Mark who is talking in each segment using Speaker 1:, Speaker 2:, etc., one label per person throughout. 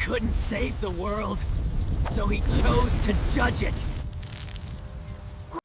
Speaker 1: couldn't save the world, so he chose to judge it.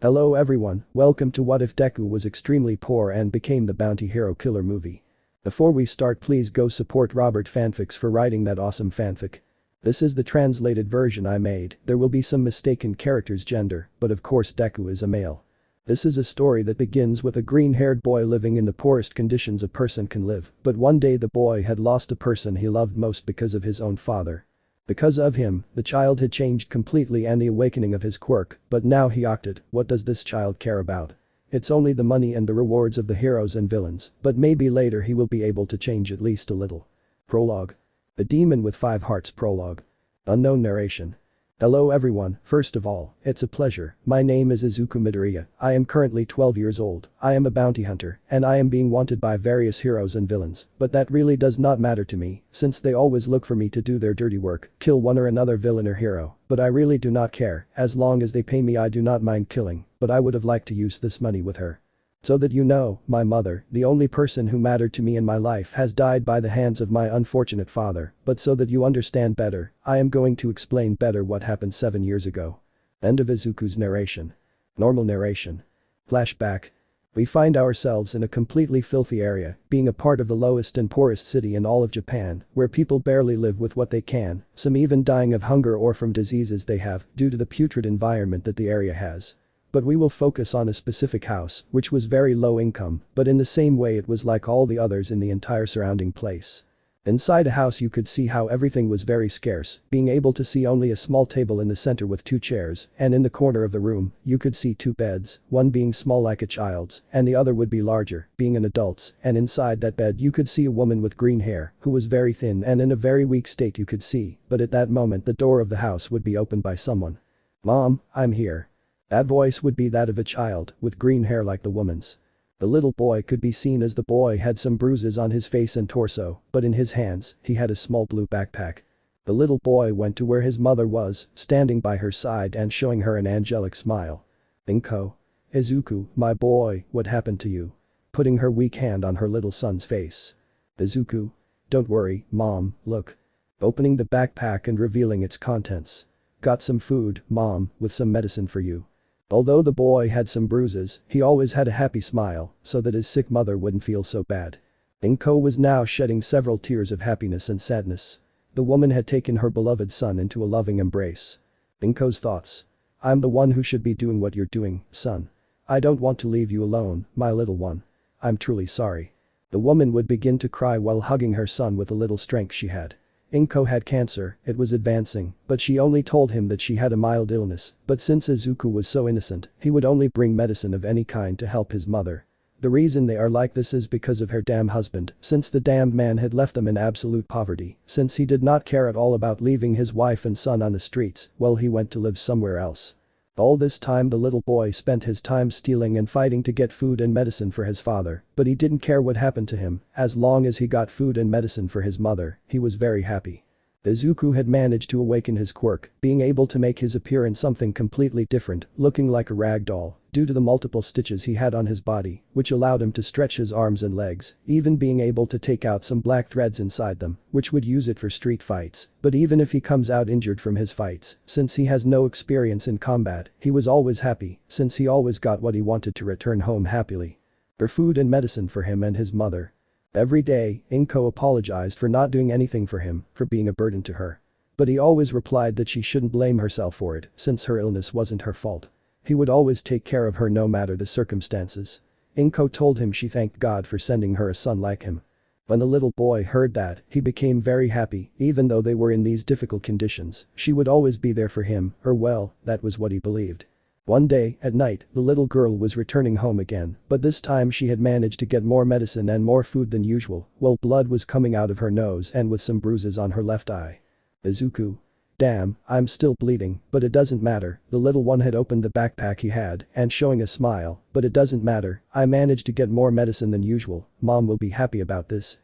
Speaker 2: Hello everyone, welcome to What If Deku Was Extremely Poor and Became the Bounty Hero Killer movie. Before we start, please go support RobertFanfics for writing that awesome fanfic. This is the translated version I made. There will be some mistaken characters' gender, but of course Deku is a male. This is a story that begins with a green-haired boy living in the poorest conditions a person can live, but one day the boy had lost the person he loved most because of his own father. Because of him, the child had changed completely and the awakening of his quirk, but now he opted, what does this child care about? It's only the money and the rewards of the heroes and villains, but maybe later he will be able to change at least a little. Prologue. The Demon with 5 Hearts Prologue. Unknown narration. Hello everyone, first of all, it's a pleasure. My name is Izuku Midoriya. I am currently 12 years old. I am a bounty hunter, and I am being wanted by various heroes and villains, but that really does not matter to me, since they always look for me to do their dirty work, kill one or another villain or hero, but I really do not care. As long as they pay me, I do not mind killing, but I would have liked to use this money with her. So that you know, my mother, the only person who mattered to me in my life, has died by the hands of my unfortunate father, but so that you understand better, I am going to explain better what happened 7 years ago. End of Izuku's narration. Normal narration. Flashback. We find ourselves in a completely filthy area, being a part of the lowest and poorest city in all of Japan, where people barely live with what they can, some even dying of hunger or from diseases they have, due to the putrid environment that the area has. But we will focus on a specific house, which was very low income, but in the same way it was like all the others in the entire surrounding place. Inside a house you could see how everything was very scarce, being able to see only a small table in the center with 2 chairs, and in the corner of the room, you could see 2 beds, one being small like a child's, and the other would be larger, being an adult's, and inside that bed you could see a woman with green hair, who was very thin and in a very weak state you could see, but at that moment the door of the house would be opened by someone. "Mom, I'm here." That voice would be that of a child, with green hair like the woman's. The little boy could be seen as the boy had some bruises on his face and torso, but in his hands, he had a small blue backpack. The little boy went to where his mother was, standing by her side and showing her an angelic smile. "Inko. Izuku, my boy, what happened to you?" Putting her weak hand on her little son's face. "Izuku. Don't worry, Mom, look." Opening the backpack and revealing its contents. "Got some food, Mom, with some medicine for you." Although the boy had some bruises, he always had a happy smile, so that his sick mother wouldn't feel so bad. Inko was now shedding several tears of happiness and sadness. The woman had taken her beloved son into a loving embrace. Inko's thoughts. "I'm the one who should be doing what you're doing, son. I don't want to leave you alone, my little one. I'm truly sorry." The woman would begin to cry while hugging her son with the little strength she had. Inko had cancer, it was advancing, but she only told him that she had a mild illness, but since Izuku was so innocent, he would only bring medicine of any kind to help his mother. The reason they are like this is because of her damn husband, since the damned man had left them in absolute poverty, since he did not care at all about leaving his wife and son on the streets, well, he went to live somewhere else. All this time the little boy spent his time stealing and fighting to get food and medicine for his father, but he didn't care what happened to him, as long as he got food and medicine for his mother, he was very happy. Izuku had managed to awaken his quirk, being able to make his appearance something completely different, looking like a rag doll, due to the multiple stitches he had on his body, which allowed him to stretch his arms and legs, even being able to take out some black threads inside them, which would use it for street fights, but even if he comes out injured from his fights, since he has no experience in combat, he was always happy, since he always got what he wanted to return home happily. For food and medicine for him and his mother. Every day, Inko apologized for not doing anything for him, for being a burden to her. But he always replied that she shouldn't blame herself for it, since her illness wasn't her fault. He would always take care of her no matter the circumstances. Inko told him she thanked God for sending her a son like him. When the little boy heard that, he became very happy, even though they were in these difficult conditions, she would always be there for him, or well, that was what he believed. One day, at night, the little girl was returning home again, but this time she had managed to get more medicine and more food than usual, while blood was coming out of her nose and with some bruises on her left eye. "Izuku. Damn, I'm still bleeding, but it doesn't matter." The little one had opened the backpack he had and showing a smile, "But it doesn't matter, I managed to get more medicine than usual, Mom will be happy about this."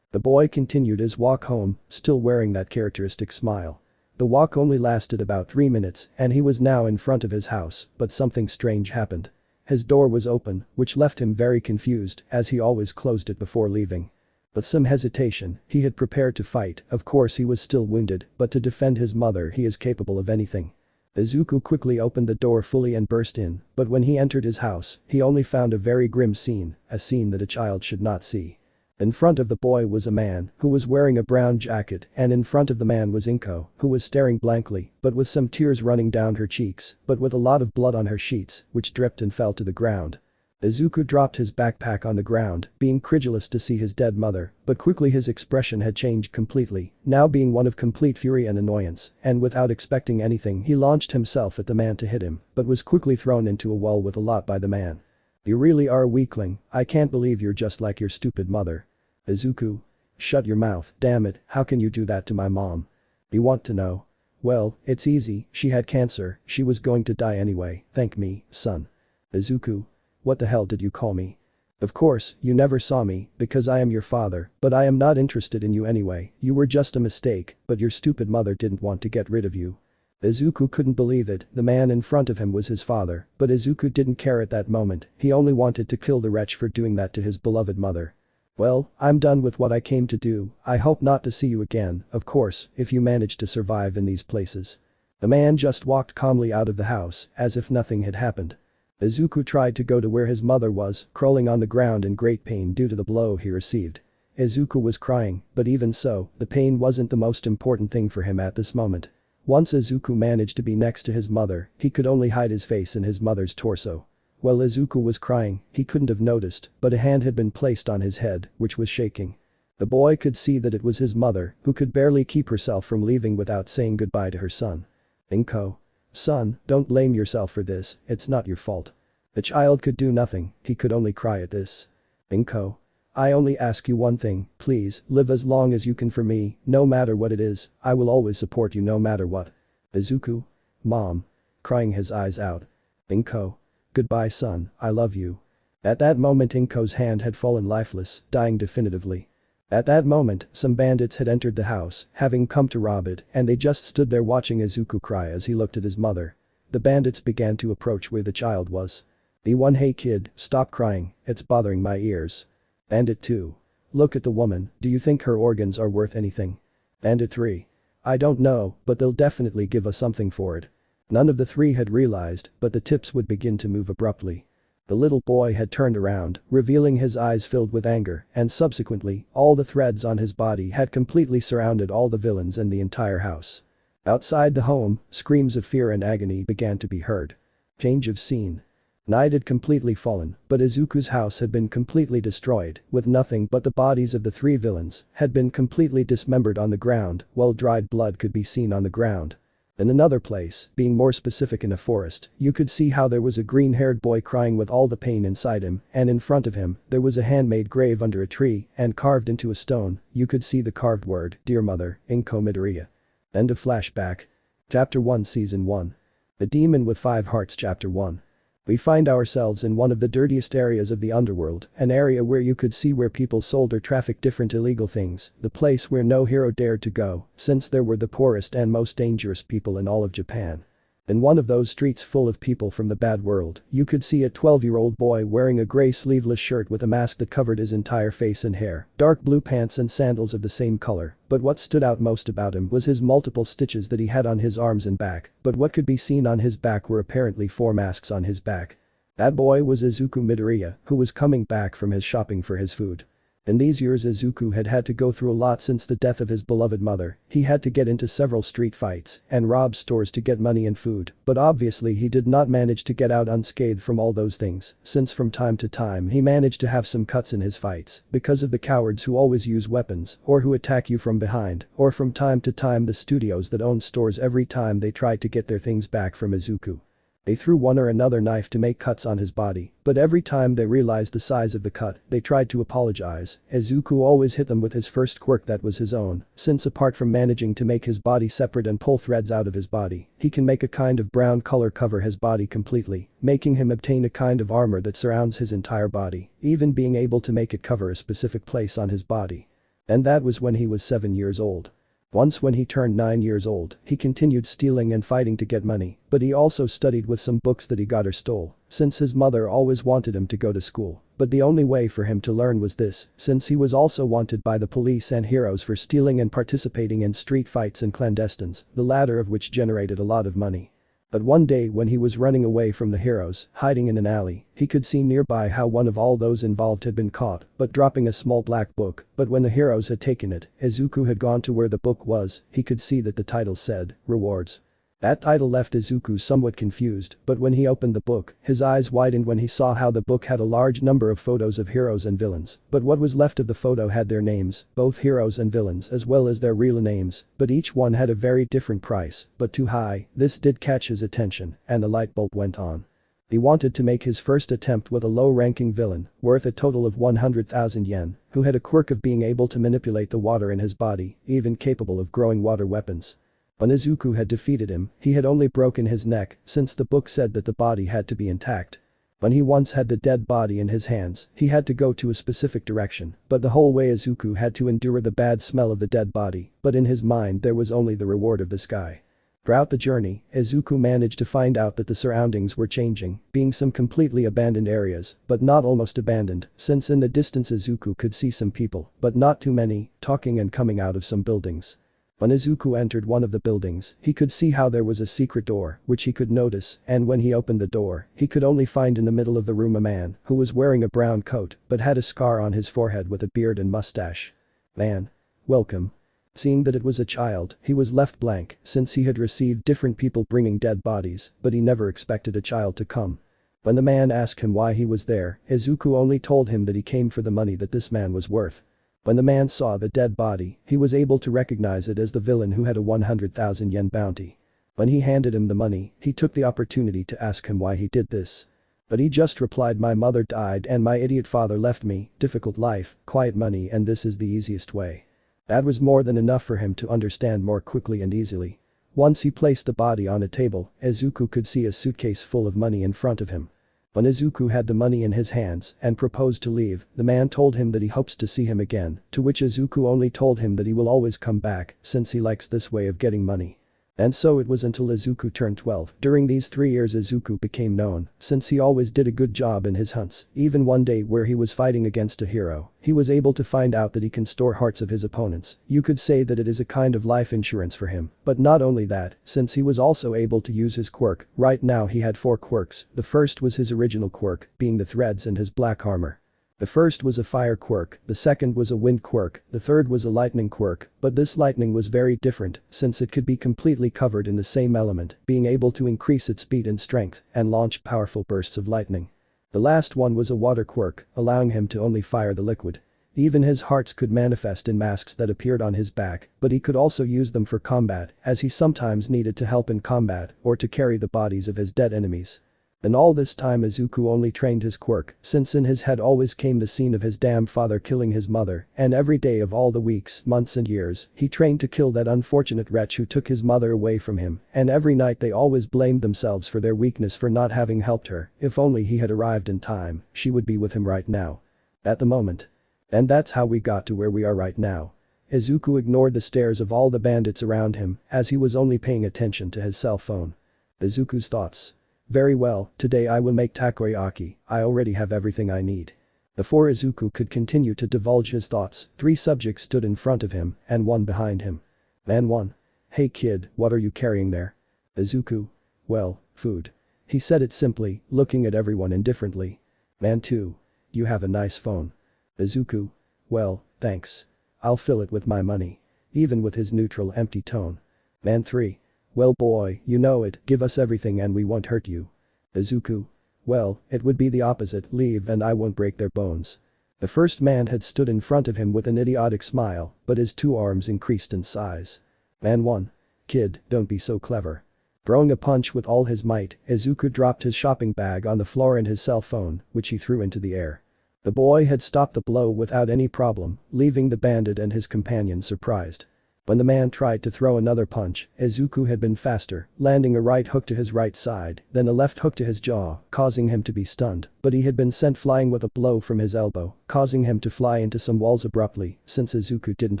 Speaker 2: The boy continued his walk home, still wearing that characteristic smile. The walk only lasted about 3 minutes and he was now in front of his house, but something strange happened. His door was open, which left him very confused as he always closed it before leaving. With some hesitation, he had prepared to fight, of course he was still wounded, but to defend his mother he is capable of anything. Izuku quickly opened the door fully and burst in, but when he entered his house, he only found a very grim scene, a scene that a child should not see. In front of the boy was a man, who was wearing a brown jacket, and in front of the man was Inko, who was staring blankly, but with some tears running down her cheeks, but with a lot of blood on her sheets, which dripped and fell to the ground. Izuku dropped his backpack on the ground, being incredulous to see his dead mother, but quickly his expression had changed completely, now being one of complete fury and annoyance, and without expecting anything he launched himself at the man to hit him, but was quickly thrown into a wall with a lot by the man. "You really are a weakling, I can't believe you're just like your stupid mother." "Izuku. Shut your mouth, damn it, how can you do that to my mom? You want to know? Well, it's easy, she had cancer, she was going to die anyway, thank me, son." "Izuku. What the hell did you call me? Of course, you never saw me, because I am your father, but I am not interested in you anyway, you were just a mistake, but your stupid mother didn't want to get rid of you." Izuku couldn't believe it, the man in front of him was his father, but Izuku didn't care at that moment, he only wanted to kill the wretch for doing that to his beloved mother. "Well, I'm done with what I came to do, I hope not to see you again, of course, if you manage to survive in these places." The man just walked calmly out of the house, as if nothing had happened. Izuku tried to go to where his mother was, crawling on the ground in great pain due to the blow he received. Izuku was crying, but even so, the pain wasn't the most important thing for him at this moment. Once Izuku managed to be next to his mother, he could only hide his face in his mother's torso. While Izuku was crying, he couldn't have noticed, but a hand had been placed on his head, which was shaking. The boy could see that it was his mother, who could barely keep herself from leaving without saying goodbye to her son. "Inko. Son, don't blame yourself for this, it's not your fault." The child could do nothing, he could only cry at this. "Inko. I only ask you one thing, please, live as long as you can for me, no matter what it is, I will always support you no matter what." "Izuku. Mom." Crying his eyes out. "Inko. Goodbye son, I love you." At that moment Inko's hand had fallen lifeless, dying definitively. At that moment, some bandits had entered the house, having come to rob it, and they just stood there watching Izuku cry as he looked at his mother. The bandits began to approach where the child was. "E1 Hey kid, stop crying, it's bothering my ears." Bandit 2. "Look at the woman, do you think her organs are worth anything?" Bandit 3. "I don't know, but they'll definitely give us something for it." None of the three had realized, but the tips would begin to move abruptly. The little boy had turned around, revealing his eyes filled with anger, and subsequently, all the threads on his body had completely surrounded all the villains and the entire house. Outside the home, screams of fear and agony began to be heard. Change of scene. Night had completely fallen, but Izuku's house had been completely destroyed, with nothing but the bodies of the three villains had been completely dismembered on the ground, while dried blood could be seen on the ground. In another place, being more specific in a forest, you could see how there was a green-haired boy crying with all the pain inside him, and in front of him, there was a handmade grave under a tree, and carved into a stone, you could see the carved word, "Dear Mother, Inko Midoriya." End of flashback. Chapter 1 Season 1. The Demon with 5 Hearts Chapter 1. We find ourselves in one of the dirtiest areas of the underworld, an area where you could see where people sold or trafficked different illegal things, the place where no hero dared to go, since there were the poorest and most dangerous people in all of Japan. In one of those streets full of people from the bad world, you could see a 12-year-old boy wearing a gray sleeveless shirt with a mask that covered his entire face and hair, dark blue pants and sandals of the same color, but what stood out most about him was his multiple stitches that he had on his arms and back, but what could be seen on his back were apparently 4 masks on his back. That boy was Izuku Midoriya, who was coming back from his shopping for his food. In these years Izuku had had to go through a lot since the death of his beloved mother, he had to get into several street fights and rob stores to get money and food, but obviously he did not manage to get out unscathed from all those things, since from time to time he managed to have some cuts in his fights, because of the cowards who always use weapons, or who attack you from behind, or from time to time the studios that own stores every time they tried to get their things back from Izuku. They threw one or another knife to make cuts on his body, but every time they realized the size of the cut, they tried to apologize. Izuku always hit them with his first quirk that was his own, since apart from managing to make his body separate and pull threads out of his body, he can make a kind of brown color cover his body completely, making him obtain a kind of armor that surrounds his entire body, even being able to make it cover a specific place on his body. And that was when he was 7 years old. Once when he turned 9 years old, he continued stealing and fighting to get money, but he also studied with some books that he got or stole, since his mother always wanted him to go to school, But the only way for him to learn was this, since he was also wanted by the police and heroes for stealing and participating in street fights and clandestines, the latter of which generated a lot of money. But one day when he was running away from the heroes, hiding in an alley, he could see nearby how one of all those involved had been caught, but dropping a small black book, but when the heroes had taken it, Izuku had gone to where the book was, he could see that the title said, "Rewards." That title left Izuku somewhat confused, but when he opened the book, his eyes widened when he saw how the book had a large number of photos of heroes and villains, but what was left of the photo had their names, both heroes and villains as well as their real names, but each one had a very different price, but too high. This did catch his attention, and the light bulb went on. He wanted to make his first attempt with a low-ranking villain, worth a total of 100,000 yen, who had a quirk of being able to manipulate the water in his body, even capable of growing water weapons. When Izuku had defeated him, he had only broken his neck, since the book said that the body had to be intact. When he once had the dead body in his hands, he had to go to a specific direction, but the whole way Izuku had to endure the bad smell of the dead body, but in his mind there was only the reward of the sky. Throughout the journey, Izuku managed to find out that the surroundings were changing, being some completely abandoned areas, but not almost abandoned, since in the distance Izuku could see some people, but not too many, talking and coming out of some buildings. When Izuku entered one of the buildings, he could see how there was a secret door, which he could notice, and when he opened the door, he could only find in the middle of the room a man who was wearing a brown coat but had a scar on his forehead with a beard and mustache. "Man. Welcome." Seeing that it was a child, he was left blank since he had received different people bringing dead bodies, but he never expected a child to come. When the man asked him why he was there, Izuku only told him that he came for the money that this man was worth. When the man saw the dead body, he was able to recognize it as the villain who had a 100,000 yen bounty. When he handed him the money, he took the opportunity to ask him why he did this. But he just replied, "My mother died and my idiot father left me, difficult life, quiet money, and this is the easiest way." That was more than enough for him to understand more quickly and easily. Once he placed the body on a table, Izuku could see a suitcase full of money in front of him. When Izuku had the money in his hands and proposed to leave, the man told him that he hopes to see him again, to which Izuku only told him that he will always come back since he likes this way of getting money. And so it was until Izuku turned 12. During these 3 years Izuku became known, since he always did a good job in his hunts, even one day where he was fighting against a hero, he was able to find out that he can store hearts of his opponents. You could say that it is a kind of life insurance for him, but not only that, since he was also able to use his quirk. Right now he had 4 quirks. The first was his original quirk, being the threads and his black armor. The first was a fire quirk, the second was a wind quirk, the third was a lightning quirk, but this lightning was very different since it could be completely covered in the same element, being able to increase its speed and strength and launch powerful bursts of lightning. The last one was a water quirk, allowing him to only fire the liquid. Even his hearts could manifest in masks that appeared on his back, but he could also use them for combat, as he sometimes needed to help in combat or to carry the bodies of his dead enemies. And all this time Izuku only trained his quirk, since in his head always came the scene of his damn father killing his mother, and every day of all the weeks, months and years, he trained to kill that unfortunate wretch who took his mother away from him, and every night they always blamed themselves for their weakness for not having helped her. If only he had arrived in time, she would be with him right now. At the moment. And that's how we got to where we are right now. Izuku ignored the stares of all the bandits around him, as he was only paying attention to his cell phone. Izuku's thoughts. "Very well, today I will make takoyaki, I already have everything I need." Before Izuku could continue to divulge his thoughts, 3 subjects stood in front of him and 1 behind him. Man 1. "Hey kid, what are you carrying there?" Izuku. "Well, food." He said it simply, looking at everyone indifferently. Man 2. "You have a nice phone." Izuku. "Well, thanks. I'll fill it with my money." Even with his neutral empty tone. Man 3. "Well boy, you know it, give us everything and we won't hurt you." Izuku. "Well, it would be the opposite, leave and I won't break their bones." The first man had stood in front of him with an idiotic smile, but his 2 arms increased in size. Man 1. "Kid, don't be so clever." Throwing a punch with all his might, Izuku dropped his shopping bag on the floor and his cell phone, which he threw into the air. The boy had stopped the blow without any problem, leaving the bandit and his companion surprised. When the man tried to throw another punch, Izuku had been faster, landing a right hook to his right side, then a left hook to his jaw, causing him to be stunned, but he had been sent flying with a blow from his elbow, causing him to fly into some walls abruptly, since Izuku didn't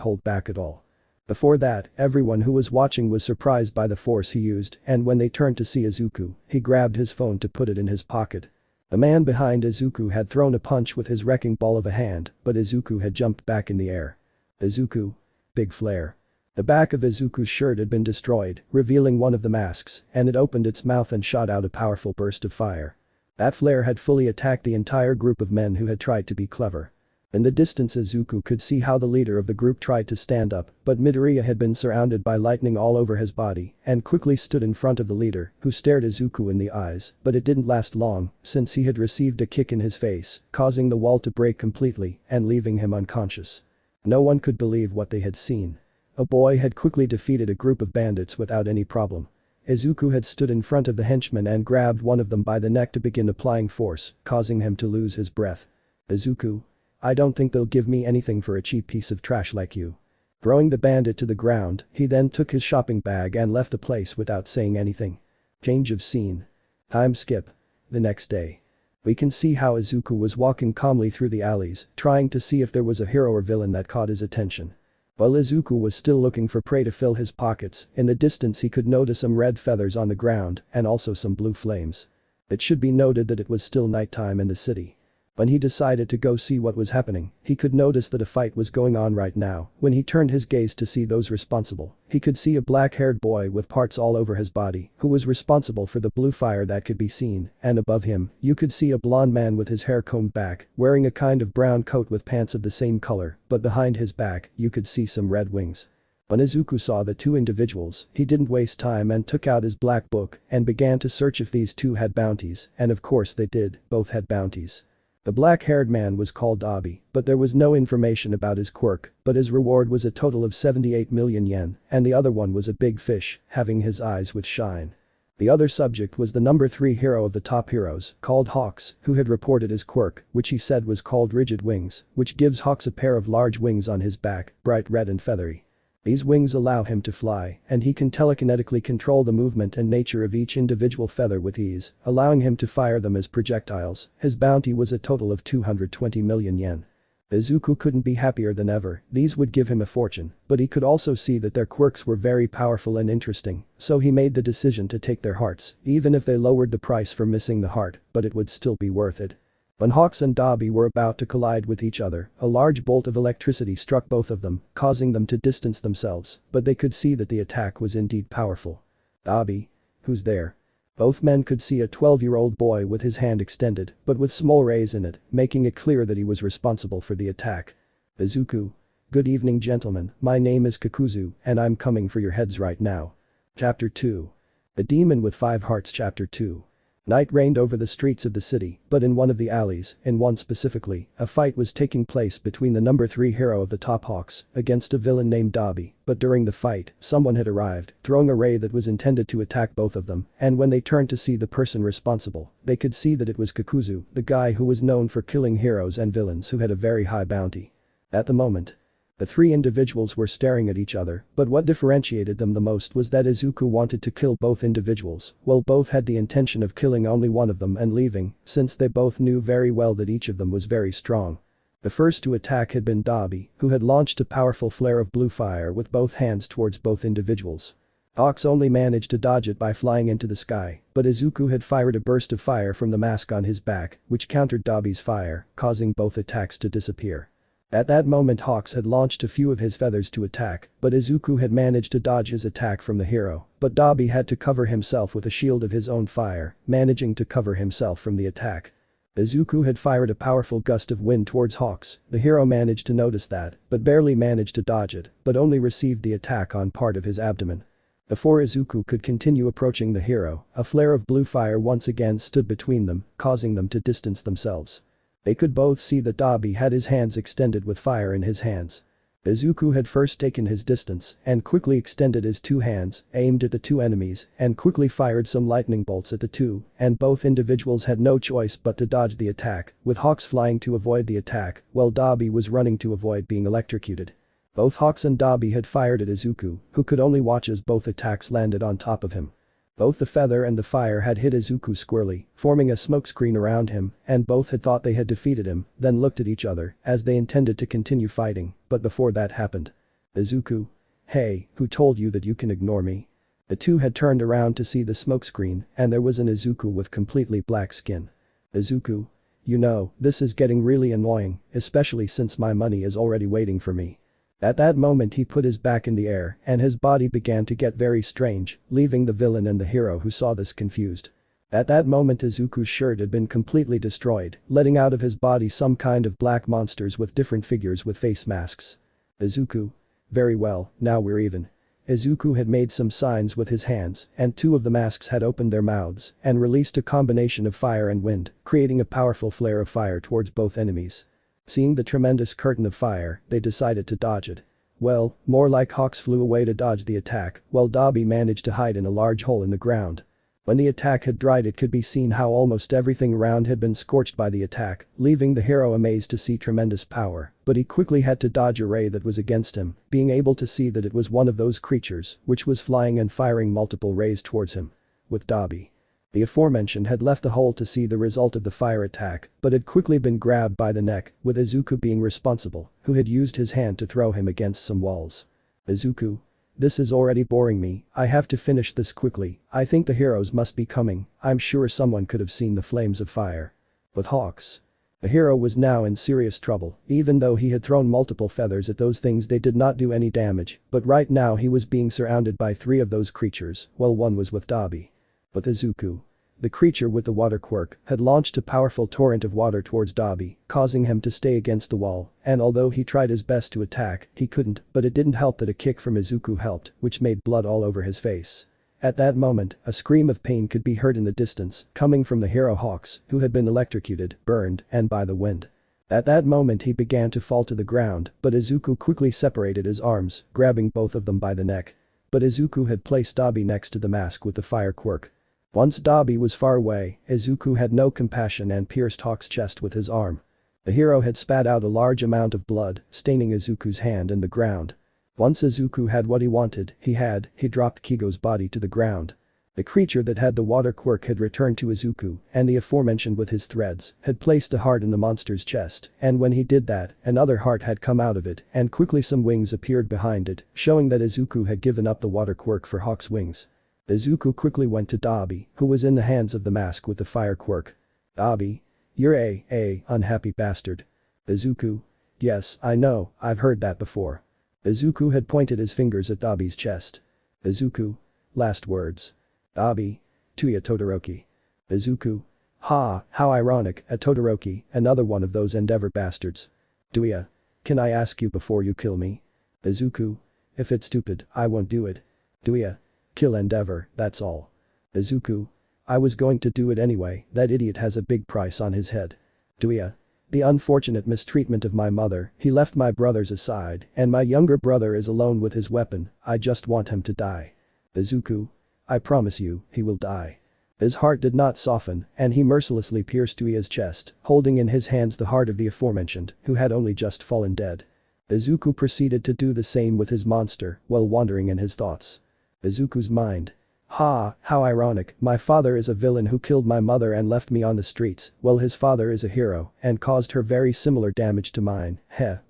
Speaker 2: hold back at all. Before that, everyone who was watching was surprised by the force he used, and when they turned to see Izuku, he grabbed his phone to put it in his pocket. The man behind Izuku had thrown a punch with his wrecking ball of a hand, but Izuku had jumped back in the air. Izuku. Big flare. The back of Izuku's shirt had been destroyed, revealing one of the masks, and it opened its mouth and shot out a powerful burst of fire. That flare had fully attacked the entire group of men who had tried to be clever. In the distance Izuku could see how the leader of the group tried to stand up, but Midoriya had been surrounded by lightning all over his body and quickly stood in front of the leader, who stared Izuku in the eyes, but it didn't last long, since he had received a kick in his face, causing the wall to break completely and leaving him unconscious. No one could believe what they had seen. A boy had quickly defeated a group of bandits without any problem. Izuku had stood in front of the henchmen and grabbed one of them by the neck to begin applying force, causing him to lose his breath. Izuku. I don't think they'll give me anything for a cheap piece of trash like you. Throwing the bandit to the ground, he then took his shopping bag and left the place without saying anything. Change of scene. Time skip. The next day. We can see how Izuku was walking calmly through the alleys, trying to see if there was a hero or villain that caught his attention. While Izuku was still looking for prey to fill his pockets, in the distance he could notice some red feathers on the ground and also some blue flames. It should be noted that it was still nighttime in the city. When he decided to go see what was happening, he could notice that a fight was going on right now. When he turned his gaze to see those responsible, he could see a black-haired boy with parts all over his body who was responsible for the blue fire that could be seen, and above him, you could see a blonde man with his hair combed back, wearing a kind of brown coat with pants of the same color, but behind his back, you could see some red wings. When Izuku saw the two individuals, he didn't waste time and took out his black book and began to search if these two had bounties, and of course they did, both had bounties. The black-haired man was called Abi, but there was no information about his quirk, but his reward was a total of 78 million yen, and the other one was a big fish, having his eyes with shine. The other subject was the number 3 hero of the top heroes, called Hawks, who had reported his quirk, which he said was called Rigid Wings, which gives Hawks a pair of large wings on his back, bright red and feathery. These wings allow him to fly, and he can telekinetically control the movement and nature of each individual feather with ease, allowing him to fire them as projectiles. His bounty was a total of 220 million yen. Izuku couldn't be happier than ever, these would give him a fortune, but he could also see that their quirks were very powerful and interesting, so he made the decision to take their hearts, even if they lowered the price for missing the heart, but it would still be worth it. When Hawks and Dobby were about to collide with each other, a large bolt of electricity struck both of them, causing them to distance themselves, but they could see that the attack was indeed powerful. Dobby? Who's there? Both men could see a 12-year-old boy with his hand extended, but with small rays in it, making it clear that he was responsible for the attack. Izuku. Good evening gentlemen, my name is Kakuzu, and I'm coming for your heads right now. Chapter 2. The Demon with 5 Hearts Chapter 2. Night reigned over the streets of the city, but in one of the alleys, in one specifically, a fight was taking place between the number 3 hero of the top Hawks against a villain named Dobby, but during the fight, someone had arrived, throwing a ray that was intended to attack both of them, and when they turned to see the person responsible, they could see that it was Kakuzu, the guy who was known for killing heroes and villains who had a very high bounty. At the moment, the 3 individuals were staring at each other, but what differentiated them the most was that Izuku wanted to kill both individuals, while both had the intention of killing only one of them and leaving, since they both knew very well that each of them was very strong. The first to attack had been Dobby, who had launched a powerful flare of blue fire with both hands towards both individuals. Hawks only managed to dodge it by flying into the sky, but Izuku had fired a burst of fire from the mask on his back, which countered Dobby's fire, causing both attacks to disappear. At that moment Hawks had launched a few of his feathers to attack, but Izuku had managed to dodge his attack from the hero, but Dobby had to cover himself with a shield of his own fire, managing to cover himself from the attack. Izuku had fired a powerful gust of wind towards Hawks, the hero managed to notice that, but barely managed to dodge it, but only received the attack on part of his abdomen. Before Izuku could continue approaching the hero, a flare of blue fire once again stood between them, causing them to distance themselves. They could both see that Dobby had his hands extended with fire in his hands. Izuku had first taken his distance and quickly extended his 2 hands, aimed at the 2 enemies, and quickly fired some lightning bolts at the 2, and both individuals had no choice but to dodge the attack, with Hawks flying to avoid the attack, while Dobby was running to avoid being electrocuted. Both Hawks and Dobby had fired at Izuku, who could only watch as both attacks landed on top of him. Both the feather and the fire had hit Izuku squarely, forming a smokescreen around him, and both had thought they had defeated him, then looked at each other, as they intended to continue fighting, but before that happened. Izuku. Hey, who told you that you can ignore me? The 2 had turned around to see the smokescreen, and there was an Izuku with completely black skin. Izuku. You know, this is getting really annoying, especially since my money is already waiting for me. At that moment he put his back in the air and his body began to get very strange, leaving the villain and the hero who saw this confused. At that moment Izuku's shirt had been completely destroyed, letting out of his body some kind of black monsters with different figures with face masks. Izuku. Very well, now we're even. Izuku had made some signs with his hands and two of the masks had opened their mouths and released a combination of fire and wind, creating a powerful flare of fire towards both enemies. Seeing the tremendous curtain of fire, they decided to dodge it. Well, more like Hawks flew away to dodge the attack, while Dobby managed to hide in a large hole in the ground. When the attack had dried it could be seen how almost everything around had been scorched by the attack, leaving the hero amazed to see tremendous power, but he quickly had to dodge a ray that was against him, being able to see that it was one of those creatures, which was flying and firing multiple rays towards him. With Dobby. The aforementioned had left the hole to see the result of the fire attack, but had quickly been grabbed by the neck, with Izuku being responsible, who had used his hand to throw him against some walls. Izuku. This is already boring me, I have to finish this quickly, I think the heroes must be coming, I'm sure someone could have seen the flames of fire. With Hawks. The hero was now in serious trouble, even though he had thrown multiple feathers at those things they did not do any damage, but right now he was being surrounded by three of those creatures, while one was with Dobby. With Izuku. The creature with the water quirk had launched a powerful torrent of water towards Dobby, causing him to stay against the wall, and although he tried his best to attack, he couldn't, but it didn't help that a kick from Izuku helped, which made blood all over his face. At that moment, a scream of pain could be heard in the distance, coming from the hero Hawks, who had been electrocuted, burned, and by the wind. At that moment he began to fall to the ground, but Izuku quickly separated his arms, grabbing both of them by the neck. But Izuku had placed Dobby next to the mask with the fire quirk. Once Dobby was far away, Izuku had no compassion and pierced Hawk's chest with his arm. The hero had spat out a large amount of blood, staining Izuku's hand and the ground. Once Izuku had what he wanted, he dropped Kigo's body to the ground. The creature that had the water quirk had returned to Izuku, and the aforementioned with his threads, had placed a heart in the monster's chest, and when he did that, another heart had come out of it, and quickly some wings appeared behind it, showing that Izuku had given up the water quirk for Hawk's wings. Izuku quickly went to Dobby, who was in the hands of the mask with the fire quirk. Dobby. You're a unhappy bastard. Izuku. Yes, I know, I've heard that before. Izuku had pointed his fingers at Dobby's chest. Izuku. Last words. Dobby. Tuya Todoroki. Izuku. Ha, how ironic, a Todoroki, another one of those Endeavor bastards. Tuya. Can I ask you before you kill me? Izuku. If it's stupid, I won't do it. Tuya. Kill Endeavor, that's all. Izuku. I was going to do it anyway, that idiot has a big price on his head. Tuya. The unfortunate mistreatment of my mother, he left my brothers aside, and my younger brother is alone with his weapon, I just want him to die. Izuku. I promise you, he will die. His heart did not soften, and he mercilessly pierced Tuya's chest, holding in his hands the heart of the aforementioned, who had only just fallen dead. Izuku proceeded to do the same with his monster, while wandering in his thoughts. Izuku's mind. Ha, how ironic, my father is a villain who killed my mother and left me on the streets, while his father is a hero and caused her very similar damage to mine,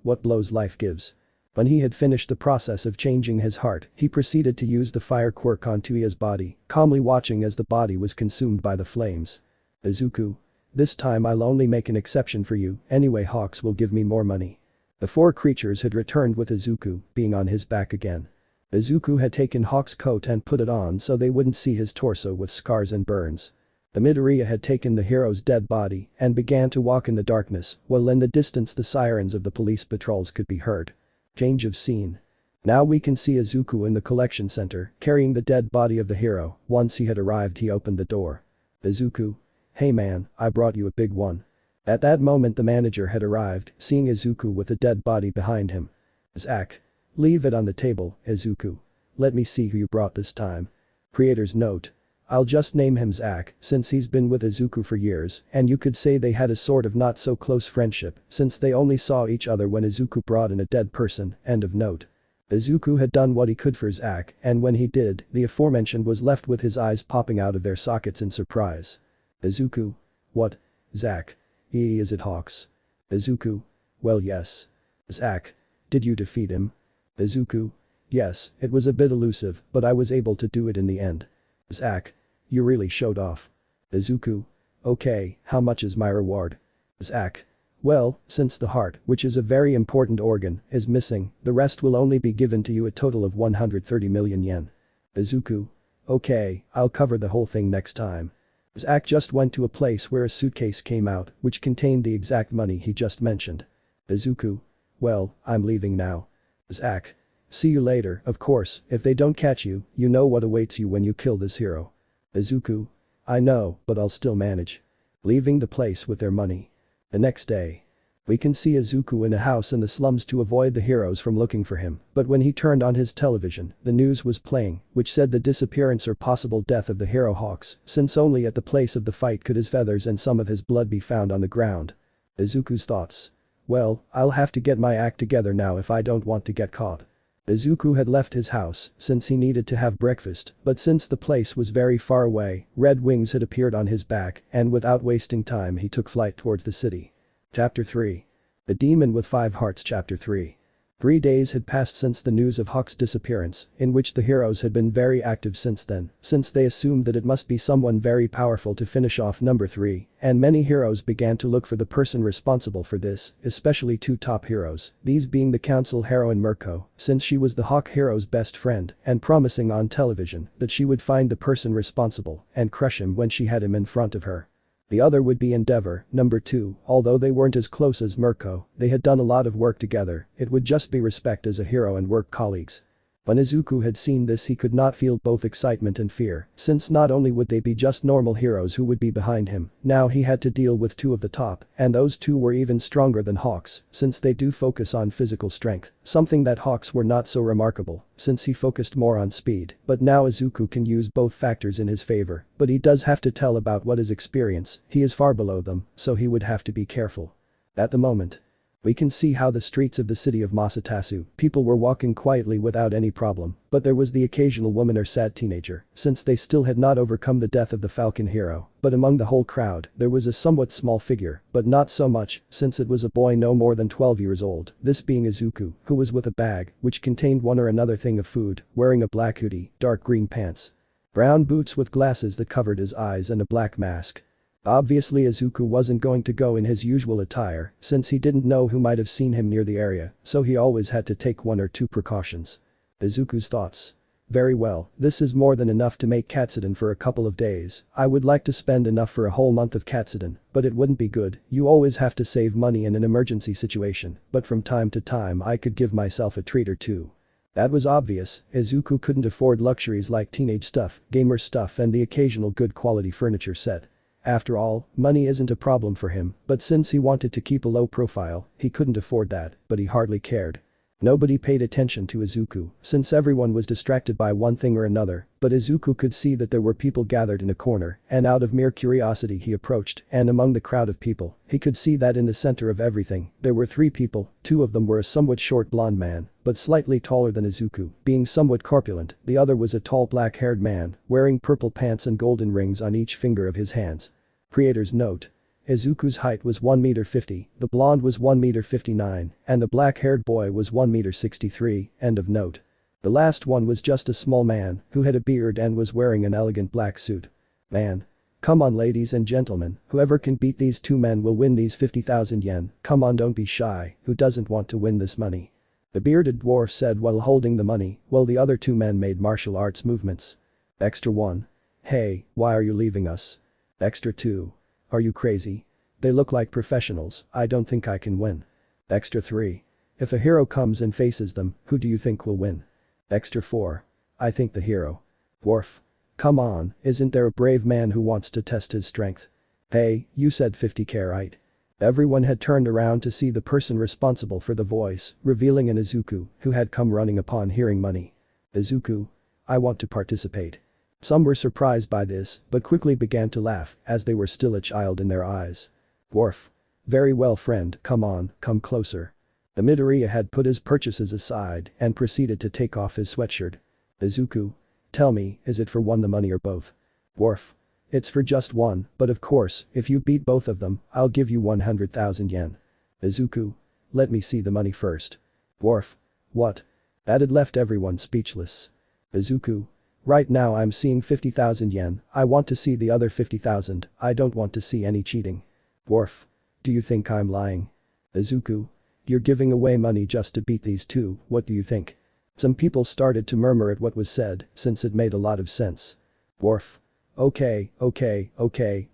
Speaker 2: what blows life gives. When he had finished the process of changing his heart, he proceeded to use the fire quirk on Tuya's body, calmly watching as the body was consumed by the flames. Izuku. This time I'll only make an exception for you, anyway Hawks will give me more money. The four creatures had returned with Izuku, being on his back again. Izuku had taken Hawk's coat and put it on so they wouldn't see his torso with scars and burns. The Midoriya had taken the hero's dead body and began to walk in the darkness, while in the distance the sirens of the police patrols could be heard. Change of scene. Now we can see Izuku in the collection center, carrying the dead body of the hero. Once he had arrived he opened the door. Izuku. Hey man, I brought you a big one. At that moment the manager had arrived, seeing Izuku with the dead body behind him. Zach. Leave it on the table, Izuku. Let me see who you brought this time. Creator's note. I'll just name him Zach, since he's been with Izuku for years, and you could say they had a sort of not so close friendship, since they only saw each other when Izuku brought in a dead person, end of note. Izuku had done what he could for Zach, and when he did, the aforementioned was left with his eyes popping out of their sockets in surprise. Izuku. What? Zach. Is it Hawks? Izuku. Well yes. Zach. Did you defeat him? Izuku. Yes, it was a bit elusive, but I was able to do it in the end. Zach. You really showed off. Izuku. Okay, how much is my reward? Zack. Well, since the heart, which is a very important organ, is missing, the rest will only be given to you a total of 130 million yen. Izuku. Okay, I'll cover the whole thing next time. Zack just went to a place where a suitcase came out, which contained the exact money he just mentioned. Izuku. Well, I'm leaving now. Zack. See you later, of course, if they don't catch you, you know what awaits you when you kill this hero. Izuku. I know, but I'll still manage. Leaving the place with their money. The next day. We can see Izuku in a house in the slums to avoid the heroes from looking for him, but when he turned on his television, the news was playing, which said the disappearance or possible death of the hero Hawks, since only at the place of the fight could his feathers and some of his blood be found on the ground. Izuku's thoughts. Well, I'll have to get my act together now if I don't want to get caught. Izuku had left his house since he needed to have breakfast, but since the place was very far away, red wings had appeared on his back and without wasting time he took flight towards the city. Chapter 3. The Demon with 5 Hearts Chapter 3. 3 days had passed since the news of Hawk's disappearance, in which the heroes had been very active since then, since they assumed that it must be someone very powerful to finish off number 3, and many heroes began to look for the person responsible for this, especially 2 top heroes, these being the council heroine Mirko, since she was the Hawk hero's best friend, and promising on television that she would find the person responsible and crush him when she had him in front of her. The other would be Endeavor, number 2, although they weren't as close as Mirko, they had done a lot of work together, it would just be respect as a hero and work colleagues. When Izuku had seen this he could not feel both excitement and fear, since not only would they be just normal heroes who would be behind him, now he had to deal with 2 of the top, and those 2 were even stronger than Hawks, since they do focus on physical strength, something that Hawks were not so remarkable, since he focused more on speed, but now Izuku can use both factors in his favor, but he does have to tell about what his experience, he is far below them, so he would have to be careful. At the moment. We can see how the streets of the city of Masatasu, people were walking quietly without any problem, but there was the occasional woman or sad teenager, since they still had not overcome the death of the Falcon hero, but among the whole crowd, there was a somewhat small figure, but not so much, since it was a boy no more than 12 years old, this being Izuku, who was with a bag, which contained one or another thing of food, wearing a black hoodie, dark green pants. Brown boots with glasses that covered his eyes and a black mask. Obviously Izuku wasn't going to go in his usual attire, since he didn't know who might have seen him near the area, so he always had to take 1 or 2 precautions. Izuku's thoughts. Very well, this is more than enough to make Katsuden for a couple of days, I would like to spend enough for a whole month of Katsuden, but it wouldn't be good, you always have to save money in an emergency situation, but from time to time I could give myself a treat or 2. That was obvious, Izuku couldn't afford luxuries like teenage stuff, gamer stuff and the occasional good quality furniture set. After all, money isn't a problem for him, but since he wanted to keep a low profile, he couldn't afford that, but he hardly cared. Nobody paid attention to Izuku, since everyone was distracted by one thing or another, but Izuku could see that there were people gathered in a corner, and out of mere curiosity he approached, and among the crowd of people, he could see that in the center of everything, there were 3 people, 2 of them were a somewhat short blonde man, but slightly taller than Izuku, being somewhat corpulent, the other was a tall black-haired man, wearing purple pants and golden rings on each finger of his hands. Creator's note. Izuku's height was 1 meter 50, the blonde was 1 meter 59, and the black-haired boy was 1 meter 63, end of note. The last one was just a small man, who had a beard and was wearing an elegant black suit. Man. Come on ladies and gentlemen, whoever can beat these 2 men will win these 50,000 yen, come on don't be shy, who doesn't want to win this money? The bearded dwarf said while holding the money, while the other 2 men made martial arts movements. Extra 1. Hey, why are you leaving us? Extra 2. Are you crazy? They look like professionals, I don't think I can win. Extra 3. If a hero comes and faces them, who do you think will win? Extra 4. I think the hero. Dwarf. Come on, isn't there a brave man who wants to test his strength? Hey, you said 50k right? Everyone had turned around to see the person responsible for the voice, revealing an Izuku, who had come running upon hearing money. Izuku. I want to participate. Some were surprised by this, but quickly began to laugh, as they were still a child in their eyes. Dwarf. Very well friend, come on, come closer. The Midoriya had put his purchases aside and proceeded to take off his sweatshirt. Izuku. Tell me, is it for one the money or both? Dwarf. It's for just one, but of course, if you beat both of them, I'll give you 100,000 yen. Izuku. Let me see the money first. Dwarf. What? That had left everyone speechless. Izuku. Right now I'm seeing 50,000 yen, I want to see the other 50,000, I don't want to see any cheating. Dwarf. Do you think I'm lying? Izuku. You're giving away money just to beat these two, what do you think? Some people started to murmur at what was said, since it made a lot of sense. Dwarf. Okay,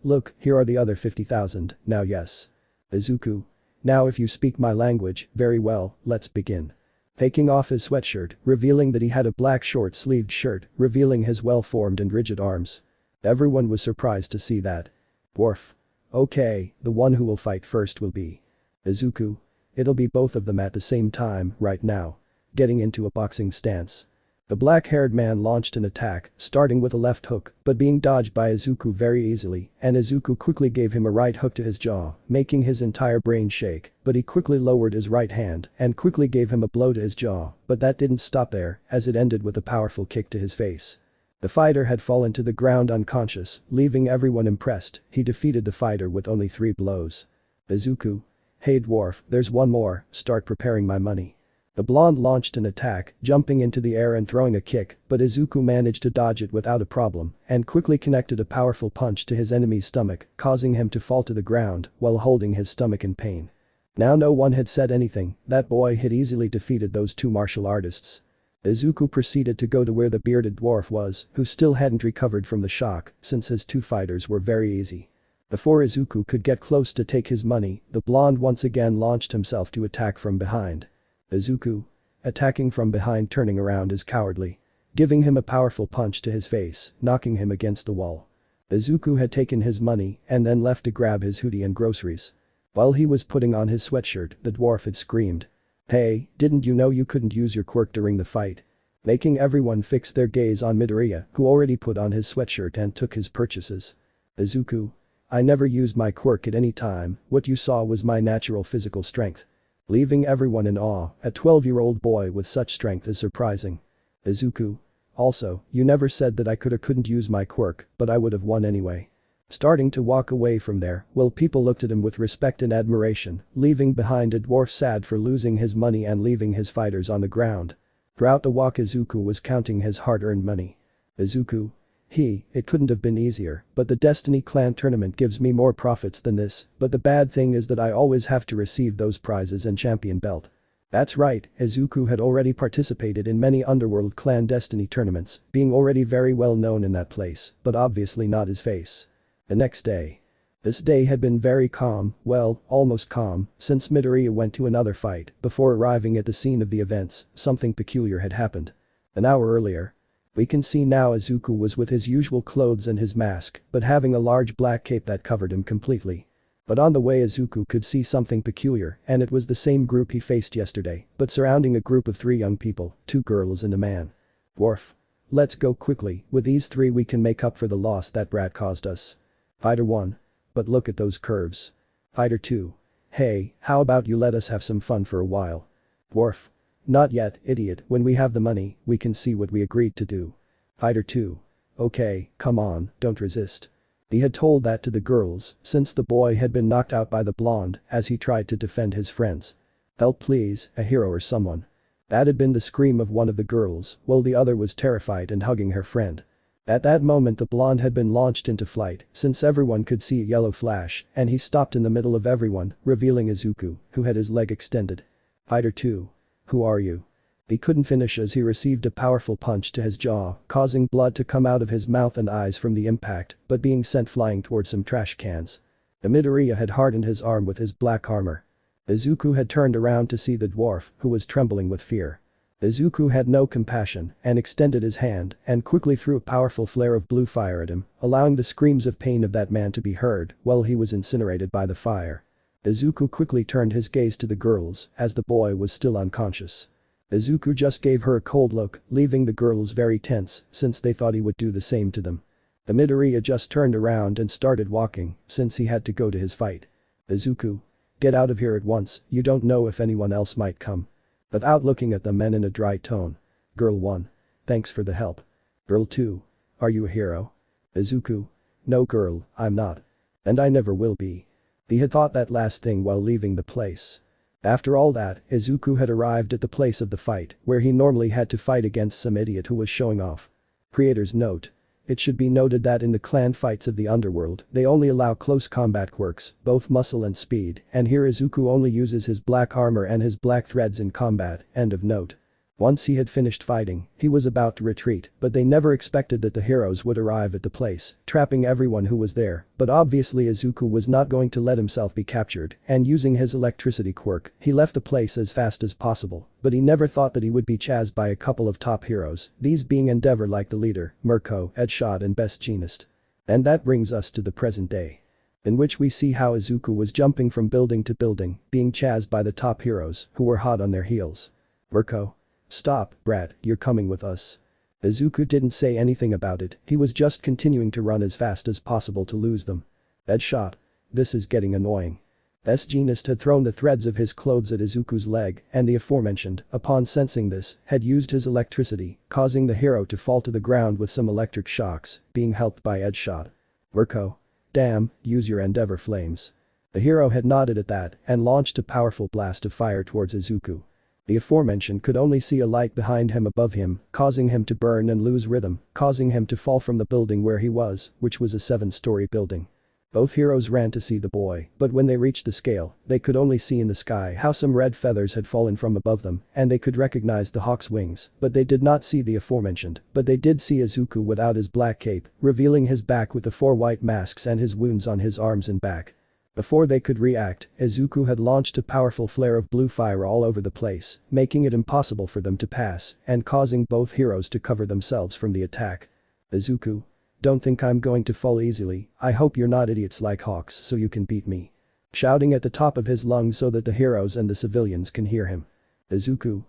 Speaker 2: look, here are the other 50,000, now yes. Izuku. Now if you speak my language, very well, let's begin. Taking off his sweatshirt, revealing that he had a black short-sleeved shirt, revealing his well-formed and rigid arms. Everyone was surprised to see that. Dwarf. Okay, the one who will fight first will be Izuku. It'll be both of them at the same time, right now. Getting into a boxing stance. The black-haired man launched an attack, starting with a left hook, but being dodged by Izuku very easily, and Izuku quickly gave him a right hook to his jaw, making his entire brain shake, but he quickly lowered his right hand and quickly gave him a blow to his jaw, but that didn't stop there, as it ended with a powerful kick to his face. The fighter had fallen to the ground unconscious, leaving everyone impressed. He defeated the fighter with only 3 blows. Izuku. Hey dwarf, there's one more, start preparing my money. The blonde launched an attack, jumping into the air and throwing a kick, but Izuku managed to dodge it without a problem and quickly connected a powerful punch to his enemy's stomach, causing him to fall to the ground while holding his stomach in pain. Now no one had said anything, that boy had easily defeated those 2 martial artists. Izuku proceeded to go to where the bearded dwarf was, who still hadn't recovered from the shock, since his 2 fighters were very easy. Before Izuku could get close to take his money, the blonde once again launched himself to attack from behind. Izuku. Attacking from behind, turning around is cowardly. Giving him a powerful punch to his face, knocking him against the wall. Izuku had taken his money and then left to grab his hoodie and groceries. While he was putting on his sweatshirt, the dwarf had screamed. Hey, didn't you know you couldn't use your quirk during the fight? Making everyone fix their gaze on Midoriya, who already put on his sweatshirt and took his purchases. Izuku. I never used my quirk at any time, what you saw was my natural physical strength. Leaving everyone in awe, a 12-year-old boy with such strength is surprising. Izuku. Also, you never said that I could or couldn't use my quirk, but I would have won anyway. Starting to walk away from there, well, people looked at him with respect and admiration, leaving behind a dwarf sad for losing his money and leaving his fighters on the ground. Throughout the walk Izuku was counting his hard-earned money. Izuku. It couldn't have been easier, but the Destiny Clan tournament gives me more profits than this, but the bad thing is that I always have to receive those prizes and champion belt. That's right, Izuku had already participated in many Underworld Clan Destiny tournaments, being already very well known in that place, but obviously not his face. The next day. This day had been very calm, well, almost calm, since Midoriya went to another fight. Before arriving at the scene of the events, something peculiar had happened. An hour earlier. We can see now Izuku was with his usual clothes and his mask, but having a large black cape that covered him completely. But on the way Izuku could see something peculiar, and it was the same group he faced yesterday, but surrounding a group of 3 young people, 2 girls and a man. Dwarf. Let's go quickly, with these 3 we can make up for the loss that brat caused us. Fighter 1. But look at those curves. Fighter 2. Hey, how about you let us have some fun for a while? Dwarf. Not yet, idiot, when we have the money, we can see what we agreed to do. Fighter 2. Okay, come on, don't resist. He had told that to the girls, since the boy had been knocked out by the blonde, as he tried to defend his friends. Help please, a hero or someone. That had been the scream of one of the girls, while the other was terrified and hugging her friend. At that moment the blonde had been launched into flight, since everyone could see a yellow flash, and he stopped in the middle of everyone, revealing Izuku, who had his leg extended. Fighter 2. Who are you? He couldn't finish as he received a powerful punch to his jaw, causing blood to come out of his mouth and eyes from the impact, but being sent flying towards some trash cans. The Midoriya had hardened his arm with his black armor. Izuku had turned around to see the dwarf, who was trembling with fear. Izuku had no compassion and extended his hand and quickly threw a powerful flare of blue fire at him, allowing the screams of pain of that man to be heard while he was incinerated by the fire. Izuku quickly turned his gaze to the girls, as the boy was still unconscious. Izuku just gave her a cold look, leaving the girls very tense, since they thought he would do the same to them. The Midoriya just turned around and started walking, since he had to go to his fight. Izuku. Get out of here at once, you don't know if anyone else might come. Without looking at the men in a dry tone. Girl 1. Thanks for the help. Girl 2. Are you a hero? Izuku. No girl, I'm not. And I never will be. He had thought that last thing while leaving the place. After all that, Izuku had arrived at the place of the fight, where he normally had to fight against some idiot who was showing off. Creator's note. It should be noted that in the clan fights of the underworld, they only allow close combat quirks, both muscle and speed, and here Izuku only uses his black armor and his black threads in combat, end of note. Once he had finished fighting, he was about to retreat, but they never expected that the heroes would arrive at the place, trapping everyone who was there, but obviously Izuku was not going to let himself be captured, and using his electricity quirk, he left the place as fast as possible, but he never thought that he would be chased by a couple of top heroes, these being Endeavor like the leader, Mirko, ONESHOT and Best Jeanist. And that brings us to the present day, in which we see how Izuku was jumping from building to building, being chased by the top heroes, who were hot on their heels. Mirko. Stop, brat, you're coming with us. Izuku didn't say anything about it, he was just continuing to run as fast as possible to lose them. ONESHOT. This is getting annoying. Jeanist had thrown the threads of his clothes at Izuku's leg, and the aforementioned, upon sensing this, had used his electricity, causing the hero to fall to the ground with some electric shocks, being helped by ONESHOT. Mirko. Damn, use your Endeavor flames. The hero had nodded at that, and launched a powerful blast of fire towards Izuku. The aforementioned could only see a light behind him above him, causing him to burn and lose rhythm, causing him to fall from the building where he was, which was a 7-story building. Both heroes ran to see the boy, but when they reached the scale, they could only see in the sky how some red feathers had fallen from above them, and they could recognize the hawk's wings, but they did not see the aforementioned, but they did see Izuku without his black cape, revealing his back with the 4 white masks and his wounds on his arms and back. Before they could react, Izuku had launched a powerful flare of blue fire all over the place, making it impossible for them to pass, and causing both heroes to cover themselves from the attack. Izuku. Don't think I'm going to fall easily, I hope you're not idiots like hawks so you can beat me. Shouting at the top of his lungs so that the heroes and the civilians can hear him. Izuku.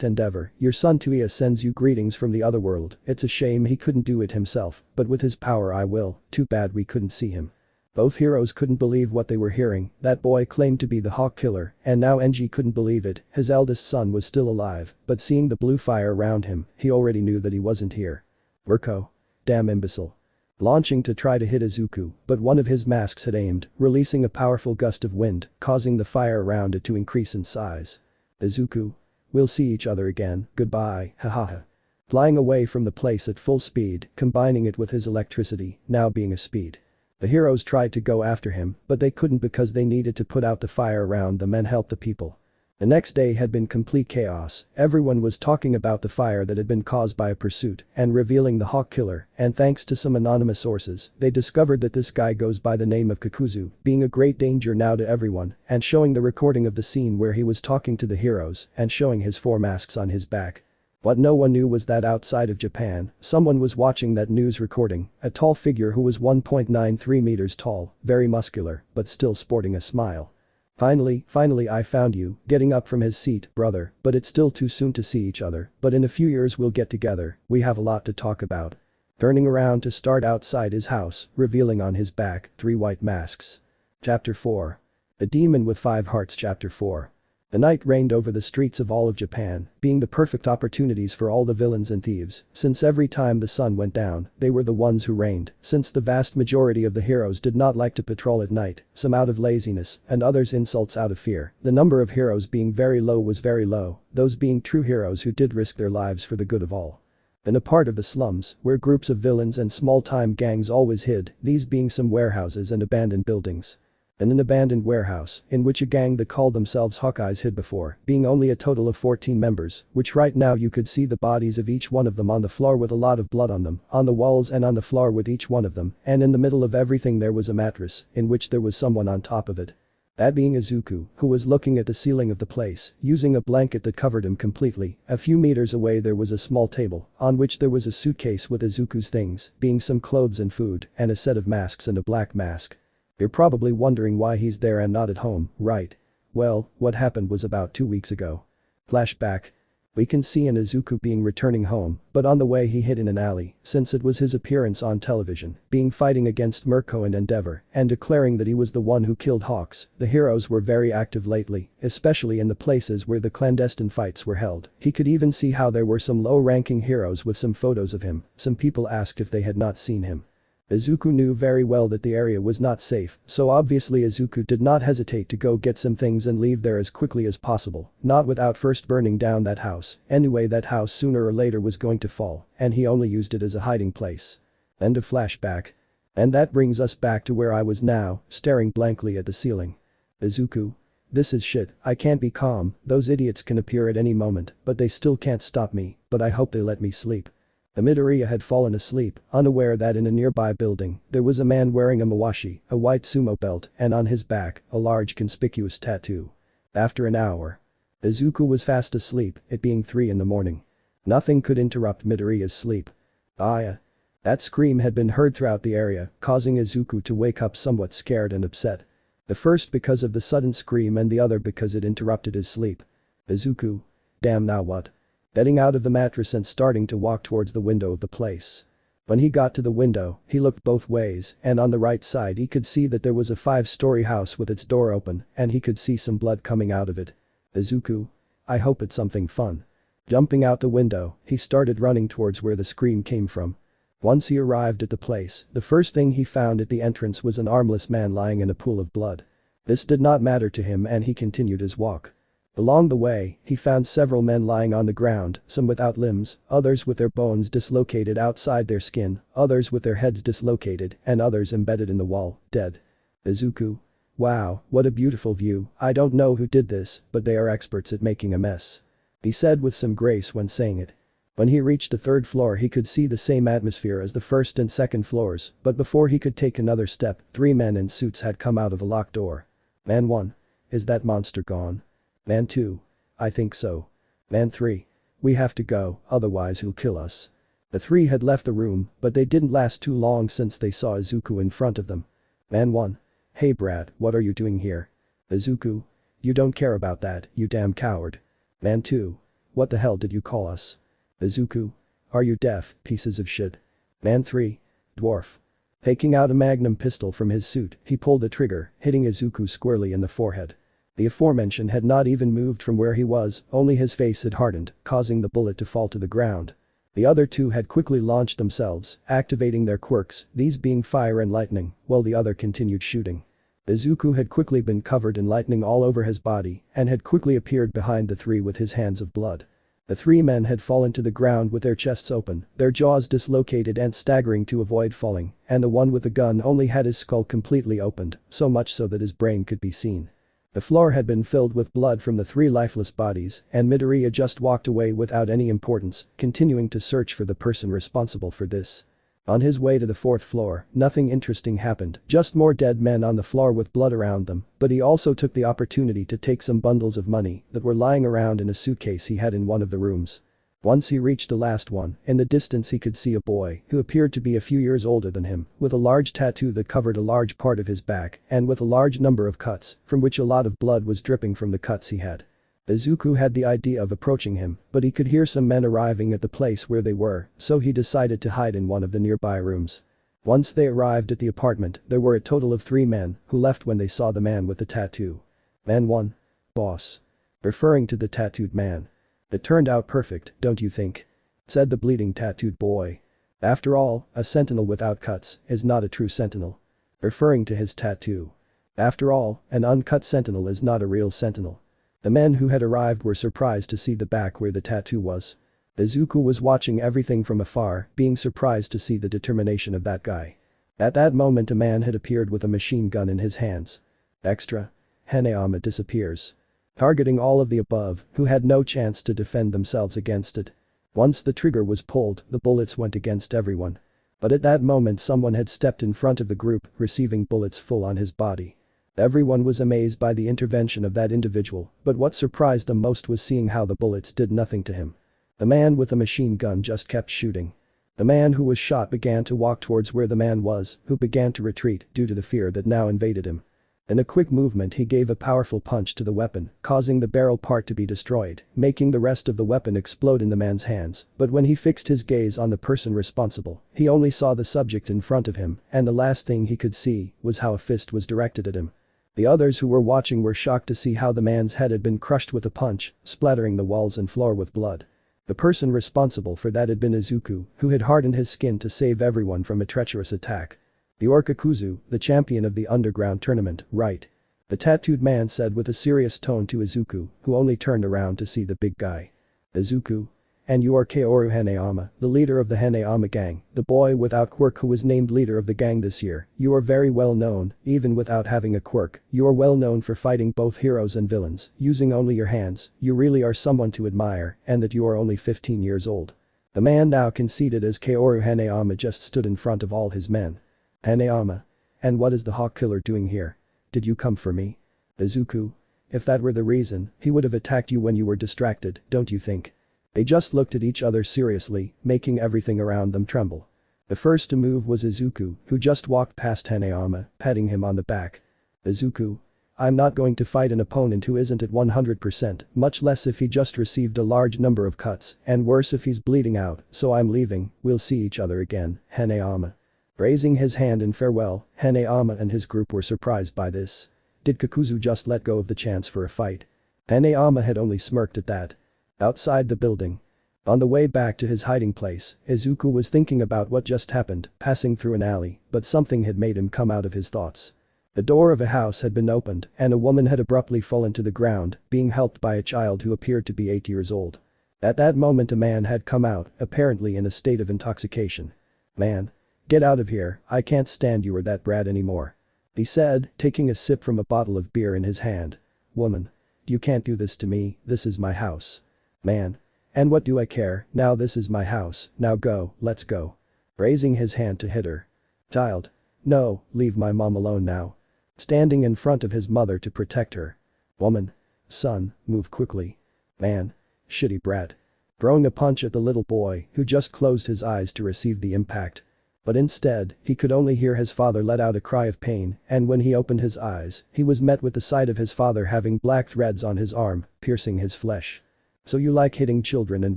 Speaker 2: Endeavor, your son Tuia sends you greetings from the other world, it's a shame he couldn't do it himself, but with his power I will, too bad we couldn't see him. Both heroes couldn't believe what they were hearing, that boy claimed to be the Hawk Killer, and now Enji couldn't believe it, his eldest son was still alive, but seeing the blue fire around him, he already knew that he wasn't here. Mirko. Damn imbecile. Launching to try to hit Izuku, but one of his masks had aimed, releasing a powerful gust of wind, causing the fire around it to increase in size. Izuku. We'll see each other again, goodbye, hahaha. Flying away from the place at full speed, combining it with his electricity, now being a speed. The heroes tried to go after him, but they couldn't because they needed to put out the fire around them and help the people. The next day had been complete chaos, everyone was talking about the fire that had been caused by a pursuit and revealing the Hawk Killer, and thanks to some anonymous sources, they discovered that this guy goes by the name of Kakuzu, being a great danger now to everyone, and showing the recording of the scene where he was talking to the heroes and showing his 4 masks on his back. What no one knew was that outside of Japan, someone was watching that news recording, a tall figure who was 1.93 meters tall, very muscular, but still sporting a smile. Finally I found you, getting up from his seat, brother, but it's still too soon to see each other, but in a few years we'll get together, we have a lot to talk about. Turning around to start outside his house, revealing on his back 3 white masks. Chapter 4. The Demon with 5 Hearts. Chapter 4. The night reigned over the streets of all of Japan, being the perfect opportunities for all the villains and thieves, since every time the sun went down, they were the ones who reigned, since the vast majority of the heroes did not like to patrol at night, some out of laziness, and others insults out of fear. The number of heroes being very low was very low, those being true heroes who did risk their lives for the good of all. In a part of the slums, where groups of villains and small-time gangs always hid, these being some warehouses and abandoned buildings. In an abandoned warehouse, in which a gang that called themselves Hawkeyes hid before, being only a total of 14 members, which right now you could see the bodies of each one of them on the floor with a lot of blood on them, on the walls and on the floor with each one of them, and in the middle of everything there was a mattress, in which there was someone on top of it. That being Izuku, who was looking at the ceiling of the place, using a blanket that covered him completely. A few meters away there was a small table, on which there was a suitcase with Izuku's things, being some clothes and food, and a set of masks and a black mask. You're probably wondering why he's there and not at home, right? Well, what happened was about 2 weeks ago. Flashback. We can see an Izuku being returning home, but on the way he hid in an alley, since it was his appearance on television, being fighting against Mirko and Endeavor, and declaring that he was the one who killed Hawks. The heroes were very active lately, especially in the places where the clandestine fights were held. He could even see how there were some low-ranking heroes with some photos of him. Some people asked if they had not seen him. Izuku knew very well that the area was not safe, so obviously Izuku did not hesitate to go get some things and leave there as quickly as possible, not without first burning down that house. Anyway, that house sooner or later was going to fall, and he only used it as a hiding place. End of flashback. And that brings us back to where I was now, staring blankly at the ceiling. Izuku. This is shit, I can't be calm, those idiots can appear at any moment, but they still can't stop me, but I hope they let me sleep. The Midoriya had fallen asleep, unaware that in a nearby building, there was a man wearing a mawashi, a white sumo belt, and on his back, a large conspicuous tattoo. After an hour. Izuku was fast asleep, it being 3 in the morning. Nothing could interrupt Midoriya's sleep. That scream had been heard throughout the area, causing Izuku to wake up somewhat scared and upset. The first because of the sudden scream and the other because it interrupted his sleep. Izuku. Damn, now what? Getting out of the mattress and starting to walk towards the window of the place. When he got to the window, he looked both ways, and on the right side he could see that there was a 5-story house with its door open, and he could see some blood coming out of it. Izuku. I hope it's something fun. Jumping out the window, he started running towards where the scream came from. Once he arrived at the place, the first thing he found at the entrance was an armless man lying in a pool of blood. This did not matter to him and he continued his walk. Along the way, he found several men lying on the ground, some without limbs, others with their bones dislocated outside their skin, others with their heads dislocated, and others embedded in the wall, dead. Izuku. Wow, what a beautiful view, I don't know who did this, but they are experts at making a mess. He said with some grace when saying it. When he reached the 3rd floor he could see the same atmosphere as the 1st and 2nd floors, but before he could take another step, 3 men in suits had come out of a locked door. Man 1. Is that monster gone? Man 2. I think so. Man 3. We have to go, otherwise he'll kill us. The 3 had left the room, but they didn't last too long since they saw Izuku in front of them. Man 1. Hey Brad, what are you doing here? Izuku. You don't care about that, you damn coward. Man 2. What the hell did you call us? Izuku. Are you deaf, pieces of shit? Man 3. Dwarf. Taking out a magnum pistol from his suit, he pulled the trigger, hitting Izuku squarely in the forehead. The aforementioned had not even moved from where he was, only his face had hardened, causing the bullet to fall to the ground. The other 2 had quickly launched themselves, activating their quirks, these being fire and lightning, while the other continued shooting. Izuku had quickly been covered in lightning all over his body and had quickly appeared behind the 3 with his hands of blood. The 3 men had fallen to the ground with their chests open, their jaws dislocated and staggering to avoid falling, and the one with the gun only had his skull completely opened, so much so that his brain could be seen. The floor had been filled with blood from the 3 lifeless bodies, and Midoriya just walked away without any importance, continuing to search for the person responsible for this. On his way to the 4th floor, nothing interesting happened, just more dead men on the floor with blood around them, but he also took the opportunity to take some bundles of money that were lying around in a suitcase he had in one of the rooms. Once he reached the last one, in the distance he could see a boy who appeared to be a few years older than him, with a large tattoo that covered a large part of his back and with a large number of cuts, from which a lot of blood was dripping from the cuts he had. Izuku had the idea of approaching him, but he could hear some men arriving at the place where they were, so he decided to hide in one of the nearby rooms. Once they arrived at the apartment, there were a total of 3 men who left when they saw the man with the tattoo. Man 1. Boss. Referring to the tattooed man. It turned out perfect, don't you think? Said the bleeding tattooed boy. After all, a sentinel without cuts is not a true sentinel. Referring to his tattoo. After all, an uncut sentinel is not a real sentinel. The men who had arrived were surprised to see the back where the tattoo was. Izuku was watching everything from afar, being surprised to see the determination of that guy. At that moment a man had appeared with a machine gun in his hands. Extra. Hanayama disappears. Targeting all of the above, who had no chance to defend themselves against it. Once the trigger was pulled, the bullets went against everyone. But at that moment someone had stepped in front of the group, receiving bullets full on his body. Everyone was amazed by the intervention of that individual, but what surprised them most was seeing how the bullets did nothing to him. The man with the machine gun just kept shooting. The man who was shot began to walk towards where the man was, who began to retreat due to the fear that now invaded him. In a quick movement he gave a powerful punch to the weapon, causing the barrel part to be destroyed, making the rest of the weapon explode in the man's hands, but when he fixed his gaze on the person responsible, he only saw the subject in front of him, and the last thing he could see was how a fist was directed at him. The others who were watching were shocked to see how the man's head had been crushed with a punch, splattering the walls and floor with blood. The person responsible for that had been Izuku, who had hardened his skin to save everyone from a treacherous attack. You're Kakuzu, the champion of the underground tournament, right? The tattooed man said with a serious tone to Izuku, who only turned around to see the big guy. Izuku. And you are Kaoru Hanayama, the leader of the Hanayama gang, the boy without quirk who was named leader of the gang this year. You are very well known, even without having a quirk. You are well known for fighting both heroes and villains, using only your hands. You really are someone to admire, and that you are only 15 years old. The man now conceded as Kaoru Hanayama just stood in front of all his men. Hanayama. And what is the Hawk Killer doing here? Did you come for me? Izuku. If that were the reason, he would have attacked you when you were distracted, don't you think? They just looked at each other seriously, making everything around them tremble. The first to move was Izuku, who just walked past Hanayama, patting him on the back. Izuku. I'm not going to fight an opponent who isn't at 100%, much less if he just received a large number of cuts, and worse if he's bleeding out, so I'm leaving, we'll see each other again, Hanayama. Raising his hand in farewell, Hanayama and his group were surprised by this. Did Kakuzu just let go of the chance for a fight? Hanayama had only smirked at that. Outside the building. On the way back to his hiding place, Izuku was thinking about what just happened, passing through an alley, but something had made him come out of his thoughts. The door of a house had been opened, and a woman had abruptly fallen to the ground, being helped by a child who appeared to be 8 years old. At that moment a man had come out, apparently in a state of intoxication. Man. Get out of here, I can't stand you or that brat anymore. He said, taking a sip from a bottle of beer in his hand. Woman. You can't do this to me, this is my house. Man. And what do I care, now this is my house, now go, let's go. Raising his hand to hit her. Child. No, leave my mom alone now. Standing in front of his mother to protect her. Woman. Son, move quickly. Man. Shitty brat. Throwing a punch at the little boy who just closed his eyes to receive the impact. But instead, he could only hear his father let out a cry of pain, and when he opened his eyes, he was met with the sight of his father having black threads on his arm, piercing his flesh. So you like hitting children and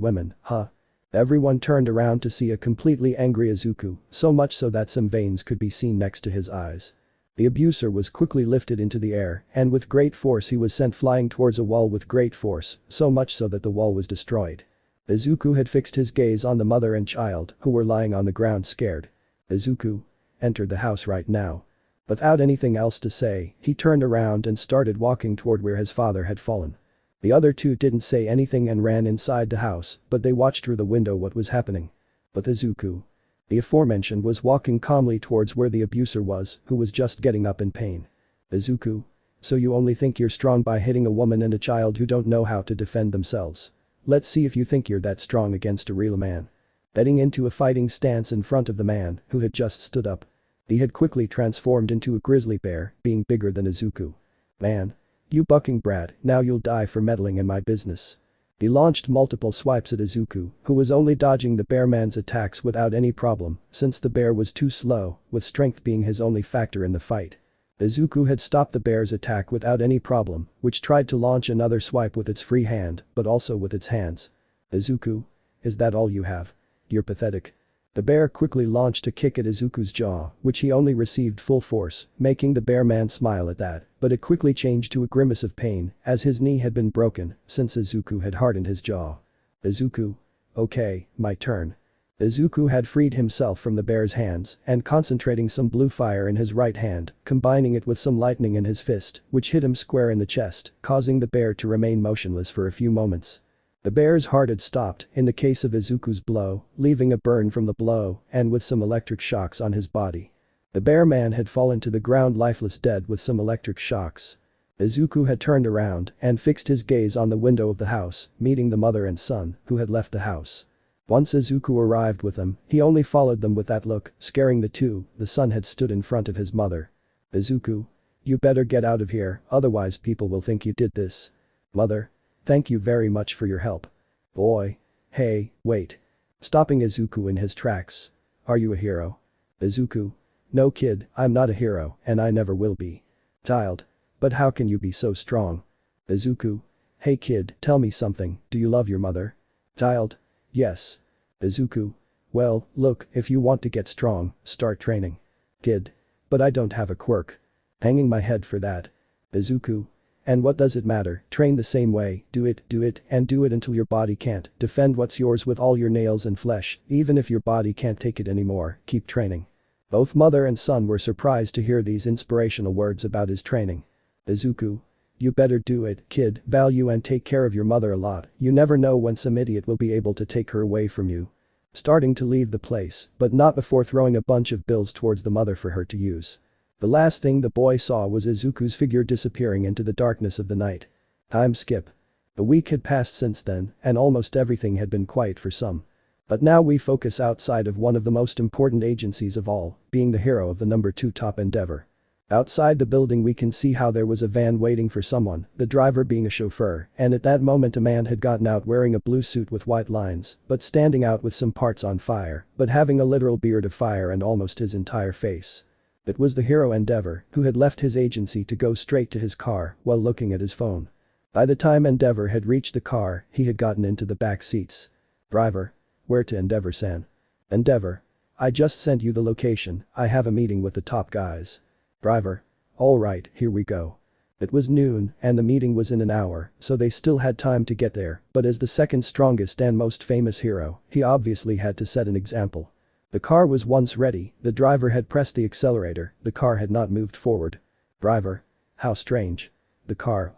Speaker 2: women, huh? Everyone turned around to see a completely angry Izuku, so much so that some veins could be seen next to his eyes. The abuser was quickly lifted into the air, and with great force he was sent flying towards a wall with great force, so much so that the wall was destroyed. Izuku had fixed his gaze on the mother and child, who were lying on the ground scared. Izuku. Enter the house right now. Without anything else to say, he turned around and started walking toward where his father had fallen. The other two didn't say anything and ran inside the house, but they watched through the window what was happening. But Izuku. The aforementioned was walking calmly towards where the abuser was, who was just getting up in pain. Izuku. So you only think you're strong by hitting a woman and a child who don't know how to defend themselves. Let's see if you think you're that strong against a real man. Heading into a fighting stance in front of the man, who had just stood up. He had quickly transformed into a grizzly bear, being bigger than Izuku. Man. You bucking brat, now you'll die for meddling in my business. He launched multiple swipes at Izuku, who was only dodging the bear man's attacks without any problem, since the bear was too slow, with strength being his only factor in the fight. Izuku had stopped the bear's attack without any problem, which tried to launch another swipe with its free hand, but also with its hands. Izuku. Is that all you have? You're pathetic. The bear quickly launched a kick at Izuku's jaw, which he only received full force, making the bear man smile at that, but it quickly changed to a grimace of pain, as his knee had been broken, since Izuku had hardened his jaw. Izuku. Okay, my turn. Izuku had freed himself from the bear's hands, and concentrating some blue fire in his right hand, combining it with some lightning in his fist, which hit him square in the chest, causing the bear to remain motionless for a few moments. The bear's heart had stopped, in the case of Izuku's blow, leaving a burn from the blow, and with some electric shocks on his body. The bear man had fallen to the ground lifeless dead with some electric shocks. Izuku had turned around and fixed his gaze on the window of the house, meeting the mother and son, who had left the house. Once Izuku arrived with them, he only followed them with that look, scaring the two. The son had stood in front of his mother. Izuku. You better get out of here, otherwise people will think you did this. Mother. Thank you very much for your help. Boy. Hey, wait. Stopping Izuku in his tracks. Are you a hero? Izuku. No kid, I'm not a hero, and I never will be. Child. But how can you be so strong? Izuku. Hey kid, tell me something, do you love your mother? Child. Yes. Izuku. Well, look, if you want to get strong, start training. Kid. But I don't have a quirk. Hanging my head for that. Izuku. And what does it matter, train the same way, do it, and do it until your body can't, defend what's yours with all your nails and flesh, even if your body can't take it anymore, keep training. Both mother and son were surprised to hear these inspirational words about his training. Izuku. You better do it, kid, value and take care of your mother a lot, you never know when some idiot will be able to take her away from you. Starting to leave the place, but not before throwing a bunch of bills towards the mother for her to use. The last thing the boy saw was Izuku's figure disappearing into the darkness of the night. Time skip. A week had passed since then, and almost everything had been quiet for some. But now we focus outside of one of the most important agencies of all, being the hero of the number 2 top endeavor. Outside the building we can see how there was a van waiting for someone, the driver being a chauffeur, and at that moment a man had gotten out wearing a blue suit with white lines, but standing out with some parts on fire, but having a literal beard of fire and almost his entire face. It was the hero Endeavor, who had left his agency to go straight to his car while looking at his phone. By the time Endeavor had reached the car, he had gotten into the back seats. Driver. Where to, Endeavor-san? Endeavor. I just sent you the location, I have a meeting with the top guys. Driver. Alright, here we go. It was noon, and the meeting was in an hour, so they still had time to get there, but as the second strongest and most famous hero, he obviously had to set an example. The car was once ready, the driver had pressed the accelerator, the car had not moved forward. Driver. How strange. The car,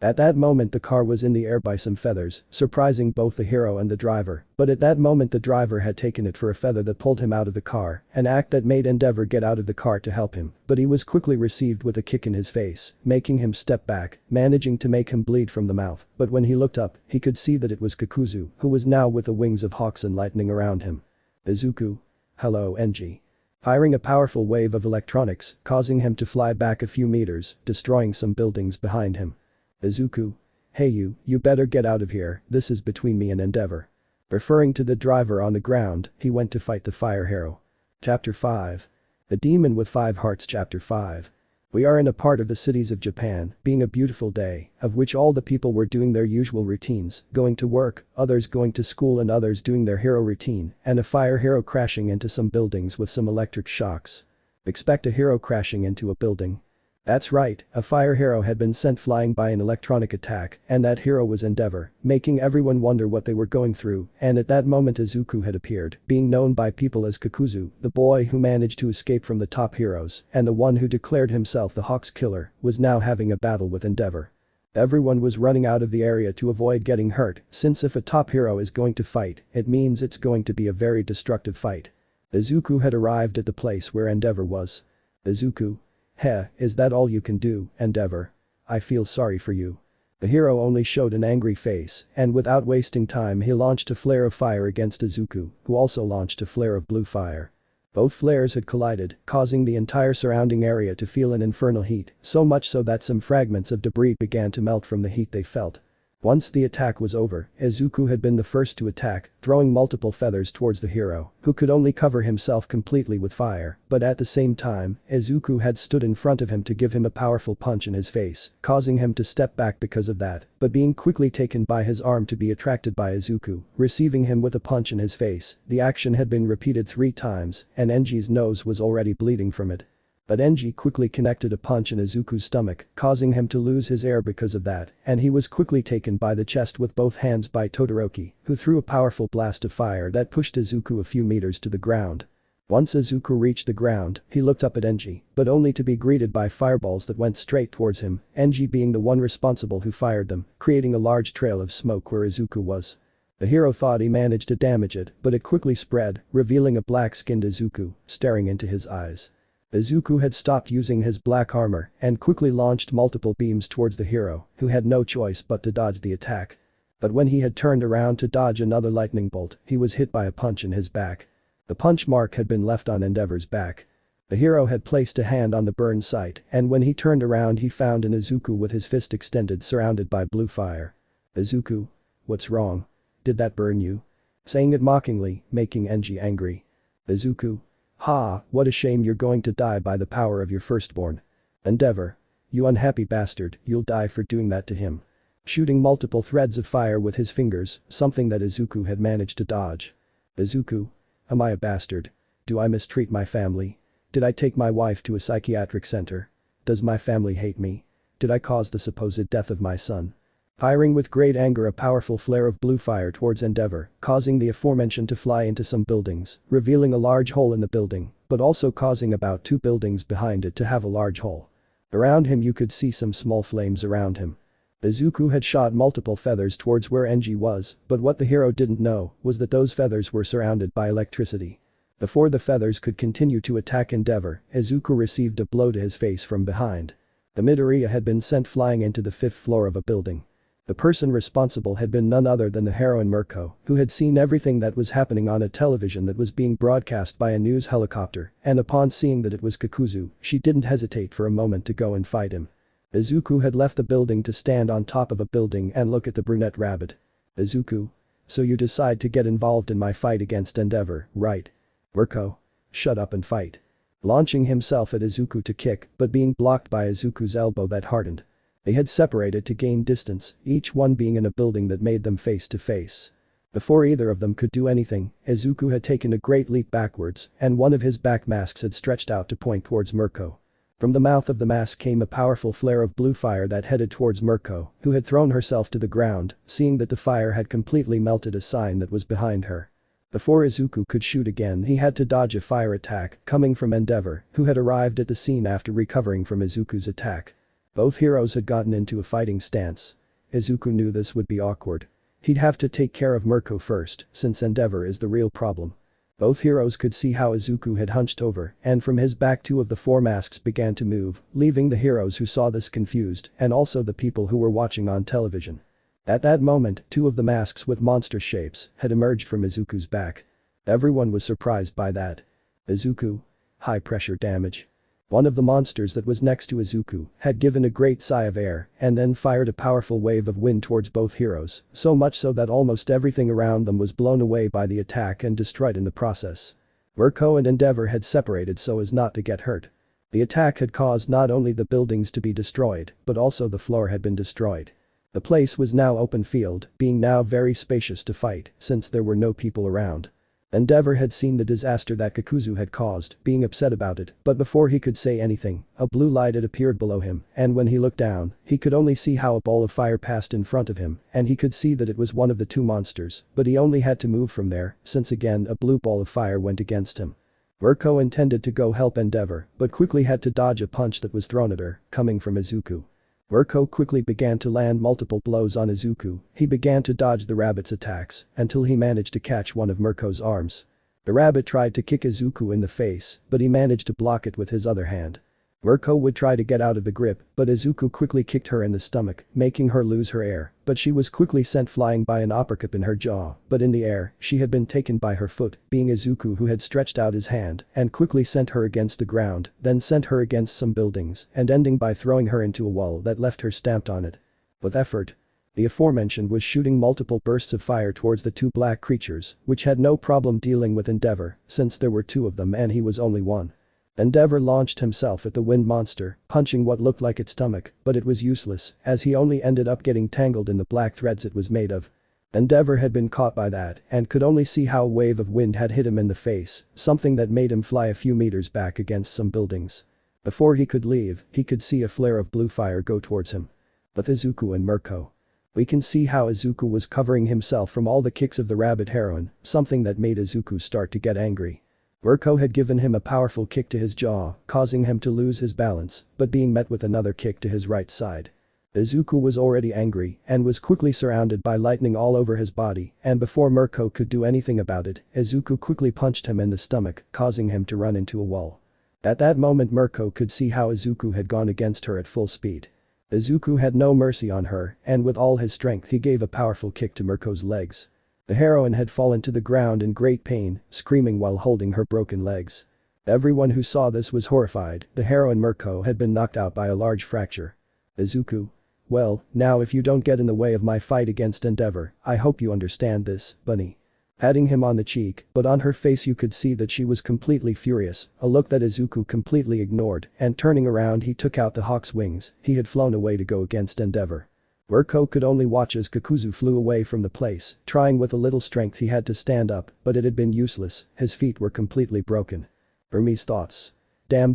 Speaker 2: At that moment the car was in the air by some feathers, surprising both the hero and the driver, but at that moment the driver had taken it for a feather that pulled him out of the car, an act that made Endeavor get out of the car to help him, but he was quickly received with a kick in his face, making him step back, managing to make him bleed from the mouth, but when he looked up, he could see that it was Kakuzu, who was now with the wings of hawks and lightning around him. Izuku. Hello, Enji. Firing a powerful wave of electronics, causing him to fly back a few meters, destroying some buildings behind him. Izuku. Hey you better get out of here, this is between me and Endeavor. Referring to the driver on the ground, he went to fight the fire hero. Chapter 5. The Demon with 5 Hearts. Chapter 5. We are in a part of the cities of Japan, being a beautiful day, of which all the people were doing their usual routines, going to work, others going to school and others doing their hero routine, and a fire hero crashing into some buildings with some electric shocks. Expect a hero crashing into a building. That's right, a fire hero had been sent flying by an electronic attack, and that hero was Endeavor, making everyone wonder what they were going through, and at that moment Izuku had appeared, being known by people as Kakuzu, the boy who managed to escape from the top heroes, and the one who declared himself the Hawk's killer, was now having a battle with Endeavor. Everyone was running out of the area to avoid getting hurt, since if a top hero is going to fight, it means it's going to be a very destructive fight. Izuku had arrived at the place where Endeavor was. Izuku. Heh, is that all you can do, Endeavor? I feel sorry for you. The hero only showed an angry face, and without wasting time he launched a flare of fire against Izuku, who also launched a flare of blue fire. Both flares had collided, causing the entire surrounding area to feel an infernal heat, so much so that some fragments of debris began to melt from the heat they felt. Once the attack was over, Izuku had been the first to attack, throwing multiple feathers towards the hero, who could only cover himself completely with fire, but at the same time, Izuku had stood in front of him to give him a powerful punch in his face, causing him to step back because of that, but being quickly taken by his arm to be attracted by Izuku, receiving him with a punch in his face. The action had been repeated 3 times, and Enji's nose was already bleeding from it. But Enji quickly connected a punch in Izuku's stomach, causing him to lose his air because of that, and he was quickly taken by the chest with both hands by Todoroki, who threw a powerful blast of fire that pushed Izuku a few meters to the ground. Once Izuku reached the ground, he looked up at Enji, but only to be greeted by fireballs that went straight towards him, Enji being the one responsible who fired them, creating a large trail of smoke where Izuku was. The hero thought he managed to damage it, but it quickly spread, revealing a black-skinned Izuku, staring into his eyes. Izuku had stopped using his black armor and quickly launched multiple beams towards the hero, who had no choice but to dodge the attack. But when he had turned around to dodge another lightning bolt, he was hit by a punch in his back. The punch mark had been left on Endeavor's back. The hero had placed a hand on the burn site, and when he turned around he found an Izuku with his fist extended surrounded by blue fire. Izuku? What's wrong? Did that burn you? Saying it mockingly, making Enji angry. Izuku? Ha, what a shame you're going to die by the power of your firstborn. Endeavor. You unhappy bastard, you'll die for doing that to him. Shooting multiple threads of fire with his fingers, something that Izuku had managed to dodge. Izuku. Am I a bastard? Do I mistreat my family? Did I take my wife to a psychiatric center? Does my family hate me? Did I cause the supposed death of my son? Firing with great anger a powerful flare of blue fire towards Endeavor, causing the aforementioned to fly into some buildings, revealing a large hole in the building, but also causing about 2 buildings behind it to have a large hole. Around him you could see some small flames around him. Izuku had shot multiple feathers towards where Enji was, but what the hero didn't know was that those feathers were surrounded by electricity. Before the feathers could continue to attack Endeavor, Izuku received a blow to his face from behind. The Midoriya had been sent flying into the 5th floor of a building. The person responsible had been none other than the heroine Mirko, who had seen everything that was happening on a television that was being broadcast by a news helicopter, and upon seeing that it was Kakuzu, she didn't hesitate for a moment to go and fight him. Izuku had left the building to stand on top of a building and look at the brunette rabbit. Izuku. So you decide to get involved in my fight against Endeavor, right? Mirko. Shut up and fight. Launching himself at Izuku to kick, but being blocked by Izuku's elbow that hardened. They had separated to gain distance, each one being in a building that made them face to face. Before either of them could do anything, Izuku had taken a great leap backwards, and one of his back masks had stretched out to point towards Mirko. From the mouth of the mask came a powerful flare of blue fire that headed towards Mirko, who had thrown herself to the ground, seeing that the fire had completely melted a sign that was behind her. Before Izuku could shoot again, he had to dodge a fire attack coming from Endeavor, who had arrived at the scene after recovering from Izuku's attack. Both heroes had gotten into a fighting stance. Izuku knew this would be awkward. He'd have to take care of Mirko first, since Endeavor is the real problem. Both heroes could see how Izuku had hunched over, and from his back 2 of the 4 masks began to move, leaving the heroes who saw this confused, and also the people who were watching on television. At that moment, 2 of the masks with monster shapes had emerged from Izuku's back. Everyone was surprised by that. Izuku. High pressure damage. One of the monsters that was next to Izuku had given a great sigh of air and then fired a powerful wave of wind towards both heroes, so much so that almost everything around them was blown away by the attack and destroyed in the process. Mirko and Endeavor had separated so as not to get hurt. The attack had caused not only the buildings to be destroyed, but also the floor had been destroyed. The place was now open field, being now very spacious to fight since there were no people around. Endeavor had seen the disaster that Kakuzu had caused, being upset about it, but before he could say anything, a blue light had appeared below him, and when he looked down, he could only see how a ball of fire passed in front of him, and he could see that it was one of the 2 monsters, but he only had to move from there, since again a blue ball of fire went against him. Mirko intended to go help Endeavor, but quickly had to dodge a punch that was thrown at her, coming from Izuku. Mirko quickly began to land multiple blows on Izuku. He began to dodge the rabbit's attacks until he managed to catch one of Mirko's arms. The rabbit tried to kick Izuku in the face, but he managed to block it with his other hand. Mirko would try to get out of the grip, but Izuku quickly kicked her in the stomach, making her lose her air, but she was quickly sent flying by an uppercut in her jaw, but in the air, she had been taken by her foot, being Izuku who had stretched out his hand and quickly sent her against the ground, then sent her against some buildings, and ending by throwing her into a wall that left her stamped on it. With effort. The aforementioned was shooting multiple bursts of fire towards the 2 black creatures, which had no problem dealing with Endeavor, since there were 2 of them and he was only one. Endeavor launched himself at the wind monster, punching what looked like its stomach, but it was useless, as he only ended up getting tangled in the black threads it was made of. Endeavor had been caught by that and could only see how a wave of wind had hit him in the face, something that made him fly a few meters back against some buildings. Before he could leave, he could see a flare of blue fire go towards him. With Izuku and Mirko. We can see how Izuku was covering himself from all the kicks of the rabbit heroine, something that made Izuku start to get angry. Mirko had given him a powerful kick to his jaw, causing him to lose his balance, but being met with another kick to his right side. Izuku was already angry and was quickly surrounded by lightning all over his body, and before Mirko could do anything about it, Izuku quickly punched him in the stomach, causing him to run into a wall. At that moment Mirko could see how Izuku had gone against her at full speed. Izuku had no mercy on her, and with all his strength he gave a powerful kick to Mirko's legs. The heroine had fallen to the ground in great pain, screaming while holding her broken legs. Everyone who saw this was horrified. The heroine Mirko had been knocked out by a large fracture. Izuku. Well, now if you don't get in the way of my fight against Endeavor, I hope you understand this, bunny. Patting him on the cheek, but on her face you could see that she was completely furious, a look that Izuku completely ignored, and turning around he took out the hawk's wings. He had flown away to go against Endeavor. Mirko could only watch as Kakuzu flew away from the place, trying with a little strength he had to stand up, but it had been useless, his feet were completely broken. Burmese thoughts. Damn,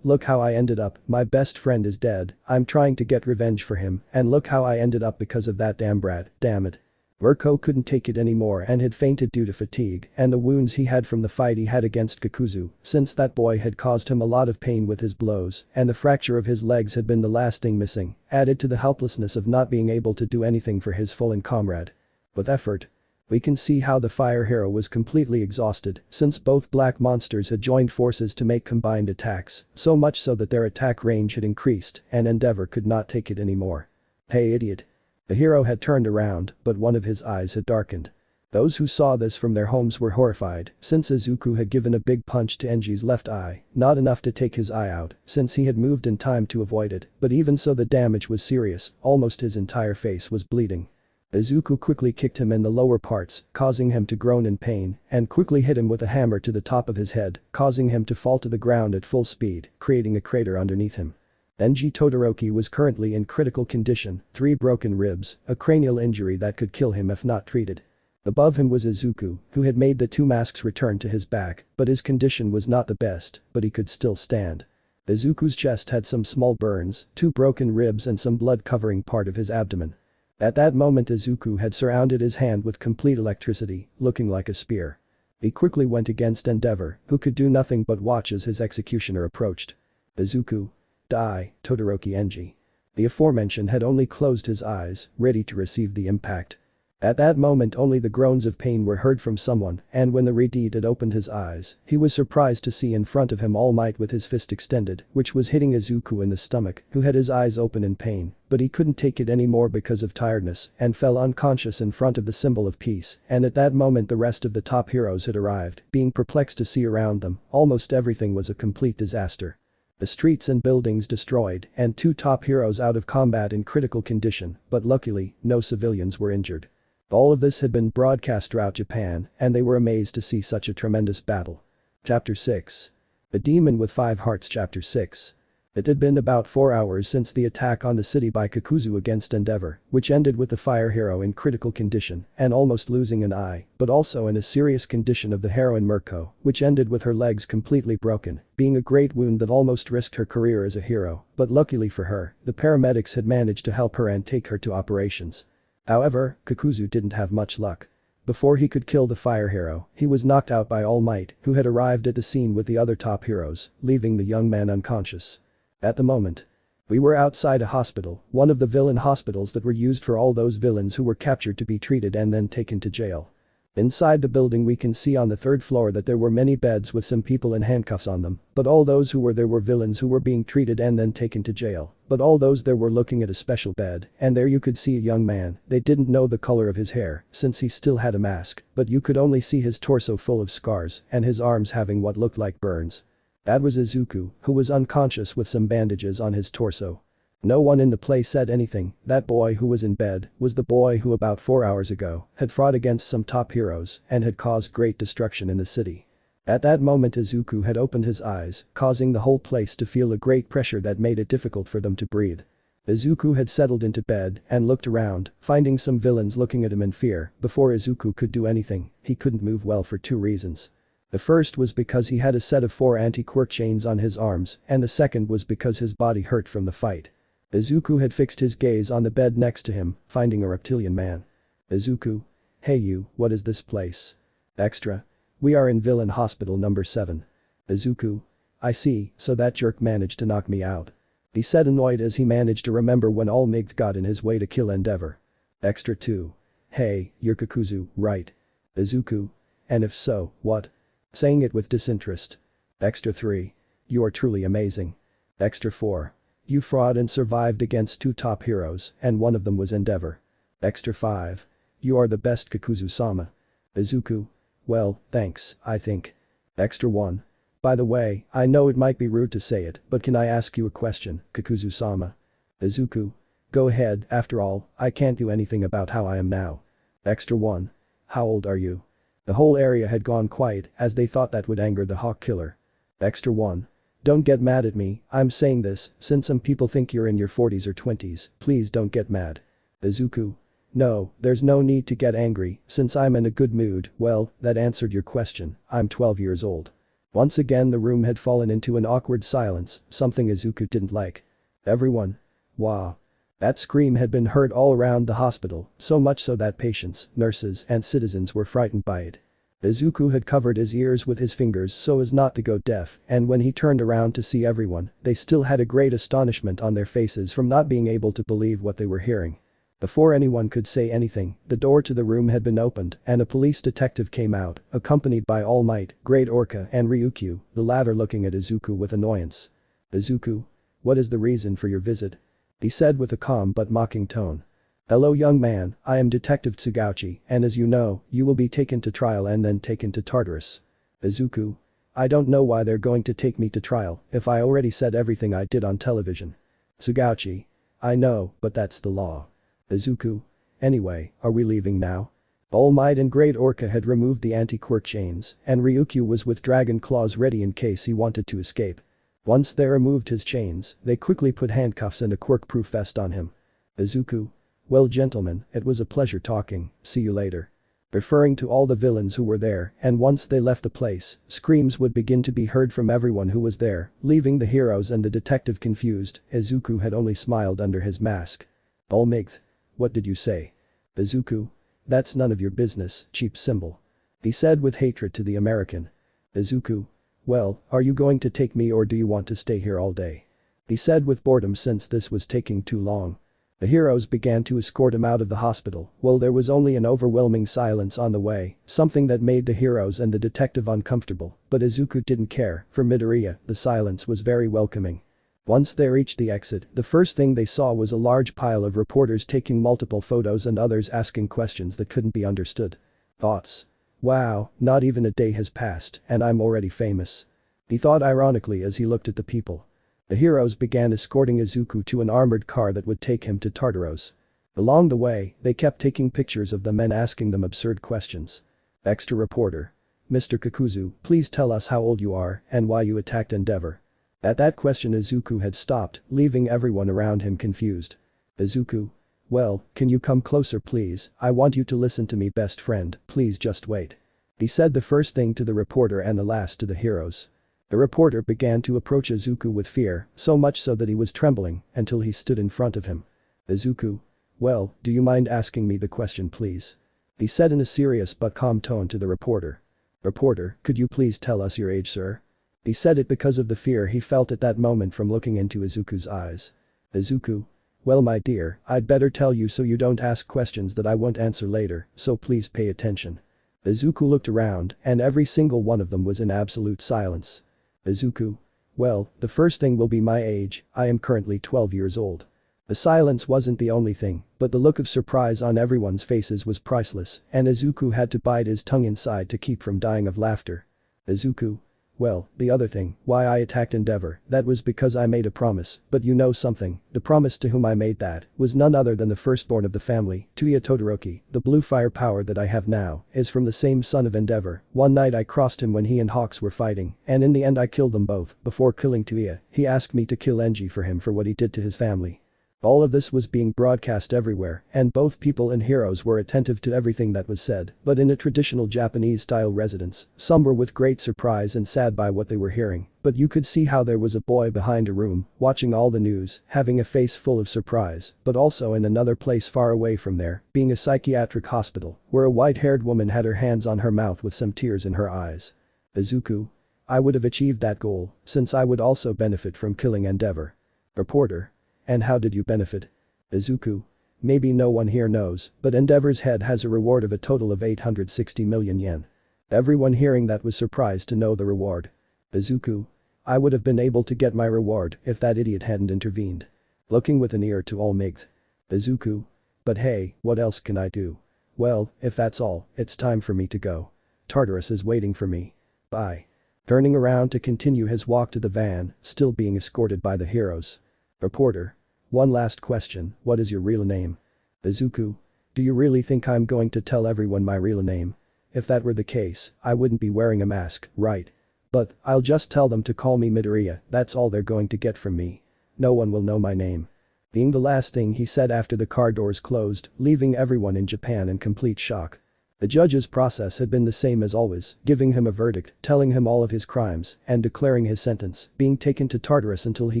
Speaker 2: look how I ended up, my best friend is dead, I'm trying to get revenge for him, and look how I ended up because of that damn brat, damn it. Mirko couldn't take it anymore and had fainted due to fatigue and the wounds he had from the fight he had against Kakuzu, since that boy had caused him a lot of pain with his blows and the fracture of his legs had been the last thing missing, added to the helplessness of not being able to do anything for his fallen comrade. With effort. We can see how the fire hero was completely exhausted since both black monsters had joined forces to make combined attacks, so much so that their attack range had increased and Endeavor could not take it anymore. Hey idiot. The hero had turned around, but one of his eyes had darkened. Those who saw this from their homes were horrified since Izuku had given a big punch to Enji's left eye, not enough to take his eye out since he had moved in time to avoid it, but even so the damage was serious, almost his entire face was bleeding. Izuku quickly kicked him in the lower parts, causing him to groan in pain, and quickly hit him with a hammer to the top of his head, causing him to fall to the ground at full speed, creating a crater underneath him. Enji Todoroki was currently in critical condition, 3 broken ribs, a cranial injury that could kill him if not treated. Above him was Izuku, who had made the 2 masks return to his back, but his condition was not the best, but he could still stand. Izuku's chest had some small burns, 2 broken ribs and some blood covering part of his abdomen. At that moment Izuku had surrounded his hand with complete electricity, looking like a spear. He quickly went against Endeavor, who could do nothing but watch as his executioner approached. Izuku. Die, Todoroki Enji. The aforementioned had only closed his eyes, ready to receive the impact. At that moment only the groans of pain were heard from someone, and when the Redeed had opened his eyes, he was surprised to see in front of him Almight with his fist extended, which was hitting Izuku in the stomach, who had his eyes open in pain, but he couldn't take it anymore because of tiredness and fell unconscious in front of the symbol of peace, and at that moment the rest of the top heroes had arrived, being perplexed to see around them, almost everything was a complete disaster. The streets and buildings destroyed and 2 top heroes out of combat in critical condition, but luckily, no civilians were injured. All of this had been broadcast throughout Japan, and they were amazed to see such a tremendous battle. Chapter 6. The Demon with 5 Hearts Chapter 6. It had been about 4 hours since the attack on the city by Kakuzu against Endeavor, which ended with the fire hero in critical condition and almost losing an eye, but also in a serious condition of the heroine Mirko, which ended with her legs completely broken, being a great wound that almost risked her career as a hero, but luckily for her, the paramedics had managed to help her and take her to operations. However, Kakuzu didn't have much luck. Before he could kill the fire hero, he was knocked out by Almight, who had arrived at the scene with the other top heroes, leaving the young man unconscious. At the moment. We were outside a hospital, one of the villain hospitals that were used for all those villains who were captured to be treated and then taken to jail. Inside the building we can see on the 3rd floor that there were many beds with some people in handcuffs on them, but all those who were there were villains who were being treated and then taken to jail, but all those there were looking at a special bed, and there you could see a young man, they didn't know the color of his hair since he still had a mask, but you could only see his torso full of scars and his arms having what looked like burns. That was Izuku, who was unconscious with some bandages on his torso. No one in the place said anything, that boy who was in bed was the boy who about 4 hours ago had fought against some top heroes and had caused great destruction in the city. At that moment Izuku had opened his eyes, causing the whole place to feel a great pressure that made it difficult for them to breathe. Izuku had settled into bed and looked around, finding some villains looking at him in fear. Before Izuku could do anything, he couldn't move well for 2 reasons. The first was because he had a set of 4 anti-quirk chains on his arms, and the second was because his body hurt from the fight. Izuku had fixed his gaze on the bed next to him, finding a reptilian man. Izuku. Hey you, what is this place? Extra. We are in Villain Hospital number 7. Izuku. I see, so that jerk managed to knock me out. He said annoyed as he managed to remember when Almight got in his way to kill Endeavor. Extra 2. Hey, you're Kakuzu, right? Izuku. And if so, what? Saying it with disinterest. Extra 3. You are truly amazing. Extra 4. You fought and survived against 2 top heroes, and one of them was Endeavor. Extra 5. You are the best Kakuzu-sama. Izuku. Well, thanks, I think. Extra 1. By the way, I know it might be rude to say it, but can I ask you a question, Kakuzu-sama? Izuku. Go ahead, after all, I can't do anything about how I am now. Extra 1. How old are you? The whole area had gone quiet as they thought that would anger the Hawk Killer. Extra 1. Don't get mad at me, I'm saying this since some people think you're in your 40s or 20s, please don't get mad. Izuku. No, there's no need to get angry since I'm in a good mood. Well, that answered your question, I'm 12 years old. Once again the room had fallen into an awkward silence, something Izuku didn't like. Everyone. Wow. That scream had been heard all around the hospital, so much so that patients, nurses, and citizens were frightened by it. Izuku had covered his ears with his fingers so as not to go deaf, and when he turned around to see everyone, they still had a great astonishment on their faces from not being able to believe what they were hearing. Before anyone could say anything, the door to the room had been opened and a police detective came out, accompanied by Almight, Great Orca and Ryukyu, the latter looking at Izuku with annoyance. "Izuku? What is the reason for your visit?" he said with a calm but mocking tone. "Hello young man, I am Detective Tsugauchi, and as you know, you will be taken to trial and then taken to Tartarus." "Izuku? I don't know why they're going to take me to trial if I already said everything I did on television." "Tsugauchi. I know, but that's the law." "Izuku. Anyway, are we leaving now?" All Might and Great Orca had removed the anti-quirk chains, and Ryukyu was with dragon claws ready in case he wanted to escape. Once they removed his chains, they quickly put handcuffs and a quirk-proof vest on him. "Izuku. Well gentlemen, it was a pleasure talking, see you later." Referring to all the villains who were there, and once they left the place, screams would begin to be heard from everyone who was there, leaving the heroes and the detective confused. Izuku had only smiled under his mask. "Almight. What did you say?" "Izuku. That's none of your business, cheap symbol," he said with hatred to the American. "Izuku. Well, are you going to take me or do you want to stay here all day?" he said with boredom since this was taking too long. The heroes began to escort him out of the hospital, while there was only an overwhelming silence on the way, something that made the heroes and the detective uncomfortable, but Izuku didn't care, for Midoriya, the silence was very welcoming. Once they reached the exit, the first thing they saw was a large pile of reporters taking multiple photos and others asking questions that couldn't be understood. Thoughts. "Wow, not even a day has passed, and I'm already famous," he thought ironically as he looked at the people. The heroes began escorting Izuku to an armored car that would take him to Tartarus. Along the way, they kept taking pictures of them and asking them absurd questions. Extra reporter. "Mr. Kakuzu, please tell us how old you are and why you attacked Endeavor." At that question Izuku had stopped, leaving everyone around him confused. "Izuku? Well, can you come closer please, I want you to listen to me best friend, please just wait." He said the first thing to the reporter and the last to the heroes. The reporter began to approach Izuku with fear, so much so that he was trembling, until he stood in front of him. "Izuku? Well, do you mind asking me the question please?" he said in a serious but calm tone to the reporter. "Reporter, could you please tell us your age sir?" He said it because of the fear he felt at that moment from looking into Izuku's eyes. "Izuku? Well my dear, I'd better tell you so you don't ask questions that I won't answer later, so please pay attention." Izuku looked around, and every single one of them was in absolute silence. "Izuku? Well, the first thing will be my age, I am currently 12 years old." The silence wasn't the only thing, but the look of surprise on everyone's faces was priceless, and Izuku had to bite his tongue inside to keep from dying of laughter. "Izuku? Well, the other thing, why I attacked Endeavor, that was because I made a promise, but you know something, the promise to whom I made that was none other than the firstborn of the family, Tuya Todoroki, the blue fire power that I have now, is from the same son of Endeavor. One night I crossed him when he and Hawks were fighting, and in the end I killed them both, before killing Tuya, he asked me to kill Enji for him for what he did to his family." All of this was being broadcast everywhere, and both people and heroes were attentive to everything that was said, but in a traditional Japanese-style residence, some were with great surprise and sad by what they were hearing, but you could see how there was a boy behind a room, watching all the news, having a face full of surprise, but also in another place far away from there, being a psychiatric hospital, where a white-haired woman had her hands on her mouth with some tears in her eyes. "Izuku? I would have achieved that goal, since I would also benefit from killing Endeavor." Reporter. "And how did you benefit?" "Izuku? Maybe no one here knows, but Endeavor's head has a reward of a total of 860 million yen. Everyone hearing that was surprised to know the reward. "Izuku? I would have been able to get my reward if that idiot hadn't intervened." Looking with an ear to Almight. "Izuku? But hey, what else can I do?" "Well, if that's all, it's time for me to go. Tartarus is waiting for me. Bye." Turning around to continue his walk to the van, still being escorted by the heroes. Reporter. "One last question, what is your real name?" "Izuku? Do you really think I'm going to tell everyone my real name? If that were the case, I wouldn't be wearing a mask, right? But, I'll just tell them to call me Midoriya, that's all they're going to get from me. No one will know my name." Being the last thing he said after the car doors closed, leaving everyone in Japan in complete shock. The judge's process had been the same as always, giving him a verdict, telling him all of his crimes, and declaring his sentence, being taken to Tartarus until he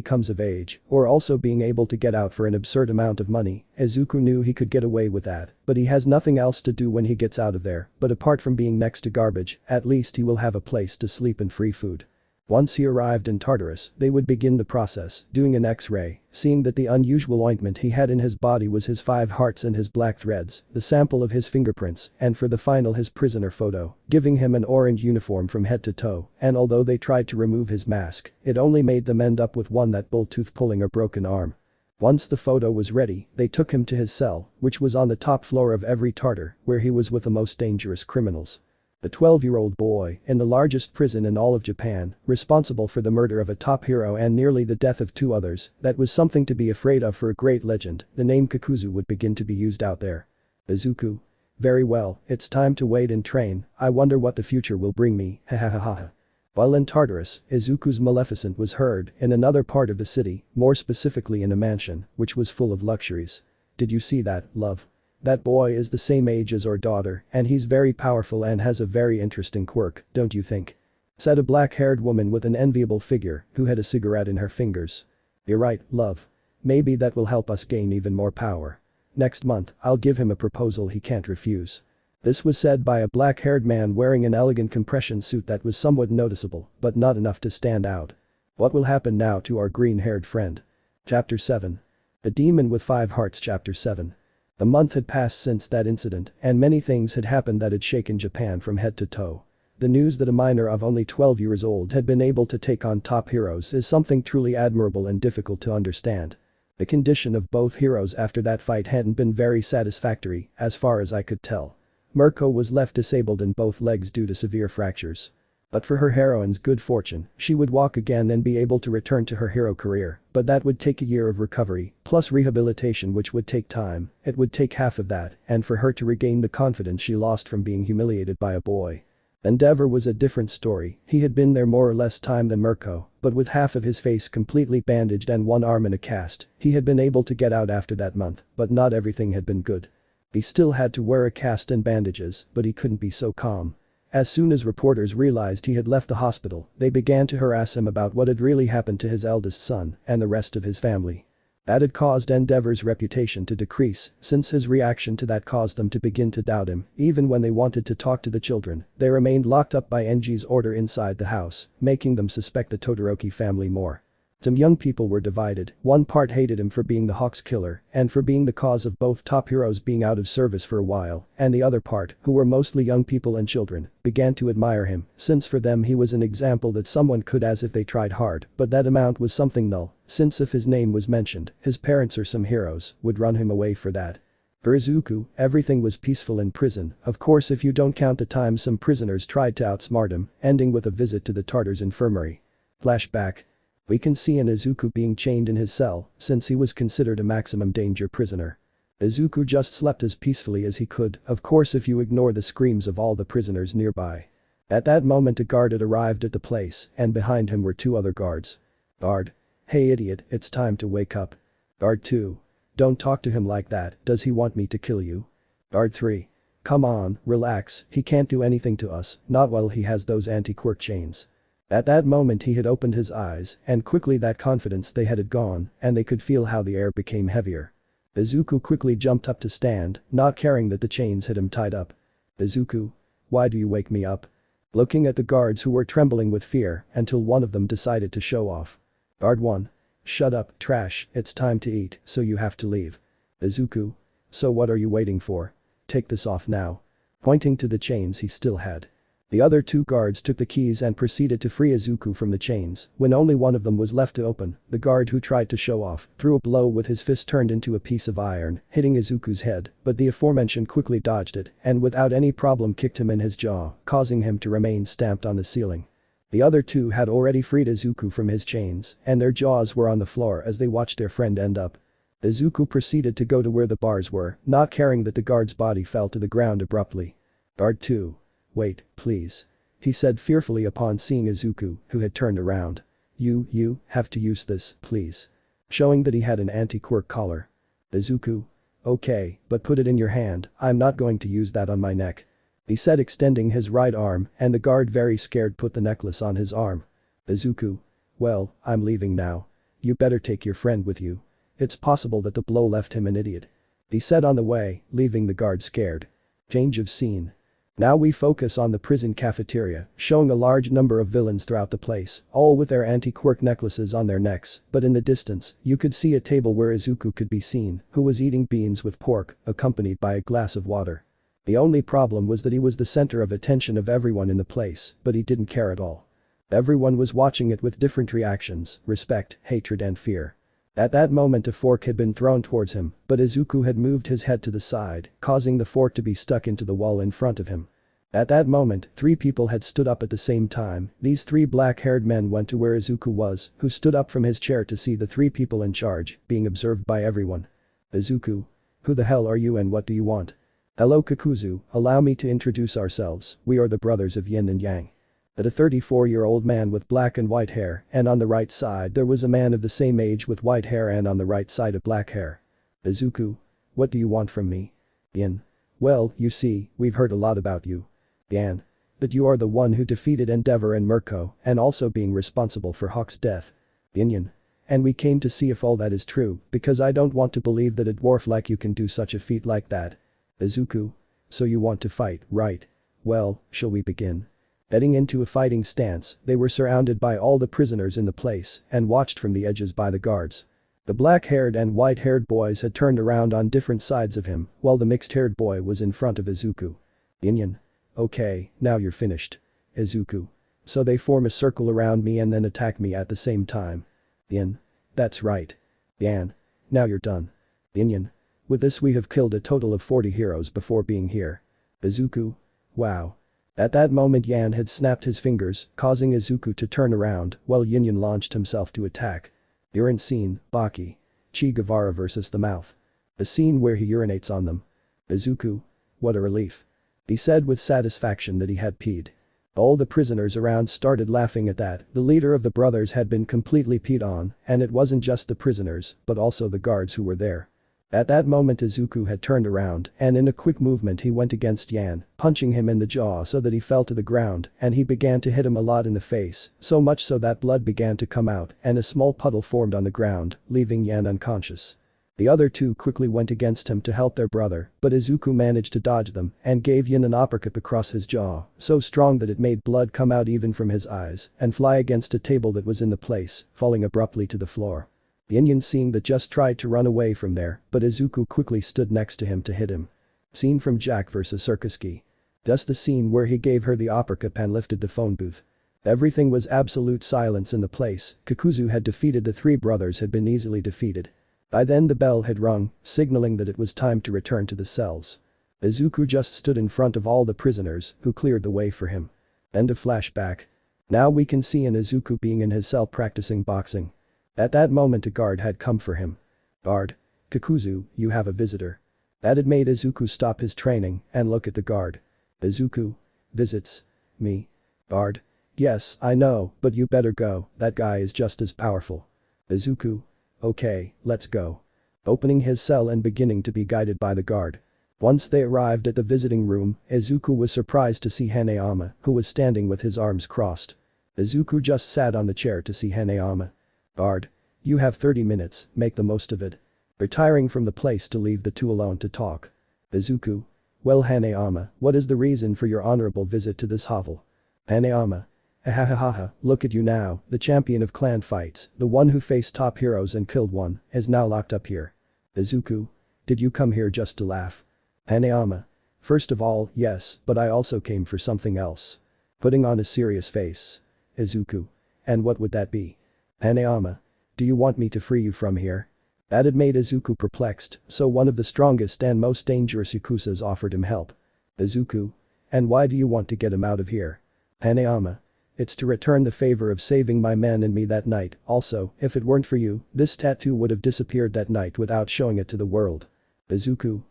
Speaker 2: comes of age, or also being able to get out for an absurd amount of money. Izuku knew he could get away with that, but he has nothing else to do when he gets out of there, but apart from being next to garbage, at least he will have a place to sleep and free food. Once he arrived in Tartarus, they would begin the process, doing an X-ray, seeing that the unusual ointment he had in his body was his 5 hearts and his black threads, the sample of his fingerprints, and for the final his prisoner photo, giving him an orange uniform from head to toe, and although they tried to remove his mask, it only made them end up with one that bull tooth pulling or broken arm. Once the photo was ready, they took him to his cell, which was on the top floor of every Tartar, where he was with the most dangerous criminals. The 12-year-old boy, in the largest prison in all of Japan, responsible for the murder of a top hero and nearly the death of 2 others, that was something to be afraid of for a great legend. The name Kakuzu would begin to be used out there. Izuku. Very well, it's time to wait and train, I wonder what the future will bring me, hahaha. While in Tartarus, Izuku's Maleficent was heard in another part of the city, more specifically in a mansion, which was full of luxuries. Did you see that, love? That boy is the same age as our daughter, and he's very powerful and has a very interesting quirk, don't you think? Said a black-haired woman with an enviable figure, who had a cigarette in her fingers. You're right, love. Maybe that will help us gain even more power. Next month, I'll give him a proposal he can't refuse. This was said by a black-haired man wearing an elegant compression suit that was somewhat noticeable, but not enough to stand out. What will happen now to our green-haired friend? Chapter 7. The Demon with 5 Hearts. Chapter 7. A month had passed since that incident, and many things had happened that had shaken Japan from head to toe. The news that a minor of only 12 years old had been able to take on top heroes is something truly admirable and difficult to understand. The condition of both heroes after that fight hadn't been very satisfactory, as far as I could tell. Mirko was left disabled in both legs due to severe fractures. But for her heroine's good fortune, she would walk again and be able to return to her hero career, but that would take a year of recovery, plus rehabilitation which would take time. It would take half of that, and for her to regain the confidence she lost from being humiliated by a boy. Endeavor was a different story, he had been there more or less time than Mirko, but with half of his face completely bandaged and one arm in a cast, he had been able to get out after that month, but not everything had been good. He still had to wear a cast and bandages, but he couldn't be so calm. As soon as reporters realized he had left the hospital, they began to harass him about what had really happened to his eldest son and the rest of his family. That had caused Endeavor's reputation to decrease, since his reaction to that caused them to begin to doubt him. Even when they wanted to talk to the children, they remained locked up by Enji's order inside the house, making them suspect the Todoroki family more. Some young people were divided, one part hated him for being the Hawk's killer and for being the cause of both top heroes being out of service for a while, and the other part, who were mostly young people and children, began to admire him, since for them he was an example that someone could as if they tried hard, but that amount was something null, since if his name was mentioned, his parents or some heroes would run him away for that. For Izuku, everything was peaceful in prison, of course if you don't count the time some prisoners tried to outsmart him, ending with a visit to the Tartar's infirmary. Flashback. We can see an Izuku being chained in his cell, since he was considered a maximum danger prisoner. Izuku just slept as peacefully as he could, of course if you ignore the screams of all the prisoners nearby. At that moment a guard had arrived at the place, and behind him were 2 other guards. Guard. Hey idiot, it's time to wake up. Guard 2. Don't talk to him like that, does he want me to kill you? Guard 3. Come on, relax, he can't do anything to us, not while he has those anti-quirk chains. At that moment he had opened his eyes, and quickly that confidence they had gone, and they could feel how the air became heavier. Izuku quickly jumped up to stand, not caring that the chains had him tied up. Izuku. Why do you wake me up? Looking at the guards who were trembling with fear, until one of them decided to show off. Guard 1. Shut up, trash, it's time to eat, so you have to leave. Izuku. So what are you waiting for? Take this off now. Pointing to the chains he still had. The other 2 guards took the keys and proceeded to free Izuku from the chains. When only one of them was left to open, the guard who tried to show off threw a blow with his fist turned into a piece of iron, hitting Izuku's head, but the aforementioned quickly dodged it and without any problem kicked him in his jaw, causing him to remain stamped on the ceiling. The other 2 had already freed Izuku from his chains, and their jaws were on the floor as they watched their friend end up. Izuku proceeded to go to where the bars were, not caring that the guard's body fell to the ground abruptly. Guard 2. Wait, please. He said fearfully upon seeing Izuku, who had turned around. You have to use this, please. Showing that he had an anti-quirk collar. Izuku. Okay, but put it in your hand, I'm not going to use that on my neck. he said, extending his right arm, and the guard, very scared, put the necklace on his arm. Izuku. Well, I'm leaving now. You better take your friend with you. It's possible that the blow left him an idiot. He said on the way, leaving the guard scared. Change of scene. Now we focus on the prison cafeteria, showing a large number of villains throughout the place, all with their anti-quirk necklaces on their necks, but in the distance, you could see a table where Izuku could be seen, who was eating beans with pork, accompanied by a glass of water. The only problem was that he was the center of attention of everyone in the place, but he didn't care at all. Everyone was watching it with different reactions: respect, hatred and fear. At that moment a fork had been thrown towards him, but Izuku had moved his head to the side, causing the fork to be stuck into the wall in front of him. At that moment, 3 people had stood up at the same time. These 3 black-haired men went to where Izuku was, who stood up from his chair to see the 3 people in charge, being observed by everyone. Izuku. Who the hell are you and what do you want? Hello Kakuzu, allow me to introduce ourselves, we are the brothers of Yin and Yang. At a 34-year-old man with black and white hair, and on the right side there was a man of the same age with white hair and on the right side of black hair. Izuku. What do you want from me? Yin. Well, you see, we've heard a lot about you. Yan. That you are the one who defeated Endeavor and Mirko, and also being responsible for Hawk's death. Yin. And we came to see if all that is true, because I don't want to believe that a dwarf like you can do such a feat like that. Izuku. So you want to fight, right? Well, shall we begin? Heading into a fighting stance, they were surrounded by all the prisoners in the place and watched from the edges by the guards. The black-haired and white-haired boys had turned around on different sides of him, while the mixed-haired boy was in front of Izuku. Yin. Okay, now you're finished. Izuku. So they form a circle around me and then attack me at the same time. Yin. That's right. Yan. Now you're done. Yin. With this we have killed a total of 40 heroes before being here. Izuku. Wow. At that moment Yan had snapped his fingers, causing Izuku to turn around while Yin launched himself to attack. Urine scene, Baki. Che Guevara versus the mouth. A scene where he urinates on them. Izuku. What a relief. He said with satisfaction that he had peed. All the prisoners around started laughing at that. The leader of the brothers had been completely peed on, and it wasn't just the prisoners, but also the guards who were there. At that moment Izuku had turned around and in a quick movement he went against Yan, punching him in the jaw so that he fell to the ground and he began to hit him a lot in the face, so much so that blood began to come out and a small puddle formed on the ground, leaving Yan unconscious. The other 2 quickly went against him to help their brother, but Izuku managed to dodge them and gave Yin an uppercut across his jaw, so strong that it made blood come out even from his eyes and fly against a table that was in the place, falling abruptly to the floor. Yin seeing that just tried to run away from there, but Izuku quickly stood next to him to hit him. Scene from Jack vs. Circuski. Just the scene where he gave her the uppercut and lifted the phone booth. Everything was absolute silence in the place. Kakuzu had defeated the 3 brothers had been easily defeated. By then the bell had rung, signaling that it was time to return to the cells. Izuku just stood in front of all the prisoners, who cleared the way for him. End of flashback. Now we can see Izuku being in his cell practicing boxing. At that moment a guard had come for him. Guard. Kakuzu, you have a visitor. That had made Izuku stop his training and look at the guard. Izuku. Visits. Me. Guard. Yes, I know, but you better go, that guy is just as powerful. Izuku. Okay, let's go. Opening his cell and beginning to be guided by the guard. Once they arrived at the visiting room, Izuku was surprised to see Hanayama, who was standing with his arms crossed. Izuku just sat on the chair to see Hanayama. Guard. You have 30 minutes, make the most of it. Retiring from the place to leave the 2 alone to talk. Izuku. Well Hanayama, what is the reason for your honorable visit to this hovel? Hanayama. Ahahaha, look at you now, the champion of clan fights, the one who faced top heroes and killed one, is now locked up here. Izuku. Did you come here just to laugh? Hanayama. First of all, yes, but I also came for something else. Putting on a serious face. Izuku. And what would that be? Hanayama. Do you want me to free you from here? That had made Izuku perplexed, so one of the strongest and most dangerous Yakuzas offered him help. Izuku. And why do you want to get him out of here? Hanayama. It's to return the favor of saving my men and me that night, also, if it weren't for you, this tattoo would have disappeared that night without showing it to the world. Izuku.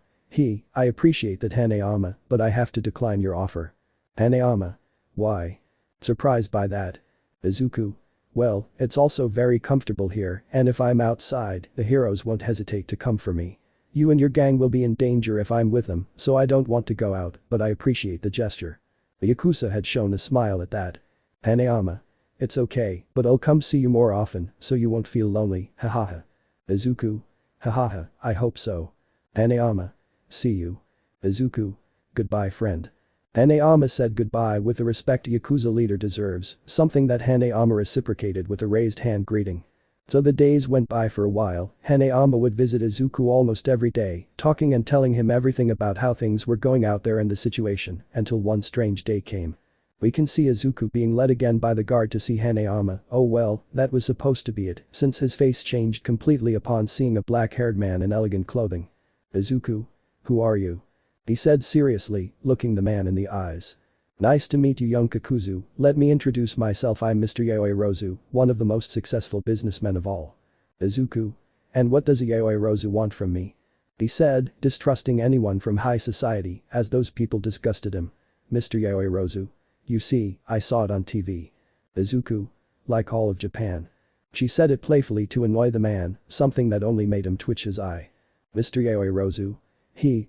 Speaker 2: I appreciate that Hanayama, but I have to decline your offer. Hanayama. Why? Surprised by that. Izuku. Well, it's also very comfortable here and if I'm outside, the heroes won't hesitate to come for me. You and your gang will be in danger if I'm with them, so I don't want to go out, but I appreciate the gesture. The Yakuza had shown a smile at that. Hanayama. It's okay, but I'll come see you more often, so you won't feel lonely, hahaha. Izuku. Hahaha, I hope so. Hanayama. See you. Izuku. Goodbye friend. Hanayama said goodbye with the respect a Yakuza leader deserves, something that Hanayama reciprocated with a raised hand greeting. So the days went by for a while. Hanayama would visit Izuku almost every day, talking and telling him everything about how things were going out there and the situation, until one strange day came. We can see Izuku being led again by the guard to see Hanayama. Oh well, that was supposed to be it, since his face changed completely upon seeing a black-haired man in elegant clothing. Izuku? Who are you? He said seriously, looking the man in the eyes. Nice to meet you young Kakuzu, let me introduce myself, I'm Mr. Yaoi Rozu, one of the most successful businessmen of all. Izuku? And what does a Yaoi Rozu want from me? He said, distrusting anyone from high society, as those people disgusted him. Mr. Yaoi Rozu? You see, I saw it on TV. Izuku? Like all of Japan. She said it playfully to annoy the man, something that only made him twitch his eye. Mr. Yaoi Rozu?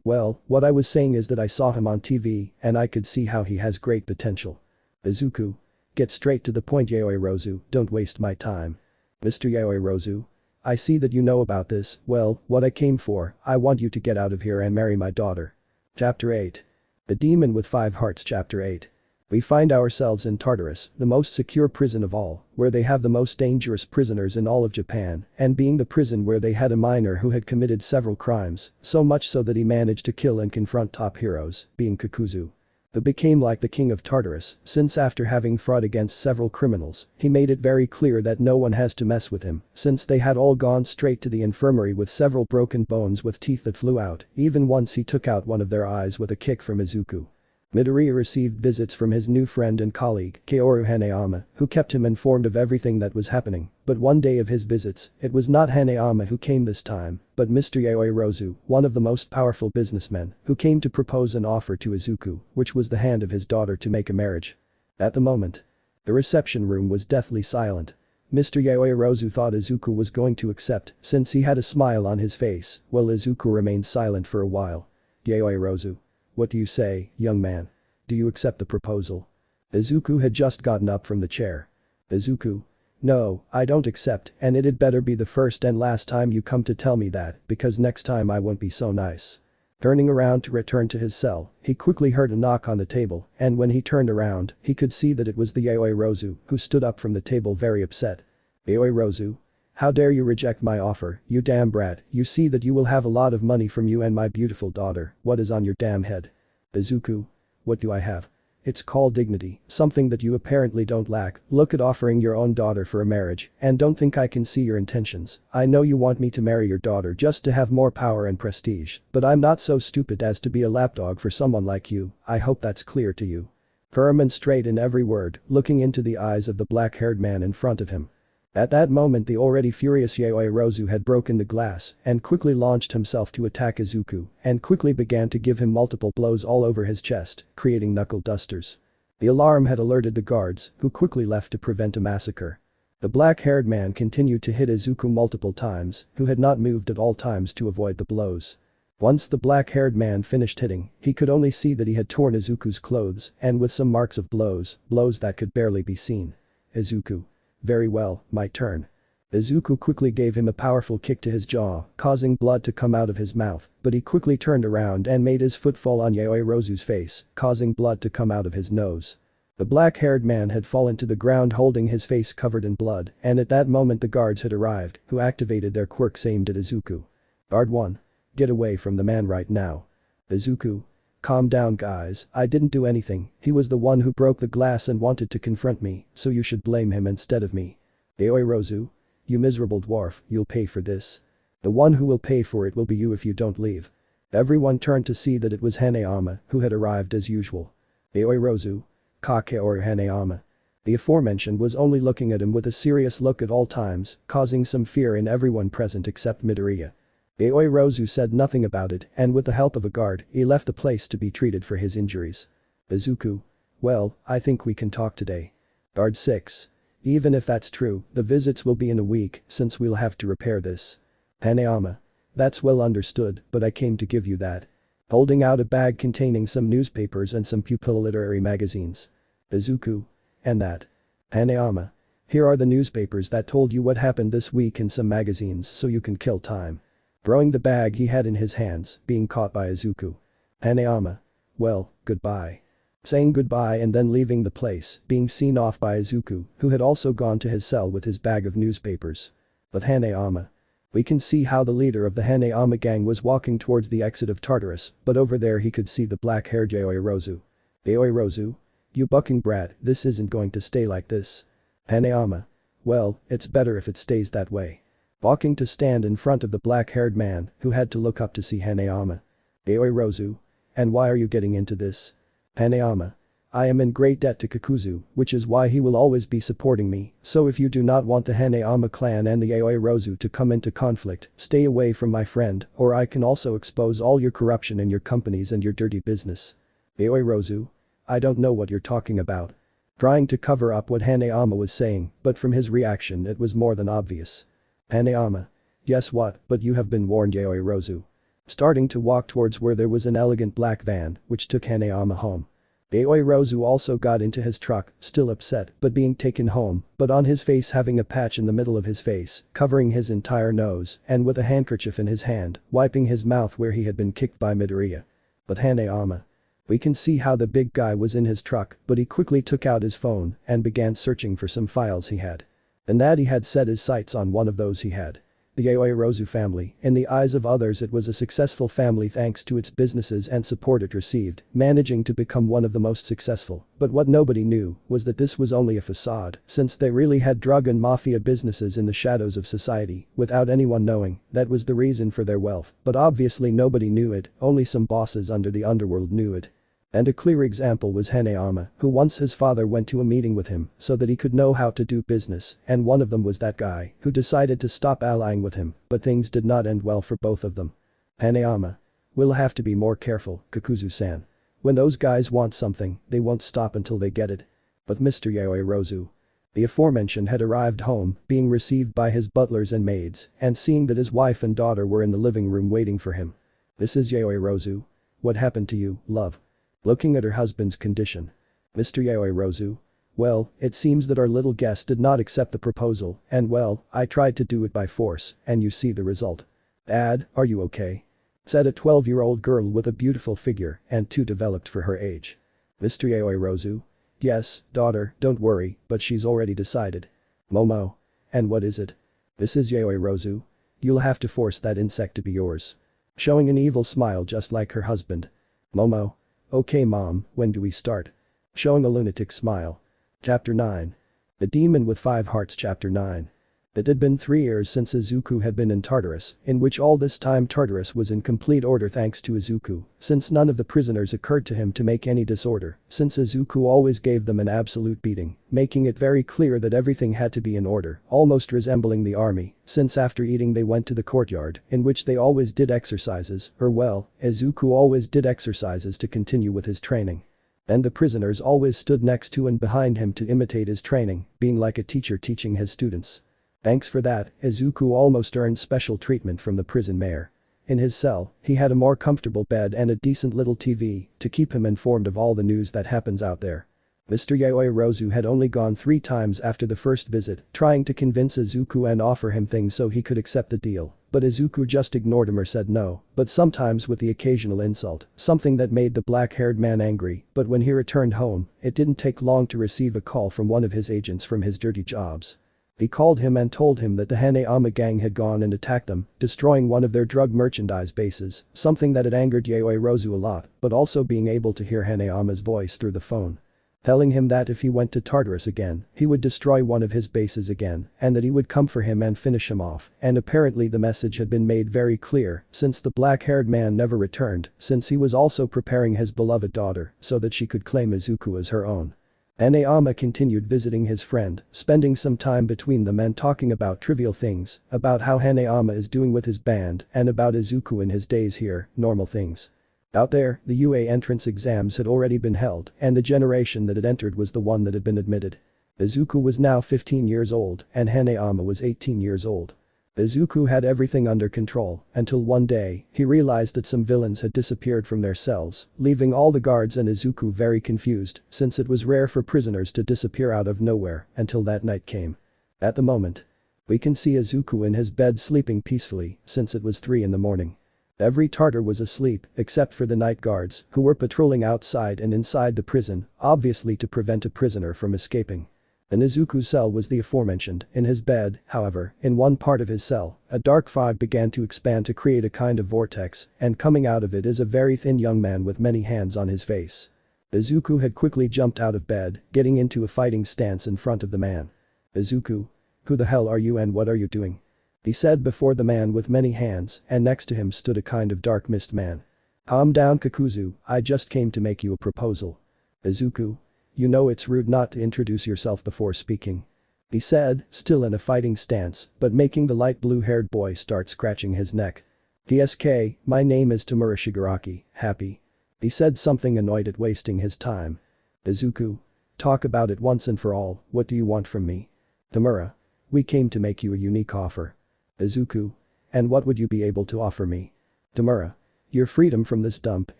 Speaker 2: Well, what I was saying is that I saw him on TV, and I could see how he has great potential. Izuku? Get straight to the point Yaoi Rozu, don't waste my time. Mr. Yaoi Rozu? I see that you know about this, well, what I came for, I want you to get out of here and marry my daughter. Chapter 8. The Demon with 5 Hearts Chapter 8. We find ourselves in Tartarus, the most secure prison of all, where they have the most dangerous prisoners in all of Japan, and being the prison where they had a minor who had committed several crimes, so much so that he managed to kill and confront top heroes, being Kakuzu. Who became like the king of Tartarus, since after having fought against several criminals, he made it very clear that no one has to mess with him, since they had all gone straight to the infirmary with several broken bones with teeth that flew out, even once he took out one of their eyes with a kick from Izuku. Midoriya received visits from his new friend and colleague, Kaoru Hanayama, who kept him informed of everything that was happening, but one day of his visits, it was not Hanayama who came this time, but Mr. Yaoi Rozu, one of the most powerful businessmen, who came to propose an offer to Izuku, which was the hand of his daughter to make a marriage. At the moment, the reception room was deathly silent. Mr. Yaoi Rozu thought Izuku was going to accept, since he had a smile on his face, while Izuku remained silent for a while. Yaoi Rozu. What do you say, young man? Do you accept the proposal? Izuku had just gotten up from the chair. Izuku? No, I don't accept, and it'd better be the first and last time you come to tell me that, because next time I won't be so nice. Turning around to return to his cell, he quickly heard a knock on the table, and when he turned around, he could see that it was the Yaoi Rozu, who stood up from the table very upset. Yaoi Rozu? How dare you reject my offer, you damn brat, you see that you will have a lot of money from you and my beautiful daughter, what is on your damn head? Izuku? What do I have? It's called dignity, something that you apparently don't lack, look at offering your own daughter for a marriage, and don't think I can see your intentions, I know you want me to marry your daughter just to have more power and prestige, but I'm not so stupid as to be a lapdog for someone like you, I hope that's clear to you. Firm and straight in every word, looking into the eyes of the black-haired man in front of him. At that moment the already furious Yaoi Rozu had broken the glass and quickly launched himself to attack Izuku and quickly began to give him multiple blows all over his chest, creating knuckle dusters. The alarm had alerted the guards, who quickly left to prevent a massacre. The black-haired man continued to hit Izuku multiple times, who had not moved at all times to avoid the blows. Once the black-haired man finished hitting, he could only see that he had torn Izuku's clothes and with some marks of blows that could barely be seen. Izuku. Very well, my turn. Izuku quickly gave him a powerful kick to his jaw, causing blood to come out of his mouth, but he quickly turned around and made his foot fall on Yaoi Rozu's face, causing blood to come out of his nose. The black-haired man had fallen to the ground holding his face covered in blood, and at that moment the guards had arrived, who activated their quirks aimed at Izuku. Guard 1. Get away from the man right now. Izuku. Calm down guys, I didn't do anything, he was the one who broke the glass and wanted to confront me, so you should blame him instead of me. Yaoi Rozu? You miserable dwarf, you'll pay for this. The one who will pay for it will be you if you don't leave. Everyone turned to see that it was Hanayama, who had arrived as usual. Yaoi Rozu? Kakeoru Hanayama. The aforementioned was only looking at him with a serious look at all times, causing some fear in everyone present except Midoriya. Yaoi Rozu said nothing about it and with the help of a guard, he left the place to be treated for his injuries. Izuku. Well, I think we can talk today. Guard 6. Even if that's true, the visits will be in a week since we'll have to repair this. Hanayama. That's well understood, but I came to give you that. Holding out a bag containing some newspapers and some pupil literary magazines. Izuku. And that. Hanayama. Here are the newspapers that told you what happened this week in some magazines so you can kill time. Throwing the bag he had in his hands, being caught by Izuku. Hanayama. Well, goodbye. Saying goodbye and then leaving the place, being seen off by Izuku, who had also gone to his cell with his bag of newspapers. But Hanayama. We can see how the leader of the Hanayama gang was walking towards the exit of Tartarus, but over there he could see the black-haired Yaoirozu. Yaoirozu? You bucking brat, this isn't going to stay like this. Hanayama. Well, it's better if it stays that way. Walking to stand in front of the black-haired man, who had to look up to see Hanayama. Yaoirozu. And why are you getting into this? Hanayama. I am in great debt to Kakuzu, which is why he will always be supporting me, so if you do not want the Hanayama clan and the Yaoirozu to come into conflict, stay away from my friend, or I can also expose all your corruption in your companies and your dirty business. Yaoirozu? I don't know what you're talking about. Trying to cover up what Hanayama was saying, but from his reaction it was more than obvious. Hanayama. Yes what, but you have been warned Yaoirozu. Starting to walk towards where there was an elegant black van, which took Hanayama home. Yaoirozu also got into his truck, still upset but being taken home, but on his face having a patch in the middle of his face, covering his entire nose, and with a handkerchief in his hand, wiping his mouth where he had been kicked by Midoriya. But Hanayama. We can see how the big guy was in his truck, but he quickly took out his phone and began searching for some files he had. And that he had set his sights on one of those he had. The Yaoirozu family, in the eyes of others it was a successful family thanks to its businesses and support it received, managing to become one of the most successful, but what nobody knew was that this was only a facade, since they really had drug and mafia businesses in the shadows of society, without anyone knowing, that was the reason for their wealth, but obviously nobody knew it, only some bosses under the underworld knew it. And a clear example was Hanayama, who once his father went to a meeting with him so that he could know how to do business, and one of them was that guy who decided to stop allying with him, but things did not end well for both of them. Hanayama. We'll have to be more careful, Kakuzu-san. When those guys want something, they won't stop until they get it. But Mr. Yaoirozu. The aforementioned had arrived home, being received by his butlers and maids, and seeing that his wife and daughter were in the living room waiting for him. This is Yaoirozu. What happened to you, love? Looking at her husband's condition. Mr. Yaoirozu. Well, it seems that our little guest did not accept the proposal, and well, I tried to do it by force, and you see the result. Dad, are you okay? Said a 12-year-old girl with a beautiful figure and too developed for her age. Mr. Yaoirozu. Yes, daughter, don't worry, but she's already decided. Momo. And what is it? This is Yaoirozu. You'll have to force that insect to be yours. Showing an evil smile just like her husband. Momo. Okay mom, when do we start? Showing a lunatic smile. Chapter 9. The Demon with 5 Hearts Chapter 9. It had been 3 years since Izuku had been in Tartarus, in which all this time Tartarus was in complete order thanks to Izuku, since none of the prisoners occurred to him to make any disorder, since Izuku always gave them an absolute beating, making it very clear that everything had to be in order, almost resembling the army, since after eating they went to the courtyard, in which they always did exercises, or well, Izuku always did exercises to continue with his training. And the prisoners always stood next to and behind him to imitate his training, being like a teacher teaching his students. Thanks for that, Izuku almost earned special treatment from the prison mayor. In his cell, he had a more comfortable bed and a decent little TV to keep him informed of all the news that happens out there. Mr. Yaoirozu had only gone 3 times after the first visit, trying to convince Izuku and offer him things so he could accept the deal, but Izuku just ignored him or said no, but sometimes with the occasional insult, something that made the black-haired man angry, but when he returned home, it didn't take long to receive a call from one of his agents from his dirty jobs. He called him and told him that the Hanayama gang had gone and attacked them, destroying one of their drug merchandise bases, something that had angered Yaoirozu a lot, but also being able to hear Hanayama's voice through the phone. Telling him that if he went to Tartarus again, he would destroy one of his bases again, and that he would come for him and finish him off, and apparently the message had been made very clear, since the black-haired man never returned, since he was also preparing his beloved daughter, so that she could claim Izuku as her own. Hanayama continued visiting his friend, spending some time between them and talking about trivial things, about how Hanayama is doing with his band, and about Izuku in his days here, normal things. Out there, the UA entrance exams had already been held, and the generation that had entered was the one that had been admitted. Izuku was now 15 years old, and Hanayama was 18 years old. Izuku had everything under control until one day he realized that some villains had disappeared from their cells, leaving all the guards and Izuku very confused since it was rare for prisoners to disappear out of nowhere until that night came. At the moment, we can see Izuku in his bed sleeping peacefully since it was 3 in the morning. Every Tartar was asleep except for the night guards who were patrolling outside and inside the prison, obviously to prevent a prisoner from escaping. In Izuku's cell was the aforementioned. In his bed, however, in one part of his cell, a dark fog began to expand to create a kind of vortex, and coming out of it is a very thin young man with many hands on his face. Izuku had quickly jumped out of bed, getting into a fighting stance in front of the man. "Izuku? Who the hell are you and what are you doing?" he said before the man with many hands, and next to him stood a kind of dark mist man. "Calm down Kakuzu, I just came to make you a proposal." "Izuku? You know it's rude not to introduce yourself before speaking," he said, still in a fighting stance, but making the light blue-haired boy start scratching his neck. "TSK, my name is Tamura Shigaraki, happy?" he said, something annoyed at wasting his time. "Izuku? Talk about it once and for all, what do you want from me?" "Tamura. We came to make you a unique offer." "Izuku? And what would you be able to offer me?" "Tamura. Your freedom from this dump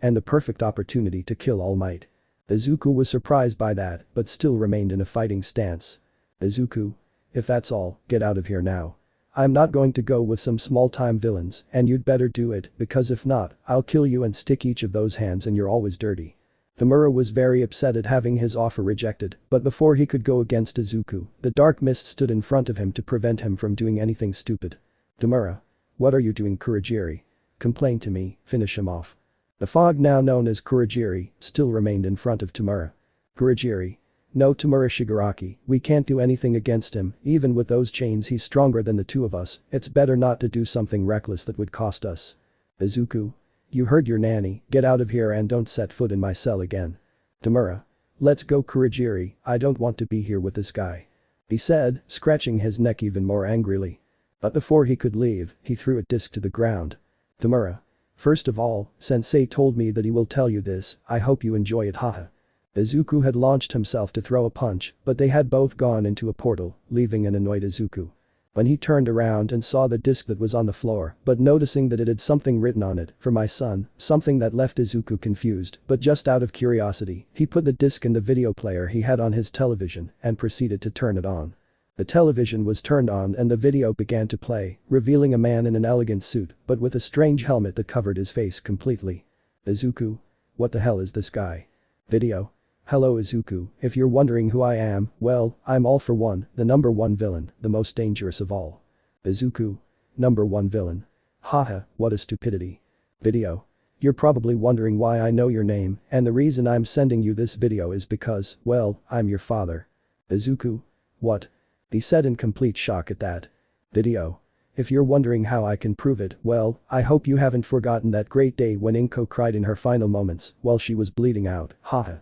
Speaker 2: and the perfect opportunity to kill Almight." Izuku was surprised by that, but still remained in a fighting stance. "Izuku? If that's all, get out of here now. I'm not going to go with some small-time villains and you'd better do it because if not, I'll kill you and stick each of those hands and you're always dirty." Tamura was very upset at having his offer rejected, but before he could go against Izuku, the dark mist stood in front of him to prevent him from doing anything stupid. "Tamura. What are you doing Kurogiri? Complain to me, finish him off." The fog, now known as Kurogiri, still remained in front of Tamura. "Kurogiri. No Tamura Shigaraki, we can't do anything against him, even with those chains he's stronger than the two of us, it's better not to do something reckless that would cost us." "Izuku. You heard your nanny, get out of here and don't set foot in my cell again." "Tamura. Let's go Kurogiri, I don't want to be here with this guy," he said, scratching his neck even more angrily. But before he could leave, he threw a disc to the ground. "Tamura. First of all, Sensei told me that he will tell you this, I hope you enjoy it haha." Izuku had launched himself to throw a punch, but they had both gone into a portal, leaving an annoyed Izuku. When he turned around and saw the disc that was on the floor, but noticing that it had something written on it, "For my son," something that left Izuku confused, but just out of curiosity, he put the disc in the video player he had on his television and proceeded to turn it on. The television was turned on and the video began to play, revealing a man in an elegant suit, but with a strange helmet that covered his face completely. "Izuku? What the hell is this guy?" Video. "Hello Izuku, if you're wondering who I am, well, I'm All For One, the #1 villain, the most dangerous of all." "Izuku? #1 villain? Haha, what a stupidity." Video. "You're probably wondering why I know your name, and the reason I'm sending you this video is because, well, I'm your father." "Izuku? What?" he said in complete shock at that. Video. "If you're wondering how I can prove it, well, I hope you haven't forgotten that great day when Inko cried in her final moments while she was bleeding out, haha."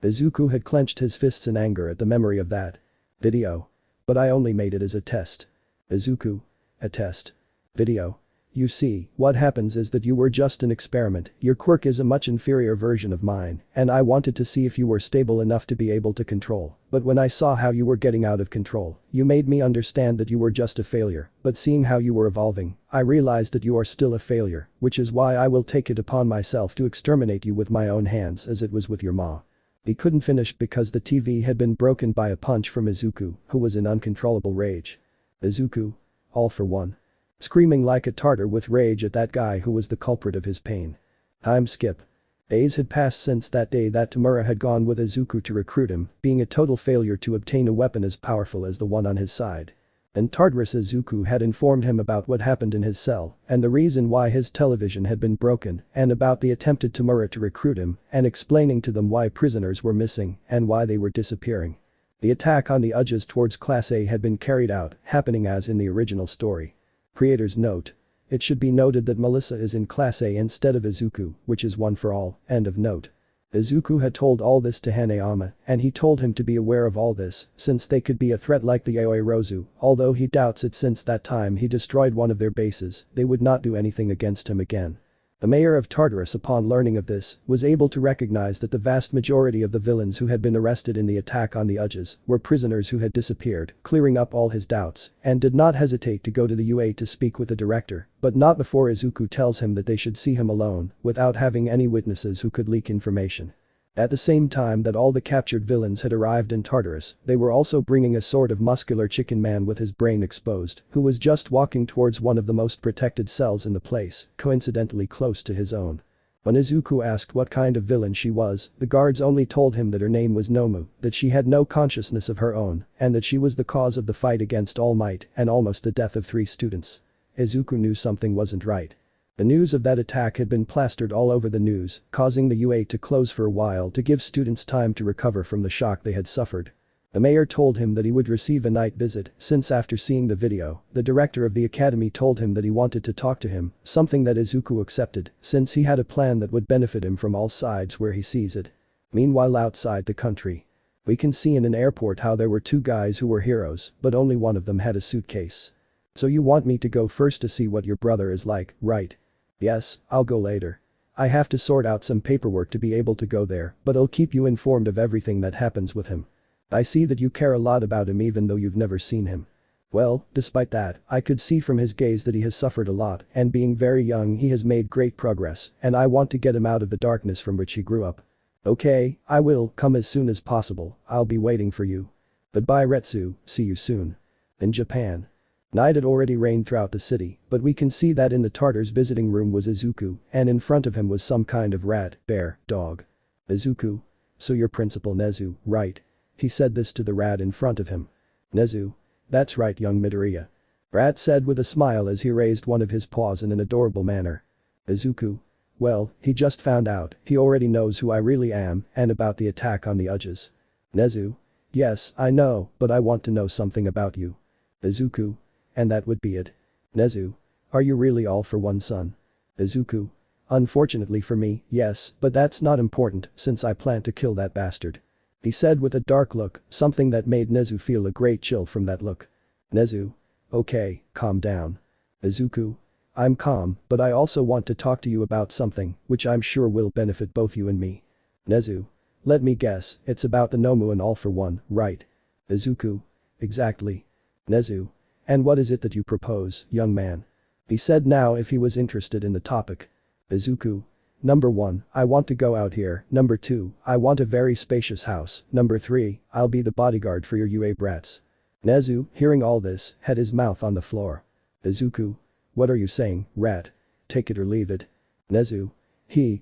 Speaker 2: Izuku had clenched his fists in anger at the memory of that. Video. "But I only made it as a test." Izuku. "A test?" Video. "You see, what happens is that you were just an experiment, your quirk is a much inferior version of mine, and I wanted to see if you were stable enough to be able to control, but when I saw how you were getting out of control, you made me understand that you were just a failure, but seeing how you were evolving, I realized that you are still a failure, which is why I will take it upon myself to exterminate you with my own hands as it was with your ma." He couldn't finish because the TV had been broken by a punch from Izuku, who was in uncontrollable rage. Izuku. All for one. Screaming like a Tartar with rage at that guy who was the culprit of his pain. Time skip. Days had passed since that day that Tamura had gone with Izuku to recruit him, being a total failure to obtain a weapon as powerful as the one on his side. And Tartarus Izuku had informed him about what happened in his cell and the reason why his television had been broken and about the attempted Tamura to recruit him and explaining to them why prisoners were missing and why they were disappearing. The attack on the Ujas towards Class A had been carried out, happening as in the original story. Creator's note. It should be noted that Melissa is in Class A instead of Izuku, which is one for all, end of note. Izuku had told all this to Hanayama, and he told him to be aware of all this, since they could be a threat like the Yaoi Rozu, although he doubts it since that time he destroyed one of their bases, they would not do anything against him again. The mayor of Tartarus, upon learning of this, was able to recognize that the vast majority of the villains who had been arrested in the attack on the Uges were prisoners who had disappeared, clearing up all his doubts, and did not hesitate to go to the UA to speak with the director, but not before Izuku tells him that they should see him alone, without having any witnesses who could leak information. At the same time that all the captured villains had arrived in Tartarus, they were also bringing a sort of muscular chicken man with his brain exposed, who was just walking towards one of the most protected cells in the place, coincidentally close to his own. When Izuku asked what kind of villain she was, the guards only told him that her name was Nomu, that she had no consciousness of her own, and that she was the cause of the fight against Almight and almost the death of 3 students. Izuku knew something wasn't right. The news of that attack had been plastered all over the news, causing the UA to close for a while to give students time to recover from the shock they had suffered. The mayor told him that he would receive a night visit since after seeing the video, the director of the academy told him that he wanted to talk to him, something that Izuku accepted since he had a plan that would benefit him from all sides where he sees it. Meanwhile outside the country, we can see in an airport how there were 2 guys who were heroes, but only one of them had a suitcase. So you want me to go first to see what your brother is like, right? Yes, I'll go later. I have to sort out some paperwork to be able to go there, but I'll keep you informed of everything that happens with him. I see that you care a lot about him even though you've never seen him. Well, despite that, I could see from his gaze that he has suffered a lot, and being very young he has made great progress, and I want to get him out of the darkness from which he grew up. Okay, I will come as soon as possible, I'll be waiting for you. Goodbye Retsu, see you soon. In Japan. Night had already reigned throughout the city, but we can see that in the Tartar's visiting room was Izuku, and in front of him was some kind of rat, bear, dog. Izuku. So you're Principal Nezu, right? He said this to the rat in front of him. Nezu. That's right young Midoriya. Rat said with a smile as he raised one of his paws in an adorable manner. Izuku. Well, he just found out, he already knows who I really am, and about the attack on the Uges. Nezu. Yes, I know, but I want to know something about you. Izuku. And that would be it. Nezu. Are you really all for one son? Izuku. Unfortunately for me, yes, but that's not important since I plan to kill that bastard. He said with a dark look, something that made Nezu feel a great chill from that look. Nezu. Okay, calm down. Izuku. I'm calm, but I also want to talk to you about something, which I'm sure will benefit both you and me. Nezu. Let me guess, it's about the Nomu and all for one, right? Izuku. Exactly. Nezu. And what is it that you propose, young man? He said now if he was interested in the topic. Izuku. Number 1, I want to go out here, number 2, I want a very spacious house, number 3, I'll be the bodyguard for your UA brats. Nezu, hearing all this, had his mouth on the floor. Izuku. What are you saying, rat? Take it or leave it. Nezu.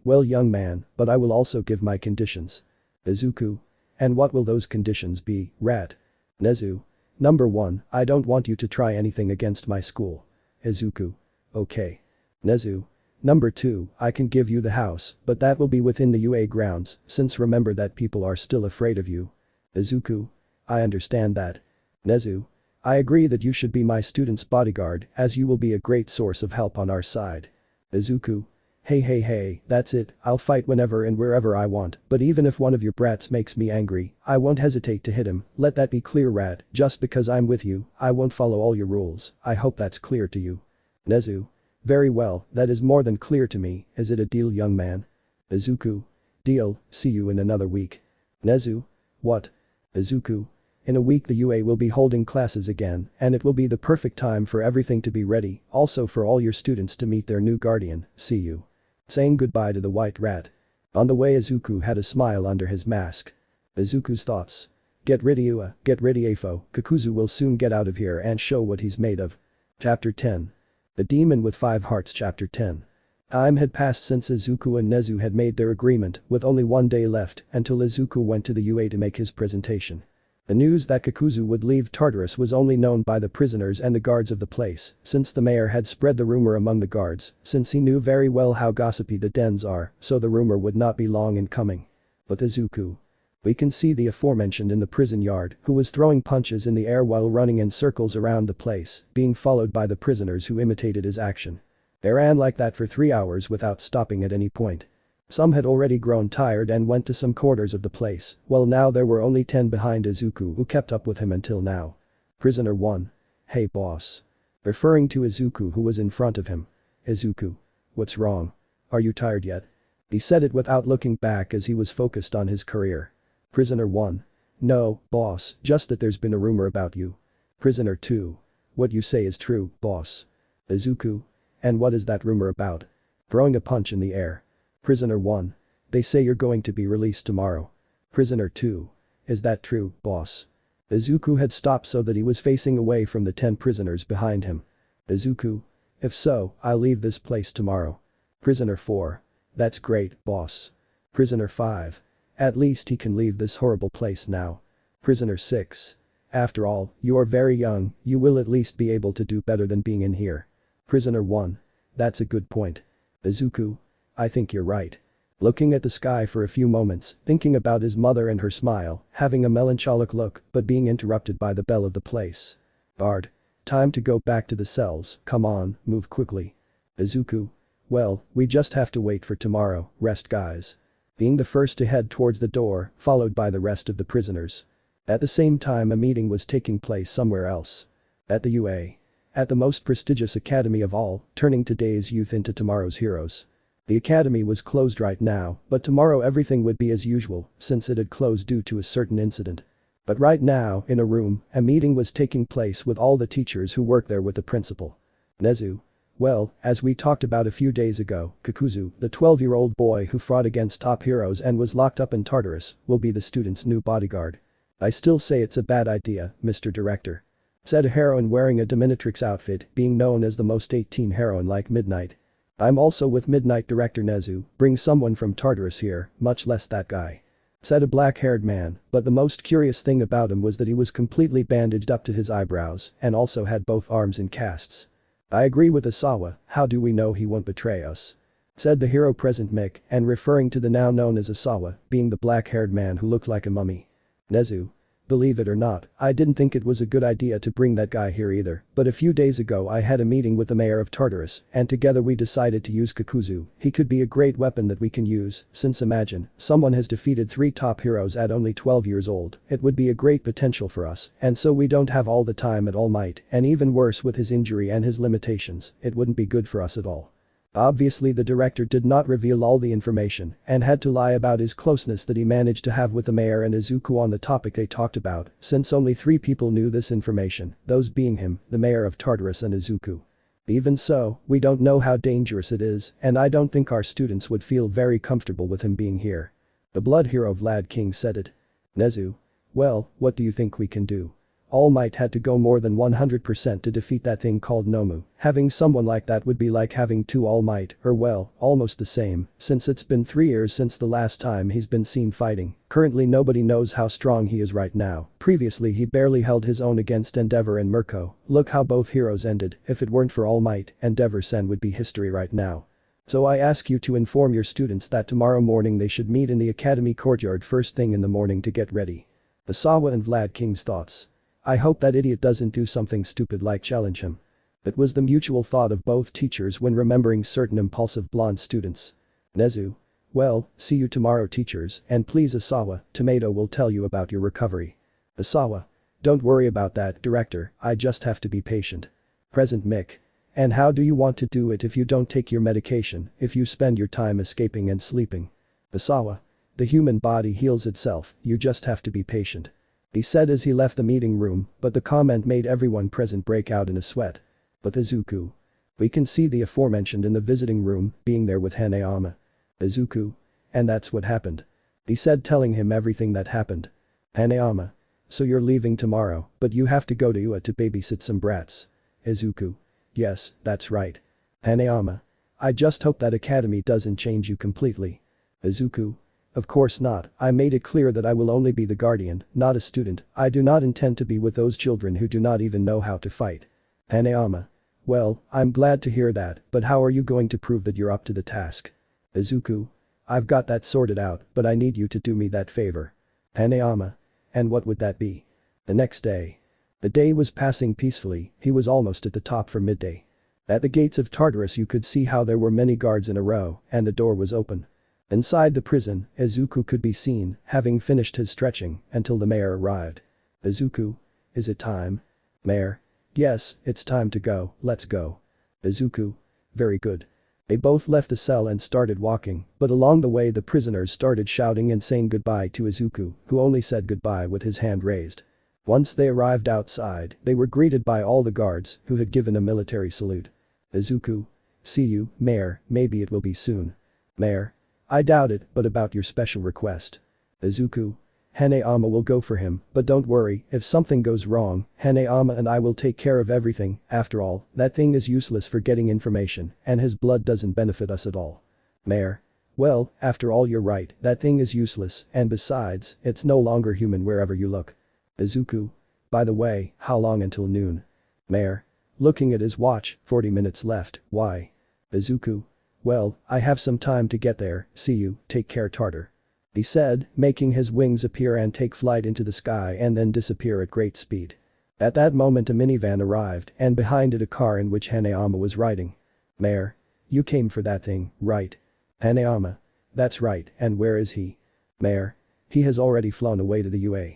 Speaker 2: Well young man, but I will also give my conditions. Izuku. And what will those conditions be, rat? Nezu. Number 1, I don't want you to try anything against my school. Izuku. Okay. Nezu. Number 2, I can give you the house, but that will be within the UA grounds, since remember that people are still afraid of you. Izuku. I understand that. Nezu. I agree that you should be my student's bodyguard, as you will be a great source of help on our side. Izuku. Hey, that's it, I'll fight whenever and wherever I want, but even if one of your brats makes me angry, I won't hesitate to hit him, let that be clear rat, just because I'm with you, I won't follow all your rules, I hope that's clear to you. Nezu. Very well, that is more than clear to me, is it a deal young man? Izuku. Deal, see you in another week. Nezu. What? Izuku. In a week the UA will be holding classes again, and it will be the perfect time for everything to be ready, also for all your students to meet their new guardian, see you. Saying goodbye to the white rat. On the way Izuku had a smile under his mask. Izuku's thoughts. Get ready Ua, get ready Afo, Kakuzu will soon get out of here and show what he's made of. Chapter 10. The Demon with 5 Hearts Chapter 10. Time had passed since Izuku and Nezu had made their agreement, with only 1 day left until Izuku went to the UA to make his presentation. The news that Kakuzu would leave Tartarus was only known by the prisoners and the guards of the place, since the mayor had spread the rumor among the guards, since he knew very well how gossipy the dens are, so the rumor would not be long in coming. With Izuku. We can see the aforementioned in the prison yard, who was throwing punches in the air while running in circles around the place, being followed by the prisoners who imitated his action. They ran like that for 3 hours without stopping at any point. Some had already grown tired and went to some quarters of the place, while now there were only 10 behind Izuku who kept up with him until now. Prisoner 1. Hey boss. Referring to Izuku who was in front of him. Izuku. What's wrong? Are you tired yet? He said it without looking back as he was focused on his career. Prisoner 1. No, boss, just that there's been a rumor about you. Prisoner 2. What you say is true, boss. Izuku. And what is that rumor about? Throwing a punch in the air. Prisoner 1. They say you're going to be released tomorrow. Prisoner 2. Is that true, boss? Izuku had stopped so that he was facing away from the 10 prisoners behind him. Izuku. If so, I'll leave this place tomorrow. Prisoner 4. That's great, boss. Prisoner 5. At least he can leave this horrible place now. Prisoner 6. After all, you are very young, you will at least be able to do better than being in here. Prisoner 1. That's a good point. Izuku. I think you're right. Looking at the sky for a few moments, thinking about his mother and her smile, having a melancholic look, but being interrupted by the bell of the place. Guard. Time to go back to the cells, come on, move quickly. Izuku. Well, we just have to wait for tomorrow, rest guys. Being the first to head towards the door, followed by the rest of the prisoners. At the same time a meeting was taking place somewhere else. At the UA. At the most prestigious academy of all, turning today's youth into tomorrow's heroes. The academy was closed right now, but tomorrow everything would be as usual, since it had closed due to a certain incident. But right now, in a room, a meeting was taking place with all the teachers who work there with the principal. Nezu. Well, as we talked about a few days ago, Kakuzu, the 12-year-old boy who fought against top heroes and was locked up in Tartarus, will be the student's new bodyguard. I still say it's a bad idea, Mr. Director. Said a heroine wearing a dominatrix outfit, being known as the most 18 heroine like Midnight. I'm also with Midnight Director Nezu, bring someone from Tartarus here, much less that guy. Said a black-haired man, but the most curious thing about him was that he was completely bandaged up to his eyebrows and also had both arms in casts. I agree with Asawa, how do we know he won't betray us? Said the hero present Mick, and referring to the now known as Asawa, being the black-haired man who looked like a mummy. Nezu. Believe it or not, I didn't think it was a good idea to bring that guy here either, but a few days ago I had a meeting with the mayor of Tartarus, and together we decided to use Kakuzu. He could be a great weapon that we can use, since imagine, someone has defeated 3 top heroes at only 12 years old, it would be a great potential for us, and so we don't have all the time at Almight, and even worse with his injury and his limitations, it wouldn't be good for us at all. Obviously the director did not reveal all the information and had to lie about his closeness that he managed to have with the mayor and Izuku on the topic they talked about, since only 3 people knew this information, those being him, the mayor of Tartarus and Izuku. Even so, we don't know how dangerous it is, and I don't think our students would feel very comfortable with him being here. The blood hero Vlad King said it. Nezu. Well, what do you think we can do? All Might had to go more than 100% to defeat that thing called Nomu. Having someone like that would be like having 2 All Might, or well, almost the same, since it's been 3 years since the last time he's been seen fighting. Currently nobody knows how strong he is right now. Previously he barely held his own against Endeavor and Mirko. Look how both heroes ended, if it weren't for All Might, Endeavor-sen would be history right now. So I ask you to inform your students that tomorrow morning they should meet in the academy courtyard first thing in the morning to get ready. Asawa and Vlad King's thoughts. I hope that idiot doesn't do something stupid like challenge him. It was the mutual thought of both teachers when remembering certain impulsive blonde students. Nezu. Well, see you tomorrow teachers, and please Asawa, Tomato will tell you about your recovery. Asawa. Don't worry about that, director, I just have to be patient. Present Mick. And how do you want to do it if you don't take your medication, if you spend your time escaping and sleeping? Asawa. The human body heals itself, you just have to be patient. He said as he left the meeting room, but the comment made everyone present break out in a sweat. But Izuku. We can see the aforementioned in the visiting room, being there with Hanayama. Izuku. And that's what happened. He said telling him everything that happened. Hanayama. So you're leaving tomorrow, but you have to go to UA to babysit some brats. Izuku. Yes, that's right. Hanayama. I just hope that academy doesn't change you completely. Izuku. Of course not, I made it clear that I will only be the guardian, not a student, I do not intend to be with those children who do not even know how to fight. Hanayama. Well, I'm glad to hear that, but how are you going to prove that you're up to the task? Izuku. I've got that sorted out, but I need you to do me that favor. Hanayama. And what would that be? The next day. The day was passing peacefully, he was almost at the top for midday. At the gates of Tartarus you could see how there were many guards in a row, and the door was open. Inside the prison, Izuku could be seen, having finished his stretching, until the mayor arrived. Izuku. Is it time? Mayor. Yes, it's time to go, let's go. Izuku. Very good. They both left the cell and started walking, but along the way the prisoners started shouting and saying goodbye to Izuku, who only said goodbye with his hand raised. Once they arrived outside, they were greeted by all the guards, who had given a military salute. Izuku. See you, Mayor, maybe it will be soon. Mayor. I doubt it, but about your special request. Izuku. Hanayama will go for him, but don't worry, if something goes wrong, Hanayama and I will take care of everything. After all, that thing is useless for getting information, and his blood doesn't benefit us at all. Mayor. Well, after all you're right, that thing is useless, and besides, it's no longer human wherever you look. Izuku. By the way, how long until noon? Mayor. Looking at his watch, 40 minutes left, why? Izuku. Well, I have some time to get there, see you, take care Tartar. He said, making his wings appear and take flight into the sky and then disappear at great speed. At that moment a minivan arrived and behind it a car in which Hanayama was riding. Mayor. You came for that thing, right? Hanayama. That's right, and where is he? Mayor. He has already flown away to the UA.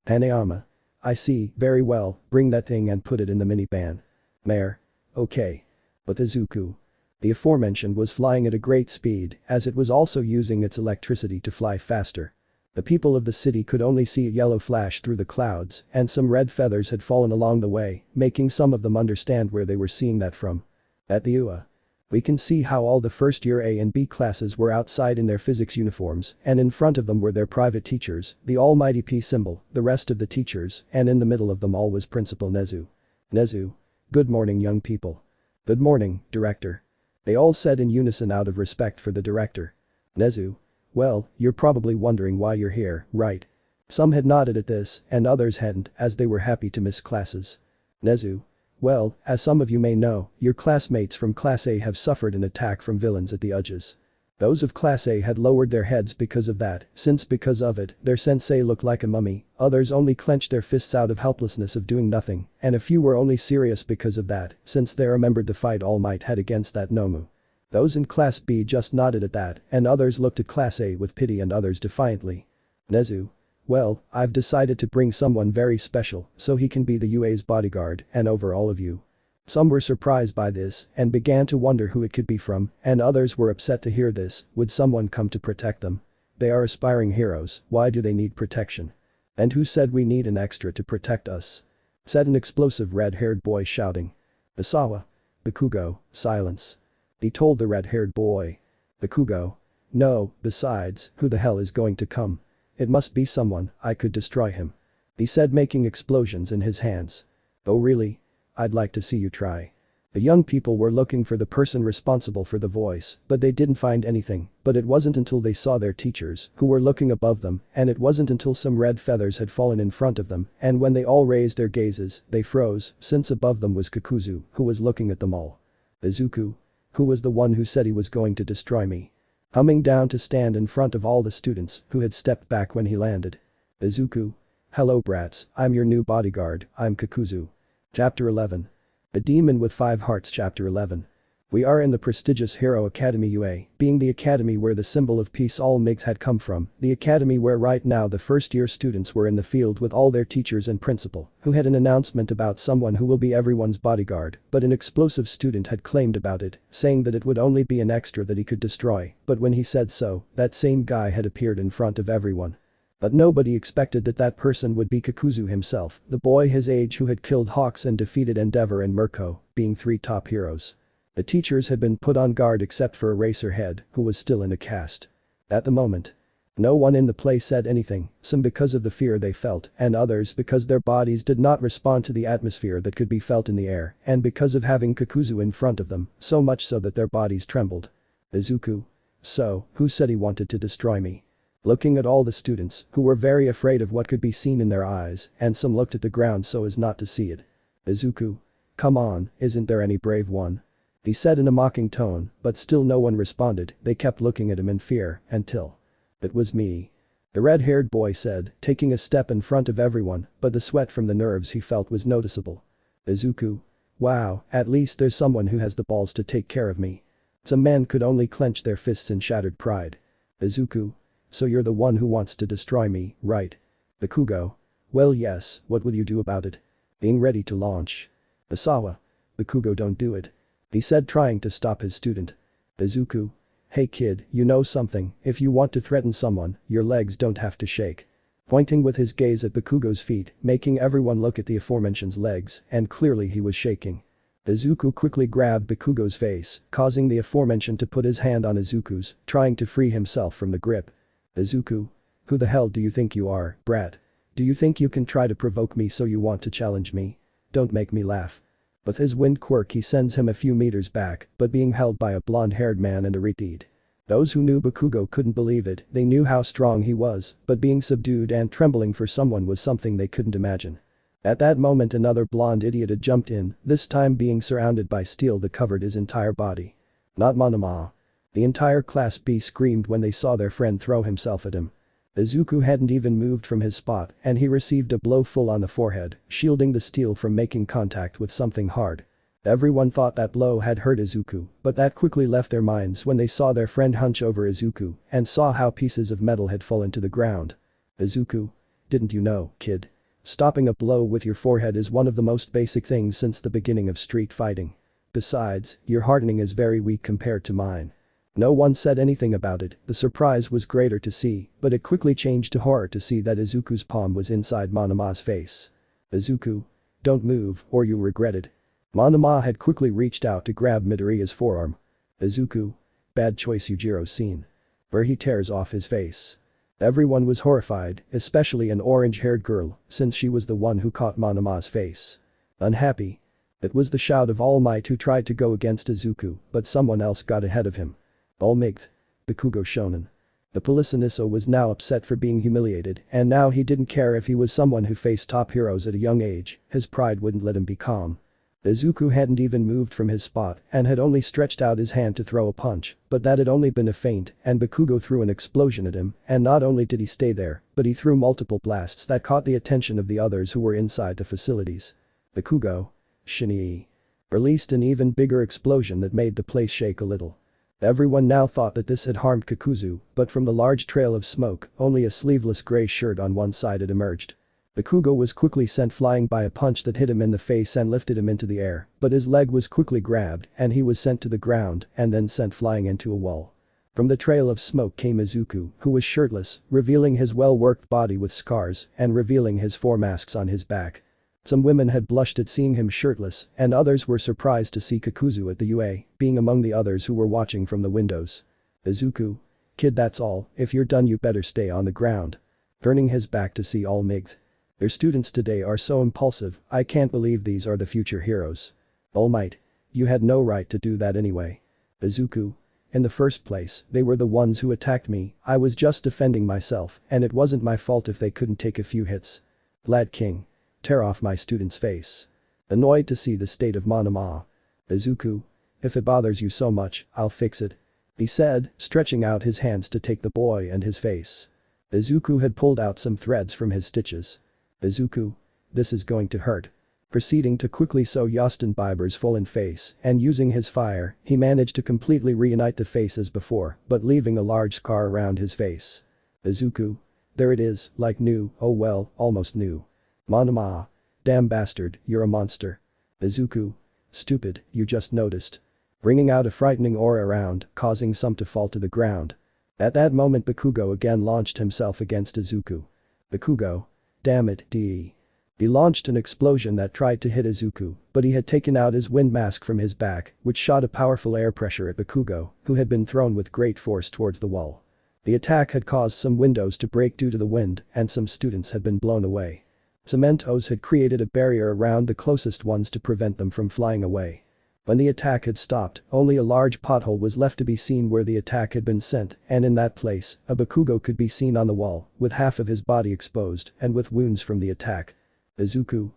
Speaker 2: Hanayama. I see, very well, bring that thing and put it in the minivan. Mayor. Okay. But Izuku. The aforementioned was flying at a great speed as it was also using its electricity to fly faster. The people of the city could only see a yellow flash through the clouds and some red feathers had fallen along the way, making some of them understand where they were seeing that from. At the UA. We can see how all the first year A and B classes were outside in their physics uniforms and in front of them were their private teachers, the almighty P symbol, the rest of the teachers, and in the middle of them all was Principal Nezu. Nezu. Good morning young people. Good morning, Director. They all said in unison out of respect for the director. Nezu. Well, you're probably wondering why you're here, right? Some had nodded at this and others hadn't as they were happy to miss classes. Nezu. Well, as some of you may know, your classmates from Class A have suffered an attack from villains at the Uges. Those of Class A had lowered their heads because of that, since because of it, their sensei looked like a mummy, others only clenched their fists out of helplessness of doing nothing, and a few were only serious because of that, since they remembered the fight Almight had against that Nomu. Those in Class B just nodded at that, and others looked at Class A with pity and others defiantly. Nezu. Well, I've decided to bring someone very special so he can be the UA's bodyguard and over all of you. Some were surprised by this and began to wonder who it could be from, and others were upset to hear this, would someone come to protect them? They are aspiring heroes, why do they need protection? And who said we need an extra to protect us? Said an explosive red-haired boy shouting. Basawa. Bakugo, silence. He told the red-haired boy. Bakugo. No, besides, who the hell is going to come? It must be someone, I could destroy him. He said making explosions in his hands. Oh really? I'd like to see you try. The young people were looking for the person responsible for the voice, but they didn't find anything, but it wasn't until they saw their teachers, who were looking above them, and it wasn't until some red feathers had fallen in front of them, and when they all raised their gazes, they froze, since above them was Kakuzu, who was looking at them all. Izuku. Who was the one who said he was going to destroy me? Coming down to stand in front of all the students, who had stepped back when he landed. Izuku. Hello brats, I'm your new bodyguard, I'm Kakuzu. Chapter 11. The Demon with 5 Hearts Chapter 11. We are in the prestigious Hero Academy UA, being the academy where the symbol of peace all MIGs had come from, the academy where right now the first year students were in the field with all their teachers and principal, who had an announcement about someone who will be everyone's bodyguard, but an explosive student had claimed about it, saying that it would only be an extra that he could destroy, but when he said so, that same guy had appeared in front of everyone. But nobody expected that that person would be Kakuzu himself, the boy his age who had killed Hawks and defeated Endeavor and Mirko, being 3 top heroes. The teachers had been put on guard except for Eraserhead, who was still in a cast. At the moment. No one in the place said anything, some because of the fear they felt and others because their bodies did not respond to the atmosphere that could be felt in the air and because of having Kakuzu in front of them, so much so that their bodies trembled. Izuku. So, who said he wanted to destroy me? Looking at all the students, who were very afraid of what could be seen in their eyes, and some looked at the ground so as not to see it. Izuku. Come on, isn't there any brave one? He said in a mocking tone, but still no one responded, they kept looking at him in fear, until. It was me. The red-haired boy said, taking a step in front of everyone, but the sweat from the nerves he felt was noticeable. Izuku. Wow, at least there's someone who has the balls to take care of me. Some men could only clench their fists in shattered pride. Izuku. So you're the one who wants to destroy me, right? Bakugo. Well yes, what will you do about it? Being ready to launch. Basawa. Bakugo don't do it. He said trying to stop his student. Izuku. Hey kid, you know something, if you want to threaten someone, your legs don't have to shake. Pointing with his gaze at Bakugo's feet, making everyone look at the aforementioned legs, and clearly he was shaking. Izuku quickly grabbed Bakugo's face, causing the aforementioned to put his hand on Izuku's, trying to free himself from the grip. Izuku. Who the hell do you think you are, brat? Do you think you can try to provoke me so you want to challenge me? Don't make me laugh. With his wind quirk he sends him a few meters back, but being held by a blonde-haired man and a reed. Those who knew Bakugo couldn't believe it, they knew how strong he was, but being subdued and trembling for someone was something they couldn't imagine. At that moment another blonde idiot had jumped in, this time being surrounded by steel that covered his entire body. Not Monoma. The entire Class B screamed when they saw their friend throw himself at him. Izuku hadn't even moved from his spot and he received a blow full on the forehead, shielding the steel from making contact with something hard. Everyone thought that blow had hurt Izuku, but that quickly left their minds when they saw their friend hunch over Izuku and saw how pieces of metal had fallen to the ground. Izuku. Didn't you know, kid? Stopping a blow with your forehead is one of the most basic things since the beginning of street fighting. Besides, your hardening is very weak compared to mine. No one said anything about it, the surprise was greater to see, but it quickly changed to horror to see that Izuku's palm was inside Monoma's face. Izuku. Don't move, or you'll regret it. Monoma had quickly reached out to grab Midoriya's forearm. Izuku. Bad choice Yujiro scene. Where he tears off his face. Everyone was horrified, especially an orange-haired girl, since she was the one who caught Monoma's face. Unhappy. It was the shout of Almight who tried to go against Izuku, but someone else got ahead of him. Almight. Bakugo shonen. The Policeniso was now upset for being humiliated and now he didn't care if he was someone who faced top heroes at a young age, his pride wouldn't let him be calm. Izuku hadn't even moved from his spot and had only stretched out his hand to throw a punch, but that had only been a feint and Bakugo threw an explosion at him and not only did he stay there, but he threw multiple blasts that caught the attention of the others who were inside the facilities. Bakugo. Shinii. Released an even bigger explosion that made the place shake a little. Everyone now thought that this had harmed Kakuzu, but from the large trail of smoke, only a sleeveless gray shirt on one side had emerged. Bakugo was quickly sent flying by a punch that hit him in the face and lifted him into the air, but his leg was quickly grabbed and he was sent to the ground and then sent flying into a wall. From the trail of smoke came Izuku, who was shirtless, revealing his well-worked body with scars and revealing his 4 masks on his back. Some women had blushed at seeing him shirtless and others were surprised to see Kakuzu at the UA, being among the others who were watching from the windows. Izuku. Kid, that's all, if you're done you better stay on the ground. Turning his back to see all Migs. Their students today are so impulsive, I can't believe these are the future heroes. Almight. You had no right to do that anyway. Izuku. In the first place, they were the ones who attacked me, I was just defending myself and it wasn't my fault if they couldn't take a few hits. Lad King. Tear off my student's face. Annoyed to see the state of Monoma. Izuku. If it bothers you so much, I'll fix it. He said, stretching out his hands to take the boy and his face. Izuku had pulled out some threads from his stitches. Izuku. This is going to hurt. Proceeding to quickly sew Yosten Biber's fallen face and using his fire, he managed to completely reunite the face as before, but leaving a large scar around his face. Izuku. There it is, like new, oh well, almost new. Monoma. Damn bastard, you're a monster. Izuku. Stupid, you just noticed. Bringing out a frightening aura around, causing some to fall to the ground. At that moment Bakugo again launched himself against Izuku. Bakugo. Damn it, DE. He launched an explosion that tried to hit Izuku, but he had taken out his wind mask from his back, which shot a powerful air pressure at Bakugo, who had been thrown with great force towards the wall. The attack had caused some windows to break due to the wind and some students had been blown away. Cementos had created a barrier around the closest ones to prevent them from flying away. When the attack had stopped, only a large pothole was left to be seen where the attack had been sent, and in that place, a Bakugo could be seen on the wall, with half of his body exposed and with wounds from the attack. Izuku.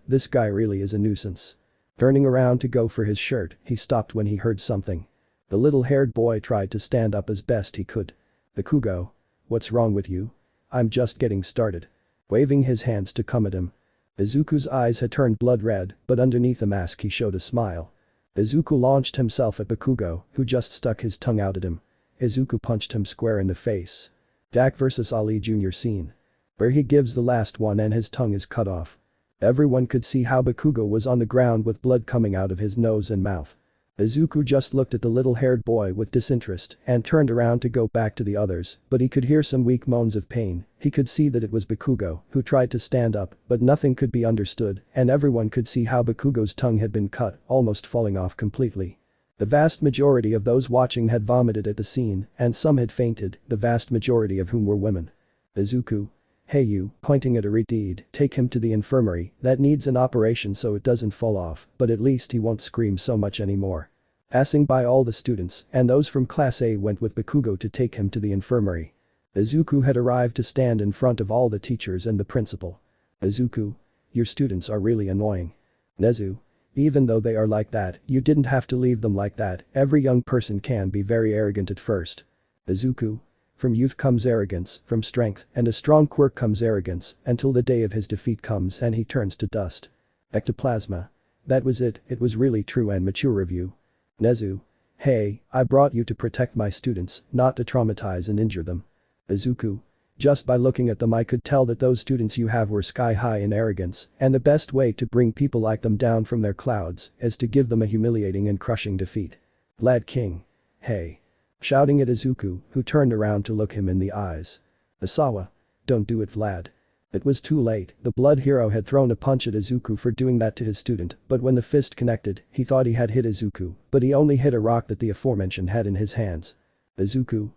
Speaker 2: This guy really is a nuisance. Turning around to go for his shirt, he stopped when he heard something. The little-haired boy tried to stand up as best he could. Bakugo. What's wrong with you? I'm just getting started. Waving his hands to come at him. Izuku's eyes had turned blood red, but underneath the mask he showed a smile. Izuku launched himself at Bakugo, who just stuck his tongue out at him. Izuku punched him square in the face. Dak vs Ali Jr. scene. Where he gives the last one and his tongue is cut off. Everyone could see how Bakugo was on the ground with blood coming out of his nose and mouth. Izuku just looked at the little haired boy with disinterest and turned around to go back to the others, but he could hear some weak moans of pain. He could see that it was Bakugo, who tried to stand up, but nothing could be understood, and everyone could see how Bakugo's tongue had been cut, almost falling off completely. The vast majority of those watching had vomited at the scene, and some had fainted, the vast majority of whom were women. Izuku. Hey you, pointing at Deity, take him to the infirmary, that needs an operation so it doesn't fall off, but at least he won't scream so much anymore. Passing by all the students, and those from Class A went with Bakugo to take him to the infirmary. Izuku had arrived to stand in front of all the teachers and the principal. Izuku. Your students are really annoying. Nezu. Even though they are like that, you didn't have to leave them like that, every young person can be very arrogant at first. Izuku. From youth comes arrogance, from strength and a strong quirk comes arrogance, until the day of his defeat comes and he turns to dust. Ectoplasma. That was it was really true and mature of you. Nezu. Hey, I brought you to protect my students, not to traumatize and injure them. Izuku. Just by looking at them I could tell that those students you have were sky high in arrogance, and the best way to bring people like them down from their clouds is to give them a humiliating and crushing defeat. Lad King. Hey. Shouting at Izuku, who turned around to look him in the eyes. Asawa. Don't do it Vlad. It was too late, the blood hero had thrown a punch at Izuku for doing that to his student, but when the fist connected, he thought he had hit Izuku, but he only hit a rock that the aforementioned had in his hands. Izuku.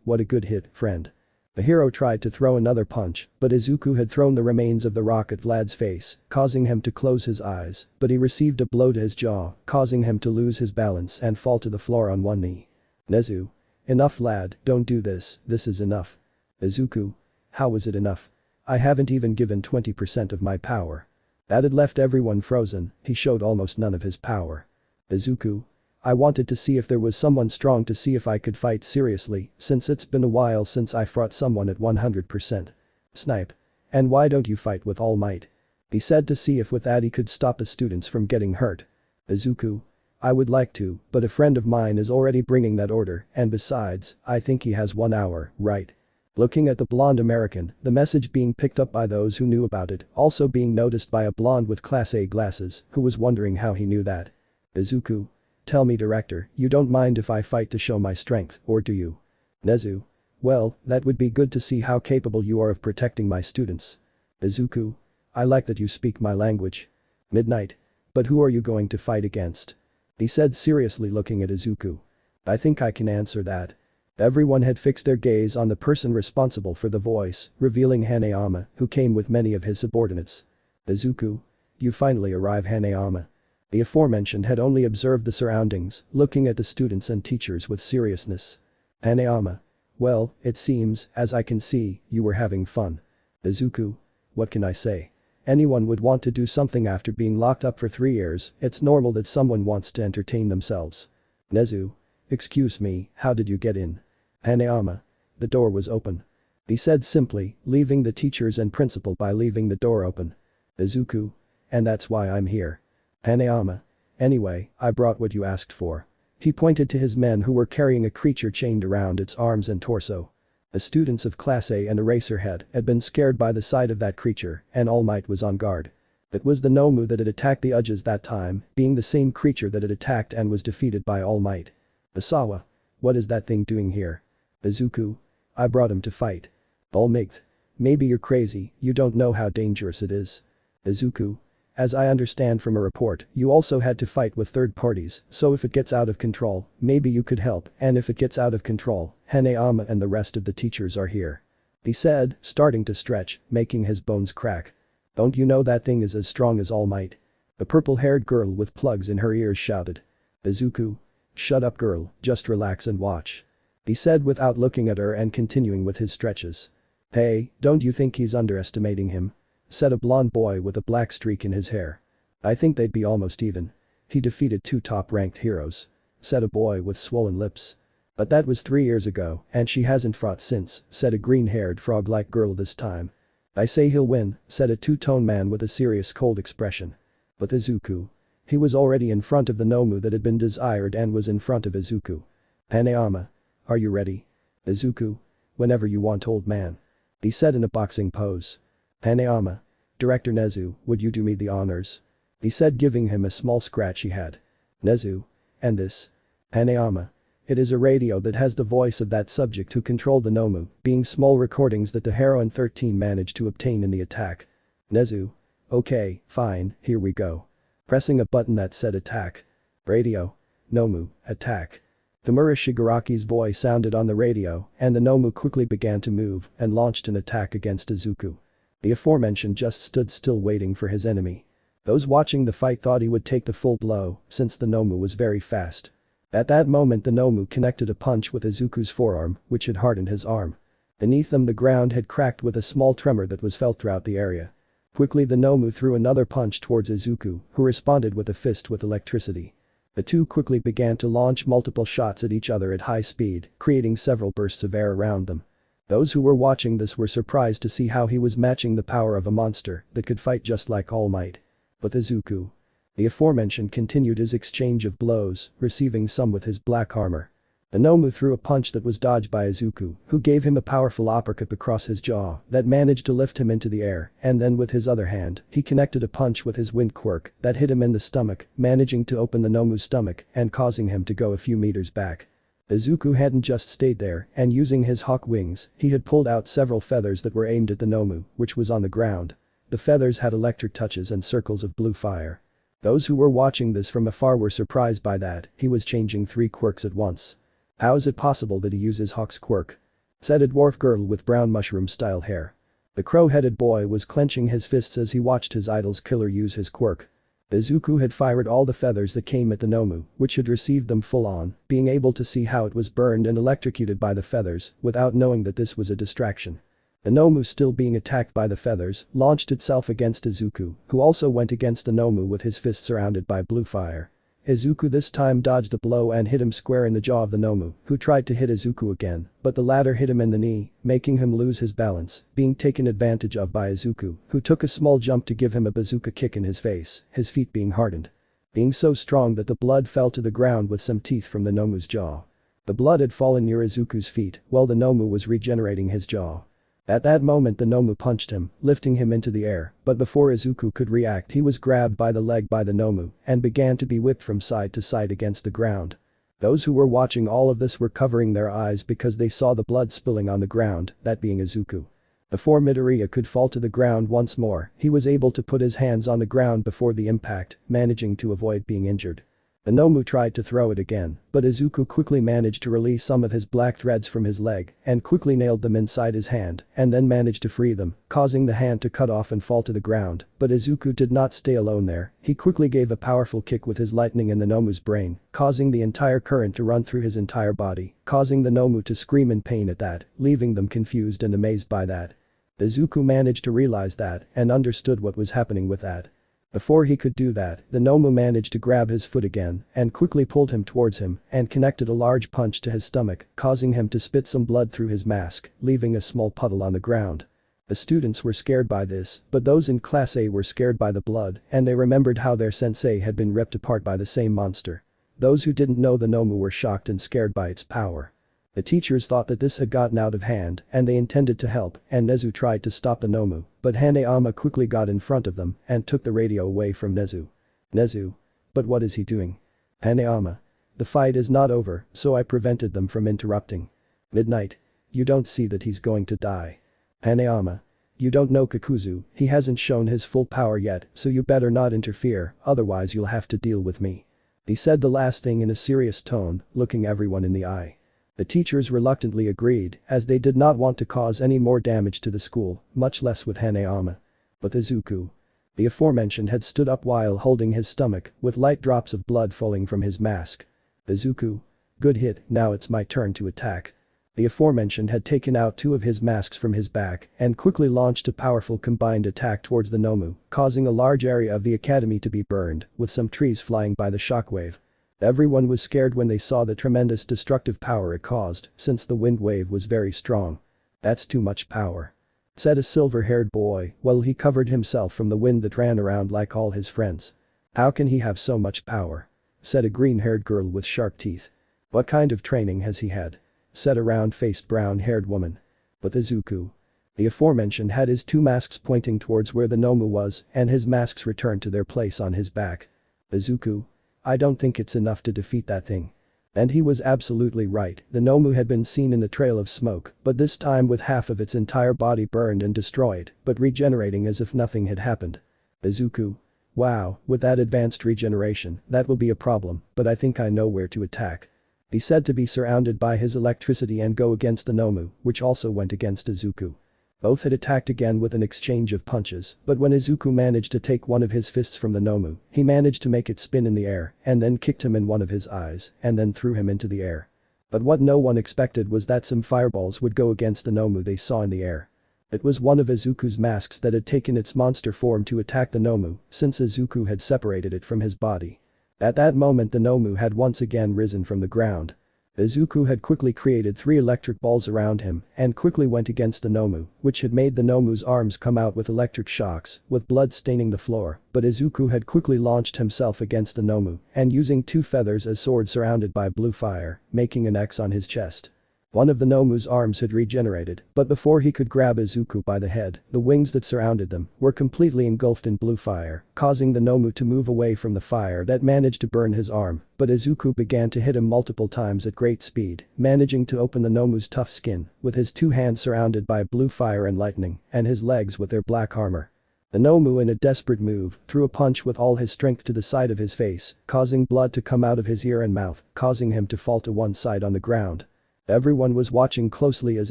Speaker 2: What a good hit, friend. The hero tried to throw another punch, but Izuku had thrown the remains of the rock at Vlad's face, causing him to close his eyes, but he received a blow to his jaw, causing him to lose his balance and fall to the floor on one knee. Nezu. Enough lad, don't do this is enough. Izuku. How was it enough? I haven't even given 20% of my power. That had left everyone frozen, he showed almost none of his power. Izuku. I wanted to see if there was someone strong to see if I could fight seriously, since it's been a while since I fought someone at 100%. Snipe. And why don't you fight with All Might? He said to see if with that he could stop the students from getting hurt. Izuku. I would like to, but a friend of mine is already bringing that order, and besides, I think he has 1 hour, right? Looking at the blonde American, the message being picked up by those who knew about it, also being noticed by a blonde with Class A glasses, who was wondering how he knew that. Izuku. Tell me director, you don't mind if I fight to show my strength, or do you? Nezu. Well, that would be good to see how capable you are of protecting my students. Izuku. I like that you speak my language. Midnight. But who are you going to fight against? He said seriously looking at Izuku. I think I can answer that. Everyone had fixed their gaze on the person responsible for the voice, revealing Hanayama, who came with many of his subordinates. Izuku. You finally arrive Hanayama. The aforementioned had only observed the surroundings, looking at the students and teachers with seriousness. Hanayama. Well, it seems, as I can see, you were having fun. Izuku. What can I say? Anyone would want to do something after being locked up for 3 years, it's normal that someone wants to entertain themselves. Nezu. Excuse me, how did you get in? Hanayama. The door was open. He said simply, leaving the teachers and principal by leaving the door open. Izuku. And that's why I'm here. Hanayama. Anyway, I brought what you asked for. He pointed to his men who were carrying a creature chained around its arms and torso. The students of Class A and Eraserhead had been scared by the sight of that creature, and All Might was on guard. It was the Nomu that had attacked the Uges that time, being the same creature that had attacked and was defeated by All Might. Asawa. What is that thing doing here? Izuku. I brought him to fight. All Might. Maybe you're crazy, you don't know how dangerous it is. Izuku. As I understand from a report, you also had to fight with third parties, so if it gets out of control, maybe you could help, and if it gets out of control, Hanayama and the rest of the teachers are here. He said, starting to stretch, making his bones crack. Don't you know that thing is as strong as All Might? The purple-haired girl with plugs in her ears shouted. Izuku. Shut up girl, just relax and watch. He said without looking at her and continuing with his stretches. Hey, don't you think he's underestimating him? Said a blonde boy with a black streak in his hair. I think they'd be almost even. He defeated 2 top-ranked heroes. Said a boy with swollen lips. But that was 3 years ago, and she hasn't fought since, said a green-haired frog-like girl this time. I say he'll win, said a two-tone man with a serious cold expression. But Izuku. He was already in front of the Nomu that had been desired and was in front of Izuku. Hanayama. Are you ready? Izuku. Whenever you want old man. He said in a boxing pose. Hanayama. Director Nezu, would you do me the honors? He said giving him a small scratch he had. Nezu. And this? Hanayama. It is a radio that has the voice of that subject who controlled the Nomu, being small recordings that the Heroine 13 managed to obtain in the attack. Nezu. Okay, fine, here we go. Pressing a button that said attack. Radio. Nomu, attack. Tamura Shigaraki's voice sounded on the radio, and the Nomu quickly began to move and launched an attack against Izuku. The aforementioned just stood still waiting for his enemy. Those watching the fight thought he would take the full blow, since the Nomu was very fast. At that moment the Nomu connected a punch with Izuku's forearm, which had hardened his arm. Beneath them the ground had cracked with a small tremor that was felt throughout the area. Quickly the Nomu threw another punch towards Izuku, who responded with a fist with electricity. The two quickly began to launch multiple shots at each other at high speed, creating several bursts of air around them. Those who were watching this were surprised to see how he was matching the power of a monster that could fight just like Almight. But Izuku. The aforementioned continued his exchange of blows, receiving some with his black armor. The Nomu threw a punch that was dodged by Izuku, who gave him a powerful uppercut across his jaw that managed to lift him into the air, and then with his other hand, he connected a punch with his wind quirk that hit him in the stomach, managing to open the Nomu's stomach and causing him to go a few meters back. Izuku hadn't just stayed there, and using his hawk wings, he had pulled out several feathers that were aimed at the Nomu, which was on the ground. The feathers had electric touches and circles of blue fire. Those who were watching this from afar were surprised by that, he was changing 3 quirks at once. How is it possible that he uses Hawk's quirk? Said a dwarf girl with brown mushroom-style hair. The crow-headed boy was clenching his fists as he watched his idol's killer use his quirk. Izuku had fired all the feathers that came at the Nomu, which had received them full on, being able to see how it was burned and electrocuted by the feathers, without knowing that this was a distraction. The Nomu, still being attacked by the feathers, launched itself against Izuku, who also went against the Nomu with his fist surrounded by blue fire. Izuku this time dodged the blow and hit him square in the jaw of the Nomu, who tried to hit Izuku again, but the latter hit him in the knee, making him lose his balance, being taken advantage of by Izuku, who took a small jump to give him a bazooka kick in his face, his feet being hardened. Being so strong that the blood fell to the ground with some teeth from the Nomu's jaw. The blood had fallen near Izuku's feet while the Nomu was regenerating his jaw. At that moment the Nomu punched him, lifting him into the air, but before Izuku could react he was grabbed by the leg by the Nomu and began to be whipped from side to side against the ground. Those who were watching all of this were covering their eyes because they saw the blood spilling on the ground, that being Izuku. Before Midoriya could fall to the ground once more, he was able to put his hands on the ground before the impact, managing to avoid being injured. The Nomu tried to throw it again, but Izuku quickly managed to release some of his black threads from his leg and quickly nailed them inside his hand and then managed to free them, causing the hand to cut off and fall to the ground. But Izuku did not stay alone there, he quickly gave a powerful kick with his lightning in the Nomu's brain, causing the entire current to run through his entire body, causing the Nomu to scream in pain at that, leaving them confused and amazed by that. Izuku managed to realize that and understood what was happening with that. Before he could do that, the Nomu managed to grab his foot again and quickly pulled him towards him and connected a large punch to his stomach, causing him to spit some blood through his mask, leaving a small puddle on the ground. The students were scared by this, but those in Class A were scared by the blood and they remembered how their sensei had been ripped apart by the same monster. Those who didn't know the Nomu were shocked and scared by its power. The teachers thought that this had gotten out of hand and they intended to help, and Nezu tried to stop the Nomu, but Hanayama quickly got in front of them and took the radio away from Nezu. Nezu. But what is he doing? Hanayama. The fight is not over, so I prevented them from interrupting. Midnight. You don't see that he's going to die. Hanayama. You don't know Kakuzu, he hasn't shown his full power yet, so you better not interfere, otherwise you'll have to deal with me. He said the last thing in a serious tone, looking everyone in the eye. The teachers reluctantly agreed, as they did not want to cause any more damage to the school, much less with Hanayama. But Izuku. The aforementioned had stood up while holding his stomach, with light drops of blood falling from his mask. Izuku. Good hit, now it's my turn to attack. The aforementioned had taken out 2 of his masks from his back and quickly launched a powerful combined attack towards the Nomu, causing a large area of the academy to be burned, with some trees flying by the shockwave. Everyone was scared when they saw the tremendous destructive power it caused, since the wind wave was very strong. That's too much power. Said a silver-haired boy while he covered himself from the wind that ran around like all his friends. How can he have so much power? Said a green-haired girl with sharp teeth. What kind of training has he had? Said a round-faced brown-haired woman. But Izuku. The aforementioned had his 2 masks pointing towards where the Nomu was and his masks returned to their place on his back. Izuku. I don't think it's enough to defeat that thing. And he was absolutely right, the Nomu had been seen in the trail of smoke, but this time with half of its entire body burned and destroyed, but regenerating as if nothing had happened. Izuku. Wow, with that advanced regeneration, that will be a problem, but I think I know where to attack. He said to be surrounded by his electricity and go against the Nomu, which also went against Izuku. Both had attacked again with an exchange of punches, but when Izuku managed to take one of his fists from the Nomu, he managed to make it spin in the air, and then kicked him in one of his eyes, and then threw him into the air. But what no one expected was that some fireballs would go against the Nomu they saw in the air. It was one of Izuku's masks that had taken its monster form to attack the Nomu, since Izuku had separated it from his body. At that moment the Nomu had once again risen from the ground. Izuku had quickly created 3 electric balls around him and quickly went against the Nomu, which had made the Nomu's arms come out with electric shocks, with blood staining the floor, but Izuku had quickly launched himself against the Nomu and using 2 feathers as swords surrounded by blue fire, making an X on his chest. One of the Nomu's arms had regenerated, but before he could grab Izuku by the head, the wings that surrounded them were completely engulfed in blue fire, causing the Nomu to move away from the fire that managed to burn his arm, but Izuku began to hit him multiple times at great speed, managing to open the Nomu's tough skin, with his 2 hands surrounded by blue fire and lightning, and his legs with their black armor. The Nomu in a desperate move, threw a punch with all his strength to the side of his face, causing blood to come out of his ear and mouth, causing him to fall to one side on the ground. Everyone was watching closely as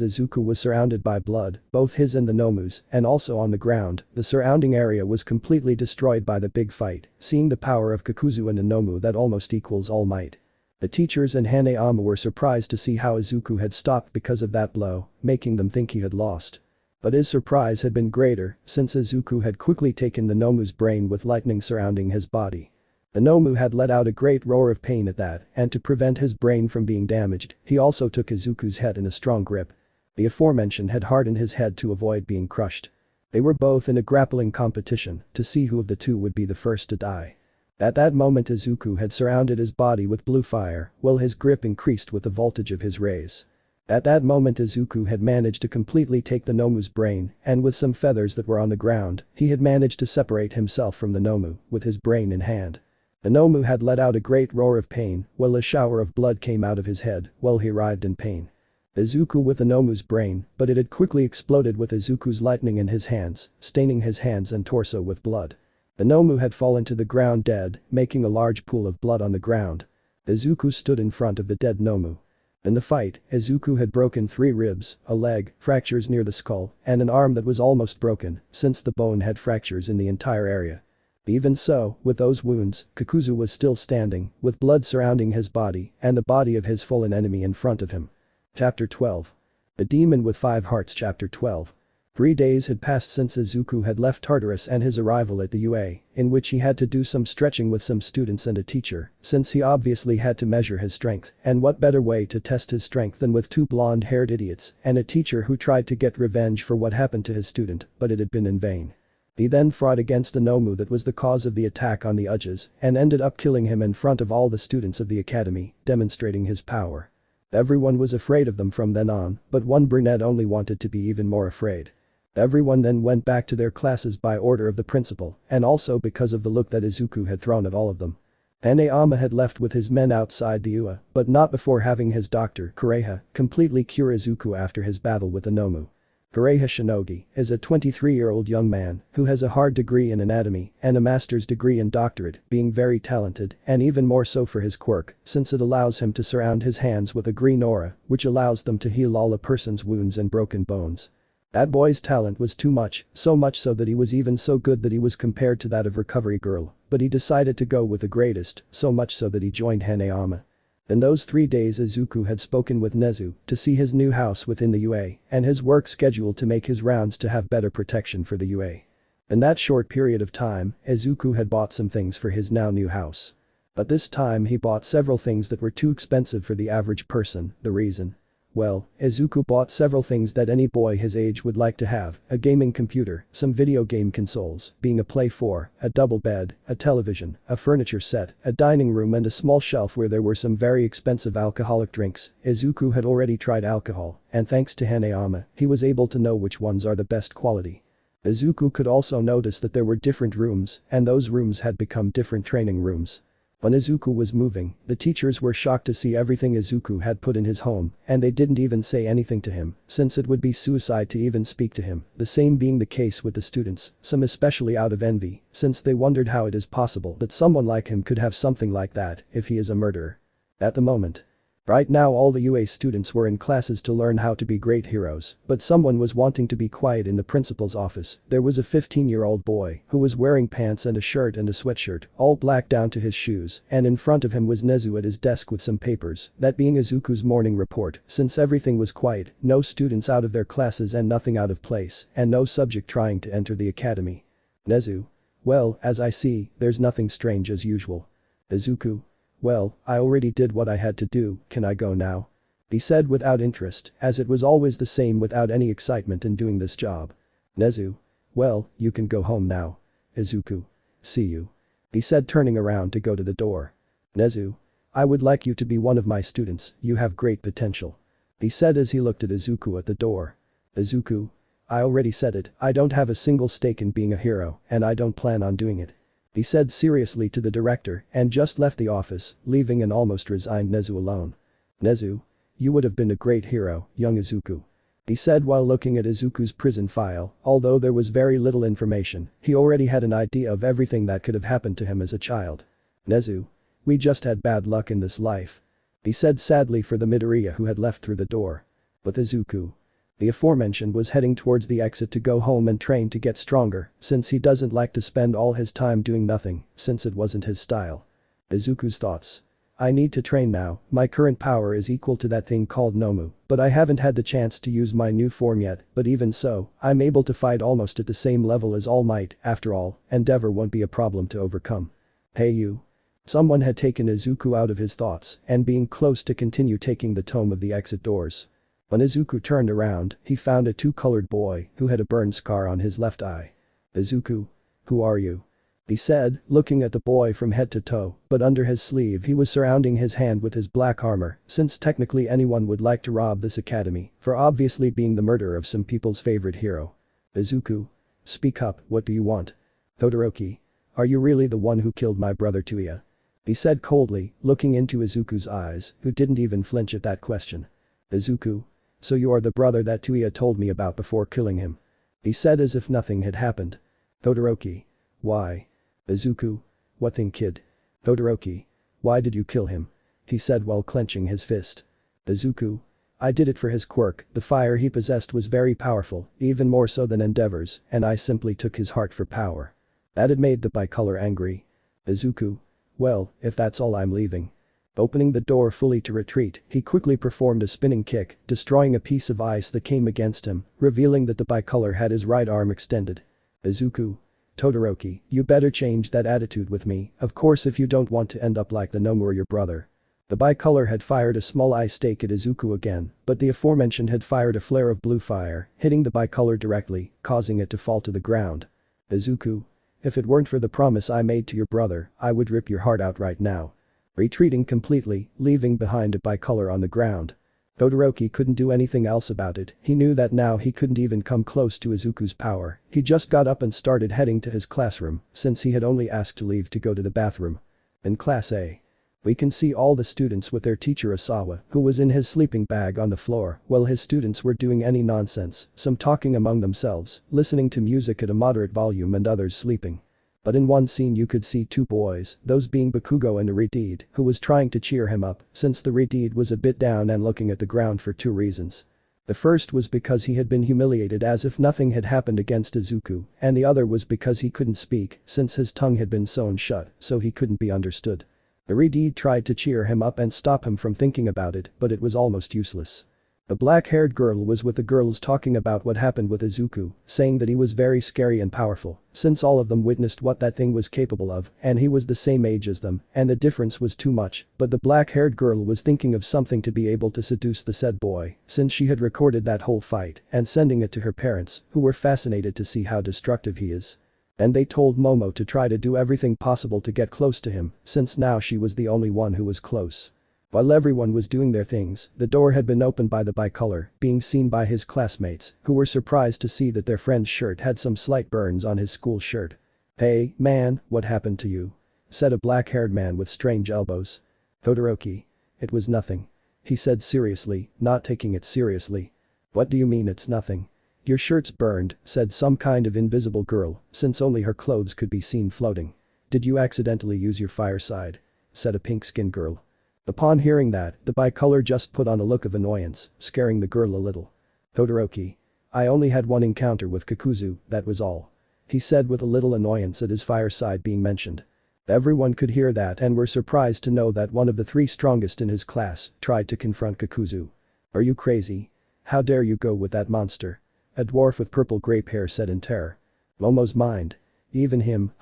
Speaker 2: Izuku was surrounded by blood, both his and the Nomu's, and also on the ground, the surrounding area was completely destroyed by the big fight, seeing the power of Kakuzu and the Nomu that almost equals Almight. The teachers and Hanayama were surprised to see how Izuku had stopped because of that blow, making them think he had lost. But his surprise had been greater, since Izuku had quickly taken the Nomu's brain with lightning surrounding his body. The Nomu had let out a great roar of pain at that, and to prevent his brain from being damaged, he also took Izuku's head in a strong grip. The aforementioned had hardened his head to avoid being crushed. They were both in a grappling competition to see who of the two would be the first to die. At that moment Izuku had surrounded his body with blue fire, while his grip increased with the voltage of his rays. At that moment Izuku had managed to completely take the Nomu's brain, and with some feathers that were on the ground, he had managed to separate himself from the Nomu, with his brain in hand. The Nomu had let out a great roar of pain, while a shower of blood came out of his head, while he writhed in pain. Izuku with the Nomu's brain, but it had quickly exploded with Izuku's lightning in his hands, staining his hands and torso with blood. The Nomu had fallen to the ground dead, making a large pool of blood on the ground. Izuku stood in front of the dead Nomu. In the fight, Izuku had broken 3 ribs, a leg, fractures near the skull, and an arm that was almost broken, since the bone had fractures in the entire area. Even so, with those wounds, Kakuzu was still standing, with blood surrounding his body and the body of his fallen enemy in front of him. Chapter 12. The Demon with 5 Hearts. Chapter 12. 3 days had passed since Izuku had left Tartarus and his arrival at the UA, in which he had to do some stretching with some students and a teacher, since he obviously had to measure his strength, and what better way to test his strength than with 2 blonde-haired idiots and a teacher who tried to get revenge for what happened to his student, but it had been in vain. He then fought against the Nomu that was the cause of the attack on the Uges and ended up killing him in front of all the students of the academy, demonstrating his power. Everyone was afraid of them from then on, but one brunette only wanted to be even more afraid. Everyone then went back to their classes by order of the principal, and also because of the look that Izuku had thrown at all of them. Hanayama had left with his men outside the UA, but not before having his doctor, Kureha, completely cure Izuku after his battle with the Nomu. Kureha Shinogi is a 23-year-old young man who has a hard degree in anatomy and a master's degree in doctorate, being very talented and even more so for his quirk, since it allows him to surround his hands with a green aura, which allows them to heal all a person's wounds and broken bones. That boy's talent was too much, so much so that he was even so good that he was compared to that of Recovery Girl, but he decided to go with the greatest, so much so that he joined Hanayama. In those 3 days Izuku had spoken with Nezu to see his new house within the UA and his work schedule to make his rounds to have better protection for the UA. In that short period of time, Izuku had bought some things for his now new house. But this time he bought several things that were too expensive for the average person. The reason? Well, Izuku bought several things that any boy his age would like to have: a gaming computer, some video game consoles, being a Play 4, a double bed, a television, a furniture set, a dining room and a small shelf where there were some very expensive alcoholic drinks. Izuku had already tried alcohol, and thanks to Hanayama, he was able to know which ones are the best quality. Izuku could also notice that there were different rooms, and those rooms had become different training rooms. When Izuku was moving, the teachers were shocked to see everything Izuku had put in his home, and they didn't even say anything to him, since it would be suicide to even speak to him, the same being the case with the students, some especially out of envy, since they wondered how it is possible that someone like him could have something like that if he is a murderer. At the moment. Right now all the UA students were in classes to learn how to be great heroes, but someone was wanting to be quiet in the principal's office. There was a 15-year-old boy who was wearing pants and a shirt and a sweatshirt, all black down to his shoes, and in front of him was Nezu at his desk with some papers, that being Izuku's morning report, since everything was quiet, no students out of their classes and nothing out of place, and no subject trying to enter the academy. Nezu. Well, as I see, there's nothing strange as usual. Izuku. Well, I already did what I had to do, can I go now? He said without interest, as it was always the same without any excitement in doing this job. Nezu. Well, you can go home now. Izuku. See you. He said turning around to go to the door. Nezu. I would like you to be one of my students, you have great potential. He said as he looked at Izuku at the door. Izuku. I already said it, I don't have a single stake in being a hero, and I don't plan on doing it. He said seriously to the director and just left the office, leaving an almost resigned Nezu alone. Nezu. You would have been a great hero, young Izuku. He said while looking at Izuku's prison file, although there was very little information, he already had an idea of everything that could have happened to him as a child. Nezu. We just had bad luck in this life. He said sadly for the Midoriya who had left through the door. But Izuku. The aforementioned was heading towards the exit to go home and train to get stronger, since he doesn't like to spend all his time doing nothing, since it wasn't his style. Izuku's thoughts. I need to train now, my current power is equal to that thing called Nomu, but I haven't had the chance to use my new form yet, but even so, I'm able to fight almost at the same level as Almight, after all, Endeavor won't be a problem to overcome. Hey you. Someone had taken Izuku out of his thoughts and being close to continue taking the tome of the exit doors. When Izuku turned around, he found a two-colored boy who had a burn scar on his left eye. Izuku. Who are you? He said, looking at the boy from head to toe, but under his sleeve he was surrounding his hand with his black armor, since technically anyone would like to rob this academy, for obviously being the murderer of some people's favorite hero. Izuku. Speak up, what do you want? Todoroki. Are you really the one who killed my brother Tuya? He said coldly, looking into Izuku's eyes, who didn't even flinch at that question. Izuku. So you are the brother that Tuya told me about before killing him. He said as if nothing had happened. Todoroki. Why? Izuku. What thing kid? Todoroki. Why did you kill him? He said while clenching his fist. Izuku. I did it for his quirk, the fire he possessed was very powerful, even more so than Endeavor's, and I simply took his heart for power. That had made the bicolor angry. Izuku. Well, if that's all I'm leaving. Opening the door fully to retreat, he quickly performed a spinning kick, destroying a piece of ice that came against him, revealing that the bicolor had his right arm extended. Izuku. Todoroki, you better change that attitude with me, of course if you don't want to end up like the Nomu or your brother. The bicolor had fired a small ice stake at Izuku again, but the aforementioned had fired a flare of blue fire, hitting the bicolor directly, causing it to fall to the ground. Izuku. If it weren't for the promise I made to your brother, I would rip your heart out right now. Retreating completely, leaving behind a bicolor on the ground. Todoroki couldn't do anything else about it, he knew that now he couldn't even come close to Izuku's power, he just got up and started heading to his classroom, since he had only asked to leave to go to the bathroom. In Class A. We can see all the students with their teacher Asawa, who was in his sleeping bag on the floor, while his students were doing any nonsense, some talking among themselves, listening to music at a moderate volume and others sleeping. But in one scene you could see two boys, those being Bakugo and Redeed, who was trying to cheer him up, since the Redeed was a bit down and looking at the ground for two reasons. The first was because he had been humiliated as if nothing had happened against Izuku, and the other was because he couldn't speak, since his tongue had been sewn shut, so he couldn't be understood. The Redeed tried to cheer him up and stop him from thinking about it, but it was almost useless. The black-haired girl was with the girls talking about what happened with Izuku, saying that he was very scary and powerful, since all of them witnessed what that thing was capable of, and he was the same age as them, and the difference was too much, but the black-haired girl was thinking of something to be able to seduce the said boy, since she had recorded that whole fight, and sending it to her parents, who were fascinated to see how destructive he is. And they told Momo to try to do everything possible to get close to him, since now she was the only one who was close. While everyone was doing their things, the door had been opened by the bicolor, being seen by his classmates, who were surprised to see that their friend's shirt had some slight burns on his school shirt. Hey, man, what happened to you? said a black-haired man with strange elbows. Todoroki. It was nothing. He said seriously, not taking it seriously. What do you mean it's nothing? Your shirt's burned, said some kind of invisible girl, since only her clothes could be seen floating. Did you accidentally use your fireside? Said a pink-skinned girl. Upon hearing that, the bicolor just put on a look of annoyance, scaring the girl a little. Todoroki. I only had one encounter with Kakuzu, that was all. He said with a little annoyance at his fireside being mentioned. Everyone could hear that and were surprised to know that one of the 3 strongest in his class tried to confront Kakuzu. Are you crazy? How dare you go with that monster? A dwarf with purple grape hair said in terror. Momo's mind. Even him,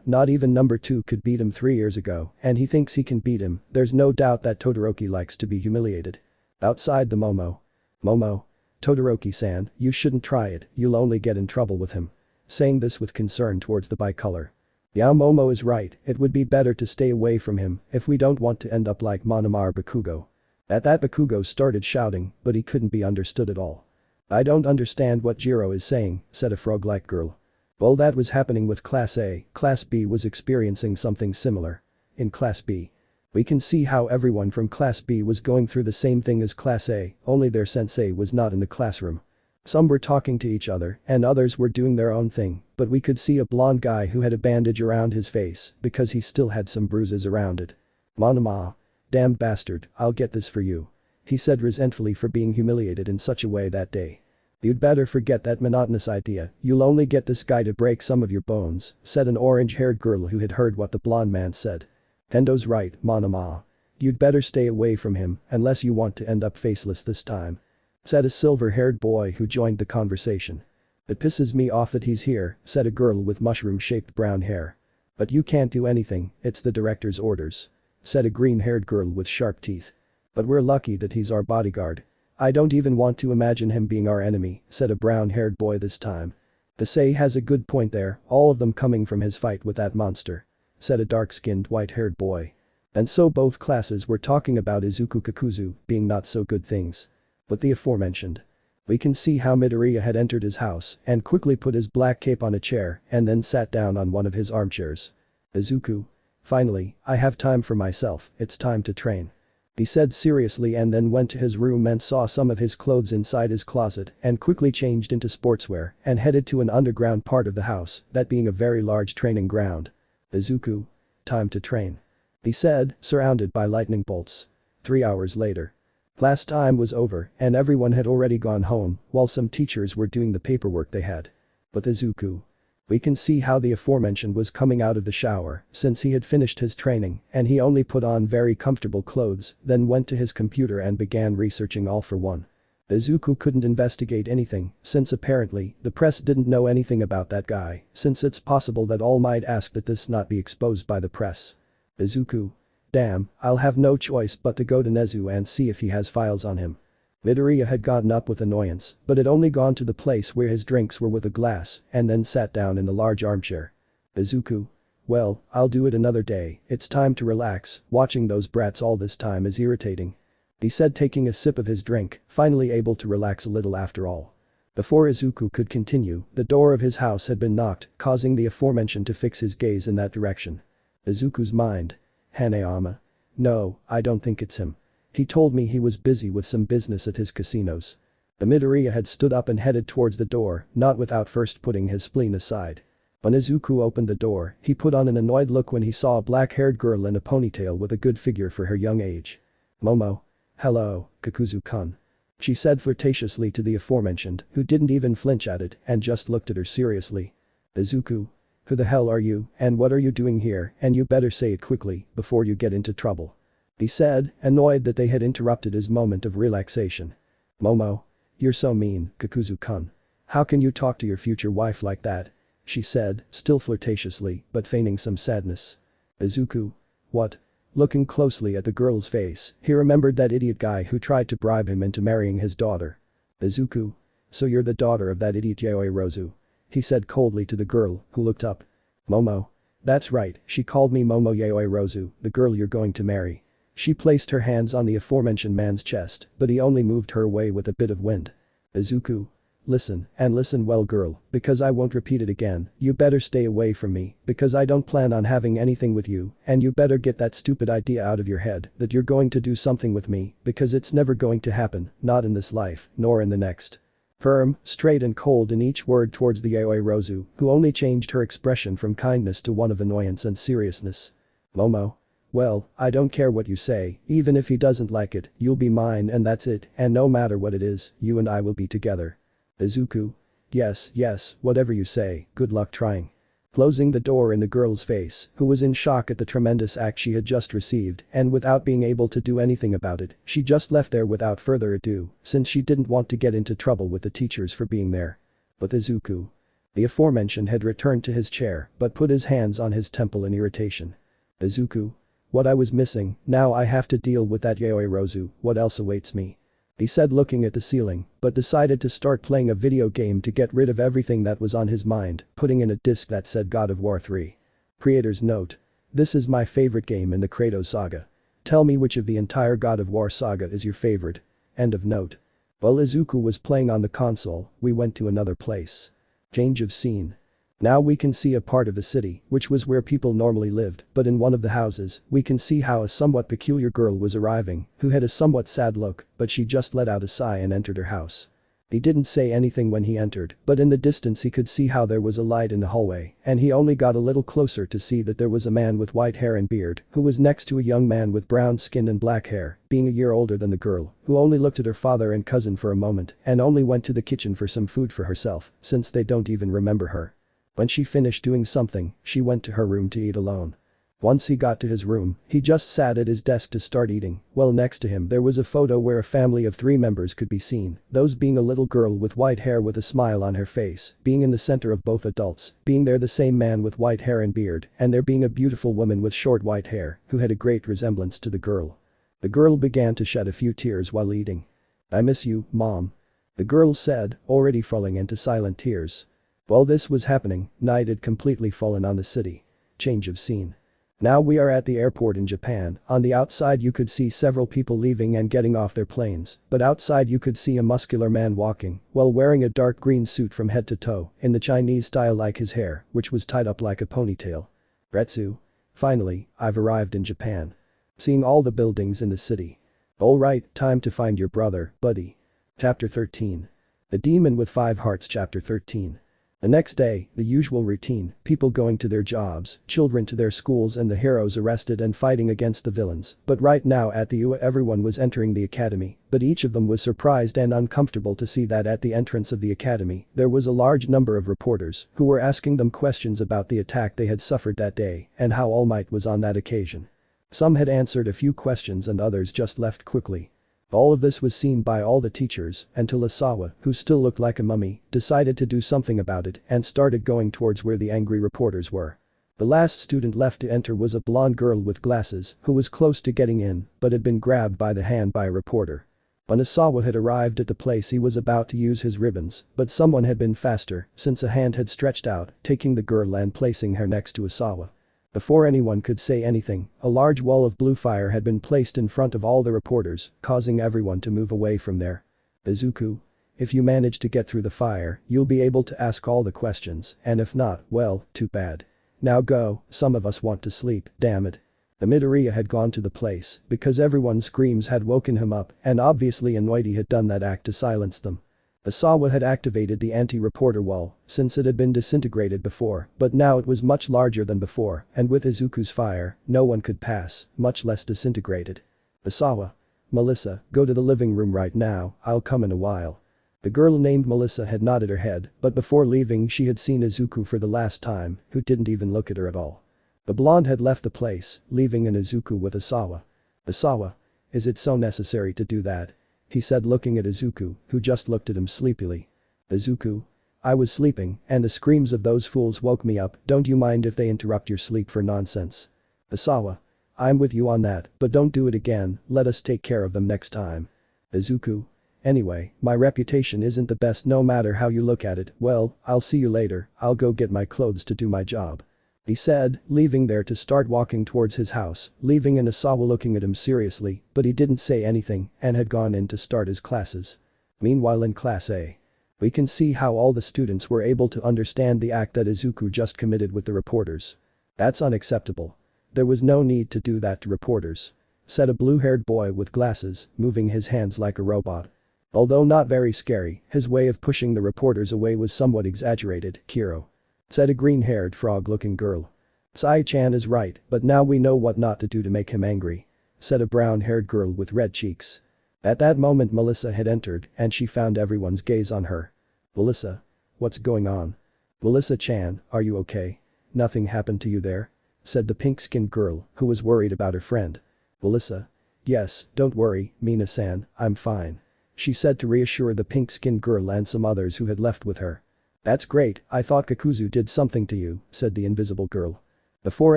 Speaker 2: not even number 2 could beat him 3 years ago, and he thinks he can beat him. There's no doubt that Todoroki likes to be humiliated. Outside the Momo. Momo. Todoroki-san, you shouldn't try it, you'll only get in trouble with him. Saying this with concern towards the bicolor. Yeah, Momo is right, it would be better to stay away from him if we don't want to end up like Monomaru Bakugo. At that Bakugo started shouting, but he couldn't be understood at all. I don't understand what Jiro is saying, said a frog-like girl. Well, that was happening with Class A, Class B was experiencing something similar. In Class B. We can see how everyone from Class B was going through the same thing as Class A, only their sensei was not in the classroom. Some were talking to each other and others were doing their own thing, but we could see a blonde guy who had a bandage around his face because he still had some bruises around it. Monoma. Damned bastard, I'll get this for you. He said resentfully for being humiliated in such a way that day. You'd better forget that monotonous idea, you'll only get this guy to break some of your bones, said an orange-haired girl who had heard what the blonde man said. Hendo's right, Monoma. You'd better stay away from him unless you want to end up faceless this time. Said a silver-haired boy who joined the conversation. It pisses me off that he's here, said a girl with mushroom-shaped brown hair. But you can't do anything, it's the director's orders. Said a green-haired girl with sharp teeth. But we're lucky that he's our bodyguard. I don't even want to imagine him being our enemy, said a brown-haired boy this time. Issei has a good point there, all of them coming from his fight with that monster. Said a dark-skinned white-haired boy. And so both classes were talking about Izuku Kakuzu being not so good things. But the aforementioned. We can see how Midoriya had entered his house and quickly put his black cape on a chair and then sat down on one of his armchairs. Izuku. Finally, I have time for myself, it's time to train. He said seriously and then went to his room and saw some of his clothes inside his closet and quickly changed into sportswear and headed to an underground part of the house, that being a very large training ground. Izuku. Time to train. He said, surrounded by lightning bolts. 3 hours later. Class time was over and everyone had already gone home while some teachers were doing the paperwork they had. With Izuku. We can see how the aforementioned was coming out of the shower since he had finished his training and he only put on very comfortable clothes, then went to his computer and began researching All for One. Izuku couldn't investigate anything since apparently the press didn't know anything about that guy since it's possible that Almight asked that this not be exposed by the press. Izuku. Damn, I'll have no choice but to go to Nezu and see if he has files on him. Midoriya had gotten up with annoyance but had only gone to the place where his drinks were with a glass and then sat down in the large armchair. Izuku. Well, I'll do it another day, it's time to relax, watching those brats all this time is irritating. He said taking a sip of his drink, finally able to relax a little after all. Before Izuku could continue, the door of his house had been knocked, causing the aforementioned to fix his gaze in that direction. Izuku's mind. Hanayama. No, I don't think it's him. He told me he was busy with some business at his casinos. The Midoriya had stood up and headed towards the door, not without first putting his spleen aside. When Izuku opened the door, he put on an annoyed look when he saw a black-haired girl in a ponytail with a good figure for her young age. Momo. Hello, Kakuzu-kun. She said flirtatiously to the aforementioned, who didn't even flinch at it and just looked at her seriously. Izuku. Who the hell are you and what are you doing here, and you better say it quickly before you get into trouble. He said, annoyed that they had interrupted his moment of relaxation. Momo. You're so mean, Kakuzu-kun. How can you talk to your future wife like that? She said, still flirtatiously but feigning some sadness. Izuku. What? Looking closely at the girl's face, he remembered that idiot guy who tried to bribe him into marrying his daughter. Izuku. So you're the daughter of that idiot Yaoi Rozu. He said coldly to the girl, who looked up. Momo. That's right, she called me Momo Yaoi Rozu, the girl you're going to marry. She placed her hands on the aforementioned man's chest, but he only moved her away with a bit of wind. Izuku. listen, and listen well girl, because I won't repeat it again, you better stay away from me, because I don't plan on having anything with you, and you better get that stupid idea out of your head that you're going to do something with me, because it's never going to happen, not in this life, nor in the next. Firm, straight and cold in each word towards the yaoi Rozu, who only changed her expression from kindness to one of annoyance and seriousness. Momo. Well, I don't care what you say, even if he doesn't like it, you'll be mine and that's it, and no matter what it is, you and I will be together. Izuku. Yes, yes, whatever you say, good luck trying. Closing the door in the girl's face, who was in shock at the tremendous act she had just received, and without being able to do anything about it, she just left there without further ado, since she didn't want to get into trouble with the teachers for being there. But Izuku. The aforementioned had returned to his chair, but put his hands on his temple in irritation. Izuku. What I was missing, now I have to deal with that yaoi Rozu, what else awaits me? He said looking at the ceiling, but decided to start playing a video game to get rid of everything that was on his mind, putting in a disc that said God of War 3. Creator's note. This is my favorite game in the Kratos saga. Tell me which of the entire God of War saga is your favorite. End of note. While Izuku was playing on the console, we went to another place. Change of scene. Now we can see a part of the city, which was where people normally lived, but in one of the houses, we can see how a somewhat peculiar girl was arriving, who had a somewhat sad look, but she just let out a sigh and entered her house. He didn't say anything when he entered, but in the distance he could see how there was a light in the hallway, and he only got a little closer to see that there was a man with white hair and beard, who was next to a young man with brown skin and black hair, being a year older than the girl, who only looked at her father and cousin for a moment, and only went to the kitchen for some food for herself, since they don't even remember her. When she finished doing something, she went to her room to eat alone. Once he got to his room, he just sat at his desk to start eating, while next to him there was a photo where a family of 3 members could be seen, those being a little girl with white hair with a smile on her face, being in the center of both adults, being there the same man with white hair and beard, and there being a beautiful woman with short white hair, who had a great resemblance to the girl. The girl began to shed a few tears while eating. I miss you, Mom. The girl said, already falling into silent tears. While this was happening, night had completely fallen on the city. Change of scene. Now we are at the airport in Japan. On the outside you could see several people leaving and getting off their planes, but outside you could see a muscular man walking, while wearing a dark green suit from head to toe, in the Chinese style like his hair, which was tied up like a ponytail. Retsu. Finally, I've arrived in Japan. Seeing all the buildings in the city. Alright, time to find your brother, buddy. Chapter 13. The Demon with 5 Hearts Chapter 13. The next day, the usual routine, people going to their jobs, children to their schools and the heroes arrested and fighting against the villains, but right now at the UA everyone was entering the academy, but each of them was surprised and uncomfortable to see that at the entrance of the academy, there was a large number of reporters who were asking them questions about the attack they had suffered that day and how Almight was on that occasion. Some had answered a few questions and others just left quickly. All of this was seen by all the teachers until Asawa, who still looked like a mummy, decided to do something about it and started going towards where the angry reporters were. The last student left to enter was a blonde girl with glasses who was close to getting in but had been grabbed by the hand by a reporter. When Asawa had arrived at the place he was about to use his ribbons, but someone had been faster since a hand had stretched out, taking the girl and placing her next to Asawa. Before anyone could say anything, a large wall of blue fire had been placed in front of all the reporters, causing everyone to move away from there. Izuku. If you manage to get through the fire, you'll be able to ask all the questions, and if not, well, too bad. Now go, some of us want to sleep, damn it. The Midoriya had gone to the place, because everyone's screams had woken him up, and obviously annoyed he had done that act to silence them. Asawa had activated the anti-reporter wall, since it had been disintegrated before, but now it was much larger than before, and with Izuku's fire, no one could pass, much less disintegrate it. Asawa. Melissa, go to the living room right now, I'll come in a while. The girl named Melissa had nodded her head, but before leaving she had seen Izuku for the last time, who didn't even look at her at all. The blonde had left the place, leaving an Izuku with Asawa. Asawa. Is it so necessary to do that? He said looking at Izuku, who just looked at him sleepily. Izuku. I was sleeping, and the screams of those fools woke me up, don't you mind if they interrupt your sleep for nonsense? Asawa. I'm with you on that, but don't do it again, let us take care of them next time. Izuku. Anyway, my reputation isn't the best no matter how you look at it, well, I'll see you later, I'll go get my clothes to do my job. He said, leaving there to start walking towards his house, leaving Asawa looking at him seriously, but he didn't say anything and had gone in to start his classes. Meanwhile in Class A. We can see how all the students were able to understand the act that Izuku just committed with the reporters. That's unacceptable. There was no need to do that to reporters. Said a blue-haired boy with glasses, moving his hands like a robot. Although not very scary, his way of pushing the reporters away was somewhat exaggerated, Kiro. Said a green-haired frog-looking girl. Sai-chan is right, but now we know what not to do to make him angry. Said a brown-haired girl with red cheeks. At that moment Melissa had entered and she found everyone's gaze on her. Melissa? What's going on? Melissa-chan, are you okay? Nothing happened to you there? Said the pink-skinned girl, who was worried about her friend. Melissa? Yes, don't worry, Mina-san, I'm fine. She said to reassure the pink-skinned girl and some others who had left with her. That's great, I thought Kakuzu did something to you, said the invisible girl. Before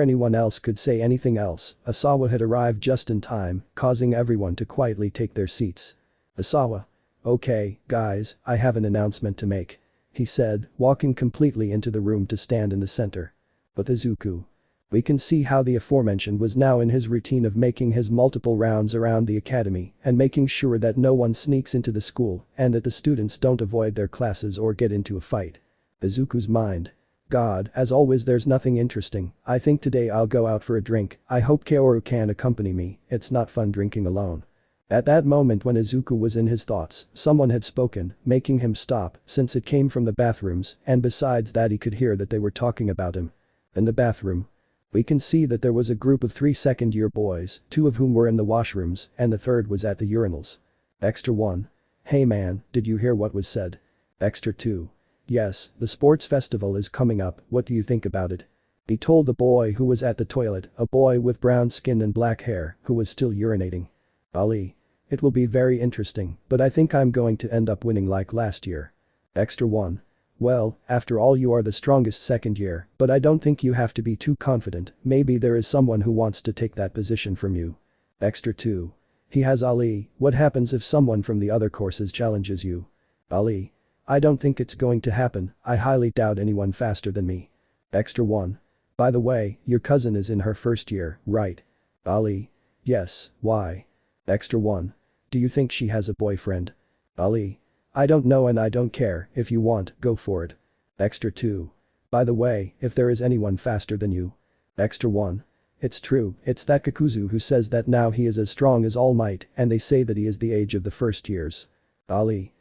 Speaker 2: anyone else could say anything else, Asawa had arrived just in time, causing everyone to quietly take their seats. Asawa. Okay, guys, I have an announcement to make. He said, walking completely into the room to stand in the center. But Izuku. We can see how the aforementioned was now in his routine of making his multiple rounds around the academy and making sure that no one sneaks into the school and that the students don't avoid their classes or get into a fight. Izuku's mind. God, as always there's nothing interesting, I think today I'll go out for a drink, I hope Kaoru can accompany me, it's not fun drinking alone. At that moment when Izuku was in his thoughts, someone had spoken, making him stop since it came from the bathrooms and besides that he could hear that they were talking about him. In the bathroom. We can see that there was a group of 3 second-year boys, 2 of whom were in the washrooms and the third was at the urinals. Extra 1. Hey man, did you hear what was said? Extra 2. Yes, the sports festival is coming up, what do you think about it? He told the boy who was at the toilet, a boy with brown skin and black hair, who was still urinating. Ali. It will be very interesting, but I think I'm going to end up winning like last year. Extra 1. Well, after all you are the strongest second year, but I don't think you have to be too confident, maybe there is someone who wants to take that position from you. Extra 2. He has Ali, what happens if someone from the other courses challenges you? Ali. I don't think it's going to happen, I highly doubt anyone faster than me. Extra 1. By the way, your cousin is in her first year, right? Ali. Yes, why? Extra 1. Do you think she has a boyfriend? Ali. I don't know and I don't care, if you want, go for it. Extra 2. By the way, if there is anyone faster than you. Extra 1. It's true, it's that Kakuzu who says that now he is as strong as Almight and they say that he is the age of the first years. Ali.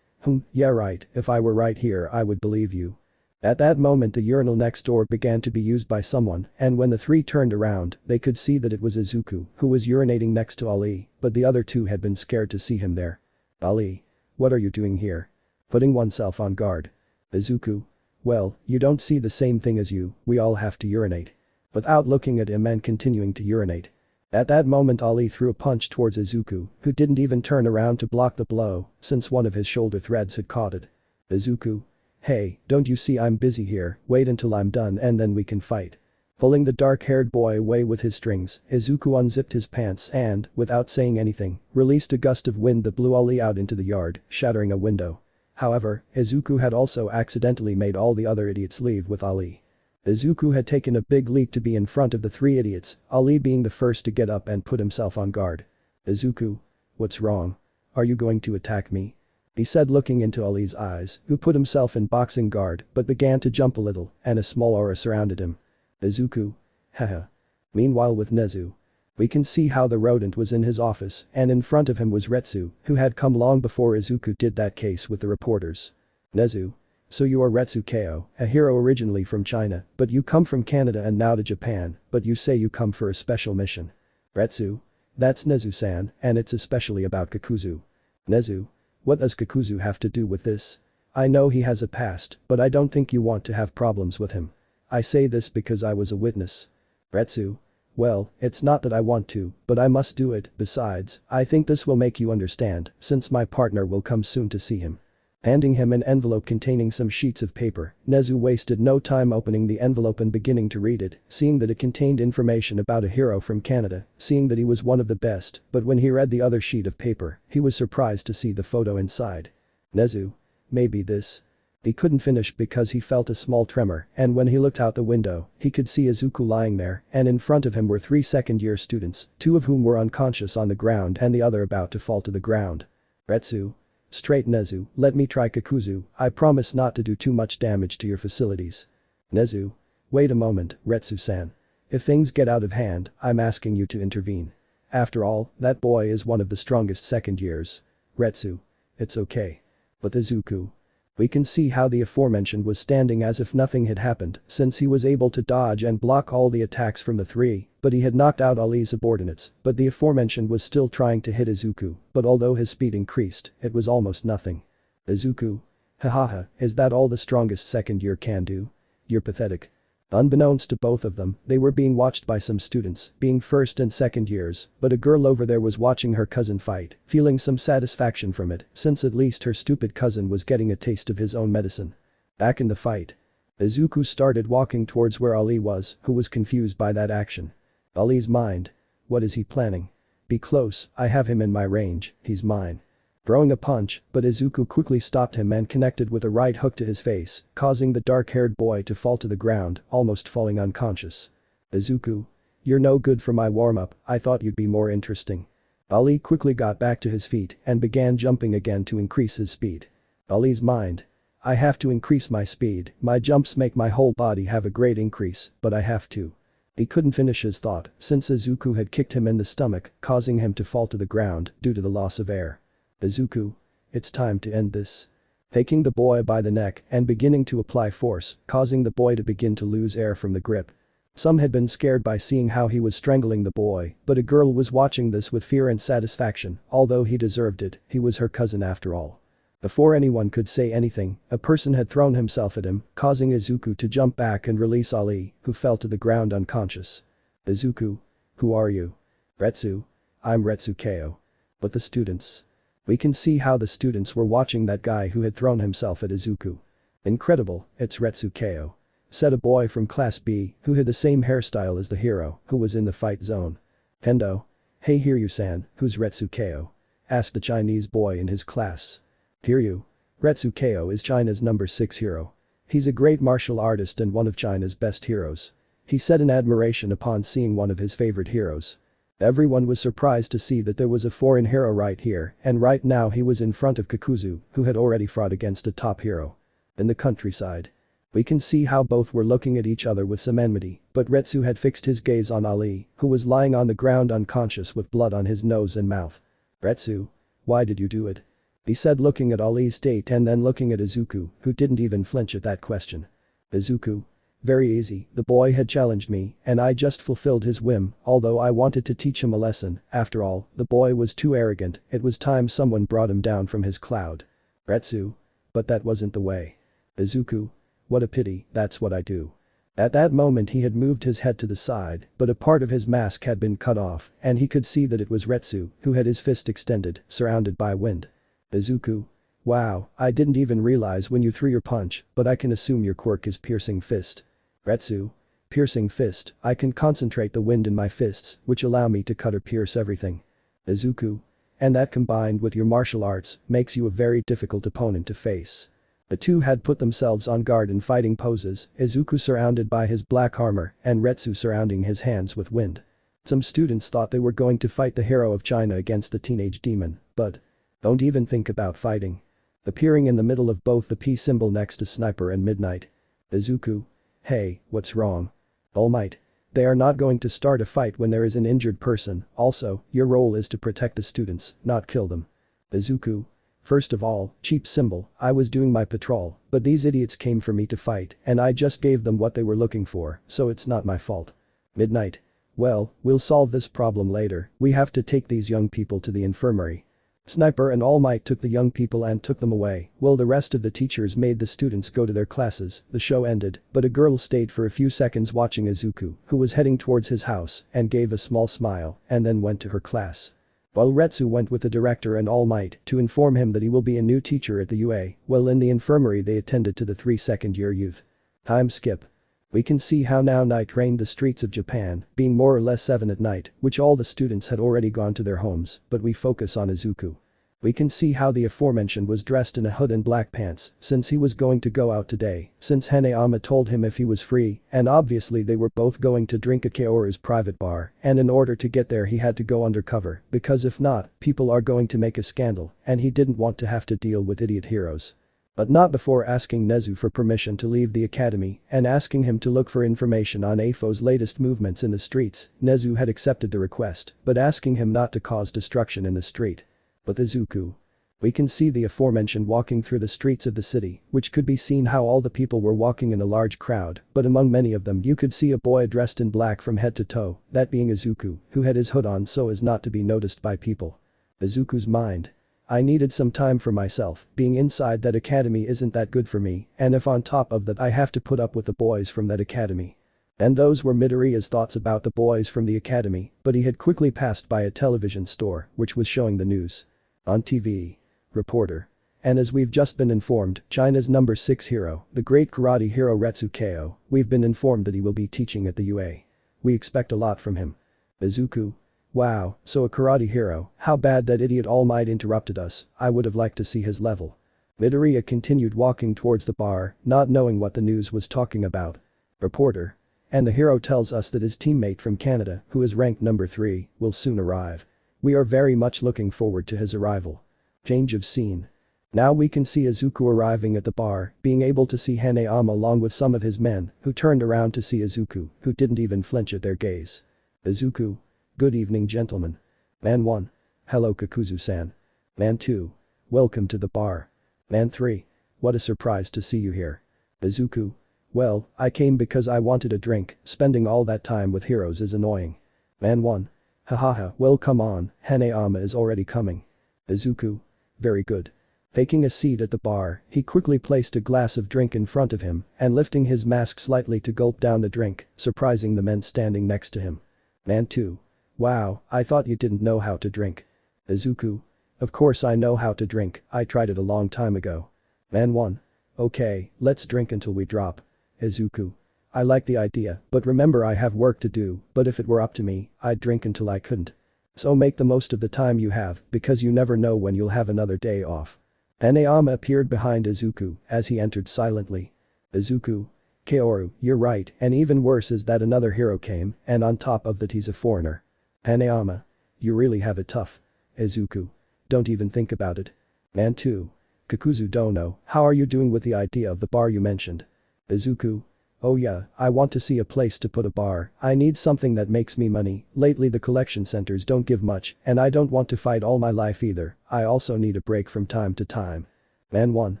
Speaker 2: Yeah right, if I were right here I would believe you. At that moment the urinal next door began to be used by someone and when the 3 turned around, they could see that it was Izuku who was urinating next to Ali, but the other 2 had been scared to see him there. Ali. What are you doing here? Putting oneself on guard. Izuku. Well, you don't see the same thing as you, we all have to urinate. Without looking at him and continuing to urinate. At that moment Ali threw a punch towards Izuku, who didn't even turn around to block the blow, since one of his shoulder threads had caught it. Izuku. Hey, don't you see I'm busy here, wait until I'm done and then we can fight. Pulling the dark-haired boy away with his strings, Izuku unzipped his pants and, without saying anything, released a gust of wind that blew Ali out into the yard, shattering a window. However, Izuku had also accidentally made all the other idiots leave with Ali. Izuku had taken a big leap to be in front of the 3 idiots, Ali being the first to get up and put himself on guard. Izuku. What's wrong? Are you going to attack me? He said looking into Ali's eyes, who put himself in boxing guard but began to jump a little and a small aura surrounded him. Izuku. Haha. Meanwhile with Nezu. We can see how the rodent was in his office and in front of him was Retsu, who had come long before Izuku did that case with the reporters. Nezu. So you are Retsu Ko, a hero originally from China, but you come from Canada and now to Japan, but you say you come for a special mission. Retsu. That's Nezu-san, and it's especially about Kakuzu. Nezu. What does Kakuzu have to do with this? I know he has a past, but I don't think you want to have problems with him. I say this because I was a witness. Retsu. Well, it's not that I want to, but I must do it, besides, I think this will make you understand, since my partner will come soon to see him. Handing him an envelope containing some sheets of paper, Nezu wasted no time opening the envelope and beginning to read it, seeing that it contained information about a hero from Canada, seeing that he was one of the best, but when he read the other sheet of paper, he was surprised to see the photo inside. Nezu. Maybe this. He couldn't finish because he felt a small tremor and when he looked out the window, he could see Izuku lying there and in front of him were 3 second-year students, 2 of whom were unconscious on the ground and the other about to fall to the ground. Retsu. Straight Nezu, let me try Kakuzu, I promise not to do too much damage to your facilities. Nezu. Wait a moment, Retsu-san. If things get out of hand, I'm asking you to intervene. After all, that boy is one of the strongest second years. Retsu. It's okay. But Izuku. We can see how the aforementioned was standing as if nothing had happened since he was able to dodge and block all the attacks from the three, but he had knocked out Ali's subordinates, but the aforementioned was still trying to hit Izuku, but although his speed increased, it was almost nothing. Izuku. Hahaha, is that all the strongest second year can do? You're pathetic. Unbeknownst to both of them, they were being watched by some students, being first and second years, but a girl over there was watching her cousin fight, feeling some satisfaction from it, since at least her stupid cousin was getting a taste of his own medicine. Back in the fight. Izuku started walking towards where Ali was, who was confused by that action. Ali's mind. What is he planning? Be close, I have him in my range, he's mine. Throwing a punch, but Izuku quickly stopped him and connected with a right hook to his face, causing the dark-haired boy to fall to the ground, almost falling unconscious. Izuku. You're no good for my warm-up, I thought you'd be more interesting. Ali quickly got back to his feet and began jumping again to increase his speed. Ali's mind. I have to increase my speed, my jumps make my whole body have a great increase, but I have to. He couldn't finish his thought since Izuku had kicked him in the stomach, causing him to fall to the ground due to the loss of air. Izuku. It's time to end this. Taking the boy by the neck and beginning to apply force, causing the boy to begin to lose air from the grip. Some had been scared by seeing how he was strangling the boy, but a girl was watching this with fear and satisfaction, although he deserved it, he was her cousin after all. Before anyone could say anything, a person had thrown himself at him, causing Izuku to jump back and release Ali, who fell to the ground unconscious. Izuku. Who are you? Retsu. I'm Retsu Ko. But the students. We can see how the students were watching that guy who had thrown himself at Izuku. Incredible, it's Retsu Ko. Said a boy from class B who had the same hairstyle as the hero who was in the fight zone. Hendo. Hey Hiryu-san, who's Retsu Ko? Asked the Chinese boy in his class. Hiryu. Retsu Ko is China's number 6 hero. He's a great martial artist and one of China's best heroes. He said in admiration upon seeing one of his favorite heroes. Everyone was surprised to see that there was a foreign hero right here, and right now he was in front of Kakuzu, who had already fought against a top hero. In the countryside. We can see how both were looking at each other with some enmity, but Retsu had fixed his gaze on Ali, who was lying on the ground unconscious with blood on his nose and mouth. Retsu. Why did you do it? He said looking at Ali's state and then looking at Izuku, who didn't even flinch at that question. Izuku. Very easy, the boy had challenged me, and I just fulfilled his whim, although I wanted to teach him a lesson, after all, the boy was too arrogant, it was time someone brought him down from his cloud. Retsu. But that wasn't the way. Izuku. What a pity, that's what I do. At that moment he had moved his head to the side, but a part of his mask had been cut off, and he could see that it was Retsu, who had his fist extended, surrounded by wind. Izuku. Wow, I didn't even realize when you threw your punch, but I can assume your quirk is piercing fist. Retsu. Piercing fist, I can concentrate the wind in my fists, which allow me to cut or pierce everything. Izuku. And that combined with your martial arts, makes you a very difficult opponent to face. The two had put themselves on guard in fighting poses, Izuku surrounded by his black armor, and Retsu surrounding his hands with wind. Some students thought they were going to fight the hero of China against the teenage demon, but don't even think about fighting. Appearing in the middle of both the P symbol next to Sniper and Midnight. Izuku. Hey, what's wrong? Almight. They are not going to start a fight when there is an injured person, also, your role is to protect the students, not kill them. Izuku. First of all, cheap symbol, I was doing my patrol, but these idiots came for me to fight, and I just gave them what they were looking for, so it's not my fault. Midnight. Well, we'll solve this problem later, we have to take these young people to the infirmary. Sniper and Almight took the young people and took them away, while the rest of the teachers made the students go to their classes. The show ended, but a girl stayed for a few seconds watching Izuku, who was heading towards his house, and gave a small smile, and then went to her class. While Retsu went with the director and Almight to inform him that he will be a new teacher at the UA, while in the infirmary they attended to the 3 second-year youth. Time skip. We can see how now night reigned the streets of Japan, being more or less 7 at night, which all the students had already gone to their homes, but we focus on Izuku. We can see how the aforementioned was dressed in a hood and black pants since he was going to go out today, since Hanayama told him if he was free, and obviously they were both going to drink at Kaoru's private bar, and in order to get there he had to go undercover because if not, people are going to make a scandal and he didn't want to have to deal with idiot heroes. But not before asking Nezu for permission to leave the academy and asking him to look for information on Afo's latest movements in the streets. Nezu had accepted the request, but asking him not to cause destruction in the street. With Izuku. We can see the aforementioned walking through the streets of the city, which could be seen how all the people were walking in a large crowd, but among many of them you could see a boy dressed in black from head to toe, that being Izuku, who had his hood on so as not to be noticed by people. Izuku's mind. I needed some time for myself, being inside that academy isn't that good for me, and if on top of that I have to put up with the boys from that academy. And those were Midoriya's thoughts about the boys from the academy, but he had quickly passed by a television store, which was showing the news. On TV. Reporter. And as we've just been informed, China's number 6 hero, the great karate hero Retsukeo, we've been informed that he will be teaching at the UA. We expect a lot from him. Izuku. Wow, so a karate hero, how bad that idiot Almight interrupted us, I would have liked to see his level. Midoriya continued walking towards the bar, not knowing what the news was talking about. Reporter. And the hero tells us that his teammate from Canada, who is ranked number 3, will soon arrive. We are very much looking forward to his arrival. Change of scene. Now we can see Izuku arriving at the bar, being able to see Hanayama along with some of his men, who turned around to see Izuku, who didn't even flinch at their gaze. Izuku. Good evening gentlemen. Man 1. Hello Kakuzu-san. Man 2. Welcome to the bar. Man 3. What a surprise to see you here. Izuku. Well, I came because I wanted a drink, spending all that time with heroes is annoying. Man 1. Hahaha, well come on, Hanayama is already coming. Izuku. Very good. Taking a seat at the bar, he quickly placed a glass of drink in front of him and lifting his mask slightly to gulp down the drink, surprising the men standing next to him. Man 2. Wow, I thought you didn't know how to drink. Izuku. Of course I know how to drink, I tried it a long time ago. Man 1. Okay, let's drink until we drop. Izuku. I like the idea, but remember I have work to do, but if it were up to me, I'd drink until I couldn't. So make the most of the time you have, because you never know when you'll have another day off. Hanayama appeared behind Izuku as he entered silently. Izuku. Kaoru, you're right, and even worse is that another hero came, and on top of that he's a foreigner. Hanayama. You really have it tough. Izuku. Don't even think about it. Man 2. Kakuzu Dono, how are you doing with the idea of the bar you mentioned? Izuku. Oh yeah, I want to see a place to put a bar, I need something that makes me money, lately the collection centers don't give much, and I don't want to fight all my life either, I also need a break from time to time. Man 1.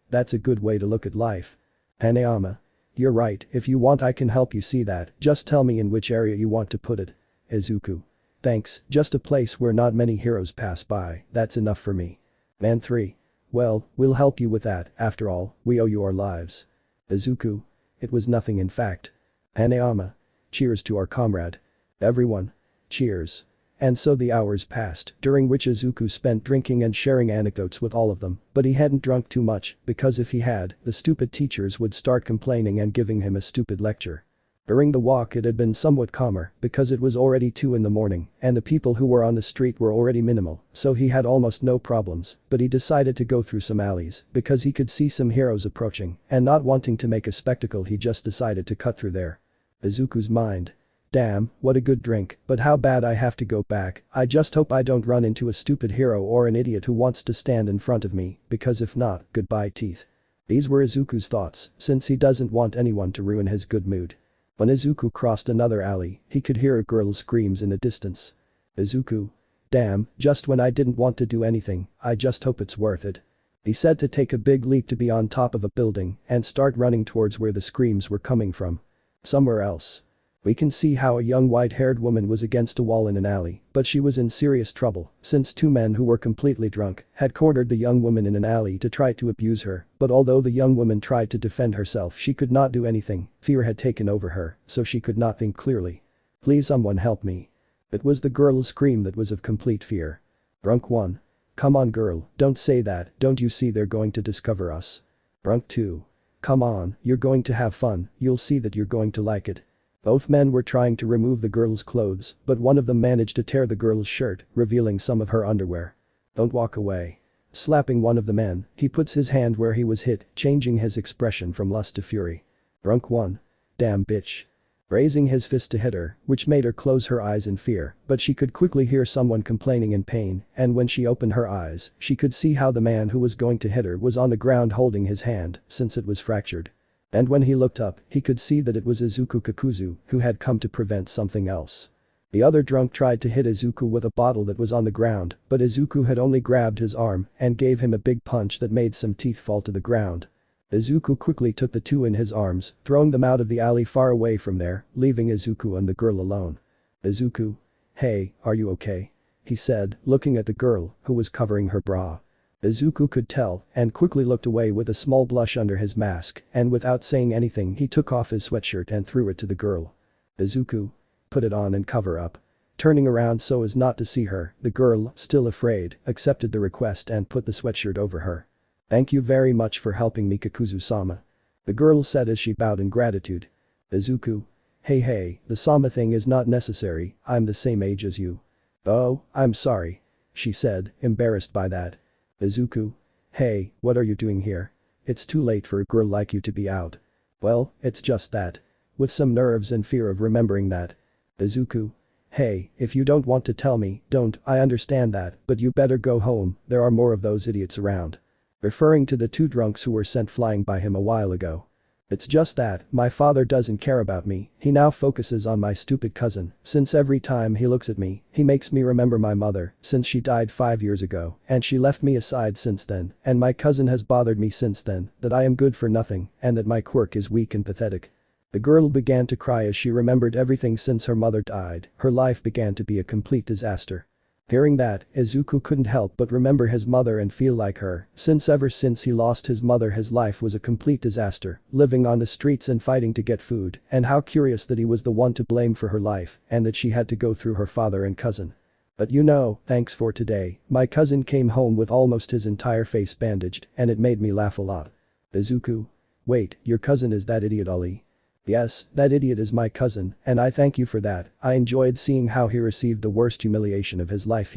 Speaker 2: That's a good way to look at life. Hanayama. You're right, if you want I can help you see that, just tell me in which area you want to put it. Izuku. Thanks, just a place where not many heroes pass by, that's enough for me. Man 3. Well, we'll help you with that, after all, we owe you our lives. Izuku. It was nothing in fact. Hanayama. Cheers to our comrade. Everyone. Cheers. And so the hours passed, during which Izuku spent drinking and sharing anecdotes with all of them, but he hadn't drunk too much, because if he had, the stupid teachers would start complaining and giving him a stupid lecture. During the walk it had been somewhat calmer, because it was already 2 in the morning, and the people who were on the street were already minimal, so he had almost no problems, but he decided to go through some alleys, because he could see some heroes approaching, and not wanting to make a spectacle he just decided to cut through there. Izuku's mind. Damn, what a good drink, but how bad I have to go back, I just hope I don't run into a stupid hero or an idiot who wants to stand in front of me, because if not, goodbye teeth. These were Izuku's thoughts, since he doesn't want anyone to ruin his good mood. When Izuku crossed another alley, he could hear a girl's screams in the distance. Izuku. Damn, just when I didn't want to do anything, I just hope it's worth it. He said to take a big leap to be on top of a building and start running towards where the screams were coming from. Somewhere else. We can see how a young white-haired woman was against a wall in an alley, but she was in serious trouble since 2 men who were completely drunk had cornered the young woman in an alley to try to abuse her, but although the young woman tried to defend herself she could not do anything, fear had taken over her, so she could not think clearly. Please someone help me. It was the girl's scream that was of complete fear. Drunk 1. Come on girl, don't say that, don't you see they're going to discover us. Drunk 2. Come on, you're going to have fun, you'll see that you're going to like it. Both men were trying to remove the girl's clothes, but one of them managed to tear the girl's shirt, revealing some of her underwear. Don't walk away. Slapping one of the men, he puts his hand where he was hit, changing his expression from lust to fury. Drunk 1. Damn bitch. Raising his fist to hit her, which made her close her eyes in fear, but she could quickly hear someone complaining in pain, and when she opened her eyes, she could see how the man who was going to hit her was on the ground holding his hand, since it was fractured. And when he looked up, he could see that it was Izuku Kakuzu, who had come to prevent something else. The other drunk tried to hit Izuku with a bottle that was on the ground, but Izuku had only grabbed his arm and gave him a big punch that made some teeth fall to the ground. Izuku quickly took the two in his arms, throwing them out of the alley far away from there, leaving Izuku and the girl alone. Izuku. Hey, are you okay? He said, looking at the girl, who was covering her bra. Izuku could tell, and quickly looked away with a small blush under his mask, and without saying anything he took off his sweatshirt and threw it to the girl. Izuku. Put it on and cover up. Turning around so as not to see her, the girl, still afraid, accepted the request and put the sweatshirt over her. Thank you very much for helping me, Kakuzu-sama. The girl said as she bowed in gratitude. Izuku. Hey, the sama thing is not necessary, I'm the same age as you. Oh, I'm sorry. She said, embarrassed by that. Izuku. Hey, what are you doing here? It's too late for a girl like you to be out. Well, it's just that. With some nerves and fear of remembering that. Izuku. Hey, if you don't want to tell me, don't, I understand that, but you better go home, there are more of those idiots around. Referring to the two drunks who were sent flying by him a while ago. It's just that, my father doesn't care about me, he now focuses on my stupid cousin, since every time he looks at me, he makes me remember my mother, since she died 5 years ago, and she left me aside since then, and my cousin has bothered me since then, that I am good for nothing, and that my quirk is weak and pathetic. The girl began to cry as she remembered everything since her mother died, her life began to be a complete disaster. Hearing that, Izuku couldn't help but remember his mother and feel like her, since ever since he lost his mother his life was a complete disaster, living on the streets and fighting to get food, and how curious that he was the one to blame for her life, and that she had to go through her father and cousin. But you know, thanks for today, my cousin came home with almost his entire face bandaged, and it made me laugh a lot. Izuku. Wait, your cousin is that idiot Ali? Yes, that idiot is my cousin, and I thank you for that, I enjoyed seeing how he received the worst humiliation of his life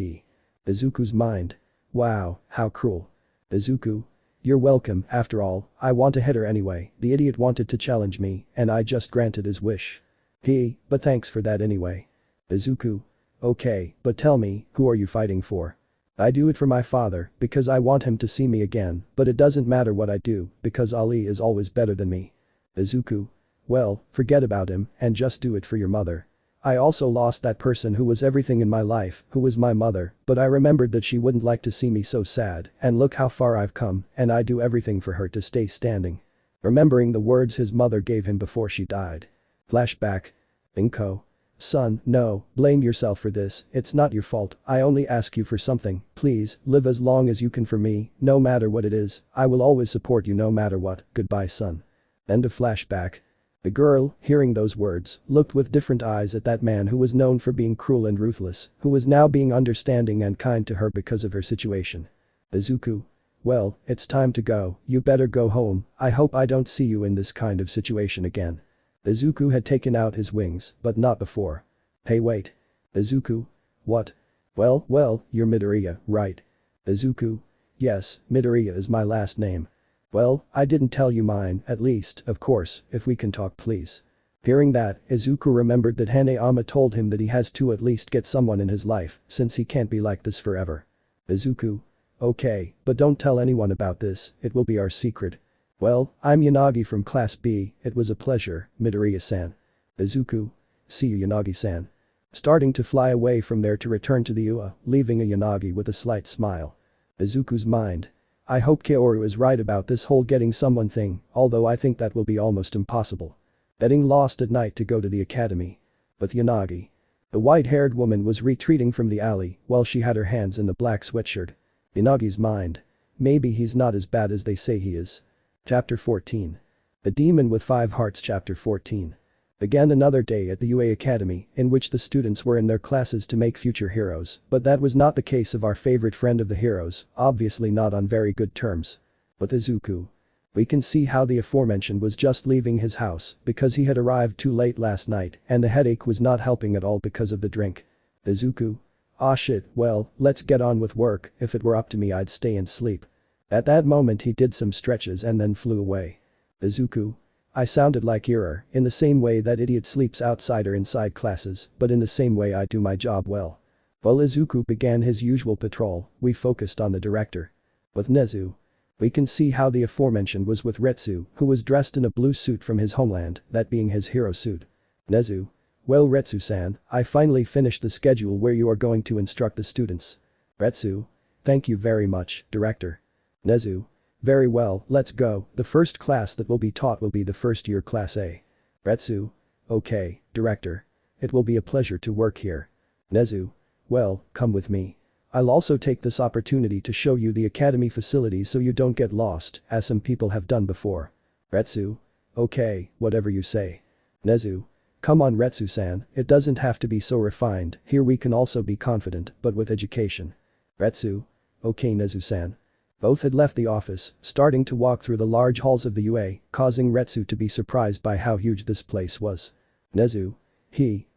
Speaker 2: Izuku's mind. Wow, how cruel. Izuku. You're welcome, after all, I want to hit her anyway, the idiot wanted to challenge me, and I just granted his wish. But thanks for that anyway. Izuku. Okay, but tell me, who are you fighting for? I do it for my father, because I want him to see me again, but it doesn't matter what I do, because Ali is always better than me. Izuku. Well, forget about him, and just do it for your mother. I also lost that person who was everything in my life, who was my mother, but I remembered that she wouldn't like to see me so sad, and look how far I've come, and I do everything for her to stay standing. Remembering the words his mother gave him before she died. Flashback. Inko. Son, no, blame yourself for this, it's not your fault, I only ask you for something, please, live as long as you can for me, no matter what it is, I will always support you no matter what, goodbye son. End of flashback. The girl, hearing those words, looked with different eyes at that man who was known for being cruel and ruthless, who was now being understanding and kind to her because of her situation. Izuku. Well, it's time to go, you better go home, I hope I don't see you in this kind of situation again. Izuku had taken out his wings, but not before. Hey wait. Izuku. What? Well, you're Midoriya, right? Izuku. Yes, Midoriya is my last name. Well, I didn't tell you mine, at least, of course, if we can talk please. Hearing that, Izuku remembered that Hanayama told him that he has to at least get someone in his life, since he can't be like this forever. Izuku. Okay, but don't tell anyone about this, it will be our secret. Well, I'm Yanagi from Class B, it was a pleasure, Midoriya-san. Izuku. See you Yanagi-san. Starting to fly away from there to return to the UA, leaving a Yanagi with a slight smile. Izuku's mind. I hope Kaoru is right about this whole getting someone thing, although I think that will be almost impossible. Getting lost at night to go to the academy. With Yanagi. The white-haired woman was retreating from the alley while she had her hands in the black sweatshirt. Yanagi's mind. Maybe he's not as bad as they say he is. Chapter 14. The Demon with 5 Hearts Chapter 14. Began another day at the UA Academy in which the students were in their classes to make future heroes, but that was not the case of our favorite friend of the heroes, obviously not on very good terms. With Izuku. We can see how the aforementioned was just leaving his house because he had arrived too late last night and the headache was not helping at all because of the drink. Izuku. "Aw shit, well, let's get on with work, if it were up to me I'd stay and sleep." At that moment he did some stretches and then flew away. Izuku. I sounded like Uraraka, in the same way that idiot sleeps outside or inside classes, but in the same way I do my job well. While Izuku began his usual patrol, we focused on the director. With Nezu. We can see how the aforementioned was with Retsu, who was dressed in a blue suit from his homeland, that being his hero suit. Nezu. "Well Retsu-san, I finally finished the schedule where you are going to instruct the students." Retsu. "Thank you very much, director." Nezu. "Very well, let's go, the first class that will be taught will be the first year class A." Retsu. "Okay, director. It will be a pleasure to work here." Nezu. "Well, come with me. I'll also take this opportunity to show you the academy facilities so you don't get lost, as some people have done before." Retsu. "Okay, whatever you say." Nezu. "Come on Retsu-san, it doesn't have to be so refined, here we can also be confident, but with education." Retsu. "Okay Nezu-san." Both had left the office, starting to walk through the large halls of the UA, causing Retsu to be surprised by how huge this place was. Nezu.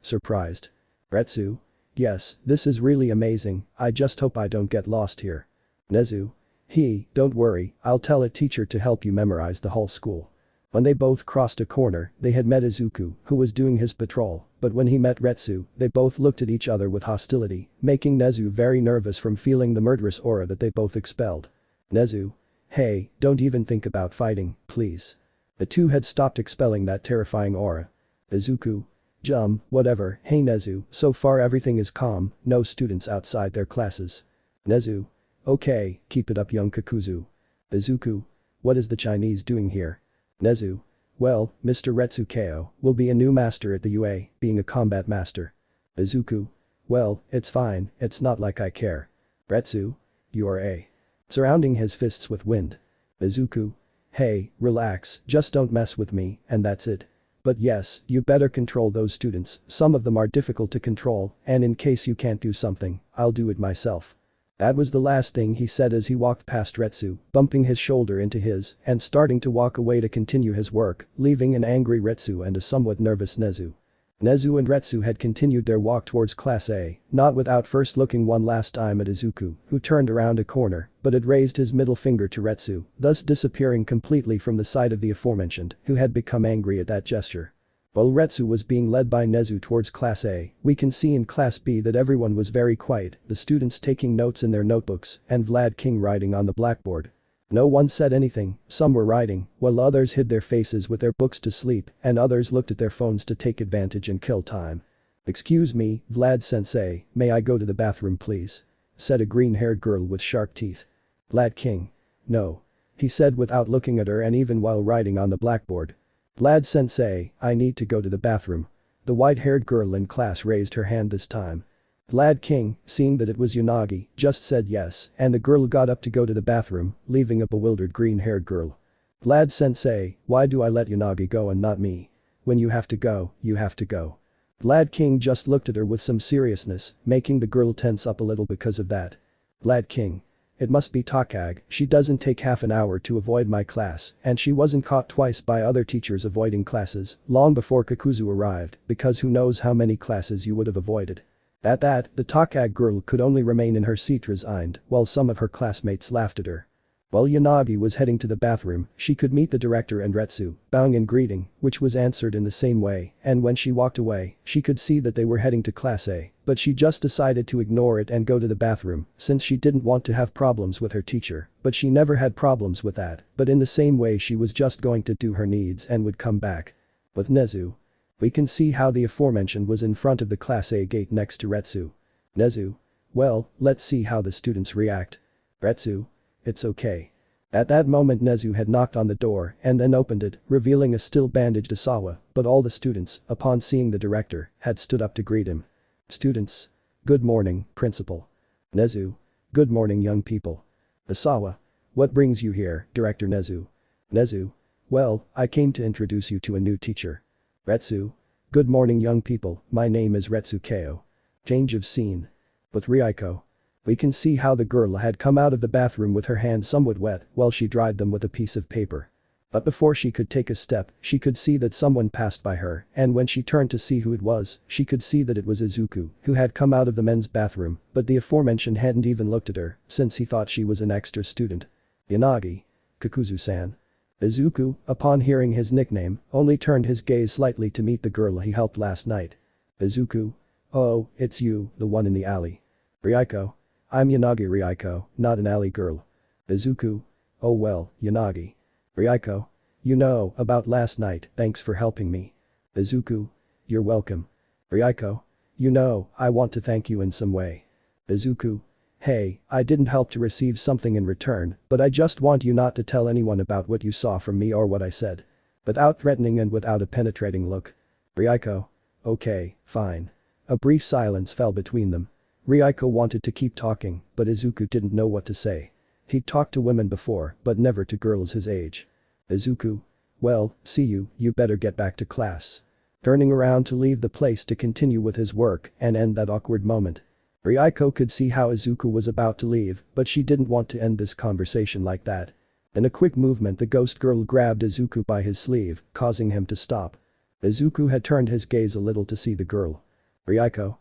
Speaker 2: Surprised. Retsu. "Yes, this is really amazing, I just hope I don't get lost here." Nezu. Don't worry, I'll tell a teacher to help you memorize the whole school." When they both crossed a corner, they had met Izuku, who was doing his patrol, but when he met Retsu, they both looked at each other with hostility, making Nezu very nervous from feeling the murderous aura that they both expelled. Nezu. "Hey, don't even think about fighting, please." The two had stopped expelling that terrifying aura. Izuku. Whatever, hey Nezu, so far everything is calm, no students outside their classes." Nezu. "Okay, keep it up young Kakuzu." Izuku. "What is the Chinese doing here?" Nezu. "Well, Mr. Retsukeo will be a new master at the UA, being a combat master." Izuku. "Well, it's fine, it's not like I care." Retsu. "You are a." Surrounding his fists with wind. Izuku. "Hey, relax, just don't mess with me, and that's it. But yes, you better control those students, some of them are difficult to control, and in case you can't do something, I'll do it myself." That was the last thing he said as he walked past Retsu, bumping his shoulder into his, and starting to walk away to continue his work, leaving an angry Retsu and a somewhat nervous Nezu. Nezu and Retsu had continued their walk towards Class A, not without first looking one last time at Izuku, who turned around a corner, but had raised his middle finger to Retsu, thus disappearing completely from the sight of the aforementioned, who had become angry at that gesture. While Retsu was being led by Nezu towards Class A, we can see in Class B that everyone was very quiet, the students taking notes in their notebooks, and Vlad King writing on the blackboard. No one said anything, some were writing, while others hid their faces with their books to sleep, and others looked at their phones to take advantage and kill time. "Excuse me, Vlad-sensei, may I go to the bathroom please?" said a green-haired girl with sharp teeth. Vlad King. "No." he said without looking at her and even while writing on the blackboard. "Vlad-sensei, I need to go to the bathroom." The white-haired girl in class raised her hand this time. Vlad King, seeing that it was Yanagi, just said yes, and the girl got up to go to the bathroom, leaving a bewildered green-haired girl. "Vlad-sensei, why do I let Yanagi go and not me? When you have to go, you have to go." Vlad King just looked at her with some seriousness, making the girl tense up a little because of that. Vlad King. "It must be Takag, she doesn't take half an hour to avoid my class, and she wasn't caught twice by other teachers avoiding classes, long before Kakuzu arrived, because who knows how many classes you would have avoided." At that, the Takag girl could only remain in her seat resigned, while some of her classmates laughed at her. While Yanagi was heading to the bathroom, she could meet the director and Retsu, bowing in greeting, which was answered in the same way, and when she walked away, she could see that they were heading to Class A, but she just decided to ignore it and go to the bathroom, since she didn't want to have problems with her teacher, but she never had problems with that, but in the same way she was just going to do her needs and would come back. With Nezu. We can see how the aforementioned was in front of the Class A gate next to Retsu. Nezu. "Well, let's see how the students react." Retsu. "It's okay." At that moment Nezu had knocked on the door and then opened it, revealing a still bandaged Asawa, but all the students, upon seeing the director, had stood up to greet him. Students. "Good morning, principal." Nezu. "Good morning young people." Asawa. "What brings you here, Director Nezu?" Nezu. "Well, I came to introduce you to a new teacher." Retsu. "Good morning young people, my name is Retsukeo." Change of scene. With Ryuko. We can see how the girl had come out of the bathroom with her hands somewhat wet while she dried them with a piece of paper. But before she could take a step, she could see that someone passed by her, and when she turned to see who it was, she could see that it was Izuku, who had come out of the men's bathroom, but the aforementioned hadn't even looked at her, since he thought she was an extra student. Yanagi. Kakuzu-san. Izuku, upon hearing his nickname, only turned his gaze slightly to meet the girl he helped last night. Izuku. Oh, it's you, the one in the alley. Ryuko. I'm Yanagi Ryuko, not an alley girl. Izuku. Oh well, Yanagi. Ryuko. You know about last night, thanks for helping me. Izuku. You're welcome. Ryuko. You know, I want to thank you in some way. Izuku. Hey, I didn't help to receive something in return, but I just want you not to tell anyone about what you saw from me or what I said. Without threatening and without a penetrating look. Ryuko. Okay, fine. A brief silence fell between them. Ryuko wanted to keep talking, but Izuku didn't know what to say. He'd talked to women before, but never to girls his age. Izuku. Well, see you better get back to class. Turning around to leave the place to continue with his work and end that awkward moment. Ryuko could see how Izuku was about to leave, but she didn't want to end this conversation like that. In a quick movement the ghost girl grabbed Izuku by his sleeve, causing him to stop. Izuku had turned his gaze a little to see the girl. Ryuko.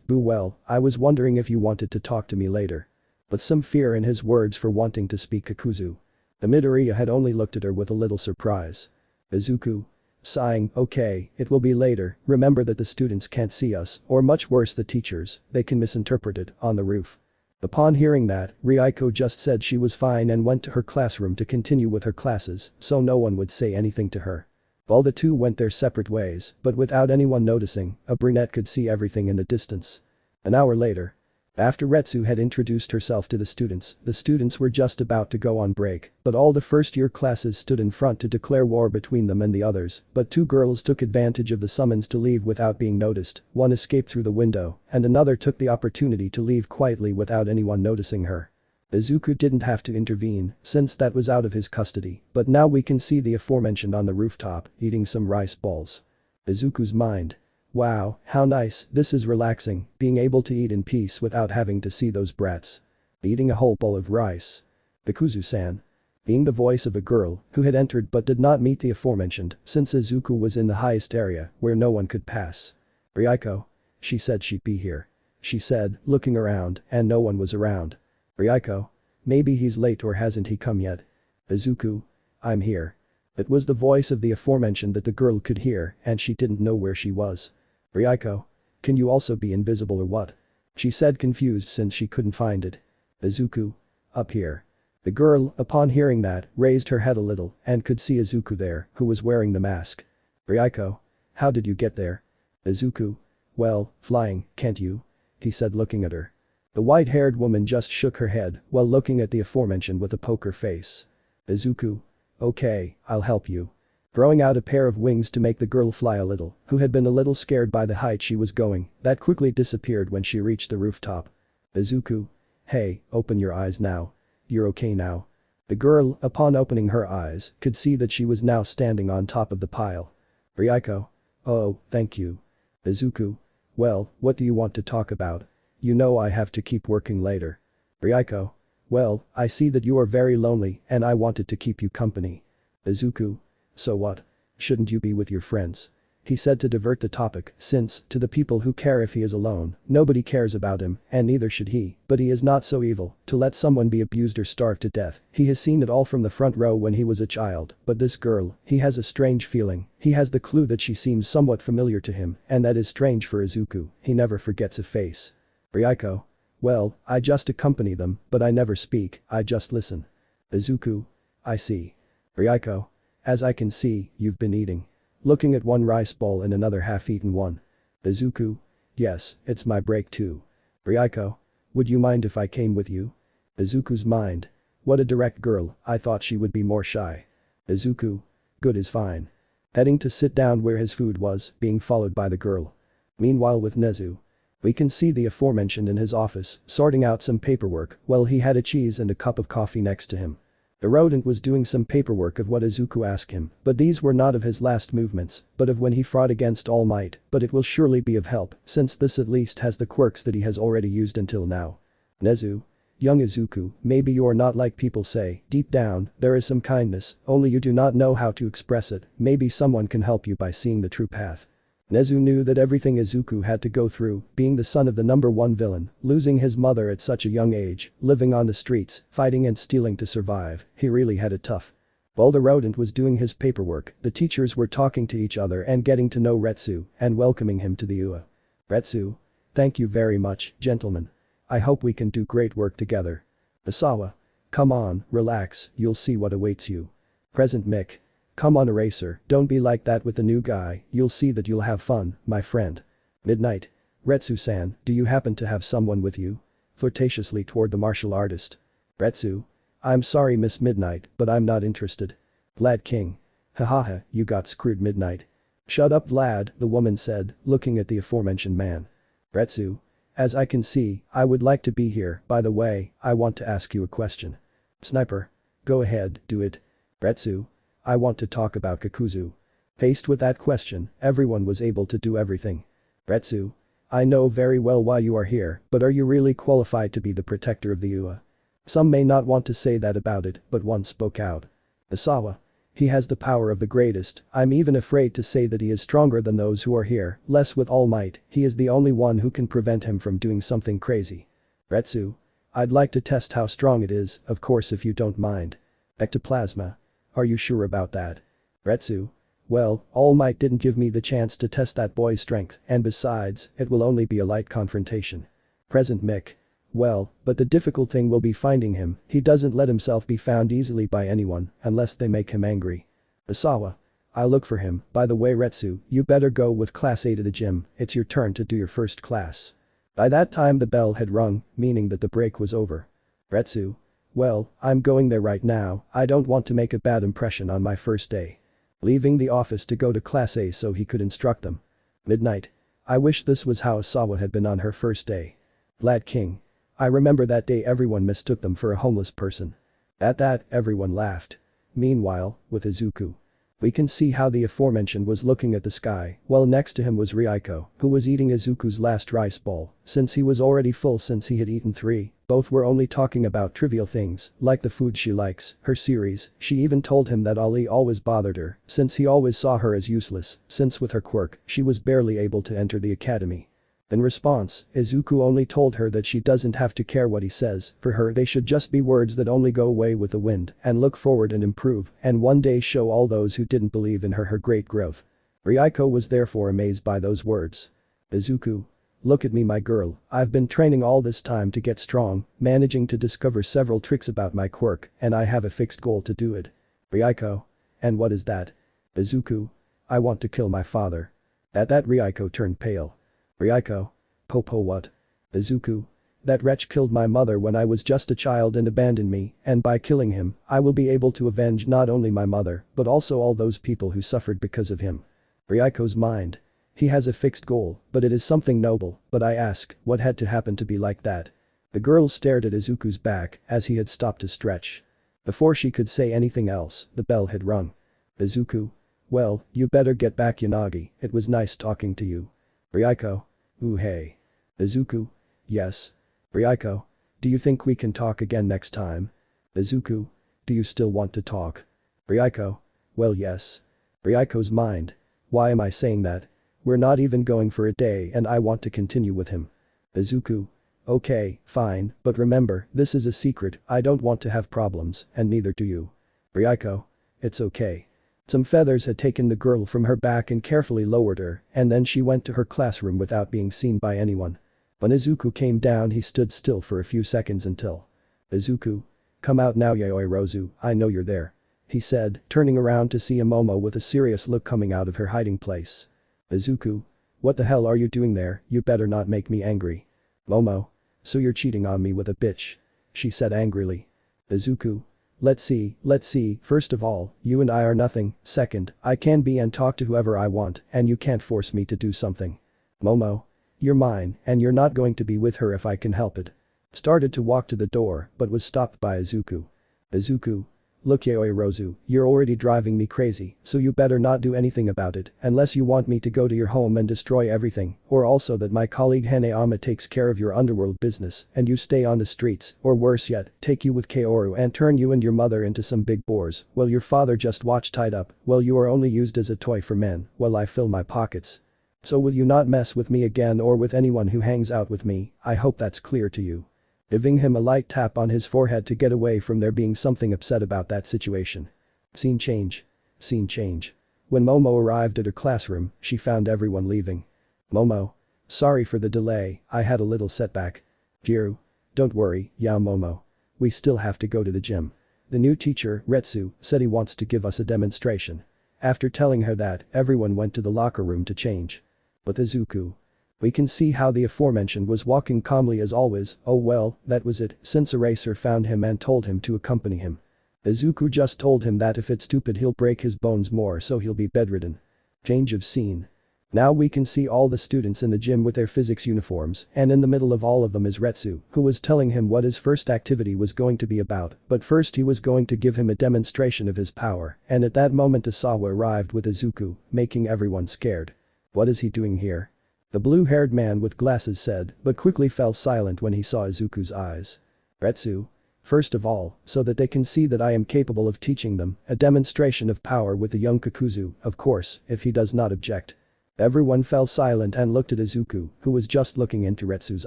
Speaker 2: Well, I was wondering if you wanted to talk to me later. With some fear in his words for wanting to speak Kakuzu. The Midoriya had only looked at her with a little surprise. Izuku. Sighing, okay, it will be later, remember that the students can't see us, or much worse the teachers, they can misinterpret it, on the roof. Upon hearing that, Ryuko just said she was fine and went to her classroom to continue with her classes, so no one would say anything to her. While the two went their separate ways, but without anyone noticing, a brunette could see everything in the distance. An hour later. After Retsu had introduced herself to the students were just about to go on break, but all the first-year classes stood in front to declare war between them and the others, but two girls took advantage of the summons to leave without being noticed, one escaped through the window, and another took the opportunity to leave quietly without anyone noticing her. Izuku didn't have to intervene, since that was out of his custody, but now we can see the aforementioned on the rooftop, eating some rice balls. Izuku's mind. Wow, how nice, this is relaxing, being able to eat in peace without having to see those brats. Eating a whole bowl of rice. Kakuzu-san. Being the voice of a girl who had entered but did not meet the aforementioned, since Izuku was in the highest area where no one could pass. Ryuko. She said she'd be here. She said, looking around, and no one was around. Ryuko. Maybe he's late or hasn't he come yet? Izuku. I'm here. It was the voice of the aforementioned that the girl could hear, and she didn't know where she was. Ryuko. Can you also be invisible or what? She said, confused since she couldn't find it. Izuku. Up here. The girl, upon hearing that, raised her head a little and could see Izuku there, who was wearing the mask. Ryuko. How did you get there? Izuku. Well, flying, can't you? He said, looking at her. The white-haired woman just shook her head while looking at the aforementioned with a poker face. Izuku. Okay, I'll help you. Throwing out a pair of wings to make the girl fly a little, who had been a little scared by the height she was going, that quickly disappeared when she reached the rooftop. Izuku. Hey, open your eyes now. You're okay now. The girl, upon opening her eyes, could see that she was now standing on top of the pile. Ryuko. Oh, thank you. Izuku. Well, what do you want to talk about? You know I have to keep working later. Ryuko. Well, I see that you are very lonely and I wanted to keep you company. Izuku. So what? Shouldn't you be with your friends? He said to divert the topic since, to the people who care if he is alone, nobody cares about him and neither should he, but he is not so evil to let someone be abused or starved to death. He has seen it all from the front row when he was a child, but this girl, he has a strange feeling, he has the clue that she seems somewhat familiar to him and that is strange for Izuku, he never forgets a face. Ryuko. Well, I just accompany them, but I never speak, I just listen. Izuku. I see. Ryuko. As I can see, you've been eating. Looking at one rice ball and another half-eaten one. Izuku. Yes, it's my break too. Ryuko. Would you mind if I came with you? Izuku's mind. What a direct girl, I thought she would be more shy. Izuku. Good is fine. Heading to sit down where his food was, being followed by the girl. Meanwhile with Nezu. We can see the aforementioned in his office, sorting out some paperwork while he had a cheese and a cup of coffee next to him. The rodent was doing some paperwork of what Izuku asked him, but these were not of his last movements, but of when he fought against Almight, but it will surely be of help, since this at least has the quirks that he has already used until now. Nezu. Young Izuku, maybe you're not like people say, deep down, there is some kindness, only you do not know how to express it, maybe someone can help you by seeing the true path. Nezu knew that everything Izuku had to go through, being the son of the number one villain, losing his mother at such a young age, living on the streets, fighting and stealing to survive, he really had it tough. While the rodent was doing his paperwork, the teachers were talking to each other and getting to know Retsu and welcoming him to the UA. Retsu. Thank you very much, gentlemen. I hope we can do great work together. Asawa. Come on, relax, you'll see what awaits you. Present Mick. Come on Eraser, don't be like that with the new guy, you'll see that you'll have fun, my friend. Midnight. Retsu-san, do you happen to have someone with you? Flirtatiously toward the martial artist. Retsu. I'm sorry Miss Midnight, but I'm not interested. Vlad King. Hahaha, you got screwed Midnight. Shut up Vlad, the woman said, looking at the aforementioned man. Retsu. As I can see, I would like to be here, by the way, I want to ask you a question. Sniper. Go ahead, do it. Retsu. I want to talk about Kakuzu. Faced with that question, everyone was able to do everything. Retsu. I know very well why you are here, but are you really qualified to be the protector of the UA? Some may not want to say that about it, but one spoke out. Asawa. He has the power of the greatest, I'm even afraid to say that he is stronger than those who are here, less with All Might, he is the only one who can prevent him from doing something crazy. Retsu. I'd like to test how strong it is, of course if you don't mind. Ectoplasma. Are you sure about that? Retsu. Well, All Might didn't give me the chance to test that boy's strength, and besides, it will only be a light confrontation. Present Mick. Well, but the difficult thing will be finding him, he doesn't let himself be found easily by anyone, unless they make him angry. Asawa. I'll look for him, by the way Retsu, you better go with class A to the gym, it's your turn to do your first class. By that time the bell had rung, meaning that the break was over. Retsu. Well, I'm going there right now, I don't want to make a bad impression on my first day. Leaving the office to go to class A so he could instruct them. Midnight. I wish this was how Asawa had been on her first day. Vlad King. I remember that day everyone mistook them for a homeless person. At that, everyone laughed. Meanwhile, with Izuku. We can see how the aforementioned was looking at the sky, while next to him was Ryuko, who was eating Izuku's last rice bowl, since he was already full since he had eaten 3, both were only talking about trivial things, like the food she likes, her series, she even told him that Ali always bothered her, since he always saw her as useless, since with her quirk, she was barely able to enter the academy. In response, Izuku only told her that she doesn't have to care what he says, for her they should just be words that only go away with the wind and look forward and improve and one day show all those who didn't believe in her great growth. Ryuko was therefore amazed by those words. Izuku. Look at me my girl, I've been training all this time to get strong, managing to discover several tricks about my quirk and I have a fixed goal to do it. Ryuko. And what is that? Izuku. I want to kill my father. At that Ryuko turned pale. Ryuko. Popo what? Izuku. That wretch killed my mother when I was just a child and abandoned me, and by killing him, I will be able to avenge not only my mother, but also all those people who suffered because of him. Ryuko's mind. He has a fixed goal, but it is something noble, but I ask, what had to happen to be like that? The girl stared at Izuku's back as he had stopped to stretch. Before she could say anything else, the bell had rung. Izuku. Well, you better get back Yanagi, it was nice talking to you. Ryuko. Ooh hey. Izuku. Yes. Ryuko. Do you think we can talk again next time? Izuku. Do you still want to talk? Ryuko. Well yes. Ryuko's mind. Why am I saying that? We're not even going for a day and I want to continue with him. Izuku. Okay, fine, but remember, this is a secret, I don't want to have problems, and neither do you. Ryuko. It's okay. Some feathers had taken the girl from her back and carefully lowered her, and then she went to her classroom without being seen by anyone. When Izuku came down he stood still for a few seconds until. Izuku. Come out now Yayoi Rozu, I know you're there. He said, turning around to see Momo with a serious look coming out of her hiding place. Izuku. What the hell are you doing there, you better not make me angry. Momo. So you're cheating on me with a bitch. She said angrily. Izuku. Let's see, first of all, you and I are nothing, second, I can be and talk to whoever I want and you can't force me to do something. Momo. You're mine and you're not going to be with her if I can help it. Started to walk to the door but was stopped by Izuku. Izuku. Look Yaoirozu, you're already driving me crazy, so you better not do anything about it unless you want me to go to your home and destroy everything, or also that my colleague Hanayama takes care of your underworld business and you stay on the streets, or worse yet, take you with Kaoru and turn you and your mother into some big bores, while your father just watch tied up, while you are only used as a toy for men, while I fill my pockets. So will you not mess with me again or with anyone who hangs out with me? I hope that's clear to you. Giving him a light tap on his forehead to get away from there being something upset about that situation. Scene change. Scene change. When Momo arrived at her classroom, she found everyone leaving. Momo. Sorry for the delay, I had a little setback. Jiru. Don't worry, Yao Momo. We still have to go to the gym. The new teacher, Retsu, said he wants to give us a demonstration. After telling her that, everyone went to the locker room to change. With Izuku. We can see how the aforementioned was walking calmly as always. Oh well, that was it, since Eraser found him and told him to accompany him. Izuku just told him that if it's stupid he'll break his bones more so he'll be bedridden. Change of scene. Now we can see all the students in the gym with their physics uniforms, and in the middle of all of them is Retsu, who was telling him what his first activity was going to be about, but first he was going to give him a demonstration of his power, and at that moment Asawa arrived with Izuku, making everyone scared. What is he doing here? The blue-haired man with glasses said, but quickly fell silent when he saw Izuku's eyes. Retsu. First of all, so that they can see that I am capable of teaching them, a demonstration of power with the young Kakuzu, of course, if he does not object. Everyone fell silent and looked at Izuku, who was just looking into Retsu's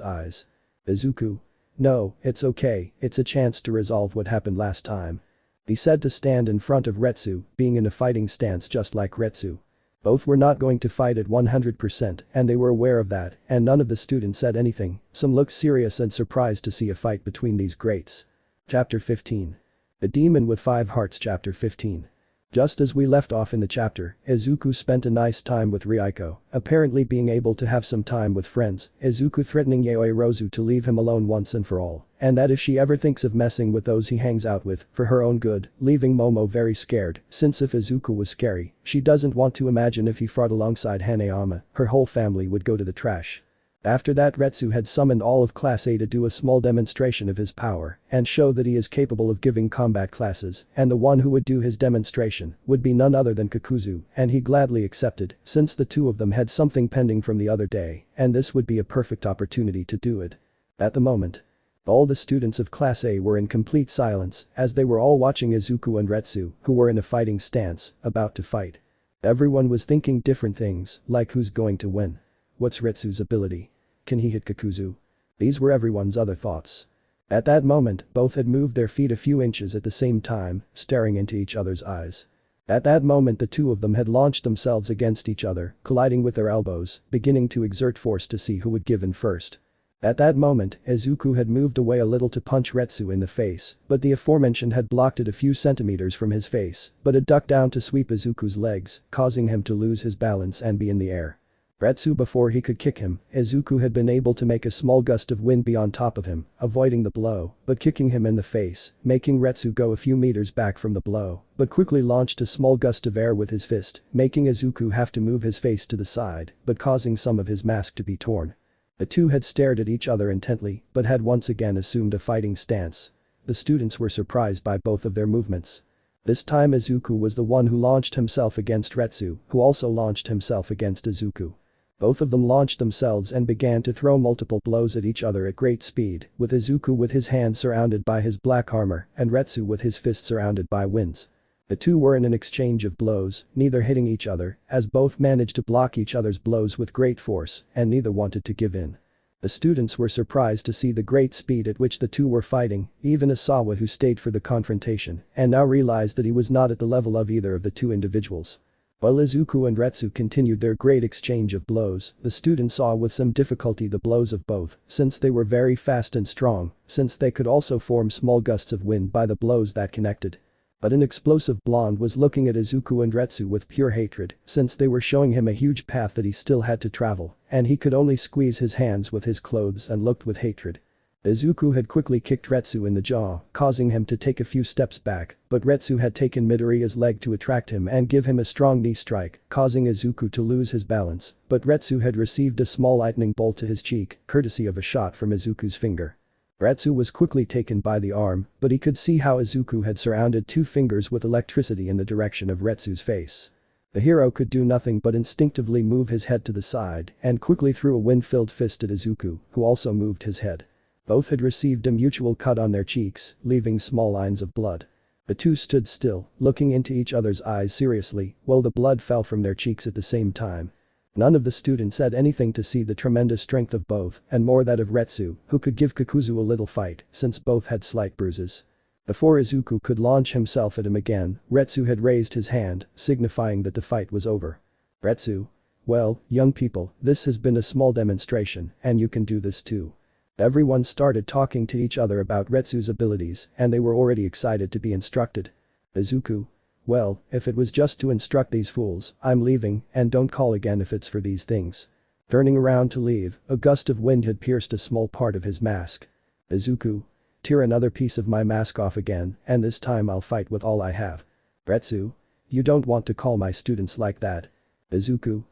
Speaker 2: eyes. Izuku. No, it's okay, it's a chance to resolve what happened last time. He said to stand in front of Retsu, being in a fighting stance just like Retsu. Both were not going to fight at 100% and they were aware of that, and none of the students said anything. Some looked serious and surprised to see a fight between these greats. Chapter 15. The Demon with 5 Hearts. Chapter 15. Just as we left off in the chapter, Izuku spent a nice time with Ryuko, apparently being able to have some time with friends, Izuku threatening Yaoirozu to leave him alone once and for all, and that if she ever thinks of messing with those he hangs out with, for her own good, leaving Momo very scared, since if Izuku was scary, she doesn't want to imagine if he fought alongside Hanayama, her whole family would go to the trash. After that Retsu had summoned all of Class A to do a small demonstration of his power and show that he is capable of giving combat classes, and the one who would do his demonstration would be none other than Kakuzu, and he gladly accepted since the two of them had something pending from the other day and this would be a perfect opportunity to do it. At the moment, all the students of Class A were in complete silence as they were all watching Izuku and Retsu, who were in a fighting stance, about to fight. Everyone was thinking different things, like who's going to win. What's Retsu's ability? Can he hit Kakuzu? These were everyone's other thoughts. At that moment, both had moved their feet a few inches at the same time, staring into each other's eyes. At that moment the two of them had launched themselves against each other, colliding with their elbows, beginning to exert force to see who would give in first. At that moment, Izuku had moved away a little to punch Retsu in the face, but the aforementioned had blocked it a few centimeters from his face, but had ducked down to sweep Izuku's legs, causing him to lose his balance and be in the air. Retsu before he could kick him, Izuku had been able to make a small gust of wind be on top of him, avoiding the blow, but kicking him in the face, making Retsu go a few meters back from the blow, but quickly launched a small gust of air with his fist, making Izuku have to move his face to the side, but causing some of his mask to be torn. The two had stared at each other intently, but had once again assumed a fighting stance. The students were surprised by both of their movements. This time Izuku was the one who launched himself against Retsu, who also launched himself against Izuku. Both of them launched themselves and began to throw multiple blows at each other at great speed, with Izuku with his hands surrounded by his black armor and Retsu with his fists surrounded by winds. The two were in an exchange of blows, neither hitting each other, as both managed to block each other's blows with great force, and neither wanted to give in. The students were surprised to see the great speed at which the two were fighting, even Asawa who stayed for the confrontation, and now realized that he was not at the level of either of the two individuals. While Izuku and Retsu continued their great exchange of blows, the students saw with some difficulty the blows of both, since they were very fast and strong, since they could also form small gusts of wind by the blows that connected. But an explosive blonde was looking at Izuku and Retsu with pure hatred, since they were showing him a huge path that he still had to travel, and he could only squeeze his hands with his clothes and looked with hatred. Izuku had quickly kicked Retsu in the jaw, causing him to take a few steps back, but Retsu had taken Midoriya's leg to attract him and give him a strong knee strike, causing Izuku to lose his balance, but Retsu had received a small lightning bolt to his cheek, courtesy of a shot from Izuku's finger. Retsu was quickly taken by the arm, but he could see how Izuku had surrounded two fingers with electricity in the direction of Retsu's face. The hero could do nothing but instinctively move his head to the side and quickly threw a wind-filled fist at Izuku, who also moved his head. Both had received a mutual cut on their cheeks, leaving small lines of blood. The two stood still, looking into each other's eyes seriously, while the blood fell from their cheeks at the same time. None of the students said anything to see the tremendous strength of both, and more that of Retsu, who could give Kakuzu a little fight, since both had slight bruises. Before Izuku could launch himself at him again, Retsu had raised his hand, signifying that the fight was over. Retsu. Well, young people, this has been a small demonstration, and you can do this too. Everyone started talking to each other about Retsu's abilities, and they were already excited to be instructed. Izuku. Well, if it was just to instruct these fools, I'm leaving, and don't call again if it's for these things. Turning around to leave, a gust of wind had pierced a small part of his mask. Izuku. Tear another piece of my mask off again, and this time I'll fight with all I have. Retsu. You don't want to call my students like that. Izuku.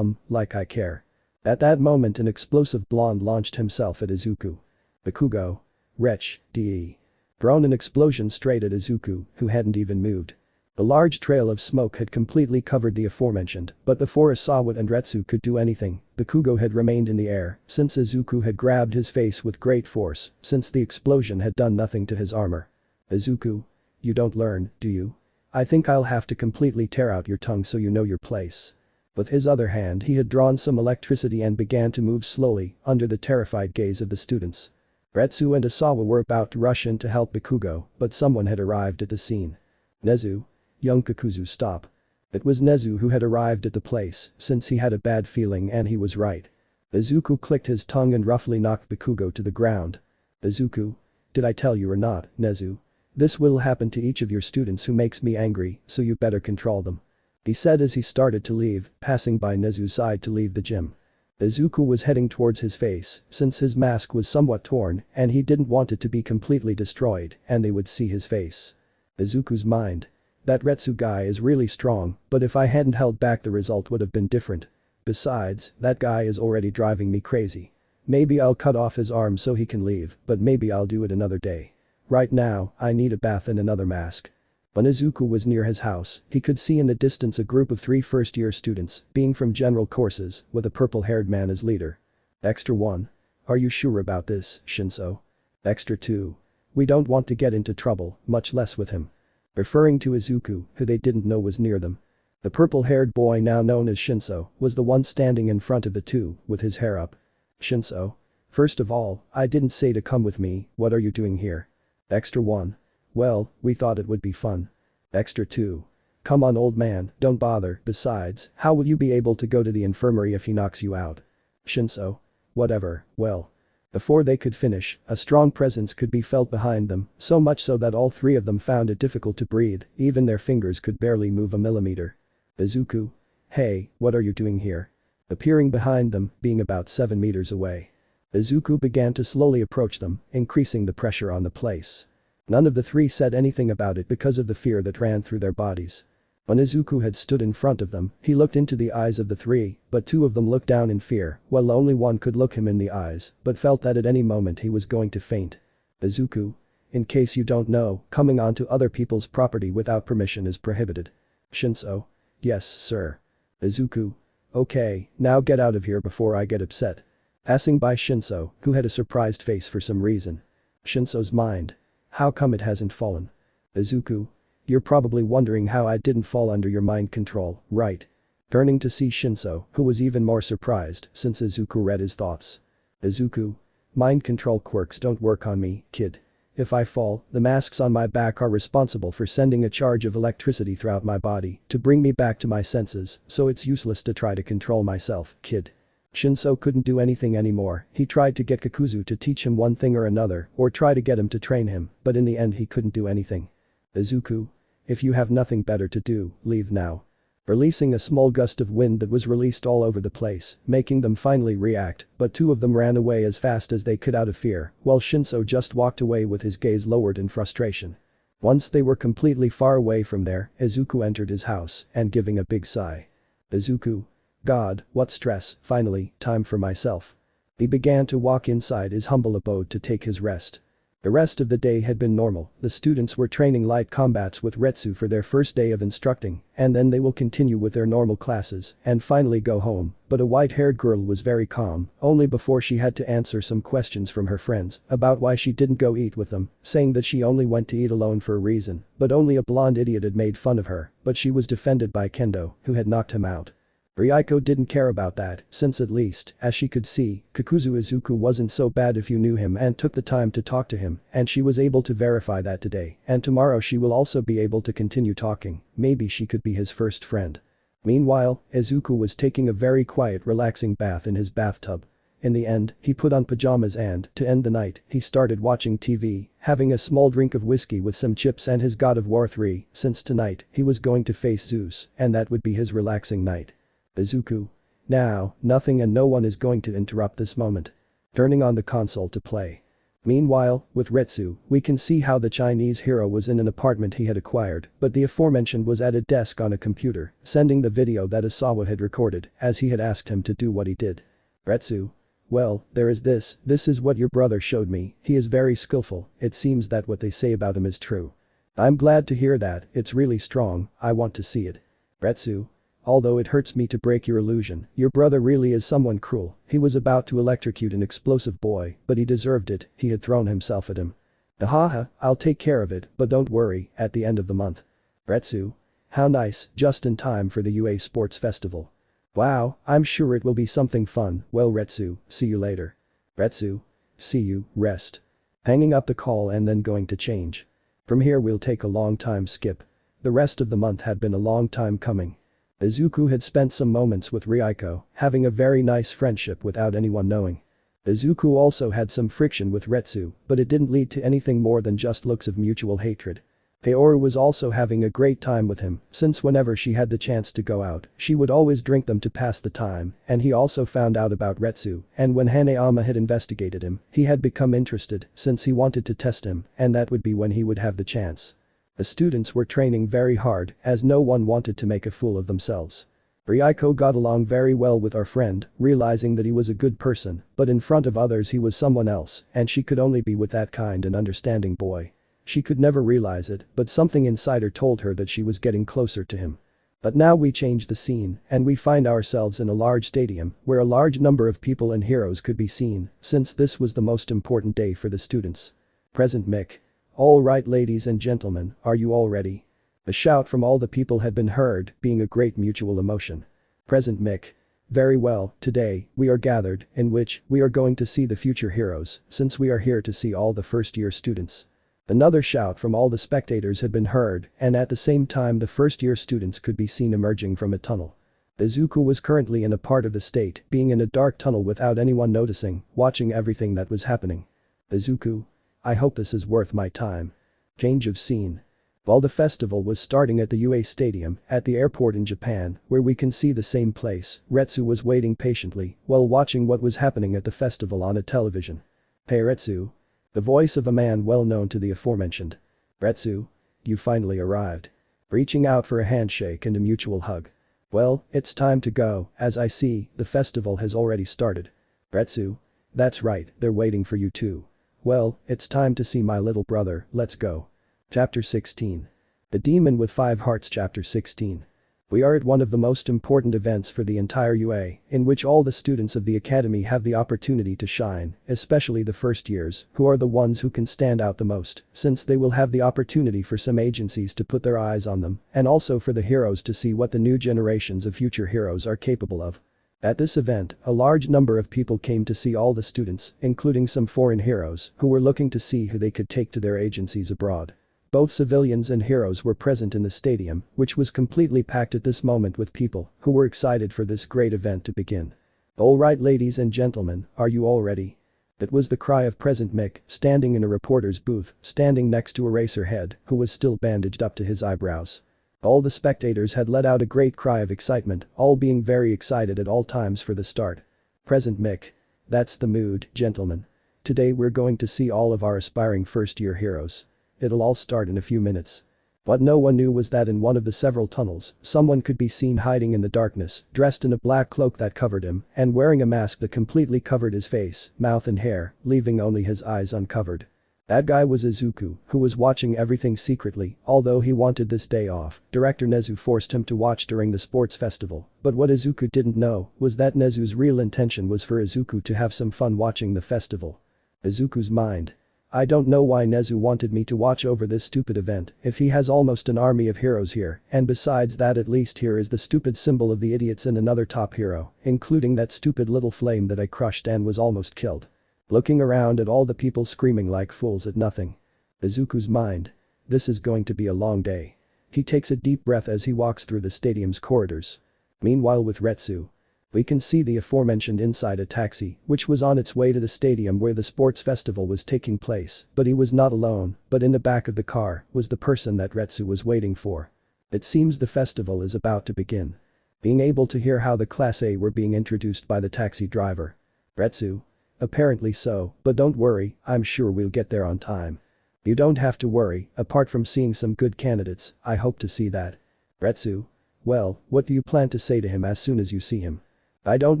Speaker 2: Like I care. At that moment an explosive blonde launched himself at Izuku. Bakugo. Wretch, de. Thrown an explosion straight at Izuku, who hadn't even moved. A large trail of smoke had completely covered the aforementioned, but before Isawa and Retsu could do anything, Bakugo had remained in the air, since Izuku had grabbed his face with great force, since the explosion had done nothing to his armor. Izuku. You don't learn, do you? I think I'll have to completely tear out your tongue so you know your place. With his other hand he had drawn some electricity and began to move slowly, under the terrified gaze of the students. Retsu and Isawa were about to rush in to help Bakugo, but someone had arrived at the scene. Nezu. Young Kakuzu, stop. It was Nezu who had arrived at the place, since he had a bad feeling and he was right. Izuku clicked his tongue and roughly knocked Bakugo to the ground. Izuku. Did I tell you or not, Nezu? This will happen to each of your students who makes me angry, so you better control them. He said as he started to leave, passing by Nezu's side to leave the gym. Izuku was heading towards his face, since his mask was somewhat torn and he didn't want it to be completely destroyed and they would see his face. Izuku's mind. That Retsu guy is really strong, but if I hadn't held back the result would have been different. Besides, that guy is already driving me crazy. Maybe I'll cut off his arm so he can leave, but maybe I'll do it another day. Right now, I need a bath and another mask. When Izuku was near his house, he could see in the distance a group of 3 first-year students, being from general courses, with a purple-haired man as leader. Extra 1. Are you sure about this, Shinso? Extra 2. We don't want to get into trouble, much less with him. Referring to Izuku, who they didn't know was near them. The purple-haired boy now known as Shinso was the one standing in front of the two, with his hair up. Shinso. First of all, I didn't say to come with me, what are you doing here? Extra 1. Well, we thought it would be fun. Extra 2. Come on old man, don't bother, besides, how will you be able to go to the infirmary if he knocks you out? Shinso. Whatever, well. Before they could finish, a strong presence could be felt behind them, so much so that all 3 of them found it difficult to breathe, even their fingers could barely move a millimeter. Izuku. Hey, what are you doing here? Appearing behind them, being about 7 meters away. Izuku began to slowly approach them, increasing the pressure on the place. None of the 3 said anything about it because of the fear that ran through their bodies. When Izuku had stood in front of them, he looked into the eyes of the 3, but 2 of them looked down in fear, while only one could look him in the eyes, but felt that at any moment he was going to faint. Izuku. In case you don't know, coming onto other people's property without permission is prohibited. Shinso. Yes, sir. Izuku. Okay, now get out of here before I get upset. Passing by Shinso, who had a surprised face for some reason. Shinso's mind. How come it hasn't fallen? Izuku. You're probably wondering how I didn't fall under your mind control, right? Turning to see Shinso, who was even more surprised since Izuku read his thoughts. Izuku. Mind control quirks don't work on me, kid. If I fall, the masks on my back are responsible for sending a charge of electricity throughout my body to bring me back to my senses, so it's useless to try to control myself, kid. Shinso couldn't do anything anymore. He tried to get Kakuzu to teach him one thing or another, or try to get him to train him, but in the end he couldn't do anything. Izuku. If you have nothing better to do, leave now. Releasing a small gust of wind that was released all over the place, making them finally react, but 2 of them ran away as fast as they could out of fear, while Shinso just walked away with his gaze lowered in frustration. Once they were completely far away from there, Izuku entered his house, and giving a big sigh. Izuku. God, what stress, finally, time for myself. He began to walk inside his humble abode to take his rest. The rest of the day had been normal, the students were training light combats with Retsu for their first day of instructing, and then they will continue with their normal classes, and finally go home, but a white-haired girl was very calm, only before she had to answer some questions from her friends about why she didn't go eat with them, saying that she only went to eat alone for a reason, but only a blonde idiot had made fun of her, but she was defended by Kendo, who had knocked him out. Ryuko didn't care about that, since at least, as she could see, Kakuzu Izuku wasn't so bad if you knew him and took the time to talk to him, and she was able to verify that today, and tomorrow she will also be able to continue talking, maybe she could be his first friend. Meanwhile, Izuku was taking a very quiet relaxing bath in his bathtub. In the end, he put on pajamas and, to end the night, he started watching TV, having a small drink of whiskey with some chips and his God of War 3, since tonight, he was going to face Zeus, and that would be his relaxing night. Izuku. Now, nothing and no one is going to interrupt this moment. Turning on the console to play. Meanwhile, with Retsu, we can see how the Chinese hero was in an apartment he had acquired, but the aforementioned was at a desk on a computer, sending the video that Asawa had recorded, as he had asked him to do what he did. Retsu. Well, there is this is what your brother showed me, he is very skillful, it seems that what they say about him is true. I'm glad to hear that, it's really strong, I want to see it. Retsu. Although it hurts me to break your illusion, your brother really is someone cruel, he was about to electrocute an explosive boy, but he deserved it, he had thrown himself at him. Haha, I'll take care of it, but don't worry, at the end of the month. Retsu. How nice, just in time for the UA Sports Festival. Wow, I'm sure it will be something fun, well Retsu, see you later. Retsu. See you, rest. Hanging up the call and then going to change. From here we'll take a long time skip. The rest of the month had been a long time coming. Izuku had spent some moments with Ryuko, having a very nice friendship without anyone knowing. Izuku also had some friction with Retsu, but it didn't lead to anything more than just looks of mutual hatred. Kaoru was also having a great time with him, since whenever she had the chance to go out, she would always drink them to pass the time, and he also found out about Retsu, and when Hanayama had investigated him, he had become interested since he wanted to test him, and that would be when he would have the chance. The students were training very hard, as no one wanted to make a fool of themselves. Ryuko got along very well with our friend, realizing that he was a good person, but in front of others he was someone else, and she could only be with that kind and understanding boy. She could never realize it, but something inside her told her that she was getting closer to him. But now we change the scene, and we find ourselves in a large stadium, where a large number of people and heroes could be seen, since this was the most important day for the students. Present Mick. All right ladies and gentlemen, are you all ready? A shout from all the people had been heard, being a great mutual emotion. Present Mick. Very well, today, we are gathered, in which, we are going to see the future heroes, since we are here to see all the first-year students. Another shout from all the spectators had been heard, and at the same time the first-year students could be seen emerging from a tunnel. Izuku was currently in a part of the state, being in a dark tunnel without anyone noticing, watching everything that was happening. Izuku. I hope this is worth my time. Change of scene. While the festival was starting at the UA Stadium, at the airport in Japan, where we can see the same place, Retsu was waiting patiently, while watching what was happening at the festival on a television. Hey Retsu. The voice of a man well known to the aforementioned. Retsu. You finally arrived. Reaching out for a handshake and a mutual hug. Well, it's time to go, as I see, the festival has already started. Retsu. That's right, they're waiting for you too. Well, it's time to see my little brother, let's go. Chapter 16. The Demon with 5 Hearts Chapter 16. We are at one of the most important events for the entire UA, in which all the students of the academy have the opportunity to shine, especially the first years, who are the ones who can stand out the most, since they will have the opportunity for some agencies to put their eyes on them, and also for the heroes to see what the new generations of future heroes are capable of. At this event, a large number of people came to see all the students, including some foreign heroes, who were looking to see who they could take to their agencies abroad. Both civilians and heroes were present in the stadium, which was completely packed at this moment with people who were excited for this great event to begin. Alright ladies and gentlemen, are you all ready? That was the cry of Present Mick, standing in a reporter's booth, standing next to Eraserhead, who was still bandaged up to his eyebrows. All the spectators had let out a great cry of excitement, all being very excited at all times for the start. Present Mick. That's the mood, gentlemen. Today we're going to see all of our aspiring first-year heroes. It'll all start in a few minutes. What no one knew was that in one of the several tunnels, someone could be seen hiding in the darkness, dressed in a black cloak that covered him, and wearing a mask that completely covered his face, mouth and hair, leaving only his eyes uncovered. That guy was Izuku, who was watching everything secretly, although he wanted this day off. Director Nezu forced him to watch during the sports festival, but what Izuku didn't know was that Nezu's real intention was for Izuku to have some fun watching the festival. Izuku's mind. I don't know why Nezu wanted me to watch over this stupid event if he has almost an army of heroes here, and besides that at least here is the stupid symbol of the idiots and another top hero, including that stupid little flame that I crushed and was almost killed. Looking around at all the people screaming like fools at nothing. Izuku's mind. This is going to be a long day. He takes a deep breath as he walks through the stadium's corridors. Meanwhile with Retsu. We can see the aforementioned inside a taxi, which was on its way to the stadium where the sports festival was taking place, but he was not alone, but in the back of the car was the person that Retsu was waiting for. It seems the festival is about to begin. Being able to hear how the Class A were being introduced by the taxi driver. Retsu. Apparently so, but don't worry, I'm sure we'll get there on time. You don't have to worry, apart from seeing some good candidates, I hope to see that. Retsu. Well, what do you plan to say to him as soon as you see him? I don't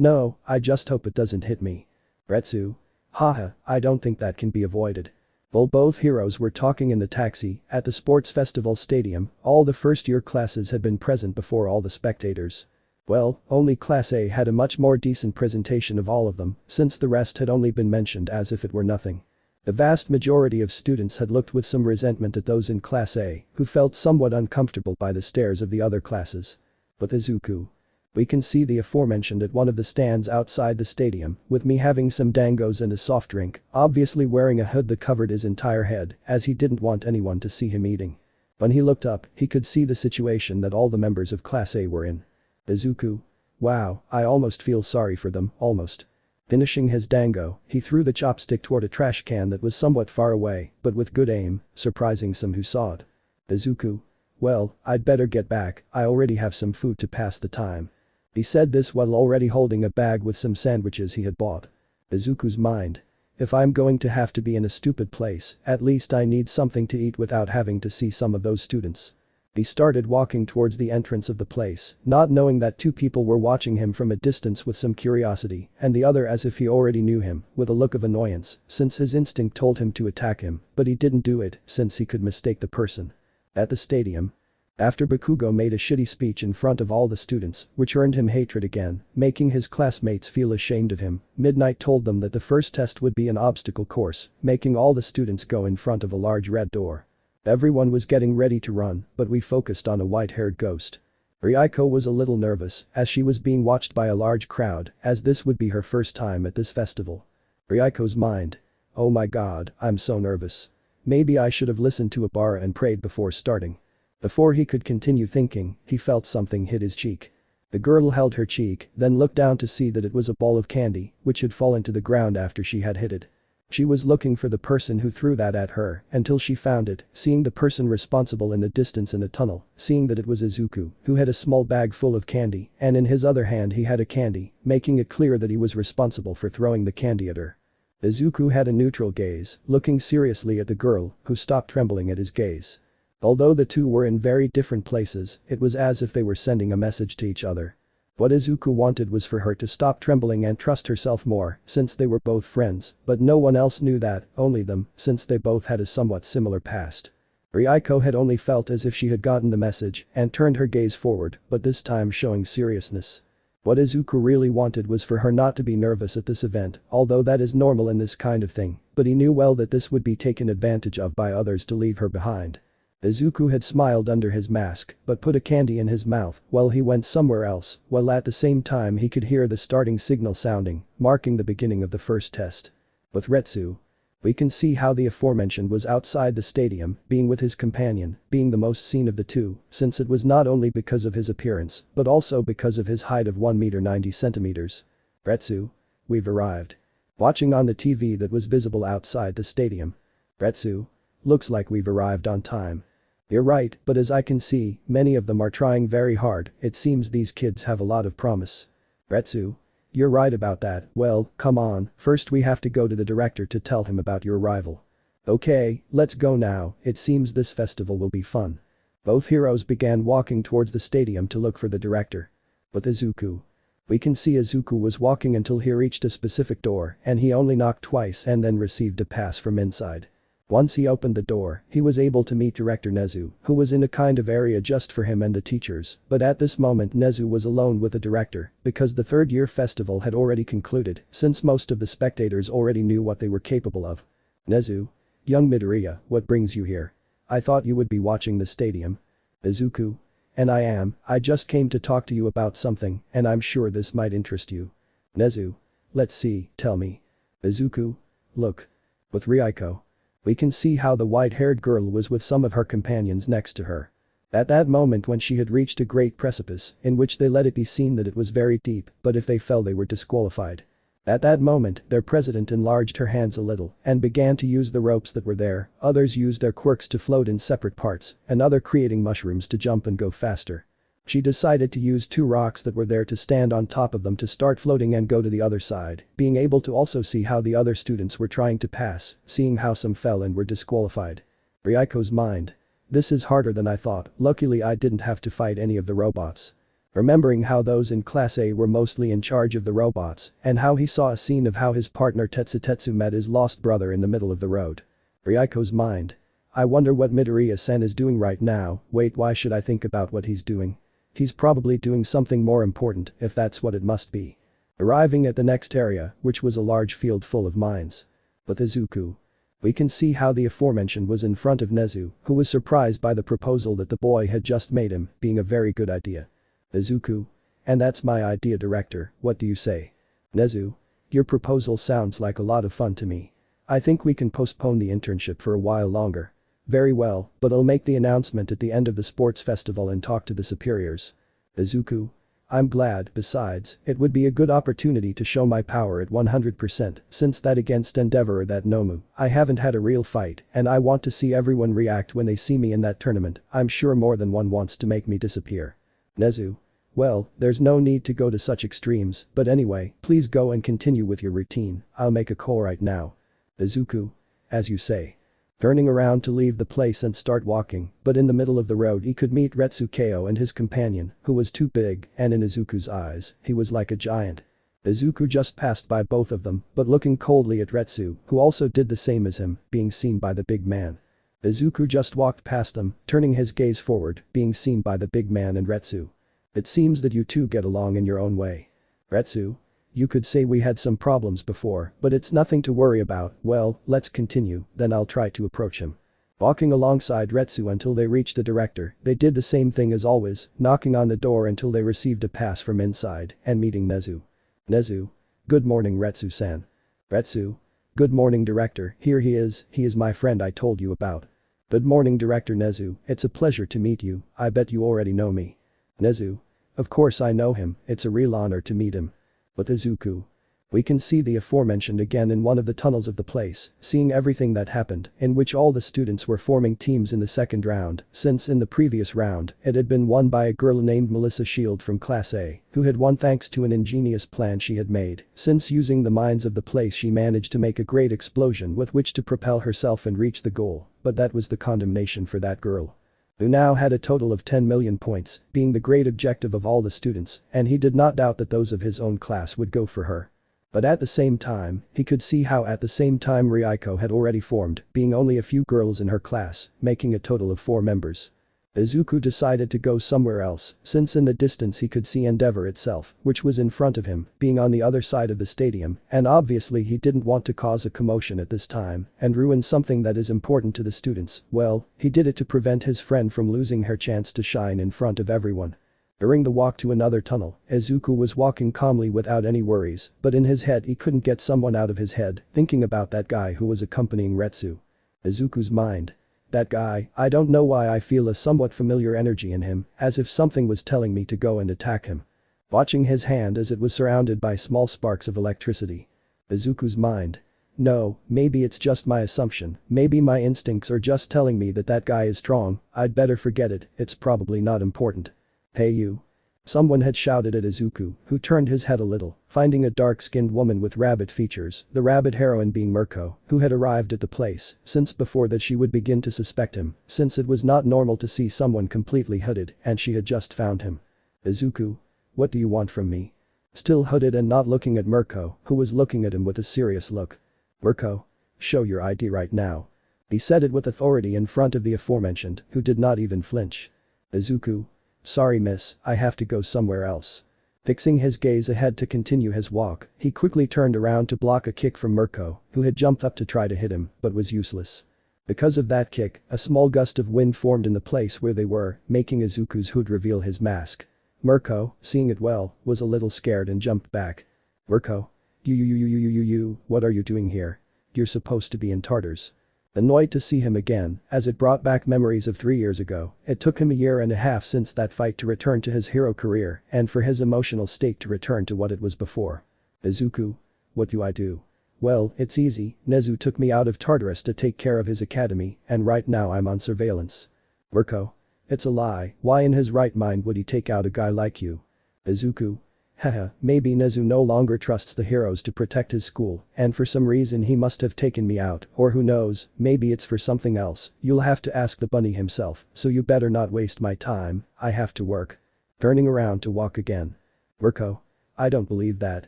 Speaker 2: know, I just hope it doesn't hit me. Retsu. Haha, I don't think that can be avoided. While both heroes were talking in the taxi, at the sports festival stadium, all the first-year classes had been present before all the spectators. Well, only Class A had a much more decent presentation of all of them, since the rest had only been mentioned as if it were nothing. The vast majority of students had looked with some resentment at those in Class A, who felt somewhat uncomfortable by the stares of the other classes. With Izuku. We can see the aforementioned at one of the stands outside the stadium, with me having some dangos and a soft drink, obviously wearing a hood that covered his entire head, as he didn't want anyone to see him eating. When he looked up, he could see the situation that all the members of Class A were in. Izuku. Wow, I almost feel sorry for them, almost. Finishing his dango, he threw the chopstick toward a trash can that was somewhat far away, but with good aim, surprising some who saw it. Izuku. Well, I'd better get back, I already have some food to pass the time. He said this while already holding a bag with some sandwiches he had bought. Izuku's mind. If I'm going to have to be in a stupid place, at least I need something to eat without having to see some of those students. He started walking towards the entrance of the place, not knowing that two people were watching him from a distance with some curiosity, and the other as if he already knew him, with a look of annoyance, since his instinct told him to attack him, but he didn't do it, since he could mistake the person. At the stadium. After Bakugo made a shitty speech in front of all the students, which earned him hatred again, making his classmates feel ashamed of him, Midnight told them that the first test would be an obstacle course, making all the students go in front of a large red door. Everyone was getting ready to run, but we focused on a white-haired ghost. Ryuko was a little nervous, as she was being watched by a large crowd, as this would be her first time at this festival. Ryuko's mind. Oh my god, I'm so nervous. Maybe I should have listened to a bar and prayed before starting. Before he could continue thinking, he felt something hit his cheek. The girl held her cheek, then looked down to see that it was a ball of candy, which had fallen to the ground after she had hit it. She was looking for the person who threw that at her until she found it, seeing the person responsible in the distance in a tunnel, seeing that it was Izuku, who had a small bag full of candy, and in his other hand he had a candy, making it clear that he was responsible for throwing the candy at her. Izuku had a neutral gaze, looking seriously at the girl, who stopped trembling at his gaze. Although the two were in very different places, it was as if they were sending a message to each other. What Izuku wanted was for her to stop trembling and trust herself more, since they were both friends, but no one else knew that, only them, since they both had a somewhat similar past. Ryuko had only felt as if she had gotten the message and turned her gaze forward, but this time showing seriousness. What Izuku really wanted was for her not to be nervous at this event, although that is normal in this kind of thing, but he knew well that this would be taken advantage of by others to leave her behind. Izuku had smiled under his mask, but put a candy in his mouth while he went somewhere else, while at the same time he could hear the starting signal sounding, marking the beginning of the first test. With Retsu. We can see how the aforementioned was outside the stadium, being with his companion, being the most seen of the two, since it was not only because of his appearance, but also because of his height of 1 meter 90 centimeters. Retsu. We've arrived. Watching on the TV that was visible outside the stadium. Retsu. Looks like we've arrived on time. You're right, but as I can see, many of them are trying very hard, it seems these kids have a lot of promise. Retsu. You're right about that, well, come on, first we have to go to the director to tell him about your arrival. Okay, let's go now, it seems this festival will be fun. Both heroes began walking towards the stadium to look for the director. With Izuku. We can see Izuku was walking until he reached a specific door and he only knocked twice and then received a pass from inside. Once he opened the door, he was able to meet Director Nezu, who was in a kind of area just for him and the teachers, but at this moment Nezu was alone with the director because the third-year festival had already concluded since most of the spectators already knew what they were capable of. Nezu. Young Midoriya, what brings you here? I thought you would be watching the stadium. Izuku. And I just came to talk to you about something and I'm sure this might interest you. Nezu. Let's see, tell me. Izuku. Look. With Ryuko. We can see how the white-haired girl was with some of her companions next to her. At that moment when she had reached a great precipice in which they let it be seen that it was very deep, but if they fell they were disqualified. At that moment, their president enlarged her hands a little and began to use the ropes that were there, others used their quirks to float in separate parts, and other creating mushrooms to jump and go faster. She decided to use 2 rocks that were there to stand on top of them to start floating and go to the other side, being able to also see how the other students were trying to pass, seeing how some fell and were disqualified. Ryuko's mind. This is harder than I thought, luckily I didn't have to fight any of the robots. Remembering how those in Class A were mostly in charge of the robots, and how he saw a scene of how his partner Tetsu met his lost brother in the middle of the road. Ryuko's mind. I wonder what Midoriya-sen is doing right now, wait why should I think about what he's doing? He's probably doing something more important, if that's what it must be. Arriving at the next area, which was a large field full of mines. With Izuku. We can see how the aforementioned was in front of Nezu, who was surprised by the proposal that the boy had just made him, being a very good idea. Izuku. And that's my idea, director, what do you say? Nezu. Your proposal sounds like a lot of fun to me. I think we can postpone the internship for a while longer. Very well, but I'll make the announcement at the end of the sports festival and talk to the superiors. Izuku. I'm glad, besides, it would be a good opportunity to show my power at 100% since that against Endeavor or that Nomu, I haven't had a real fight and I want to see everyone react when they see me in that tournament, I'm sure more than one wants to make me disappear. Nezu. Well, there's no need to go to such extremes, but anyway, please go and continue with your routine, I'll make a call right now. Izuku. As you say. Turning around to leave the place and start walking, but in the middle of the road he could meet Retsukeo and his companion, who was too big, and in Izuku's eyes, he was like a giant. Izuku just passed by both of them, but looking coldly at Retsu, who also did the same as him, being seen by the big man. Izuku just walked past them, turning his gaze forward, being seen by the big man and Retsu. It seems that you two get along in your own way. Retsu. You could say we had some problems before, but it's nothing to worry about, well, let's continue, then I'll try to approach him. Walking alongside Retsu until they reached the director, they did the same thing as always, knocking on the door until they received a pass from inside, and meeting Nezu. Nezu. Good morning Retsu-san. Retsu. Good morning director, here he is my friend I told you about. Good morning Director Nezu, it's a pleasure to meet you, I bet you already know me. Nezu. Of course I know him, it's a real honor to meet him. With Izuku. We can see the aforementioned again in one of the tunnels of the place, seeing everything that happened, in which all the students were forming teams in the second round, since in the previous round, it had been won by a girl named Melissa Shield from Class A, who had won thanks to an ingenious plan she had made, since using the mines of the place she managed to make a great explosion with which to propel herself and reach the goal, but that was the condemnation for that girl. Who now had a total of 10 million points, being the great objective of all the students, and he did not doubt that those of his own class would go for her. But at the same time, he could see how at the same time Ryuko had already formed, being only a few girls in her class, making a total of 4 members. Izuku decided to go somewhere else, since in the distance he could see Endeavor itself, which was in front of him, being on the other side of the stadium, and obviously he didn't want to cause a commotion at this time, and ruin something that is important to the students, well, he did it to prevent his friend from losing her chance to shine in front of everyone. During the walk to another tunnel, Izuku was walking calmly without any worries, but in his head he couldn't get someone out of his head, thinking about that guy who was accompanying Retsu. Izuku's mind. That guy, I don't know why I feel a somewhat familiar energy in him, as if something was telling me to go and attack him. Watching his hand as it was surrounded by small sparks of electricity. Izuku's mind. No, maybe it's just my assumption, maybe my instincts are just telling me that that guy is strong, I'd better forget it, it's probably not important. Hey you. Someone had shouted at Izuku, who turned his head a little, finding a dark-skinned woman with rabbit features, the rabbit heroine being Mirko, who had arrived at the place since before that she would begin to suspect him, since it was not normal to see someone completely hooded and she had just found him. Izuku? What do you want from me? Still hooded and not looking at Mirko, who was looking at him with a serious look. Mirko? Show your ID right now. He said it with authority in front of the aforementioned, who did not even flinch. Izuku? Sorry miss, I have to go somewhere else. Fixing his gaze ahead to continue his walk, he quickly turned around to block a kick from Mirko, who had jumped up to try to hit him, but was useless. Because of that kick, a small gust of wind formed in the place where they were, making Izuku's hood reveal his mask. Mirko, seeing it well, was a little scared and jumped back. Mirko? You, what are you doing here? You're supposed to be in Tartarus. Annoyed to see him again, as it brought back memories of 3 years ago, it took him a year and a half since that fight to return to his hero career and for his emotional state to return to what it was before. Izuku? What do I do? Well, it's easy, Nezu took me out of Tartarus to take care of his academy and right now I'm on surveillance. Mirko? It's a lie, why in his right mind would he take out a guy like you? Izuku? Haha, maybe Nezu no longer trusts the heroes to protect his school and for some reason he must have taken me out or who knows, maybe it's for something else, you'll have to ask the bunny himself, so you better not waste my time, I have to work. Turning around to walk again. Mirko? I don't believe that.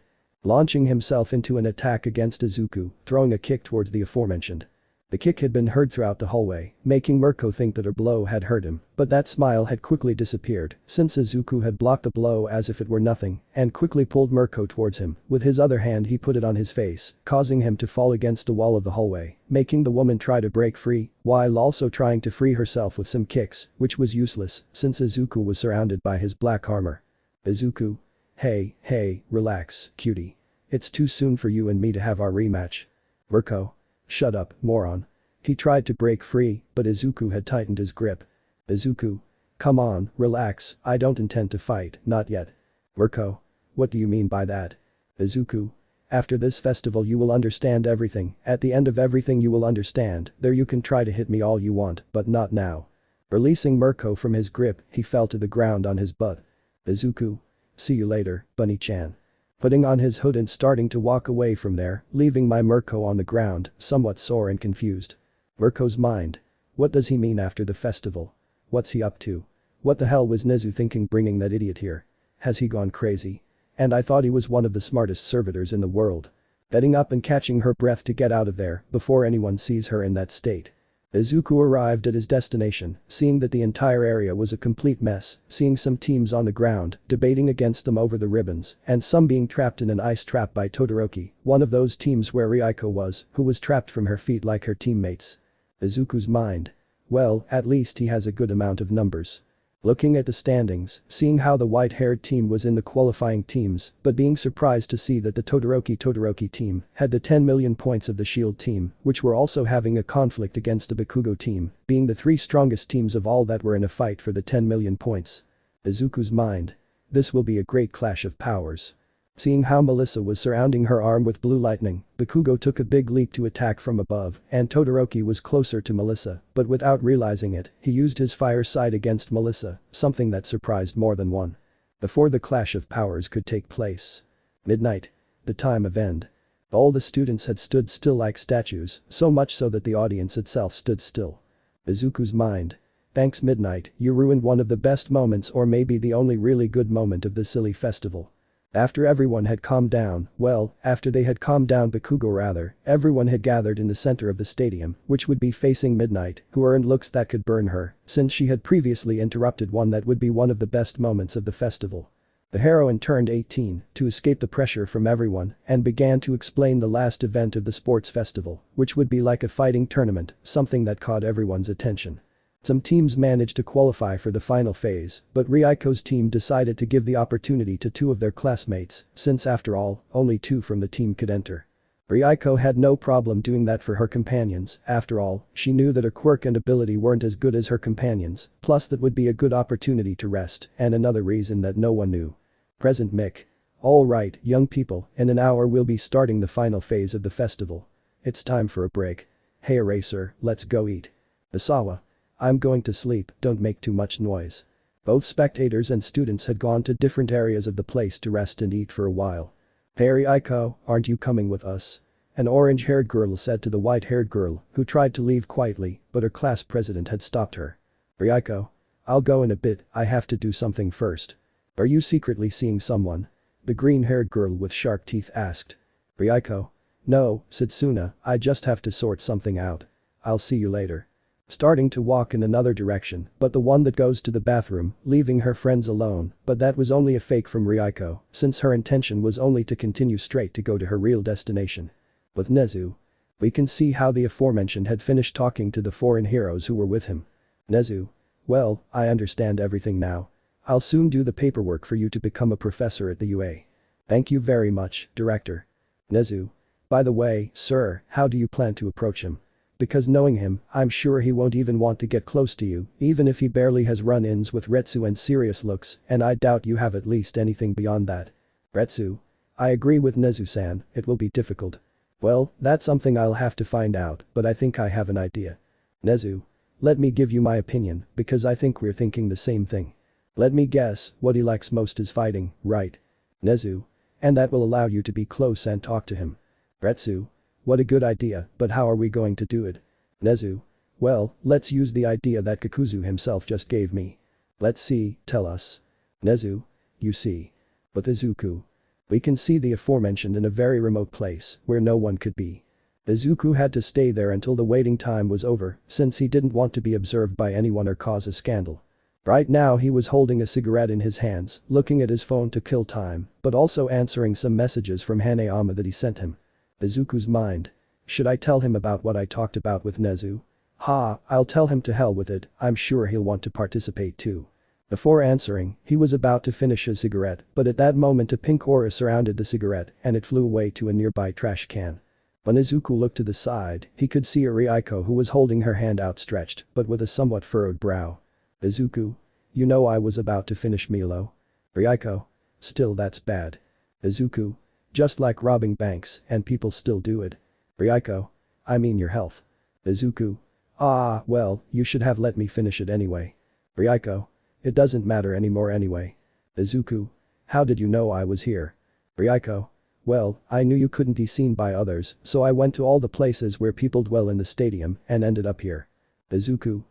Speaker 2: Launching himself into an attack against Izuku, throwing a kick towards the aforementioned. The kick had been heard throughout the hallway, making Mirko think that a blow had hurt him, but that smile had quickly disappeared since Izuku had blocked the blow as if it were nothing and quickly pulled Mirko towards him, with his other hand he put it on his face, causing him to fall against the wall of the hallway, making the woman try to break free, while also trying to free herself with some kicks, which was useless since Izuku was surrounded by his black armor. Izuku? Hey, relax, cutie. It's too soon for you and me to have our rematch. Mirko? Shut up, moron. He tried to break free, but Izuku had tightened his grip. Izuku? Come on, relax, I don't intend to fight, not yet. Mirko? What do you mean by that? Izuku? After this festival you will understand everything, at the end of everything you will understand, there you can try to hit me all you want, but not now. Releasing Mirko from his grip, he fell to the ground on his butt. Izuku? See you later, Bunny-chan. Putting on his hood and starting to walk away from there, leaving my Mirko on the ground, somewhat sore and confused. Mirko's mind. What does he mean after the festival? What's he up to? What the hell was Nezu thinking bringing that idiot here? Has he gone crazy? And I thought he was one of the smartest servitors in the world. Getting up and catching her breath to get out of there before anyone sees her in that state. Izuku arrived at his destination, seeing that the entire area was a complete mess, seeing some teams on the ground, debating against them over the ribbons, and some being trapped in an ice trap by Todoroki, one of those teams where Ryuko was, who was trapped from her feet like her teammates. Izuku's mind. Well, at least he has a good amount of numbers. Looking at the standings, seeing how the white-haired team was in the qualifying teams, but being surprised to see that the Todoroki team had the 10 million points of the Shield team, which were also having a conflict against the Bakugo team, being the 3 strongest teams of all that were in a fight for the 10 million points. Izuku's mind. This will be a great clash of powers. Seeing how Melissa was surrounding her arm with blue lightning, Bakugo took a big leap to attack from above and Todoroki was closer to Melissa, but without realizing it, he used his fire side against Melissa, something that surprised more than one. Before the clash of powers could take place. Midnight. The time of end. All the students had stood still like statues, so much so that the audience itself stood still. Izuku's mind. Thanks Midnight, you ruined one of the best moments or maybe the only really good moment of this silly festival. After everyone had calmed down, well, after they had calmed down Bakugo rather, everyone had gathered in the center of the stadium, which would be facing Midnight, who earned looks that could burn her, since she had previously interrupted one that would be one of the best moments of the festival. The heroine turned 18 to escape the pressure from everyone and began to explain the last event of the sports festival, which would be like a fighting tournament, something that caught everyone's attention. Some teams managed to qualify for the final phase, but Ryuko's team decided to give the opportunity to 2 of their classmates, since after all, only 2 from the team could enter. Ryuko had no problem doing that for her companions, after all, she knew that her quirk and ability weren't as good as her companions, plus that would be a good opportunity to rest, and another reason that no one knew. Present Mick. Alright, young people, in an hour we'll be starting the final phase of the festival. It's time for a break. Hey Eraser, let's go eat. Basawa. I'm going to sleep, don't make too much noise. Both spectators and students had gone to different areas of the place to rest and eat for a while. "Hey Ryuko, aren't you coming with us?" An orange-haired girl said to the white-haired girl, who tried to leave quietly, but her class president had stopped her. "Ryuko, I'll go in a bit, I have to do something first." "Are you secretly seeing someone?" the green-haired girl with sharp teeth asked. "Ryuko, no, Setsuna, I just have to sort something out. I'll see you later." Starting to walk in another direction, but the one that goes to the bathroom, leaving her friends alone, but that was only a fake from Ryuko, since her intention was only to continue straight to go to her real destination. With Nezu. We can see how the aforementioned had finished talking to the foreign heroes who were with him. Nezu. "Well, I understand everything now. I'll soon do the paperwork for you to become a professor at the UA. Thank you very much, Director." Nezu. "By the way, sir, how do you plan to approach him? Because knowing him, I'm sure he won't even want to get close to you, even if he barely has run-ins with Retsu and serious looks, and I doubt you have at least anything beyond that." Retsu. "I agree with Nezu-san, it will be difficult." "Well, that's something I'll have to find out, but I think I have an idea." Nezu. "Let me give you my opinion, because I think we're thinking the same thing. Let me guess, what he likes most is fighting, right?" Nezu. "And that will allow you to be close and talk to him." Retsu. "What a good idea, but how are we going to do it?" Nezu. "Well, let's use the idea that Kakuzu himself just gave me." "Let's see, tell us." Nezu. "You see. With Izuku. We can see the aforementioned in a very remote place, where no one could be. Izuku had to stay there until the waiting time was over, since he didn't want to be observed by anyone or cause a scandal. Right now he was holding a cigarette in his hands, looking at his phone to kill time, but also answering some messages from Hanayama that he sent him. Izuku's mind. Should I tell him about what I talked about with Nezu? I'll tell him to hell with it, I'm sure he'll want to participate too. Before answering, he was about to finish his cigarette, but at that moment a pink aura surrounded the cigarette and it flew away to a nearby trash can. When Izuku looked to the side, he could see Ryuko who was holding her hand outstretched, but with a somewhat furrowed brow. Izuku. "You know I was about to finish Milo." Ryuko. "Still that's bad." Izuku. "Just like robbing banks, and people still do it." Ryuko. "I mean your health." Izuku. Well, you should have let me finish it anyway." Ryuko. "It doesn't matter anymore anyway." Izuku. "How did you know I was here?" Ryuko. "Well, I knew you couldn't be seen by others, so I went to all the places where people dwell in the stadium and ended up here." Izuku.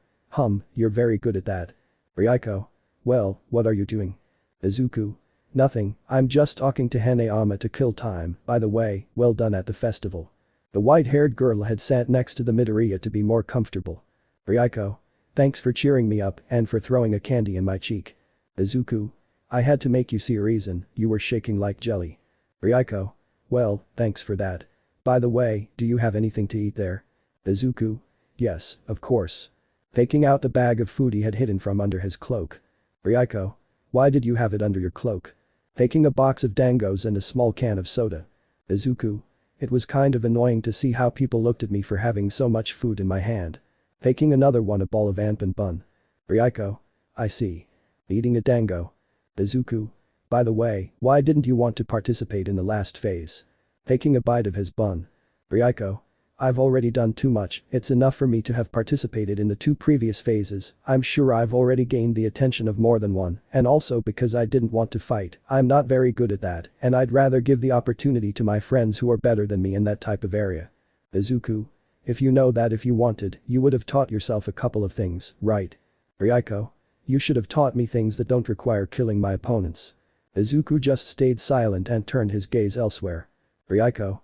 Speaker 2: You're very good at that." Ryuko. "Well, what are you doing?" Izuku. "Nothing, I'm just talking to Hanayama to kill time, by the way, well done at the festival." The white-haired girl had sat next to the Midoriya to be more comfortable. Ryuko. "Thanks for cheering me up and for throwing a candy in my cheek." Izuku. "I had to make you see a reason, you were shaking like jelly." Ryuko. "Well, thanks for that. By the way, do you have anything to eat there?" Izuku. "Yes, of course." Taking out the bag of food he had hidden from under his cloak. Ryuko. "Why did you have it under your cloak?" Taking a box of dangos and a small can of soda. Izuku. "It was kind of annoying to see how people looked at me for having so much food in my hand." Taking another one a ball of Anpan bun. Ryuko. "I see. Eating a dango." Izuku. "By the way, why didn't you want to participate in the last phase?" Taking a bite of his bun. Ryuko. "I've already done too much, it's enough for me to have participated in the 2 previous phases, I'm sure I've already gained the attention of more than one, and also because I didn't want to fight, I'm not very good at that, and I'd rather give the opportunity to my friends who are better than me in that type of area." Izuku. "If you know that if you wanted, you would have taught yourself a couple of things, right?" Ryuko. "You should have taught me things that don't require killing my opponents." Izuku just stayed silent and turned his gaze elsewhere. Ryuko.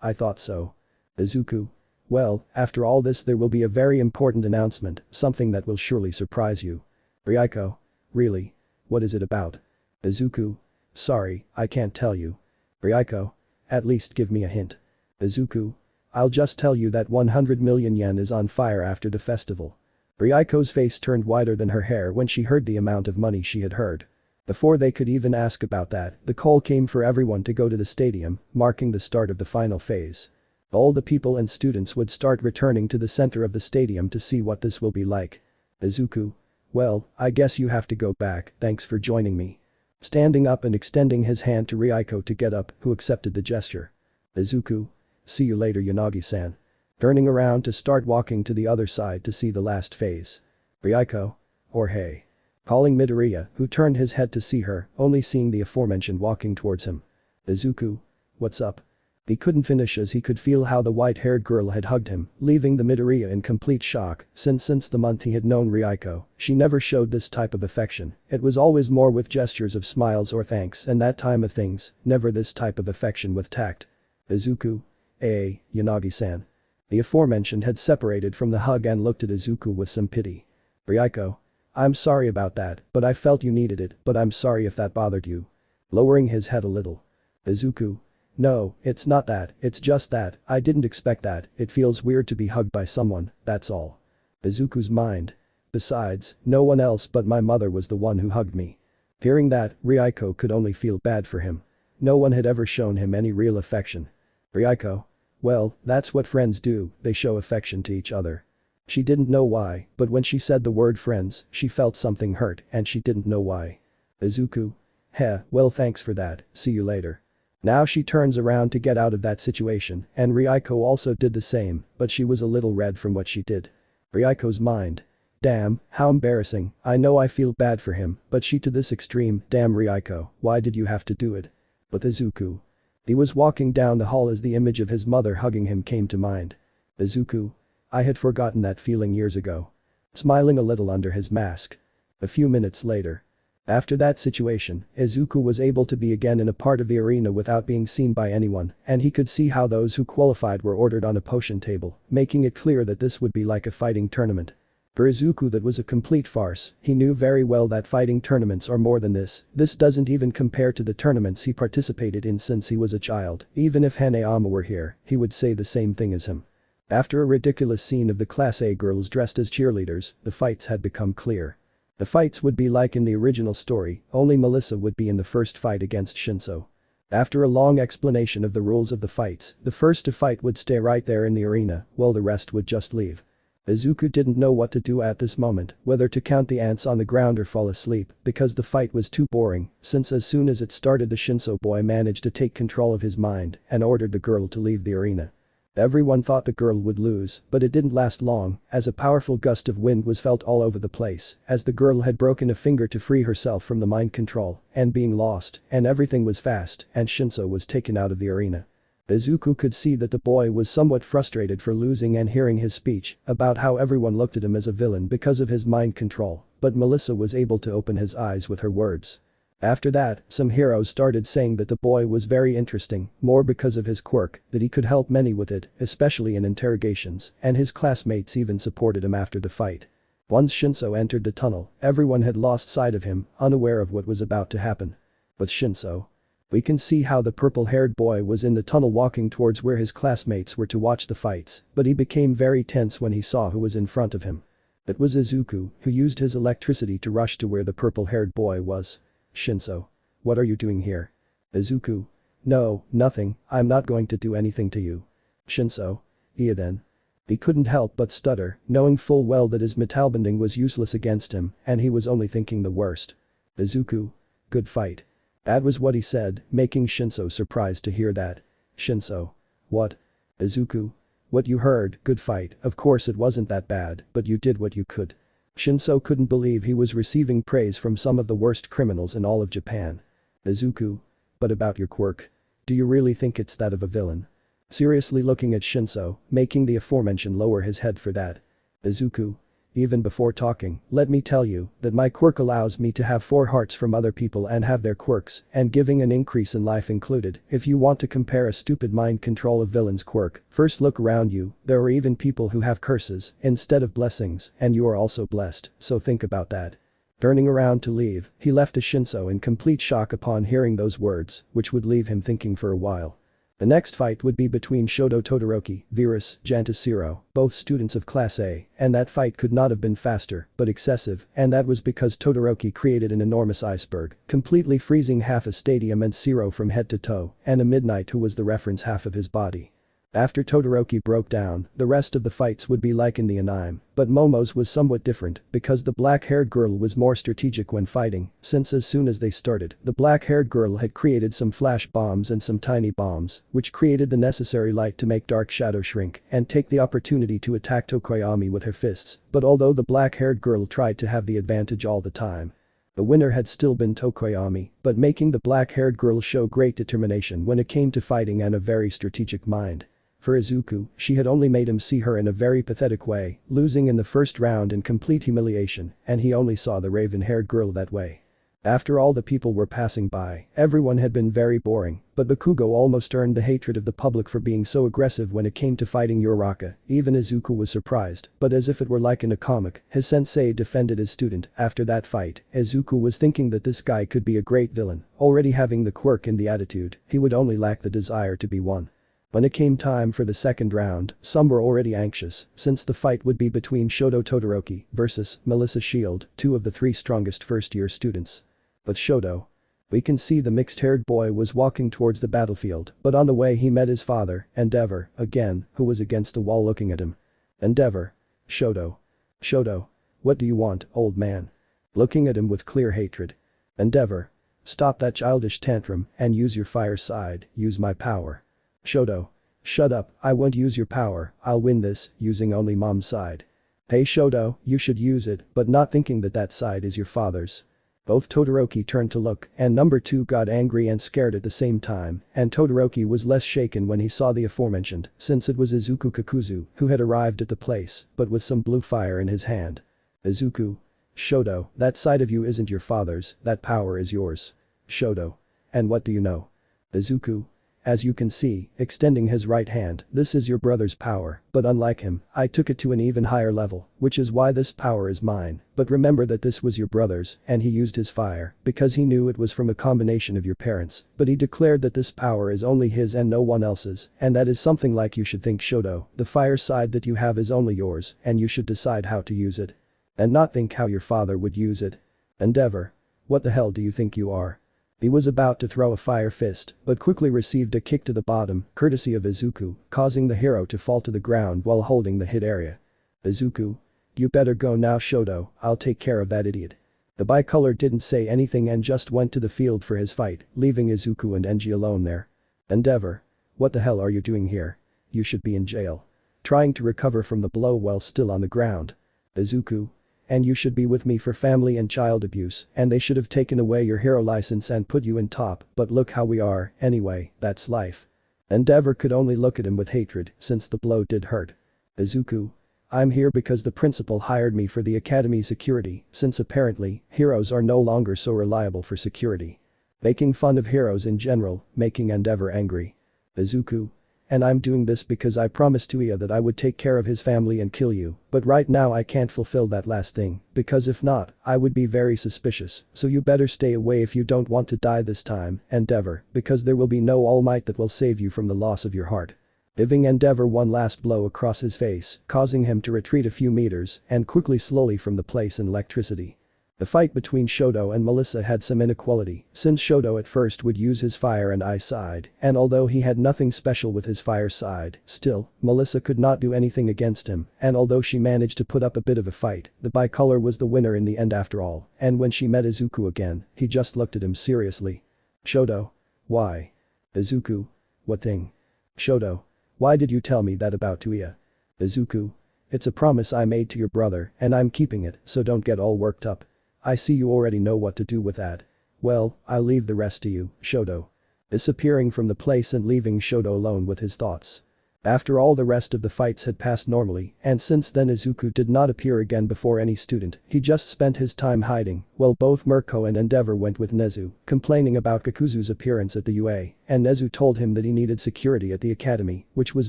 Speaker 2: I thought so." Izuku. "Well, after all this there will be a very important announcement, something that will surely surprise you." Ryuko. "Really? What is it about?" Izuku. "Sorry, I can't tell you." Ryuko. "At least give me a hint." Izuku. "I'll just tell you that 100 million yen is on fire after the festival." Ryuko's face turned whiter than her hair when she heard the amount of money she had heard. Before they could even ask about that, the call came for everyone to go to the stadium, marking the start of the final phase. All the people and students would start returning to the center of the stadium to see what this will be like. Izuku. "Well, I guess you have to go back, thanks for joining me." Standing up and extending his hand to Ryuko to get up, who accepted the gesture. Izuku. "See you later Yanagi-san." Turning around to start walking to the other side to see the last phase. Ryuko. "Or hey." calling Midoriya, who turned his head to see her, only seeing the aforementioned walking towards him. Izuku. What's up? He couldn't finish as he could feel how the white-haired girl had hugged him, leaving the Midoriya in complete shock. Since the month he had known Ryuko, she never showed this type of affection. It was always more with gestures of smiles or thanks and that time of things, never this type of affection with tact. Izuku. Yanagi-san. The aforementioned had separated from the hug and looked at Izuku with some pity. Ryuko. I'm sorry about that, but I felt you needed it, but I'm sorry if that bothered you. Lowering his head a little. Izuku. No, it's not that, it's just that, I didn't expect that, it feels weird to be hugged by someone, that's all. Izuku's mind. Besides, no one else but my mother was the one who hugged me. Hearing that, Ryuko could only feel bad for him. No one had ever shown him any real affection. Ryuko. Well, that's what friends do, they show affection to each other. She didn't know why, but when she said the word friends, she felt something hurt and she didn't know why. Izuku. Heh, well thanks for that, see you later. Now she turns around to get out of that situation, and Ryuko also did the same, but she was a little red from what she did. Ryuko's mind. Damn, how embarrassing, I know I feel bad for him, but she to this extreme, damn Ryuko, why did you have to do it? With Izuku. He was walking down the hall as the image of his mother hugging him came to mind. Izuku. I had forgotten that feeling years ago. Smiling a little under his mask. A few minutes later. After that situation, Izuku was able to be again in a part of the arena without being seen by anyone, and he could see how those who qualified were ordered on a potion table, making it clear that this would be like a fighting tournament. For Izuku that was a complete farce, he knew very well that fighting tournaments are more than this doesn't even compare to the tournaments he participated in since he was a child, even if Hanayama were here, he would say the same thing as him. After a ridiculous scene of the Class A girls dressed as cheerleaders, the fights had become clear. The fights would be like in the original story, only Melissa would be in the first fight against Shinso. After a long explanation of the rules of the fights, the first to fight would stay right there in the arena, while the rest would just leave. Izuku didn't know what to do at this moment, whether to count the ants on the ground or fall asleep, because the fight was too boring, since as soon as it started the Shinso boy managed to take control of his mind and ordered the girl to leave the arena. Everyone thought the girl would lose, but it didn't last long, as a powerful gust of wind was felt all over the place, as the girl had broken a finger to free herself from the mind control, and being lost, and everything was fast, and Shinso was taken out of the arena. Izuku could see that the boy was somewhat frustrated for losing and hearing his speech about how everyone looked at him as a villain because of his mind control, but Melissa was able to open his eyes with her words. After that, some heroes started saying that the boy was very interesting, more because of his quirk, that he could help many with it, especially in interrogations, and his classmates even supported him after the fight. Once Shinso entered the tunnel, everyone had lost sight of him, unaware of what was about to happen. With Shinso. We can see how the purple-haired boy was in the tunnel walking towards where his classmates were to watch the fights, but he became very tense when he saw who was in front of him. It was Izuku, who used his electricity to rush to where the purple-haired boy was. Shinso. What are you doing here? Izuku. No, nothing, I'm not going to do anything to you. Shinso. Yeah then. He couldn't help but stutter, knowing full well that his metalbending was useless against him, and he was only thinking the worst. Izuku. Good fight. That was what he said, making Shinso surprised to hear that. Shinso. What? Izuku. What you heard, good fight, of course it wasn't that bad, but you did what you could. Shinso couldn't believe he was receiving praise from some of the worst criminals in all of Japan. Izuku. But about your quirk. Do you really think it's that of a villain? Seriously looking at Shinso, making the aforementioned lower his head for that. Izuku. Even before talking, let me tell you that my quirk allows me to have 4 hearts from other people and have their quirks, and giving an increase in life included. If you want to compare a stupid mind control of villain's quirk, first look around you, there are even people who have curses instead of blessings, and you are also blessed, so think about that. Turning around to leave, he left a Shinso in complete shock upon hearing those words, which would leave him thinking for a while. The next fight would be between Shoto Todoroki, Virus, Jantasiro, both students of Class A, and that fight could not have been faster, but excessive, and that was because Todoroki created an enormous iceberg, completely freezing half a stadium and Siro from head to toe, and a Midnight who was the reference half of his body. After Todoroki broke down, the rest of the fights would be like in the anime, but Momo's was somewhat different because the black-haired girl was more strategic when fighting, since as soon as they started, the black-haired girl had created some flash bombs and some tiny bombs, which created the necessary light to make Dark Shadow shrink and take the opportunity to attack Tokoyami with her fists, but although the black-haired girl tried to have the advantage all the time, The winner had still been Tokoyami, but making the black-haired girl show great determination when it came to fighting and a very strategic mind. For Izuku, she had only made him see her in a very pathetic way, losing in the first round in complete humiliation, and he only saw the raven-haired girl that way. After all the people were passing by, everyone had been very boring, but Bakugo almost earned the hatred of the public for being so aggressive when it came to fighting Uraraka. Even Izuku was surprised, but as if it were like in a comic, his sensei defended his student. After that fight, Izuku was thinking that this guy could be a great villain, already having the quirk in the attitude, he would only lack the desire to be one. When it came time for the second round, some were already anxious, since the fight would be between Shoto Todoroki versus Melissa Shield, two of the three strongest first-year students. With Shoto, we can see the mixed-haired boy was walking towards the battlefield, but on the way he met his father, Endeavor, again, who was against the wall looking at him. Endeavor. Shoto. Shoto. What do you want, old man? Looking at him with clear hatred. Endeavor. Stop that childish tantrum and use your fire side, use my power. Shoto. Shut up, I won't use your power, I'll win this, using only mom's side. Hey Shoto, you should use it, but not thinking that that side is your father's. Both Todoroki turned to look, and number 2 got angry and scared at the same time, and Todoroki was less shaken when he saw the aforementioned, since it was Izuku Kakuzu who had arrived at the place, but with some blue fire in his hand. Izuku. Shoto, that side of you isn't your father's, that power is yours. Shoto. And what do you know? Izuku. As you can see, extending his right hand, this is your brother's power, but unlike him, I took it to an even higher level, which is why this power is mine, but remember that this was your brother's, and he used his fire, because he knew it was from a combination of your parents, but he declared that this power is only his and no one else's, and that is something like you should think Shoto, the fire side that you have is only yours, and you should decide how to use it. And not think how your father would use it. Endeavor. What the hell do you think you are? He was about to throw a fire fist, but quickly received a kick to the bottom, courtesy of Izuku, causing the hero to fall to the ground while holding the hit area. Izuku. You better go now Shoto, I'll take care of that idiot. The bicolor didn't say anything and just went to the field for his fight, leaving Izuku and Enji alone there. Endeavor. What the hell are you doing here? You should be in jail. Trying to recover from the blow while still on the ground. Izuku. And you should be with me for family and child abuse, and they should have taken away your hero license and put you in top, but look how we are, anyway, that's life. Endeavor could only look at him with hatred, since the blow did hurt. Izuku. I'm here because the principal hired me for the academy security, since apparently, heroes are no longer so reliable for security. Making fun of heroes in general, making Endeavor angry. Izuku. And I'm doing this because I promised to Seiya that I would take care of his family and kill you, but right now I can't fulfill that last thing, because if not, I would be very suspicious, so you better stay away if you don't want to die this time, Endeavor, because there will be no Almight that will save you from the loss of your heart. Giving Endeavor one last blow across his face, causing him to retreat a few meters and quickly slowly from the place in electricity. The fight between Shoto and Melissa had some inequality, since Shoto at first would use his fire and ice side, and although he had nothing special with his fire side, still, Melissa could not do anything against him, and although she managed to put up a bit of a fight, the bicolor was the winner in the end after all, and when she met Izuku again, he just looked at him seriously. Shoto. Why? Izuku. What thing? Shoto. Why did you tell me that about Seiya? Izuku. It's a promise I made to your brother, and I'm keeping it, so don't get all worked up. I see you already know what to do with that. Well, I'll leave the rest to you, Shoto. Disappearing from the place and leaving Shoto alone with his thoughts. After all the rest of the fights had passed normally, and since then Izuku did not appear again before any student, he just spent his time hiding, while both Mirko and Endeavor went with Nezu, complaining about Kakuzu's appearance at the UA, and Nezu told him that he needed security at the academy, which was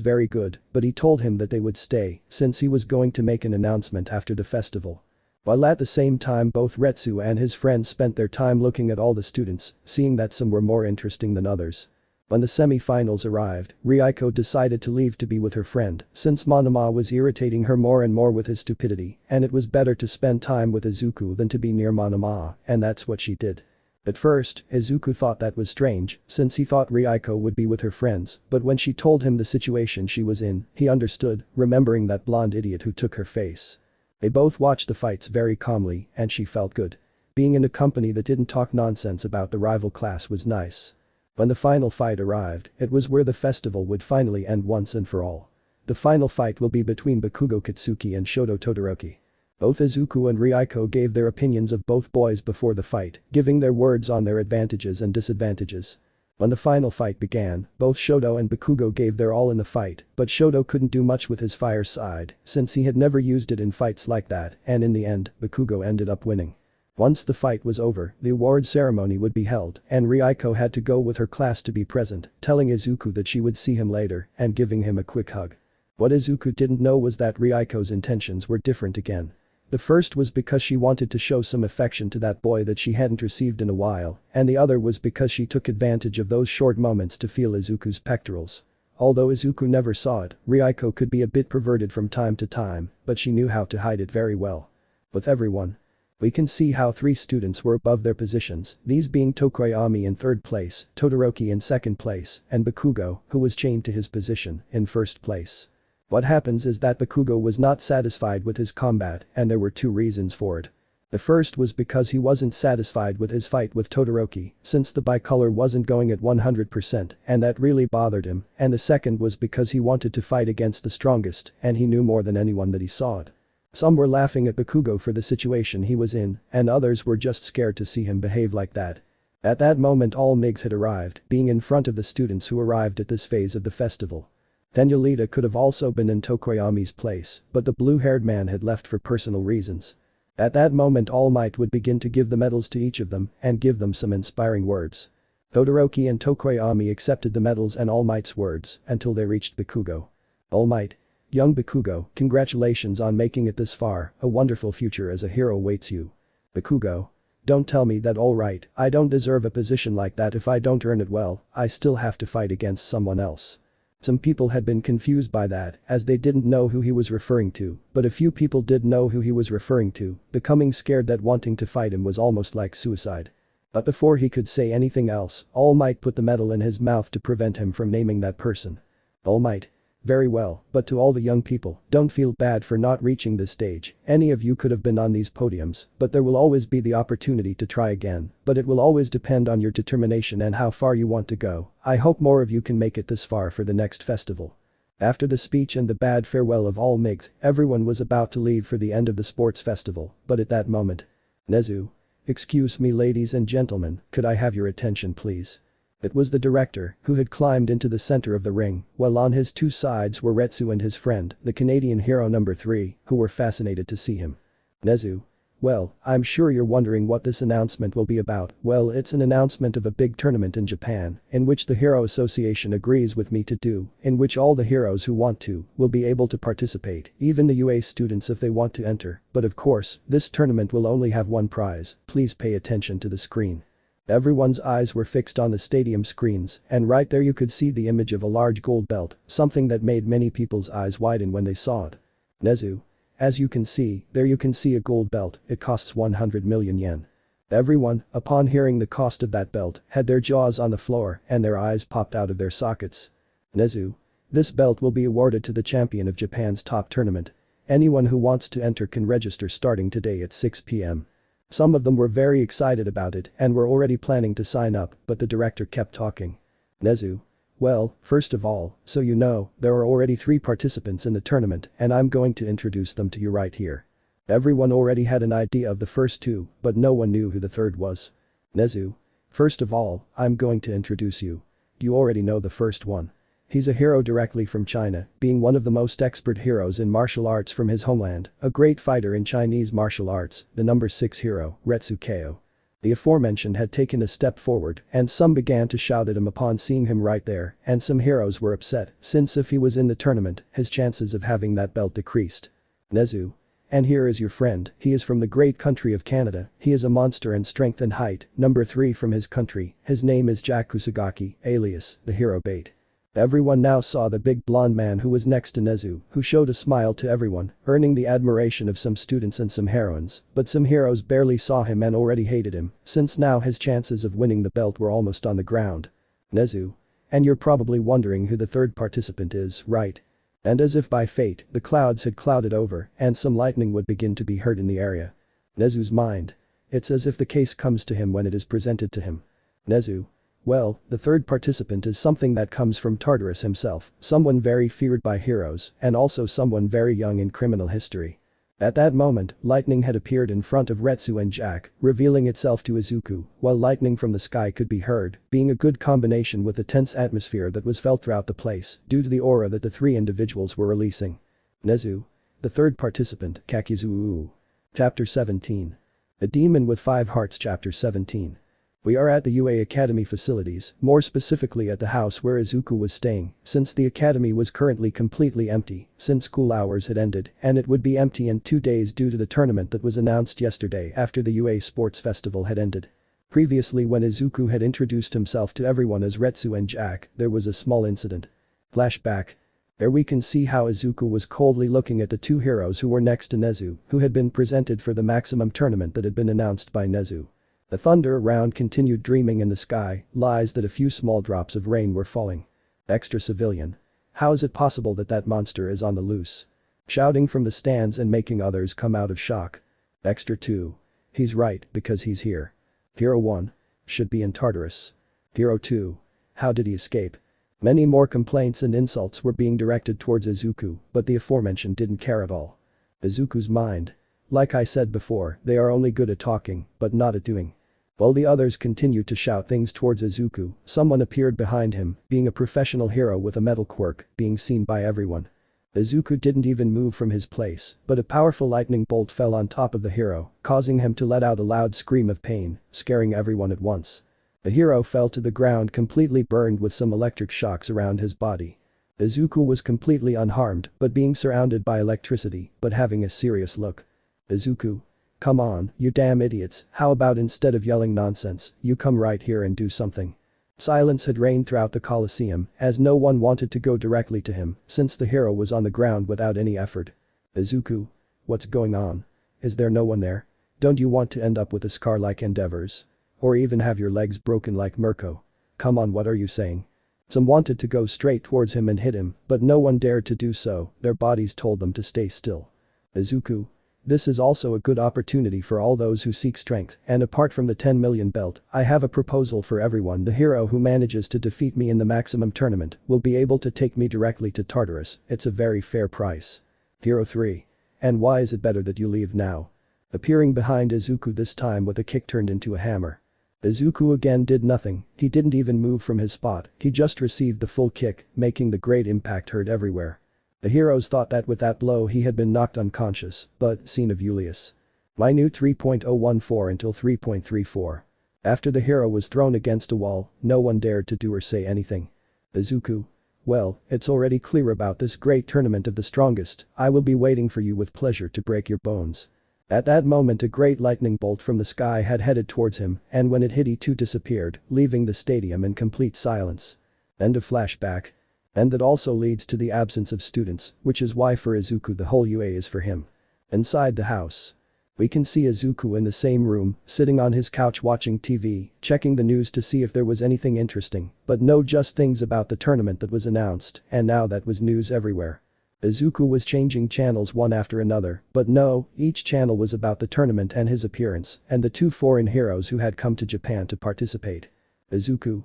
Speaker 2: very good, but he told him that they would stay, since he was going to make an announcement after the festival. While at the same time both Retsu and his friends spent their time looking at all the students, seeing that some were more interesting than others. When the semi-finals arrived, Ryuko decided to leave to be with her friend, since Monoma was irritating her more and more with his stupidity, and it was better to spend time with Izuku than to be near Monoma, and that's what she did. At first, Izuku thought that was strange, since he thought Ryuko would be with her friends, but when she told him the situation she was in, he understood, remembering that blonde idiot who took her face. They both watched the fights very calmly, and she felt good. Being in a company that didn't talk nonsense about the rival class was nice. When the final fight arrived, it was where the festival would finally end once and for all. The final fight will be between Bakugo Katsuki and Shoto Todoroki. Both Izuku and Ryuko gave their opinions of both boys before the fight, giving their words on their advantages and disadvantages. When the final fight began, both Shoto and Bakugo gave their all in the fight, but Shoto couldn't do much with his fire side since he had never used it in fights like that, and in the end, Bakugo ended up winning. Once the fight was over, the award ceremony would be held, and Ryuko had to go with her class to be present, telling Izuku that she would see him later and giving him a quick hug. What Izuku didn't know was that Ryuko's intentions were different again. The first was because she wanted to show some affection to that boy that she hadn't received in a while, and the other was because she took advantage of those short moments to feel Izuku's pectorals. Although Izuku never saw it, Ryuko could be a bit perverted from time to time, but she knew how to hide it very well. With everyone, we can see how 3 students were above their positions, these being Tokoyami in 3rd place, Todoroki in 2nd place, and Bakugo, who was chained to his position, in 1st place. What happens is that Bakugo was not satisfied with his combat, and there were 2 reasons for it. The first was because he wasn't satisfied with his fight with Todoroki, since the bicolor wasn't going at 100% and that really bothered him, and the second was because he wanted to fight against the strongest and he knew more than anyone that he saw it. Some were laughing at Bakugo for the situation he was in, and others were just scared to see him behave like that. At that moment all MIGs had arrived, being in front of the students who arrived at this phase of the festival. Danielita could have also been in Tokoyami's place, but the blue-haired man had left for personal reasons. At that moment Almight would begin to give the medals to each of them and give them some inspiring words. Todoroki and Tokoyami accepted the medals and Almight's words until they reached Bakugo. Almight. Young Bakugo, congratulations on making it this far, a wonderful future as a hero awaits you. Bakugo. Don't tell me that alright, I don't deserve a position like that if I don't earn it well, I still have to fight against someone else. Some people had been confused by that, as they didn't know who he was referring to, but a few people did know who he was referring to, becoming scared that wanting to fight him was almost like suicide. But before he could say anything else, All Might put the medal in his mouth to prevent him from naming that person. All Might. Very well, but to all the young people, don't feel bad for not reaching this stage, any of you could have been on these podiums, but there will always be the opportunity to try again, but it will always depend on your determination and how far you want to go. I hope more of you can make it this far for the next festival. After the speech and the bad farewell of all MIGs, everyone was about to leave for the end of the sports festival, but at that moment. Nezu. Excuse me ladies and gentlemen, could I have your attention please? It was the director, who had climbed into the center of the ring, while on his 2 sides were Retsu and his friend, the Canadian hero number 3, who were fascinated to see him. Nezu. Well, I'm sure you're wondering what this announcement will be about. Well, it's an announcement of a big tournament in Japan, in which the Hero Association agrees with me to do, in which all the heroes who want to, will be able to participate, even the UA students if they want to enter, but of course, this tournament will only have 1 prize, please pay attention to the screen. Everyone's eyes were fixed on the stadium screens, and right there you could see the image of a large gold belt, something that made many people's eyes widen when they saw it. Nezu. As you can see, there you can see a gold belt, it costs 100 million yen. Everyone, upon hearing the cost of that belt, had their jaws on the floor and their eyes popped out of their sockets. Nezu. This belt will be awarded to the champion of Japan's top tournament. Anyone who wants to enter can register starting today at 6 p.m. Some of them were very excited about it and were already planning to sign up, but the director kept talking. Nezu. Well, first of all, so you know, there are already 3 participants in the tournament and I'm going to introduce them to you right here. Everyone already had an idea of the first 2, but no one knew who the third was. Nezu. First of all, I'm going to introduce you. You already know the first one. He's a hero directly from China, being one of the most expert heroes in martial arts from his homeland, a great fighter in Chinese martial arts, the number 6 hero, Retsu Ko. The aforementioned had taken a step forward and some began to shout at him upon seeing him right there, and some heroes were upset since if he was in the tournament, his chances of having that belt decreased. Nezu. And here is your friend, he is from the great country of Canada, he is a monster in strength and height, number 3 from his country, his name is Jakusagaki, alias, the hero bait. Everyone now saw the big blonde man who was next to Nezu, who showed a smile to everyone, earning the admiration of some students and some heroines, but some heroes barely saw him and already hated him, since now his chances of winning the belt were almost on the ground. Nezu. And you're probably wondering who the third participant is, right? And as if by fate, the clouds had clouded over and some lightning would begin to be heard in the area. Nezu's mind. It's as if the case comes to him when it is presented to him. Nezu. Well, the third participant is something that comes from Tartarus himself, someone very feared by heroes and also someone very young in criminal history. At that moment, lightning had appeared in front of Retsu and Jack, revealing itself to Izuku, while lightning from the sky could be heard, being a good combination with the tense atmosphere that was felt throughout the place due to the aura that the three individuals were releasing. Nezu. The third participant, Kakizu. Chapter 17. A Demon with 5 Hearts. Chapter 17. We are at the UA Academy facilities, more specifically at the house where Izuku was staying, since the academy was currently completely empty, since school hours had ended, and it would be empty in 2 days due to the tournament that was announced yesterday after the UA Sports Festival had ended. Previously, when Izuku had introduced himself to everyone as Retsu and Jack, there was a small incident. Flashback. There we can see how Izuku was coldly looking at the 2 heroes who were next to Nezu, who had been presented for the maximum tournament that had been announced by Nezu. The thunder around continued dreaming in the sky, lies that a few small drops of rain were falling. Extra civilian. How is it possible that that monster is on the loose? Shouting from the stands and making others come out of shock. Extra 2. He's right, because he's here. Hero 1. Should be in Tartarus. Hero 2. How did he escape? Many more complaints and insults were being directed towards Izuku, but the aforementioned didn't care at all. Izuku's mind. Like I said before, they are only good at talking, but not at doing. While the others continued to shout things towards Izuku, someone appeared behind him, being a professional hero with a metal quirk, being seen by everyone. Izuku didn't even move from his place, but a powerful lightning bolt fell on top of the hero, causing him to let out a loud scream of pain, scaring everyone at once. The hero fell to the ground completely burned with some electric shocks around his body. Izuku was completely unharmed, but being surrounded by electricity, but having a serious look. Izuku. Come on, you damn idiots, how about instead of yelling nonsense, you come right here and do something. Silence had reigned throughout the Colosseum, as no one wanted to go directly to him, since the hero was on the ground without any effort. Izuku. What's going on? Is there no one there? Don't you want to end up with a scar like Endeavor's? Or even have your legs broken like Mirko? Come on, what are you saying? Some wanted to go straight towards him and hit him, but no one dared to do so, their bodies told them to stay still. Izuku. This is also a good opportunity for all those who seek strength, and apart from the 10 million belt, I have a proposal for everyone. The hero who manages to defeat me in the maximum tournament will be able to take me directly to Tartarus, it's a very fair price. Hero 3. And why is it better that you leave now? Appearing behind Izuku this time with a kick turned into a hammer. Izuku again did nothing, he didn't even move from his spot, he just received the full kick, making the great impact heard everywhere. The heroes thought that with that blow he had been knocked unconscious, but, scene of Julius. Minute 3.014 until 3.34. After the hero was thrown against a wall, no one dared to do or say anything. Izuku. Well, it's already clear about this great tournament of the strongest, I will be waiting for you with pleasure to break your bones. At that moment a great lightning bolt from the sky had headed towards him, and when it hit he too disappeared, leaving the stadium in complete silence. End of flashback. And that also leads to the absence of students, which is why for Izuku the whole UA is for him. Inside the house. We can see Izuku in the same room, sitting on his couch watching TV, checking the news to see if there was anything interesting, but no just things about the tournament that was announced, and now that was news everywhere. Izuku was changing channels one after another, but no, each channel was about the tournament and his appearance, and the 2 foreign heroes who had come to Japan to participate. Izuku.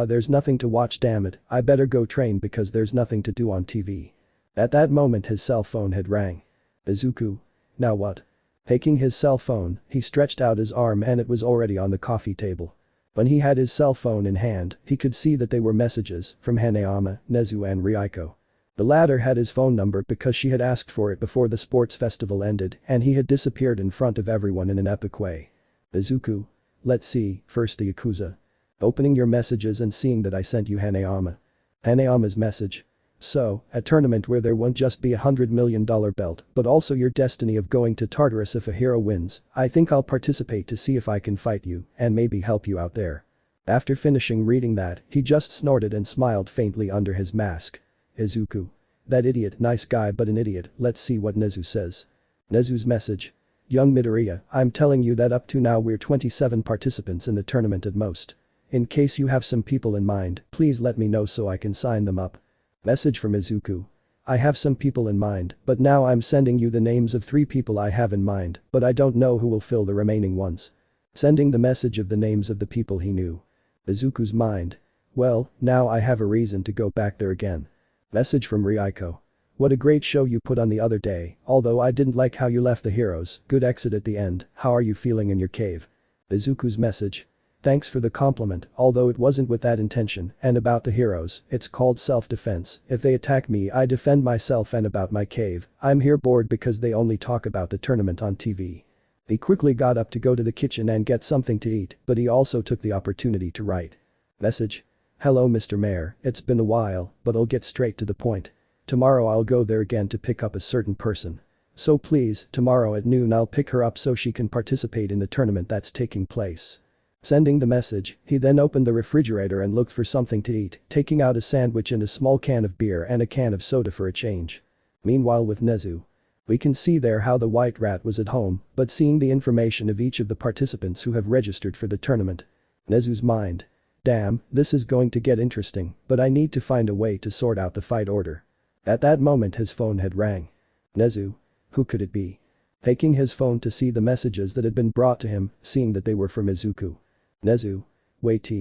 Speaker 2: There's nothing to watch, damn it, I better go train because there's nothing to do on TV. At that moment his cell phone had rang. Izuku. Now what? Taking his cell phone, he stretched out his arm and it was already on the coffee table. When he had his cell phone in hand, he could see that they were messages from Hanayama, Nezu and Ryuko. The latter had his phone number because she had asked for it before the sports festival ended and he had disappeared in front of everyone in an epic way. Izuku. Let's see, first the Yakuza. Opening your messages and seeing that I sent you Hanayama. Hanayama's message. So, a tournament where there won't just be $100 million belt, but also your destiny of going to Tartarus if a hero wins, I think I'll participate to see if I can fight you, and maybe help you out there. After finishing reading that, he just snorted and smiled faintly under his mask. Izuku. That idiot, nice guy but an idiot, let's see what Nezu says. Nezu's message. Young Midoriya, I'm telling you that up to now we're 27 participants in the tournament at most. In case you have some people in mind, please let me know so I can sign them up. Message from Izuku. I have some people in mind, but now I'm sending you the names of 3 people I have in mind, but I don't know who will fill the remaining ones. Sending the message of the names of the people he knew. Izuku's mind. Well, now I have a reason to go back there again. Message from Ryuko. What a great show you put on the other day, although I didn't like how you left the heroes, good exit at the end, how are you feeling in your cave? Izuku's message. Thanks for the compliment, although it wasn't with that intention, and about the heroes, it's called self-defense, if they attack me I defend myself and about my cave, I'm here bored because they only talk about the tournament on TV. He quickly got up to go to the kitchen and get something to eat, but he also took the opportunity to write. Message. Hello Mr. Mayor, it's been a while, but I'll get straight to the point. Tomorrow I'll go there again to pick up a certain person. So please, tomorrow at noon I'll pick her up so she can participate in the tournament that's taking place. Sending the message, he then opened the refrigerator and looked for something to eat, taking out a sandwich and a small can of beer and a can of soda for a change. Meanwhile with Nezu. We can see there how the white rat was at home, but seeing the information of each of the participants who have registered for the tournament. Nezu's mind. Damn, this is going to get interesting, but I need to find a way to sort out the fight order. At that moment his phone had rang. Nezu. Who could it be? Taking his phone to see the messages that had been brought to him, seeing that they were from Izuku. Nezu. Wait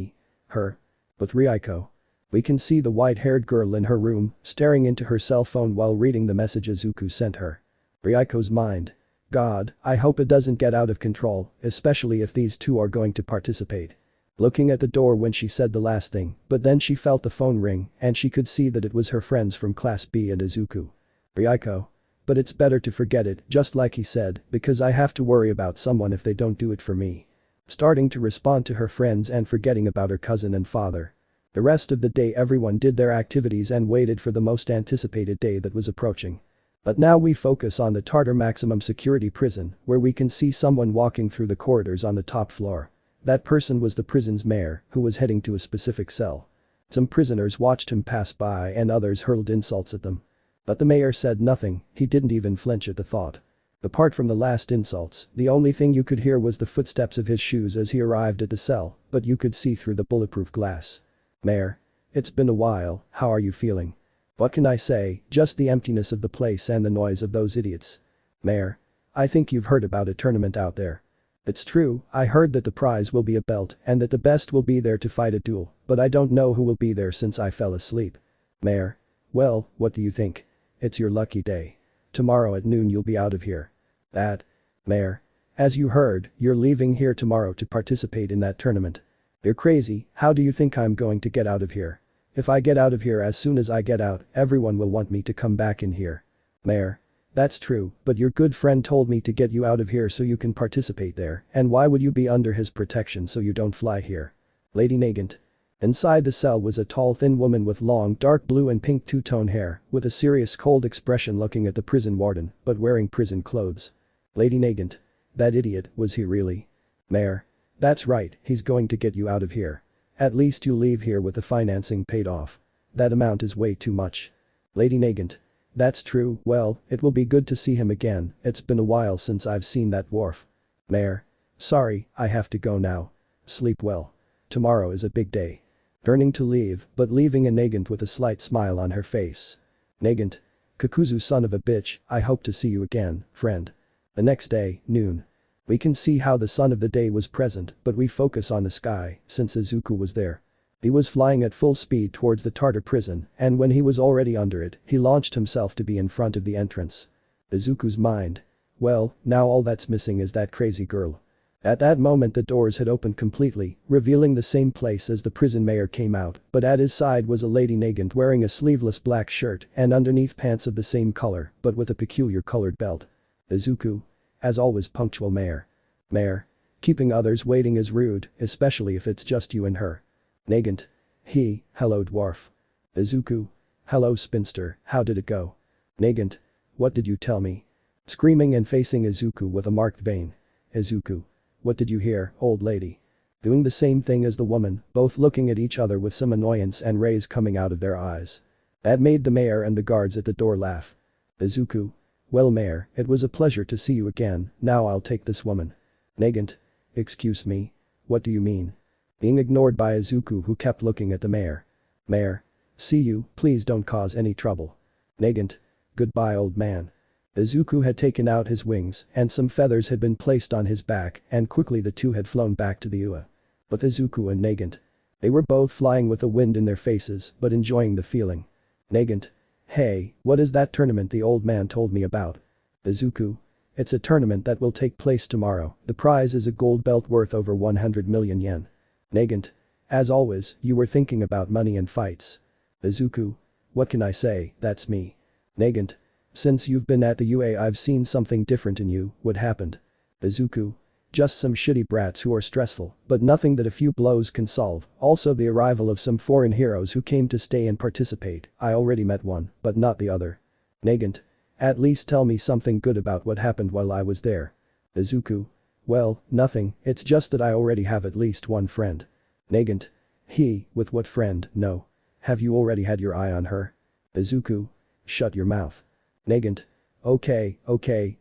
Speaker 2: her. With Ryuko. We can see the white-haired girl in her room, staring into her cell phone while reading the message Izuku sent her. Ryuko's mind. God, I hope it doesn't get out of control, especially if these two are going to participate. Looking at the door when she said the last thing, but then she felt the phone ring and she could see that it was her friends from Class B and Izuku. Ryuko. But it's better to forget it, just like he said, because I have to worry about someone if they don't do it for me. Starting to respond to her friends and forgetting about her cousin and father. The rest of the day everyone did their activities and waited for the most anticipated day that was approaching. But now we focus on the Tartar maximum security prison, where we can see someone walking through the corridors on the top floor. That person was the prison's mayor, who was heading to a specific cell. Some prisoners watched him pass by and others hurled insults at them. But the mayor said nothing, he didn't even flinch at the thought. Apart from the last insults, the only thing you could hear was the footsteps of his shoes as he arrived at the cell, but you could see through the bulletproof glass. Mayor. It's been a while, how are you feeling? What can I say, just the emptiness of the place and the noise of those idiots. Mayor. I think you've heard about a tournament out there. It's true, I heard that the prize will be a belt and that the best will be there to fight a duel, but I don't know who will be there since I fell asleep. Mayor. Well, what do you think? It's your lucky day. Tomorrow at noon you'll be out of here. That. Mayor. As you heard, you're leaving here tomorrow to participate in that tournament. You're crazy, how do you think I'm going to get out of here? If I get out of here as soon as I get out, everyone will want me to come back in here. Mayor. That's true, but your good friend told me to get you out of here so you can participate there, and why would you be under his protection so you don't fly here? Lady Nagant. Inside the cell was a tall thin woman with long dark blue and pink two-tone hair, with a serious cold expression looking at the prison warden, but wearing prison clothes. Lady Nagant. That idiot, was he really? Mayor. That's right, he's going to get you out of here. At least you leave here with the financing paid off. That amount is way too much. Lady Nagant. That's true, well, it will be good to see him again, it's been a while since I've seen that dwarf. Mayor. Sorry, I have to go now. Sleep well. Tomorrow is a big day. Turning to leave, but leaving a Nagant with a slight smile on her face. Nagant. Kakuzu son of a bitch, I hope to see you again, friend. The next day, noon. We can see how the son of the day was present, but we focus on the sky, since Izuku was there. He was flying at full speed towards the Tartar prison, and when he was already under it, he launched himself to be in front of the entrance. Izuku's mind. Well, now all that's missing is that crazy girl. At that moment the doors had opened completely, revealing the same place as the prison mayor came out, but at his side was a Lady Nagant wearing a sleeveless black shirt and underneath pants of the same color, but with a peculiar colored belt. Izuku. As always punctual mayor. Mayor. Keeping others waiting is rude, especially if it's just you and her. Nagant. Hello dwarf. Izuku. Hello spinster, how did it go? Nagant. What did you tell me? Screaming and facing Izuku with a marked vein. Izuku. What did you hear, old lady? Doing the same thing as the woman, both looking at each other with some annoyance and rays coming out of their eyes. That made the mayor and the guards at the door laugh. Izuku. Well mayor, it was a pleasure to see you again, now I'll take this woman. Nagant. Excuse me? What do you mean? Being ignored by Izuku who kept looking at the mayor. Mayor. See you, please don't cause any trouble. Nagant. Goodbye old man. Izuku had taken out his wings and some feathers had been placed on his back and quickly the two had flown back to the UA. With Izuku and Nagant. They were both flying with the wind in their faces but enjoying the feeling. Nagant. Hey, what is that tournament the old man told me about? Izuku. It's a tournament that will take place tomorrow. The prize is a gold belt worth over 100 million yen. Nagant. As always, you were thinking about money and fights. Izuku. What can I say, that's me. Nagant. Since you've been at the UA I've seen something different in you, what happened? Izuku. Just some shitty brats who are stressful, but nothing that a few blows can solve, also the arrival of some foreign heroes who came to stay and participate, I already met one, but not the other. Nagant. At least tell me something good about what happened while I was there. Izuku. Well, nothing, it's just that I already have at least one friend. Nagant. With what friend, no. Have you already had your eye on her? Izuku. Shut your mouth. Nagant. Okay,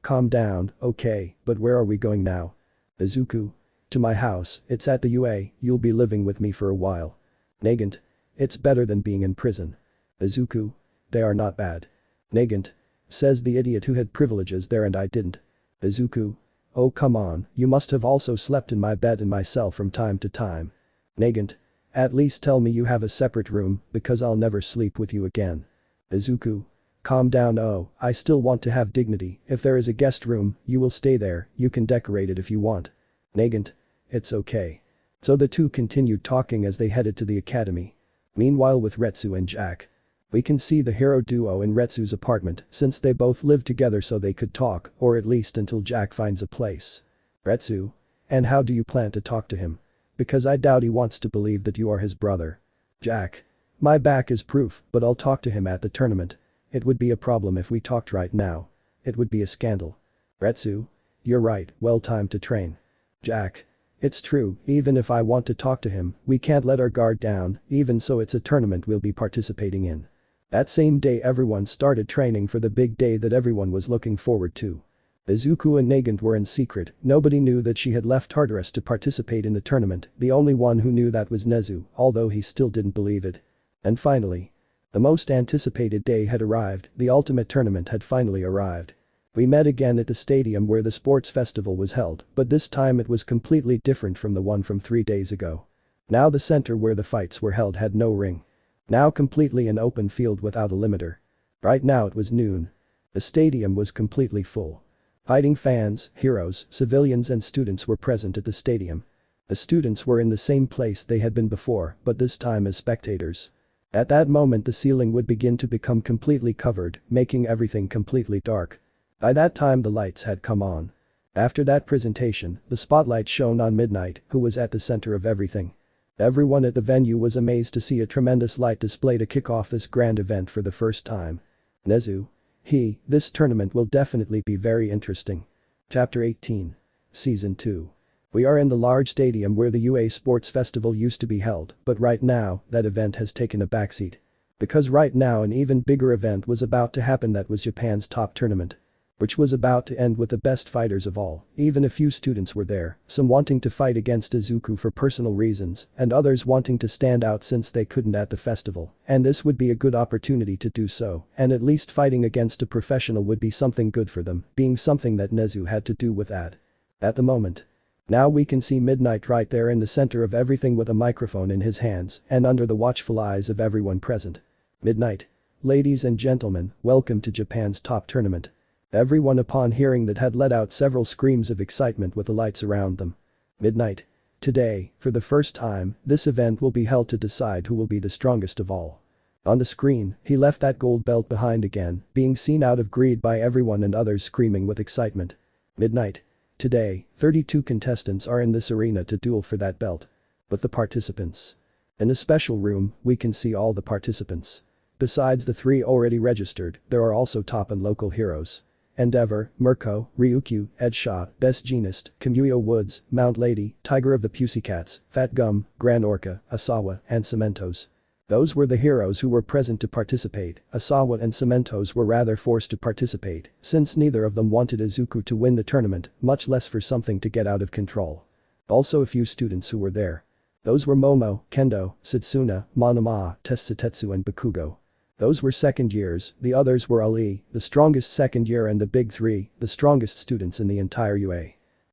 Speaker 2: calm down, okay, but where are we going now? Izuku. To my house, it's at the UA, you'll be living with me for a while. Nagant. It's better than being in prison. Izuku. They are not bad. Nagant. Says the idiot who had privileges there and I didn't. Izuku. Oh come on, you must have also slept in my bed in my cell from time to time. Nagant. At least tell me you have a separate room, because I'll never sleep with you again. Izuku. Calm down, oh, I still want to have dignity, if there is a guest room, you will stay there, you can decorate it if you want. Nagant. It's okay. So the two continued talking as they headed to the academy. Meanwhile with Retsu and Jack. We can see the hero duo in Retsu's apartment since they both lived together so they could talk, or at least until Jack finds a place. Retsu. And how do you plan to talk to him? Because I doubt he wants to believe that you are his brother. Jack. My back is proof, but I'll talk to him at the tournament. It would be a problem if we talked right now. It would be a scandal. Retsu. You're right, well time to train. Jack. It's true, even if I want to talk to him, we can't let our guard down, even so it's a tournament we'll be participating in. That same day everyone started training for the big day that everyone was looking forward to. Izuku and Nagant were in secret, nobody knew that she had left Tartarus to participate in the tournament, the only one who knew that was Nezu, although he still didn't believe it. And finally. The most anticipated day had arrived, the ultimate tournament had finally arrived. We met again at the stadium where the sports festival was held, but this time it was completely different from the one from 3 days ago. Now the center where the fights were held had no ring. Now completely an open field without a limiter. Right now it was noon. The stadium was completely full. Fighting fans, heroes, civilians and students were present at the stadium. The students were in the same place they had been before, but this time as spectators. At that moment the ceiling would begin to become completely covered, making everything completely dark. By that time the lights had come on. After that presentation, the spotlight shone on Midnight, who was at the center of everything. Everyone at the venue was amazed to see a tremendous light display to kick off this grand event for the first time. Nezu. This tournament will definitely be very interesting. Chapter 18. Season 2. We are in the large stadium where the UA Sports Festival used to be held, but right now, that event has taken a backseat. Because right now an even bigger event was about to happen that was Japan's top tournament. Which was about to end with the best fighters of all, even a few students were there, some wanting to fight against Izuku for personal reasons, and others wanting to stand out since they couldn't at the festival, and this would be a good opportunity to do so, and at least fighting against a professional would be something good for them, being something that Nezu had to do with that. At the moment. Now we can see Midnight right there in the center of everything with a microphone in his hands and under the watchful eyes of everyone present. Midnight. Ladies and gentlemen, welcome to Japan's top tournament. Everyone upon hearing that had let out several screams of excitement with the lights around them. Midnight. Today, for the first time, this event will be held to decide who will be the strongest of all. On the screen, he left that gold belt behind again, being seen out of greed by everyone and others screaming with excitement. Midnight. Today, 32 contestants are in this arena to duel for that belt. But the participants. In a special room, we can see all the participants. Besides the 3 already registered, there are also top and local heroes. Endeavor, Mirko, Ryukyu, Edshot, Best Jeanist, Kamuyo Woods, Mount Lady, Tiger of the Pussycats, Fat Gum, Gran Orca, Asawa, and Cementos. Those were the heroes who were present to participate. Asawa and Cementos were rather forced to participate, since neither of them wanted Izuku to win the tournament, much less for something to get out of control. Also a few students who were there. Those were Momo, Kendo, Satsuna, Monoma, Tsutetsu and Bakugo. Those were second years, the others were Ali, the strongest second year and the big 3, the strongest students in the entire UA.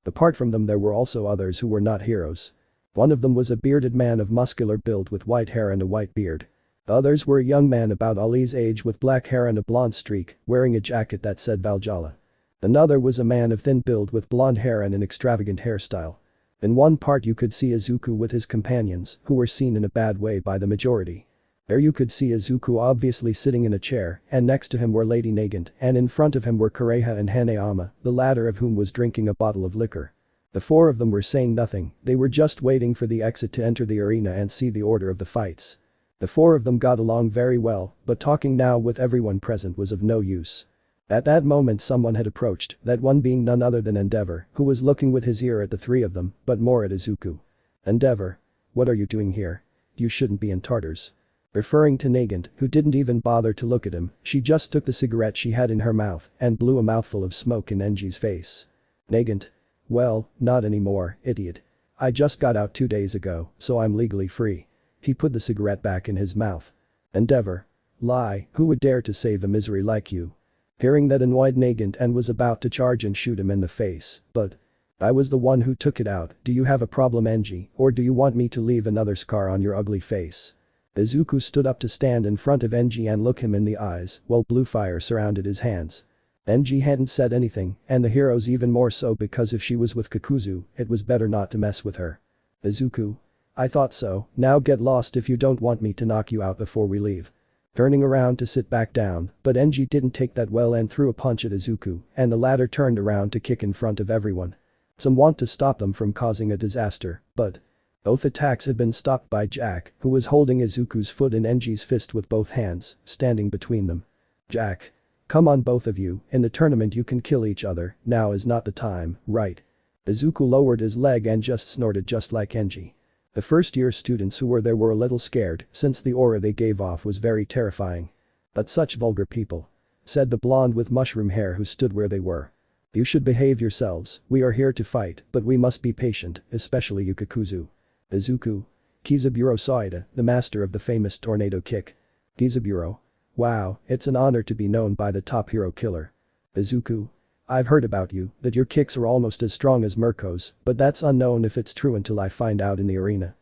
Speaker 2: Apart from them there were also others who were not heroes. One of them was a bearded man of muscular build with white hair and a white beard. The others were a young man about Ali's age with black hair and a blonde streak, wearing a jacket that said Valhalla. Another was a man of thin build with blonde hair and an extravagant hairstyle. In one part you could see Izuku with his companions, who were seen in a bad way by the majority. There you could see Izuku obviously sitting in a chair, and next to him were Lady Nagant, and in front of him were Kureha and Hanayama, the latter of whom was drinking a bottle of liquor. The four of them were saying nothing, they were just waiting for the exit to enter the arena and see the order of the fights. The four of them got along very well, but talking now with everyone present was of no use. At that moment someone had approached, that one being none other than Endeavor, who was looking with his ear at the three of them, but more at Izuku. "Endeavor. What are you doing here? You shouldn't be in Tartarus." Referring to Nagant, who didn't even bother to look at him, she just took the cigarette she had in her mouth and blew a mouthful of smoke in Enji's face. Nagant. "Well, not anymore, idiot. I just got out 2 days ago, so I'm legally free." He put the cigarette back in his mouth. Endeavor. "Lie, who would dare to save a misery like you?" Hearing that annoyed Nagant and was about to charge and shoot him in the face, but. "I was the one who took it out, do you have a problem Enji, or do you want me to leave another scar on your ugly face?" Izuku stood up to stand in front of Enji and look him in the eyes, while blue fire surrounded his hands. Enji hadn't said anything, and the heroes even more so because if she was with Kakuzu, it was better not to mess with her. Izuku. "I thought so, now get lost if you don't want me to knock you out before we leave." Turning around to sit back down, but Enji didn't take that well and threw a punch at Izuku, and the latter turned around to kick in front of everyone. Some want to stop them from causing a disaster, but. Both attacks had been stopped by Jack, who was holding Izuku's foot in Enji's fist with both hands, standing between them. "Jack. Come on both of you, in the tournament you can kill each other, now is not the time, right?" Izuku lowered his leg and just snorted just like Enji. The first-year students who were there were a little scared since the aura they gave off was very terrifying. "But such vulgar people," said the blonde with mushroom hair who stood where they were. "You should behave yourselves, we are here to fight, but we must be patient, especially you Kakuzu." Izuku. Kizaburo Saida, the master of the famous tornado kick. Kizaburo. "Wow, it's an honor to be known by the top hero killer." Izuku. "I've heard about you, that your kicks are almost as strong as Mirko's, but that's unknown if it's true until I find out in the arena."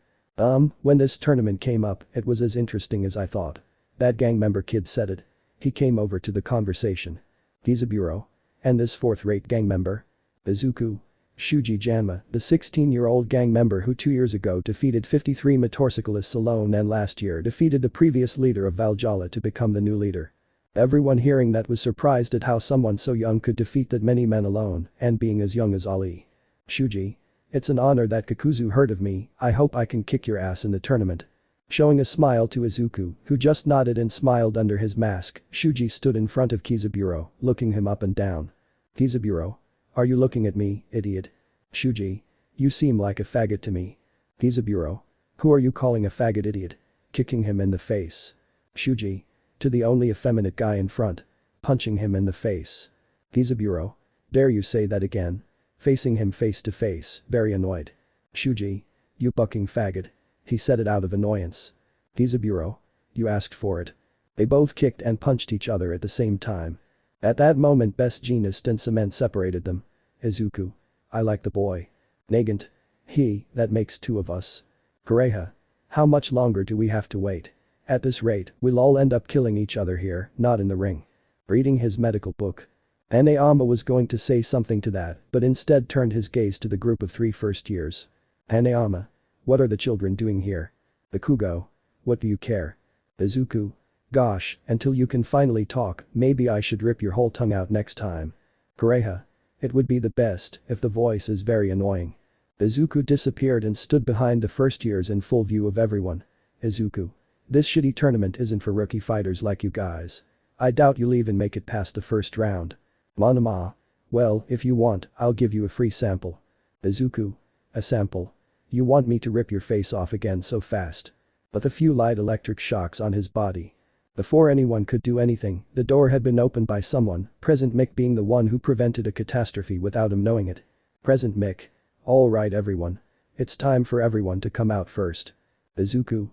Speaker 2: When this tournament came up, it was as interesting as I thought. That gang member kid said it. He came over to the conversation. Kizaburo. "And this fourth-rate gang member?" Izuku. "Shuji Janma, the 16-year-old gang member who 2 years ago defeated 53 motorcyclists alone and last year defeated the previous leader of Valhalla to become the new leader." Everyone hearing that was surprised at how someone so young could defeat that many men alone, and being as young as Ali. Shuji. "It's an honor that Kakuzu heard of me, I hope I can kick your ass in the tournament." Showing a smile to Izuku, who just nodded and smiled under his mask, Shuji stood in front of Kizaburo, looking him up and down. Kizaburo. "Are you looking at me, idiot?" Shuji. "You seem like a faggot to me." Kizaburo. "Who are you calling a faggot idiot?" Kicking him in the face. Shuji. To the only effeminate guy in front. Punching him in the face. Kizaburo. "Dare you say that again?" Facing him face to face, very annoyed. Shuji. "You bucking faggot." He said it out of annoyance. Kizaburo. "You asked for it." They both kicked and punched each other at the same time. At that moment Best Jeanist and Cement separated them. Izuku. "I like the boy." Nagant. That makes 2 of us." Kureha. "How much longer do we have to wait? At this rate, we'll all end up killing each other here, not in the ring." Reading his medical book. Hanayama was going to say something to that, but instead turned his gaze to the group of 3 first years. Hanayama. "What are the children doing here?" Bakugo. "What do you care?" Izuku. "Gosh, until you can finally talk, maybe I should rip your whole tongue out next time." Kureha. "It would be the best if the voice is very annoying." Izuku disappeared and stood behind the first years in full view of everyone. Izuku. "This shitty tournament isn't for rookie fighters like you guys. I doubt you'll even make it past the first round." Monoma. "Well, if you want, I'll give you a free sample." Izuku. "A sample? You want me to rip your face off again so fast?" With a few light electric shocks on his body. Before anyone could do anything, the door had been opened by someone, Present Mick being the one who prevented a catastrophe without him knowing it. Present Mick. "Alright everyone. It's time for everyone to come out first." Izuku.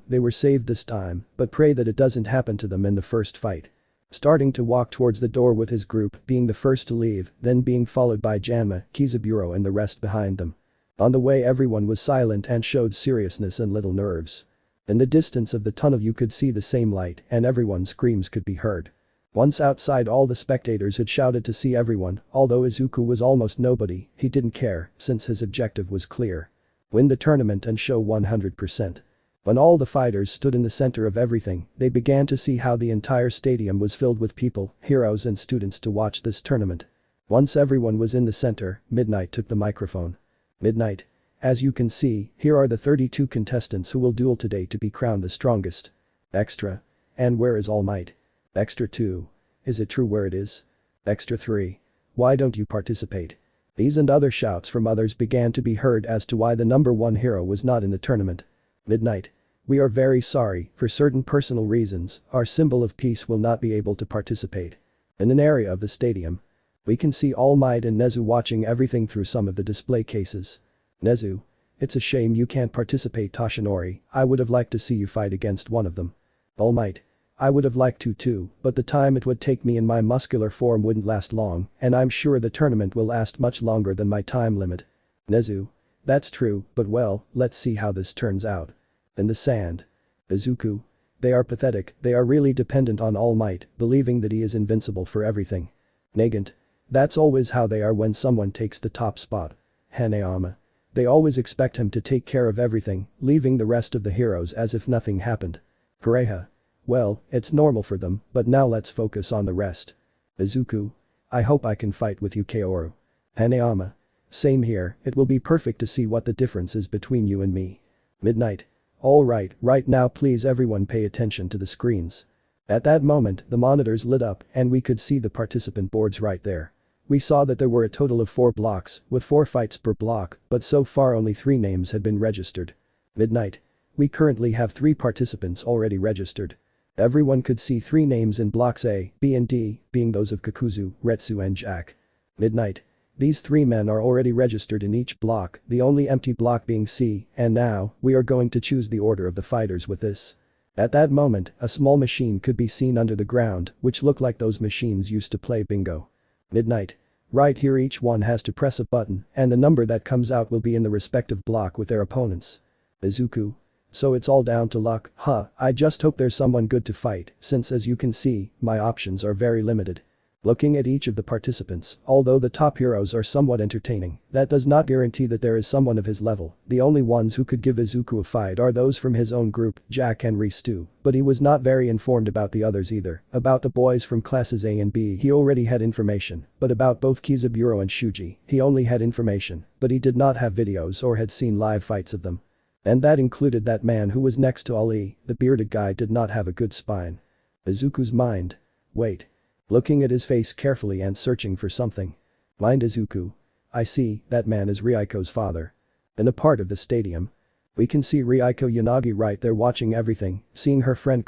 Speaker 2: They were saved this time, but pray that it doesn't happen to them in the first fight." Starting to walk towards the door with his group, being the first to leave, then being followed by Janma, Kizaburo and the rest behind them. On the way everyone was silent and showed seriousness and little nerves. In the distance of the tunnel you could see the same light and everyone's screams could be heard. Once outside all the spectators had shouted to see everyone, although Izuku was almost nobody, he didn't care since his objective was clear. Win the tournament and show 100%. When all the fighters stood in the center of everything, they began to see how the entire stadium was filled with people, heroes and students to watch this tournament. Once everyone was in the center, Midnight took the microphone. Midnight. As you can see, here are the 32 contestants who will duel today to be crowned the strongest. Extra. And where is Almight? Extra 2. Is it true where it is? Extra 3. Why don't you participate? These and other shouts from others began to be heard as to why the number 1 hero was not in the tournament. Midnight. We are very sorry, for certain personal reasons, our symbol of peace will not be able to participate. In an area of the stadium. We can see Almight and Nezu watching everything through some of the display cases. Nezu. It's a shame you can't participate Toshinori, I would have liked to see you fight against one of them. Almight. I would have liked to too, but the time it would take me in my muscular form wouldn't last long, and I'm sure the tournament will last much longer than my time limit. Nezu. That's true, but well, let's see how this turns out. In the sand. Izuku. They are pathetic, they are really dependent on Almight, believing that he is invincible for everything. Nagant. That's always how they are when someone takes the top spot. Hanayama. They always expect him to take care of everything, leaving the rest of the heroes as if nothing happened. Pareha. Well, it's normal for them, but now let's focus on the rest. Izuku. I hope I can fight with you Kaoru. Hanayama. Same here, it will be perfect to see what the difference is between you and me. Midnight. Alright, right now please everyone pay attention to the screens. At that moment, the monitors lit up and we could see the participant boards right there. We saw that there were a total of 4 blocks, with 4 fights per block, but so far only 3 names had been registered. Midnight. We currently have 3 participants already registered. Everyone could see 3 names in blocks A, B and D, being those of Kakuzu, Retsu and Jack. Midnight. These 3 men are already registered in each block, the only empty block being C, and now, we are going to choose the order of the fighters with this. At that moment, a small machine could be seen under the ground, which looked like those machines used to play bingo. Midnight. Right here each one has to press a button, and the number that comes out will be in the respective block with their opponents. Izuku. So it's all down to luck, huh, I just hope there's someone good to fight, since as you can see, my options are very limited. Looking at each of the participants, although the top heroes are somewhat entertaining, that does not guarantee that there is someone of his level, the only ones who could give Izuku a fight are those from his own group, Jack and Ristu, but he was not very informed about the others either. About the boys from classes A and B he already had information, but about both Kizaburo and Shuji, he only had information, but he did not have videos or had seen live fights of them. And that included that man who was next to Ali, the bearded guy did not have a good spine. Izuku's mind. Wait. Looking at his face carefully and searching for something. Mind Izuku. I see, that man is Ryuko's father. In a part of the stadium. We can see Ryuko Yanagi right there watching everything, seeing her friend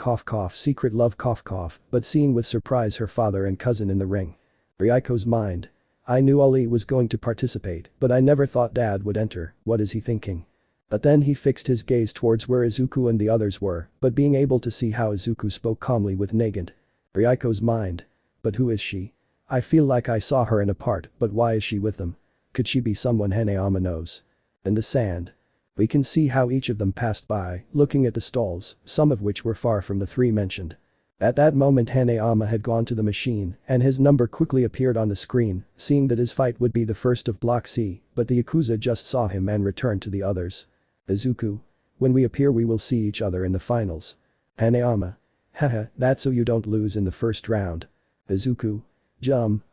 Speaker 2: secret love but seeing with surprise her father and cousin in the ring. Ryuko's mind. I knew Ali was going to participate, but I never thought Dad would enter, what is he thinking? But then he fixed his gaze towards where Izuku and the others were, but being able to see how Izuku spoke calmly with Nagant. Ryuko's mind. But who is she? I feel like I saw her in a part, but why is she with them? Could she be someone Hanayama knows? In the sand. We can see how each of them passed by, looking at the stalls, some of which were far from the 3 mentioned. At that moment Hanayama had gone to the machine, and his number quickly appeared on the screen, seeing that his fight would be the first of Block C, but the Yakuza just saw him and returned to the others. Izuku. When we appear we will see each other in the finals. Hanayama. Haha, that's so you don't lose in the first round. Izuku.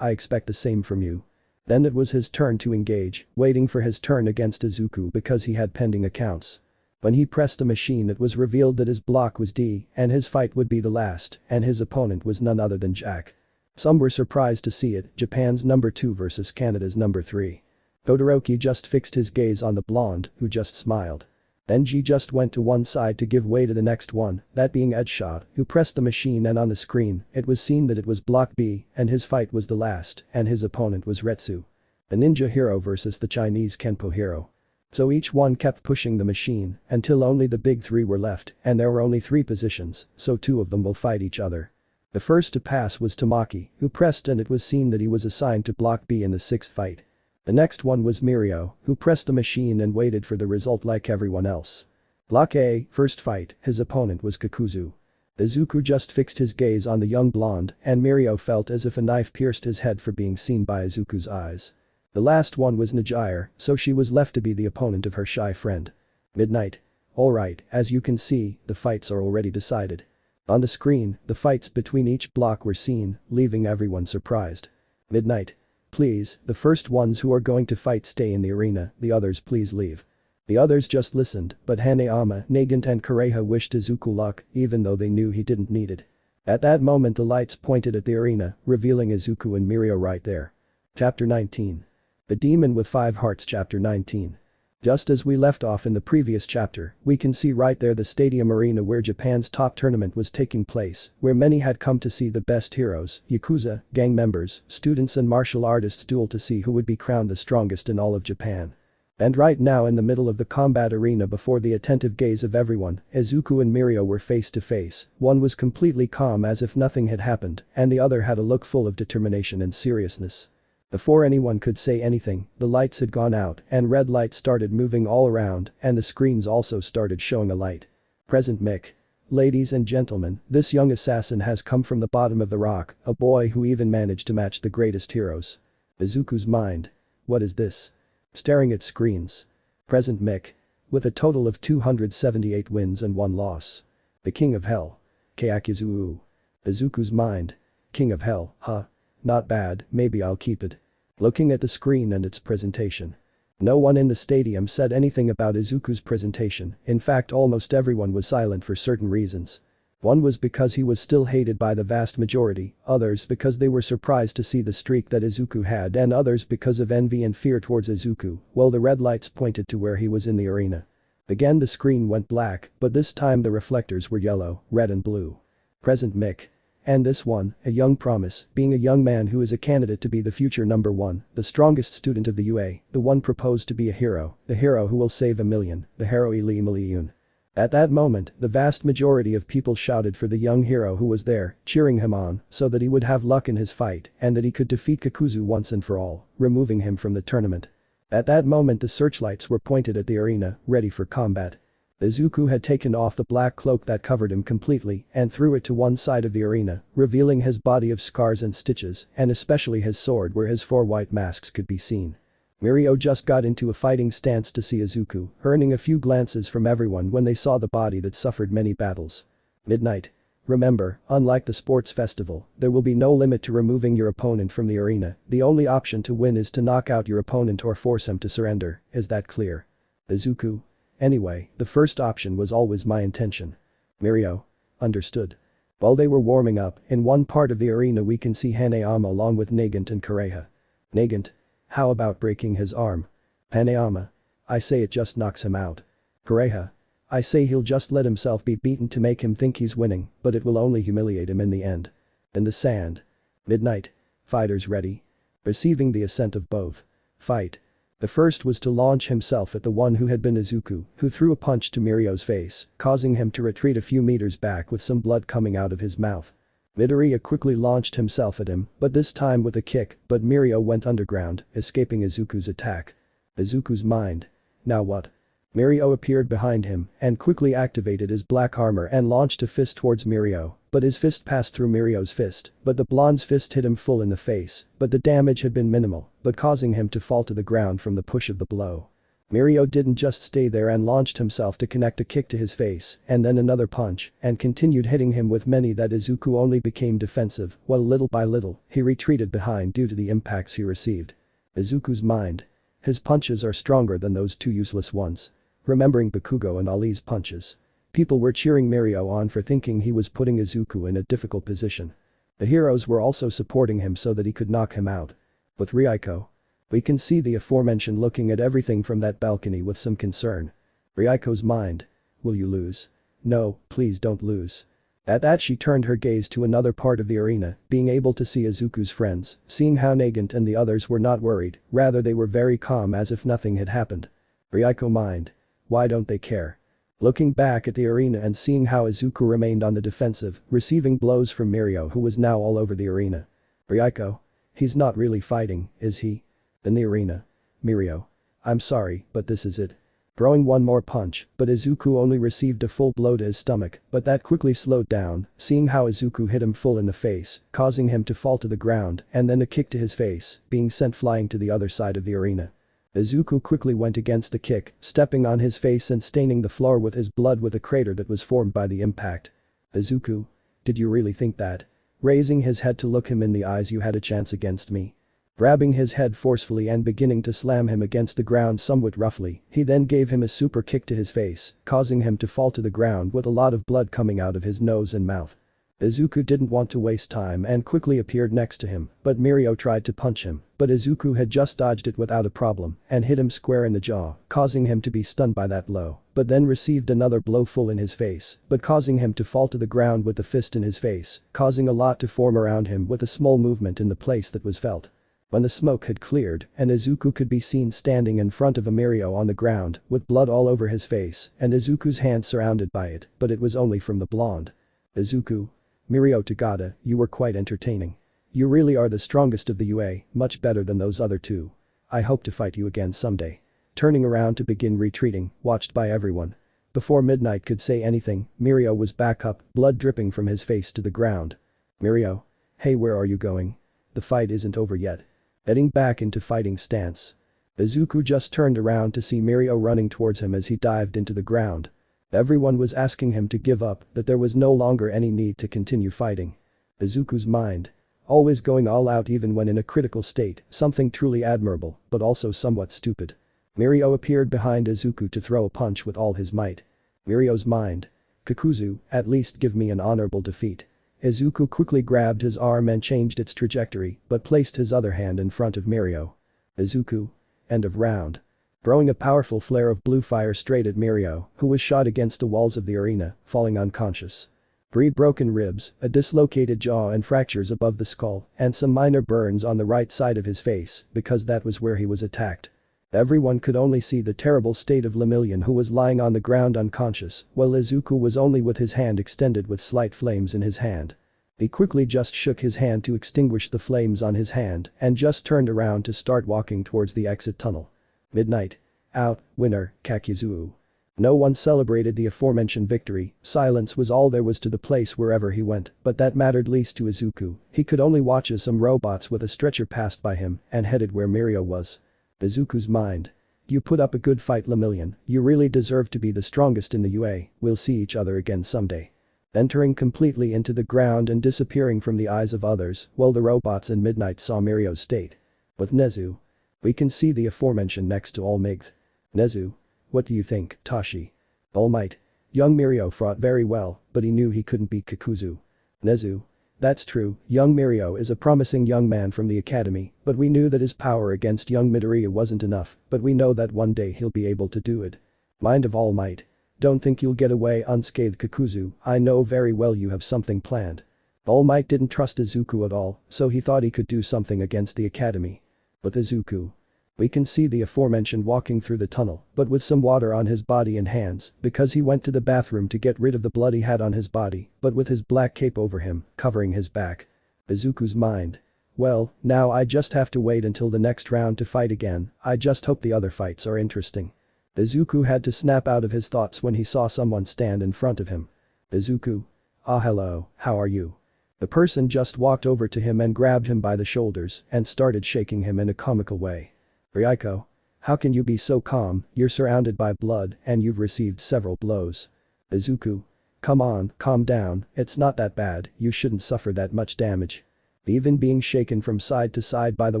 Speaker 2: I expect the same from you. Then it was his turn to engage, waiting for his turn against Izuku because he had pending accounts. When he pressed the machine it was revealed that his block was D and his fight would be the last and his opponent was none other than Jack. Some were surprised to see it, Japan's number 2 versus Canada's number 3. Todoroki just fixed his gaze on the blonde, who just smiled. Then G just went to one side to give way to the next one, that being Edshot, who pressed the machine and on the screen, it was seen that it was Block B and his fight was the last and his opponent was Retsu. A ninja hero versus the Chinese Kenpo hero. So each one kept pushing the machine until only the big 3 were left and there were only 3 positions, so 2 of them will fight each other. The first to pass was Tamaki, who pressed and it was seen that he was assigned to Block B in the 6th fight. The next one was Mirio, who pressed the machine and waited for the result like everyone else. Block A, first fight, his opponent was Kakuzu. Izuku just fixed his gaze on the young blonde, and Mirio felt as if a knife pierced his head for being seen by Izuku's eyes. The last one was Najire, so she was left to be the opponent of her shy friend. Midnight. Alright, as you can see, the fights are already decided. On the screen, the fights between each block were seen, leaving everyone surprised. Midnight. Please, the first ones who are going to fight stay in the arena, the others please leave. The others just listened, but Hanayama, Nagant and Kureha wished Izuku luck, even though they knew he didn't need it. At that moment the lights pointed at the arena, revealing Izuku and Mirio right there. Chapter 19. The Demon with 5 Hearts. Chapter 19. Just as we left off in the previous chapter, we can see right there the stadium arena where Japan's top tournament was taking place, where many had come to see the best heroes, yakuza, gang members, students and martial artists duel to see who would be crowned the strongest in all of Japan. And right now in the middle of the combat arena before the attentive gaze of everyone, Izuku and Mirio were face to face, one was completely calm as if nothing had happened, and the other had a look full of determination and seriousness. Before anyone could say anything, the lights had gone out and red light started moving all around and the screens also started showing a light. Present Mick. Ladies and gentlemen, this young assassin has come from the bottom of the rock, a boy who even managed to match the greatest heroes. Izuku's mind. What is this? Staring at screens. Present Mick. With a total of 278 wins and 1 loss. The King of Hell. Kyakuzu. Izuku's mind. King of Hell, huh? Not bad, maybe I'll keep it. Looking at the screen and its presentation. No one in the stadium said anything about Izuku's presentation, in fact almost everyone was silent for certain reasons. One was because he was still hated by the vast majority, others because they were surprised to see the streak that Izuku had and others because of envy and fear towards Izuku, while the red lights pointed to where he was in the arena. Again the screen went black, but this time the reflectors were yellow, red and blue. Present Mick. And this one, a young promise, being a young man who is a candidate to be the future number 1, the strongest student of the UA, the one proposed to be a hero, the hero who will save a million, the hero Ili Million. At that moment, the vast majority of people shouted for the young hero who was there, cheering him on, so that he would have luck in his fight and that he could defeat Kakuzu once and for all, removing him from the tournament. At that moment the searchlights were pointed at the arena, ready for combat. Izuku had taken off the black cloak that covered him completely and threw it to one side of the arena, revealing his body of scars and stitches, and especially his sword where his 4 white masks could be seen. Mirio just got into a fighting stance to see Izuku, earning a few glances from everyone when they saw the body that suffered many battles. Midnight. Remember, unlike the sports festival, there will be no limit to removing your opponent from the arena, the only option to win is to knock out your opponent or force him to surrender, is that clear? Izuku. Anyway, the first option was always my intention. Mirio. Understood. While they were warming up, in one part of the arena we can see Hanayama along with Nagant and Kureha. Nagant. How about breaking his arm? Hanayama. I say it just knocks him out. Kureha. I say he'll just let himself be beaten to make him think he's winning, but it will only humiliate him in the end. In the sand. Midnight. Fighters ready. Receiving the assent of both. Fight. The first was to launch himself at the one who had been Izuku, who threw a punch to Mirio's face, causing him to retreat a few meters back with some blood coming out of his mouth. Midoriya quickly launched himself at him, but this time with a kick, but Mirio went underground, escaping Izuku's attack. Izuku's mind. Now what? Mirio appeared behind him and quickly activated his black armor and launched a fist towards Mirio, but his fist passed through Mirio's fist, but the blonde's fist hit him full in the face, but the damage had been minimal, but causing him to fall to the ground from the push of the blow. Mirio didn't just stay there and launched himself to connect a kick to his face and then another punch and continued hitting him with many that Izuku only became defensive, while little by little, he retreated behind due to the impacts he received. Izuku's mind. His punches are stronger than those 2 useless ones. Remembering Bakugo and Ali's punches. People were cheering Mirio on for thinking he was putting Izuku in a difficult position. The heroes were also supporting him so that he could knock him out. With Ryuko. We can see the aforementioned looking at everything from that balcony with some concern. Ryuko's mind. Will you lose? No, please don't lose. At that she turned her gaze to another part of the arena, being able to see Izuku's friends, seeing how Nagant and the others were not worried, rather they were very calm as if nothing had happened. Ryuko mind. Why don't they care? Looking back at the arena and seeing how Izuku remained on the defensive, receiving blows from Mirio who was now all over the arena. Ryuko. He's not really fighting, is he? In the arena. Mirio. I'm sorry, but this is it. throwing one more punch, but Izuku only received a full blow to his stomach, but that quickly slowed down, seeing how Izuku hit him full in the face, causing him to fall to the ground, and then a kick to his face, being sent flying to the other side of the arena. Izuku quickly went against the kick, stepping on his face and staining the floor with his blood with a crater that was formed by the impact. Izuku? Did you really think that? Raising his head to look him in the eyes, you had a chance against me. Grabbing his head forcefully and beginning to slam him against the ground somewhat roughly, he then gave him a super kick to his face, causing him to fall to the ground with a lot of blood coming out of his nose and mouth. Izuku didn't want to waste time and quickly appeared next to him, but Mirio tried to punch him, but Izuku had just dodged it without a problem and hit him square in the jaw, causing him to be stunned by that blow, but then received another blow full in his face, but causing him to fall to the ground with the fist in his face, causing a lot to form around him with a small movement in the place that was felt. When the smoke had cleared and Izuku could be seen standing in front of Mirio on the ground with blood all over his face and Izuku's hand surrounded by it, but it was only from the blonde. Izuku. Mirio Tagada, you were quite entertaining. You really are the strongest of the UA, much better than those other two. I hope to fight you again someday. Turning around to begin retreating, watched by everyone. Before Midnight could say anything, Mirio was back up, blood dripping from his face to the ground. Mirio? Hey, where are you going? The fight isn't over yet. Heading back into fighting stance. Izuku just turned around to see Mirio running towards him as he dived into the ground. Everyone was asking him to give up, that there was no longer any need to continue fighting. Izuku's mind. Always going all out even when in a critical state, something truly admirable, but also somewhat stupid. Mirio appeared behind Izuku to throw a punch with all his might. Mirio's mind. Kakuzu, at least give me an honorable defeat. Izuku quickly grabbed his arm and changed its trajectory, but placed his other hand in front of Mirio. Izuku. End of round. Throwing a powerful flare of blue fire straight at Mirio, who was shot against the walls of the arena, falling unconscious. 3 broken ribs, a dislocated jaw and fractures above the skull, and some minor burns on the right side of his face, because that was where he was attacked. Everyone could only see the terrible state of Lemillion, who was lying on the ground unconscious, while Izuku was only with his hand extended with slight flames in his hand. He quickly just shook his hand to extinguish the flames on his hand and just turned around to start walking towards the exit tunnel. Midnight. Out, winner, Kakuzu. No one celebrated the aforementioned victory, silence was all there was to the place wherever he went, but that mattered least to Izuku. He could only watch as some robots with a stretcher passed by him and headed where Mirio was. Izuku's mind. You put up a good fight, Lemillion, you really deserve to be the strongest in the UA, we'll see each other again someday. Entering completely into the ground and disappearing from the eyes of others, while the robots and Midnight saw Mirio's state. With Nezu. We can see the aforementioned next to Almight. Nezu. What do you think, Tashi? Almight. Young Mirio fought very well, but he knew he couldn't beat Kakuzu. Nezu. That's true, young Mirio is a promising young man from the academy, but we knew that his power against young Midoriya wasn't enough, but we know that one day he'll be able to do it. Mind of All Might. Don't think you'll get away unscathed, Kakuzu, I know very well you have something planned. All Might didn't trust Izuku at all, so he thought he could do something against the academy. With Izuku. We can see the aforementioned walking through the tunnel, but with some water on his body and hands, because he went to the bathroom to get rid of the blood he had on his body, but with his black cape over him, covering his back. Izuku's mind. Well, now I just have to wait until the next round to fight again, I just hope the other fights are interesting. Izuku had to snap out of his thoughts when he saw someone stand in front of him. Izuku. Ah, hello, how are you? The person just walked over to him and grabbed him by the shoulders and started shaking him in a comical way. Ryuko. How can you be so calm, you're surrounded by blood and you've received several blows. Izuku. Come on, calm down, it's not that bad, you shouldn't suffer that much damage. Even being shaken from side to side by the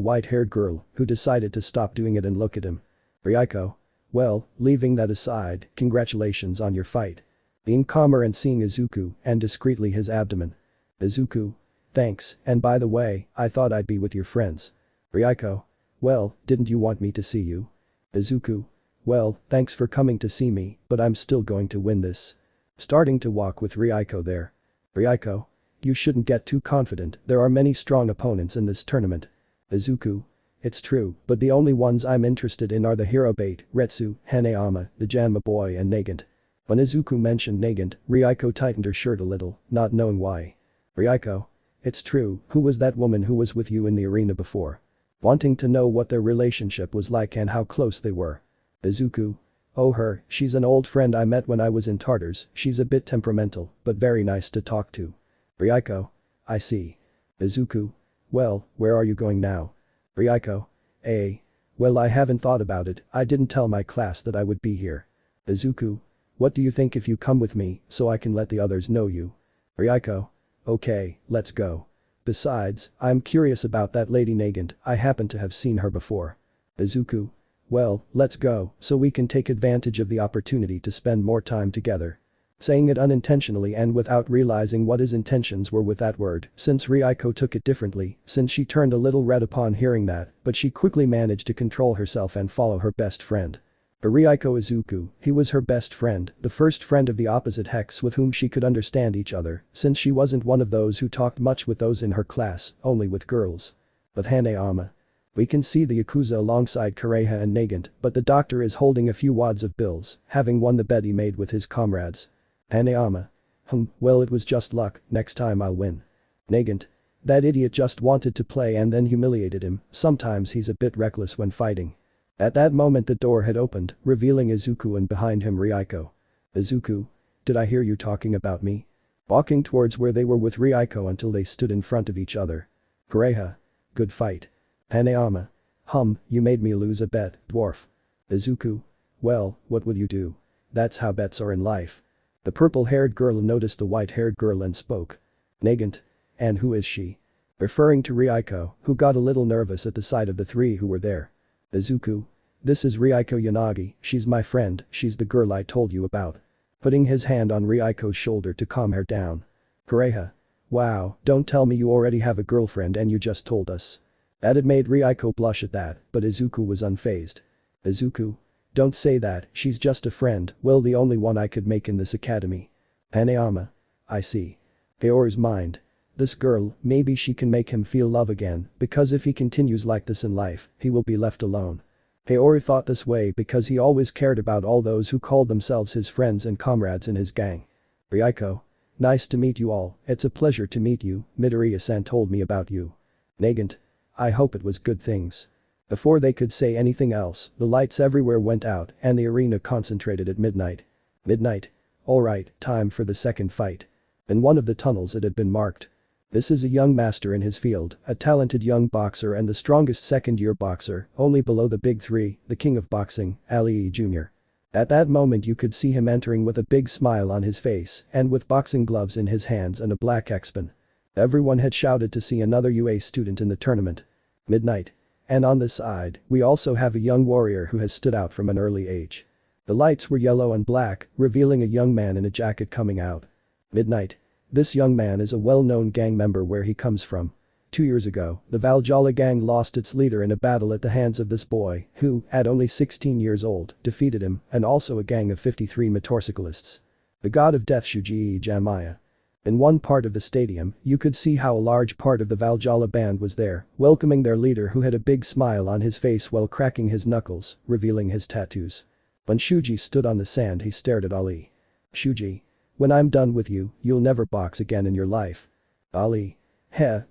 Speaker 2: white-haired girl, who decided to stop doing it and look at him. Ryuko. Well, leaving that aside, congratulations on your fight. Being calmer and seeing Izuku and discreetly his abdomen. Izuku. Thanks, and by the way, I thought I'd be with your friends. Ryuko. Well, didn't you want me to see you? Izuku. Well, thanks for coming to see me, but I'm still going to win this. Starting to walk with Ryuko there. Ryuko. You shouldn't get too confident, there are many strong opponents in this tournament. Izuku. It's true, but the only ones I'm interested in are the hero bait, Retsu, Hanayama, the Janma boy and Nagant. When Izuku mentioned Nagant, Ryuko tightened her shirt a little, not knowing why. Ryuko. It's true, who was that woman who was with you in the arena before? Wanting to know what their relationship was like and how close they were. Izuku. Oh her, she's an old friend I met when I was in Tartarus, she's a bit temperamental, but very nice to talk to. Ryuko. I see. Izuku. Well, where are you going now? Ryuko. Well I haven't thought about it, I didn't tell my class that I would be here. Izuku. What do you think if you come with me, so I can let the others know you? Ryuko. Okay, let's go. Besides, I'm curious about that lady Nagant, I happen to have seen her before. Izuku. Well, let's go, so we can take advantage of the opportunity to spend more time together. Saying it unintentionally and without realizing what his intentions were with that word, since Ryuko took it differently, since she turned a little red upon hearing that, but she quickly managed to control herself and follow her best friend. For Ryuko Izuku, he was her best friend, the first friend of the opposite sex with whom she could understand each other, since she wasn't one of those who talked much with those in her class, only with girls. With Hanayama. We can see the Yakuza alongside Kureha and Nagant, but the doctor is holding a few wads of bills, having won the bet he made with his comrades. Hanayama. Well it was just luck, next time I'll win. Nagant. That idiot just wanted to play and then humiliated him, sometimes he's a bit reckless when fighting. At that moment the door had opened, revealing Izuku and behind him Ryuko. Izuku. Did I hear you talking about me? Walking towards where they were with Ryuko until they stood in front of each other. Kureha. Good fight. Hanayama. You made me lose a bet, dwarf. Izuku. Well, what will you do? That's how bets are in life. The purple-haired girl noticed the white-haired girl and spoke. Nagant. And who is she? Referring to Ryuko, who got a little nervous at the sight of the three who were there. Izuku. This is Ryuko Yanagi, she's my friend, she's the girl I told you about. Putting his hand on Ryuko's shoulder to calm her down. Kureha. Wow, don't tell me you already have a girlfriend and you just told us. That had made Ryuko blush at that, but Izuku was unfazed. Izuku. Don't say that, she's just a friend, well the only one I could make in this academy. Hanayama. I see. Kaoru's mind. This girl, maybe she can make him feel love again, because if he continues like this in life, he will be left alone. Kaoru thought this way because he always cared about all those who called themselves his friends and comrades in his gang. Ryuko. Nice to meet you all, it's a pleasure to meet you, Midoriya-san told me about you. Nagant. I hope it was good things. Before they could say anything else, the lights everywhere went out and the arena concentrated at midnight. Midnight. Alright, time for the second fight. In one of the tunnels it had been marked. This is a young master in his field, a talented young boxer and the strongest second-year boxer, only below the big three, the king of boxing, Ali Jr. At that moment you could see him entering with a big smile on his face and with boxing gloves in his hands and a black X-Pin. Everyone had shouted to see another UA student in the tournament. Midnight. And on this side, we also have a young warrior who has stood out from an early age. The lights were yellow and black, revealing a young man in a jacket coming out. Midnight. This young man is a well-known gang member where he comes from. 2 years ago, the Valhalla gang lost its leader in a battle at the hands of this boy, who, at only 16 years old, defeated him, and also a gang of 53 motorcyclists. The god of death Shuji Jamaya. In one part of the stadium, you could see how a large part of the Valhalla band was there, welcoming their leader who had a big smile on his face while cracking his knuckles, revealing his tattoos. When Shuji stood on the sand he stared at Ali. Shuji. When I'm done with you, you'll never box again in your life. Ali.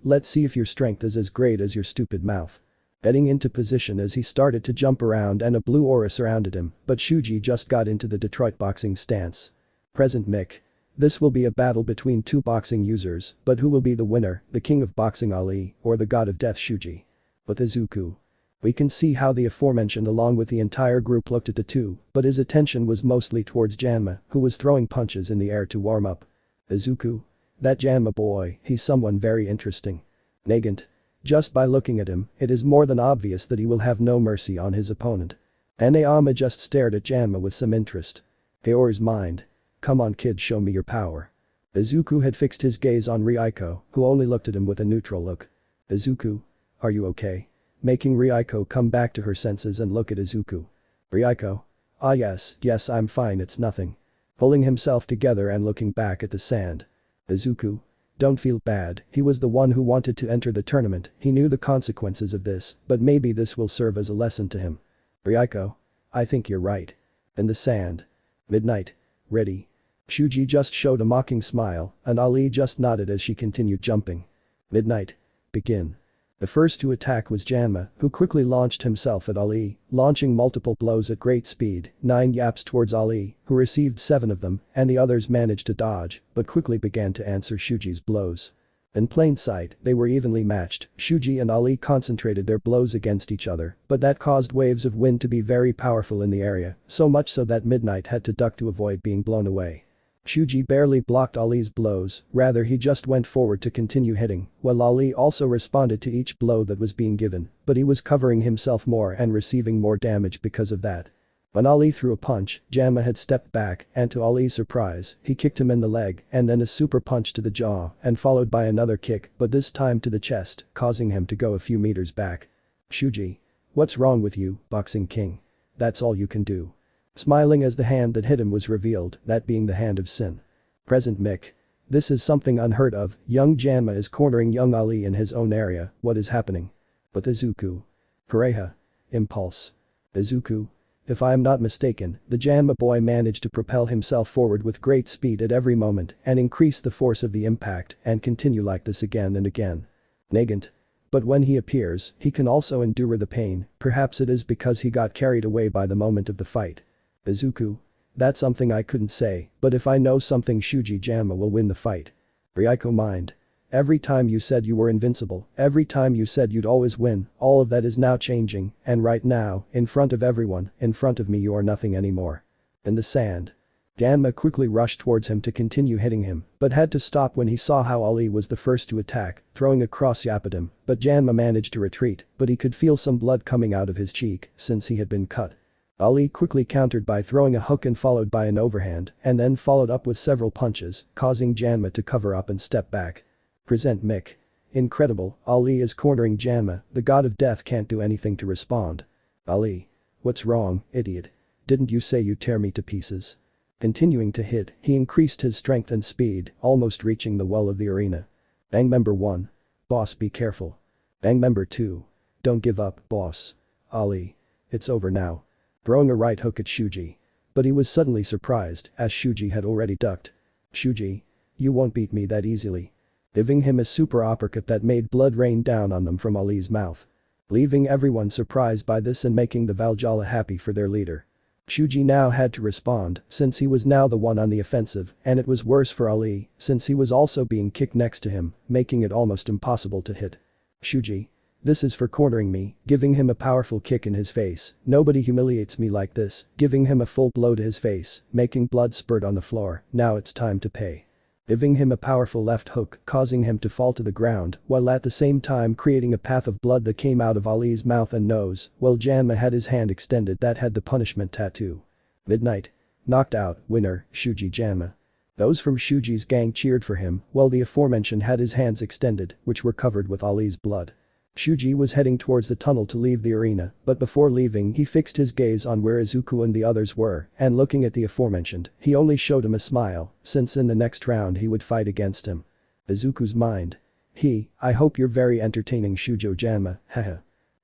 Speaker 2: Let's see if your strength is as great as your stupid mouth. Getting into position as he started to jump around and a blue aura surrounded him, but Shuji just got into the Detroit boxing stance. Present Mick. This will be a battle between two boxing users, but who will be the winner, the king of boxing Ali, or the god of death Shuji? With Izuku. We can see how the aforementioned along with the entire group looked at the two, but his attention was mostly towards Janma, who was throwing punches in the air to warm up. Izuku. That Janma boy, he's someone very interesting. Nagant. Just by looking at him, it is more than obvious that he will have no mercy on his opponent. Hanayama just stared at Janma with some interest. Kaoru's mind. Come on kid, show me your power. Izuku had fixed his gaze on Ryuko, who only looked at him with a neutral look. Izuku. Are you okay? Making Ryuko come back to her senses and look at Izuku. Ryuko. Ah yes, I'm fine, it's nothing. Pulling himself together and looking back at the sand. Izuku. Don't feel bad, he was the one who wanted to enter the tournament, he knew the consequences of this, but maybe this will serve as a lesson to him. Ryuko. I think you're right. In the sand. Midnight. Ready. Shuji just showed a mocking smile, and Ali just nodded as she continued jumping. Midnight. Begin. The first to attack was Janma, who quickly launched himself at Ali, launching multiple blows at great speed, 9 yaps towards Ali, who received 7 of them, and the others managed to dodge, but quickly began to answer Shuji's blows. In plain sight, they were evenly matched. Shuji and Ali concentrated their blows against each other, but that caused waves of wind to be very powerful in the area, so much so that Midnight had to duck to avoid being blown away. Shuji barely blocked Ali's blows, rather he just went forward to continue hitting, while Ali also responded to each blow that was being given, but he was covering himself more and receiving more damage because of that. When Ali threw a punch, Janma had stepped back, and to Ali's surprise, he kicked him in the leg and then a super punch to the jaw and followed by another kick, but this time to the chest, causing him to go a few meters back. Shuji. What's wrong with you, Boxing King? That's all you can do. Smiling as the hand that hit him was revealed, that being the hand of Sin. Present Mick. This is something unheard of, young Janma is cornering young Ali in his own area, what is happening? But Izuku. Pareja. Impulse. Izuku. If I am not mistaken, the Janma boy managed to propel himself forward with great speed at every moment and increase the force of the impact and continue like this again and again. Negant. But when he appears, he can also endure the pain, perhaps it is because he got carried away by the moment of the fight. Izuku. That's something I couldn't say, but if I know something Shuji Janma will win the fight. Ryuko mind. Every time you said you were invincible, every time you said you'd always win, all of that is now changing, and right now, in front of everyone, in front of me you are nothing anymore. In the sand. Janma quickly rushed towards him to continue hitting him, but had to stop when he saw how Ali was the first to attack, throwing a cross yap at him, but Janma managed to retreat, but he could feel some blood coming out of his cheek, since he had been cut. Ali quickly countered by throwing a hook and followed by an overhand, and then followed up with several punches, causing Janma to cover up and step back. Present Mick. Incredible, Ali is cornering Janma, the god of death can't do anything to respond. Ali. What's wrong, idiot? Didn't you say you'd tear me to pieces? Continuing to hit, he increased his strength and speed, almost reaching the well of the arena. Bang member 1. Boss be careful. Bang member 2. Don't give up, boss. Ali. It's over now. Throwing a right hook at Shuji. But he was suddenly surprised, as Shuji had already ducked. Shuji. You won't beat me that easily. Giving him a super uppercut that made blood rain down on them from Ali's mouth. Leaving everyone surprised by this and making the Valhalla happy for their leader. Shuji now had to respond, since he was now the one on the offensive, and it was worse for Ali, since he was also being kicked next to him, making it almost impossible to hit. Shuji. This is for cornering me, giving him a powerful kick in his face, nobody humiliates me like this, giving him a full blow to his face, making blood spurt on the floor, now it's time to pay. Giving him a powerful left hook, causing him to fall to the ground, while at the same time creating a path of blood that came out of Ali's mouth and nose, while Janma had his hand extended that had the punishment tattoo. Midnight. Knocked out, winner, Shuji Janma. Those from Shuji's gang cheered for him, while the aforementioned had his hands extended, which were covered with Ali's blood. Shuji was heading towards the tunnel to leave the arena, but before leaving he fixed his gaze on where Izuku and the others were, and looking at the aforementioned, he only showed him a smile, since in the next round he would fight against him. Izuku's mind. I hope you're very entertaining Shujo Janma, haha.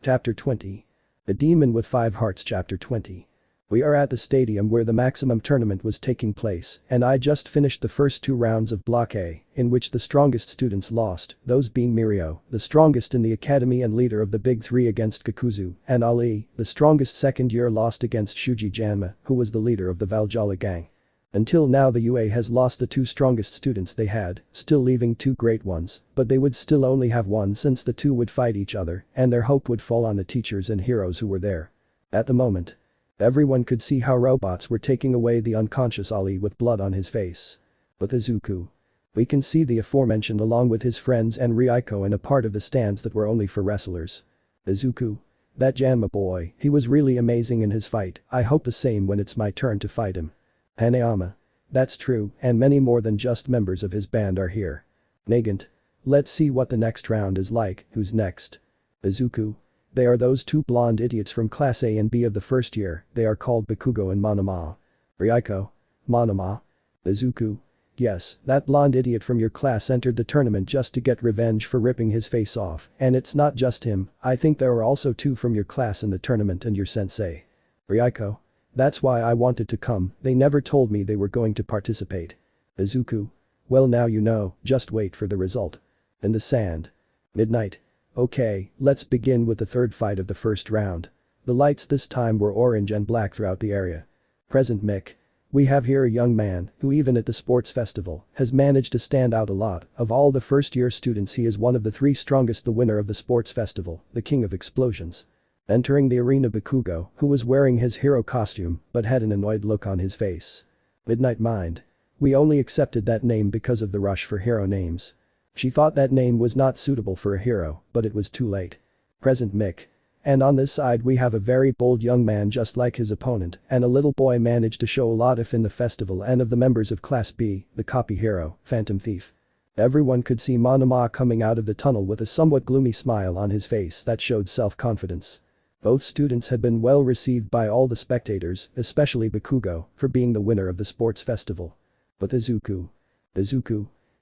Speaker 2: Chapter 20. The Demon with 5 Hearts Chapter 20. We are at the stadium where the maximum tournament was taking place, and I just finished the first 2 rounds of Block A, in which the strongest students lost, those being Mirio, the strongest in the academy and leader of the Big 3 against Kakuzu, and Ali, the strongest second year lost against Shuji Janma, who was the leader of the Valhalla gang. Until now the UA has lost the 2 strongest students they had, still leaving 2 great ones, but they would still only have one since the 2 would fight each other, and their hope would fall on the teachers and heroes who were there. At the moment. Everyone could see how robots were taking away the unconscious Ali with blood on his face. With Izuku. We can see the aforementioned along with his friends and Ryuko in a part of the stands that were only for wrestlers. Izuku. That Janma boy, he was really amazing in his fight, I hope the same when it's my turn to fight him. Hanayama. That's true, and many more than just members of his band are here. Nagant. Let's see what the next round is like, who's next? Izuku. They are those 2 blonde idiots from class A and B of the first year, they are called Bakugo and Monoma. Ryuko. Monoma. Izuku. Yes, that blonde idiot from your class entered the tournament just to get revenge for ripping his face off, and it's not just him, I think there are also 2 from your class in the tournament and your sensei. Ryuko. That's why I wanted to come, they never told me they were going to participate. Izuku. Well now you know, just wait for the result. In the sand. Midnight. Okay, let's begin with the third fight of the first round. The lights this time were orange and black throughout the area. Present Mick. We have here a young man who even at the sports festival has managed to stand out a lot. Of all the first year students he is one of the 3 strongest, the winner of the sports festival, the king of explosions. Entering the arena Bakugo, who was wearing his hero costume but had an annoyed look on his face. Midnight Mind. We only accepted that name because of the rush for hero names. She thought that name was not suitable for a hero, but it was too late. Present Mick. And on this side we have a very bold young man just like his opponent, and a little boy managed to show a lot if in the festival and of the members of Class B, the copy hero, Phantom Thief. Everyone could see Monoma coming out of the tunnel with a somewhat gloomy smile on his face that showed self-confidence. Both students had been well received by all the spectators, especially Bakugo, for being the winner of the sports festival. But Izuku.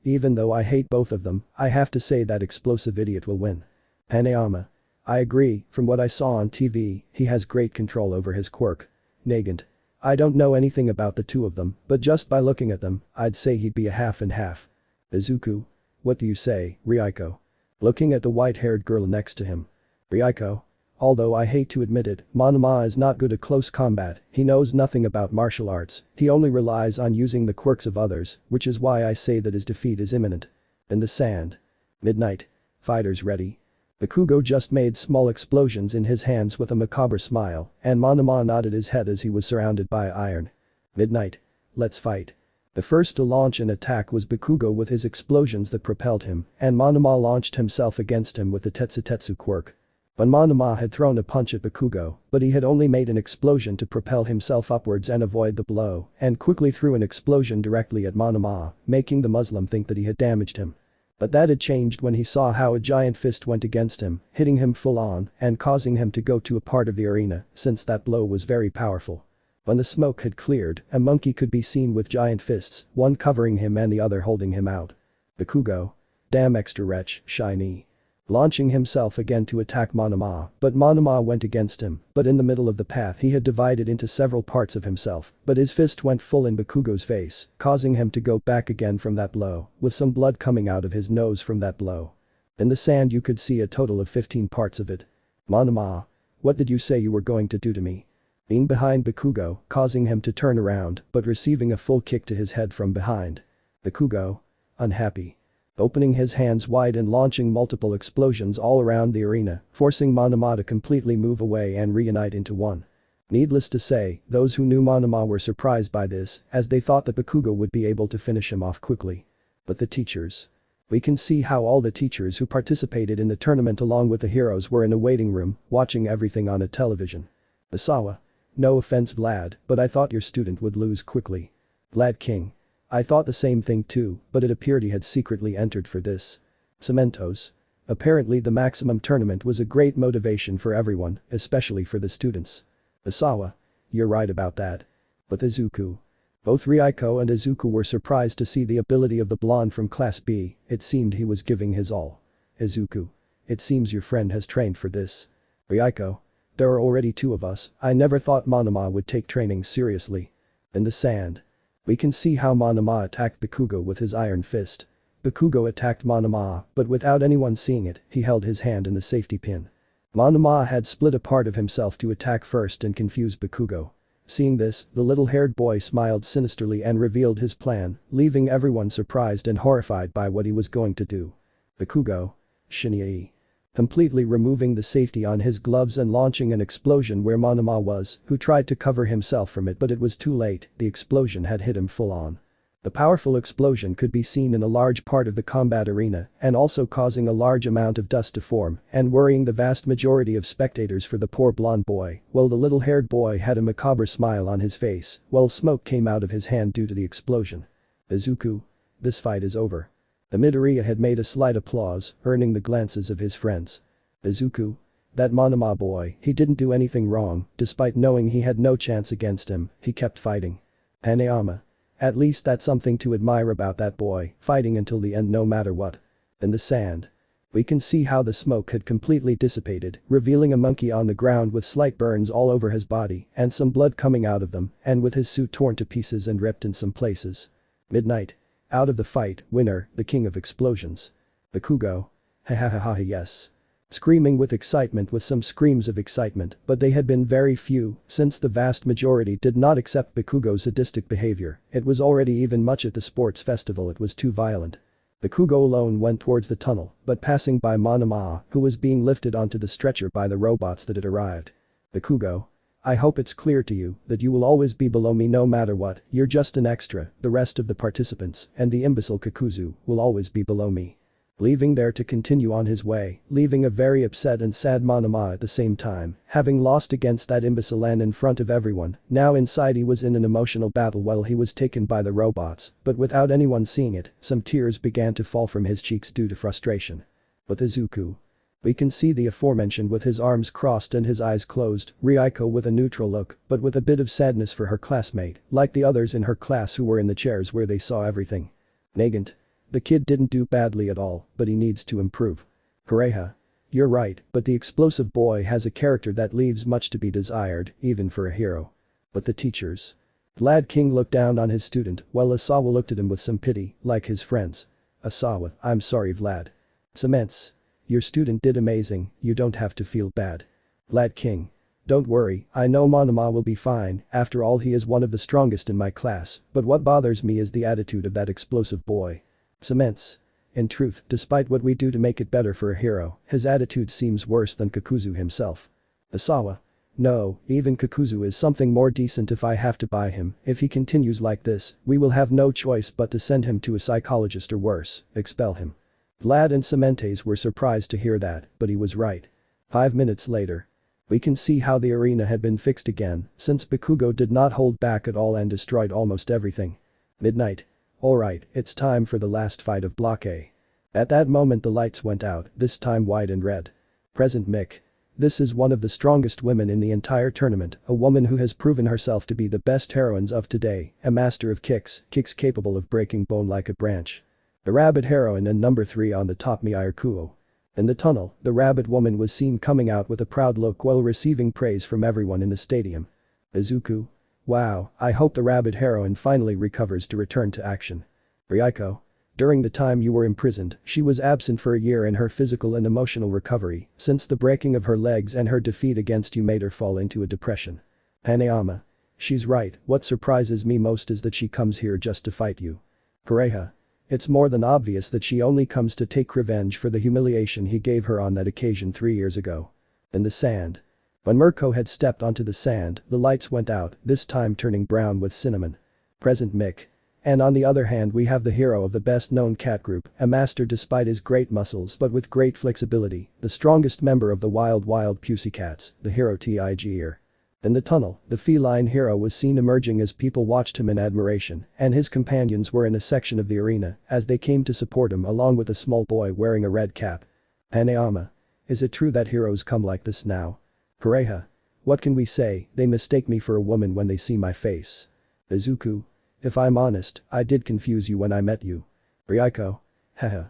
Speaker 2: Even though I hate both of them, I have to say that explosive idiot will win. Hanayama. I agree, from what I saw on TV, he has great control over his quirk. Nagant. I don't know anything about the two of them, but just by looking at them, I'd say he'd be a half and half. Izuku. What do you say, Ryuko? Looking at the white-haired girl next to him. Ryuko. Although I hate to admit it, Monoma is not good at close combat, he knows nothing about martial arts, he only relies on using the quirks of others, which is why I say that his defeat is imminent. In the sand. Midnight. Fighters ready. Bakugo just made small explosions in his hands with a macabre smile, and Monoma nodded his head as he was surrounded by iron. Midnight. Let's fight. The first to launch an attack was Bakugo with his explosions that propelled him, and Monoma launched himself against him with the Tetsutetsu quirk. When Monoma had thrown a punch at Bakugo, but he had only made an explosion to propel himself upwards and avoid the blow, and quickly threw an explosion directly at Monoma, making the Muslim think that he had damaged him. But that had changed when he saw how a giant fist went against him, hitting him full on and causing him to go to a part of the arena, since that blow was very powerful. When the smoke had cleared, a monkey could be seen with giant fists, one covering him and the other holding him out. Bakugo. Damn extra wretch, shiny. Launching himself again to attack Monoma, but Monoma went against him, but in the middle of the path he had divided into several parts of himself, but his fist went full in Bakugo's face, causing him to go back again from that blow, with some blood coming out of his nose from that blow. In the sand you could see a total of 15 parts of it. Monoma. What did you say you were going to do to me? Being behind Bakugo, causing him to turn around, but receiving a full kick to his head from behind. Bakugo. Unhappy. Opening his hands wide and launching multiple explosions all around the arena, forcing Monoma to completely move away and reunite into one. Needless to say, those who knew Monoma were surprised by this, as they thought that Bakugo would be able to finish him off quickly. But the teachers. We can see how all the teachers who participated in the tournament along with the heroes were in a waiting room, watching everything on a television. Asawa. No offense Vlad, but I thought your student would lose quickly. Vlad King. I thought the same thing too, but it appeared he had secretly entered for this. Cementos. Apparently the maximum tournament was a great motivation for everyone, especially for the students. Asawa. You're right about that. But Izuku. Both Ryuko and Izuku were surprised to see the ability of the blonde from Class B, it seemed he was giving his all. Izuku. It seems your friend has trained for this. Ryuko. There are already 2 of us, I never thought Monoma would take training seriously. In the sand. We can see how Monoma attacked Bakugo with his iron fist. Bakugo attacked Monoma, but without anyone seeing it, he held his hand in the safety pin. Monoma had split a part of himself to attack first and confuse Bakugo. Seeing this, the little-haired boy smiled sinisterly and revealed his plan, leaving everyone surprised and horrified by what he was going to do. Bakugo. Shinyai. Completely removing the safety on his gloves and launching an explosion where Monoma was, who tried to cover himself from it but it was too late, the explosion had hit him full on. The powerful explosion could be seen in a large part of the combat arena and also causing a large amount of dust to form and worrying the vast majority of spectators for the poor blonde boy, while the little-haired boy had a macabre smile on his face, while smoke came out of his hand due to the explosion. Izuku. This fight is over. The Midoriya had made a slight applause, earning the glances of his friends. Izuku. That Monoma boy, he didn't do anything wrong, despite knowing he had no chance against him, he kept fighting. Hanayama. At least that's something to admire about that boy, fighting until the end no matter what. In the sand. We can see how the smoke had completely dissipated, revealing a monkey on the ground with slight burns all over his body and some blood coming out of them, and with his suit torn to pieces and ripped in some places. Midnight. Out of the fight, winner, the king of explosions. Bakugo. Ha ha ha ha yes. Screaming with excitement with some screams of excitement, but they had been very few, since the vast majority did not accept Bakugo's sadistic behavior. It was already even much at the sports festival, it was too violent. Bakugo alone went towards the tunnel, but passing by Monoma, who was being lifted onto the stretcher by the robots that had arrived. Bakugo. I hope it's clear to you that you will always be below me no matter what, you're just an extra, the rest of the participants, and the imbecile Kakuzu, will always be below me. Leaving there to continue on his way, leaving a very upset and sad Monoma at the same time, having lost against that imbecile and in front of everyone, now inside he was in an emotional battle while he was taken by the robots, but without anyone seeing it, some tears began to fall from his cheeks due to frustration. With Izuku. We can see the aforementioned with his arms crossed and his eyes closed, Ryuko with a neutral look, but with a bit of sadness for her classmate, like the others in her class who were in the chairs where they saw everything. Nagant. The kid didn't do badly at all, but he needs to improve. Kureha. You're right, but the explosive boy has a character that leaves much to be desired, even for a hero. But the teachers. Lad King looked down on his student while Asawa looked at him with some pity, like his friends. Asawa, I'm sorry Vlad. Cements. Your student did amazing, you don't have to feel bad. Lad King. Don't worry, I know Monoma will be fine, after all he is one of the strongest in my class, but what bothers me is the attitude of that explosive boy. Cements. In truth, despite what we do to make it better for a hero, his attitude seems worse than Kakuzu himself. Asawa. No, even Kakuzu is something more decent if I have to buy him, if he continues like this, we will have no choice but to send him to a psychologist or worse, expel him. Vlad and Cementes were surprised to hear that, but he was right. 5 minutes later. We can see how the arena had been fixed again, since Bakugo did not hold back at all and destroyed almost everything. Midnight. Alright, it's time for the last fight of Block A. At that moment the lights went out, this time white and red. Present Mick. This is one of the strongest women in the entire tournament, a woman who has proven herself to be the best heroines of today, a master of kicks capable of breaking bone like a branch. The rabbit heroine and number 3 on the top Miyarkuo. In the tunnel, the rabbit woman was seen coming out with a proud look while receiving praise from everyone in the stadium. Izuku. Wow, I hope the rabbit heroine finally recovers to return to action. Ryuko. During the time you were imprisoned, she was absent for a year in her physical and emotional recovery, since the breaking of her legs and her defeat against you made her fall into a depression. Hanayama. She's right, what surprises me most is that she comes here just to fight you. Kureha. It's more than obvious that she only comes to take revenge for the humiliation he gave her on that occasion 3 years ago. In the sand. When Mirko had stepped onto the sand, the lights went out, this time turning brown with cinnamon. Present Mick. And on the other hand we have the hero of the best known cat group, a master despite his great muscles but with great flexibility, the strongest member of the wild pussycats, the hero Tiger. In the tunnel, the feline hero was seen emerging as people watched him in admiration, and his companions were in a section of the arena as they came to support him along with a small boy wearing a red cap. Hanayama. Is it true that heroes come like this now? Kureha. What can we say, they mistake me for a woman when they see my face. Izuku. If I'm honest, I did confuse you when I met you. Ryuko. Haha.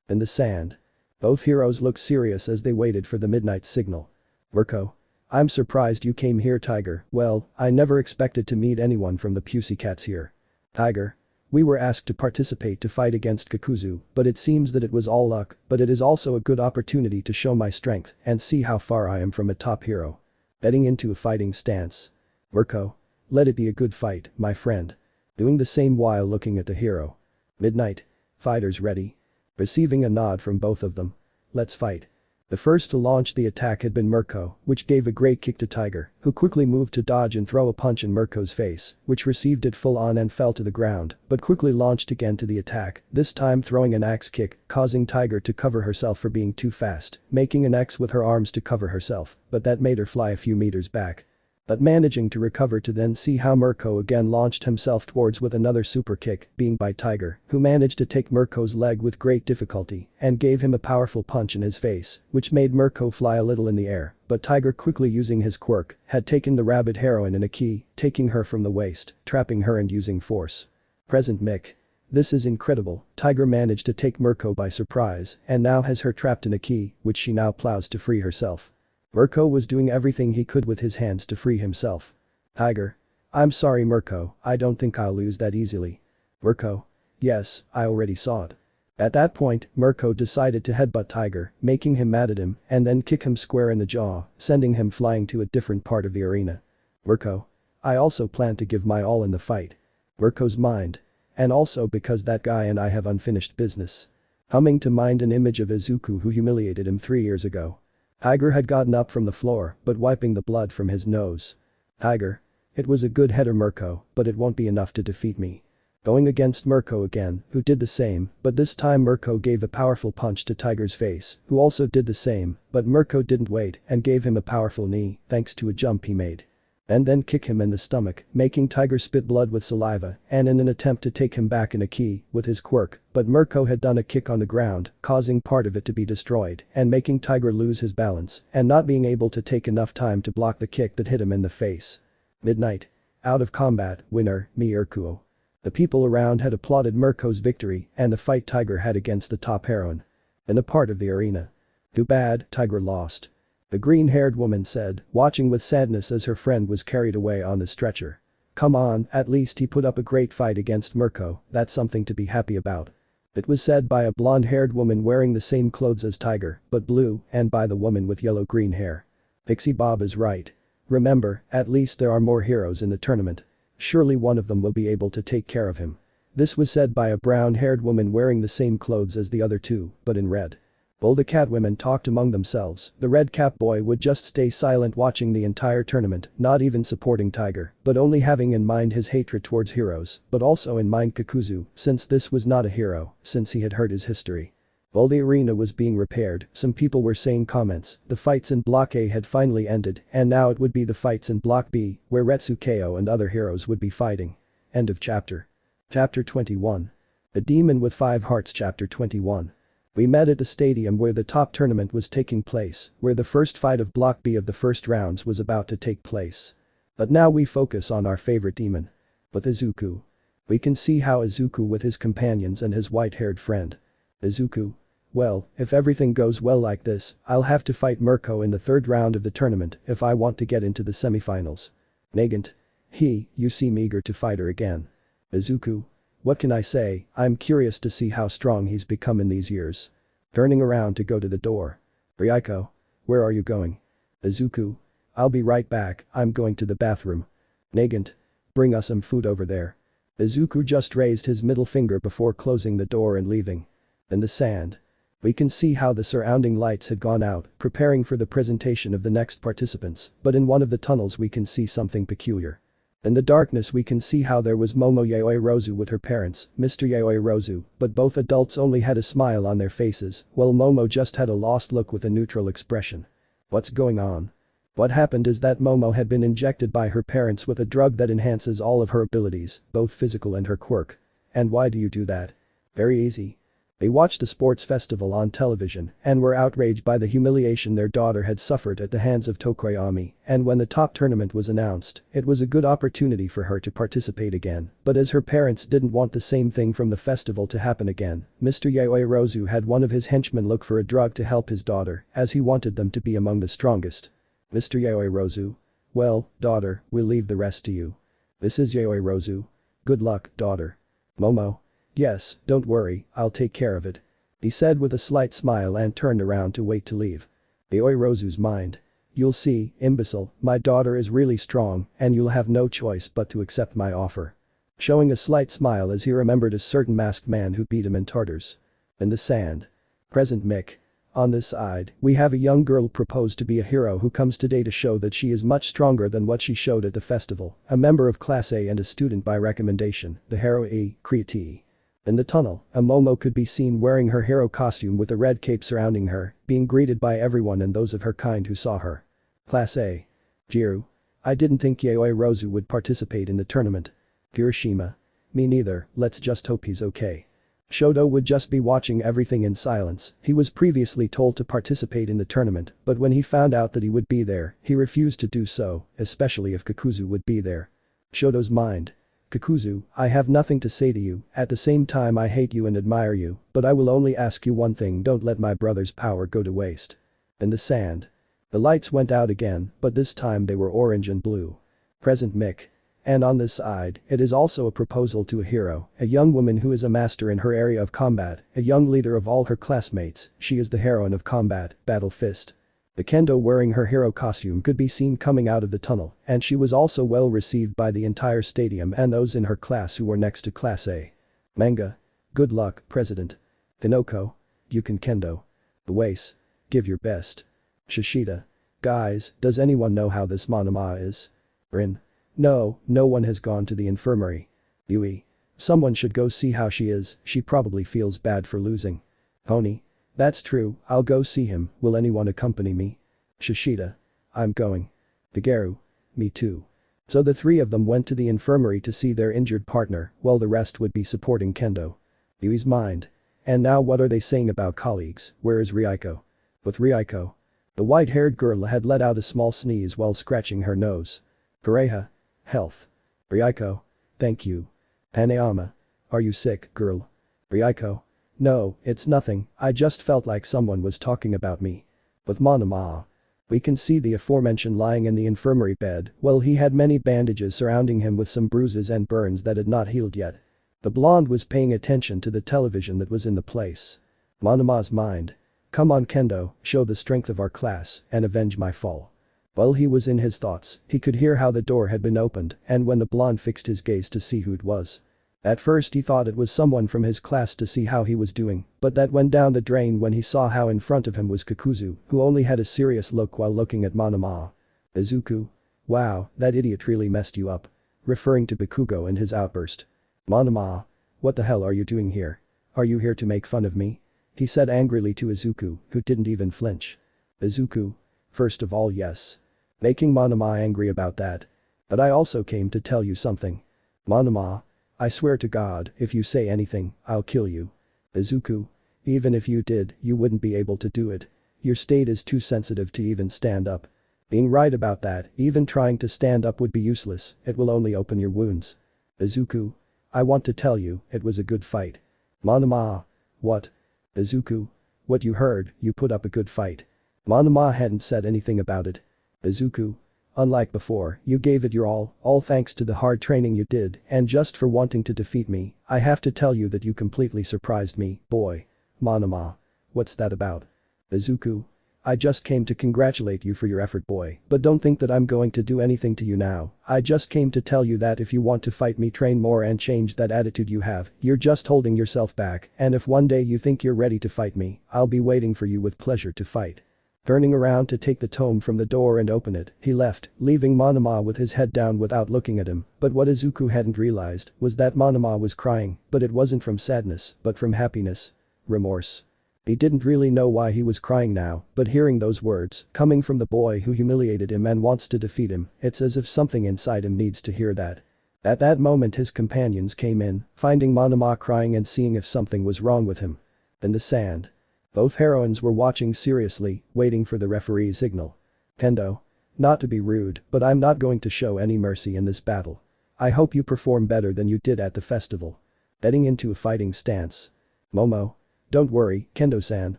Speaker 2: In the sand. Both heroes looked serious as they waited for the midnight signal. Mirko. I'm surprised you came here Tiger, well, I never expected to meet anyone from the pussycats here. Tiger. We were asked to participate to fight against Kakuzu, but it seems that it was all luck, but it is also a good opportunity to show my strength and see how far I am from a top hero. Betting into a fighting stance. Mirko. Let it be a good fight, my friend. Doing the same while looking at the hero. Midnight. Fighters ready. Receiving a nod from both of them. Let's fight. The first to launch the attack had been Mirko, which gave a great kick to Tiger, who quickly moved to dodge and throw a punch in Mirko's face, which received it full on and fell to the ground, but quickly launched again to the attack, this time throwing an axe kick, causing Tiger to cover herself for being too fast, making an X with her arms to cover herself, but that made her fly a few meters back. But managing to recover to then see how Mirko again launched himself towards with another super kick, being by Tiger, who managed to take Mirko's leg with great difficulty and gave him a powerful punch in his face, which made Mirko fly a little in the air, but Tiger quickly using his quirk, had taken the rabbit heroine in a key, taking her from the waist, trapping her and using force. Present Mick. This is incredible, Tiger managed to take Mirko by surprise and now has her trapped in a key, which she now plows to free herself. Mirko was doing everything he could with his hands to free himself. Tiger. I'm sorry Mirko, I don't think I'll lose that easily. Mirko. Yes, I already saw it. At that point, Mirko decided to headbutt Tiger, making him mad at him, and then kick him square in the jaw, sending him flying to a different part of the arena. Mirko. I also plan to give my all in the fight. Mirko's mind. And also because that guy and I have unfinished business. Humming to mind an image of Izuku who humiliated him 3 years ago. Tiger had gotten up from the floor, but wiping the blood from his nose. Tiger. It was a good header Mirko, but it won't be enough to defeat me. Going against Mirko again, who did the same, but this time Mirko gave a powerful punch to Tiger's face, who also did the same, but Mirko didn't wait and gave him a powerful knee, thanks to a jump he made. And then kick him in the stomach, making Tiger spit blood with saliva, and in an attempt to take him back in a key, with his quirk, but Mirko had done a kick on the ground, causing part of it to be destroyed, and making Tiger lose his balance, and not being able to take enough time to block the kick that hit him in the face. Midnight. Out of combat, winner, Mirko. The people around had applauded Mirko's victory and the fight Tiger had against the top heroine. In a part of the arena. Too bad, Tiger lost. The green-haired woman said, watching with sadness as her friend was carried away on the stretcher. Come on, at least he put up a great fight against Mirko, that's something to be happy about. It was said by a blonde-haired woman wearing the same clothes as Tiger, but blue, and by the woman with yellow-green hair. Pixie Bob is right. Remember, at least there are more heroes in the tournament. Surely one of them will be able to take care of him. This was said by a brown-haired woman wearing the same clothes as the other two, but in red. While the catwomen talked among themselves, the red cap boy would just stay silent watching the entire tournament, not even supporting Tiger, but only having in mind his hatred towards heroes, but also in mind Kakuzu, since this was not a hero, since he had heard his history. While the arena was being repaired, some people were saying comments, the fights in Block A had finally ended, and now it would be the fights in Block B, where Retsukeo and other heroes would be fighting. End of chapter. Chapter 21. A Demon with 5 Hearts Chapter 21. We met at the stadium where the top tournament was taking place, where the first fight of Block B of the first rounds was about to take place. But now we focus on our favorite demon. With Izuku. We can see how Izuku with his companions and his white-haired friend. Izuku. Well, if everything goes well like this, I'll have to fight Mirko in the 3rd round of the tournament if I want to get into the semifinals. Nagant. You seem eager to fight her again. Izuku. What can I say, I'm curious to see how strong he's become in these years. Turning around to go to the door. Ryuko. Where are you going? Izuku. I'll be right back, I'm going to the bathroom. Nagant. Bring us some food over there. Izuku just raised his middle finger before closing the door and leaving. In the sand. We can see how the surrounding lights had gone out, preparing for the presentation of the next participants, but in one of the tunnels we can see something peculiar. In the darkness we can see how there was Momo Yayoi Rozu with her parents, Mr. Yayoi Rozu, but both adults only had a smile on their faces, while Momo just had a lost look with a neutral expression. What's going on? What happened is that Momo had been injected by her parents with a drug that enhances all of her abilities, both physical and her quirk. And why do you do that? Very easy. They watched a sports festival on television and were outraged by the humiliation their daughter had suffered at the hands of Tokoyami, and when the top tournament was announced, it was a good opportunity for her to participate again, but as her parents didn't want the same thing from the festival to happen again, Mr. Yayoi Rozu had one of his henchmen look for a drug to help his daughter, as he wanted them to be among the strongest. Mr. Yayoi Rozu. Well, daughter, we'll leave the rest to you. This is Yayoi Rozu. Good luck, daughter. Momo. Yes, don't worry, I'll take care of it. He said with a slight smile and turned around to wait to leave. Yayoi Rozu's mind. You'll see, imbecile, my daughter is really strong and you'll have no choice but to accept my offer. Showing a slight smile as he remembered a certain masked man who beat him in Tartarus. In the sand. Present Mick. On this side, we have a young girl proposed to be a hero who comes today to show that she is much stronger than what she showed at the festival, a member of Class A and a student by recommendation, the hero Creati. In the tunnel, a Momo could be seen wearing her hero costume with a red cape surrounding her, being greeted by everyone and those of her kind who saw her. Class A. Jiru. I didn't think Yayoi Rozu would participate in the tournament. Hiroshima. Me neither, let's just hope he's okay. Shoto would just be watching everything in silence. He was previously told to participate in the tournament, but when he found out that he would be there, he refused to do so, especially if Kakuzu would be there. Shoto's mind. Kakuzu, I have nothing to say to you, at the same time I hate you and admire you, but I will only ask you one thing, don't let my brother's power go to waste. In the sand. The lights went out again, but this time they were orange and blue. Present Mick. And on this side, it is also a proposal to a hero, a young woman who is a master in her area of combat, a young leader of all her classmates. She is the heroine of combat, Battle Fist. The kendo wearing her hero costume could be seen coming out of the tunnel, and she was also well received by the entire stadium and those in her class who were next to Class A. Manga. Good luck, President. Hinoko. You can kendo. Uwais. Give your best. Shishida. Guys, does anyone know how this Monoma is? Rin. No, no one has gone to the infirmary. Yui. Someone should go see how she is, she probably feels bad for losing. Pony. That's true, I'll go see him, will anyone accompany me? Shishida. I'm going. Dageru. Me too. So the three of them went to the infirmary to see their injured partner, while the rest would be supporting Kendo. Yui's mind. And now what are they saying about colleagues, where is Ryuko? With Ryuko. The white-haired girl had let out a small sneeze while scratching her nose. Pareha. Health. Ryuko. Thank you. Hanayama. Are you sick, girl? Ryuko. No, it's nothing, I just felt like someone was talking about me. With Monoma. We can see the aforementioned lying in the infirmary bed, well he had many bandages surrounding him with some bruises and burns that had not healed yet. The blonde was paying attention to the television that was in the place. Monoma's mind. Come on Kendo, show the strength of our class, and avenge my fall. While he was in his thoughts, he could hear how the door had been opened, and when the blonde fixed his gaze to see who it was. At first he thought it was someone from his class to see how he was doing, but that went down the drain when he saw how in front of him was Kakuzu, who only had a serious look while looking at Monoma. Izuku. Wow, that idiot really messed you up. Referring to Bakugo and his outburst. Monoma. What the hell are you doing here? Are you here to make fun of me? He said angrily to Izuku, who didn't even flinch. Izuku. First of all yes. Making Monoma angry about that. But I also came to tell you something. Monoma. I swear to God, if you say anything, I'll kill you. Izuku. Even if you did, you wouldn't be able to do it. Your state is too sensitive to even stand up. Being right about that, even trying to stand up would be useless, it will only open your wounds. Izuku. I want to tell you, it was a good fight. Monoma. What? Izuku. What you heard, you put up a good fight. Monoma hadn't said anything about it. Izuku. Unlike before, you gave it your all thanks to the hard training you did, and just for wanting to defeat me, I have to tell you that you completely surprised me, boy. Monoma. What's that about? Izuku. I just came to congratulate you for your effort boy, but don't think that I'm going to do anything to you now, I just came to tell you that if you want to fight me train more and change that attitude you have, you're just holding yourself back, and if one day you think you're ready to fight me, I'll be waiting for you with pleasure to fight. Turning around to take the tome from the door and open it, he left, leaving Monoma with his head down without looking at him, but what Izuku hadn't realized was that Monoma was crying, but it wasn't from sadness, but from happiness. Remorse. He didn't really know why he was crying now, but hearing those words, coming from the boy who humiliated him and wants to defeat him, it's as if something inside him needs to hear that. At that moment his companions came in, finding Monoma crying and seeing if something was wrong with him. In the sand. Both heroines were watching seriously, waiting for the referee's signal. Kendo. Not to be rude, but I'm not going to show any mercy in this battle. I hope you perform better than you did at the festival. Heading into a fighting stance. Momo. Don't worry, Kendo-san,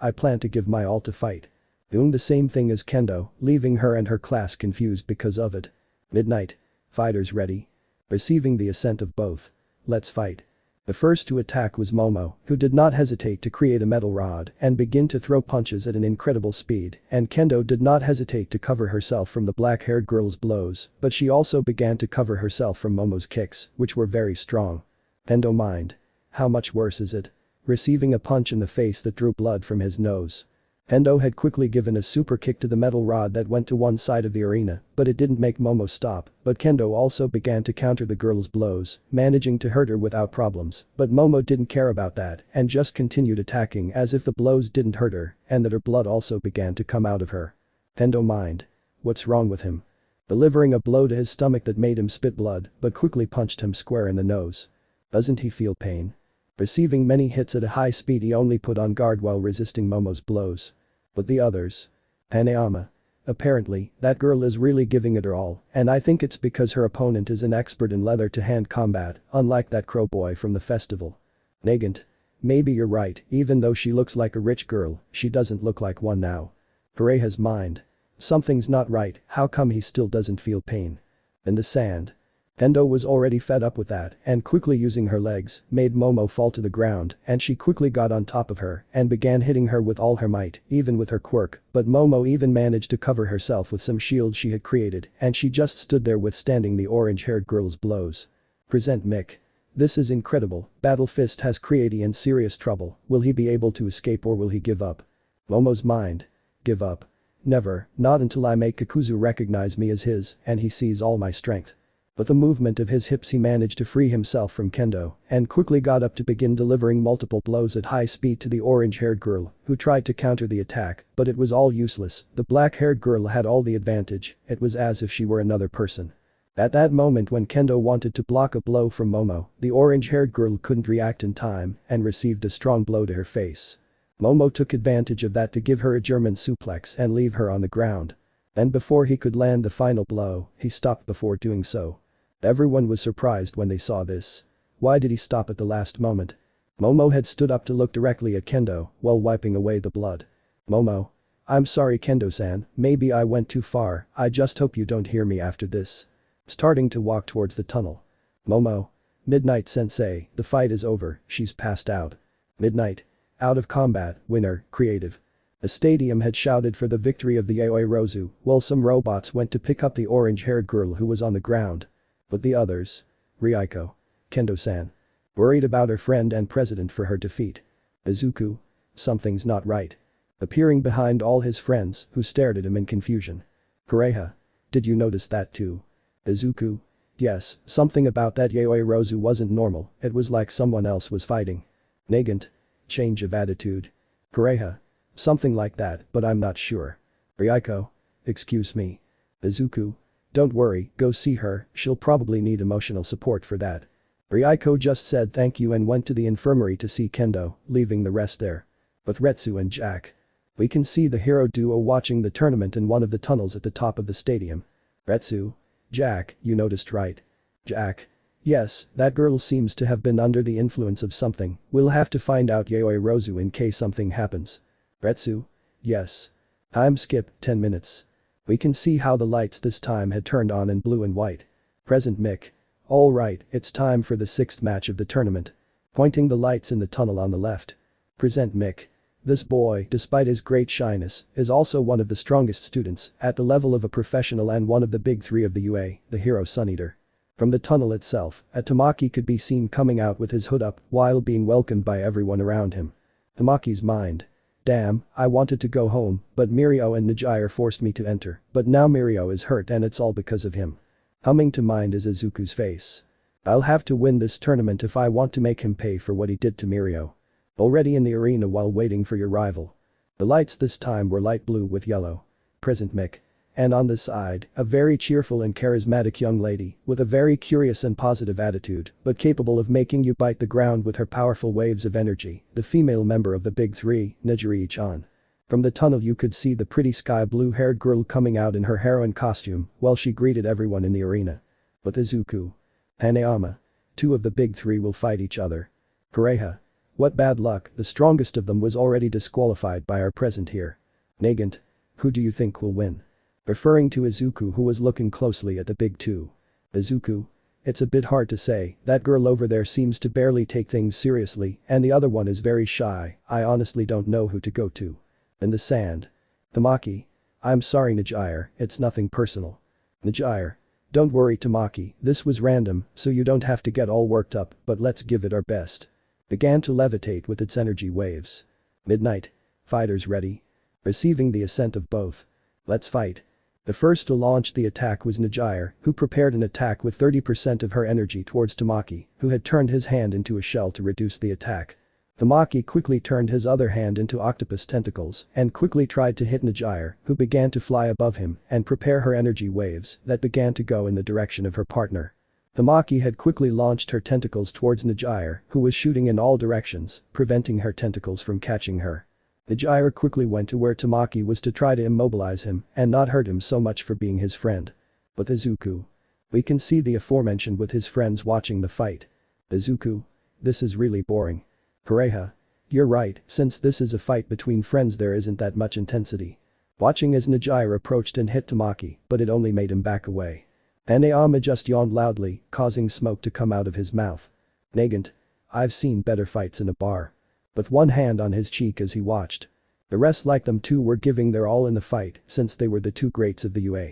Speaker 2: I plan to give my all to fight. Doing the same thing as Kendo, leaving her and her class confused because of it. Midnight. Fighters ready. Receiving the assent of both. Let's fight. The first to attack was Momo, who did not hesitate to create a metal rod and begin to throw punches at an incredible speed, and Kendo did not hesitate to cover herself from the black-haired girl's blows, but she also began to cover herself from Momo's kicks, which were very strong. Kendo mind. How much worse is it? Receiving a punch in the face that drew blood from his nose. Kendo had quickly given a super kick to the metal rod that went to one side of the arena, but it didn't make Momo stop, but Kendo also began to counter the girl's blows, managing to hurt her without problems, but Momo didn't care about that and just continued attacking as if the blows didn't hurt her and that her blood also began to come out of her. Kendo mind. What's wrong with him? Delivering a blow to his stomach that made him spit blood, but quickly punched him square in the nose. Doesn't he feel pain? Receiving many hits at a high speed he only put on guard while resisting Momo's blows. But the others. Hanayama. Apparently, that girl is really giving it her all, and I think it's because her opponent is an expert in leather-to-hand combat, unlike that crow boy from the festival. Nagant. Maybe you're right, even though she looks like a rich girl, she doesn't look like one now. Pareha's mind. Something's not right, how come he still doesn't feel pain? In the sand. Kendo was already fed up with that and quickly using her legs, made Momo fall to the ground and she quickly got on top of her and began hitting her with all her might, even with her quirk, but Momo even managed to cover herself with some shield she had created and she just stood there withstanding the orange-haired girl's blows. Present Mick. This is incredible, Battle Fist has Creati in serious trouble, will he be able to escape or will he give up? Momo's mind. Give up. Never, not until I make Kakuzu recognize me as his and he sees all my strength. With a movement of his hips he managed to free himself from Kendo and quickly got up to begin delivering multiple blows at high speed to the orange-haired girl who tried to counter the attack, but it was all useless, the black-haired girl had all the advantage, it was as if she were another person. At that moment when Kendo wanted to block a blow from Momo, the orange-haired girl couldn't react in time and received a strong blow to her face. Momo took advantage of that to give her a German suplex and leave her on the ground. And before he could land the final blow, he stopped before doing so. Everyone was surprised when they saw this. Why did he stop at the last moment? Momo had stood up to look directly at Kendo while wiping away the blood. Momo. I'm sorry Kendo-san, maybe I went too far, I just hope you don't hear me after this. Starting to walk towards the tunnel. Momo. Midnight Sensei, the fight is over, she's passed out. Midnight. Out of combat, winner, creative. The stadium had shouted for the victory of the Yaoi Rozu while some robots went to pick up the orange-haired girl who was on the ground. But the others. Ryuko. Kendo-san. Worried about her friend and president for her defeat. Izuku. Something's not right. Appearing behind all his friends who stared at him in confusion. Kureha. Did you notice that too? Izuku. Yes, something about that Yaoi Rozu wasn't normal, it was like someone else was fighting. Nagant. Change of attitude. Kureha. Something like that, but I'm not sure. Ryuko. Excuse me. Izuku. Don't worry, go see her, she'll probably need emotional support for that. Ryuko just said thank you and went to the infirmary to see Kendo, leaving the rest there. With Retsu and Jack. We can see the hero duo watching the tournament in one of the tunnels at the top of the stadium. Retsu. Jack, you noticed right? Jack. Yes, that girl seems to have been under the influence of something, we'll have to find out Yaoi Rozu in case something happens. Retsu. Yes. Time skip, 10 minutes. We can see how the lights this time had turned on in blue and white. Present Mick. Alright, it's time for the 6th match of the tournament. Pointing the lights in the tunnel on the left. Present Mick. This boy, despite his great shyness, is also one of the strongest students, at the level of a professional and one of the big 3 of the UA, the hero Sun Eater. From the tunnel itself, a Tamaki could be seen coming out with his hood up while being welcomed by everyone around him. Tamaki's mind. Damn, I wanted to go home, but Mirio and Nijire forced me to enter, but now Mirio is hurt and it's all because of him. Humming to mind is Izuku's face. I'll have to win this tournament if I want to make him pay for what he did to Mirio. Already in the arena while waiting for your rival. The lights this time were light blue with yellow. Present Mick. And on the side, a very cheerful and charismatic young lady with a very curious and positive attitude, but capable of making you bite the ground with her powerful waves of energy, the female member of the big 3, Nijiri-chan. From the tunnel you could see the pretty sky blue-haired girl coming out in her heroine costume while she greeted everyone in the arena. With Izuku. Hanayama. 2 of the big 3 will fight each other. Kureha. What bad luck, the strongest of them was already disqualified by our present here. Nagant. Who do you think will win? Referring to Izuku who was looking closely at the big 2. Izuku. It's a bit hard to say, that girl over there seems to barely take things seriously and the other one is very shy, I honestly don't know who to go to. In the sand. Tamaki. I'm sorry Nijire, it's nothing personal. Nijire. Don't worry Tamaki, this was random, so you don't have to get all worked up, but let's give it our best. Began to levitate with its energy waves. Midnight. Fighters ready. Receiving the assent of both. Let's fight. The first to launch the attack was Nijire, who prepared an attack with 30% of her energy towards Tamaki, who had turned his hand into a shell to reduce the attack. Tamaki quickly turned his other hand into octopus tentacles and quickly tried to hit Nijire, who began to fly above him and prepare her energy waves that began to go in the direction of her partner. Tamaki had quickly launched her tentacles towards Nijire, who was shooting in all directions, preventing her tentacles from catching her. Nijire quickly went to where Tamaki was to try to immobilize him and not hurt him so much for being his friend. With Izuku. We can see the aforementioned with his friends watching the fight. Izuku. This is really boring. Kureha. You're right, since this is a fight between friends there isn't that much intensity. Watching as Nijire approached and hit Tamaki, but it only made him back away. Hanayama just yawned loudly, causing smoke to come out of his mouth. Nagant. I've seen better fights in a bar. With one hand on his cheek as he watched. The rest like them too were giving their all in the fight since they were the two greats of the UA.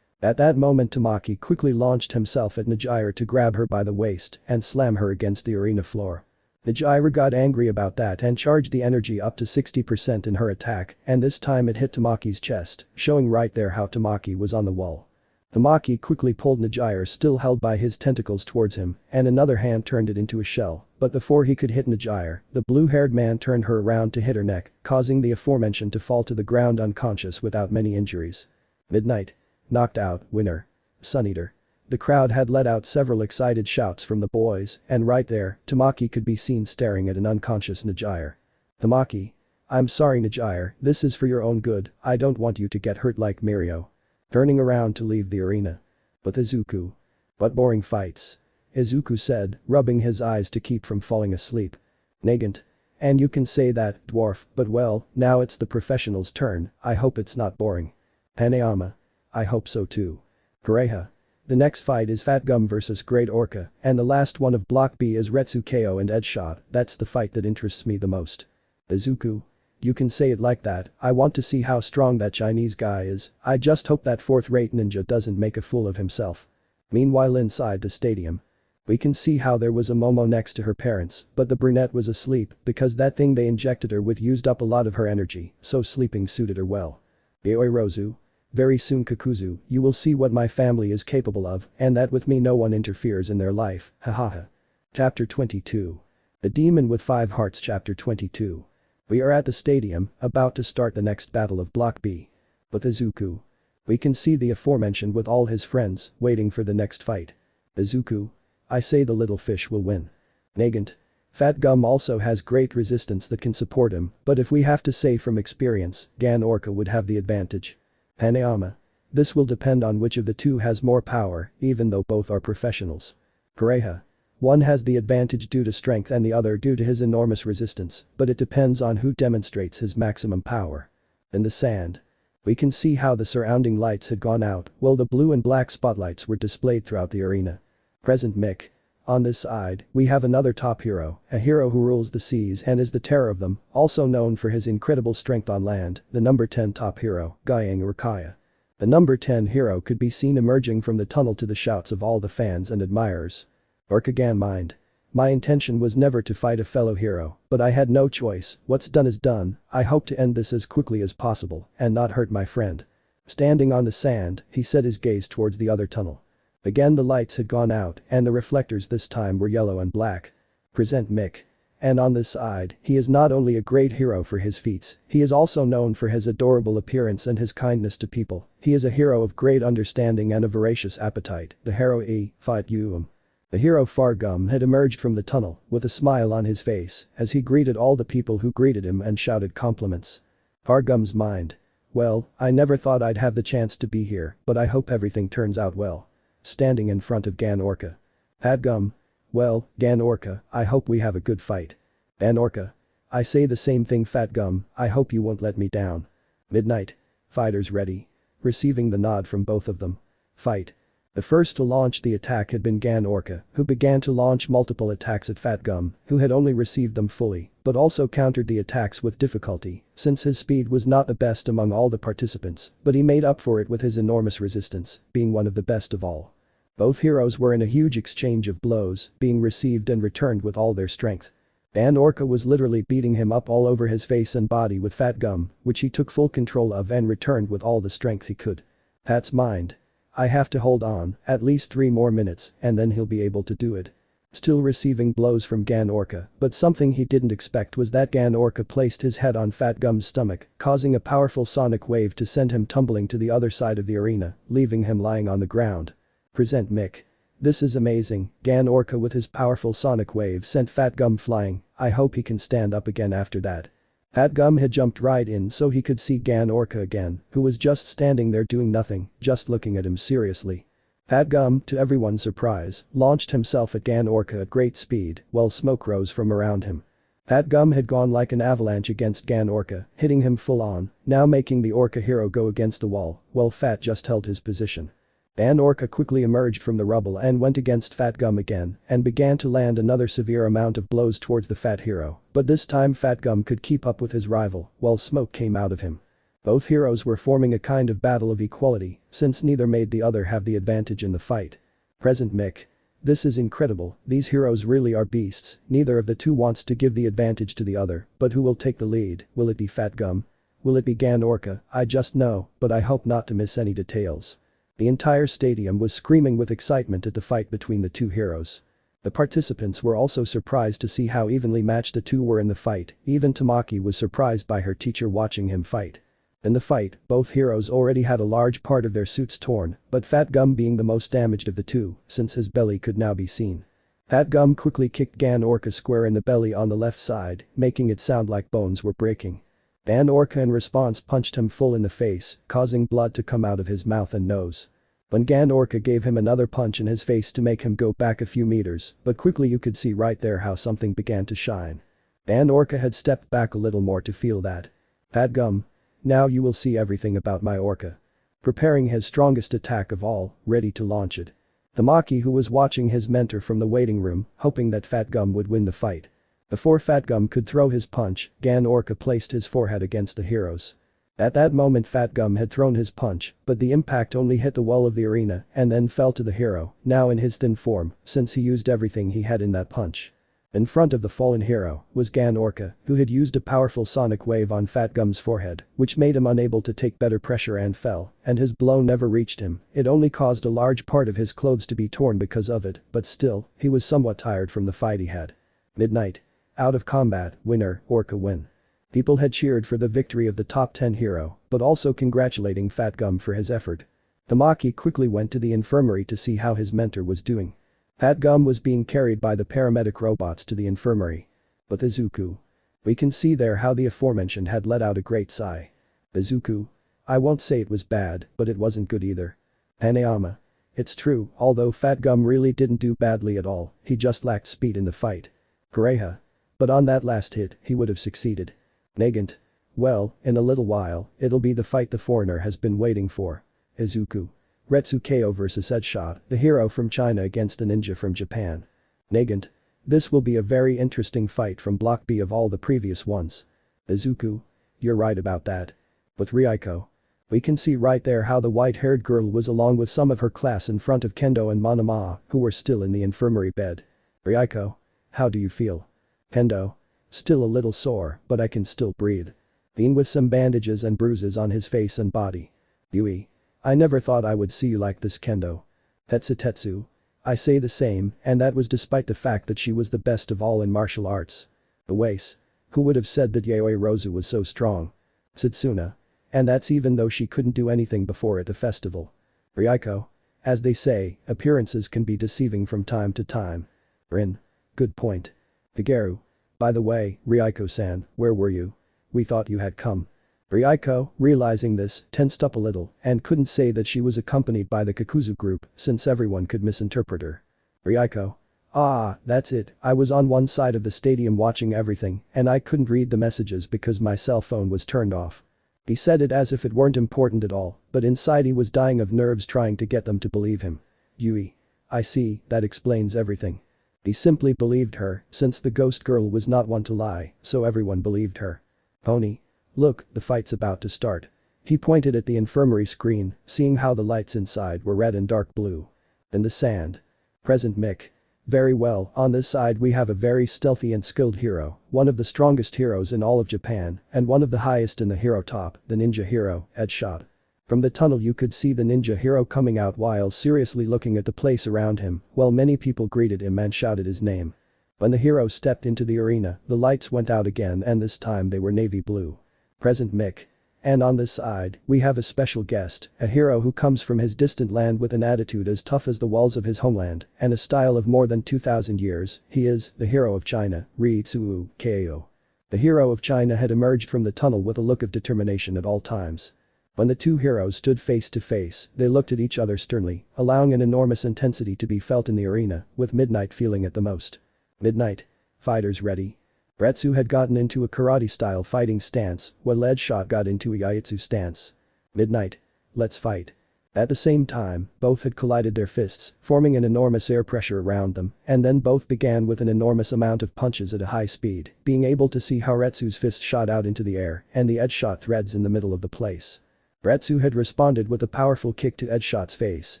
Speaker 2: At that moment Tamaki quickly launched himself at Najira to grab her by the waist and slam her against the arena floor. Najira got angry about that and charged the energy up to 60% in her attack, and this time it hit Tamaki's chest, showing right there how Tamaki was on the wall. Tamaki quickly pulled Najira still held by his tentacles towards him and another hand turned it into a shell, but before he could hit Najira, the blue-haired man turned her around to hit her neck, causing the aforementioned to fall to the ground unconscious without many injuries. Midnight. Knocked out, winner. Sun Eater. The crowd had let out several excited shouts from the boys, and right there, Tamaki could be seen staring at an unconscious Najira. Tamaki. I'm sorry Najira, this is for your own good, I don't want you to get hurt like Mirio. Turning around to leave the arena. But Izuku. What boring fights. Izuku said, rubbing his eyes to keep from falling asleep. Nagant. And you can say that, dwarf, but well, now it's the professionals' turn, I hope it's not boring. Hanayama. I hope so too. Pareha. The next fight is Fat Gum vs Great Orca, and the last one of Block B is Retsu KO and Edshot, that's the fight that interests me the most. Izuku. You can say it like that, I want to see how strong that Chinese guy is, I just hope that fourth-rate ninja doesn't make a fool of himself. Meanwhile inside the stadium. We can see how there was a Momo next to her parents, but the brunette was asleep because that thing they injected her with used up a lot of her energy, so sleeping suited her well. Yoi Rozu. Very soon Kakuzu, you will see what my family is capable of, and that with me no one interferes in their life, hahaha. Chapter 22. The Demon with 5 Hearts Chapter 22. We are at the stadium, about to start the next battle of Block B. With Izuku. We can see the aforementioned with all his friends, waiting for the next fight. Izuku. I say the little fish will win. Nagant. Fat Gum also has great resistance that can support him, but if we have to say from experience, Gan Orca would have the advantage. Hanayama. This will depend on which of the two has more power, even though both are professionals. Pareha. One has the advantage due to strength and the other due to his enormous resistance, but it depends on who demonstrates his maximum power. In the sand. We can see how the surrounding lights had gone out while the blue and black spotlights were displayed throughout the arena. Present Mick. On this side, we have another top hero, a hero who rules the seas and is the terror of them, also known for his incredible strength on land, the number 10 top hero, Gyang Uraraka. The number 10 hero could be seen emerging from the tunnel to the shouts of all the fans and admirers. Orkagan mind. My intention was never to fight a fellow hero, but I had no choice, what's done is done, I hope to end this as quickly as possible and not hurt my friend. Standing on the sand, he set his gaze towards the other tunnel. Again the lights had gone out and the reflectors this time were yellow and black. Present Mick. And on this side, he is not only a great hero for his feats, he is also known for his adorable appearance and his kindness to people, he is a hero of great understanding and a voracious appetite, the hero Fight Yuum. The hero Fargum had emerged from the tunnel with a smile on his face as he greeted all the people who greeted him and shouted compliments. Fargum's mind. Well, I never thought I'd have the chance to be here, but I hope everything turns out well. Standing in front of Gan Orca. Padgum. Well, Gan Orca, I hope we have a good fight. Gan Orca. I say the same thing Fat Gum, I hope you won't let me down. Midnight. Fighters ready. Receiving the nod from both of them. Fight. The first to launch the attack had been Gan Orca, who began to launch multiple attacks at Fat Gum, who had only received them fully, but also countered the attacks with difficulty, since his speed was not the best among all the participants, but he made up for it with his enormous resistance, being one of the best of all. Both heroes were in a huge exchange of blows, being received and returned with all their strength. Gan Orca was literally beating him up all over his face and body with Fat Gum, which he took full control of and returned with all the strength he could. Pat's mind. I have to hold on, at least 3 more minutes, and then he'll be able to do it. Still receiving blows from Gan Orca, but something he didn't expect was that Gan Orca placed his head on Fat Gum's stomach, causing a powerful sonic wave to send him tumbling to the other side of the arena, leaving him lying on the ground. Present Mick. This is amazing, Gan Orca with his powerful sonic wave sent Fat Gum flying, I hope he can stand up again after that. Fat Gum had jumped right in so he could see Gan Orca again, who was just standing there doing nothing, just looking at him seriously. Fat Gum, to everyone's surprise, launched himself at Gan Orca at great speed while smoke rose from around him. Fat Gum had gone like an avalanche against Gan Orca, hitting him full on, now making the Orca hero go against the wall, while Fat just held his position. Dan Orca quickly emerged from the rubble and went against Fat Gum again and began to land another severe amount of blows towards the fat hero, but this time Fat Gum could keep up with his rival while smoke came out of him. Both heroes were forming a kind of battle of equality since neither made the other have the advantage in the fight. Present Mick. This is incredible, these heroes really are beasts, neither of the two wants to give the advantage to the other, but who will take the lead, will it be Fat Gum? Will it be Gan Orca? I just know, but I hope not to miss any details. The entire stadium was screaming with excitement at the fight between the two heroes. The participants were also surprised to see how evenly matched the two were in the fight, even Tamaki was surprised by her teacher watching him fight. In the fight, both heroes already had a large part of their suits torn, but Fat Gum being the most damaged of the two, since his belly could now be seen. Fat Gum quickly kicked Gan Orca square in the belly on the left side, making it sound like bones were breaking. Dan Orca in response punched him full in the face, causing blood to come out of his mouth and nose. When Gan Orca gave him another punch in his face to make him go back a few meters, but quickly you could see right there how something began to shine. Dan Orca had stepped back a little more to feel that. Fat Gum. Now you will see everything about my Orca. Preparing his strongest attack of all, ready to launch it. Tamaki, who was watching his mentor from the waiting room, hoping that Fat Gum would win the fight. Before Fat Gum could throw his punch, Gan Orca placed his forehead against the hero's. At that moment Fat Gum had thrown his punch, but the impact only hit the wall of the arena and then fell to the hero, now in his thin form, since he used everything he had in that punch. In front of the fallen hero was Gan Orca, who had used a powerful sonic wave on Fat Gum's forehead, which made him unable to take better pressure and fell, and his blow never reached him, it only caused a large part of his clothes to be torn because of it, but still, he was somewhat tired from the fight he had. Midnight. Out of combat, winner, Orca win. People had cheered for the victory of the top 10 hero, but also congratulating Fat Gum for his effort. Tamaki quickly went to the infirmary to see how his mentor was doing. Fat Gum was being carried by the paramedic robots to the infirmary. But Izuku. We can see there how the aforementioned had let out a great sigh. Izuku. I won't say it was bad, but it wasn't good either. Hanayama. It's true, although Fat Gum really didn't do badly at all, he just lacked speed in the fight. Kureha. But on that last hit, he would have succeeded. Nagant. Well, in a little while, it'll be the fight the foreigner has been waiting for. Izuku. Retsukeo vs ONESHOT, the hero from China against a ninja from Japan. Nagant. This will be a very interesting fight from Block B of all the previous ones. Izuku. You're right about that. With Ryuko. We can see right there how the white-haired girl was along with some of her class in front of Kendo and Monoma, who were still in the infirmary bed. Ryuko. How do you feel? Kendo. Still a little sore, but I can still breathe. Being with some bandages and bruises on his face and body. Yui. I never thought I would see you like this, Kendo. Tetsu. I say the same, and that was despite the fact that she was the best of all in martial arts. Uwais. Who would have said that Yayoi Rozu was so strong? Satsuna. And that's even though she couldn't do anything before at the festival. Ryuko. As they say, appearances can be deceiving from time to time. Rin. Good point. Higeru. By the way, Ryuko-san, where were you? We thought you had come. Ryuko, realizing this, tensed up a little and couldn't say that she was accompanied by the Kakuzu group since everyone could misinterpret her. Ryuko. Ah, that's it, I was on one side of the stadium watching everything and I couldn't read the messages because my cell phone was turned off. He said it as if it weren't important at all, but inside he was dying of nerves trying to get them to believe him. Yui. I see, that explains everything. He simply believed her, since the ghost girl was not one to lie, so everyone believed her. Pony. Look, the fight's about to start. He pointed at the infirmary screen, seeing how the lights inside were red and dark blue. In the sand. Present Mick. Very well, on this side we have a very stealthy and skilled hero, one of the strongest heroes in all of Japan, and one of the highest in the hero top, the ninja hero, ONESHOT. From the tunnel you could see the ninja hero coming out while seriously looking at the place around him, while many people greeted him and shouted his name. When the hero stepped into the arena, the lights went out again and this time they were navy blue. Present Mick. And on this side, we have a special guest, a hero who comes from his distant land with an attitude as tough as the walls of his homeland and a style of more than 2,000 years, he is the hero of China, Ritsuo Ko. The hero of China had emerged from the tunnel with a look of determination at all times. When the two heroes stood face to face, they looked at each other sternly, allowing an enormous intensity to be felt in the arena, with Midnight feeling it the most. Midnight. Fighters ready. Retsu had gotten into a karate-style fighting stance, while ONESHOT got into a yaitsu stance. Midnight. Let's fight. At the same time, both had collided their fists, forming an enormous air pressure around them, and then both began with an enormous amount of punches at a high speed, being able to see how Retsu's fist shot out into the air and the edge shot threads in the middle of the place. Retsu had responded with a powerful kick to Edgeshot's face,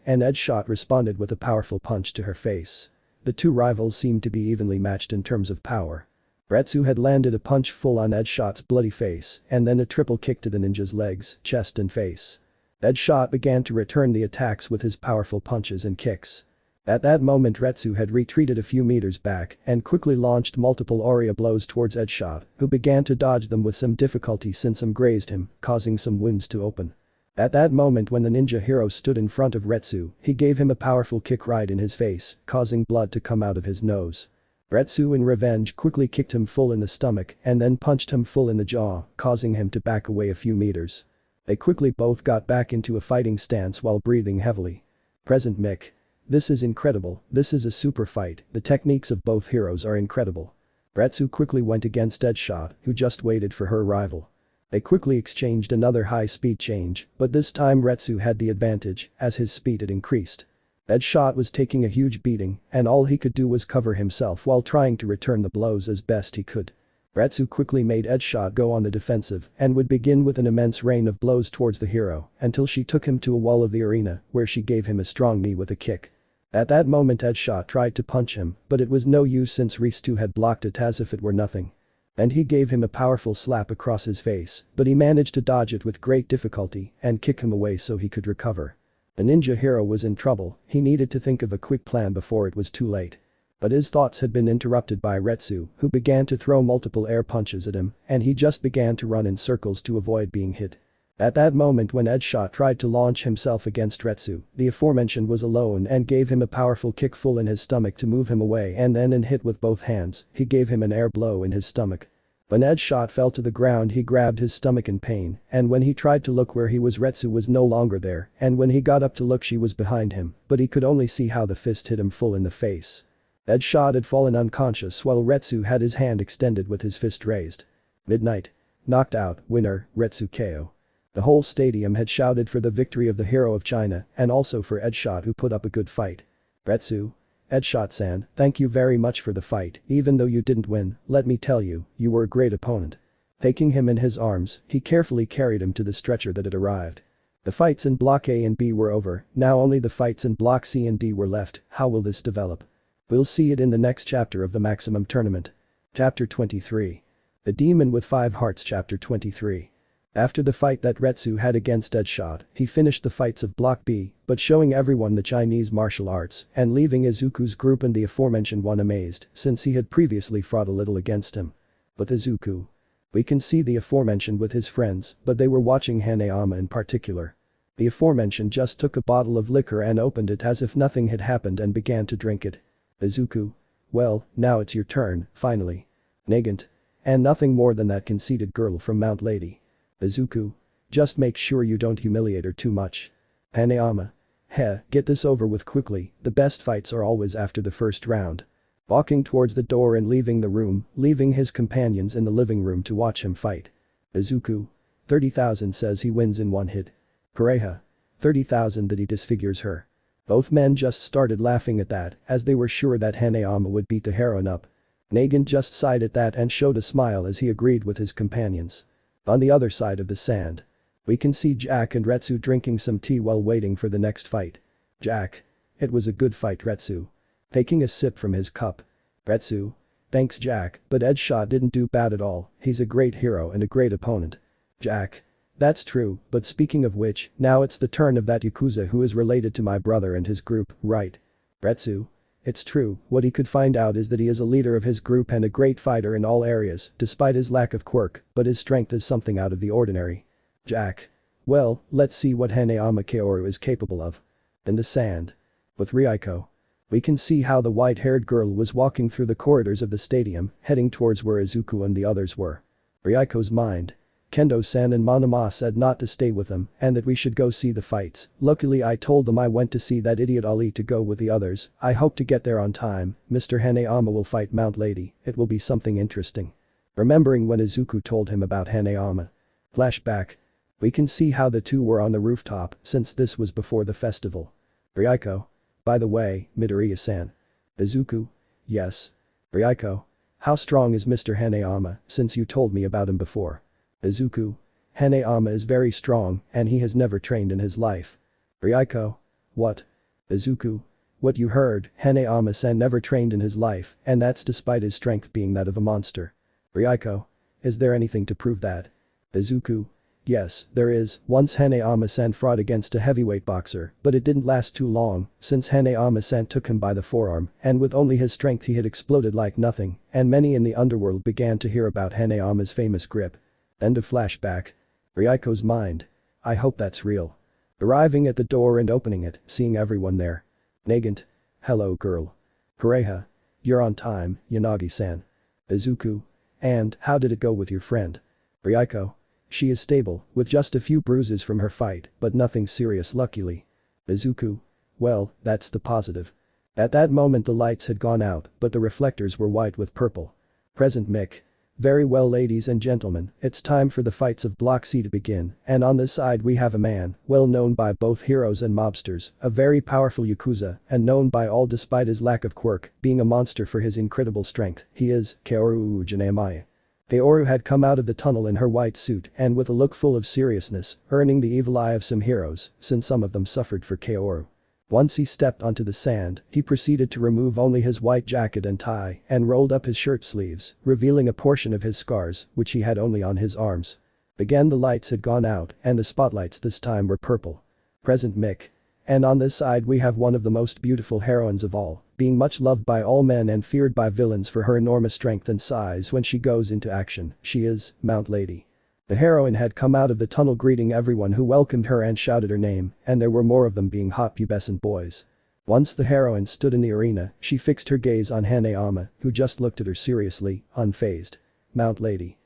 Speaker 2: and Edgeshot responded with a powerful punch to her face. The two rivals seemed to be evenly matched in terms of power. Retsu had landed a punch full on Edgeshot's bloody face, and then a triple kick to the ninja's legs, chest and face. Edgeshot began to return the attacks with his powerful punches and kicks. At that moment Retsu had retreated a few meters back and quickly launched multiple Aurea blows towards Edgeshot, who began to dodge them with some difficulty since some grazed him, causing some wounds to open. At that moment when the ninja hero stood in front of Retsu, he gave him a powerful kick right in his face, causing blood to come out of his nose. Retsu in revenge quickly kicked him full in the stomach and then punched him full in the jaw, causing him to back away a few meters. They quickly both got back into a fighting stance while breathing heavily. Present Mick. This is incredible, this is a super fight, the techniques of both heroes are incredible. Retsu quickly went against Edgeshot, who just waited for her arrival. They quickly exchanged another high speed change, but this time Retsu had the advantage, as his speed had increased. Edgeshot was taking a huge beating, and all he could do was cover himself while trying to return the blows as best he could. Retsu quickly made Edgeshot go on the defensive and would begin with an immense rain of blows towards the hero until she took him to a wall of the arena where she gave him a strong knee with a kick. At that moment Edgeshot tried to punch him, but it was no use since Ristu had blocked it as if it were nothing. And he gave him a powerful slap across his face, but he managed to dodge it with great difficulty and kick him away so he could recover. The ninja hero was in trouble, he needed to think of a quick plan before it was too late. But his thoughts had been interrupted by Retsu, who began to throw multiple air punches at him, and he just began to run in circles to avoid being hit. At that moment when Edgeshot tried to launch himself against Retsu, the aforementioned was alone and gave him a powerful kick full in his stomach to move him away, and then in hit with both hands, he gave him an air blow in his stomach. When Edgeshot fell to the ground he grabbed his stomach in pain, and when he tried to look where he was Retsu was no longer there, and when he got up to look she was behind him, but he could only see how the fist hit him full in the face. Edgeshot had fallen unconscious while Retsu had his hand extended with his fist raised. Midnight. Knocked out, winner, Retsu KO. The whole stadium had shouted for the victory of the hero of China and also for Edgeshot who put up a good fight. Retsu. Edgeshot-san, thank you very much for the fight, even though you didn't win, let me tell you, you were a great opponent. Taking him in his arms, he carefully carried him to the stretcher that had arrived. The fights in Block A and B were over, now only the fights in Block C and D were left, how will this develop? We'll see it in the next chapter of the Maximum Tournament. Chapter 23. The Demon with 5 Hearts Chapter 23. After the fight that Retsu had against Edgeshot, he finished the fights of Block B, but showing everyone the Chinese martial arts and leaving Izuku's group and the aforementioned one amazed since he had previously fought a little against him. With Izuku. We can see the aforementioned with his friends, but they were watching Hanayama in particular. The aforementioned just took a bottle of liquor and opened it as if nothing had happened and began to drink it. Izuku. Well, now it's your turn, finally. Nagant. And nothing more than that conceited girl from Mount Lady. Izuku. Just make sure you don't humiliate her too much. Hanayama. Heh, get this over with quickly, the best fights are always after the first round. Walking towards the door and leaving the room, leaving his companions in the living room to watch him fight. Izuku. 30,000 says he wins in one hit. Pareha. 30,000 that he disfigures her. Both men just started laughing at that, as they were sure that Hanayama would beat the heroine up. Nagant just sighed at that and showed a smile as he agreed with his companions. On the other side of the sand. We can see Jack and Retsu drinking some tea while waiting for the next fight. Jack. It was a good fight Retsu. Taking a sip from his cup. Retsu. Thanks Jack, but Edgeshot didn't do bad at all, he's a great hero and a great opponent. Jack. That's true, but speaking of which, now it's the turn of that Yakuza who is related to my brother and his group, right? Retsu. It's true, what he could find out is that he is a leader of his group and a great fighter in all areas, despite his lack of quirk, but his strength is something out of the ordinary. Jack. Well, let's see what Hanayama Kaoru is capable of. In the sand. With Ryuko. We can see how the white-haired girl was walking through the corridors of the stadium, heading towards where Izuku and the others were. Ryuko's mind. Kendo-san and Monoma said not to stay with them and that we should go see the fights. Luckily I told them I went to see that idiot Ali to go with the others. I hope to get there on time. Mr. Hanayama will fight Mount Lady, it will be something interesting. Remembering when Izuku told him about Hanayama. Flashback. We can see how the two were on the rooftop since this was before the festival. Ryuko. By the way, Midoriya-san. Izuku. Yes. Ryuko. How strong is Mr. Hanayama since you told me about him before? Izuku. Hanayama is very strong and he has never trained in his life. Ryuko. What? Izuku. What you heard, Hanayama-san never trained in his life and that's despite his strength being that of a monster. Ryuko. Is there anything to prove that? Izuku. Yes, there is. Once Hanayama-san fought against a heavyweight boxer, but it didn't last too long since Hanayama-san took him by the forearm and with only his strength he had exploded like nothing and many in the underworld began to hear about Hanayama's famous grip. End of flashback. Ryuko's mind. I hope that's real. Arriving at the door and opening it, seeing everyone there. Nagant. Hello girl. Kureha. You're on time, Yanagi-san. Izuku. And, how did it go with your friend? Ryuko. She is stable, with just a few bruises from her fight, but nothing serious luckily. Izuku. Well, that's the positive. At that moment the lights had gone out, but the reflectors were white with purple. Present Mick. Very well ladies and gentlemen, it's time for the fights of Block C to begin, and on this side we have a man, well known by both heroes and mobsters, a very powerful Yakuza, and known by all despite his lack of quirk, being a monster for his incredible strength, he is Kaoru Ujinamaya. Kaoru had come out of the tunnel in her white suit and with a look full of seriousness, earning the evil eye of some heroes, since some of them suffered for Kaoru. Once he stepped onto the sand, he proceeded to remove only his white jacket and tie and rolled up his shirt sleeves, revealing a portion of his scars, which he had only on his arms. Again the lights had gone out and the spotlights this time were purple. Present Mick. And on this side we have one of the most beautiful heroines of all, being much loved by all men and feared by villains for her enormous strength and size when she goes into action, she is Mount Lady. The heroine had come out of the tunnel greeting everyone who welcomed her and shouted her name, and there were more of them being hot pubescent boys. Once the heroine stood in the arena, she fixed her gaze on Hanayama, who just looked at her seriously, unfazed. Mount Lady.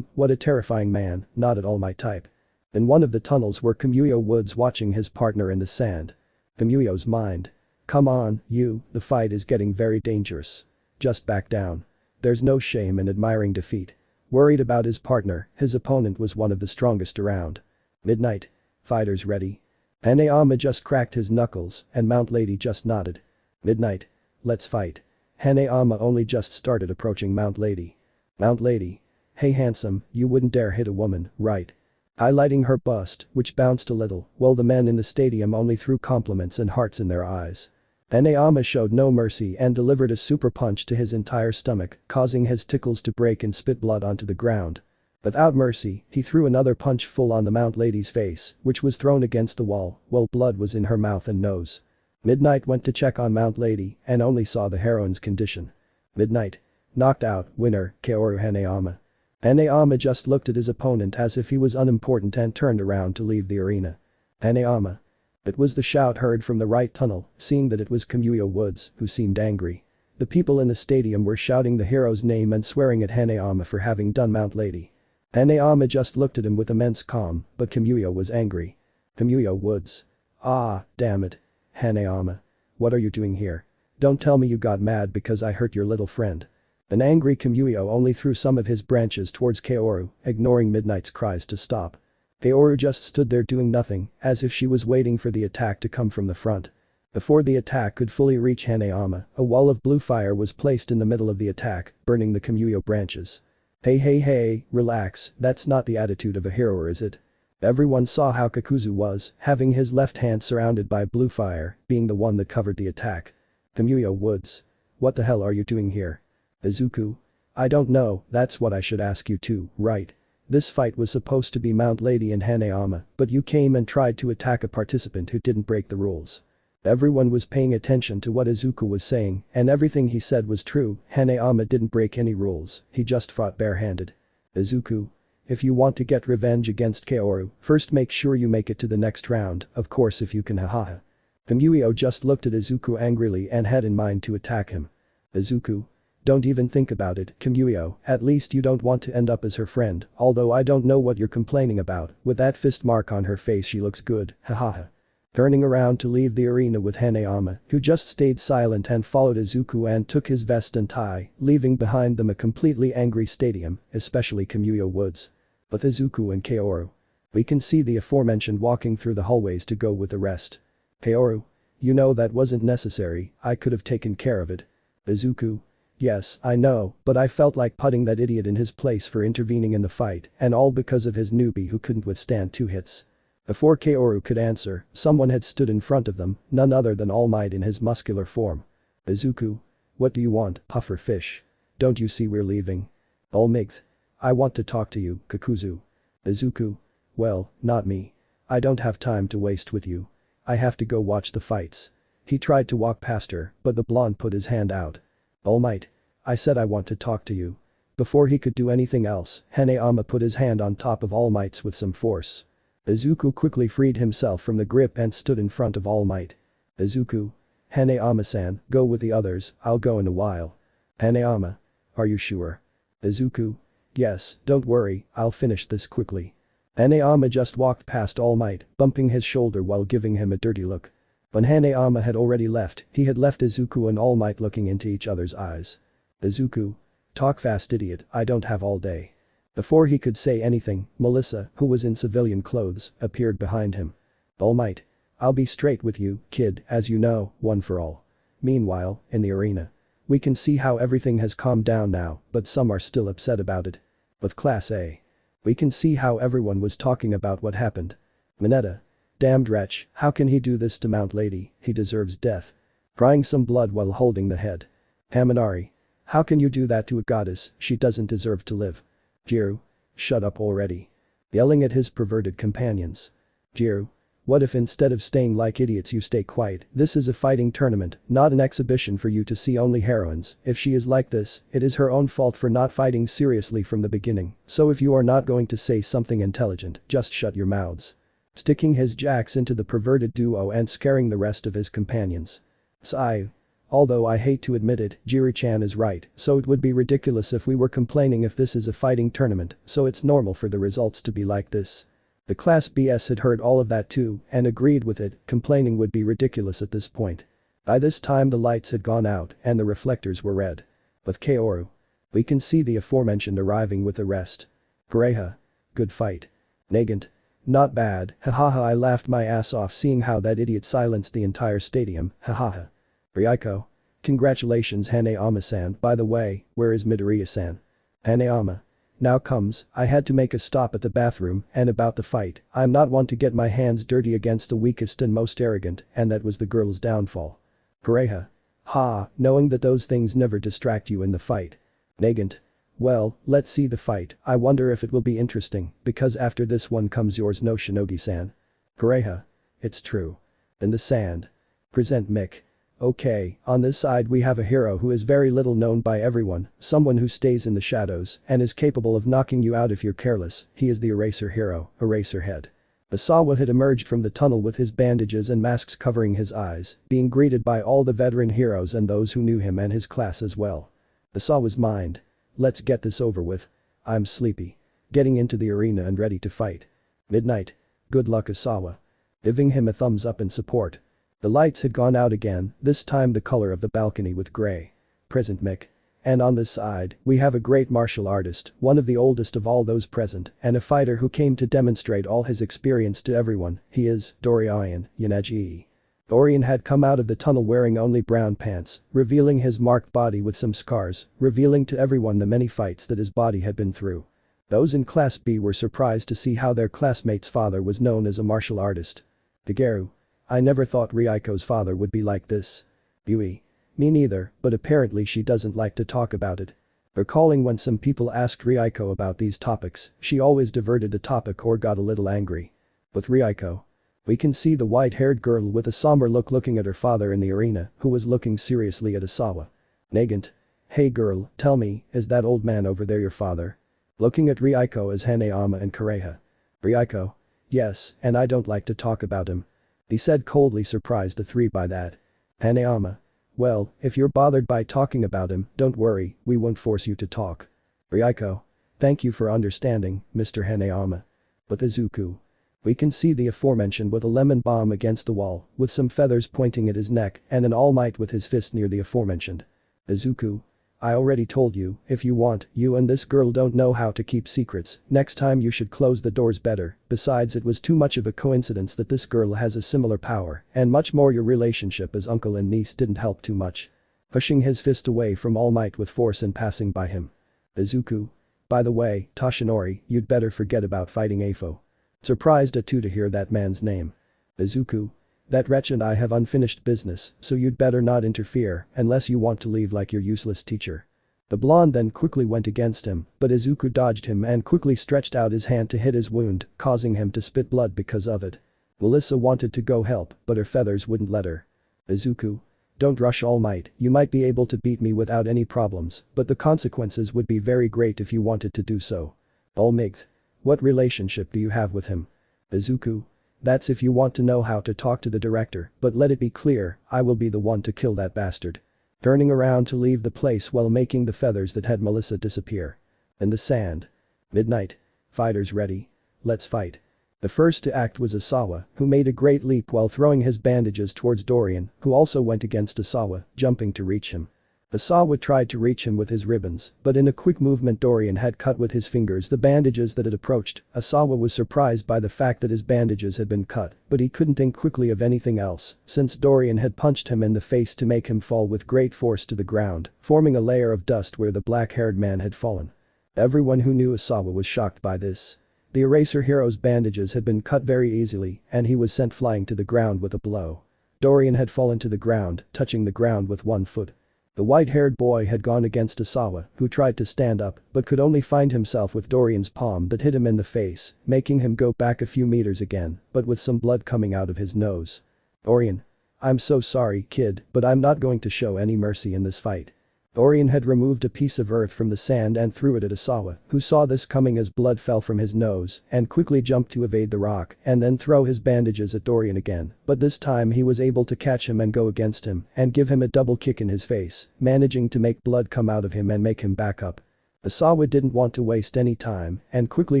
Speaker 2: What a terrifying man, not at all my type. In one of the tunnels were Kamuyo Woods watching his partner in the sand. Kamuyo's mind. Come on, you, the fight is getting very dangerous. Just back down. There's no shame in admiring defeat. Worried about his partner, his opponent was one of the strongest around. Midnight. Fighters ready. Hanayama just cracked his knuckles and Mount Lady just nodded. Midnight. Let's fight. Hanayama only just started approaching Mount Lady. Mount Lady. Hey handsome, you wouldn't dare hit a woman, right? Highlighting her bust, which bounced a little, while the men in the stadium only threw compliments and hearts in their eyes. Hanayama showed no mercy and delivered a super punch to his entire stomach, causing his tickles to break and spit blood onto the ground. Without mercy, he threw another punch full on the Mount Lady's face, which was thrown against the wall, while blood was in her mouth and nose. Midnight went to check on Mount Lady and only saw the heroine's condition. Midnight. Knocked out, winner, Kaoru Hanayama. Hanayama just looked at his opponent as if he was unimportant and turned around to leave the arena. Hanayama. It was the shout heard from the right tunnel, seeing that it was Kamuyo Woods, who seemed angry. The people in the stadium were shouting the hero's name and swearing at Hanayama for having done Mount Lady. Hanayama just looked at him with immense calm, but Kamuyo was angry. Kamuyo Woods. Ah, damn it. Hanayama. What are you doing here? Don't tell me you got mad because I hurt your little friend. An angry Kamuyo only threw some of his branches towards Kaoru, ignoring Midnight's cries to stop. Kaoru just stood there doing nothing, as if she was waiting for the attack to come from the front. Before the attack could fully reach Hanayama, a wall of blue fire was placed in the middle of the attack, burning the Kamuyo branches. Hey, relax, that's not the attitude of a hero, is it? Everyone saw how Kakuzu was, having his left hand surrounded by blue fire, being the one that covered the attack. Kamuyo Woods. What the hell are you doing here? Izuku. I don't know, that's what I should ask you too, right? This fight was supposed to be Mount Lady and Hanayama, but you came and tried to attack a participant who didn't break the rules. Everyone was paying attention to what Izuku was saying, and everything he said was true. Hanayama didn't break any rules, he just fought barehanded. Izuku. If you want to get revenge against Kaoru, first make sure you make it to the next round, of course if you can, hahaha. Kamuyo just looked at Izuku angrily and had in mind to attack him. Izuku. Don't even think about it, Kamuyo, at least you don't want to end up as her friend, although I don't know what you're complaining about, with that fist mark on her face she looks good, hahaha. Turning around to leave the arena with Hanayama, who just stayed silent and followed Izuku and took his vest and tie, leaving behind them a completely angry stadium, especially Kamuyo Woods. With Izuku and Kaoru. We can see the aforementioned walking through the hallways to go with the rest. Kaoru. You know that wasn't necessary, I could have taken care of it. Izuku. Yes, I know, but I felt like putting that idiot in his place for intervening in the fight, and all because of his newbie who couldn't withstand 2 hits. Before Kaoru could answer, someone had stood in front of them, none other than Almight in his muscular form. Izuku. What do you want, puffer fish? Don't you see we're leaving? Almight. I want to talk to you, Kakuzu. Izuku. Well, not me. I don't have time to waste with you. I have to go watch the fights. He tried to walk past her, but the blonde put his hand out. Almight. I said I want to talk to you. Before he could do anything else, Hanayama put his hand on top of All Might's with some force. Izuku quickly freed himself from the grip and stood in front of All Might. Izuku. Hanayama-san, go with the others, I'll go in a while. Hanayama. Are you sure? Izuku. Yes, don't worry, I'll finish this quickly. Hanayama just walked past All Might, bumping his shoulder while giving him a dirty look. When Hanayama had already left, he had left Izuku and All Might looking into each other's eyes. Izuku. Talk fast, idiot, I don't have all day. Before he could say anything, Melissa, who was in civilian clothes, appeared behind him. All Might. I'll be straight with you, kid, as you know, one for all. Meanwhile, in the arena. We can see how everything has calmed down now, but some are still upset about it. With Class A. We can see how everyone was talking about what happened. Mineta. Damned wretch, how can he do this to Mount Lady, he deserves death. Crying some blood while holding the head. Haminari. How can you do that to a goddess, she doesn't deserve to live. Jiru. Shut up already. Yelling at his perverted companions. Jiru. What if instead of staying like idiots you stay quiet, this is a fighting tournament, not an exhibition for you to see only heroines, if she is like this, it is her own fault for not fighting seriously from the beginning, so if you are not going to say something intelligent, just shut your mouths. Sticking his jacks into the perverted duo and scaring the rest of his companions. Sigh. Although I hate to admit it, Jiri-chan is right, so it would be ridiculous if we were complaining if this is a fighting tournament, so it's normal for the results to be like this. The Class BS had heard all of that too and agreed with it, complaining would be ridiculous at this point. By this time the lights had gone out and the reflectors were red. With Kaoru. We can see the aforementioned arriving with the rest. Pareja. Good fight. Nagant. Not bad, hahaha I laughed my ass off seeing how that idiot silenced the entire stadium, hahaha. Ryuko. Congratulations Hanayama-san, by the way, where is Midoriya-san? Hanayama. Now comes, I had to make a stop at the bathroom, and about the fight, I'm not one to get my hands dirty against the weakest and most arrogant, and that was the girl's downfall. Pareja. Ha, knowing that those things never distract you in the fight. Nagant. Well, let's see the fight, I wonder if it will be interesting, because after this one comes yours no Shinogi-san. Pareja. It's true. In the sand. Present Mick. Okay, on this side we have a hero who is very little known by everyone, someone who stays in the shadows and is capable of knocking you out if you're careless, he is the Eraser hero, Eraserhead. Asawa had emerged from the tunnel with his bandages and masks covering his eyes, being greeted by all the veteran heroes and those who knew him and his class as well. Asawa's mind. Let's get this over with. I'm sleepy. Getting into the arena and ready to fight. Midnight. Good luck Asawa. Giving him a thumbs up in support. The lights had gone out again, this time the color of the balcony with gray. Present Mick. And on this side, we have a great martial artist, one of the oldest of all those present, and a fighter who came to demonstrate all his experience to everyone, he is Dorian Yanagi. Dorian had come out of the tunnel wearing only brown pants, revealing his marked body with some scars, revealing to everyone the many fights that his body had been through. Those in Class B were surprised to see how their classmate's father was known as a martial artist. Dageru. I never thought Ryuko's father would be like this. Yui. Me neither, but apparently she doesn't like to talk about it. Recalling when some people asked Ryuko about these topics, she always diverted the topic or got a little angry. With Ryuko. We can see the white-haired girl with a somber look looking at her father in the arena, who was looking seriously at Asawa. Nagant. Hey girl, tell me, is that old man over there your father? Looking at Ryuko as Hanayama and Kareha. Ryuko. Yes, and I don't like to talk about him. He said coldly, surprised the three by that. Hanayama. Well, if you're bothered by talking about him, don't worry, we won't force you to talk. Ryuko. Thank you for understanding, Mr. Hanayama. With Izuku. We can see the aforementioned with a lemon bomb against the wall, with some feathers pointing at his neck and an All Might with his fist near the aforementioned. Izuku. I already told you, if you want, you and this girl don't know how to keep secrets, next time you should close the doors better, besides it was too much of a coincidence that this girl has a similar power, and much more your relationship as uncle and niece didn't help too much. Pushing his fist away from Almight with force and passing by him. Izuku. By the way, Toshinori, you'd better forget about fighting Afo. Surprised Atu to hear that man's name. Izuku. That wretch and I have unfinished business, so you'd better not interfere unless you want to leave like your useless teacher. The blonde then quickly went against him, but Izuku dodged him and quickly stretched out his hand to hit his wound, causing him to spit blood because of it. Melissa wanted to go help, but her feathers wouldn't let her. Izuku. Don't rush All Might, you might be able to beat me without any problems, but the consequences would be very great if you wanted to do so. All Might. What relationship do you have with him? Izuku. That's if you want to know how to talk to the director, but let it be clear, I will be the one to kill that bastard. Turning around to leave the place while making the feathers that had Melissa disappear. In the sand. Midnight. Fighters ready. Let's fight. The first to act was Asawa, who made a great leap while throwing his bandages towards Dorian, who also went against Asawa, jumping to reach him. Asawa tried to reach him with his ribbons, but in a quick movement Dorian had cut with his fingers the bandages that had approached. Asawa was surprised by the fact that his bandages had been cut, but he couldn't think quickly of anything else, since Dorian had punched him in the face to make him fall with great force to the ground, forming a layer of dust where the black-haired man had fallen. Everyone who knew Asawa was shocked by this. The Eraser Hero's bandages had been cut very easily, and he was sent flying to the ground with a blow. Dorian had fallen to the ground, touching the ground with one foot. The white-haired boy had gone against Asawa, who tried to stand up but could only find himself with Dorian's palm that hit him in the face, making him go back a few meters again, but with some blood coming out of his nose. Dorian. I'm so sorry, kid, but I'm not going to show any mercy in this fight. Dorian had removed a piece of earth from the sand and threw it at Asawa, who saw this coming as blood fell from his nose and quickly jumped to evade the rock and then throw his bandages at Dorian again, but this time he was able to catch him and go against him and give him a double kick in his face, managing to make blood come out of him and make him back up. Asawa didn't want to waste any time and quickly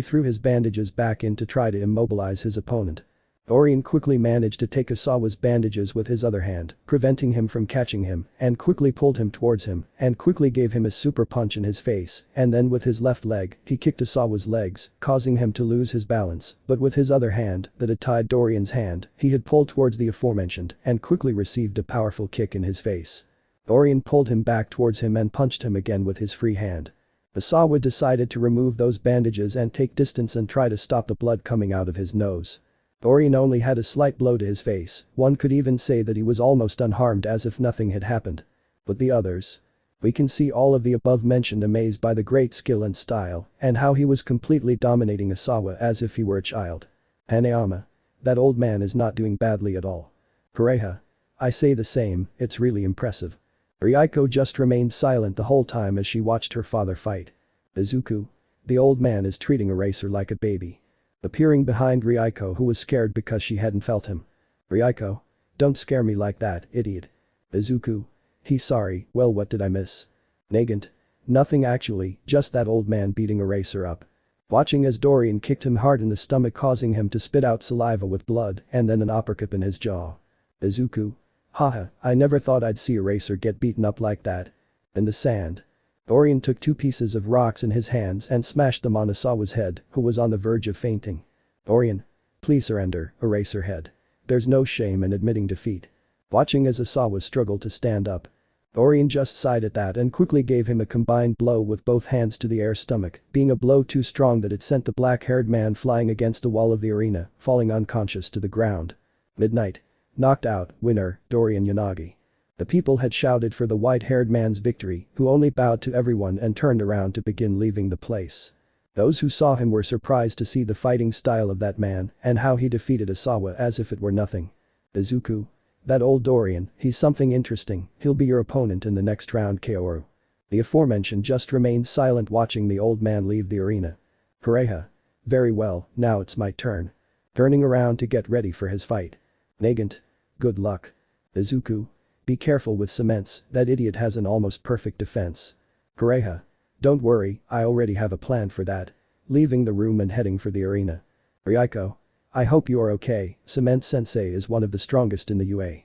Speaker 2: threw his bandages back in to try to immobilize his opponent. Dorian quickly managed to take Asawa's bandages with his other hand, preventing him from catching him, and quickly pulled him towards him, and quickly gave him a super punch in his face, and then with his left leg, he kicked Asawa's legs, causing him to lose his balance, but with his other hand, that had tied Dorian's hand, he had pulled towards the aforementioned, and quickly received a powerful kick in his face. Dorian pulled him back towards him and punched him again with his free hand. Asawa decided to remove those bandages and take distance and try to stop the blood coming out of his nose. Dorian only had a slight blow to his face, one could even say that he was almost unharmed as if nothing had happened. But the others? We can see all of the above mentioned amazed by the great skill and style, and how he was completely dominating Asawa as if he were a child. Hanayama. That old man is not doing badly at all. Kureha. I say the same, it's really impressive. Ryuko just remained silent the whole time as she watched her father fight. Izuku. The old man is treating Eraser like a baby. Appearing behind Ryuko, who was scared because she hadn't felt him. Ryuko. Don't scare me like that, idiot. Izuku. He's sorry, well what did I miss? Nagant. Nothing actually, just that old man beating Eraser up. Watching as Dorian kicked him hard in the stomach causing him to spit out saliva with blood and then an uppercut in his jaw. Izuku. Haha, I never thought I'd see Eraser get beaten up like that. In the sand. Dorian took two pieces of rocks in his hands and smashed them on Asawa's head, who was on the verge of fainting. Dorian. Please surrender, Eraserhead. There's no shame in admitting defeat. Watching as Asawa struggled to stand up. Dorian just sighed at that and quickly gave him a combined blow with both hands to the air stomach, being a blow too strong that it sent the black-haired man flying against the wall of the arena, falling unconscious to the ground. Midnight. Knocked out, winner, Dorian Yanagi. The people had shouted for the white-haired man's victory, who only bowed to everyone and turned around to begin leaving the place. Those who saw him were surprised to see the fighting style of that man and how he defeated Asawa as if it were nothing. Izuku. That old Dorian, he's something interesting, he'll be your opponent in the next round Kaoru. The aforementioned just remained silent watching the old man leave the arena. Kureha. Very well, now it's my turn. Turning around to get ready for his fight. Nagant. Good luck. Izuku. Be careful with cements, that idiot has an almost perfect defense. Kureha. Don't worry, I already have a plan for that. Leaving the room and heading for the arena. Ryuko. I hope you are okay, Cement Sensei is one of the strongest in the UA.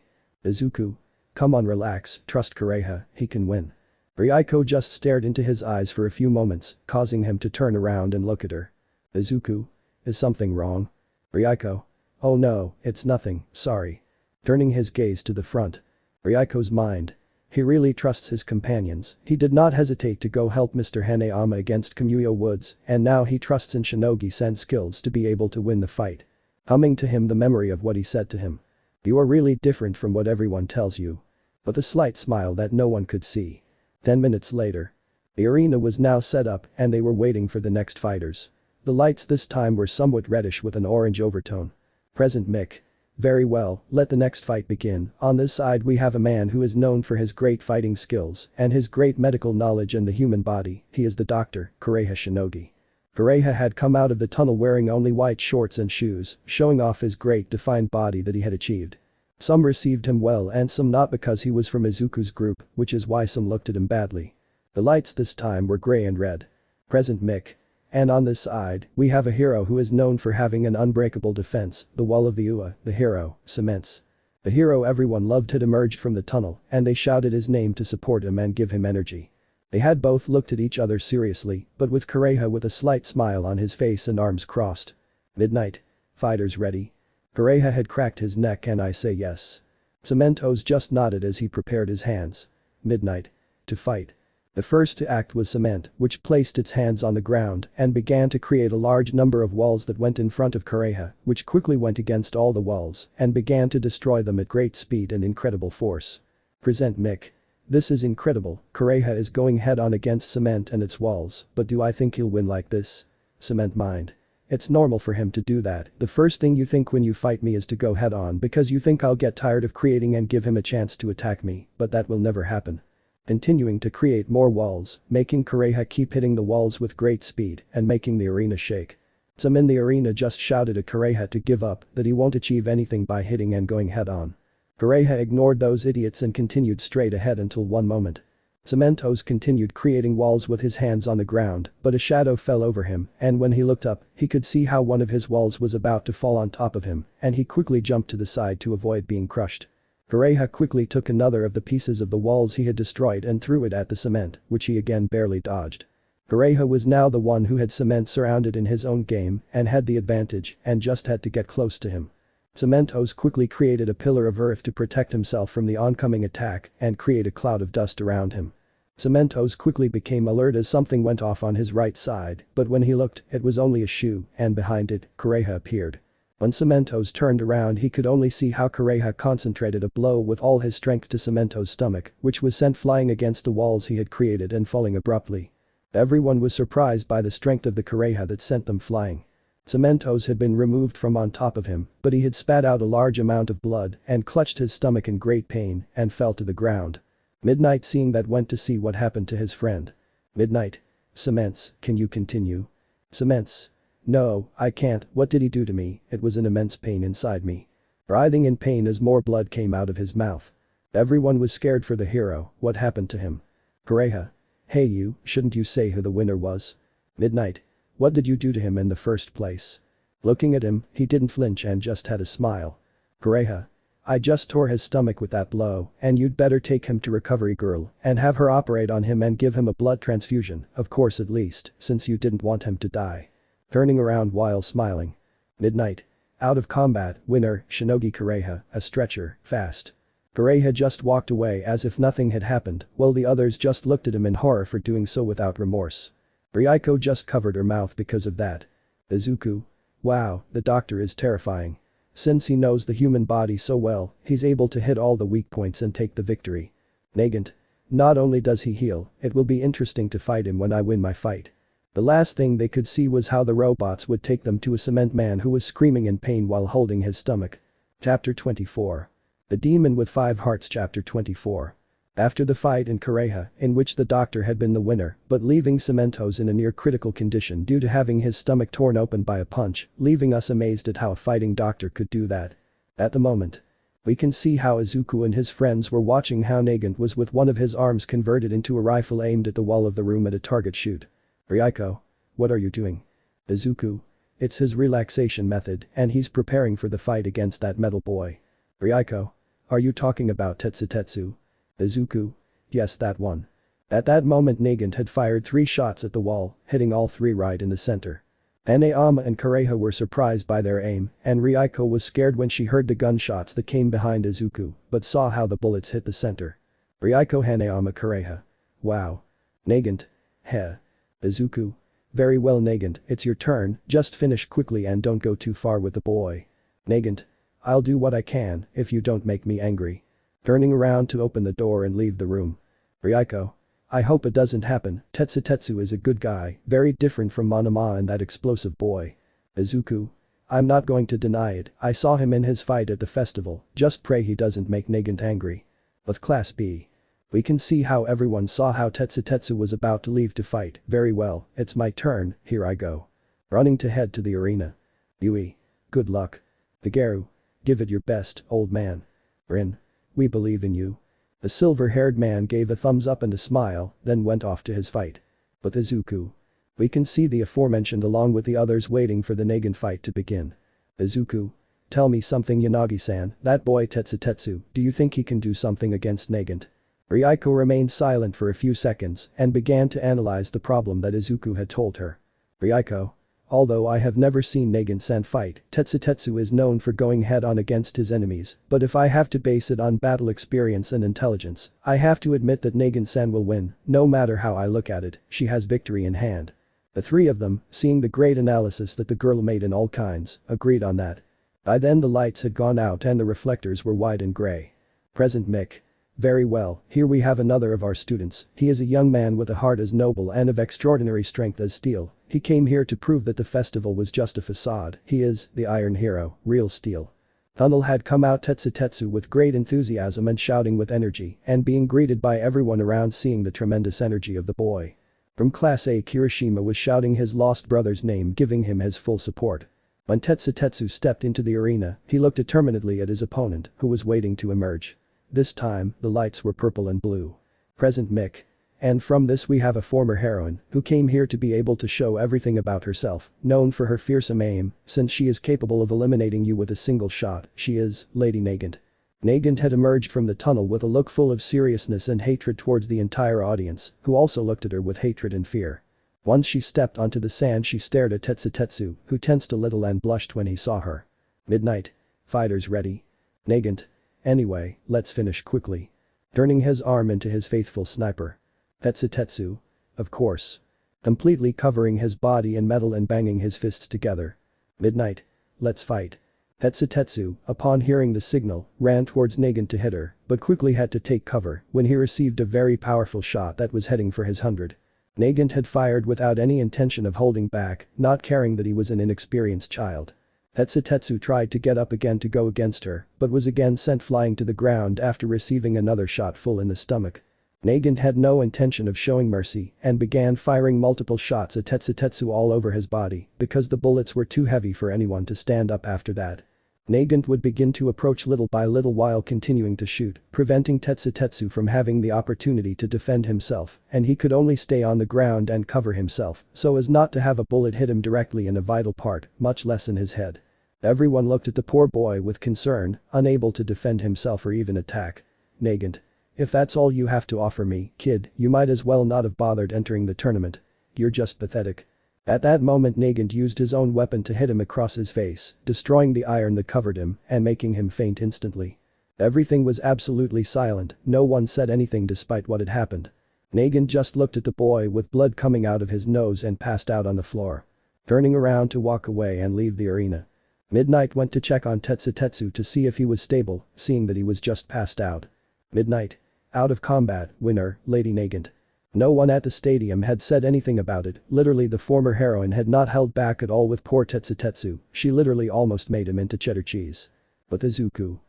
Speaker 2: Izuku. Come on relax, trust Kureha, he can win. Ryuko just stared into his eyes for a few moments, causing him to turn around and look at her. Izuku? Is something wrong? Ryuko? Oh no, it's nothing, sorry. Turning his gaze to the front. Ryuko's mind. He really trusts his companions, he did not hesitate to go help Mr. Hanayama against Kamuyo Woods, and now he trusts in Shinogi-sen's skills to be able to win the fight. Humming to him the memory of what he said to him. You are really different from what everyone tells you. With a slight smile that no one could see. 10 minutes later. The arena was now set up and they were waiting for the next fighters. The lights this time were somewhat reddish with an orange overtone. Present Mick. Very well, let the next fight begin. On this side we have a man who is known for his great fighting skills and his great medical knowledge in the human body, he is the doctor, Kureha Shinogi. Kureha had come out of the tunnel wearing only white shorts and shoes, showing off his great defined body that he had achieved. Some received him well and some not because he was from Izuku's group, which is why some looked at him badly. The lights this time were grey and red. Present Mick. And on this side, we have a hero who is known for having an unbreakable defense, the wall of the Ua, the hero, cements. The hero everyone loved had emerged from the tunnel and they shouted his name to support him and give him energy. They had both looked at each other seriously, but with Kureha with a slight smile on his face and arms crossed. Midnight. Fighters ready? Kureha had cracked his neck and I say yes. Cementos just nodded as he prepared his hands. Midnight. To fight. The first to act was Cement, which placed its hands on the ground and began to create a large number of walls that went in front of Kureha, which quickly went against all the walls and began to destroy them at great speed and incredible force. Present Mick. This is incredible, Kureha is going head on against Cement and its walls, but do I think he'll win like this? Cement mind. It's normal for him to do that, the first thing you think when you fight me is to go head on because you think I'll get tired of creating and give him a chance to attack me, but that will never happen. Continuing to create more walls, making Kureha keep hitting the walls with great speed and making the arena shake. Some in the arena just shouted at Kureha to give up, that he won't achieve anything by hitting and going head on. Kureha ignored those idiots and continued straight ahead until one moment. Cementos continued creating walls with his hands on the ground, but a shadow fell over him and when he looked up, he could see how one of his walls was about to fall on top of him and he quickly jumped to the side to avoid being crushed. Kureha quickly took another of the pieces of the walls he had destroyed and threw it at the Cement, which he again barely dodged. Kureha was now the one who had Cement surrounded in his own game and had the advantage and just had to get close to him. Cementos quickly created a pillar of earth to protect himself from the oncoming attack and create a cloud of dust around him. Cementos quickly became alert as something went off on his right side, but when he looked, it was only a shoe and behind it, Kureha appeared. When Cementos turned around he could only see how Kureha concentrated a blow with all his strength to Cementos' stomach, which was sent flying against the walls he had created and falling abruptly. Everyone was surprised by the strength of the Kureha that sent them flying. Cementos had been removed from on top of him, but he had spat out a large amount of blood and clutched his stomach in great pain and fell to the ground. Midnight seeing that went to see what happened to his friend. Midnight. Cements, can you continue? Cements. No, I can't, what did he do to me? It was an immense pain inside me. Writhing in pain as more blood came out of his mouth. Everyone was scared for the hero, what happened to him? Kureha. Hey you, shouldn't you say who the winner was? Midnight. What did you do to him in the first place? Looking at him, he didn't flinch and just had a smile. Kureha. I just tore his stomach with that blow and you'd better take him to recovery girl and have her operate on him and give him a blood transfusion, of course at least, since you didn't want him to die. Turning around while smiling. Midnight. Out of combat, winner, Shinogi Kureha, a stretcher, fast. Kureha just walked away as if nothing had happened, while the others just looked at him in horror for doing so without remorse. Ryuko just covered her mouth because of that. Izuku. Wow, the doctor is terrifying. Since he knows the human body so well, he's able to hit all the weak points and take the victory. Nagant. Not only does he heal, it will be interesting to fight him when I win my fight. The last thing they could see was how the robots would take them to a cement man who was screaming in pain while holding his stomach. Chapter 24. The Demon with 5 Hearts Chapter 24. After the fight in Kureha, in which the doctor had been the winner, but leaving Cementos in a near critical condition due to having his stomach torn open by a punch, leaving us amazed at how a fighting doctor could do that. At the moment. We can see how Izuku and his friends were watching how Nagant was with one of his arms converted into a rifle aimed at the wall of the room at a target shoot. Ryuko. What are you doing? Izuku. It's his relaxation method and he's preparing for the fight against that metal boy. Ryuko. Are you talking about Tetsutetsu? Izuku. Yes, that one. At that moment Nagant had fired 3 shots at the wall, hitting all 3 right in the center. Saitama and Kureha were surprised by their aim, and Ryuko was scared when she heard the gunshots that came behind Izuku, but saw how the bullets hit the center. Ryuko, Saitama, Kureha. Wow. Nagant. Heh. Izuku. Very well Nagant, it's your turn, just finish quickly and don't go too far with the boy. Nagant. I'll do what I can, if you don't make me angry. Turning around to open the door and leave the room. Ryuko. I hope it doesn't happen, Tetsu is a good guy, very different from Monoma and that explosive boy. Izuku. I'm not going to deny it, I saw him in his fight at the festival, just pray he doesn't make Nagant angry. With Class B. We can see how everyone saw how Tetsu was about to leave to fight, very well, it's my turn, here I go. Running to head to the arena. Yui. Good luck. Dageru. Give it your best, old man. Rin. We believe in you. The silver-haired man gave a thumbs up and a smile, then went off to his fight. With Izuku. We can see the aforementioned along with the others waiting for the Nagant fight to begin. Izuku. Tell me something Yanagi-san, that boy Tetsu, do you think he can do something against Nagant? Ryuko remained silent for a few seconds and began to analyze the problem that Izuku had told her. Ryuko. Although I have never seen Nagant-san fight, Tetsu is known for going head-on against his enemies, but if I have to base it on battle experience and intelligence, I have to admit that Nagant-san will win, no matter how I look at it, she has victory in hand. The 3 of them, seeing the great analysis that the girl made in all kinds, agreed on that. By then the lights had gone out and the reflectors were white and gray. Present Mick. Very well, here we have another of our students, he is a young man with a heart as noble and of extraordinary strength as steel, he came here to prove that the festival was just a facade, he is, the Iron Hero, real steel. Tunnel had come out Tetsu with great enthusiasm and shouting with energy and being greeted by everyone around seeing the tremendous energy of the boy. From Class A Kirishima was shouting his lost brother's name giving him his full support. When Tetsu stepped into the arena, he looked determinedly at his opponent, who was waiting to emerge. This time, the lights were purple and blue. Present Mick. And from this we have a former heroine, who came here to be able to show everything about herself, known for her fearsome aim, since she is capable of eliminating you with a single shot, she is, Lady Nagant. Nagant had emerged from the tunnel with a look full of seriousness and hatred towards the entire audience, who also looked at her with hatred and fear. Once she stepped onto the sand she stared at Tetsu, who tensed a little and blushed when he saw her. Midnight. Fighters ready. Nagant. Anyway, let's finish quickly. Turning his arm into his faithful sniper. Tetsu. Of course. Completely covering his body in metal and banging his fists together. Midnight. Let's fight. Tetsu, upon hearing the signal, ran towards Nagant to hit her, but quickly had to take cover when he received a very powerful shot that was heading for his 100. Nagant had fired without any intention of holding back, not caring that he was an inexperienced child. Tetsu tried to get up again to go against her, but was again sent flying to the ground after receiving another shot full in the stomach. Nagant had no intention of showing mercy and began firing multiple shots at Tetsu all over his body because the bullets were too heavy for anyone to stand up after that. Nagant would begin to approach little by little while continuing to shoot, preventing Tetsu from having the opportunity to defend himself, and he could only stay on the ground and cover himself so as not to have a bullet hit him directly in a vital part, much less in his head. Everyone looked at the poor boy with concern, unable to defend himself or even attack. Nagant. If that's all you have to offer me, kid, you might as well not have bothered entering the tournament. You're just pathetic. At that moment Nagant used his own weapon to hit him across his face, destroying the iron that covered him and making him faint instantly. Everything was absolutely silent, no one said anything despite what had happened. Nagant just looked at the boy with blood coming out of his nose and passed out on the floor. Turning around to walk away and leave the arena. Midnight went to check on Tetsu to see if he was stable, seeing that he was just passed out. Midnight. Out of combat, winner, Lady Nagant. No one at the stadium had said anything about it, literally the former heroine had not held back at all with poor Tetsu, she literally almost made him into cheddar cheese. But Izuku.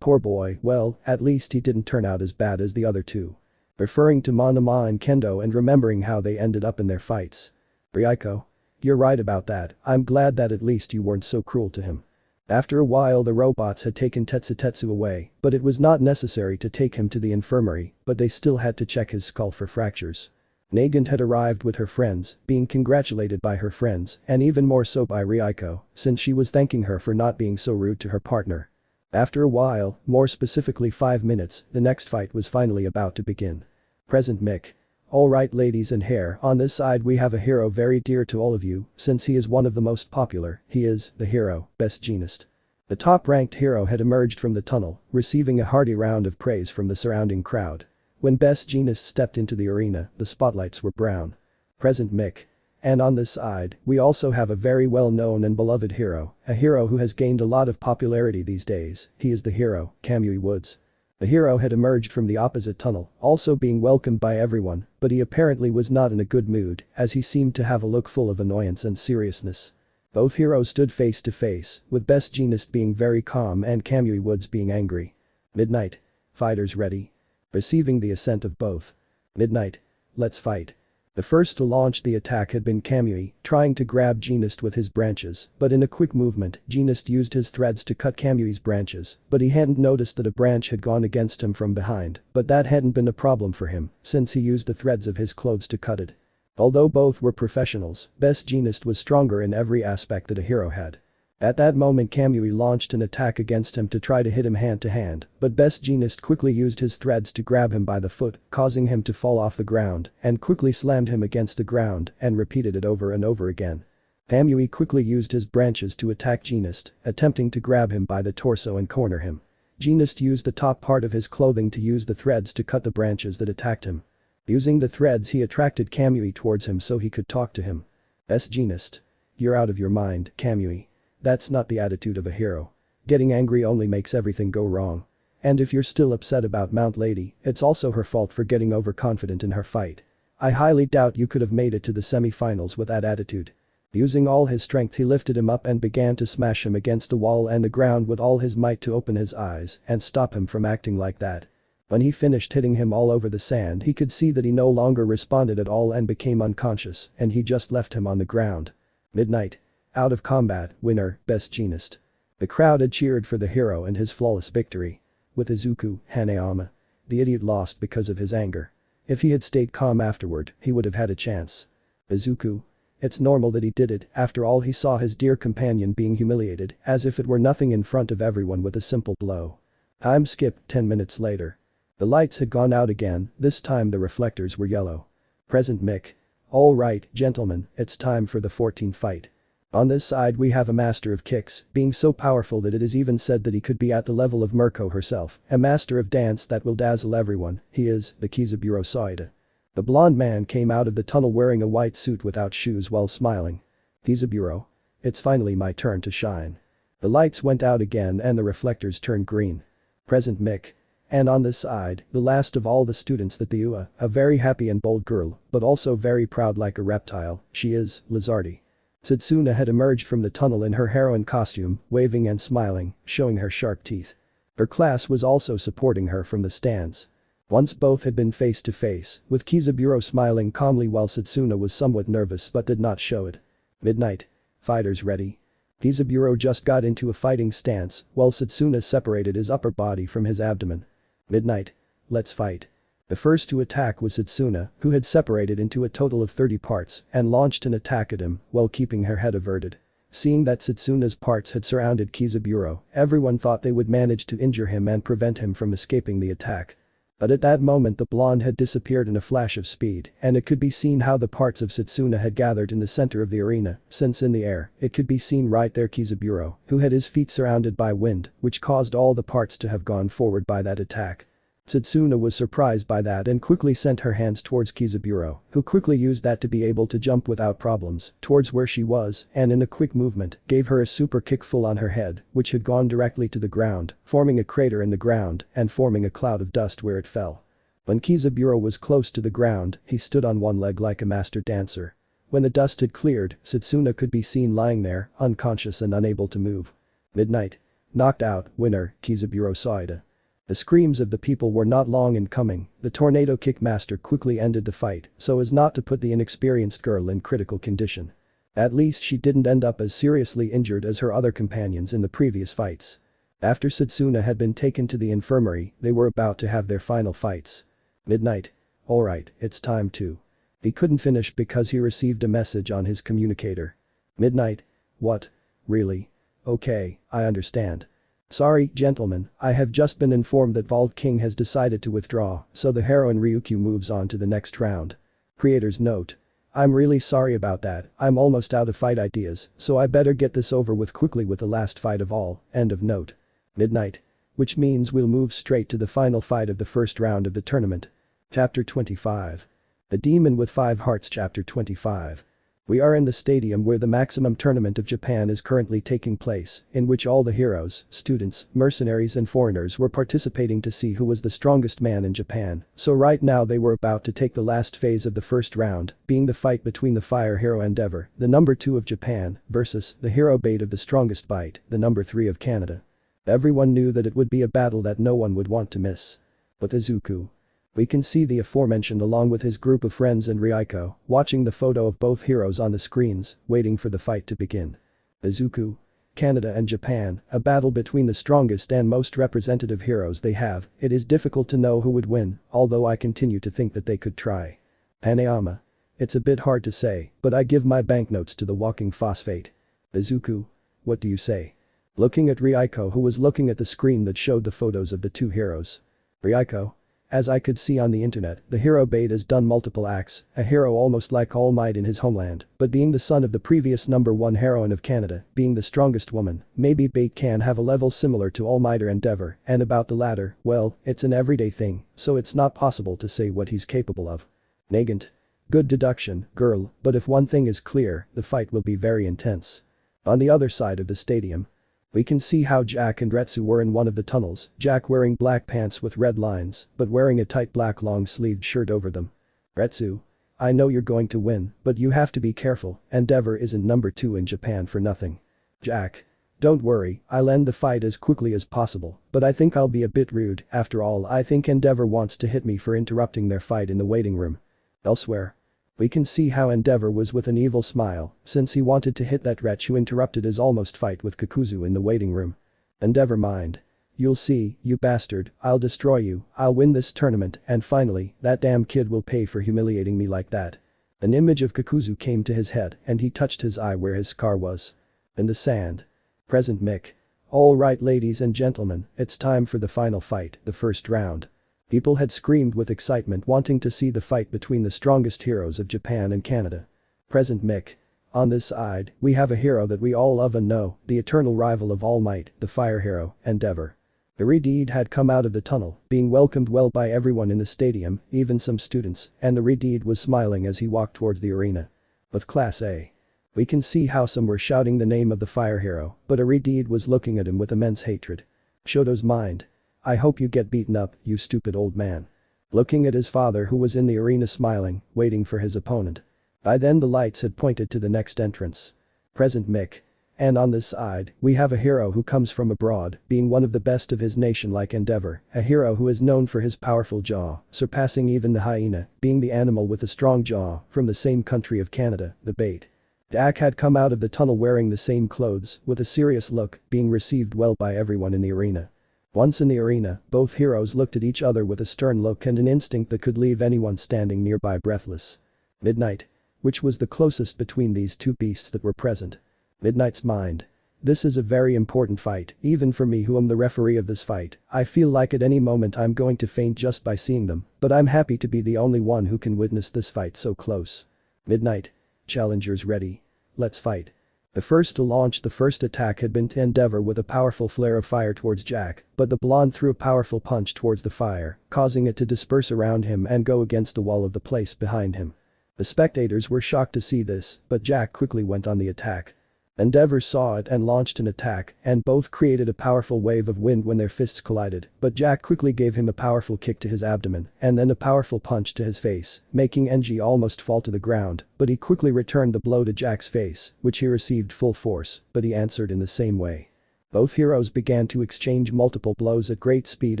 Speaker 2: Poor boy, well, at least he didn't turn out as bad as the other 2. Referring to Monoma and Kendo and remembering how they ended up in their fights. Ryuko. You're right about that, I'm glad that at least you weren't so cruel to him. After a while the robots had taken Tetsu away, but it was not necessary to take him to the infirmary, but they still had to check his skull for fractures. Nagant had arrived with her friends, being congratulated by her friends, and even more so by Ryuko, since she was thanking her for not being so rude to her partner. After a while, more specifically 5 minutes, the next fight was finally about to begin. Present Mick. Alright ladies and hair, on this side we have a hero very dear to all of you, since he is one of the most popular, he is, the hero, Best Jeanist. The top-ranked hero had emerged from the tunnel, receiving a hearty round of praise from the surrounding crowd. When Best Jeanist stepped into the arena, the spotlights were brown. Present Mick. And on this side, we also have a very well-known and beloved hero, a hero who has gained a lot of popularity these days, he is the hero, Kamui Woods. The hero had emerged from the opposite tunnel, also being welcomed by everyone, but he apparently was not in a good mood, as he seemed to have a look full of annoyance and seriousness. Both heroes stood face to face, with Best Jeanist being very calm and Kamui Woods being angry. Midnight. Fighters ready. Receiving the assent of both. Midnight. Let's fight. The first to launch the attack had been Kamui, trying to grab Jeanist with his branches, but in a quick movement, Jeanist used his threads to cut Kamui's branches, but he hadn't noticed that a branch had gone against him from behind, but that hadn't been a problem for him, since he used the threads of his clothes to cut it. Although both were professionals, Best Jeanist was stronger in every aspect that a hero had. At that moment Kamui launched an attack against him to try to hit him hand to hand, but Best Jeanist quickly used his threads to grab him by the foot, causing him to fall off the ground, and quickly slammed him against the ground and repeated it over and over again. Kamui quickly used his branches to attack Jeanist, attempting to grab him by the torso and corner him. Jeanist used the top part of his clothing to use the threads to cut the branches that attacked him. Using the threads he attracted Kamui towards him so he could talk to him. Best Jeanist. You're out of your mind, Kamui. That's not the attitude of a hero. Getting angry only makes everything go wrong. And if you're still upset about Mount Lady, it's also her fault for getting overconfident in her fight. I highly doubt you could have made it to the semi-finals with that attitude. Using all his strength he lifted him up and began to smash him against the wall and the ground with all his might to open his eyes and stop him from acting like that. When he finished hitting him all over the sand he could see that he no longer responded at all and became unconscious, and he just left him on the ground. Midnight. Out of combat, winner, Best Jeanist. The crowd had cheered for the hero and his flawless victory. With Izuku, Hanayama. The idiot lost because of his anger. If he had stayed calm afterward, he would have had a chance. Izuku. It's normal that he did it, after all he saw his dear companion being humiliated, as if it were nothing in front of everyone with a simple blow. Time skipped 10 minutes later. The lights had gone out again, this time the reflectors were yellow. Present Mick. Alright, gentlemen, it's time for the 14th fight. On this side we have a master of kicks, being so powerful that it is even said that he could be at the level of Mirko herself, a master of dance that will dazzle everyone, he is, the Kizaburo Saida. The blonde man came out of the tunnel wearing a white suit without shoes while smiling. Kizaburo. It's finally my turn to shine. The lights went out again and the reflectors turned green. Present Mick. And on this side, the last of all the students that the UA, a very happy and bold girl, but also very proud like a reptile, she is, Lizardi. Setsuna had emerged from the tunnel in her heroine costume, waving and smiling, showing her sharp teeth. Her class was also supporting her from the stands. Once both had been face to face, with Kizaburo smiling calmly while Setsuna was somewhat nervous but did not show it. Midnight. Fighters ready. Kizaburo just got into a fighting stance, while Setsuna separated his upper body from his abdomen. Midnight. Let's fight. The first to attack was Setsuna, who had separated into a total of 30 parts and launched an attack at him while keeping her head averted. Seeing that Setsuna's parts had surrounded Kizaburo, everyone thought they would manage to injure him and prevent him from escaping the attack. But at that moment the blonde had disappeared in a flash of speed, and it could be seen how the parts of Setsuna had gathered in the center of the arena, since in the air, it could be seen right there Kizaburo, who had his feet surrounded by wind, which caused all the parts to have gone forward by that attack. Setsuna was surprised by that and quickly sent her hands towards Kizaburo, who quickly used that to be able to jump without problems towards where she was and in a quick movement gave her a super kick full on her head, which had gone directly to the ground, forming a crater in the ground and forming a cloud of dust where it fell. When Kizaburo was close to the ground, he stood on one leg like a master dancer. When the dust had cleared, Setsuna could be seen lying there, unconscious and unable to move. Midnight. Knocked out, winner, Kizaburo Saida. The screams of the people were not long in coming, the tornado kick master quickly ended the fight so as not to put the inexperienced girl in critical condition. At least she didn't end up as seriously injured as her other companions in the previous fights. After Setsuna had been taken to the infirmary, they were about to have their final fights. Midnight. Alright, it's time to. He couldn't finish because he received a message on his communicator. Midnight. What? Really? Okay, I understand. Sorry, gentlemen, I have just been informed that Vault King has decided to withdraw, so the heroine Ryukyu moves on to the next round. Creator's note. I'm really sorry about that, I'm almost out of fight ideas, so I better get this over with quickly with the last fight of all, end of note. Midnight. Which means we'll move straight to the final fight of the first round of the tournament. Chapter 25. The Demon with 5 Hearts Chapter 25. We are in the stadium where the maximum tournament of Japan is currently taking place, in which all the heroes, students, mercenaries and foreigners were participating to see who was the strongest man in Japan, so right now they were about to take the last phase of the first round, being the fight between the fire hero Endeavor, the number 2 of Japan, versus the hero Bait of the strongest bite, the number 3 of Canada. Everyone knew that it would be a battle that no one would want to miss. With Izuku. We can see the aforementioned along with his group of friends and Ryuko, watching the photo of both heroes on the screens, waiting for the fight to begin. Izuku. Canada and Japan, a battle between the strongest and most representative heroes they have, it is difficult to know who would win, although I continue to think that they could try. Hanayama. It's a bit hard to say, but I give my banknotes to the walking phosphate. Izuku. What do you say? Looking at Ryuko who was looking at the screen that showed the photos of the two heroes. Ryuko. As I could see on the internet, the hero Bait has done multiple acts, a hero almost like Almight in his homeland, but being the son of the previous number 1 heroine of Canada, being the strongest woman, maybe Bait can have a level similar to Almight or Endeavor, and about the latter, well, it's an everyday thing, so it's not possible to say what he's capable of. Nagant. Good deduction, girl, but if one thing is clear, the fight will be very intense. On the other side of the stadium. We can see how Jack and Retsu were in one of the tunnels, Jack wearing black pants with red lines, but wearing a tight black long-sleeved shirt over them. Retsu. I know you're going to win, but you have to be careful, Endeavor isn't number 2 in Japan for nothing. Jack. Don't worry, I'll end the fight as quickly as possible, but I think I'll be a bit rude, after all I think Endeavor wants to hit me for interrupting their fight in the waiting room. Elsewhere. We can see how Endeavor was with an evil smile, since he wanted to hit that wretch who interrupted his almost fight with Kakuzu in the waiting room. Endeavor mind. You'll see, you bastard, I'll destroy you, I'll win this tournament, and finally, that damn kid will pay for humiliating me like that. An image of Kakuzu came to his head and he touched his eye where his scar was. In the sand. Present Mick. Alright ladies and gentlemen, it's time for the final fight, the first round. People had screamed with excitement wanting to see the fight between the strongest heroes of Japan and Canada. Present Mick. On this side, we have a hero that we all love and know, the eternal rival of All Might, the fire hero, Endeavor. Deity had come out of the tunnel, being welcomed well by everyone in the stadium, even some students, and Deity was smiling as he walked towards the arena. With Class A. We can see how some were shouting the name of the fire hero, but Deity was looking at him with immense hatred. Shoto's mind. I hope you get beaten up, you stupid old man. Looking at his father who was in the arena smiling, waiting for his opponent. By then the lights had pointed to the next entrance. Present Mick. And on this side, we have a hero who comes from abroad, being one of the best of his nation like Endeavor, a hero who is known for his powerful jaw, surpassing even the hyena, being the animal with a strong jaw, from the same country of Canada, the Bait. Jack had come out of the tunnel wearing the same clothes, with a serious look, being received well by everyone in the arena. Once in the arena, both heroes looked at each other with a stern look and an instinct that could leave anyone standing nearby breathless. Midnight. Which was the closest between these two beasts that were present. Midnight's mind. This is a very important fight, even for me who am the referee of this fight, I feel like at any moment I'm going to faint just by seeing them, but I'm happy to be the only one who can witness this fight so close. Midnight. Challengers ready. Let's fight. The first to launch the first attack had been to Endeavor with a powerful flare of fire towards Jack, but the blonde threw a powerful punch towards the fire, causing it to disperse around him and go against the wall of the place behind him. The spectators were shocked to see this, but Jack quickly went on the attack. Endeavor saw it and launched an attack, and both created a powerful wave of wind when their fists collided, but Jack quickly gave him a powerful kick to his abdomen, and then a powerful punch to his face, making Enji almost fall to the ground, but he quickly returned the blow to Jack's face, which he received full force, but he answered in the same way. Both heroes began to exchange multiple blows at great speed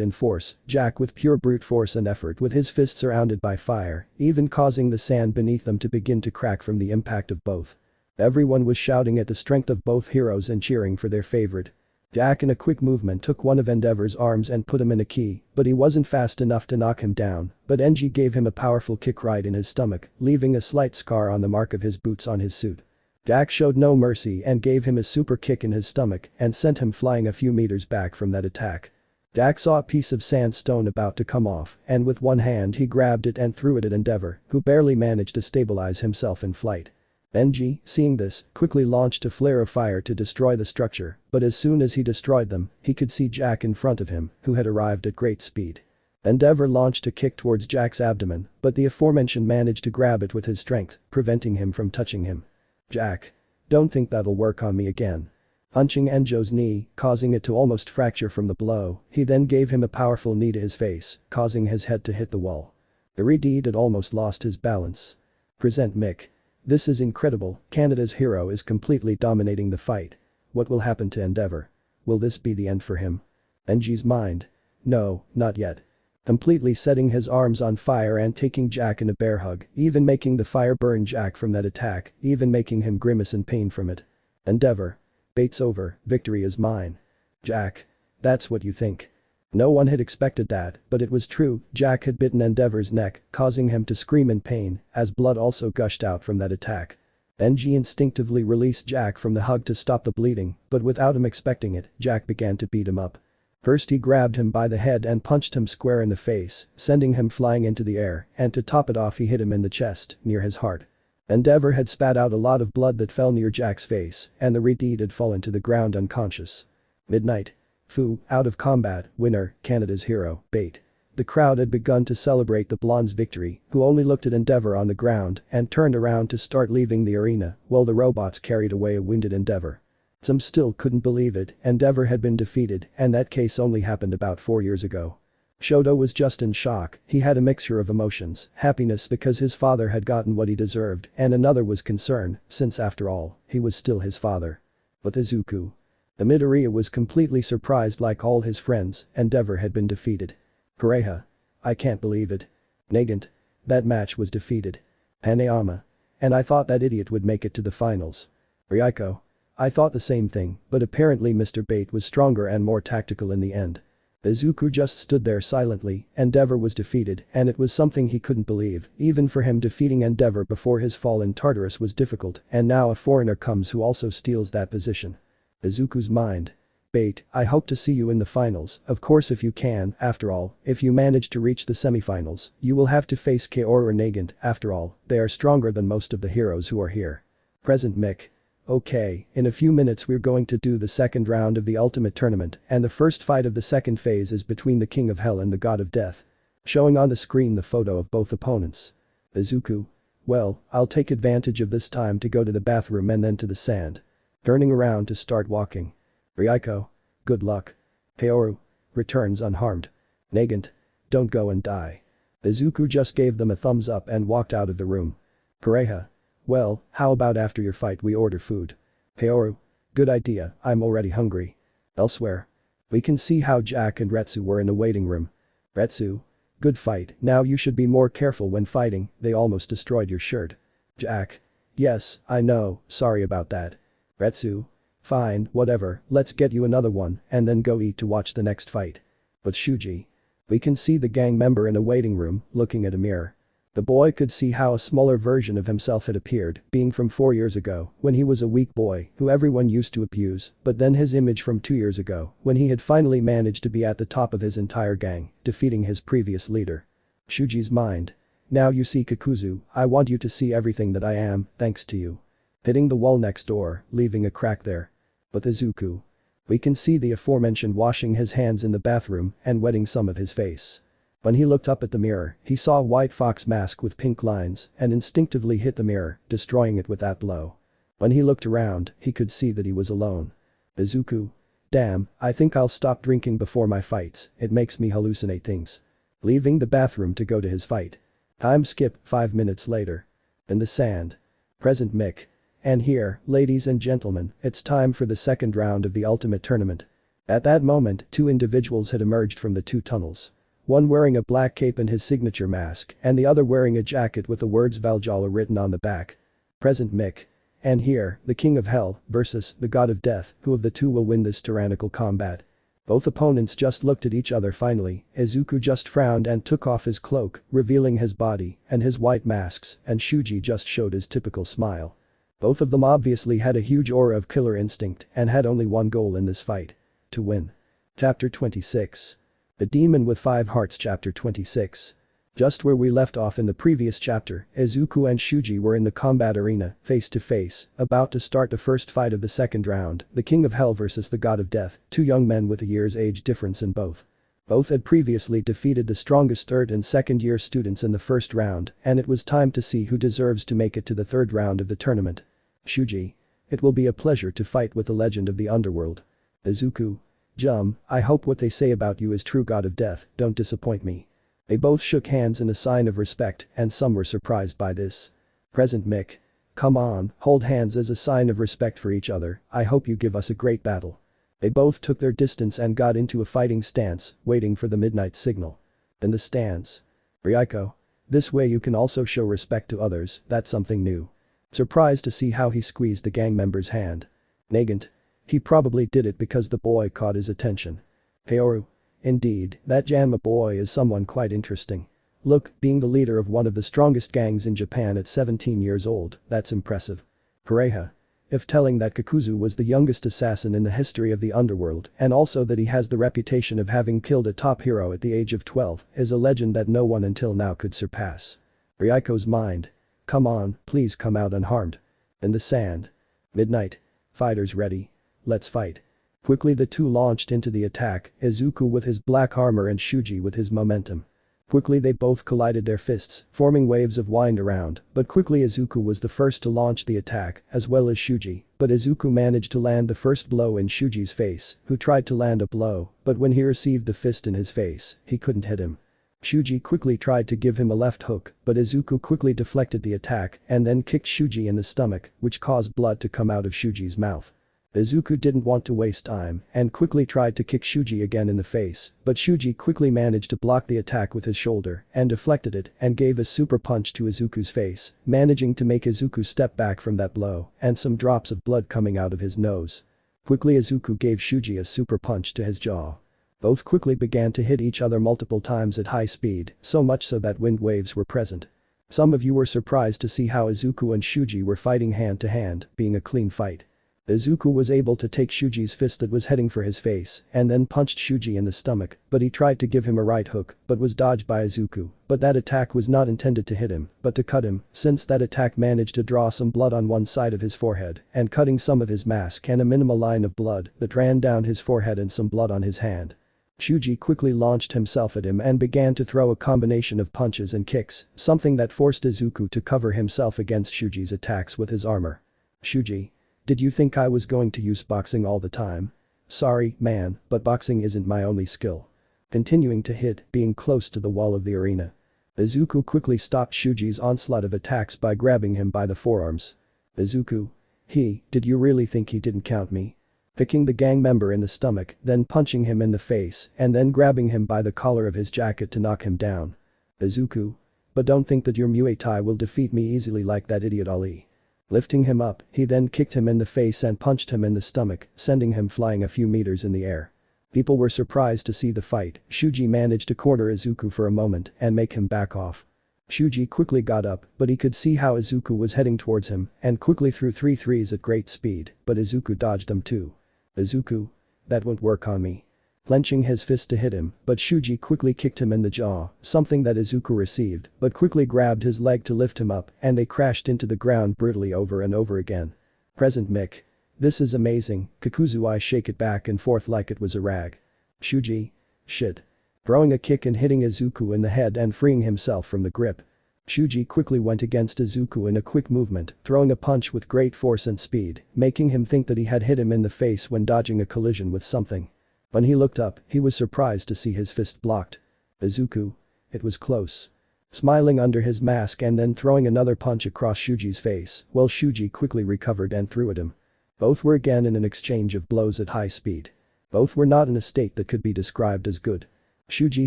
Speaker 2: and force, Jack with pure brute force and effort with his fists surrounded by fire, even causing the sand beneath them to begin to crack from the impact of both. Everyone was shouting at the strength of both heroes and cheering for their favorite. Jack in a quick movement took one of Endeavor's arms and put him in a key, but he wasn't fast enough to knock him down, but Enji gave him a powerful kick right in his stomach, leaving a slight scar on the mark of his boots on his suit. Jack showed no mercy and gave him a super kick in his stomach and sent him flying a few meters back from that attack. Jack saw a piece of sandstone about to come off and with one hand he grabbed it and threw it at Endeavor, who barely managed to stabilize himself in flight. Enji, seeing this, quickly launched a flare of fire to destroy the structure, but as soon as he destroyed them, he could see Jack in front of him, who had arrived at great speed. Endeavor launched a kick towards Jack's abdomen, but the aforementioned managed to grab it with his strength, preventing him from touching him. Jack. Don't think that'll work on me again. Punching Enjo's knee, causing it to almost fracture from the blow, he then gave him a powerful knee to his face, causing his head to hit the wall. The Redeed had almost lost his balance. Present Mick. This is incredible, Canada's hero is completely dominating the fight. What will happen to Endeavor? Will this be the end for him? Enji's mind. No, not yet. Completely setting his arms on fire and taking Jack in a bear hug, even making the fire burn Jack from that attack, even making him grimace in pain from it. Endeavor. Bait's over, victory is mine. Jack. That's what you think. No one had expected that, but it was true, Jack had bitten Endeavor's neck, causing him to scream in pain, as blood also gushed out from that attack. Enji instinctively released Jack from the hug to stop the bleeding, but without him expecting it, Jack began to beat him up. First he grabbed him by the head and punched him square in the face, sending him flying into the air, and to top it off he hit him in the chest, near his heart. Endeavor had spat out a lot of blood that fell near Jack's face, and the Redeed had fallen to the ground unconscious. Midnight. Fu, out of combat, winner, Canada's hero, Bait. The crowd had begun to celebrate the blonde's victory, who only looked at Endeavor on the ground and turned around to start leaving the arena, while the robots carried away a wounded Endeavor. Some still couldn't believe it, Endeavor had been defeated, and that case only happened about 4 years ago. Shoto was just in shock, he had a mixture of emotions, happiness because his father had gotten what he deserved, and another was concern, since after all, he was still his father. But Izuku. The Midoriya was completely surprised like all his friends, Endeavor had been defeated. Pareha. I can't believe it. Nagant. That match was defeated. Hanayama. And I thought that idiot would make it to the finals. Ryuko. I thought the same thing, but apparently Mr. Bait was stronger and more tactical in the end. Izuku just stood there silently, Endeavor was defeated and it was something he couldn't believe, even for him defeating Endeavor before his fall in Tartarus was difficult and now a foreigner comes who also steals that position. Izuku's mind. Bait, I hope to see you in the finals, of course if you can, after all, if you manage to reach the semifinals, you will have to face Kaoru or Nagant, after all, they are stronger than most of the heroes who are here. Present Mick. Okay, in a few minutes we're going to do the second round of the Ultimate Tournament and the first fight of the second phase is between the King of Hell and the God of Death. Showing on the screen the photo of both opponents. Izuku. Well, I'll take advantage of this time to go to the bathroom and then to the sand. Turning around to start walking. Ryuko. Good luck. Kaoru. Returns unharmed. Nagant. Don't go and die. Izuku just gave them a thumbs up and walked out of the room. Pareha. Well, how about after your fight we order food? Kaoru. Good idea, I'm already hungry. Elsewhere. We can see how Jack and Retsu were in a waiting room. Retsu. Good fight, now you should be more careful when fighting, they almost destroyed your shirt. Jack. Yes, I know, sorry about that. Retsu. Fine, whatever, let's get you another one and then go eat to watch the next fight. But Shuji. We can see the gang member in a waiting room, looking at a mirror. The boy could see how a smaller version of himself had appeared, being from 4 years ago, when he was a weak boy who everyone used to abuse, but then his image from 2 years ago, when he had finally managed to be at the top of his entire gang, defeating his previous leader. Shuji's mind. Now you see Kakuzu, I want you to see everything that I am, thanks to you. Hitting the wall next door, leaving a crack there. But Izuku. We can see the aforementioned washing his hands in the bathroom and wetting some of his face. When he looked up at the mirror, he saw a white fox mask with pink lines and instinctively hit the mirror, destroying it with that blow. When he looked around, he could see that he was alone. Izuku. Damn, I think I'll stop drinking before my fights, it makes me hallucinate things. Leaving the bathroom to go to his fight. Time skip, 5 minutes later. In the sand. Present Mick. And here, ladies and gentlemen, it's time for the second round of the Ultimate Tournament. At that moment, 2 individuals had emerged from the 2 tunnels. One wearing a black cape and his signature mask, and the other wearing a jacket with the words Valhalla written on the back. Present Mick. And here, the King of Hell versus the God of Death, who of the 2 will win this tyrannical combat? Both opponents just looked at each other finally, Izuku just frowned and took off his cloak, revealing his body and his white masks, and Shuji just showed his typical smile. Both of them obviously had a huge aura of killer instinct and had only one goal in this fight. To win. Chapter 26. The Demon with 5 Hearts Chapter 26. Just where we left off in the previous chapter, Izuku and Shuji were in the combat arena, face to face, about to start the first fight of the second round, the King of Hell versus the God of Death, 2 young men with a year's age difference in both. Both had previously defeated the strongest third and second year students in the first round, and it was time to see who deserves to make it to the third round of the tournament. Shuji. It will be a pleasure to fight with the legend of the underworld. Izuku. Jum, I hope what they say about you is true, God of Death, don't disappoint me. They both shook hands in a sign of respect, and some were surprised by this. Present Mick. Come on, hold hands as a sign of respect for each other, I hope you give us a great battle. They both took their distance and got into a fighting stance, waiting for the midnight signal. In the stance. Ryuko. This way you can also show respect to others, that's something new. Surprised to see how he squeezed the gang member's hand. Nagant. He probably did it because the boy caught his attention. Kaoru. Indeed, that Janma boy is someone quite interesting. Look, being the leader of one of the strongest gangs in Japan at 17 years old, that's impressive. Pareha. If telling that Kakuzu was the youngest assassin in the history of the underworld and also that he has the reputation of having killed a top hero at the age of 12 is a legend that no one until now could surpass. Ryuko's mind. Come on, please come out unharmed. In the sand. Midnight. Fighters ready. Let's fight. Quickly the two launched into the attack, Izuku with his black armor and Shuji with his momentum. Quickly they both collided their fists, forming waves of wind around, but quickly Izuku was the first to launch the attack, as well as Shuji, but Izuku managed to land the first blow in Shuji's face, who tried to land a blow, but when he received the fist in his face, he couldn't hit him. Shuji quickly tried to give him a left hook, but Izuku quickly deflected the attack and then kicked Shuji in the stomach, which caused blood to come out of Shuji's mouth. Izuku didn't want to waste time and quickly tried to kick Shuji again in the face, but Shuji quickly managed to block the attack with his shoulder and deflected it and gave a super punch to Izuku's face, managing to make Izuku step back from that blow and some drops of blood coming out of his nose. Quickly Izuku gave Shuji a super punch to his jaw. Both quickly began to hit each other multiple times at high speed, so much so that wind waves were present. Some of you were surprised to see how Izuku and Shuji were fighting hand to hand, being a clean fight. Izuku was able to take Shuji's fist that was heading for his face and then punched Shuji in the stomach, but he tried to give him a right hook but was dodged by Izuku, but that attack was not intended to hit him but to cut him, since that attack managed to draw some blood on one side of his forehead and cutting some of his mask and a minimal line of blood that ran down his forehead and some blood on his hand. Shuji quickly launched himself at him and began to throw a combination of punches and kicks, something that forced Izuku to cover himself against Shuji's attacks with his armor. Shuji. Did you think I was going to use boxing all the time? Sorry, man, but boxing isn't my only skill. Continuing to hit, being close to the wall of the arena. Izuku quickly stopped Shuji's onslaught of attacks by grabbing him by the forearms. Izuku. Did you really think he didn't count me? Picking the gang member in the stomach, then punching him in the face, and then grabbing him by the collar of his jacket to knock him down. Izuku. But don't think that your Muay Thai will defeat me easily like that idiot Ali. Lifting him up, he then kicked him in the face and punched him in the stomach, sending him flying a few meters in the air. People were surprised to see the fight. Shuji managed to corner Izuku for a moment and make him back off. Shuji quickly got up, but he could see how Izuku was heading towards him and quickly threw 3 threes at great speed, but Izuku dodged them too. Izuku. That won't work on me. Clenching his fist to hit him, but Shuji quickly kicked him in the jaw, something that Izuku received, but quickly grabbed his leg to lift him up and they crashed into the ground brutally over and over again. Present Mick. This is amazing, Kakuzu. I shake it back and forth like it was a rag. Shuji. Shit. Throwing a kick and hitting Izuku in the head and freeing himself from the grip. Shuji quickly went against Izuku in a quick movement, throwing a punch with great force and speed, making him think that he had hit him in the face when dodging a collision with something. When he looked up, he was surprised to see his fist blocked. Izuku. It was close. Smiling under his mask and then throwing another punch across Shuji's face, while Shuji quickly recovered and threw at him. Both were again in an exchange of blows at high speed. Both were not in a state that could be described as good. Shuji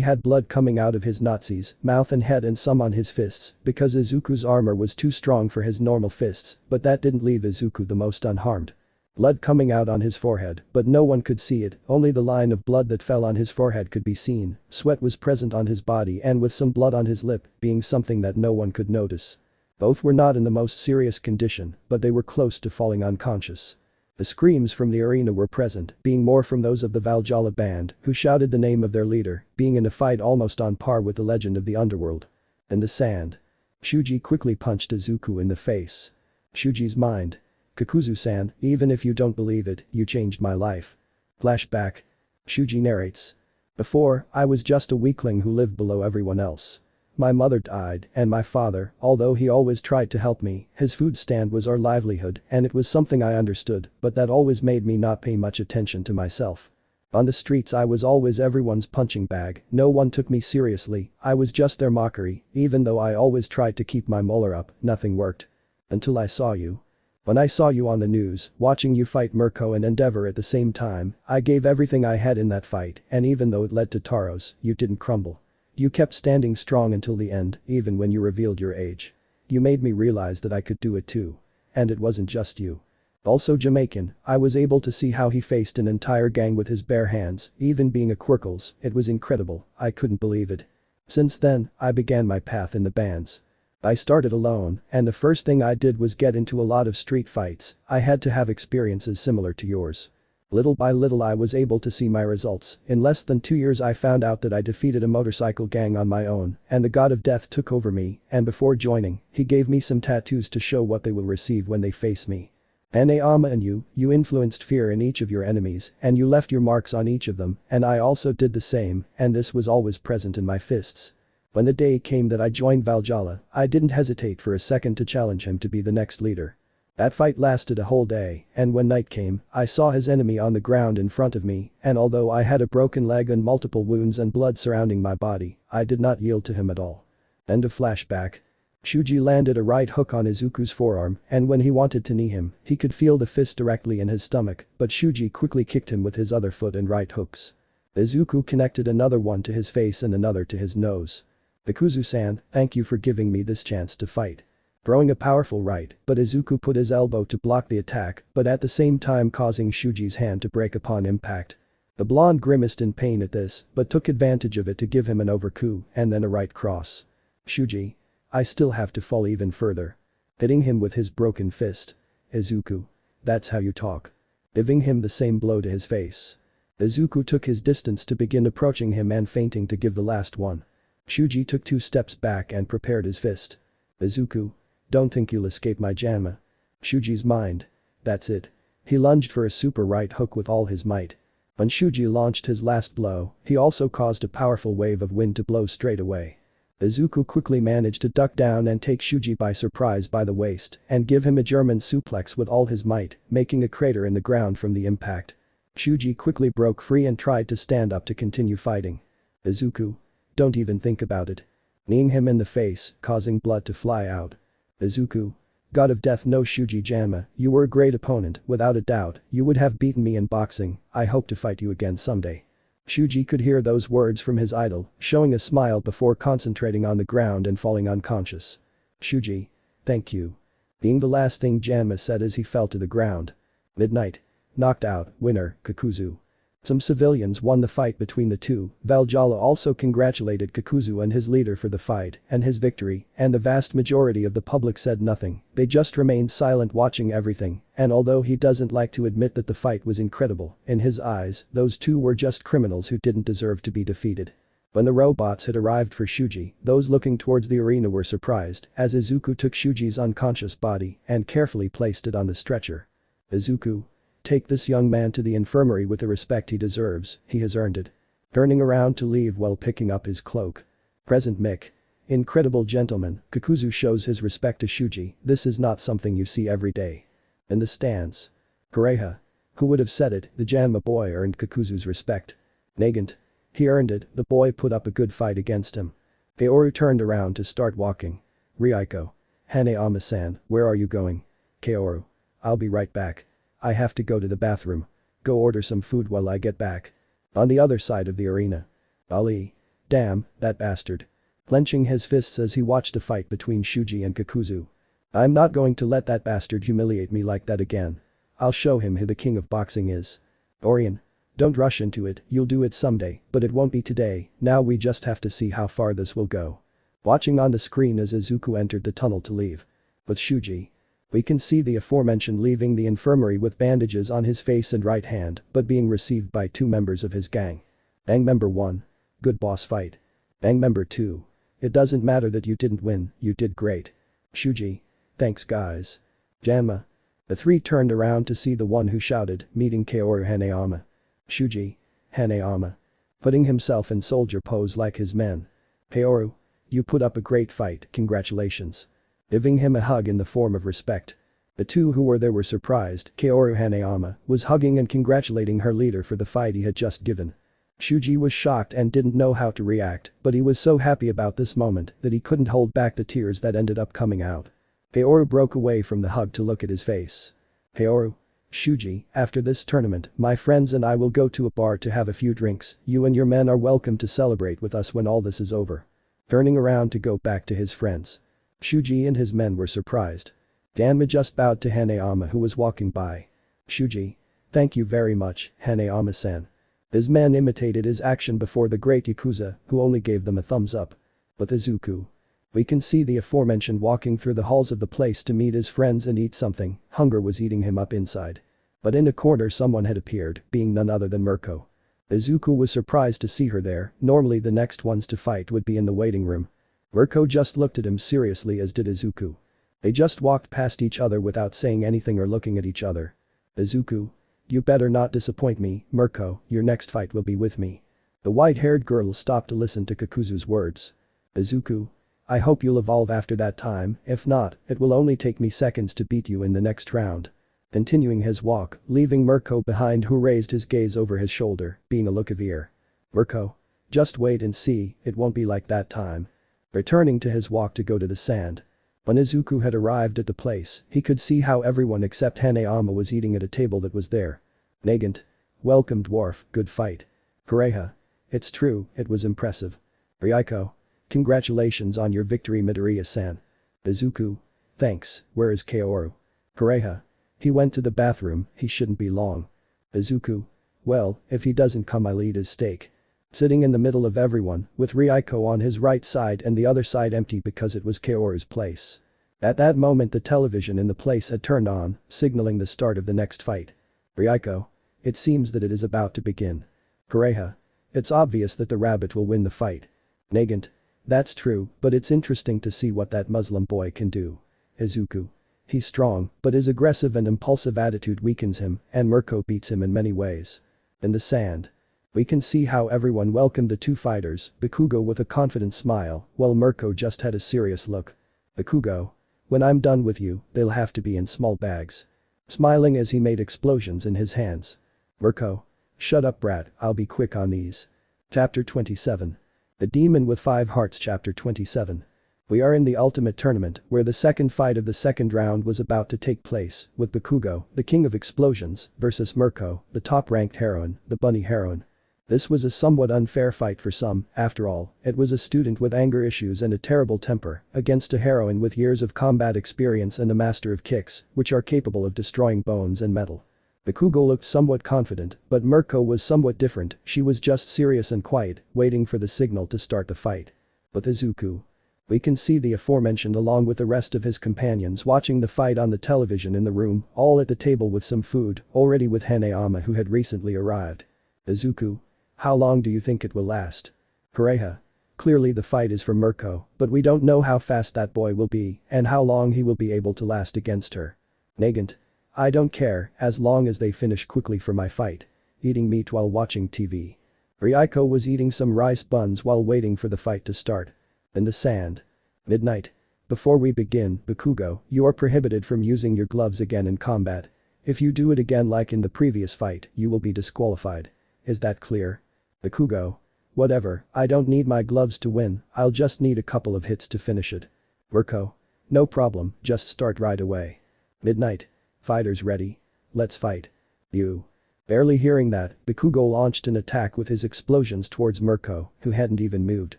Speaker 2: had blood coming out of his Nazi's mouth and head and some on his fists because Izuku's armor was too strong for his normal fists, but that didn't leave Izuku the most unharmed. Blood coming out on his forehead, but no one could see it, only the line of blood that fell on his forehead could be seen. Sweat was present on his body and with some blood on his lip, being something that no one could notice. Both were not in the most serious condition, but they were close to falling unconscious. The screams from the arena were present, being more from those of the Valhalla band, who shouted the name of their leader, being in a fight almost on par with the legend of the underworld. In the sand. Shuji quickly punched Izuku in the face. Shuji's mind. Kakuzu-san, even if you don't believe it, you changed my life. Flashback. Shuji narrates. Before, I was just a weakling who lived below everyone else. My mother died, and my father, although he always tried to help me, his food stand was our livelihood, and it was something I understood, but that always made me not pay much attention to myself. On the streets I was always everyone's punching bag, no one took me seriously, I was just their mockery, even though I always tried to keep my molar up, nothing worked. Until I saw you. When I saw you on the news, watching you fight Mirko and Endeavor at the same time, I gave everything I had in that fight, and even though it led to Taros, you didn't crumble. You kept standing strong until the end, even when you revealed your age. You made me realize that I could do it too. And it wasn't just you. Also Jamaican, I was able to see how he faced an entire gang with his bare hands, even being a Quirkless, it was incredible, I couldn't believe it. Since then, I began my path in the bands. I started alone, and the first thing I did was get into a lot of street fights, I had to have experiences similar to yours. Little by little I was able to see my results, in less than 2 years I found out that I defeated a motorcycle gang on my own, and the god of death took over me, and before joining, he gave me some tattoos to show what they will receive when they face me. Saitama and you influenced fear in each of your enemies, and you left your marks on each of them, and I also did the same, and this was always present in my fists. When the day came that I joined Valhalla, I didn't hesitate for a second to challenge him to be the next leader. That fight lasted a whole day, and when night came, I saw his enemy on the ground in front of me, and although I had a broken leg and multiple wounds and blood surrounding my body, I did not yield to him at all. End of flashback. Shuji landed a right hook on Izuku's forearm, and when he wanted to knee him, he could feel the fist directly in his stomach, but Shuji quickly kicked him with his other foot and right hooks. Izuku connected another one to his face and another to his nose. Kakuzu-san, thank you for giving me this chance to fight. Throwing a powerful right, but Izuku put his elbow to block the attack, but at the same time causing Shuji's hand to break upon impact. The blonde grimaced in pain at this, but took advantage of it to give him an overcoup and then a right cross. Shuji. I still have to fall even further. Hitting him with his broken fist. Izuku. That's how you talk. Giving him the same blow to his face. Izuku took his distance to begin approaching him and feinting to give the last one. Shuji took 2 steps back and prepared his fist. Izuku. Don't think you'll escape my jamma. Shuji's mind. That's it. He lunged for a super right hook with all his might. When Shuji launched his last blow, he also caused a powerful wave of wind to blow straight away. Izuku quickly managed to duck down and take Shuji by surprise by the waist and give him a German suplex with all his might, making a crater in the ground from the impact. Shuji quickly broke free and tried to stand up to continue fighting. Izuku. Don't even think about it. Kneeing him in the face, causing blood to fly out. Izuku. God of Death no Shuji Janma, you were a great opponent, without a doubt, you would have beaten me in boxing, I hope to fight you again someday. Shuji could hear those words from his idol, showing a smile before concentrating on the ground and falling unconscious. Shuji. Thank you. Being the last thing Janma said as he fell to the ground. Midnight. Knocked out, winner, Kakuzu. Some civilians won the fight between the two. Valhalla also congratulated Kakuzu and his leader for the fight and his victory, and the vast majority of the public said nothing, they just remained silent watching everything, and although he doesn't like to admit that the fight was incredible, in his eyes, those two were just criminals who didn't deserve to be defeated. When the robots had arrived for Shuji, those looking towards the arena were surprised as Izuku took Shuji's unconscious body and carefully placed it on the stretcher. Izuku. Take this young man to the infirmary with the respect he deserves, he has earned it. Turning around to leave while picking up his cloak. Present Mick. Incredible gentleman, Kakuzu shows his respect to Shuji, this is not something you see every day. In the stands. Pareja. Who would have said it, the Janma boy earned Kakuzu's respect. Nagant. He earned it, the boy put up a good fight against him. Kaoru turned around to start walking. Ryuko. Hane-ama-san, where are you going? Kaoru. I'll be right back. I have to go to the bathroom. Go order some food while I get back. On the other side of the arena. Ali. Damn, that bastard. Clenching his fists as he watched the fight between Shuji and Kakuzu. I'm not going to let that bastard humiliate me like that again. I'll show him who the king of boxing is. Orion. Don't rush into it, you'll do it someday, but it won't be today, now we just have to see how far this will go. Watching on the screen as Izuku entered the tunnel to leave. With Shuji. We can see the aforementioned leaving the infirmary with bandages on his face and right hand but being received by 2 members of his gang. Gang member 1. Good boss fight. Gang member 2. It doesn't matter that you didn't win, you did great. Shuji. Thanks guys. Janma. The 3 turned around to see the one who shouted, meeting Kaoru Hanayama. Shuji. Hanayama. Putting himself in soldier pose like his men. Kaoru. You put up a great fight, congratulations. Giving him a hug in the form of respect. The 2 who were there were surprised. Kaoru Hanayama was hugging and congratulating her leader for the fight he had just given. Shuji was shocked and didn't know how to react, but he was so happy about this moment that he couldn't hold back the tears that ended up coming out. Kaoru broke away from the hug to look at his face. Kaoru. Shuji, after this tournament, my friends and I will go to a bar to have a few drinks. You and your men are welcome to celebrate with us when all this is over. Turning around to go back to his friends. Shuji and his men were surprised. Ganma just bowed to Hanayama who was walking by. Shuji. Thank you very much, Hanayama-san. His men imitated his action before the great Yakuza, who only gave them a thumbs up. With Izuku. We can see the aforementioned walking through the halls of the place to meet his friends and eat something. Hunger was eating him up inside. But in a corner someone had appeared, being none other than Mirko. Izuku was surprised to see her there. Normally the next ones to fight would be in the waiting room. Mirko just looked at him seriously as did Izuku. They just walked past each other without saying anything or looking at each other. Izuku. You better not disappoint me, Mirko, your next fight will be with me. The white-haired girl stopped to listen to Kakuzu's words. Izuku. I hope you'll evolve after that time, if not, it will only take me seconds to beat you in the next round. Continuing his walk, leaving Mirko behind who raised his gaze over his shoulder, being a look of ear. Mirko. Just wait and see, it won't be like that time. Returning to his walk to go to the sand. When Izuku had arrived at the place, he could see how everyone except Hanayama was eating at a table that was there. Nagant. Welcome dwarf, good fight. Kureha. It's true, it was impressive. Ryuko. Congratulations on your victory Midoriya-san. Izuku. Thanks, where is Kaoru? Kureha. He went to the bathroom, he shouldn't be long. Izuku. Well, if he doesn't come I'll eat his steak. Sitting in the middle of everyone, with Ryuko on his right side and the other side empty because it was Kaoru's place. At that moment the television in the place had turned on, signaling the start of the next fight. Ryuko. It seems that it is about to begin. Kureha. It's obvious that the rabbit will win the fight. Nagant. That's true, but it's interesting to see what that Muslim boy can do. Izuku. He's strong, but his aggressive and impulsive attitude weakens him, and Mirko beats him in many ways. In the sand. We can see how everyone welcomed the 2 fighters, Bakugo with a confident smile, while Mirko just had a serious look. Bakugo. When I'm done with you, they'll have to be in small bags. Smiling as he made explosions in his hands. Mirko. Shut up brat, I'll be quick on these. Chapter 27. The Demon with 5 Hearts Chapter 27. We are in the ultimate tournament where the second fight of the second round was about to take place, with Bakugo, the king of explosions, versus Mirko, the top-ranked heroine, the bunny heroine. This was a somewhat unfair fight for some, after all, it was a student with anger issues and a terrible temper, against a heroine with years of combat experience and a master of kicks, which are capable of destroying bones and metal. Bakugo looked somewhat confident, but Mirko was somewhat different, she was just serious and quiet, waiting for the signal to start the fight. With Izuku. We can see the aforementioned along with the rest of his companions watching the fight on the television in the room, all at the table with some food, already with Hanayama who had recently arrived. Izuku. How long do you think it will last? Kureha. Clearly the fight is for Mirko, but we don't know how fast that boy will be and how long he will be able to last against her. Nagant. I don't care, as long as they finish quickly for my fight. Eating meat while watching TV. Ryuko was eating some rice buns while waiting for the fight to start. In the sand. Midnight. Before we begin, Bakugo, you are prohibited from using your gloves again in combat. If you do it again like in the previous fight, you will be disqualified. Is that clear? Bakugo. Whatever, I don't need my gloves to win, I'll just need a couple of hits to finish it. Mirko. No problem, just start right away. Midnight. Fighters ready? Let's fight. You. Barely hearing that, Bakugo launched an attack with his explosions towards Mirko, who hadn't even moved.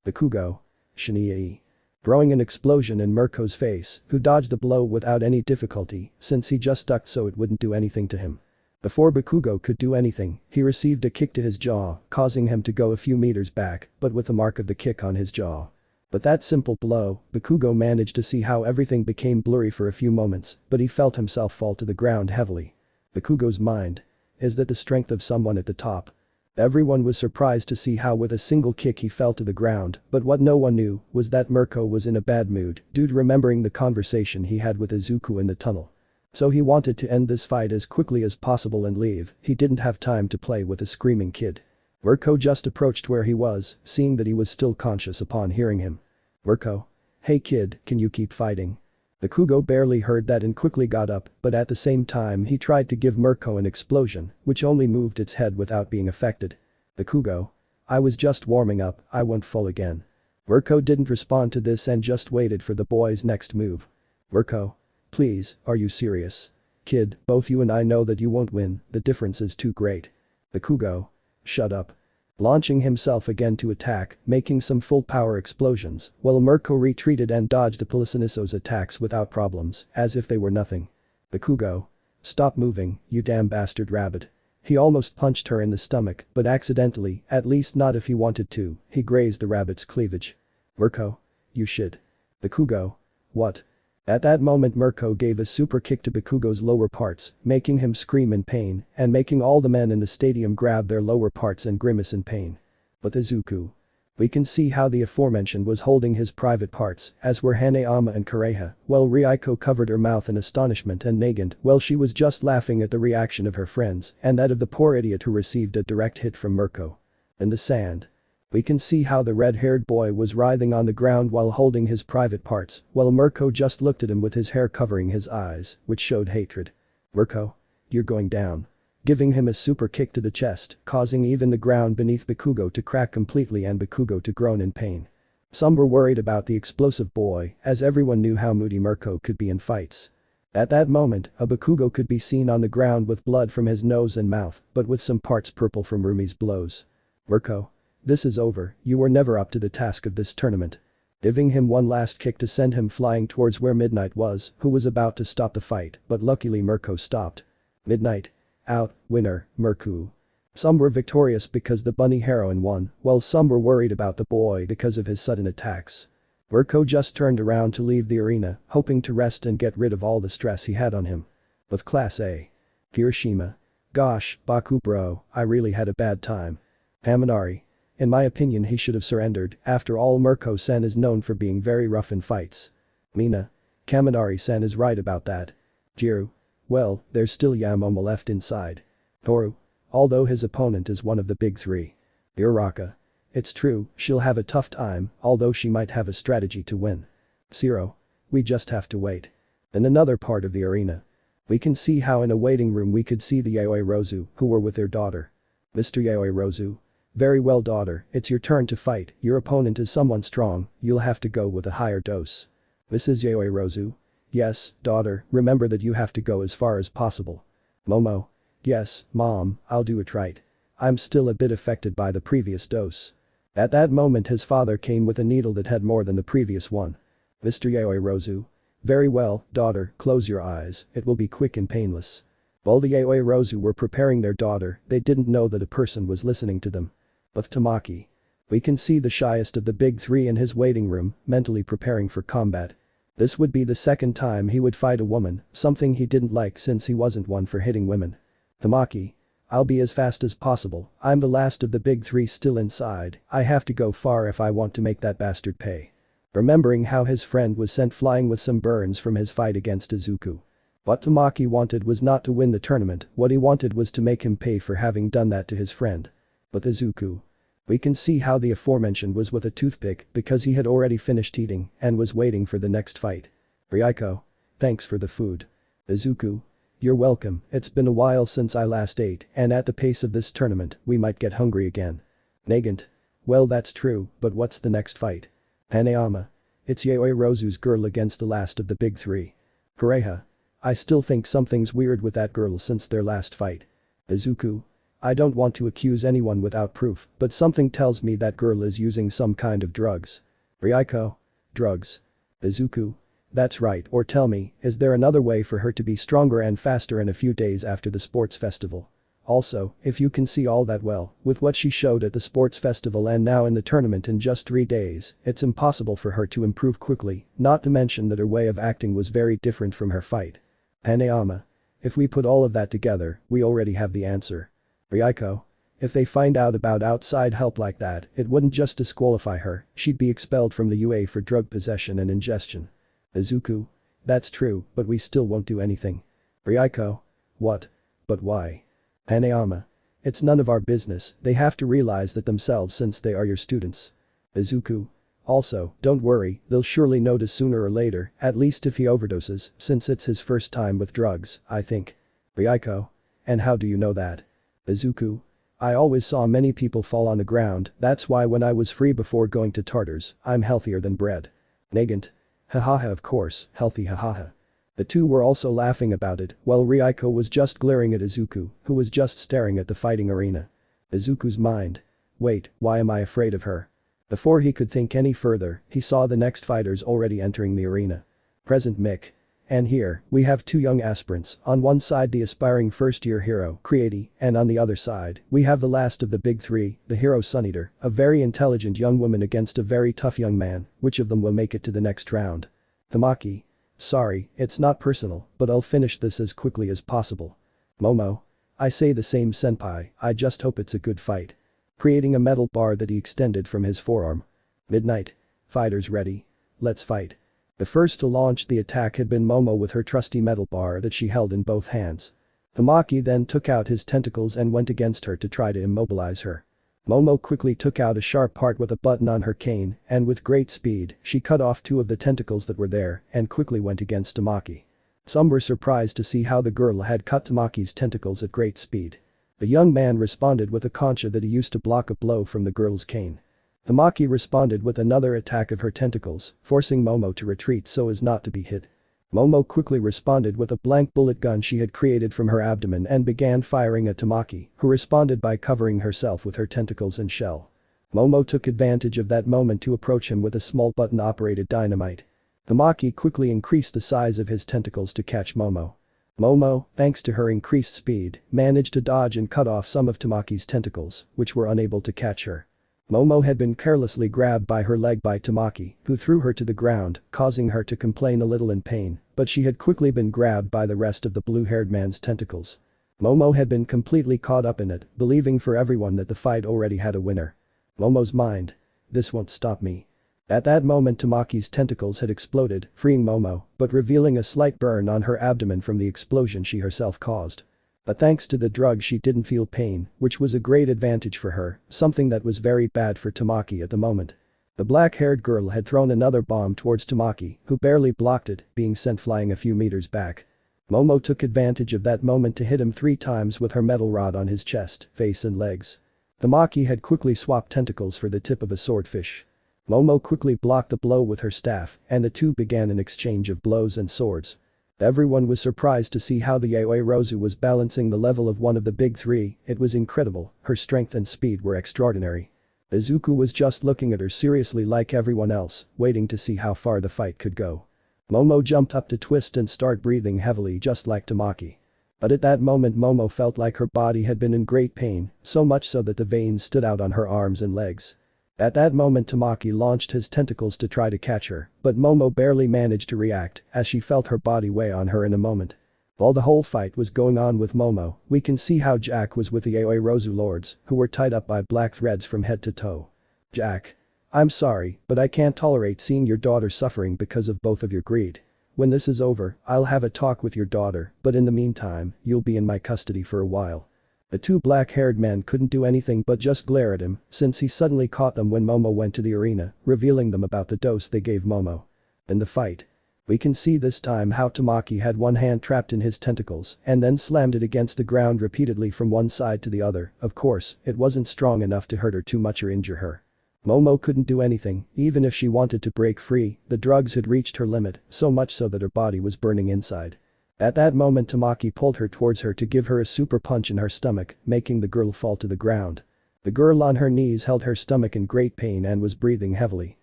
Speaker 2: Bakugo. Shinii. Throwing an explosion in Mirko's face, who dodged the blow without any difficulty, since he just ducked so it wouldn't do anything to him. Before Bakugo could do anything, he received a kick to his jaw, causing him to go a few meters back, but with the mark of the kick on his jaw. But that simple blow, Bakugo managed to see how everything became blurry for a few moments, but he felt himself fall to the ground heavily. Bakugo's mind. Is that the strength of someone at the top? Everyone was surprised to see how with a single kick he fell to the ground, but what no one knew was that Mirko was in a bad mood due to remembering the conversation he had with Izuku in the tunnel. So he wanted to end this fight as quickly as possible and leave. He didn't have time to play with a screaming kid. Mirko just approached where he was, seeing that he was still conscious upon hearing him. Mirko. Hey kid, can you keep fighting? Bakugo barely heard that and quickly got up, but at the same time he tried to give Mirko an explosion, which only moved its head without being affected. Bakugo. I was just warming up, I went full again. Mirko didn't respond to this and just waited for the boy's next move. Mirko. Please, are you serious? Kid, both you and I know that you won't win, the difference is too great. Bakugo. Shut up. Launching himself again to attack, making some full power explosions, while Mirko retreated and dodged the Policenisso's attacks without problems, as if they were nothing. Bakugo. Stop moving, you damn bastard rabbit. He almost punched her in the stomach, but accidentally, at least not if he wanted to, he grazed the rabbit's cleavage. Mirko. You shit. Bakugo. What? At that moment Mirko gave a super kick to Bakugo's lower parts, making him scream in pain and making all the men in the stadium grab their lower parts and grimace in pain. But Izuku. We can see how the aforementioned was holding his private parts, as were Hanayama and Kureha, while Ryuko covered her mouth in astonishment and Nagant while she was just laughing at the reaction of her friends and that of the poor idiot who received a direct hit from Mirko. In the sand. We can see how the red-haired boy was writhing on the ground while holding his private parts, while Mirko just looked at him with his hair covering his eyes, which showed hatred. Mirko. You're going down. Giving him a super kick to the chest, causing even the ground beneath Bakugo to crack completely and Bakugo to groan in pain. Some were worried about the explosive boy, as everyone knew how moody Mirko could be in fights. At that moment, a Bakugo could be seen on the ground with blood from his nose and mouth, but with some parts purple from Rumi's blows. Mirko. This is over, you were never up to the task of this tournament. Giving him one last kick to send him flying towards where Midnight was, who was about to stop the fight, but luckily Mirko stopped. Midnight. Out, winner, Mirko. Some were victorious because the bunny heroine won, while some were worried about the boy because of his sudden attacks. Mirko just turned around to leave the arena, hoping to rest and get rid of all the stress he had on him. With Class A. Kirishima. Gosh, Baku bro, I really had a bad time. Haminari. In my opinion he should have surrendered, after all Mirko-sen is known for being very rough in fights. Mina. Kaminari-sen is right about that. Jiru. Well, there's still Yamomo left inside. Toru. Although his opponent is one of the big three. Uraraka. It's true, she'll have a tough time, although she might have a strategy to win. Zero. We just have to wait. In another part of the arena. We can see how in a waiting room we could see the Yaoi Rozu, who were with their daughter. Mr. Yaoi Rozu. Very well daughter, it's your turn to fight, your opponent is someone strong, you'll have to go with a higher dose. Mrs. Yaoi Rozu. Yes, daughter, remember that you have to go as far as possible. Momo. Yes, mom, I'll do it right. I'm still a bit affected by the previous dose. At that moment his father came with a needle that had more than the previous one. Mr. Yaoi Rozu. Very well, daughter, close your eyes, it will be quick and painless. While the Yaoi Rozu were preparing their daughter, they didn't know that a person was listening to them. With Tamaki. We can see the shyest of the big three in his waiting room, mentally preparing for combat. This would be the second time he would fight a woman, something he didn't like since he wasn't one for hitting women. Tamaki. I'll be as fast as possible, I'm the last of the big three still inside, I have to go far if I want to make that bastard pay. Remembering how his friend was sent flying with some burns from his fight against Izuku. What Tamaki wanted was not to win the tournament, what he wanted was to make him pay for having done that to his friend. But Izuku. We can see how the aforementioned was with a toothpick because he had already finished eating and was waiting for the next fight. Ryuko. Thanks for the food. Izuku. You're welcome, it's been a while since I last ate and at the pace of this tournament, we might get hungry again. Nagant. Well that's true, but what's the next fight? Hanayama. It's Yaoi Rozu's girl against the last of the big three. Kureha. I still think something's weird with that girl since their last fight. Izuku. I don't want to accuse anyone without proof, but something tells me that girl is using some kind of drugs. Ryuko. Drugs. Izuku. That's right, or tell me, is there another way for her to be stronger and faster in a few days after the sports festival? Also, if you can see all that well, with what she showed at the sports festival and now in the tournament in just 3 days, it's impossible for her to improve quickly, not to mention that her way of acting was very different from her fight. Hanayama. If we put all of that together, we already have the answer. Ryuko. If they find out about outside help like that, it wouldn't just disqualify her, she'd be expelled from the UA for drug possession and ingestion. Izuku. That's true, but we still won't do anything. Ryuko. What? But why? Hanayama. It's none of our business, they have to realize that themselves since they are your students. Izuku. Also, don't worry, they'll surely notice sooner or later, at least if he overdoses, since it's his first time with drugs, I think. Ryuko. And how do you know that? Izuku. I always saw many people fall on the ground, that's why when I was free before going to Tartarus, I'm healthier than bread. Nagant. Hahaha, of course, healthy, hahaha. The two were also laughing about it, while Ryuko was just glaring at Izuku, who was just staring at the fighting arena. Izuku's mind. Wait, why am I afraid of her? Before he could think any further, he saw the next fighters already entering the arena. Present Mick. And here, we have 2 young aspirants, on one side the aspiring first-year hero, Creati, and on the other side, we have the last of the big 3, the hero Suneater, a very intelligent young woman against a very tough young man, which of them will make it to the next round? Tamaki. Sorry, it's not personal, but I'll finish this as quickly as possible. Momo. I say the same senpai, I just hope it's a good fight. Creating a metal bar that he extended from his forearm. Midnight. Fighters ready. Let's fight. The first to launch the attack had been Momo with her trusty metal bar that she held in both hands. Tamaki then took out his tentacles and went against her to try to immobilize her. Momo quickly took out a sharp part with a button on her cane, and with great speed, she cut off 2 of the tentacles that were there and quickly went against Tamaki. Some were surprised to see how the girl had cut Tamaki's tentacles at great speed. The young man responded with a concha that he used to block a blow from the girl's cane. Tamaki responded with another attack of her tentacles, forcing Momo to retreat so as not to be hit. Momo quickly responded with a blank bullet gun she had created from her abdomen and began firing at Tamaki, who responded by covering herself with her tentacles and shell. Momo took advantage of that moment to approach him with a small button-operated dynamite. Tamaki quickly increased the size of his tentacles to catch Momo. Momo, thanks to her increased speed, managed to dodge and cut off some of Tamaki's tentacles, which were unable to catch her. Momo had been carelessly grabbed by her leg by Tamaki, who threw her to the ground, causing her to complain a little in pain, but she had quickly been grabbed by the rest of the blue-haired man's tentacles. Momo had been completely caught up in it, believing for everyone that the fight already had a winner. Momo's mind. This won't stop me. At that moment Tamaki's tentacles had exploded, freeing Momo, but revealing a slight burn on her abdomen from the explosion she herself caused. But thanks to the drug she didn't feel pain, which was a great advantage for her, something that was very bad for Tamaki at the moment. The black-haired girl had thrown another bomb towards Tamaki, who barely blocked it, being sent flying a few meters back. Momo took advantage of that moment to hit him 3 times with her metal rod on his chest, face and legs. Tamaki had quickly swapped tentacles for the tip of a swordfish. Momo quickly blocked the blow with her staff, and the two began an exchange of blows and swords. Everyone was surprised to see how the Yaoi Rozu was balancing the level of one of the big 3, it was incredible, her strength and speed were extraordinary. Izuku was just looking at her seriously like everyone else, waiting to see how far the fight could go. Momo jumped up to twist and start breathing heavily just like Tamaki. But at that moment Momo felt like her body had been in great pain, so much so that the veins stood out on her arms and legs. At that moment Tamaki launched his tentacles to try to catch her, but Momo barely managed to react as she felt her body weigh on her in a moment. While the whole fight was going on with Momo, we can see how Jack was with the Yaoi Rozu lords, who were tied up by black threads from head to toe. Jack. I'm sorry, but I can't tolerate seeing your daughter suffering because of both of your greed. When this is over, I'll have a talk with your daughter, but in the meantime, you'll be in my custody for a while. The 2 black-haired men couldn't do anything but just glare at him, since he suddenly caught them when Momo went to the arena, revealing them about the dose they gave Momo. In the fight, we can see this time how Tamaki had one hand trapped in his tentacles and then slammed it against the ground repeatedly from one side to the other. Of course, it wasn't strong enough to hurt her too much or injure her. Momo couldn't do anything, even if she wanted to break free, the drugs had reached her limit, so much so that her body was burning inside. At that moment Tamaki pulled her towards her to give her a super punch in her stomach, making the girl fall to the ground. The girl on her knees held her stomach in great pain and was breathing heavily.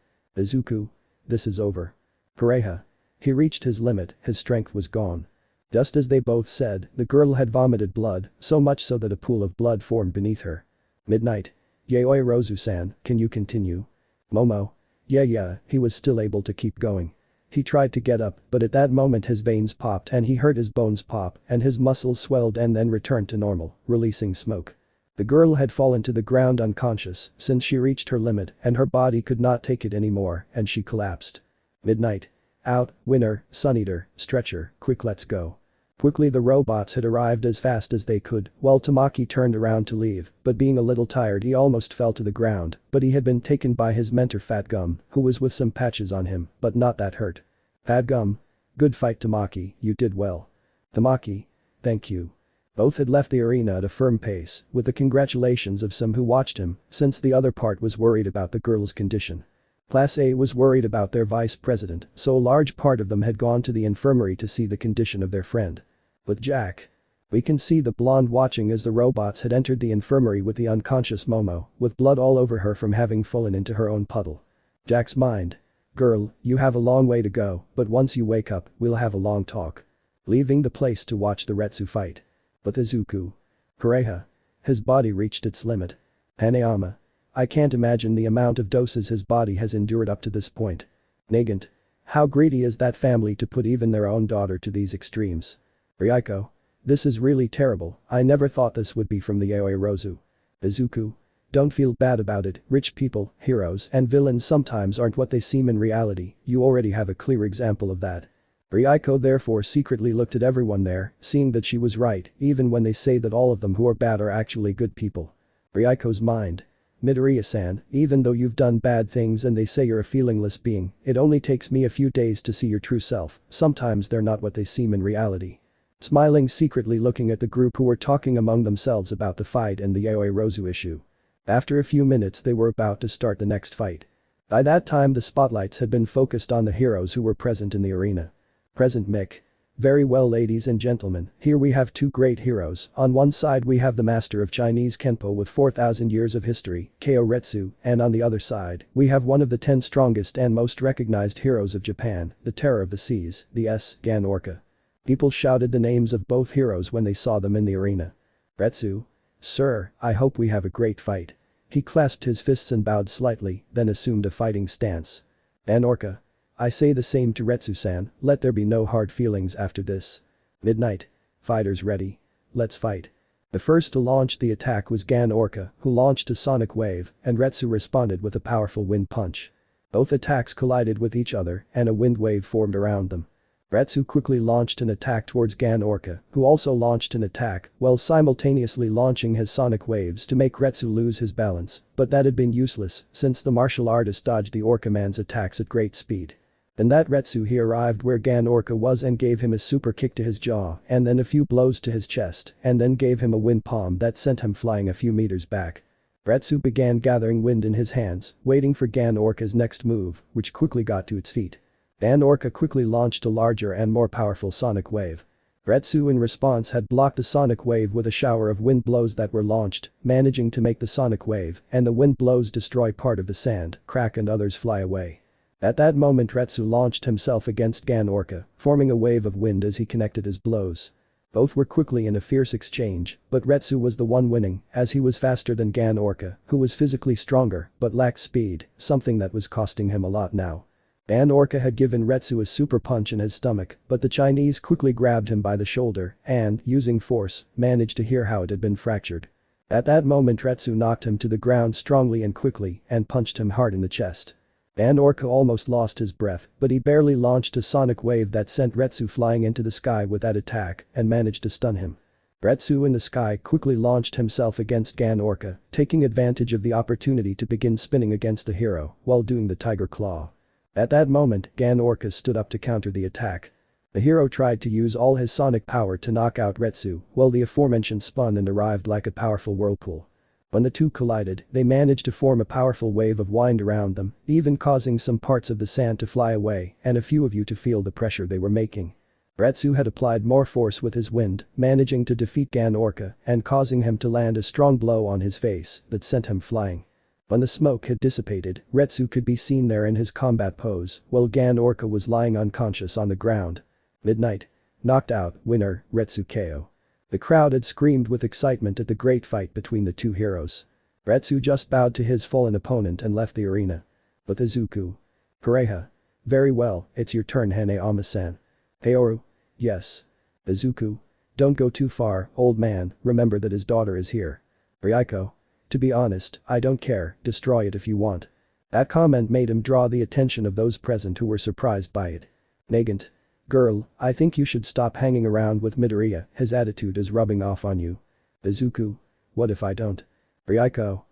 Speaker 2: Izuku. This is over. Pareha. He reached his limit, his strength was gone. Just as they both said, the girl had vomited blood, so much so that a pool of blood formed beneath her. Midnight. Yaoi Rozu-san, can you continue? Momo. Yeah, he was still able to keep going. He tried to get up, but at that moment his veins popped and he heard his bones pop and his muscles swelled and then returned to normal, releasing smoke. The girl had fallen to the ground unconscious since she reached her limit and her body could not take it anymore and she collapsed. Midnight. Out, winner, Sun Eater, stretcher, quick let's go. Quickly the robots had arrived as fast as they could while Tamaki turned around to leave, but being a little tired he almost fell to the ground, but he had been taken by his mentor Fat Gum, who was with some patches on him, but not that hurt. Fat Gum. Good fight Tamaki, you did well. Tamaki. Thank you. Both had left the arena at a firm pace, with the congratulations of some who watched him, since the other part was worried about the girl's condition. Class A was worried about their vice president, so a large part of them had gone to the infirmary to see the condition of their friend. With Jack. We can see the blonde watching as the robots had entered the infirmary with the unconscious Momo, with blood all over her from having fallen into her own puddle. Jack's mind. Girl, you have a long way to go, but once you wake up, we'll have a long talk. Leaving the place to watch the Retsu fight. With Izuku. Kureha. His body reached its limit. Hanayama. I can't imagine the amount of doses his body has endured up to this point. Nagant. How greedy is that family to put even their own daughter to these extremes. Ryuko. This is really terrible, I never thought this would be from the Yaoi Rozu. Izuku. Don't feel bad about it, rich people, heroes and villains sometimes aren't what they seem in reality, you already have a clear example of that. Ryuko therefore secretly looked at everyone there, seeing that she was right, even when they say that all of them who are bad are actually good people. Ryuko's mind. Midoriya-san, even though you've done bad things and they say you're a feelingless being, it only takes me a few days to see your true self, sometimes they're not what they seem in reality. Smiling secretly looking at the group who were talking among themselves about the fight and the Yaoi Rozu issue. After a few minutes they were about to start the next fight. By that time the spotlights had been focused on the heroes who were present in the arena. Present Mick. Very well ladies and gentlemen, here we have two great heroes, on one side we have the master of Chinese Kenpo with 4,000 years of history, Ko Retsu, and on the other side, we have one of the 10 strongest and most recognized heroes of Japan, the terror of the seas, the Gan Orca. People shouted the names of both heroes when they saw them in the arena. Retsu. Sir, I hope we have a great fight. He clasped his fists and bowed slightly, then assumed a fighting stance. Gan Orca. I say the same to Retsu-san, let there be no hard feelings after this. Midnight. Fighters ready. Let's fight. The first to launch the attack was Gan Orca, who launched a sonic wave, and Retsu responded with a powerful wind punch. Both attacks collided with each other, and a wind wave formed around them. Retsu quickly launched an attack towards Gan Orca, who also launched an attack, while simultaneously launching his sonic waves to make Retsu lose his balance, but that had been useless, since the martial artist dodged the Orca man's attacks at great speed. In that Retsu he arrived where Gan Orca was and gave him a super kick to his jaw and then a few blows to his chest and then gave him a wind palm that sent him flying a few meters back. Retsu began gathering wind in his hands, waiting for Gan Orca's next move, which quickly got to its feet. Gan Orca quickly launched a larger and more powerful sonic wave. Retsu in response had blocked the sonic wave with a shower of wind blows that were launched, managing to make the sonic wave and the wind blows destroy part of the sand, crack and others fly away. At that moment Retsu launched himself against Gan Orca, forming a wave of wind as he connected his blows. Both were quickly in a fierce exchange, but Retsu was the one winning, as he was faster than Gan Orca, who was physically stronger but lacked speed, something that was costing him a lot now. Gan Orca had given Retsu a super punch in his stomach, but the Chinese quickly grabbed him by the shoulder and, using force, managed to hear how it had been fractured. At that moment Retsu knocked him to the ground strongly and quickly and punched him hard in the chest. Gan Orca almost lost his breath, but he barely launched a sonic wave that sent Retsu flying into the sky with that attack and managed to stun him. Retsu in the sky quickly launched himself against Gan Orca, taking advantage of the opportunity to begin spinning against the hero while doing the tiger claw. At that moment, Gan Orca stood up to counter the attack. The hero tried to use all his sonic power to knock out Retsu, while the aforementioned spun and arrived like a powerful whirlpool. When the two collided, they managed to form a powerful wave of wind around them, even causing some parts of the sand to fly away and a few of you to feel the pressure they were making. Retsu had applied more force with his wind, managing to defeat Gan Orca and causing him to land a strong blow on his face that sent him flying. When the smoke had dissipated, Retsu could be seen there in his combat pose, while Gan Orca was lying unconscious on the ground. Midnight. Knocked out, winner, Retsukeo. The crowd had screamed with excitement at the great fight between the two heroes. Retsu just bowed to his fallen opponent and left the arena. But Izuku. Pareha. Very well, it's your turn, Hanayama-san. Kaoru. Yes. Izuku. Don't go too far, old man, remember that his daughter is here. Ryuko. To be honest, I don't care, destroy it if you want. That comment made him draw the attention of those present who were surprised by it. Nagant. Girl, I think you should stop hanging around with Midoriya, his attitude is rubbing off on you. Izuku. What if I don't? Ryuko.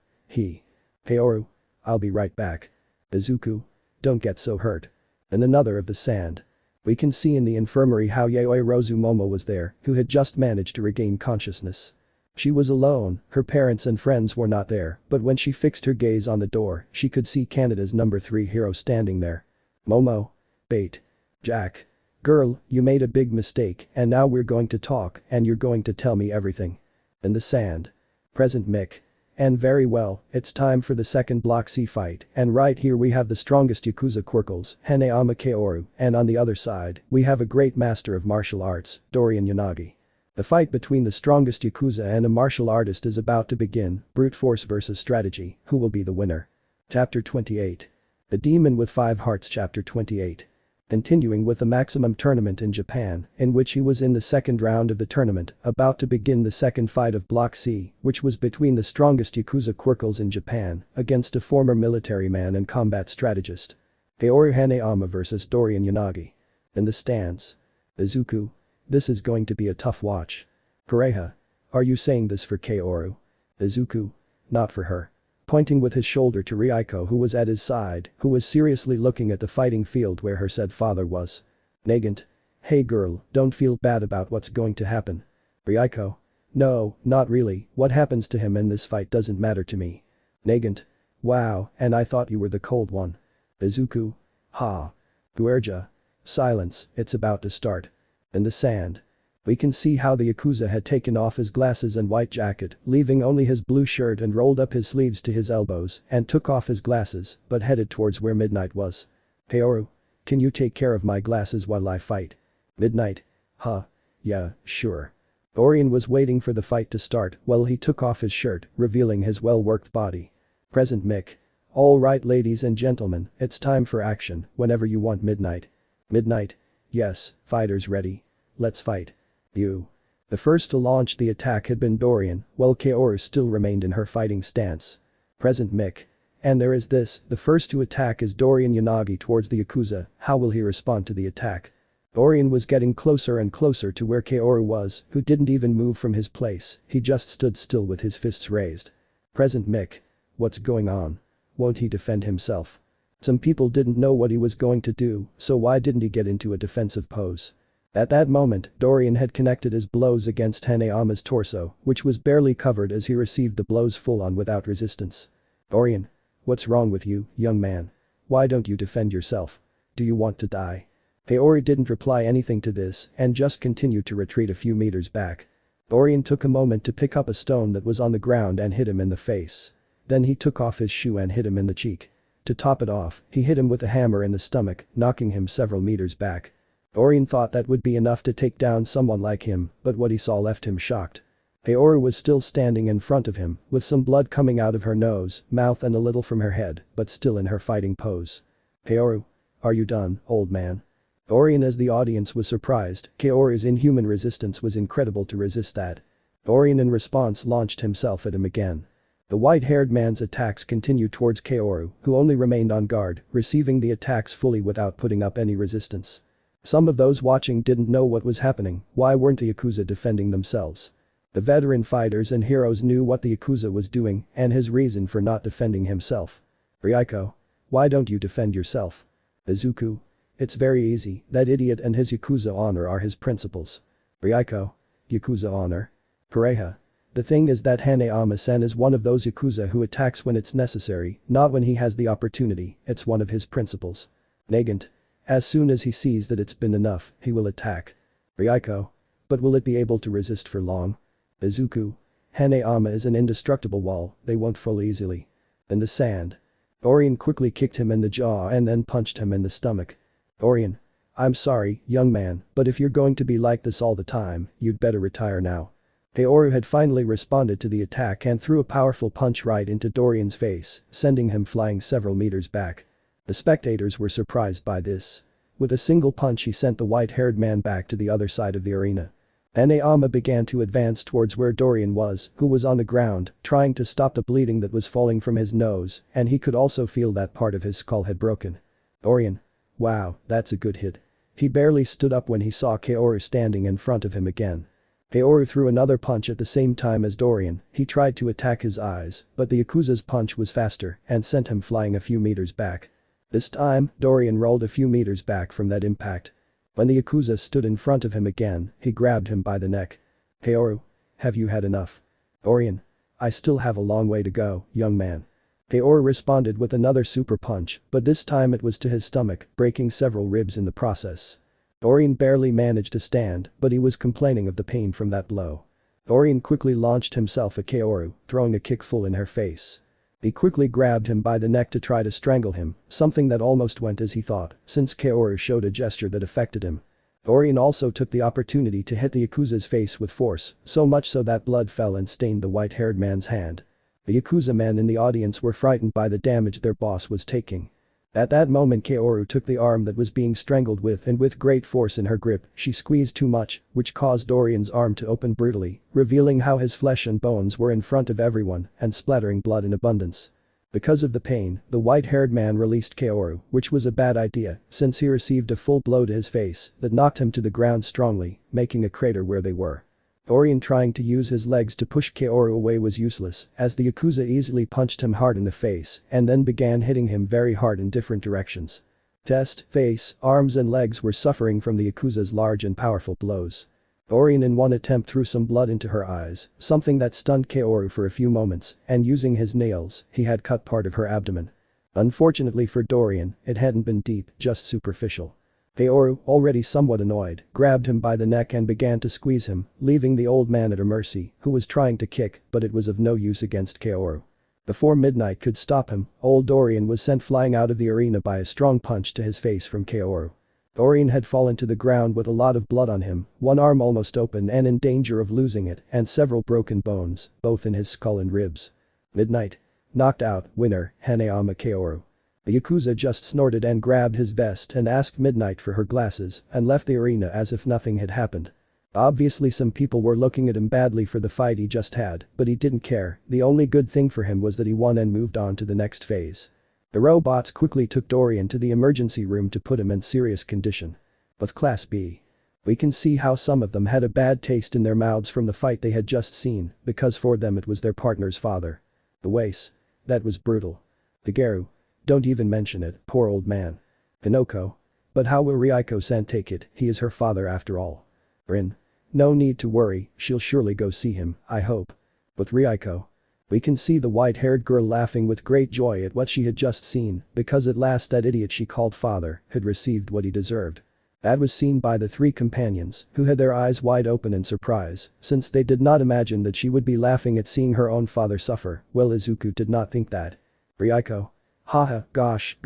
Speaker 2: Kaoru. I'll be right back. Izuku. Don't get so hurt. And another of the sand. We can see in the infirmary how Yayoi Rozumomo was there, who had just managed to regain consciousness. She was alone, her parents and friends were not there, but when she fixed her gaze on the door, she could see Canada's number 3 hero standing there. Momo. Bait. Jack. Girl, you made a big mistake and now we're going to talk and you're going to tell me everything. In the sand. Present Mick. And very well, it's time for the second Block C fight, and right here we have the strongest Yakuza Quirkles, Hanayama Kaoru, and on the other side, we have a great master of martial arts, Dorian Yanagi. The fight between the strongest Yakuza and a martial artist is about to begin, brute force versus strategy, who will be the winner? Chapter 28. The Demon with 5 Hearts Chapter 28. Continuing with the Maximum Tournament in Japan, in which he was in the second round of the tournament, about to begin the second fight of Block C, which was between the strongest Yakuza Quirkles in Japan, against a former military man and combat strategist. Kaoru Hanayama vs Dorian Yanagi. In the stands. Izuku. This is going to be a tough watch. Pareha. Are you saying this for Kaoru? Izuku. Not for her. Pointing with his shoulder to Ryuko who was at his side, who was seriously looking at the fighting field where her said father was. Nagant. Hey girl, don't feel bad about what's going to happen. Ryuko. No, not really, what happens to him in this fight doesn't matter to me. Nagant. Wow, and I thought you were the cold one. Izuku. Ha. Guerja. Silence, it's about to start. In the sand. We can see how the Yakuza had taken off his glasses and white jacket, leaving only his blue shirt and rolled up his sleeves to his elbows and took off his glasses, but headed towards where Midnight was. Kaoru. Can you take care of my glasses while I fight? Midnight. Huh. Yeah, sure. Orion was waiting for the fight to start while he took off his shirt, revealing his well-worked body. Present Mick. Alright ladies and gentlemen, it's time for action, whenever you want Midnight. Midnight. Yes, fighters ready. Let's fight. You. The first to launch the attack had been Dorian, while Kaoru still remained in her fighting stance. Present Mick. And there is this, the first to attack is Dorian Yanagi towards the Yakuza, how will he respond to the attack? Dorian was getting closer and closer to where Kaoru was, who didn't even move from his place, he just stood still with his fists raised. Present Mick. What's going on? Won't he defend himself? Some people didn't know what he was going to do, so why didn't he get into a defensive pose? At that moment, Dorian had connected his blows against Hanayama's torso, which was barely covered as he received the blows full on without resistance. Dorian. What's wrong with you, young man? Why don't you defend yourself? Do you want to die? Kaoru didn't reply anything to this and just continued to retreat a few meters back. Dorian took a moment to pick up a stone that was on the ground and hit him in the face. Then he took off his shoe and hit him in the cheek. To top it off, he hit him with a hammer in the stomach, knocking him several meters back. Dorian thought that would be enough to take down someone like him, but what he saw left him shocked. Kaoru was still standing in front of him, with some blood coming out of her nose, mouth and a little from her head, but still in her fighting pose. Kaoru. Are you done, old man? Dorian as the audience was surprised, Kaoru's inhuman resistance was incredible to resist that. Dorian in response launched himself at him again. The white-haired man's attacks continued towards Kaoru, who only remained on guard, receiving the attacks fully without putting up any resistance. Some of those watching didn't know what was happening, why weren't the Yakuza defending themselves? The veteran fighters and heroes knew what the Yakuza was doing and his reason for not defending himself. Ryuko. Why don't you defend yourself? Izuku. It's very easy, that idiot and his Yakuza honor are his principles. Ryuko. Yakuza honor? Pareha. The thing is that Hanayama-san is one of those Yakuza who attacks when it's necessary, not when he has the opportunity, it's one of his principles. Nagant. As soon as he sees that it's been enough, he will attack. Ryuko. But will it be able to resist for long? Izuku. Hanayama is an indestructible wall, they won't fall easily. In the sand. Dorian quickly kicked him in the jaw and then punched him in the stomach. Dorian. I'm sorry, young man, but if you're going to be like this all the time, you'd better retire now. Kaoru had finally responded to the attack and threw a powerful punch right into Dorian's face, sending him flying several meters back. The spectators were surprised by this. With a single punch he sent the white-haired man back to the other side of the arena. Saitama began to advance towards where Dorian was, who was on the ground, trying to stop the bleeding that was falling from his nose, and he could also feel that part of his skull had broken. Dorian. Wow, that's a good hit. He barely stood up when he saw Kaoru standing in front of him again. Kaoru threw another punch at the same time as Dorian. He tried to attack his eyes, but the Yakuza's punch was faster and sent him flying a few meters back. This time, Dorian rolled a few meters back from that impact. When the Yakuza stood in front of him again, he grabbed him by the neck. Kaoru. Have you had enough? Dorian. I still have a long way to go, young man. Kaoru responded with another super punch, but this time it was to his stomach, breaking several ribs in the process. Dorian barely managed to stand, but he was complaining of the pain from that blow. Dorian quickly launched himself at Kaoru, throwing a kick full in her face. He quickly grabbed him by the neck to try to strangle him, something that almost went as he thought, since Kaoru showed a gesture that affected him. Dorian also took the opportunity to hit the Yakuza's face with force, so much so that blood fell and stained the white-haired man's hand. The Yakuza men in the audience were frightened by the damage their boss was taking. At that moment Kaoru took the arm that was being strangled with and with great force in her grip, she squeezed too much, which caused Dorian's arm to open brutally, revealing how his flesh and bones were in front of everyone and splattering blood in abundance. Because of the pain, the white-haired man released Kaoru, which was a bad idea since he received a full blow to his face that knocked him to the ground strongly, making a crater where they were. Dorian trying to use his legs to push Kaoru away was useless, as the Yakuza easily punched him hard in the face and then began hitting him very hard in different directions. Chest, face, arms and legs were suffering from the Yakuza's large and powerful blows. Dorian in one attempt threw some blood into her eyes, something that stunned Kaoru for a few moments, and using his nails, he had cut part of her abdomen. Unfortunately for Dorian, it hadn't been deep, just superficial. Kaoru, already somewhat annoyed, grabbed him by the neck and began to squeeze him, leaving the old man at her mercy, who was trying to kick, but it was of no use against Kaoru. Before midnight could stop him, old Dorian was sent flying out of the arena by a strong punch to his face from Kaoru. Dorian had fallen to the ground with a lot of blood on him, one arm almost open and in danger of losing it, and several broken bones, both in his skull and ribs. Midnight. Knocked out, winner, Hanayama Kaoru. The Yakuza just snorted and grabbed his vest and asked Midnight for her glasses and left the arena as if nothing had happened. Obviously some people were looking at him badly for the fight he just had, but he didn't care, the only good thing for him was that he won and moved on to the next phase. The robots quickly took Dorian to the emergency room to put him in serious condition. With Class B. We can see how some of them had a bad taste in their mouths from the fight they had just seen, because for them it was their partner's father. The Wace. That was brutal. The Geru. Don't even mention it, poor old man. Hinoko. But how will Ryako-san take it, he is her father after all. Rin. No need to worry, she'll surely go see him, I hope. With Ryako. We can see the white-haired girl laughing with great joy at what she had just seen, because at last that idiot she called father had received what he deserved. That was seen by the three companions, who had their eyes wide open in surprise, since they did not imagine that she would be laughing at seeing her own father suffer. Well, Izuku did not think that. Ryako. Haha, gosh,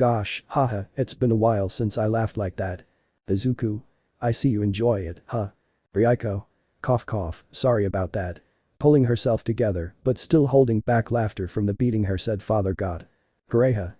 Speaker 2: haha, it's been a while since I laughed like that. Izuku. I see you enjoy it, huh? Ryako. Cough, sorry about that. Pulling herself together, but still holding back laughter from the beating her said father got. Kureha.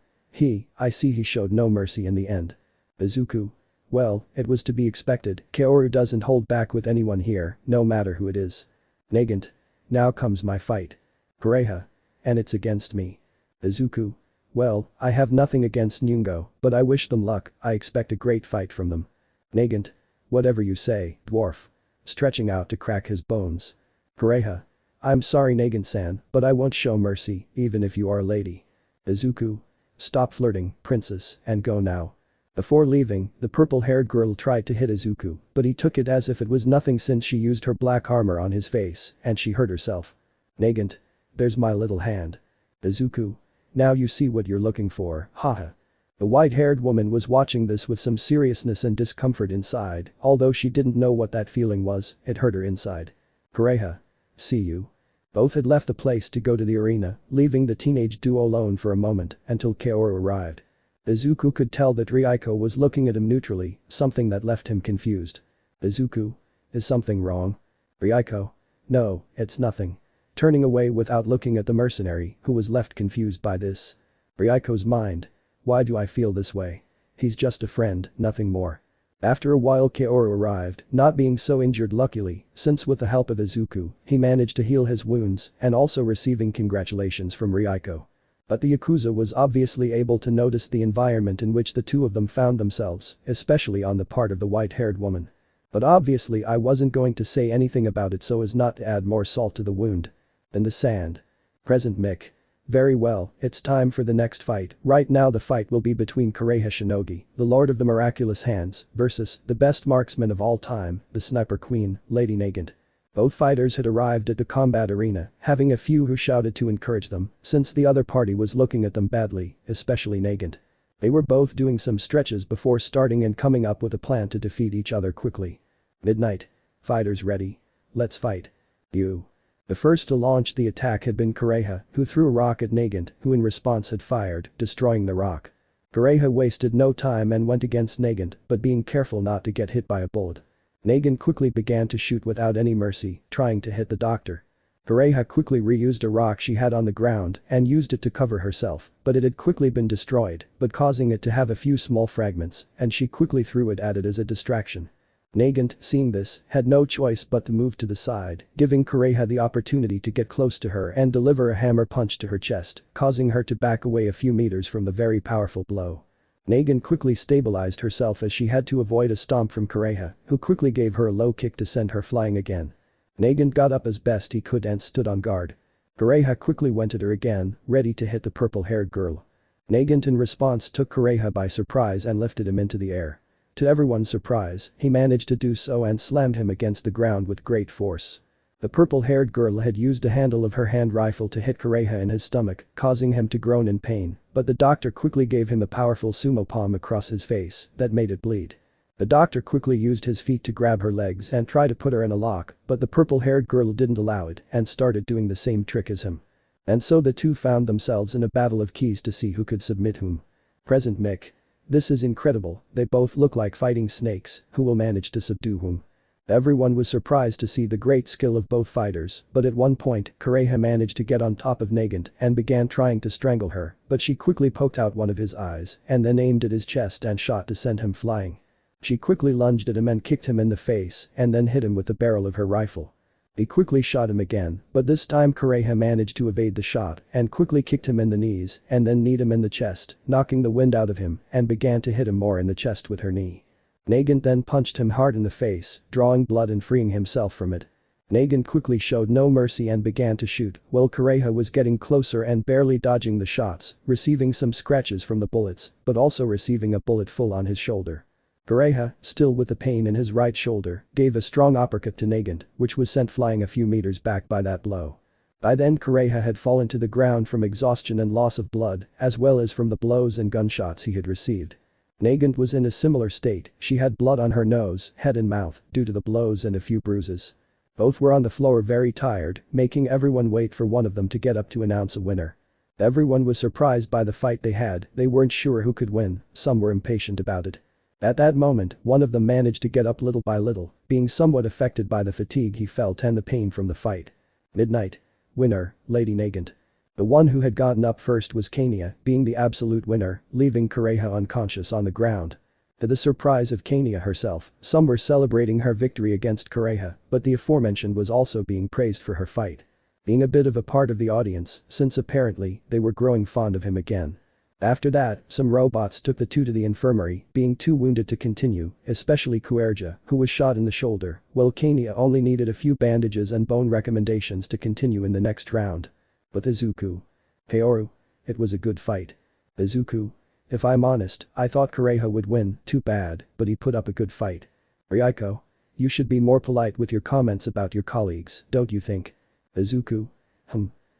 Speaker 2: I see he showed no mercy in the end. Izuku. Well, it was to be expected, Kaoru doesn't hold back with anyone here, no matter who it is. Nagant. Now comes my fight. Kureha. And it's against me. Izuku. Well, I have nothing against Nyungo, but I wish them luck, I expect a great fight from them. Nagant. Whatever you say, dwarf. Stretching out to crack his bones. Kureha. I'm sorry Nagant-san, but I won't show mercy, even if you are a lady. Izuku. Stop flirting, princess, and go now. Before leaving, the purple-haired girl tried to hit Izuku, but he took it as if it was nothing since she used her black armor on his face, and she hurt herself. Nagant. There's my little hand. Izuku. Now you see what you're looking for, haha. The white-haired woman was watching this with some seriousness and discomfort inside, although she didn't know what that feeling was, it hurt her inside. Kureha. See you. Both had left the place to go to the arena, leaving the teenage duo alone for a moment until Kaoru arrived. Izuku could tell that Ryuko was looking at him neutrally, something that left him confused. Izuku? Is something wrong? Ryuko? No, it's nothing. Turning away without looking at the mercenary, who was left confused by this. Ryuko's mind. Why do I feel this way? He's just a friend, nothing more. After a while Kaoru arrived, not being so injured luckily, since with the help of Izuku, he managed to heal his wounds and also receiving congratulations from Ryuko. But the Yakuza was obviously able to notice the environment in which the two of them found themselves, especially on the part of the white-haired woman. But obviously I wasn't going to say anything about it so as not to add more salt to the wound. In the sand. Present Mick. Very well, it's time for the next fight. Right now the fight will be between Kureha Shinogi, the Lord of the Miraculous Hands, versus the best marksman of all time, the Sniper Queen, Lady Nagant. Both fighters had arrived at the combat arena, having a few who shouted to encourage them, since the other party was looking at them badly, especially Nagant. They were both doing some stretches before starting and coming up with a plan to defeat each other quickly. Midnight. Fighters ready. Let's fight. You. The first to launch the attack had been Kureha, who threw a rock at Nagant, who in response had fired, destroying the rock. Kureha wasted no time and went against Nagant, but being careful not to get hit by a bullet. Nagant quickly began to shoot without any mercy, trying to hit the doctor. Kureha quickly reused a rock she had on the ground and used it to cover herself, but it had quickly been destroyed, but causing it to have a few small fragments, and she quickly threw it at it as a distraction. Nagant, seeing this, had no choice but to move to the side, giving Kureha the opportunity to get close to her and deliver a hammer punch to her chest, causing her to back away a few meters from the very powerful blow. Nagant quickly stabilized herself as she had to avoid a stomp from Kureha, who quickly gave her a low kick to send her flying again. Nagant got up as best he could and stood on guard. Kureha quickly went at her again, ready to hit the purple-haired girl. Nagant in response took Kureha by surprise and lifted him into the air. To everyone's surprise, he managed to do so and slammed him against the ground with great force. The purple-haired girl had used the handle of her hand rifle to hit Kureha in his stomach, causing him to groan in pain, but the doctor quickly gave him a powerful sumo palm across his face that made it bleed. The doctor quickly used his feet to grab her legs and try to put her in a lock, but the purple-haired girl didn't allow it and started doing the same trick as him. And so the two found themselves in a battle of keys to see who could submit whom. Present Mick. This is incredible, they both look like fighting snakes, who will manage to subdue whom. Everyone was surprised to see the great skill of both fighters, but at one point, Kureha managed to get on top of Nagant and began trying to strangle her, but she quickly poked out one of his eyes and then aimed at his chest and shot to send him flying. She quickly lunged at him and kicked him in the face and then hit him with the barrel of her rifle. He quickly shot him again, but this time Kureha managed to evade the shot and quickly kicked him in the knees and then kneed him in the chest, knocking the wind out of him and began to hit him more in the chest with her knee. Nagant then punched him hard in the face, drawing blood and freeing himself from it. Nagant quickly showed no mercy and began to shoot, while Kureha was getting closer and barely dodging the shots, receiving some scratches from the bullets, but also receiving a bullet full on his shoulder. Kureha, still with the pain in his right shoulder, gave a strong uppercut to Nagant, which was sent flying a few meters back by that blow. By then Kureha had fallen to the ground from exhaustion and loss of blood, as well as from the blows and gunshots he had received. Nagant was in a similar state, she had blood on her nose, head and mouth, due to the blows and a few bruises. Both were on the floor very tired, making everyone wait for one of them to get up to announce a winner. Everyone was surprised by the fight they had, they weren't sure who could win, some were impatient about it. At that moment, one of them managed to get up little by little, being somewhat affected by the fatigue he felt and the pain from the fight. Midnight. Winner, Lady Nagant. The one who had gotten up first was Kania, being the absolute winner, leaving Kureha unconscious on the ground. To the surprise of Kania herself, some were celebrating her victory against Kureha, but the aforementioned was also being praised for her fight. Being a bit of a part of the audience, since apparently, they were growing fond of him again. After that, some robots took the two to the infirmary, being too wounded to continue, especially Kuerja, who was shot in the shoulder, while Kania only needed a few bandages and bone recommendations to continue in the next round. With Izuku. Kaoru. It was a good fight. Izuku. If I'm honest, I thought Kureha would win, too bad, but he put up a good fight. Ryuko. You should be more polite with your comments about your colleagues, don't you think? Izuku.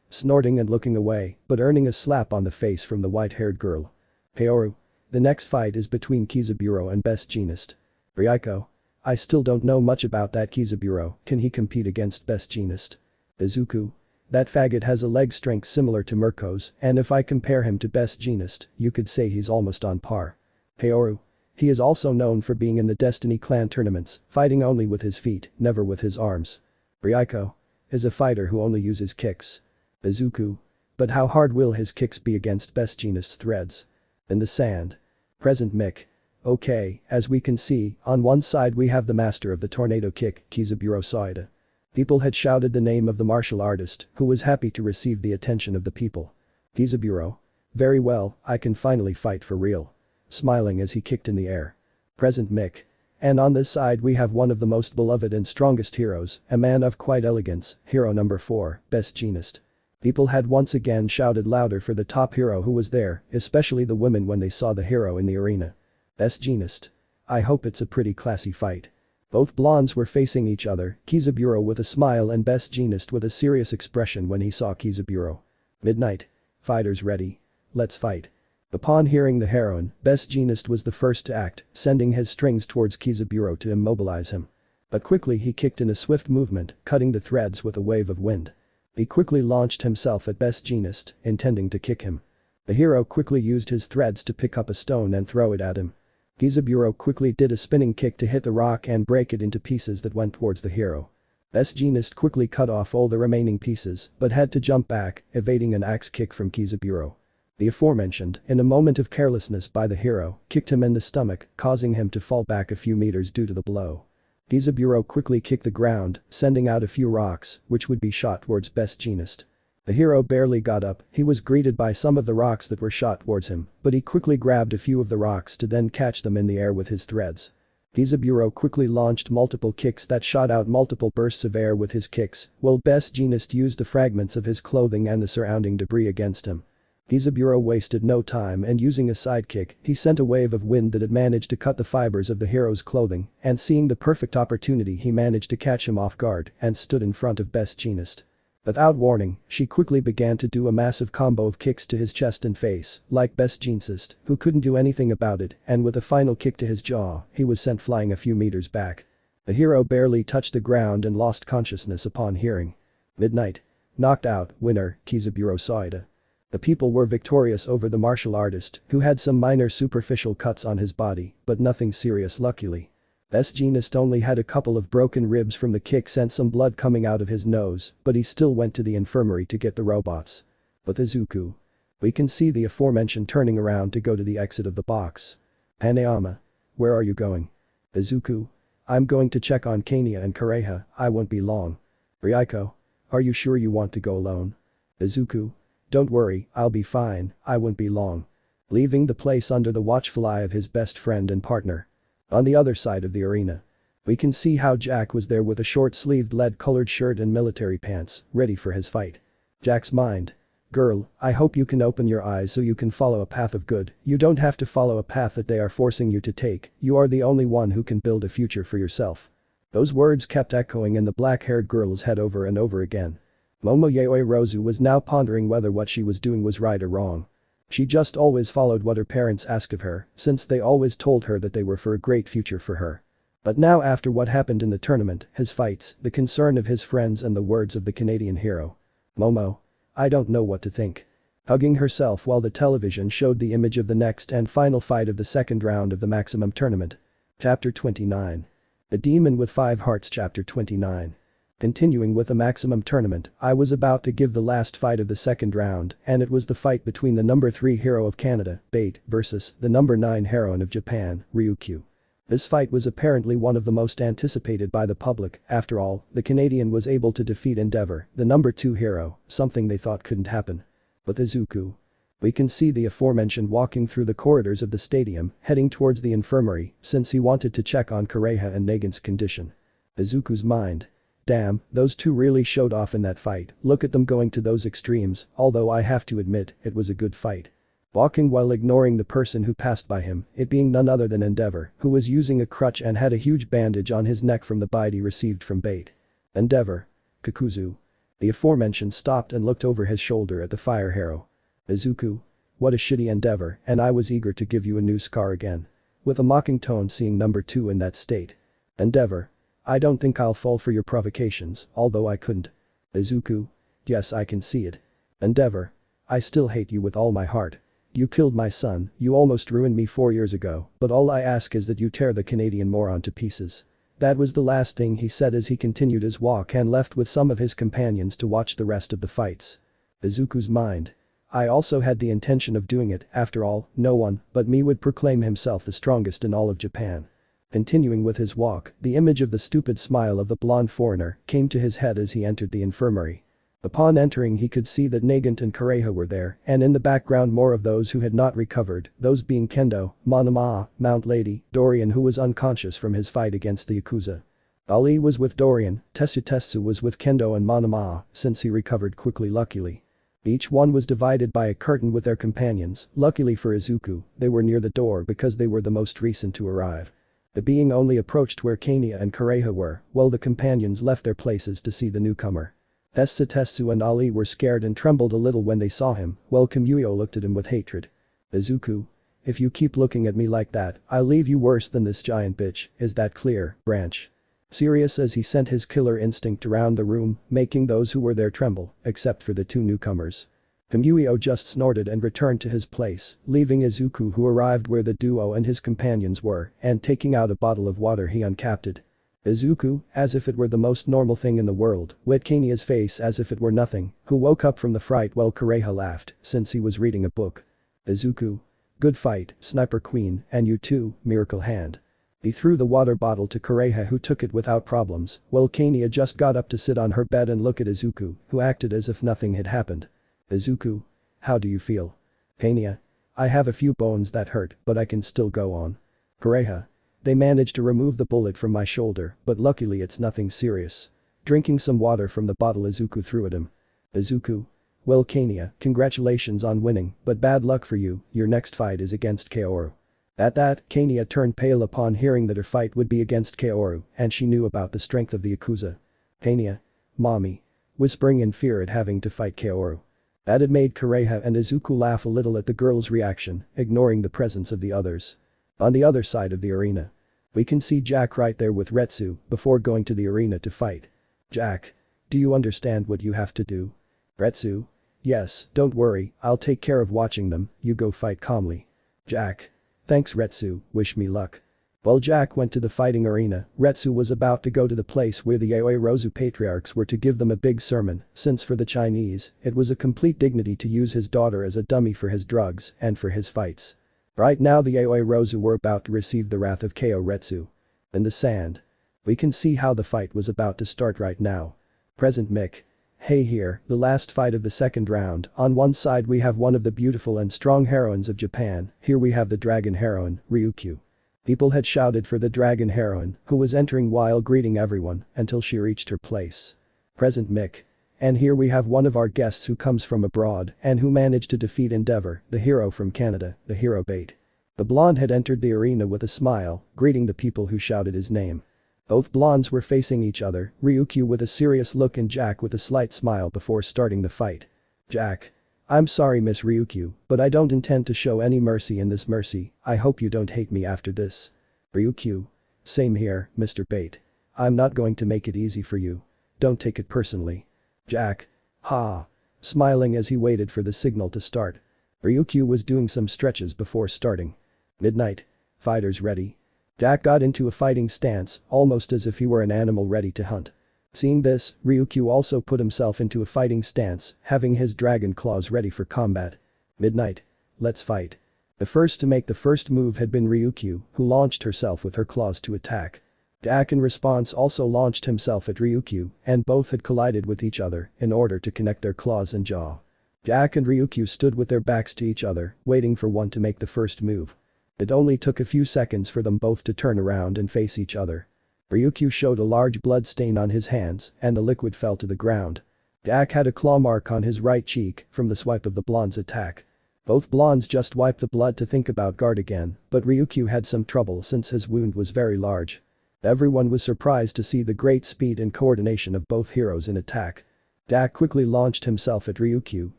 Speaker 2: Snorting and looking away, but earning a slap on the face from the white-haired girl. Kaoru. The next fight is between Kizaburo and Best Jeanist. Ryuko. I still don't know much about that Kizaburo, can he compete against Best Jeanist? Izuku. That faggot has a leg strength similar to Mirko's, and if I compare him to Best Jeanist, you could say he's almost on par. Haoru. He is also known for being in the Destiny clan tournaments, fighting only with his feet, never with his arms. Ryuko. Is a fighter who only uses kicks. Izuku. But how hard will his kicks be against Best Jeanist's threads? In the sand. Present Mick. Okay, as we can see, on one side we have the master of the tornado kick, Kizaburo Saida. People had shouted the name of the martial artist, who was happy to receive the attention of the people. Kizaburo. Very well, I can finally fight for real. Smiling as he kicked in the air. Present Mick. And on this side we have one of the most beloved and strongest heroes, a man of quite elegance, hero number 4, Best Jeanist. People had once again shouted louder for the top hero who was there, especially the women when they saw the hero in the arena. Best Jeanist. I hope it's a pretty classy fight. Both blondes were facing each other, Kizaburo with a smile and Best Jeanist with a serious expression when he saw Kizaburo. Midnight. Fighters ready. Let's fight. Upon hearing the heroine, Best Jeanist was the first to act, sending his strings towards Kizaburo to immobilize him. But quickly he kicked in a swift movement, cutting the threads with a wave of wind. He quickly launched himself at Best Jeanist, intending to kick him. The hero quickly used his threads to pick up a stone and throw it at him. Kizaburo quickly did a spinning kick to hit the rock and break it into pieces that went towards the hero. Best Jeanist quickly cut off all the remaining pieces, but had to jump back, evading an axe kick from Kizaburo. The aforementioned, in a moment of carelessness by the hero, kicked him in the stomach, causing him to fall back a few meters due to the blow. Kizaburo quickly kicked the ground, sending out a few rocks, which would be shot towards Best Jeanist. The hero barely got up, he was greeted by some of the rocks that were shot towards him, but he quickly grabbed a few of the rocks to then catch them in the air with his threads. Kizaburo quickly launched multiple kicks that shot out multiple bursts of air with his kicks, while Best Jeanist used the fragments of his clothing and the surrounding debris against him. Kizaburo wasted no time and using a sidekick, he sent a wave of wind that had managed to cut the fibers of the hero's clothing, and seeing the perfect opportunity he managed to catch him off guard and stood in front of Best Jeanist. Without warning, she quickly began to do a massive combo of kicks to his chest and face, like Best Jeanist, who couldn't do anything about it, and with a final kick to his jaw, he was sent flying a few meters back. The hero barely touched the ground and lost consciousness upon hearing. Midnight. Knocked out, winner, Kizaburo Saida. The people were victorious over the martial artist, who had some minor superficial cuts on his body, but nothing serious luckily. Best Jeanist only had a couple of broken ribs from the kicks and some blood coming out of his nose, but he still went to the infirmary to get the robots. With Izuku. We can see the aforementioned turning around to go to the exit of the box. Hanayama. Where are you going? Izuku. I'm going to check on Kania and Kareha, I won't be long. Ryuko. Are you sure you want to go alone? Izuku. Don't worry, I'll be fine, I won't be long. Leaving the place under the watchful eye of his best friend and partner. On the other side of the arena. We can see how Jack was there with a short-sleeved lead-colored shirt and military pants, ready for his fight. Jack's mind. Girl, I hope you can open your eyes so you can follow a path of good, you don't have to follow a path that they are forcing you to take, you are the only one who can build a future for yourself. Those words kept echoing in the black-haired girl's head over and over again. Momoyaoi Rozu was now pondering whether what she was doing was right or wrong. She just always followed what her parents asked of her, since they always told her that they were for a great future for her. But now after what happened in the tournament, his fights, the concern of his friends and the words of the Canadian hero. Momo. I don't know what to think. Hugging herself while the television showed the image of the next and final fight of the second round of the Maximum Tournament. Chapter 29. The Demon with 5 Hearts Chapter 29. Continuing with the Maximum Tournament, I was about to give the last fight of the second round, and it was the fight between the number 3 hero of Canada, Bait, versus the number 9 heroine of Japan, Ryukyu. This fight was apparently one of the most anticipated by the public, after all, the Canadian was able to defeat Endeavor, the number 2 hero, something they thought couldn't happen. With Izuku. We can see the aforementioned walking through the corridors of the stadium, heading towards the infirmary, since he wanted to check on Kareha and Negan's condition. Izuku's mind. Damn, those two really showed off in that fight, look at them going to those extremes, although I have to admit, it was a good fight. Walking while ignoring the person who passed by him, it being none other than Endeavor, who was using a crutch and had a huge bandage on his neck from the bite he received from Bait. Endeavor. Kakuzu. The aforementioned stopped and looked over his shoulder at the fire hero. Izuku. What a shitty Endeavor, and I was eager to give you a new scar again. With a mocking tone seeing number 2 in that state. Endeavor. I don't think I'll fall for your provocations, although I couldn't. Izuku. Yes, I can see it. Endeavor. I still hate you with all my heart. You killed my son, you almost ruined me 4 years ago, but all I ask is that you tear the Canadian moron to pieces. That was the last thing he said as he continued his walk and left with some of his companions to watch the rest of the fights. Izuku's mind. I also had the intention of doing it, after all, no one but me would proclaim himself the strongest in all of Japan. Continuing with his walk, the image of the stupid smile of the blonde foreigner came to his head as he entered the infirmary. Upon entering he could see that Nagant and Kureha were there and in the background more of those who had not recovered, those being Kendo, Monoma, Mount Lady, Dorian who was unconscious from his fight against the Yakuza. Ali was with Dorian, Tetsu was with Kendo and Monoma since he recovered quickly luckily. Each one was divided by a curtain with their companions, luckily for Izuku, they were near the door because they were the most recent to arrive. The being only approached where Kania and Kureha were, while the companions left their places to see the newcomer. Tetsu and Ali were scared and trembled a little when they saw him, while Kimuyo looked at him with hatred. Izuku. If you keep looking at me like that, I'll leave you worse than this giant bitch, is that clear, Branch? Serious as he sent his killer instinct around the room, making those who were there tremble, except for the two newcomers. Kimuyo just snorted and returned to his place, leaving Izuku who arrived where the duo and his companions were, and taking out a bottle of water he uncapped it. Izuku, as if it were the most normal thing in the world, wet Kania's face as if it were nothing, who woke up from the fright while Kureha laughed, since he was reading a book. Izuku. Good fight, Sniper Queen, and you too, Miracle Hand. He threw the water bottle to Kureha who took it without problems, while Kania just got up to sit on her bed and look at Izuku, who acted as if nothing had happened. Izuku. How do you feel? Kania. I have a few bones that hurt, but I can still go on. Kureha. They managed to remove the bullet from my shoulder, but luckily it's nothing serious. Drinking some water from the bottle Izuku threw at him. Izuku. Well Kania, congratulations on winning, but bad luck for you, your next fight is against Kaoru. At that, Kania turned pale upon hearing that her fight would be against Kaoru, and she knew about the strength of the Yakuza. Kania. Mommy. Whispering in fear at having to fight Kaoru. That had made Kureha and Izuku laugh a little at the girl's reaction, ignoring the presence of the others. On the other side of the arena. We can see Jack right there with Retsu before going to the arena to fight. Jack. Do you understand what you have to do? Retsu. Yes, don't worry, I'll take care of watching them, you go fight calmly. Jack. Thanks Retsu, wish me luck. While Jack went to the fighting arena, Retsu was about to go to the place where the Yaoi Rozu patriarchs were to give them a big sermon, since for the Chinese, it was a complete dignity to use his daughter as a dummy for his drugs and for his fights. Right now the Yaoi Rozu were about to receive the wrath of Ko Retsu. In the sand. We can see how the fight was about to start right now. Present Mick. Hey here, the last fight of the second round, on one side we have one of the beautiful and strong heroines of Japan, here we have the dragon heroine, Ryukyu. People had shouted for the dragon heroine, who was entering while greeting everyone, until she reached her place. Present Mick. And here we have one of our guests who comes from abroad and who managed to defeat Endeavor, the hero from Canada, the hero Bait. The blonde had entered the arena with a smile, greeting the people who shouted his name. Both blondes were facing each other, Ryukyu with a serious look and Jack with a slight smile before starting the fight. Jack. I'm sorry Miss Ryukyu, but I don't intend to show any mercy in this mercy, I hope you don't hate me after this. Ryukyu. Same here, Mr. Bait. I'm not going to make it easy for you. Don't take it personally. Jack. Ha. Smiling as he waited for the signal to start. Ryukyu was doing some stretches before starting. Midnight. Fighters ready. Jack got into a fighting stance, almost as if he were an animal ready to hunt. Seeing this, Ryukyu also put himself into a fighting stance, having his dragon claws ready for combat. Midnight. Let's fight. The first to make the first move had been Ryukyu, who launched herself with her claws to attack. Jack in response also launched himself at Ryukyu, and both had collided with each other in order to connect their claws and jaw. Jack and Ryukyu stood with their backs to each other, waiting for one to make the first move. It only took a few seconds for them both to turn around and face each other. Ryukyu showed a large blood stain on his hands, and the liquid fell to the ground. Jack had a claw mark on his right cheek from the swipe of the blonde's attack. Both blondes just wiped the blood to think about guard again, but Ryukyu had some trouble since his wound was very large. Everyone was surprised to see the great speed and coordination of both heroes in attack. Jack quickly launched himself at Ryukyu,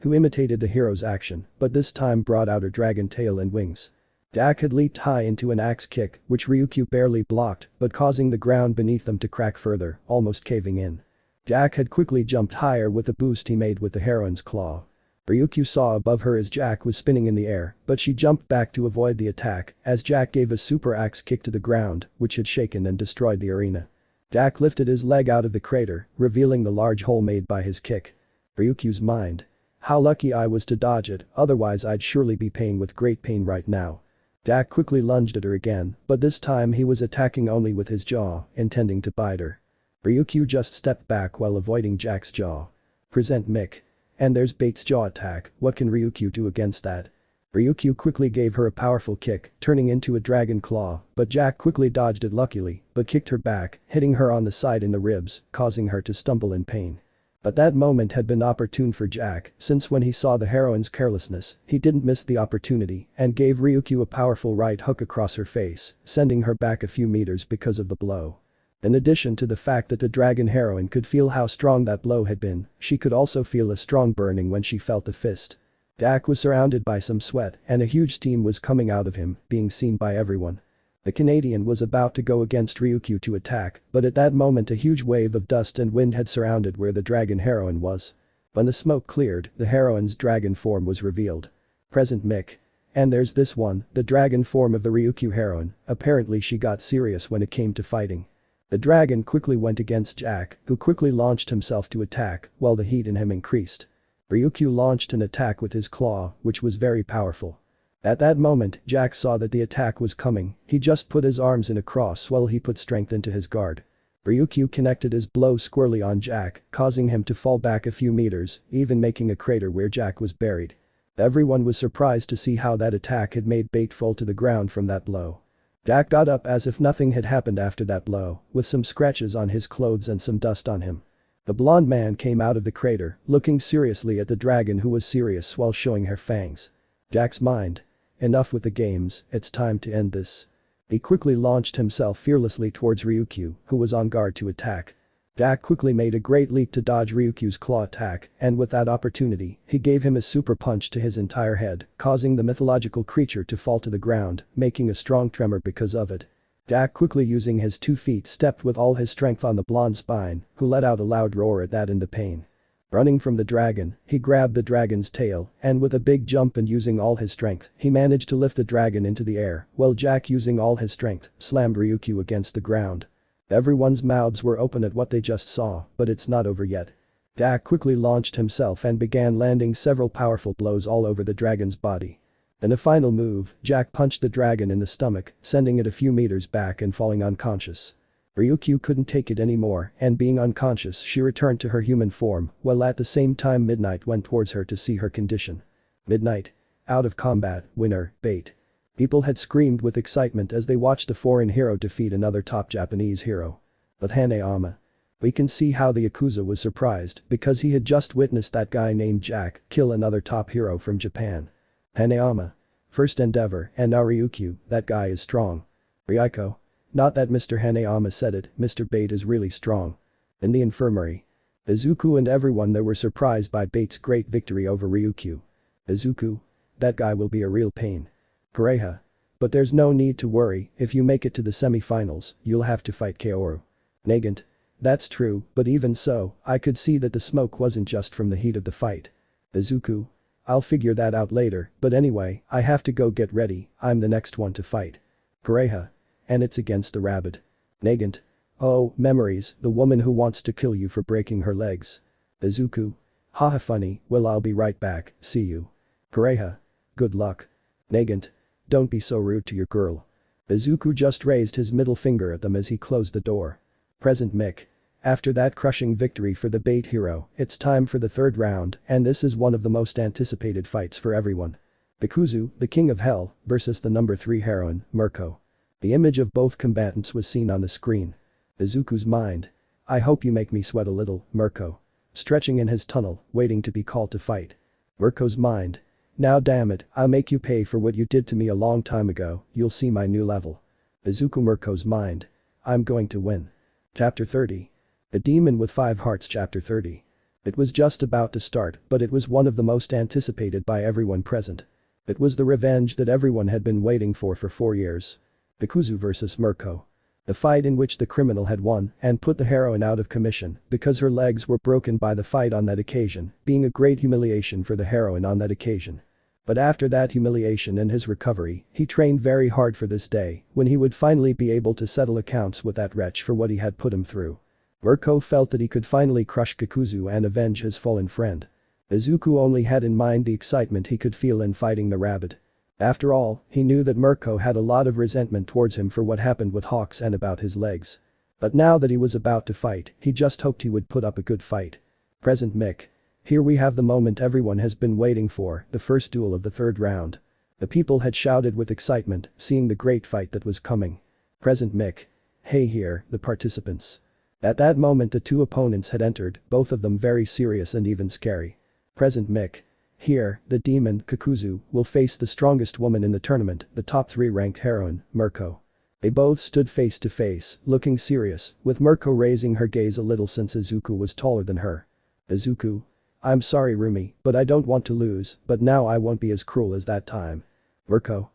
Speaker 2: who imitated the hero's action, but this time brought out her dragon tail and wings. Jack had leaped high into an axe kick, which Ryukyu barely blocked, but causing the ground beneath them to crack further, almost caving in. Jack had quickly jumped higher with the boost he made with the heroine's claw. Ryukyu saw above her as Jack was spinning in the air, but she jumped back to avoid the attack as Jack gave a super axe kick to the ground, which had shaken and destroyed the arena. Jack lifted his leg out of the crater, revealing the large hole made by his kick. Ryukyu's mind. How lucky I was to dodge it, otherwise I'd surely be paying with great pain right now. Jack quickly lunged at her again, but this time he was attacking only with his jaw, intending to bite her. Ryukyu just stepped back while avoiding Jack's jaw. Present Mick. And there's Bait's jaw attack, what can Ryukyu do against that? Ryukyu quickly gave her a powerful kick, turning into a dragon claw, but Jack quickly dodged it luckily, but kicked her back, hitting her on the side in the ribs, causing her to stumble in pain. But that moment had been opportune for Jack, since when he saw the heroine's carelessness, he didn't miss the opportunity and gave Ryukyu a powerful right hook across her face, sending her back a few meters because of the blow. In addition to the fact that the dragon heroine could feel how strong that blow had been, she could also feel a strong burning when she felt the fist. Jack was surrounded by some sweat and a huge steam was coming out of him, being seen by everyone. The Canadian was about to go against Ryukyu to attack, but at that moment a huge wave of dust and wind had surrounded where the dragon heroine was. When the smoke cleared, the heroine's dragon form was revealed. Present Mick. And there's this one, the dragon form of the Ryukyu heroine, apparently she got serious when it came to fighting. The dragon quickly went against Jack, who quickly launched himself to attack, while the heat in him increased. Ryukyu launched an attack with his claw, which was very powerful. At that moment, Jack saw that the attack was coming, he just put his arms in a cross while he put strength into his guard. Ryukyu connected his blow squarely on Jack, causing him to fall back a few meters, even making a crater where Jack was buried. Everyone was surprised to see how that attack had made Bait fall to the ground from that blow. Jack got up as if nothing had happened after that blow, with some scratches on his clothes and some dust on him. The blonde man came out of the crater, looking seriously at the dragon who was serious while showing her fangs. Jack's mind. Enough with the games, it's time to end this. He quickly launched himself fearlessly towards Ryukyu, who was on guard to attack. Jack quickly made a great leap to dodge Ryukyu's claw attack, and with that opportunity, he gave him a super punch to his entire head, causing the mythological creature to fall to the ground, making a strong tremor because of it. Jack quickly using his 2 feet stepped with all his strength on the blonde's spine, who let out a loud roar at that in the pain. Running from the dragon, he grabbed the dragon's tail, and with a big jump and using all his strength, he managed to lift the dragon into the air, while Jack using all his strength, slammed Ryukyu against the ground. Everyone's mouths were open at what they just saw, but it's not over yet. Jack quickly launched himself and began landing several powerful blows all over the dragon's body. In a final move, Jack punched the dragon in the stomach, sending it a few meters back and falling unconscious. Ryukyu couldn't take it anymore, and being unconscious she returned to her human form, while at the same time Midnight went towards her to see her condition. Midnight. Out of combat, winner, Bait. People had screamed with excitement as they watched a foreign hero defeat another top Japanese hero. But Hanayama. We can see how the Yakuza was surprised because he had just witnessed that guy named Jack kill another top hero from Japan. Hanayama. First endeavor, and now Ryukyu, that guy is strong. Ryuko. Not that Mr. Hanayama said it, Mr. Bait is really strong. In the infirmary. Izuku and everyone there were surprised by Bait's great victory over Ryukyu. Izuku. That guy will be a real pain. Pareha. But there's no need to worry, if you make it to the semi-finals, you'll have to fight Kaoru. Nagant. That's true, but even so, I could see that the smoke wasn't just from the heat of the fight. Izuku. I'll figure that out later, but anyway, I have to go get ready, I'm the next one to fight. Pareha. And it's against the rabbit. Nagant. Oh, memories, the woman who wants to kill you for breaking her legs. Izuku. Haha funny, well I'll be right back, see you. Pareha. Good luck. Nagant. Don't be so rude to your girl. Izuku just raised his middle finger at them as he closed the door. Present Mick. After that crushing victory for the Bait hero, it's time for the 3rd round, and this is one of the most anticipated fights for everyone. Bikuzu, the King of Hell, versus the number 3 heroine, Mirko. The image of both combatants was seen on the screen. Izuku's mind. I hope you make me sweat a little, Mirko. Stretching in his tunnel, waiting to be called to fight. Mirko's mind. Now damn it, I'll make you pay for what you did to me a long time ago, you'll see my new level. Izuku Mirko's mind. I'm going to win. Chapter 30. The Demon with 5 Hearts Chapter 30. It was just about to start, but it was one of the most anticipated by everyone present. It was the revenge that everyone had been waiting for 4 years. Bikuzu vs Mirko. The fight in which the criminal had won and put the heroine out of commission because her legs were broken by the fight on that occasion, being a great humiliation for the heroine on that occasion. But after that humiliation and his recovery, he trained very hard for this day, when he would finally be able to settle accounts with that wretch for what he had put him through. Mirko felt that he could finally crush Kakuzu and avenge his fallen friend. Izuku only had in mind the excitement he could feel in fighting the rabbit. After all, he knew that Mirko had a lot of resentment towards him for what happened with Hawks and about his legs. But now that he was about to fight, he just hoped he would put up a good fight. Present Mick. Here we have the moment everyone has been waiting for, the first duel of the third round. The people had shouted with excitement, seeing the great fight that was coming. Present Mick. Hey here, the participants. At that moment the two opponents had entered, both of them very serious and even scary. Present Mick. Here, the demon, Kakuzu, will face the strongest woman in the tournament, the top 3 ranked heroine, Mirko. They both stood face to face, looking serious, with Mirko raising her gaze a little since Izuku was taller than her. Izuku. I'm sorry Rumi, but I don't want to lose, but now I won't be as cruel as that time. Mirko.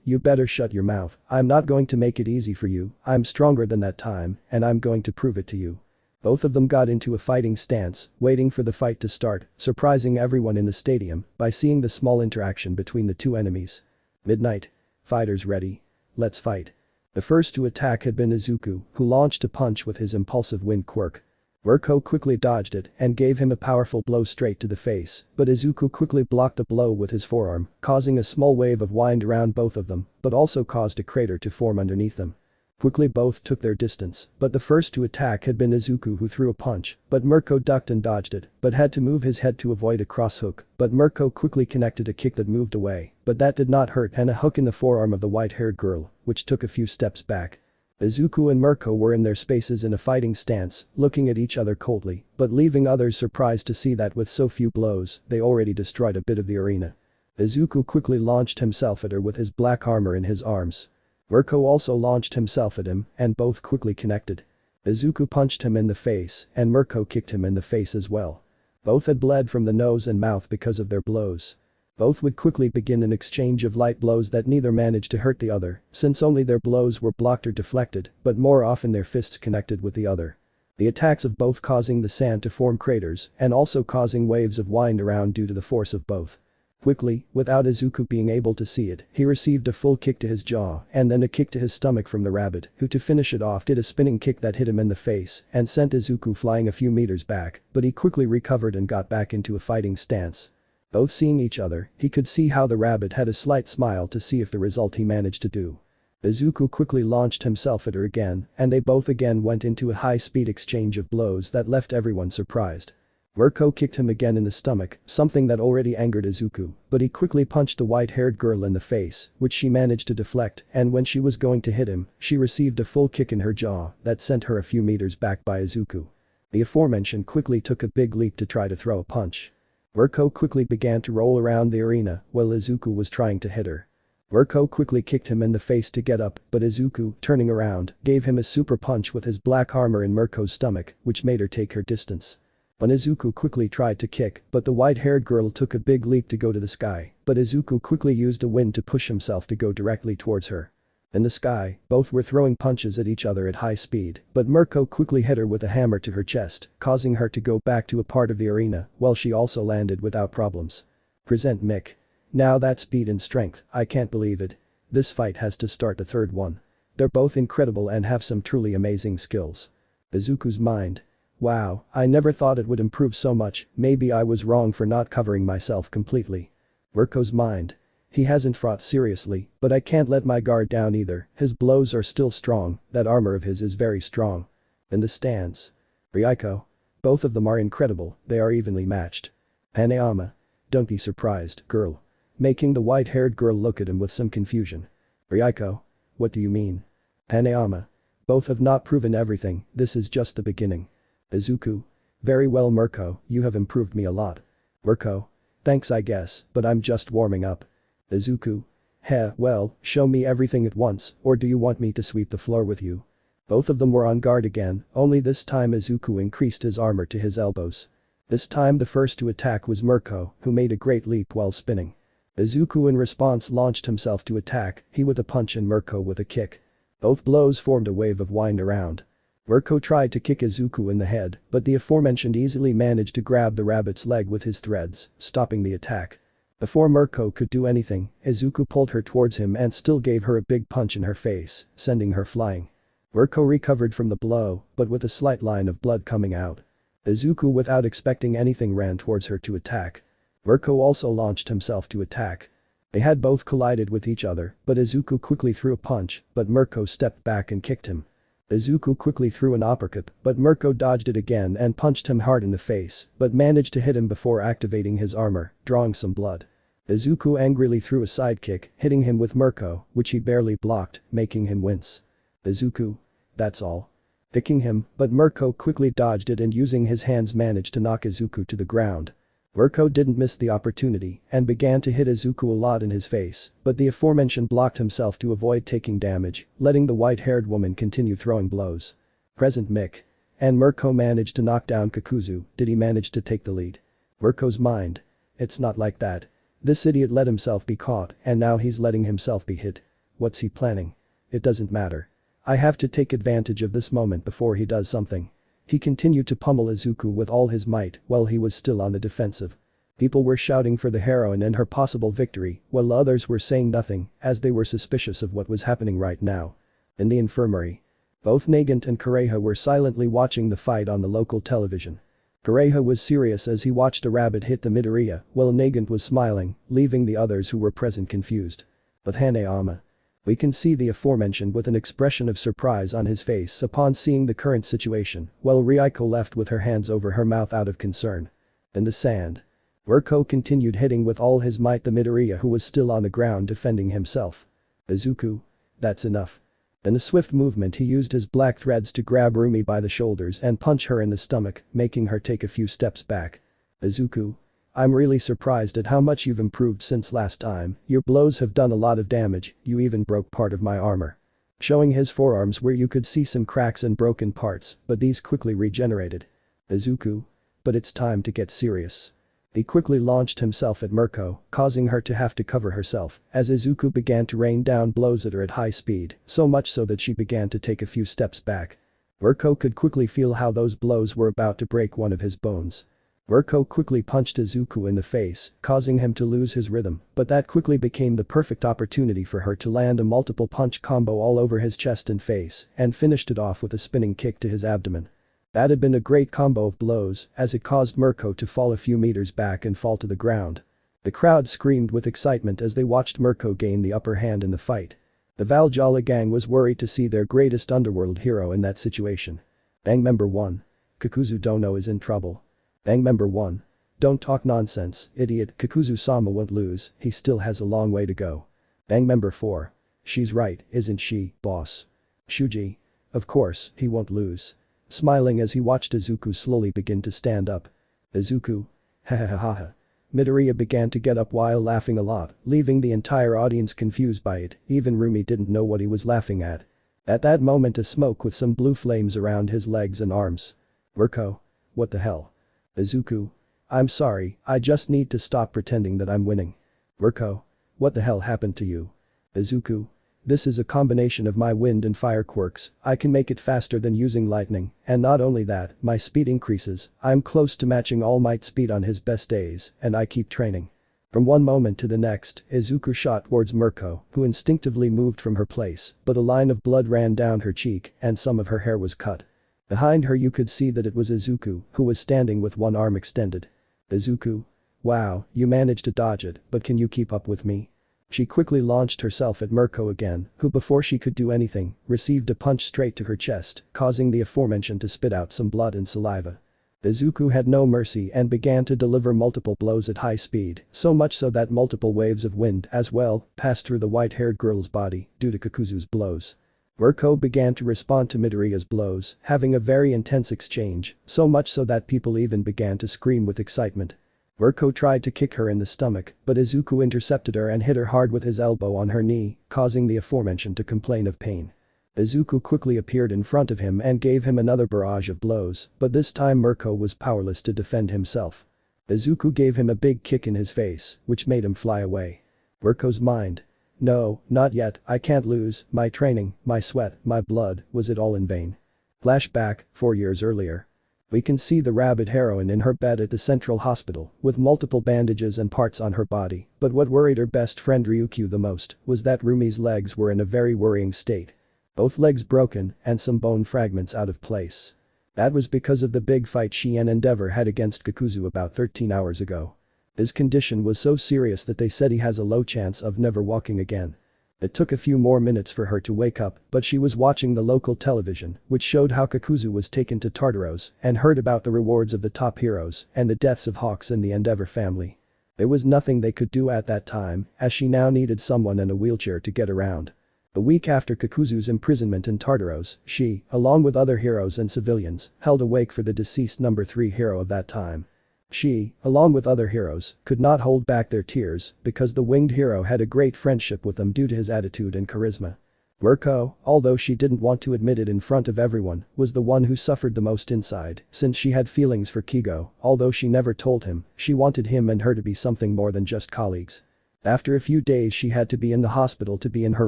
Speaker 2: You better shut your mouth, I'm not going to make it easy for you, I'm stronger than that time, and I'm going to prove it to you. Both of them got into a fighting stance, waiting for the fight to start, surprising everyone in the stadium by seeing the small interaction between the two enemies. Midnight. Fighters ready. Let's fight. The first to attack had been Izuku, who launched a punch with his impulsive wind quirk. Mirko quickly dodged it and gave him a powerful blow straight to the face, but Izuku quickly blocked the blow with his forearm, causing a small wave of wind around both of them, but also caused a crater to form underneath them. Quickly both took their distance, but the first to attack had been Izuku who threw a punch, but Mirko ducked and dodged it, but had to move his head to avoid a cross hook, but Mirko quickly connected a kick that moved away, but that did not hurt and a hook in the forearm of the white-haired girl, which took a few steps back. Izuku and Mirko were in their spaces in a fighting stance, looking at each other coldly, but leaving others surprised to see that with so few blows, they already destroyed a bit of the arena. Izuku quickly launched himself at her with his black armor in his arms. Mirko also launched himself at him, and both quickly connected. Izuku punched him in the face, and Mirko kicked him in the face as well. Both had bled from the nose and mouth because of their blows. Both would quickly begin an exchange of light blows that neither managed to hurt the other, since only their blows were blocked or deflected, but more often their fists connected with the other. The attacks of both causing the sand to form craters, and also causing waves of wind around due to the force of both. Quickly, without Izuku being able to see it, he received a full kick to his jaw and then a kick to his stomach from the rabbit, who to finish it off did a spinning kick that hit him in the face and sent Izuku flying a few meters back, but he quickly recovered and got back into a fighting stance. Both seeing each other, he could see how the rabbit had a slight smile to see if the result he managed to do. Izuku quickly launched himself at her again, and they both again went into a high-speed exchange of blows that left everyone surprised. Mirko kicked him again in the stomach, something that already angered Izuku, but he quickly punched the white-haired girl in the face, which she managed to deflect, and when she was going to hit him, she received a full kick in her jaw that sent her a few meters back by Izuku. The aforementioned quickly took a big leap to try to throw a punch. Mirko quickly began to roll around the arena while Izuku was trying to hit her. Mirko quickly kicked him in the face to get up, but Izuku, turning around, gave him a super punch with his black armor in Mirko's stomach, which made her take her distance. When Izuku quickly tried to kick, but the white-haired girl took a big leap to go to the sky, but Izuku quickly used a wind to push himself to go directly towards her. In the sky, both were throwing punches at each other at high speed, but Mirko quickly hit her with a hammer to her chest, causing her to go back to a part of the arena, while she also landed without problems. Present Mick. Now that speed and strength, I can't believe it. This fight has to start the third one. They're both incredible and have some truly amazing skills. Izuku's mind. Wow, I never thought it would improve so much, maybe I was wrong for not covering myself completely. Mirko's mind. He hasn't fought seriously, but I can't let my guard down either, his blows are still strong, that armor of his is very strong. In the stands. Ryuko. Both of them are incredible, they are evenly matched. Hanayama. Don't be surprised, girl. Making the white-haired girl look at him with some confusion. Ryuko. What do you mean? Hanayama. Both have not proven everything, this is just the beginning. Izuku. Very well Mirko, you have improved me a lot. Mirko. Thanks I guess, but I'm just warming up. Izuku. Heh, well, show me everything at once, or do you want me to sweep the floor with you? Both of them were on guard again, only this time Izuku increased his armor to his elbows. This time the first to attack was Mirko, who made a great leap while spinning. Izuku in response launched himself to attack, he with a punch and Mirko with a kick. Both blows formed a wave of wind around. Mirko tried to kick Izuku in the head, but the aforementioned easily managed to grab the rabbit's leg with his threads, stopping the attack. Before Mirko could do anything, Izuku pulled her towards him and still gave her a big punch in her face, sending her flying. Mirko recovered from the blow, but with a slight line of blood coming out. Izuku, without expecting anything, ran towards her to attack. Mirko also launched himself to attack. They had both collided with each other, but Izuku quickly threw a punch, but Mirko stepped back and kicked him. Izuku quickly threw an uppercut, but Mirko dodged it again and punched him hard in the face, but managed to hit him before activating his armor, drawing some blood. Izuku angrily threw a sidekick, hitting him with Mirko, which he barely blocked, making him wince. Izuku. That's all. Kicking him, but Mirko quickly dodged it and using his hands managed to knock Izuku to the ground. Mirko didn't miss the opportunity and began to hit Izuku a lot in his face, but the aforementioned blocked himself to avoid taking damage, letting the white-haired woman continue throwing blows. Present Mick. And Mirko managed to knock down Kakuzu. Did he manage to take the lead? Mirko's mind. It's not like that. This idiot let himself be caught and now he's letting himself be hit. What's he planning? It doesn't matter. I have to take advantage of this moment before he does something. He continued to pummel Izuku with all his might while he was still on the defensive. People were shouting for the heroine and her possible victory, while others were saying nothing as they were suspicious of what was happening right now. In the infirmary. Both Nagant and Kureha were silently watching the fight on the local television. Kureha was serious as he watched a rabbit hit the Midoriya, while Nagant was smiling, leaving the others who were present confused. But Hanayama. We can see the aforementioned with an expression of surprise on his face upon seeing the current situation, while Ryuko left with her hands over her mouth out of concern. In the sand. Mirko continued hitting with all his might the Midoriya, who was still on the ground defending himself. Izuku. That's enough. In a swift movement he used his black threads to grab Rumi by the shoulders and punch her in the stomach, making her take a few steps back. Izuku. I'm really surprised at how much you've improved since last time. Your blows have done a lot of damage, you even broke part of my armor. Showing his forearms where you could see some cracks and broken parts, but these quickly regenerated. Izuku. But it's time to get serious. He quickly launched himself at Mirko, causing her to have to cover herself, as Izuku began to rain down blows at her at high speed, so much so that she began to take a few steps back. Mirko could quickly feel how those blows were about to break one of his bones. Mirko quickly punched Izuku in the face, causing him to lose his rhythm, but that quickly became the perfect opportunity for her to land a multiple punch combo all over his chest and face, and finished it off with a spinning kick to his abdomen. That had been a great combo of blows, as it caused Mirko to fall a few meters back and fall to the ground. The crowd screamed with excitement as they watched Mirko gain the upper hand in the fight. The Valhalla gang was worried to see their greatest underworld hero in that situation. Bang Member 1. Kakuzu Dono is in trouble. Bang Member 1. Don't talk nonsense, idiot. Kakuzu-sama won't lose, he still has a long way to go. Bang Member 4. She's right, isn't she, boss? Shuji. Of course, he won't lose. Smiling as he watched Izuku slowly begin to stand up. Izuku. Ha ha ha ha ha. Midoriya began to get up while laughing a lot, leaving the entire audience confused by it, even Rumi didn't know what he was laughing at. At that moment a smoke with some blue flames around his legs and arms. Mirko. What the hell? Izuku. I'm sorry, I just need to stop pretending that I'm winning. Mirko. What the hell happened to you? Izuku. This is a combination of my wind and fire quirks, I can make it faster than using lightning, and not only that, my speed increases, I'm close to matching Almight's speed on his best days, and I keep training. From one moment to the next, Izuku shot towards Mirko, who instinctively moved from her place, but a line of blood ran down her cheek and some of her hair was cut. Behind her you could see that it was Izuku, who was standing with one arm extended. Izuku. Wow, you managed to dodge it, but can you keep up with me? She quickly launched herself at Mirko again, who before she could do anything, received a punch straight to her chest, causing the aforementioned to spit out some blood and saliva. Izuku had no mercy and began to deliver multiple blows at high speed, so much so that multiple waves of wind, as well, passed through the white-haired girl's body, due to Kakuzu's blows. Mirko began to respond to Midoriya's blows, having a very intense exchange, so much so that people even began to scream with excitement. Mirko tried to kick her in the stomach, but Izuku intercepted her and hit her hard with his elbow on her knee, causing the aforementioned to complain of pain. Izuku quickly appeared in front of him and gave him another barrage of blows, but this time Mirko was powerless to defend himself. Izuku gave him a big kick in his face, which made him fly away. Mirko's mind. No, not yet, I can't lose, my training, my sweat, my blood, was it all in vain? Flashback, 4 years earlier. We can see the rabbit heroine in her bed at the central hospital with multiple bandages and parts on her body, but what worried her best friend Ryukyu the most was that Rumi's legs were in a very worrying state. Both legs broken and some bone fragments out of place. That was because of the big fight she and Endeavor had against Kakuzu about 13 hours ago. His condition was so serious that they said he has a low chance of never walking again. It took a few more minutes for her to wake up, but she was watching the local television, which showed how Kakuzu was taken to Tartarus and heard about the rewards of the top heroes and the deaths of Hawks in the Endeavor family. There was nothing they could do at that time, as she now needed someone in a wheelchair to get around. A week after Kakuzu's imprisonment in Tartarus, she, along with other heroes and civilians, held a wake for the deceased number 3 hero of that time. She, along with other heroes, could not hold back their tears because the winged hero had a great friendship with them due to his attitude and charisma. Mirko, although she didn't want to admit it in front of everyone, was the one who suffered the most inside since she had feelings for Kigo, although she never told him, she wanted him and her to be something more than just colleagues. After a few days she had to be in the hospital to be in her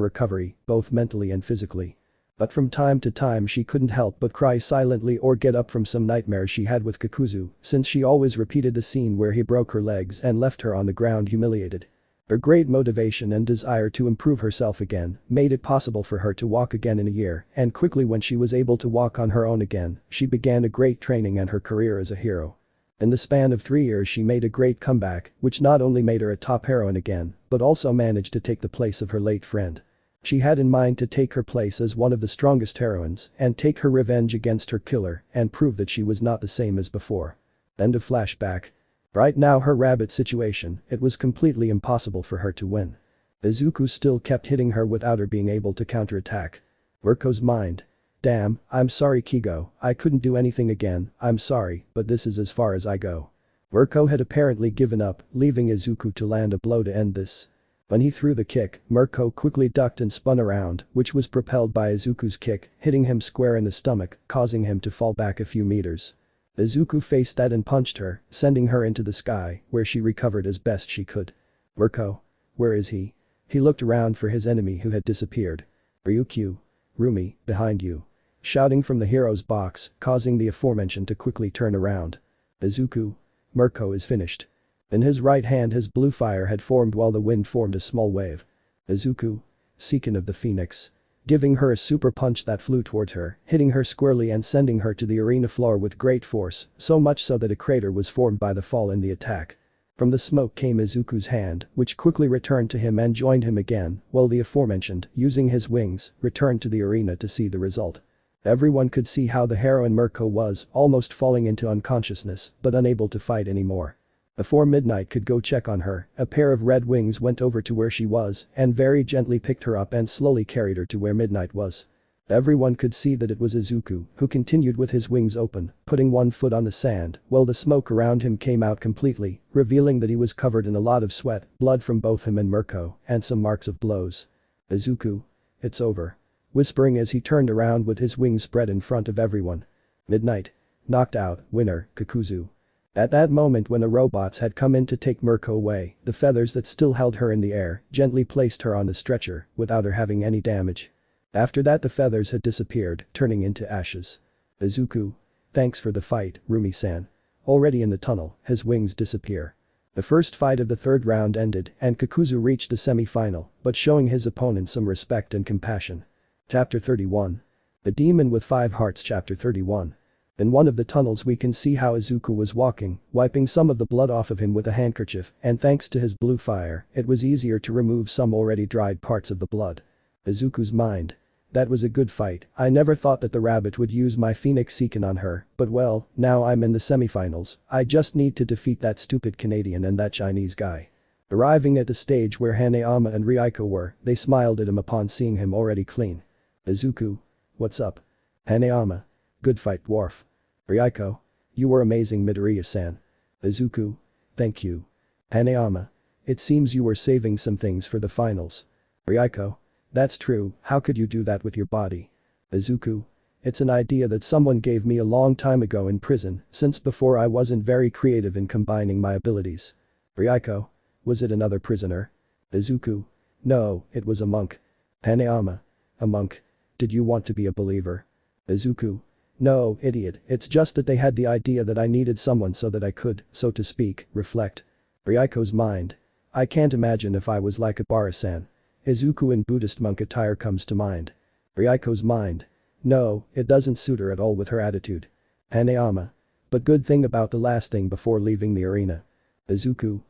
Speaker 2: recovery, both mentally and physically. But from time to time she couldn't help but cry silently or get up from some nightmares she had with Kakuzu, since she always repeated the scene where he broke her legs and left her on the ground humiliated. Her great motivation and desire to improve herself again made it possible for her to walk again in a year, and quickly when she was able to walk on her own again, she began a great training and her career as a hero. In the span of 3 years she made a great comeback, which not only made her a top heroine again, but also managed to take the place of her late friend. She had in mind to take her place as one of the strongest heroines and take her revenge against her killer and prove that she was not the same as before. End of flashback. Right now her rabbit situation, it was completely impossible for her to win. Izuku still kept hitting her without her being able to counterattack. Mirko's mind. Damn, I'm sorry Kigo, I couldn't do anything again, I'm sorry, but this is as far as I go. Mirko had apparently given up, leaving Izuku to land a blow to end this. When he threw the kick, Mirko quickly ducked and spun around, which was propelled by Izuku's kick, hitting him square in the stomach, causing him to fall back a few meters. Izuku faced that and punched her, sending her into the sky, where she recovered as best she could. Mirko? Where is he? He looked around for his enemy who had disappeared. Ryukyu. Rumi, behind you. Shouting from the hero's box, causing the aforementioned to quickly turn around. Izuku. Mirko is finished. In his right hand his blue fire had formed while the wind formed a small wave. Izuku. Seekin of the Phoenix. Giving her a super punch that flew towards her, hitting her squarely and sending her to the arena floor with great force, so much so that a crater was formed by the fall in the attack. From the smoke came Izuku's hand, which quickly returned to him and joined him again, while the aforementioned, using his wings, returned to the arena to see the result. Everyone could see how the heroine Mirko was almost falling into unconsciousness, but unable to fight anymore. Before Midnight could go check on her, a pair of red wings went over to where she was and very gently picked her up and slowly carried her to where Midnight was. Everyone could see that it was Izuku, who continued with his wings open, putting one foot on the sand, while the smoke around him came out completely, revealing that he was covered in a lot of sweat, blood from both him and Mirko, and some marks of blows. Izuku. It's over. Whispering as he turned around with his wings spread in front of everyone. Midnight. Knocked out, winner, Kakuzu. At that moment when the robots had come in to take Mirko away, the feathers that still held her in the air gently placed her on the stretcher without her having any damage. After that the feathers had disappeared, turning into ashes. Izuku. Thanks for the fight, Rumi-san. Already in the tunnel, his wings disappear. The first fight of the third round ended and Kakuzu reached the semi-final, but showing his opponent some respect and compassion. Chapter 31. The Demon with 5 Hearts. Chapter 31. In one of the tunnels we can see how Izuku was walking, wiping some of the blood off of him with a handkerchief, and thanks to his blue fire, it was easier to remove some already dried parts of the blood. Izuku's mind. That was a good fight, I never thought that the rabbit would use my Phoenix Seekin on her, but well, now I'm in the semifinals, I just need to defeat that stupid Canadian and that Chinese guy. Arriving at the stage where Hanayama and Ryuko were, they smiled at him upon seeing him already clean. Izuku. What's up? Hanayama. Good fight, dwarf. Ryuko. You were amazing, Midoriya-san. Izuku. Thank you. Hanayama. It seems you were saving some things for the finals. Ryuko. That's true, how could you do that with your body? Izuku. It's an idea that someone gave me a long time ago in prison, since before I wasn't very creative in combining my abilities. Ryuko. Was it another prisoner? Izuku. No, it was a monk. Hanayama. A monk. Did you want to be a believer? Izuku. No, idiot, it's just that they had the idea that I needed someone so that I could, so to speak, reflect. Ryuko's mind. I can't imagine if I was like a Bara-san. Izuku in Buddhist monk attire comes to mind. Ryuko's mind. No, it doesn't suit her at all with her attitude. Hanayama. But good thing about the last thing before leaving the arena. Izuku.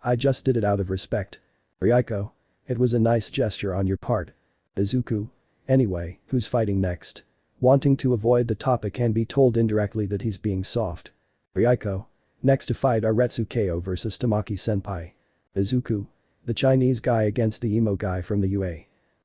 Speaker 2: I just did it out of respect. Ryuko. It was a nice gesture on your part. Izuku. Anyway, who's fighting next? Wanting to avoid the topic and be told indirectly that he's being soft. Ryuko. Next to fight are Retsukeo versus Tamaki-senpai. Izuku. The Chinese guy against the emo guy from the UA.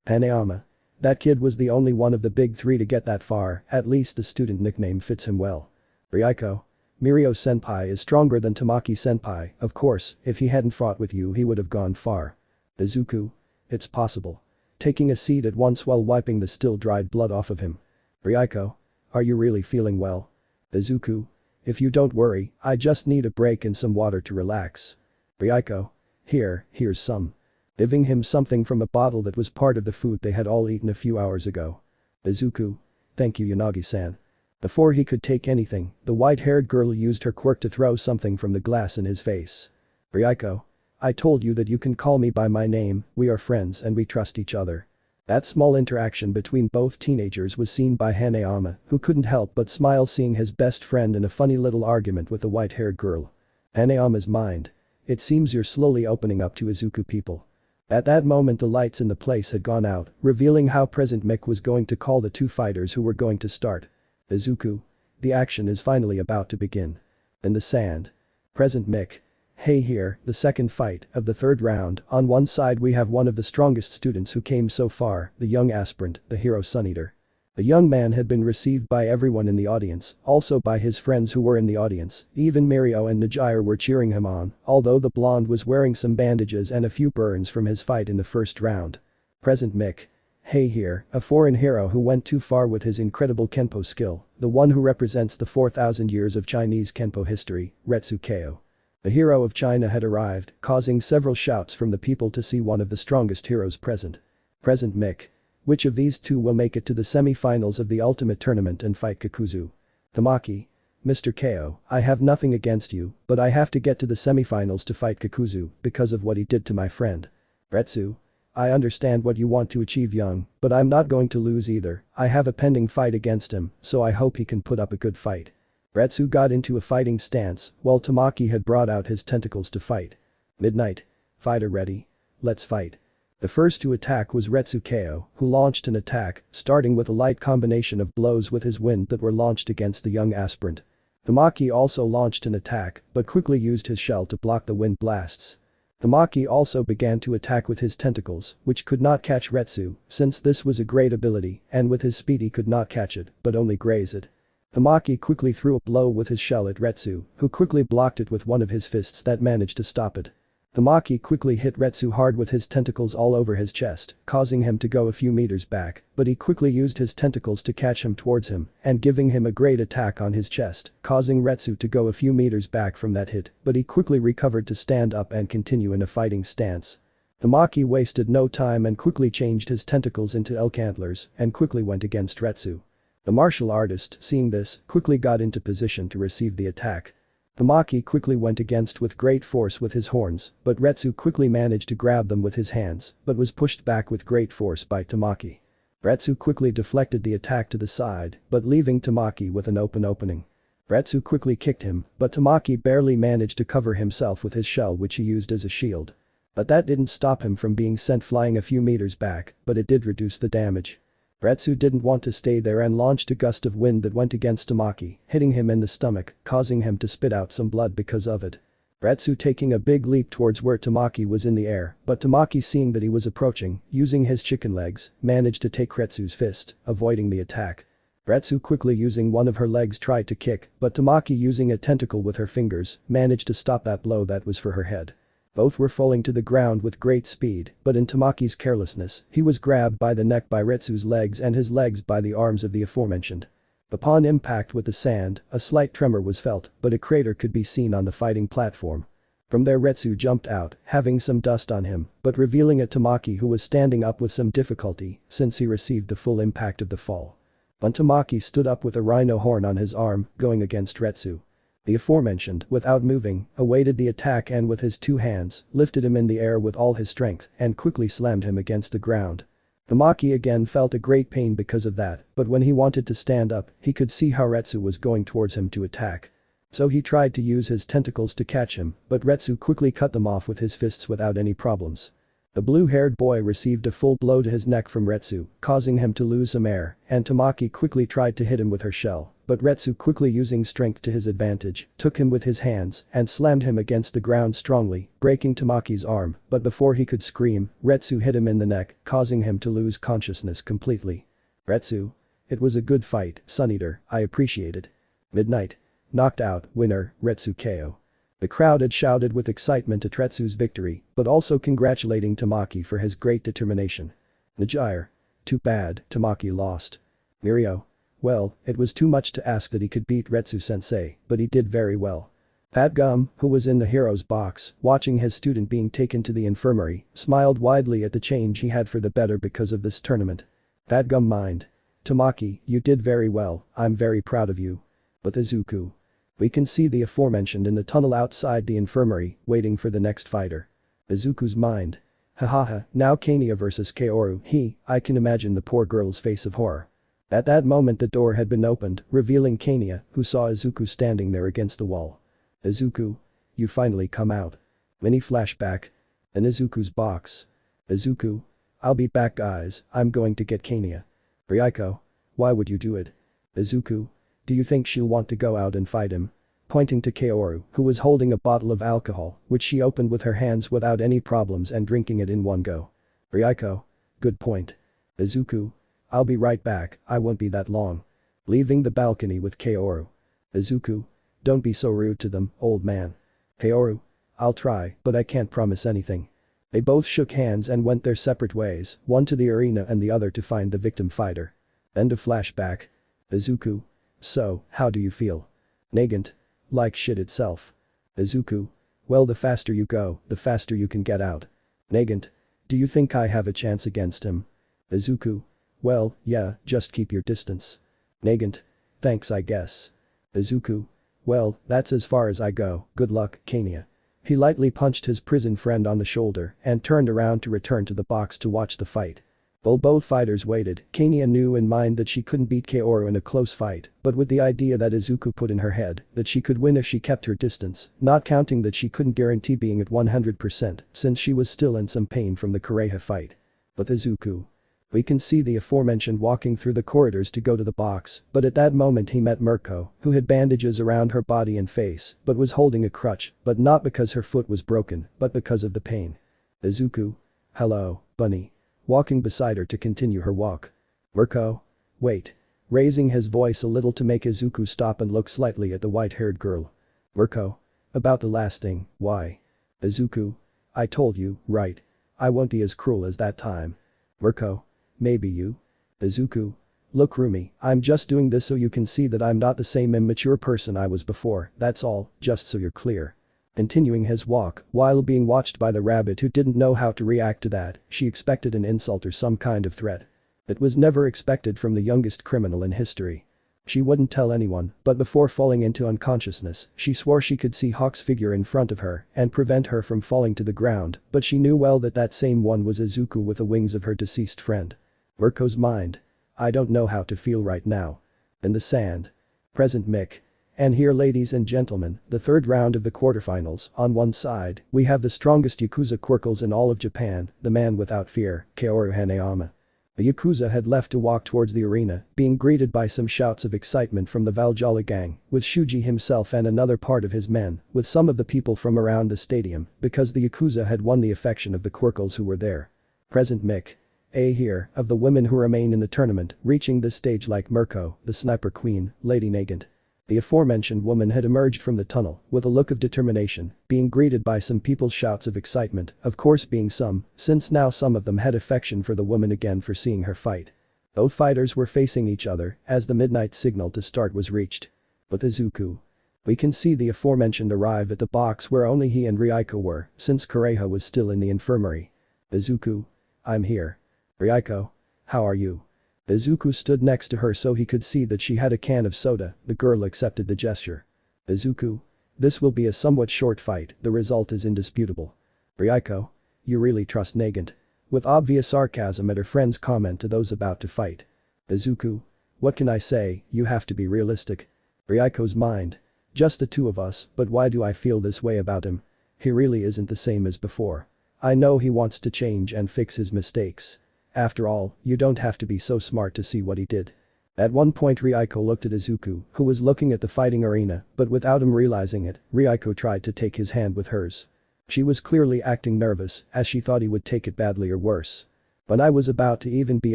Speaker 2: Hanayama. That kid was the only one of the big three to get that far, at least the student nickname fits him well. Ryuko. Mirio-senpai is stronger than Tamaki-senpai, of course, if he hadn't fought with you he would have gone far. Izuku. It's possible. Taking a seat at once while wiping the still dried blood off of him. Ryuko. Are you really feeling well? Izuku. If you don't worry, I just need a break and some water to relax. Ryuko. Here's some. Giving him something from a bottle that was part of the food they had all eaten a few hours ago. Izuku. Thank you Yanagi-san. Before he could take anything, the white-haired girl used her quirk to throw something from the glass in his face. Ryuko. I told you that you can call me by my name, we are friends and we trust each other. That small interaction between both teenagers was seen by Hanayama, who couldn't help but smile seeing his best friend in a funny little argument with the white-haired girl. Hanayama's mind. It seems you're slowly opening up to Izuku people. At that moment the lights in the place had gone out, revealing how President Mick was going to call the two fighters who were going to start. Izuku. The action is finally about to begin. In the sand. President Mick. Hey here, the second fight of the third round. On one side we have one of the strongest students who came so far, the young aspirant, the hero Suneater. The young man had been received by everyone in the audience, also by his friends who were in the audience, even Mirio and Najire were cheering him on, although the blonde was wearing some bandages and a few burns from his fight in the first round. President Mick. Hey here, a foreign hero who went too far with his incredible Kenpo skill, the one who represents the 4,000 years of Chinese Kenpo history, Retsukeo. The hero of China had arrived, causing several shouts from the people to see one of the strongest heroes present. President Mick. Which of these two will make it to the semi-finals of the ultimate tournament and fight Kakuzu? Tamaki. Mr. Ko, I have nothing against you, but I have to get to the semi-finals to fight Kakuzu because of what he did to my friend. Retsu. I understand what you want to achieve young, but I'm not going to lose either, I have a pending fight against him, so I hope he can put up a good fight. Retsu got into a fighting stance, while Tamaki had brought out his tentacles to fight. Midnight. Fighter ready. Let's fight. The first to attack was Retsukeo, who launched an attack, starting with a light combination of blows with his wind that were launched against the young aspirant. Tamaki also launched an attack, but quickly used his shell to block the wind blasts. Tamaki also began to attack with his tentacles, which could not catch Retsu, since this was a great ability, and with his speed he could not catch it, but only graze it. Tamaki quickly threw a blow with his shell at Retsu, who quickly blocked it with one of his fists that managed to stop it. Tamaki quickly hit Retsu hard with his tentacles all over his chest, causing him to go a few meters back, but he quickly used his tentacles to catch him towards him and giving him a great attack on his chest, causing Retsu to go a few meters back from that hit, but he quickly recovered to stand up and continue in a fighting stance. Tamaki wasted no time and quickly changed his tentacles into elk antlers and quickly went against Retsu. The martial artist, seeing this, quickly got into position to receive the attack. Tamaki quickly went against with great force with his horns, but Retsu quickly managed to grab them with his hands, but was pushed back with great force by Tamaki. Retsu quickly deflected the attack to the side, but leaving Tamaki with an open opening. Retsu quickly kicked him, but Tamaki barely managed to cover himself with his shell which he used as a shield. But that didn't stop him from being sent flying a few meters back, but it did reduce the damage. Retsu didn't want to stay there and launched a gust of wind that went against Tamaki, hitting him in the stomach, causing him to spit out some blood because of it. Retsu taking a big leap towards where Tamaki was in the air, but Tamaki seeing that he was approaching, using his chicken legs, managed to take Retsu's fist, avoiding the attack. Retsu quickly using one of her legs tried to kick, but Tamaki using a tentacle with her fingers, managed to stop that blow that was for her head. Both were falling to the ground with great speed, but in Tamaki's carelessness, he was grabbed by the neck by Retsu's legs and his legs by the arms of the aforementioned. Upon impact with the sand, a slight tremor was felt, but a crater could be seen on the fighting platform. From there Retsu jumped out, having some dust on him, but revealing it to Maki, who was standing up with some difficulty since he received the full impact of the fall. But Tamaki stood up with a rhino horn on his arm, going against Retsu. The aforementioned, without moving, awaited the attack and with his two hands, lifted him in the air with all his strength and quickly slammed him against the ground. Tamaki again felt a great pain because of that, but when he wanted to stand up, he could see how Retsu was going towards him to attack. So he tried to use his tentacles to catch him, but Retsu quickly cut them off with his fists without any problems. The blue-haired boy received a full blow to his neck from Retsu, causing him to lose some air, and Tamaki quickly tried to hit him with her shell, but Retsu, quickly using strength to his advantage, took him with his hands and slammed him against the ground strongly, breaking Tamaki's arm, but before he could scream, Retsu hit him in the neck, causing him to lose consciousness completely. Retsu. It was a good fight, Sun Eater, I appreciate it. Midnight. Knocked out, winner, Retsu KO. The crowd had shouted with excitement at Retsu's victory, but also congratulating Tamaki for his great determination. Najire. Too bad, Tamaki lost. Mirio. Well, it was too much to ask that he could beat Retsu-sensei, but he did very well. Padgum, who was in the hero's box, watching his student being taken to the infirmary, smiled widely at the change he had for the better because of this tournament. Padgum mind. Tamaki, you did very well, I'm very proud of you. But Izuku. We can see the aforementioned in the tunnel outside the infirmary, waiting for the next fighter. Izuku's mind. Hahaha, now Kania versus Kaoru, I can imagine the poor girl's face of horror. At that moment the door had been opened, revealing Kania, who saw Izuku standing there against the wall. Izuku. You finally come out. Mini flashback. In Izuku's box. Izuku. I'll be back guys, I'm going to get Kania. Ryuko. Why would you do it? Izuku. Do you think she'll want to go out and fight him? Pointing to Kaoru, who was holding a bottle of alcohol, which she opened with her hands without any problems and drinking it in one go. Ryuko. Good point. Izuku. I'll be right back, I won't be that long. Leaving the balcony with Kaoru. Izuku. Don't be so rude to them, old man. Kaoru. I'll try, but I can't promise anything. They both shook hands and went their separate ways, one to the arena and the other to find the victim fighter. End of flashback. Izuku. So, how do you feel? Nagant. Like shit itself. Izuku. Well, the faster you go, the faster you can get out. Nagant. Do you think I have a chance against him? Izuku. Well, yeah, just keep your distance. Nagant. Thanks I guess. Izuku. Well, that's as far as I go, good luck, Kania. He lightly punched his prison friend on the shoulder and turned around to return to the box to watch the fight. While both fighters waited, Kania knew in mind that she couldn't beat Kaoru in a close fight, but with the idea that Izuku put in her head that she could win if she kept her distance, not counting that she couldn't guarantee being at 100% since she was still in some pain from the Kureha fight. But Izuku. We can see the aforementioned walking through the corridors to go to the box, but at that moment he met Mirko, who had bandages around her body and face, but was holding a crutch, but not because her foot was broken, but because of the pain. Izuku. Hello, bunny. Walking beside her to continue her walk. Mirko. Wait. Raising his voice a little to make Izuku stop and look slightly at the white-haired girl. Mirko. About the last thing, why? Izuku. I told you, right. I won't be as cruel as that time. Mirko. Maybe you. Izuku. Look Rumi, I'm just doing this so you can see that I'm not the same immature person I was before, that's all, just so you're clear. Continuing his walk, while being watched by the rabbit who didn't know how to react to that, she expected an insult or some kind of threat. It was never expected from the youngest criminal in history. She wouldn't tell anyone, but before falling into unconsciousness, she swore she could see Hawk's figure in front of her and prevent her from falling to the ground, but she knew well that that same one was Izuku with the wings of her deceased friend. Mirko's mind. I don't know how to feel right now. In the sand. Present Mick. And here ladies and gentlemen, the third round of the quarterfinals, on one side, we have the strongest Yakuza Quirkles in all of Japan, the man without fear, Kaoru Hanayama. The Yakuza had left to walk towards the arena, being greeted by some shouts of excitement from the Valhalla gang, with Shuji himself and another part of his men, with some of the people from around the stadium, because the Yakuza had won the affection of the Quirkles who were there. Present Mick. Here, of the women who remain in the tournament, reaching this stage like Mirko, the sniper queen, Lady Nagant. The aforementioned woman had emerged from the tunnel, with a look of determination, being greeted by some people's shouts of excitement, of course being some, since now some of them had affection for the woman again for seeing her fight. Both fighters were facing each other, as the midnight signal to start was reached. But Izuku. We can see the aforementioned arrive at the box where only he and Ryuko were, since Kureha was still in the infirmary. Izuku. I'm here. Ryuko. How are you? Izuku stood next to her so he could see that she had a can of soda. The girl accepted the gesture. Izuku. This will be a somewhat short fight, the result is indisputable. Ryuko. You really trust Nagant? With obvious sarcasm at her friend's comment to those about to fight. Izuku. What can I say, you have to be realistic. Ryuko's mind. Just the two of us, but why do I feel this way about him? He really isn't the same as before. I know he wants to change and fix his mistakes. After all, you don't have to be so smart to see what he did. At one point Ryuko looked at Izuku, who was looking at the fighting arena, but without him realizing it, Ryuko tried to take his hand with hers. She was clearly acting nervous, as she thought he would take it badly or worse. But I was about to even be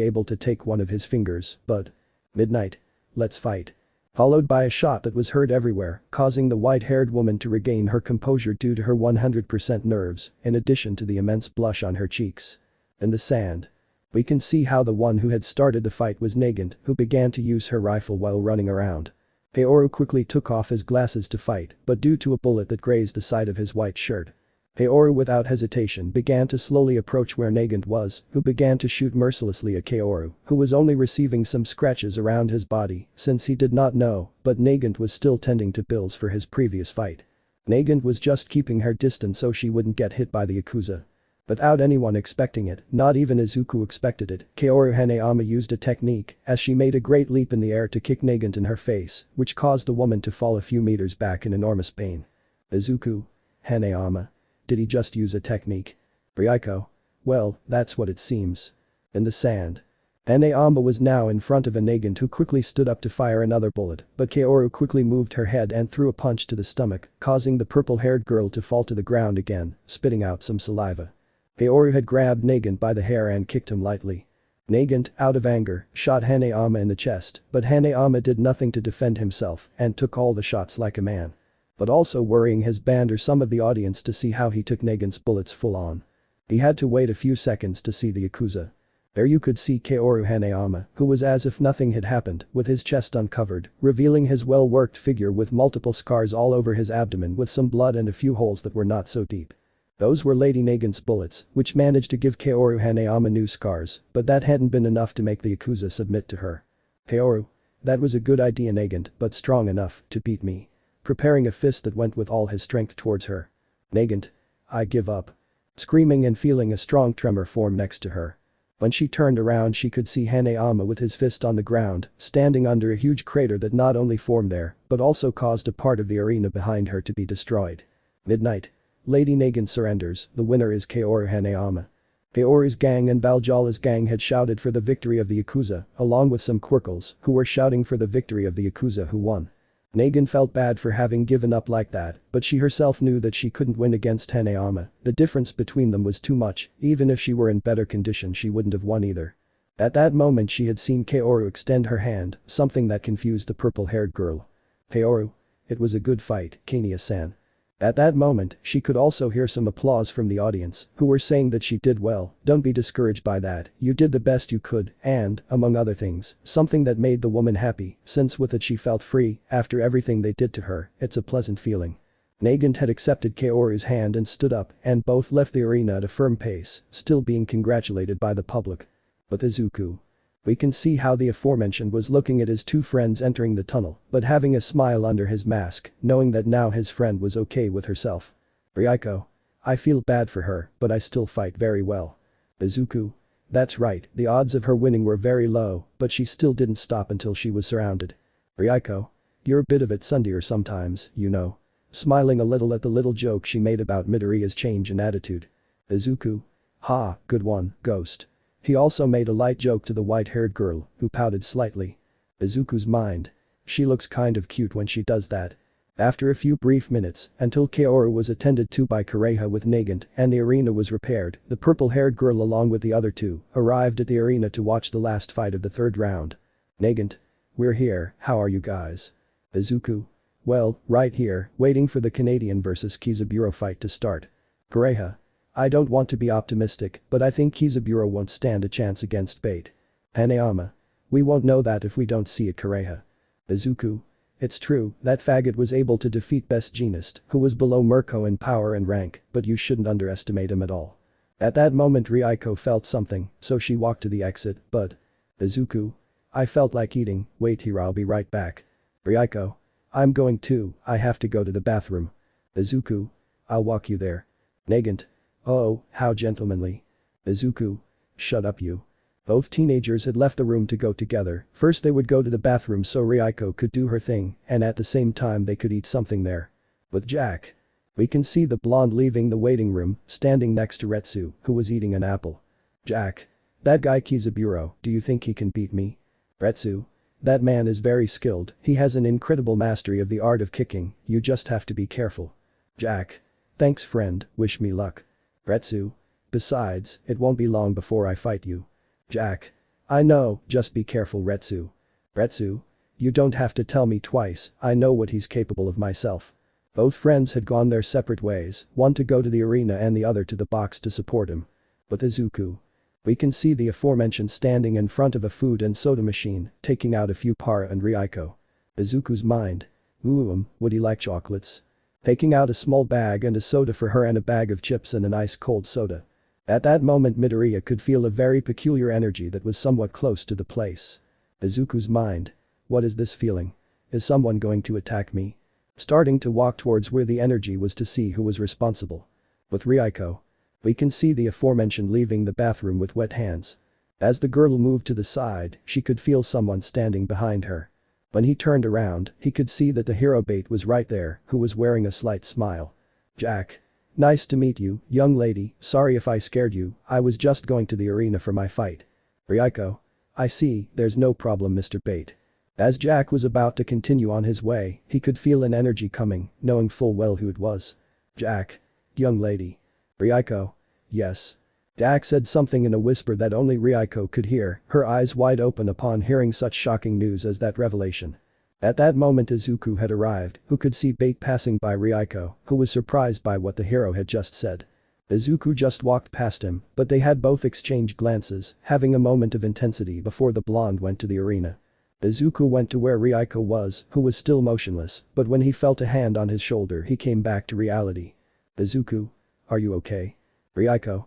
Speaker 2: able to take one of his fingers, but… Midnight. Let's fight. Followed by a shot that was heard everywhere, causing the white-haired woman to regain her composure due to her 100% nerves, in addition to the immense blush on her cheeks. In the sand. We can see how the one who had started the fight was Nagant, who began to use her rifle while running around. Kaoru quickly took off his glasses to fight, but due to a bullet that grazed the side of his white shirt. Kaoru without hesitation began to slowly approach where Nagant was, who began to shoot mercilessly at Kaoru, who was only receiving some scratches around his body, since he did not know, but Nagant was still tending to bills for his previous fight. Nagant was just keeping her distance so she wouldn't get hit by the Yakuza. Without anyone expecting it, not even Izuku expected it, Kaoru Hanayama used a technique as she made a great leap in the air to kick Nagant in her face, which caused the woman to fall a few meters back in enormous pain. Izuku. Hanayama. Did he just use a technique? Ryuko. Well, that's what it seems. In the sand. Hanayama was now in front of a Nagant who quickly stood up to fire another bullet, but Kaoru quickly moved her head and threw a punch to the stomach, causing the purple-haired girl to fall to the ground again, spitting out some saliva. Kaoru had grabbed Nagant by the hair and kicked him lightly. Nagant, out of anger, shot Hanayama in the chest, but Hanayama did nothing to defend himself and took all the shots like a man. But also worrying his band or some of the audience to see how he took Nagant's bullets full on. He had to wait a few seconds to see the Yakuza. There you could see Kaoru Hanayama, who was as if nothing had happened, with his chest uncovered, revealing his well-worked figure with multiple scars all over his abdomen with some blood and a few holes that were not so deep. Those were Lady Nagant's bullets, which managed to give Kaoru Hanayama new scars, but that hadn't been enough to make the Yakuza submit to her. Kaoru. That was a good idea Nagant, but strong enough to beat me. Preparing a fist that went with all his strength towards her. Nagant. I give up. Screaming and feeling a strong tremor form next to her. When she turned around she could see Hanayama with his fist on the ground, standing under a huge crater that not only formed there, but also caused a part of the arena behind her to be destroyed. Midnight. Lady Nagant surrenders, the winner is Kaoru Hanayama. Kaoru's gang and Baljala's gang had shouted for the victory of the Yakuza, along with some Quirkles, who were shouting for the victory of the Yakuza who won. Nagant felt bad for having given up like that, but she herself knew that she couldn't win against Hanayama, the difference between them was too much, even if she were in better condition she wouldn't have won either. At that moment she had seen Kaoru extend her hand, something that confused the purple-haired girl. Kaoru. It was a good fight, Kenya-san. At that moment, she could also hear some applause from the audience, who were saying that she did well, don't be discouraged by that, you did the best you could, and, among other things, something that made the woman happy, since with it she felt free, after everything they did to her, it's a pleasant feeling. Nagant had accepted Kaoru's hand and stood up, and both left the arena at a firm pace, still being congratulated by the public. But Izuku. We can see how the aforementioned was looking at his two friends entering the tunnel, but having a smile under his mask, knowing that now his friend was okay with herself. Ryuko. I feel bad for her, but I still fight very well. Izuku. That's right, the odds of her winning were very low, but she still didn't stop until she was surrounded. Ryuko. You're a bit of a tsundeer sometimes, you know. Smiling a little at the little joke she made about Midoriya's change in attitude. Izuku. Ha, good one, Ghost. He also made a light joke to the white-haired girl, who pouted slightly. Izuku's mind. She looks kind of cute when she does that. After a few brief minutes, until Kaoru was attended to by Kureha with Nagant and the arena was repaired, the purple-haired girl along with the other two arrived at the arena to watch the last fight of the third round. Nagant. We're here, how are you guys? Izuku. Well, right here, waiting for the Canadian vs Kizaburo fight to start. Kureha. I don't want to be optimistic, but I think Kizaburo won't stand a chance against Bait. Hanayama. We won't know that if we don't see it Kureha. Izuku. It's true, that faggot was able to defeat Best Jeanist, who was below Mirko in power and rank, but you shouldn't underestimate him at all. At that moment Ryuko felt something, so she walked to the exit, but… Izuku? I felt like eating, wait here, I'll be right back. Ryuko. I'm going too, I have to go to the bathroom. Izuku. I'll walk you there. Nagant. Oh, how gentlemanly. Izuku. Shut up you. Both teenagers had left the room to go together, first they would go to the bathroom so Ryuko could do her thing, and at the same time they could eat something there. With Jack. We can see the blonde leaving the waiting room, standing next to Retsu, who was eating an apple. Jack. That guy Kizaburo, do you think he can beat me? Retsu. That man is very skilled, he has an incredible mastery of the art of kicking, you just have to be careful. Jack. Thanks friend, wish me luck. Retsu. Besides, it won't be long before I fight you. Jack. I know, just be careful Retsu. Retsu. You don't have to tell me twice, I know what he's capable of myself. Both friends had gone their separate ways, one to go to the arena and the other to the box to support him. With Izuku. We can see the aforementioned standing in front of a food and soda machine, taking out a few Para and Ryuko. Izuku's mind. Would he like chocolates? Taking out a small bag and a soda for her and a bag of chips and an ice-cold soda. At that moment Midoriya could feel a very peculiar energy that was somewhat close to the place. Izuku's mind. What is this feeling? Is someone going to attack me? Starting to walk towards where the energy was to see who was responsible. With Ryuko. We can see the aforementioned leaving the bathroom with wet hands. As the girl moved to the side, she could feel someone standing behind her. When he turned around, he could see that the hero bait was right there, who was wearing a slight smile. Jack. Nice to meet you, young lady, sorry if I scared you, I was just going to the arena for my fight. Ryuko. I see, there's no problem Mr. Bait. As Jack was about to continue on his way, he could feel an energy coming, knowing full well who it was. Jack. Young lady. Ryuko. Yes. Jack said something in a whisper that only Ryuko could hear, her eyes wide open upon hearing such shocking news as that revelation. At that moment Izuku had arrived, who could see Bait passing by Ryuko, who was surprised by what the hero had just said. Izuku just walked past him, but they had both exchanged glances, having a moment of intensity before the blonde went to the arena. Izuku went to where Ryuko was, who was still motionless, but when he felt a hand on his shoulder he came back to reality. Izuku. Are you okay? Ryuko.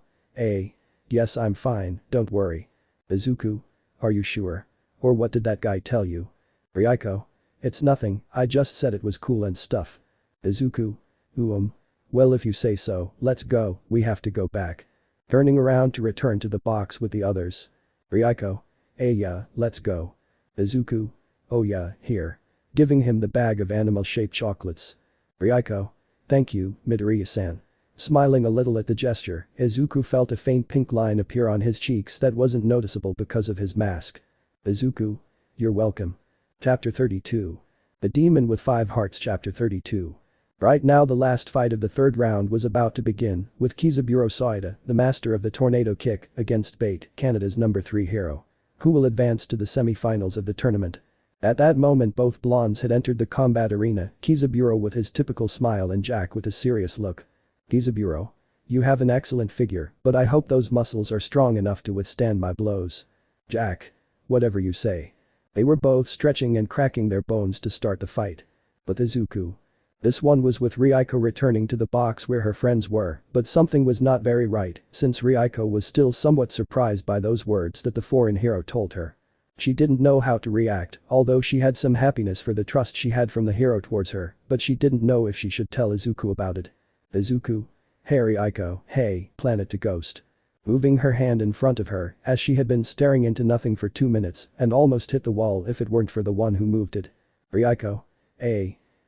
Speaker 2: Yes I'm fine, don't worry. Izuku. Are you sure? Or what did that guy tell you? Ryuko. It's nothing, I just said it was cool and stuff. Izuku. Well if you say so, let's go, we have to go back. Turning around to return to the box with the others. Ryuko. Yeah, let's go. Izuku. Oh yeah, here. Giving him the bag of animal-shaped chocolates. Ryuko. Thank you, Midoriya-san. Smiling a little at the gesture, Izuku felt a faint pink line appear on his cheeks that wasn't noticeable because of his mask. Izuku. You're welcome. Chapter 32. The Demon with 5 Hearts Chapter 32. Right now the last fight of the third round was about to begin, with Kizaburo Saida, the master of the tornado kick, against Bait, Canada's number 3 hero. Who will advance to the semi-finals of the tournament. At that moment both blondes had entered the combat arena, Kizaburo with his typical smile and Jack with a serious look. Kizaburo. You have an excellent figure, but I hope those muscles are strong enough to withstand my blows. Jack. Whatever you say. They were both stretching and cracking their bones to start the fight. But Izuku. This one was with Ryuko returning to the box where her friends were, but something was not very right, since Ryuko was still somewhat surprised by those words that the foreign hero told her. She didn't know how to react, although she had some happiness for the trust she had from the hero towards her, but she didn't know if she should tell Izuku about it. Izuku. Hey Ryuko, hey, Planet to Ghost. Moving her hand in front of her, as she had been staring into nothing for 2 minutes, and almost hit the wall if it weren't for the one who moved it. Ryuko.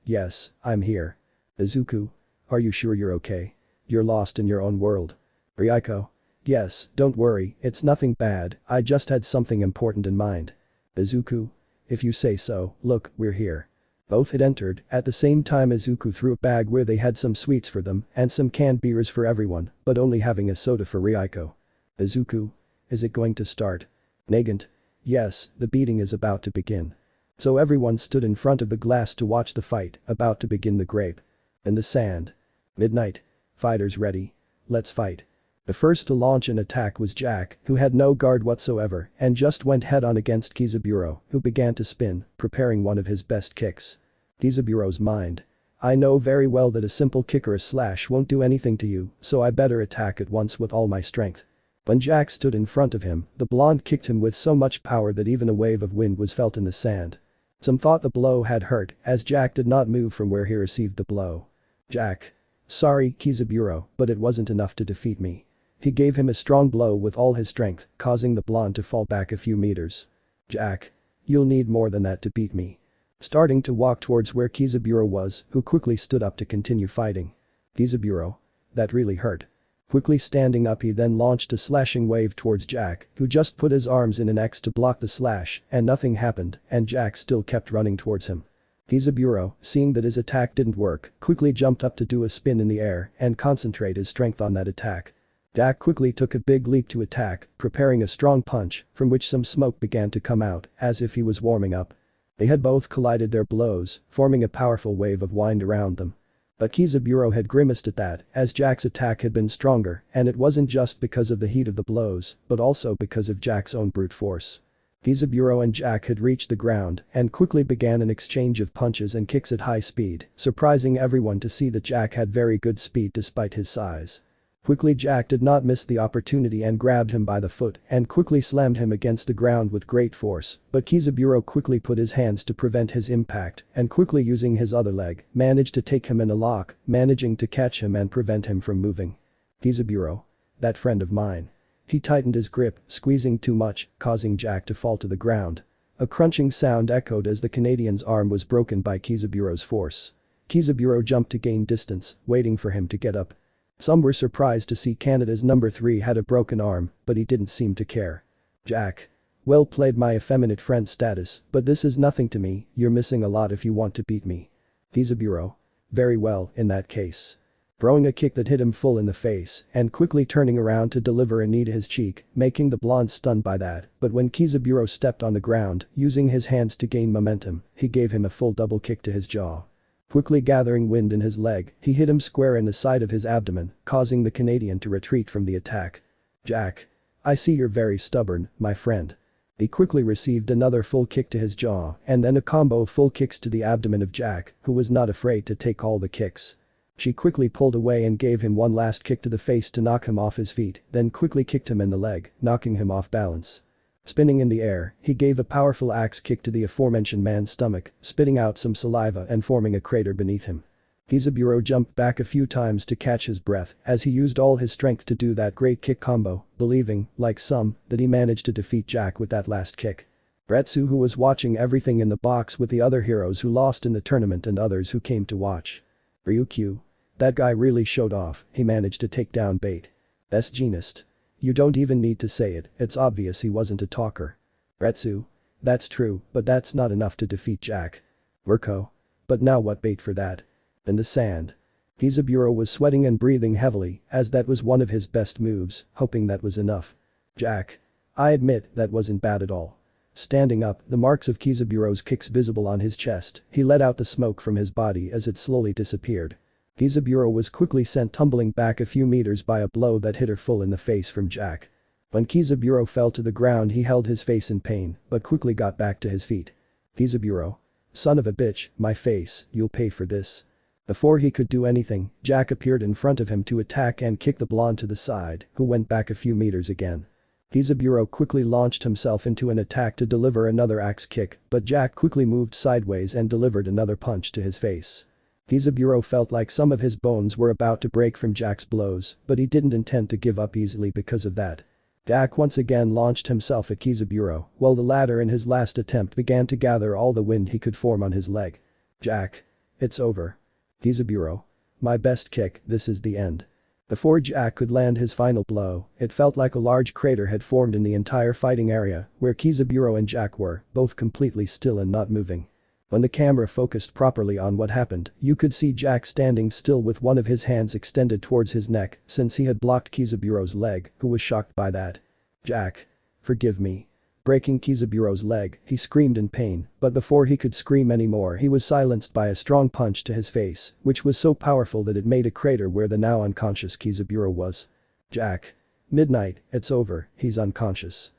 Speaker 2: Yes, I'm here. Izuku. Are you sure you're okay? You're lost in your own world. Ryuko. Yes, don't worry, it's nothing bad, I just had something important in mind. Izuku. If you say so, look, we're here. Both had entered, at the same time Izuku threw a bag where they had some sweets for them and some canned beers for everyone, but only having a soda for Ryuko. Izuku. Is it going to start? Nagant. Yes, the beating is about to begin. So everyone stood in front of the glass to watch the fight, about to begin the grape. In the sand. Midnight. Fighters ready. Let's fight. The first to launch an attack was Jack, who had no guard whatsoever and just went head-on against Kizaburo, who began to spin, preparing one of his best kicks. Kizaburo's mind. I know very well that a simple kick or a slash won't do anything to you, so I better attack at once with all my strength. When Jack stood in front of him, the blonde kicked him with so much power that even a wave of wind was felt in the sand. Some thought the blow had hurt, as Jack did not move from where he received the blow. Jack. Sorry, Kizaburo, but it wasn't enough to defeat me. He gave him a strong blow with all his strength, causing the blonde to fall back a few meters. Jack. You'll need more than that to beat me. Starting to walk towards where Kizaburo was, who quickly stood up to continue fighting. Kizaburo. That really hurt. Quickly standing up, he then launched a slashing wave towards Jack, who just put his arms in an X to block the slash, and nothing happened, and Jack still kept running towards him. Kizaburo, seeing that his attack didn't work, quickly jumped up to do a spin in the air and concentrate his strength on that attack. Jack quickly took a big leap to attack, preparing a strong punch, from which some smoke began to come out, as if he was warming up. They had both collided their blows, forming a powerful wave of wind around them. But Kizaburo had grimaced at that, as Jack's attack had been stronger, and it wasn't just because of the heat of the blows, but also because of Jack's own brute force. Kizaburo and Jack had reached the ground and quickly began an exchange of punches and kicks at high speed, surprising everyone to see that Jack had very good speed despite his size. Quickly Jack did not miss the opportunity and grabbed him by the foot and quickly slammed him against the ground with great force, but Kizaburo quickly put his hands to prevent his impact and quickly using his other leg, managed to take him in a lock, managing to catch him and prevent him from moving. Kizaburo. That friend of mine. He tightened his grip, squeezing too much, causing Jack to fall to the ground. A crunching sound echoed as the Canadian's arm was broken by Kizaburo's force. Kizaburo jumped to gain distance, waiting for him to get up. Some were surprised to see Canada's number 3 had a broken arm, but he didn't seem to care. Jack. Well played, my effeminate friend status, but this is nothing to me, you're missing a lot if you want to beat me. Kizaburo. Very well, in that case. Throwing a kick that hit him full in the face and quickly turning around to deliver a knee to his cheek, making the blonde stunned by that, but when Kizaburo stepped on the ground, using his hands to gain momentum, he gave him a full double kick to his jaw. Quickly gathering wind in his leg, he hit him square in the side of his abdomen, causing the Canadian to retreat from the attack. Jack. I see you're very stubborn, my friend. He quickly received another full kick to his jaw and then a combo of full kicks to the abdomen of Jack, who was not afraid to take all the kicks. She quickly pulled away and gave him one last kick to the face to knock him off his feet, then quickly kicked him in the leg, knocking him off balance. Spinning in the air, he gave a powerful axe kick to the aforementioned man's stomach, spitting out some saliva and forming a crater beneath him. Kizaburo jumped back a few times to catch his breath as he used all his strength to do that great kick combo, believing, like some, that he managed to defeat Jack with that last kick. Retsu, who was watching everything in the box with the other heroes who lost in the tournament and others who came to watch. Ryukyu. That guy really showed off, he managed to take down Bait. Best genist. You don't even need to say it, it's obvious he wasn't a talker. Retsu. That's true, but that's not enough to defeat Jack. Urko. But now what bait for that? In the sand. Kizaburo was sweating and breathing heavily, as that was one of his best moves, hoping that was enough. Jack. I admit that wasn't bad at all. Standing up, the marks of Kizaburo's kicks visible on his chest, he let out the smoke from his body as it slowly disappeared. Kizaburo was quickly sent tumbling back a few meters by a blow that hit her full in the face from Jack. When Kizaburo fell to the ground, he held his face in pain, but quickly got back to his feet. Kizaburo. Son of a bitch, my face, you'll pay for this. Before he could do anything, Jack appeared in front of him to attack and kick the blonde to the side, who went back a few meters again. Kizaburo quickly launched himself into an attack to deliver another axe kick, but Jack quickly moved sideways and delivered another punch to his face. Kizaburo felt like some of his bones were about to break from Jack's blows, but he didn't intend to give up easily because of that. Jack once again launched himself at Kizaburo, while the latter in his last attempt began to gather all the wind he could form on his leg. Jack. It's over. Kizaburo. My best kick, this is the end. Before Jack could land his final blow, it felt like a large crater had formed in the entire fighting area where Kizaburo and Jack were, both completely still and not moving. When the camera focused properly on what happened, you could see Jack standing still with one of his hands extended towards his neck since he had blocked Kizaburo's leg, who was shocked by that. Jack. Forgive me. Breaking Kizaburo's leg, he screamed in pain, but before he could scream anymore he was silenced by a strong punch to his face, which was so powerful that it made a crater where the now unconscious Kizaburo was. Jack. Midnight, it's over, he's unconscious.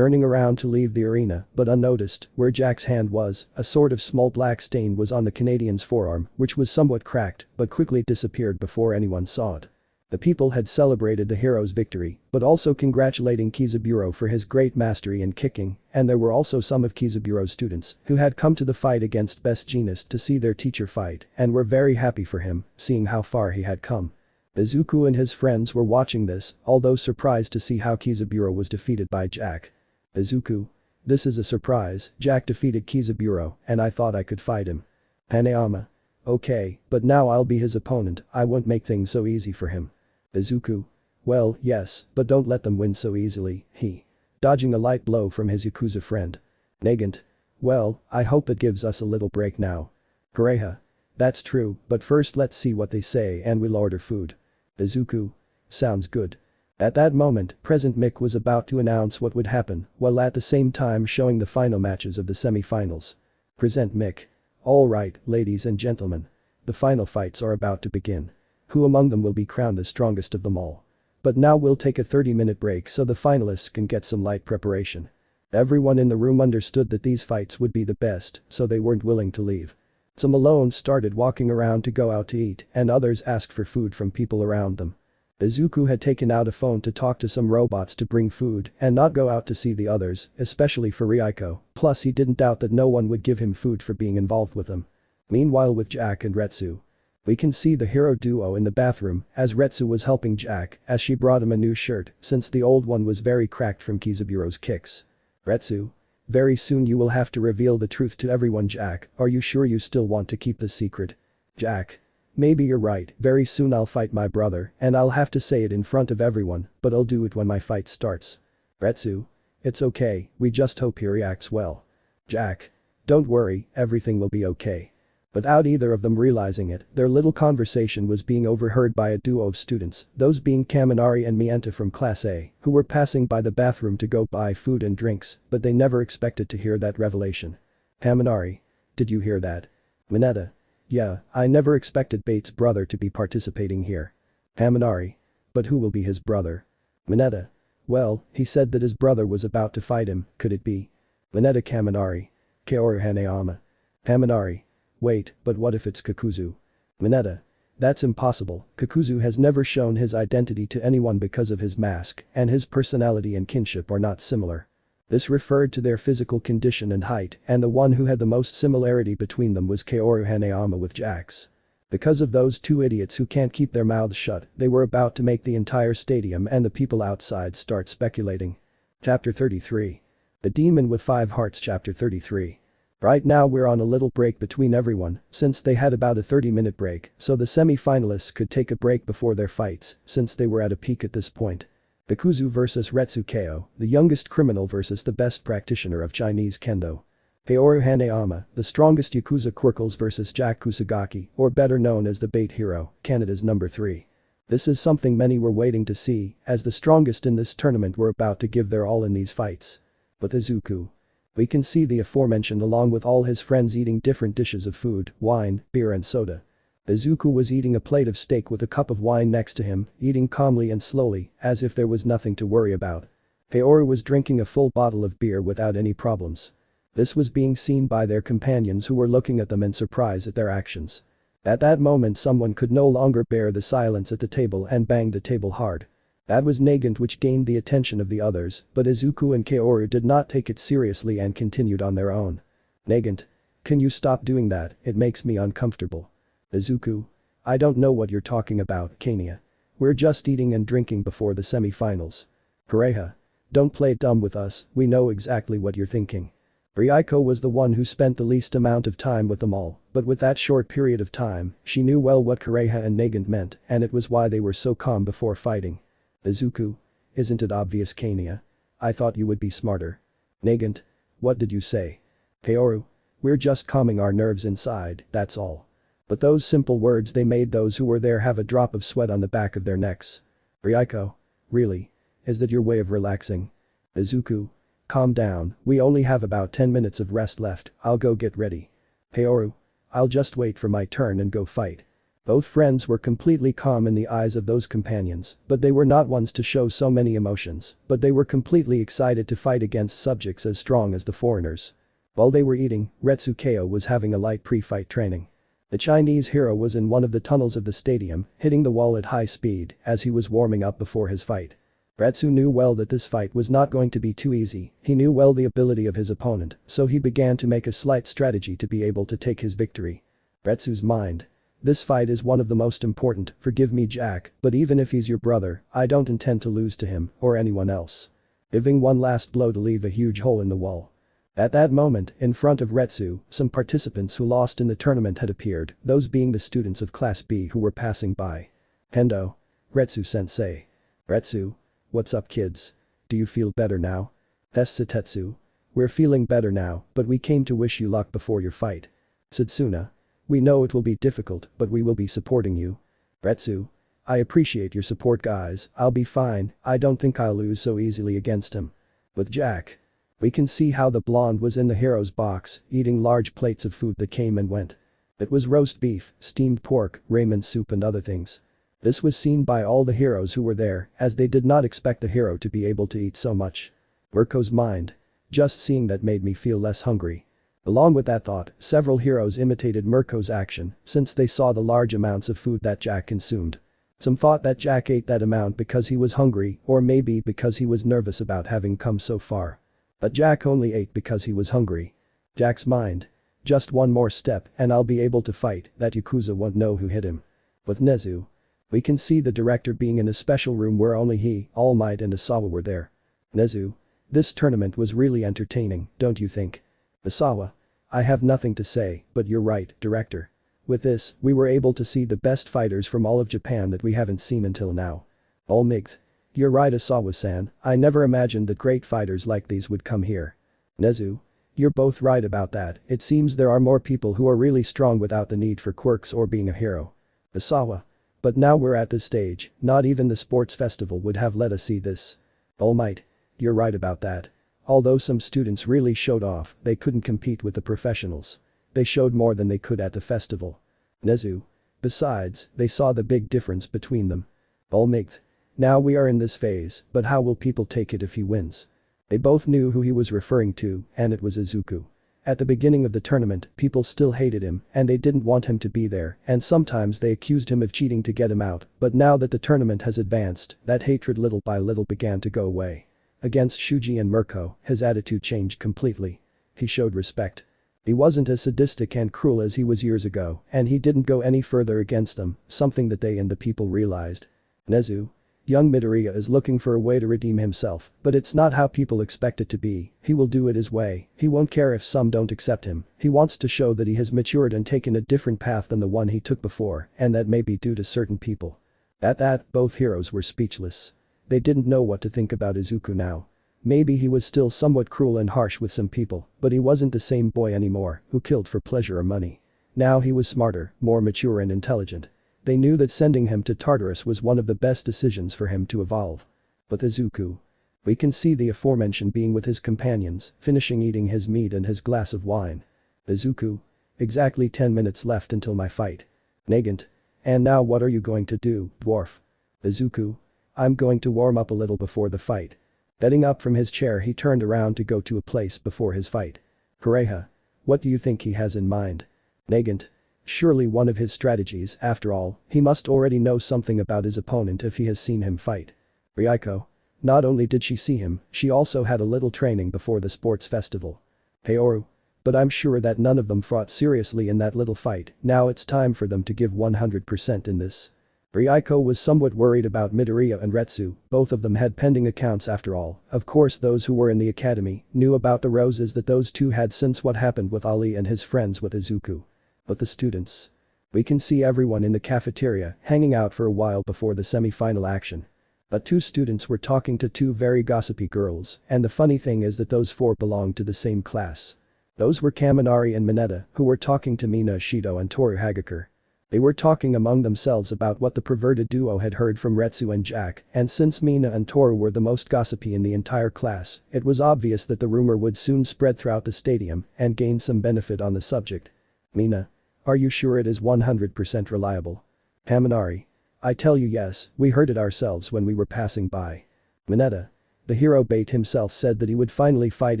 Speaker 2: Turning around to leave the arena, but unnoticed, where Jack's hand was, a sort of small black stain was on the Canadian's forearm, which was somewhat cracked, but quickly disappeared before anyone saw it. The people had celebrated the hero's victory, but also congratulating Kizaburo for his great mastery in kicking, and there were also some of Kizaburo's students who had come to the fight against Best Jeanist to see their teacher fight and were very happy for him, seeing how far he had come. Izuku and his friends were watching this, although surprised to see how Kizaburo was defeated by Jack. Izuku. This is a surprise, Jack defeated Kizaburo, and I thought I could fight him. Hanayama. Okay, but now I'll be his opponent, I won't make things so easy for him. Izuku. Well, yes, but don't let them win so easily, he. Dodging a light blow from his Yakuza friend. Nagant. Well, I hope it gives us a little break now. Kureha. That's true, but first let's see what they say and we'll order food. Izuku. Sounds good. At that moment, Present Mick was about to announce what would happen, while at the same time showing the final matches of the semi-finals. Present Mick. Alright, ladies and gentlemen. The final fights are about to begin. Who among them will be crowned the strongest of them all? But now we'll take a 30-minute break so the finalists can get some light preparation. Everyone in the room understood that these fights would be the best, so they weren't willing to leave. Some alone started walking around to go out to eat, and others asked for food from people around them. Izuku had taken out a phone to talk to some robots to bring food and not go out to see the others, especially for Ryuko, plus he didn't doubt that no one would give him food for being involved with them. Meanwhile with Jack and Retsu. We can see the hero duo in the bathroom as Retsu was helping Jack as she brought him a new shirt since the old one was very cracked from Kizaburo's kicks. Retsu. Very soon you will have to reveal the truth to everyone, Jack, are you sure you still want to keep this secret? Jack. Maybe you're right, very soon I'll fight my brother and I'll have to say it in front of everyone, but I'll do it when my fight starts. Retsu. It's okay, we just hope he reacts well. Jack. Don't worry, everything will be okay. Without either of them realizing it, their little conversation was being overheard by a duo of students, those being Kaminari and Mienta from Class A, who were passing by the bathroom to go buy food and drinks, but they never expected to hear that revelation. Kaminari. Did you hear that? Mineta. Yeah, I never expected Bates' brother to be participating here. Kaminari. But who will be his brother? Mineta. Well, he said that his brother was about to fight him, could it be? Mineta. Kaminari. Kaoru Hanayama. Kaminari. Wait, but what if it's Kakuzu? Mineta. That's impossible, Kakuzu has never shown his identity to anyone because of his mask, and his personality and kinship are not similar. This referred to their physical condition and height, and the one who had the most similarity between them was Kaoru Hanayama with Jack's. Because of those two idiots who can't keep their mouths shut, they were about to make the entire stadium and the people outside start speculating. Chapter 33. The Demon with 5 Hearts. Chapter 33. Right now we're on a little break between everyone, since they had about a 30-minute break, so the semi-finalists could take a break before their fights, since they were at a peak at this point. Bakuzu vs Retsu Ko, the youngest criminal versus the best practitioner of Chinese Kendo. Kaoru Hanayama, the strongest Yakuza Quirkless vs Jack Kusagaki, or better known as the Bait Hero, Canada's number 3. This is something many were waiting to see, as the strongest in this tournament were about to give their all in these fights. With Izuku. We can see the aforementioned along with all his friends eating different dishes of food, wine, beer and soda. Izuku was eating a plate of steak with a cup of wine next to him, eating calmly and slowly, as if there was nothing to worry about. Kaoru was drinking a full bottle of beer without any problems. This was being seen by their companions who were looking at them in surprise at their actions. At that moment someone could no longer bear the silence at the table and banged the table hard. That was Nagant, which gained the attention of the others, but Izuku and Kaoru did not take it seriously and continued on their own. Nagant. Can you stop doing that, it makes me uncomfortable. Izuku. I don't know what you're talking about, Kania. We're just eating and drinking before the semi-finals. Kureha. Don't play dumb with us, we know exactly what you're thinking. Ryuko was the one who spent the least amount of time with them all, but with that short period of time, she knew well what Kureha and Nagant meant, and it was why they were so calm before fighting. Izuku. Isn't it obvious, Kania? I thought you would be smarter. Nagant. What did you say? Kaoru. We're just calming our nerves inside, that's all. But those simple words they made those who were there have a drop of sweat on the back of their necks. Ryuko. Really? Is that your way of relaxing? Izuku. Calm down, we only have about 10 minutes of rest left, I'll go get ready. Kaoru. I'll just wait for my turn and go fight. Both friends were completely calm in the eyes of those companions, but they were not ones to show so many emotions, but they were completely excited to fight against subjects as strong as the foreigners. While they were eating, Retsukeo was having a light pre-fight training. The Chinese hero was in one of the tunnels of the stadium, hitting the wall at high speed as he was warming up before his fight. Retsu knew well that this fight was not going to be too easy, he knew well the ability of his opponent, so he began to make a slight strategy to be able to take his victory. Retsu's mind. This fight is one of the most important, forgive me Jack, but even if he's your brother, I don't intend to lose to him, or anyone else. Giving one last blow to leave a huge hole in the wall. At that moment, in front of Retsu, some participants who lost in the tournament had appeared, those being the students of Class B who were passing by. Hendo. Retsu-sensei. Retsu. What's up kids? Do you feel better now? Satetsu. We're feeling better now, but we came to wish you luck before your fight. Satsuna. We know it will be difficult, but we will be supporting you. Retsu. I appreciate your support guys, I'll be fine, I don't think I'll lose so easily against him. With Jack. We can see how the blonde was in the hero's box, eating large plates of food that came and went. It was roast beef, steamed pork, ramen soup and other things. This was seen by all the heroes who were there, as they did not expect the hero to be able to eat so much. Mirko's mind. Just seeing that made me feel less hungry. Along with that thought, several heroes imitated Mirko's action, since they saw the large amounts of food that Jack consumed. Some thought that Jack ate that amount because he was hungry, or maybe because he was nervous about having come so far. But Jack only ate because he was hungry. Jack's mind. Just one more step and I'll be able to fight, that Yakuza won't know who hit him. With Nezu. We can see the director being in a special room where only he, Almight and Asawa were there. Nezu. This tournament was really entertaining, don't you think? Asawa. I have nothing to say, but you're right, director. With this, we were able to see the best fighters from all of Japan that we haven't seen until now. Almight. You're right Asawa-san, I never imagined that great fighters like these would come here. Nezu. You're both right about that, it seems there are more people who are really strong without the need for quirks or being a hero. Asawa. But now we're at this stage, not even the sports festival would have let us see this. Almight. You're right about that. Although some students really showed off, they couldn't compete with the professionals. They showed more than they could at the festival. Nezu. Besides, they saw the big difference between them. Almight. Now we are in this phase, but how will people take it if he wins? They both knew who he was referring to, and it was Izuku. At the beginning of the tournament, people still hated him and they didn't want him to be there and sometimes they accused him of cheating to get him out, but now that the tournament has advanced, that hatred little by little began to go away. Against Shuji and Mirko, his attitude changed completely. He showed respect. He wasn't as sadistic and cruel as he was years ago and he didn't go any further against them, something that they and the people realized. Nezu. Young Midoriya is looking for a way to redeem himself, but it's not how people expect it to be, he will do it his way, he won't care if some don't accept him, he wants to show that he has matured and taken a different path than the one he took before, and that may be due to certain people. At that, both heroes were speechless. They didn't know what to think about Izuku now. Maybe he was still somewhat cruel and harsh with some people, but he wasn't the same boy anymore, who killed for pleasure or money. Now he was smarter, more mature and intelligent. They knew that sending him to Tartarus was one of the best decisions for him to evolve. With Izuku. We can see the aforementioned being with his companions, finishing eating his meat and his glass of wine. Izuku. Exactly 10 minutes left until my fight. Nagant. And now what are you going to do, dwarf? Izuku. I'm going to warm up a little before the fight. Getting up from his chair he turned around to go to a place before his fight. Kureha. What do you think he has in mind? Nagant. Surely one of his strategies, after all, he must already know something about his opponent if he has seen him fight. Ryuko. Not only did she see him, she also had a little training before the sports festival. Haoru. But I'm sure that none of them fought seriously in that little fight, now it's time for them to give 100% in this. Ryuko was somewhat worried about Midoriya and Retsu, both of them had pending accounts after all, of course those who were in the academy knew about the roses that those two had since what happened with Ali and his friends with Izuku. But the students. We can see everyone in the cafeteria hanging out for a while before the semi-final action. But two students were talking to two very gossipy girls, and the funny thing is that those four belonged to the same class. Those were Kaminari and Mineta, who were talking to Mina Ishido and Toru Hagakure. They were talking among themselves about what the perverted duo had heard from Retsu and Jack, and since Mina and Toru were the most gossipy in the entire class, it was obvious that the rumor would soon spread throughout the stadium and gain some benefit on the subject. Mina. Are you sure it is 100% reliable? Haminari. I tell you yes, we heard it ourselves when we were passing by. Mineta. The hero bait himself said that he would finally fight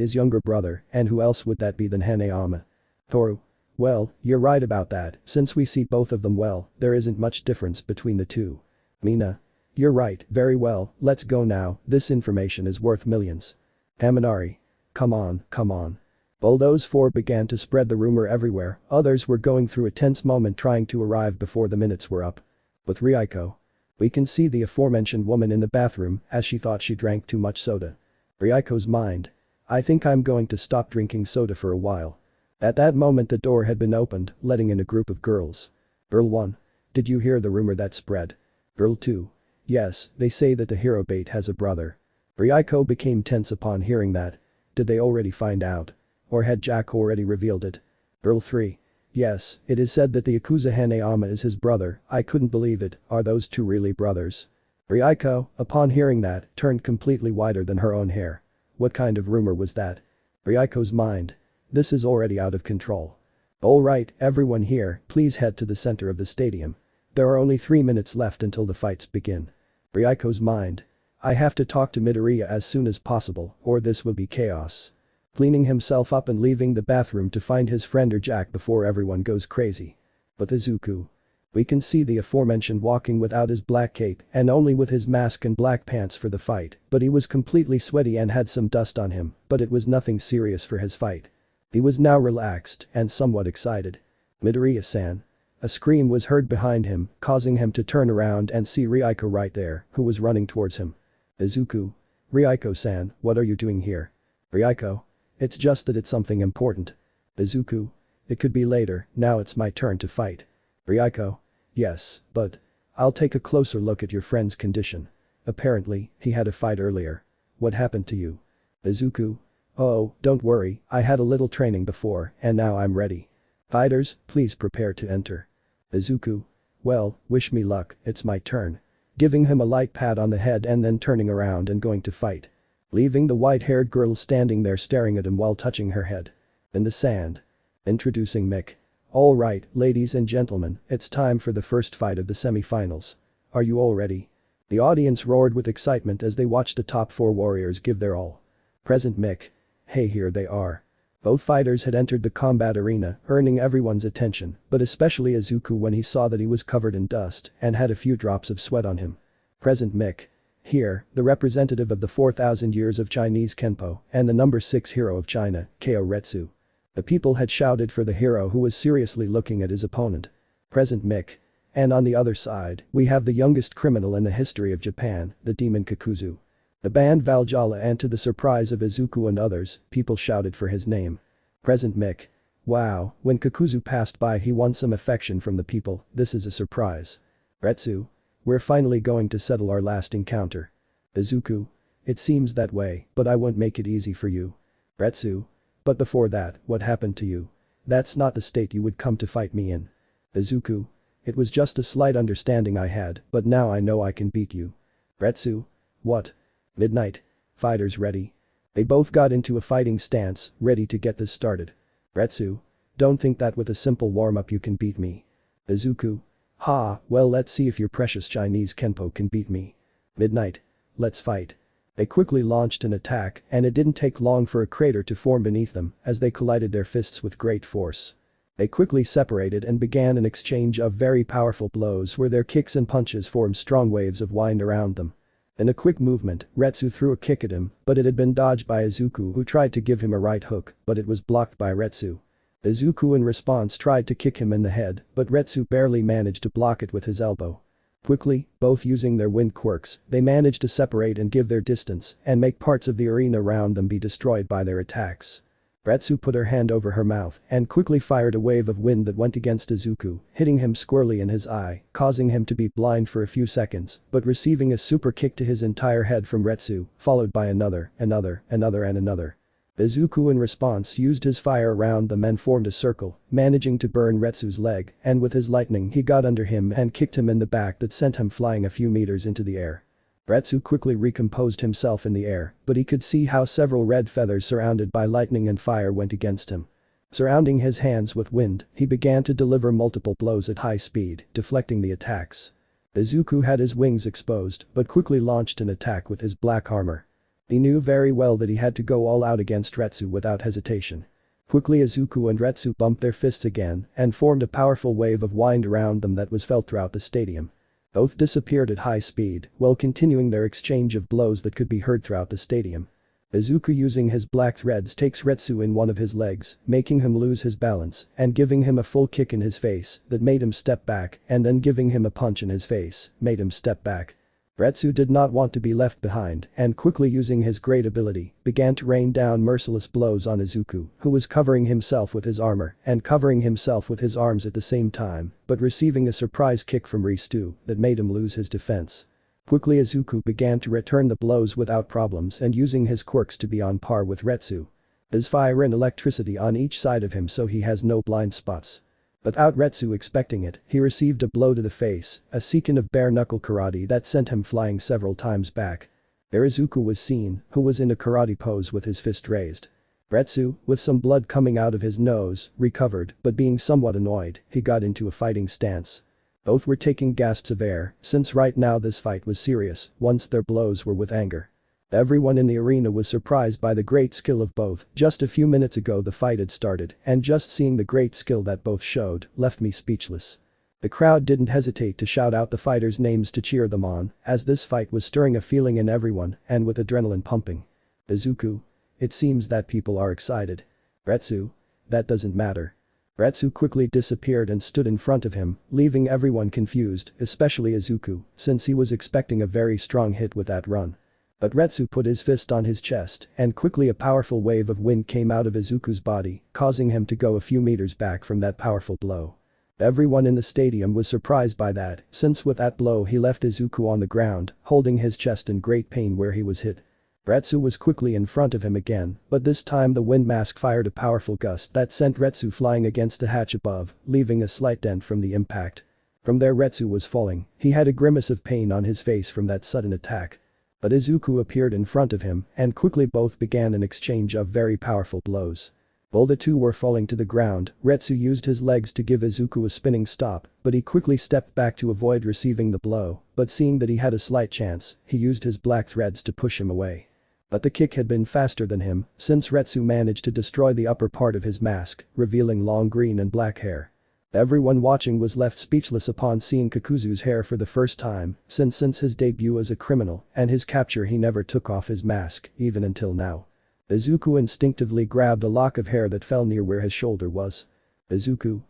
Speaker 2: his younger brother, and who else would that be than Hanayama? Toru. Well, you're right about that, since we see both of them well, there isn't much difference between the two. Mina. You're right, very well, let's go now, this information is worth millions. Haminari. Come on, come on. While those four began to spread the rumor everywhere, others were going through a tense moment trying to arrive before the minutes were up. With Ryuko. We can see the aforementioned woman in the bathroom as she thought she drank too much soda. Ryuko's mind. I think I'm going to stop drinking soda for a while. At that moment the door had been opened, letting in a group of girls. Girl 1. Did you hear the rumor that spread? Girl 2. Yes, they say that the hero bait has a brother. Ryuko became tense upon hearing that. Did they already find out? Or had Jack already revealed it? Girl 3. Yes, it is said that the Yakuza Hanayama is his brother, I couldn't believe it, are those two really brothers? Ryuko, upon hearing that, turned completely whiter than her own hair. What kind of rumor was that? Ryuko's mind. This is already out of control. Alright, everyone here, please head to the center of the stadium. There are only 3 minutes left until the fights begin. Ryuko's mind. I have to talk to Midoriya as soon as possible, or this will be chaos. Cleaning himself up and leaving the bathroom to find his friend or Jack before everyone goes crazy. But Izuku. We can see the aforementioned walking without his black cape and only with his mask and black pants for the fight, but he was completely sweaty and had some dust on him, but it was nothing serious for his fight. He was now relaxed and somewhat excited. Midoriya-san. A scream was heard behind him, causing him to turn around and see Ryuko right there, who was running towards him. Izuku. Ryuko-san, what are you doing here? Ryuko. It's just that it's something important. Izuku. It could be later, now it's my turn to fight. Ryuko. Yes, but. I'll take a closer look at your friend's condition. Apparently, he had a fight earlier. What happened to you? Izuku. Oh, don't worry, I had a little training before, and now I'm ready. Fighters, please prepare to enter. Izuku. Well, wish me luck, it's my turn. Giving him a light pat on the head and then turning around and going to fight. Leaving the white-haired girl standing there staring at him while touching her head. In the sand. Introducing Mick. Alright, ladies and gentlemen, it's time for the first fight of the semi-finals. Are you all ready? The audience roared with excitement as they watched the top 4 warriors give their all. Present Mick. Hey, here they are. Both fighters had entered the combat arena, earning everyone's attention, but especially Izuku when he saw that he was covered in dust and had a few drops of sweat on him. Present Mick. Here, the representative of the 4,000 years of Chinese Kenpo and the number 6 hero of China, Ko Retsu. The people had shouted for the hero who was seriously looking at his opponent. Present Mick. And on the other side, we have the youngest criminal in the history of Japan, the demon Kakuzu. The band Valhalla, and to the surprise of Izuku and others, people shouted for his name. Present Mick. Wow, when Kakuzu passed by he won some affection from the people, this is a surprise. Retsu. We're finally going to settle our last encounter. Izuku. It seems that way, but I won't make it easy for you. Retsu. But before that, what happened to you? That's not the state you would come to fight me in. Izuku. It was just a slight understanding I had, but now I know I can beat you. Retsu. What? Midnight. Fighters ready. They both got into a fighting stance, ready to get this started. Retsu. Don't think that with a simple warm-up you can beat me. Izuku. Ha, well let's see if your precious Chinese Kenpo can beat me. Midnight. Let's fight. They quickly launched an attack and it didn't take long for a crater to form beneath them as they collided their fists with great force. They quickly separated and began an exchange of very powerful blows where their kicks and punches formed strong waves of wind around them. In a quick movement, Retsu threw a kick at him, but it had been dodged by Izuku who tried to give him a right hook, but it was blocked by Retsu. Izuku in response tried to kick him in the head, but Retsu barely managed to block it with his elbow. Quickly, both using their wind quirks, they managed to separate and give their distance and make parts of the arena around them be destroyed by their attacks. Retsu put her hand over her mouth and quickly fired a wave of wind that went against Izuku, hitting him squarely in his eye, causing him to be blind for a few seconds, but receiving a super kick to his entire head from Retsu, followed by another and another. Izuku in response used his fire around them and formed a circle, managing to burn Retsu's leg, and with his lightning he got under him and kicked him in the back that sent him flying a few meters into the air. Retsu quickly recomposed himself in the air, but he could see how several red feathers surrounded by lightning and fire went against him. Surrounding his hands with wind, he began to deliver multiple blows at high speed, deflecting the attacks. Izuku had his wings exposed, but quickly launched an attack with his black armor. He knew very well that he had to go all out against Retsu without hesitation. Quickly Izuku and Retsu bumped their fists again and formed a powerful wave of wind around them that was felt throughout the stadium. Both disappeared at high speed, while continuing their exchange of blows that could be heard throughout the stadium. Izuku using his black threads takes Retsu in one of his legs, making him lose his balance and giving him a full kick in his face that made him step back and then giving him a punch in his face, made him step back. Retsu did not want to be left behind and quickly using his great ability, began to rain down merciless blows on Izuku, who was covering himself with his armor and covering himself with his arms at the same time, but receiving a surprise kick from Ristu that made him lose his defense. Quickly Izuku began to return the blows without problems and using his quirks to be on par with Retsu. There's fire and electricity on each side of him so he has no blind spots. Without Retsu expecting it, he received a blow to the face, a sequence of bare-knuckle karate that sent him flying several times back. There Izuku was seen, who was in a karate pose with his fist raised. Retsu, with some blood coming out of his nose, recovered, but being somewhat annoyed, he got into a fighting stance. Both were taking gasps of air, since right now this fight was serious, once their blows were with anger. Everyone in the arena was surprised by the great skill of both. Just a few minutes ago the fight had started, and just seeing the great skill that both showed, left me speechless. The crowd didn't hesitate to shout out the fighters' names to cheer them on, as this fight was stirring a feeling in everyone, and with adrenaline pumping. Izuku. It seems that people are excited. Retsu. That doesn't matter. Retsu quickly disappeared and stood in front of him, leaving everyone confused, especially Izuku, since he was expecting a very strong hit with that run. But Retsu put his fist on his chest, and quickly a powerful wave of wind came out of Izuku's body, causing him to go a few meters back from that powerful blow. Everyone in the stadium was surprised by that, since with that blow he left Izuku on the ground, holding his chest in great pain where he was hit. Retsu was quickly in front of him again, but this time the wind mask fired a powerful gust that sent Retsu flying against a hatch above, leaving a slight dent from the impact. From there Retsu was falling, he had a grimace of pain on his face from that sudden attack. But Izuku appeared in front of him, and quickly both began an exchange of very powerful blows. While the two were falling to the ground, Retsu used his legs to give Izuku a spinning stop, but he quickly stepped back to avoid receiving the blow, but seeing that he had a slight chance, he used his black threads to push him away. But the kick had been faster than him, since Retsu managed to destroy the upper part of his mask, revealing long green and black hair. Everyone watching was left speechless upon seeing Kakuzu's hair for the first time, since his debut as a criminal and his capture he never took off his mask, even until now. Izuku instinctively grabbed a lock of hair that fell near where his shoulder was. Izuku.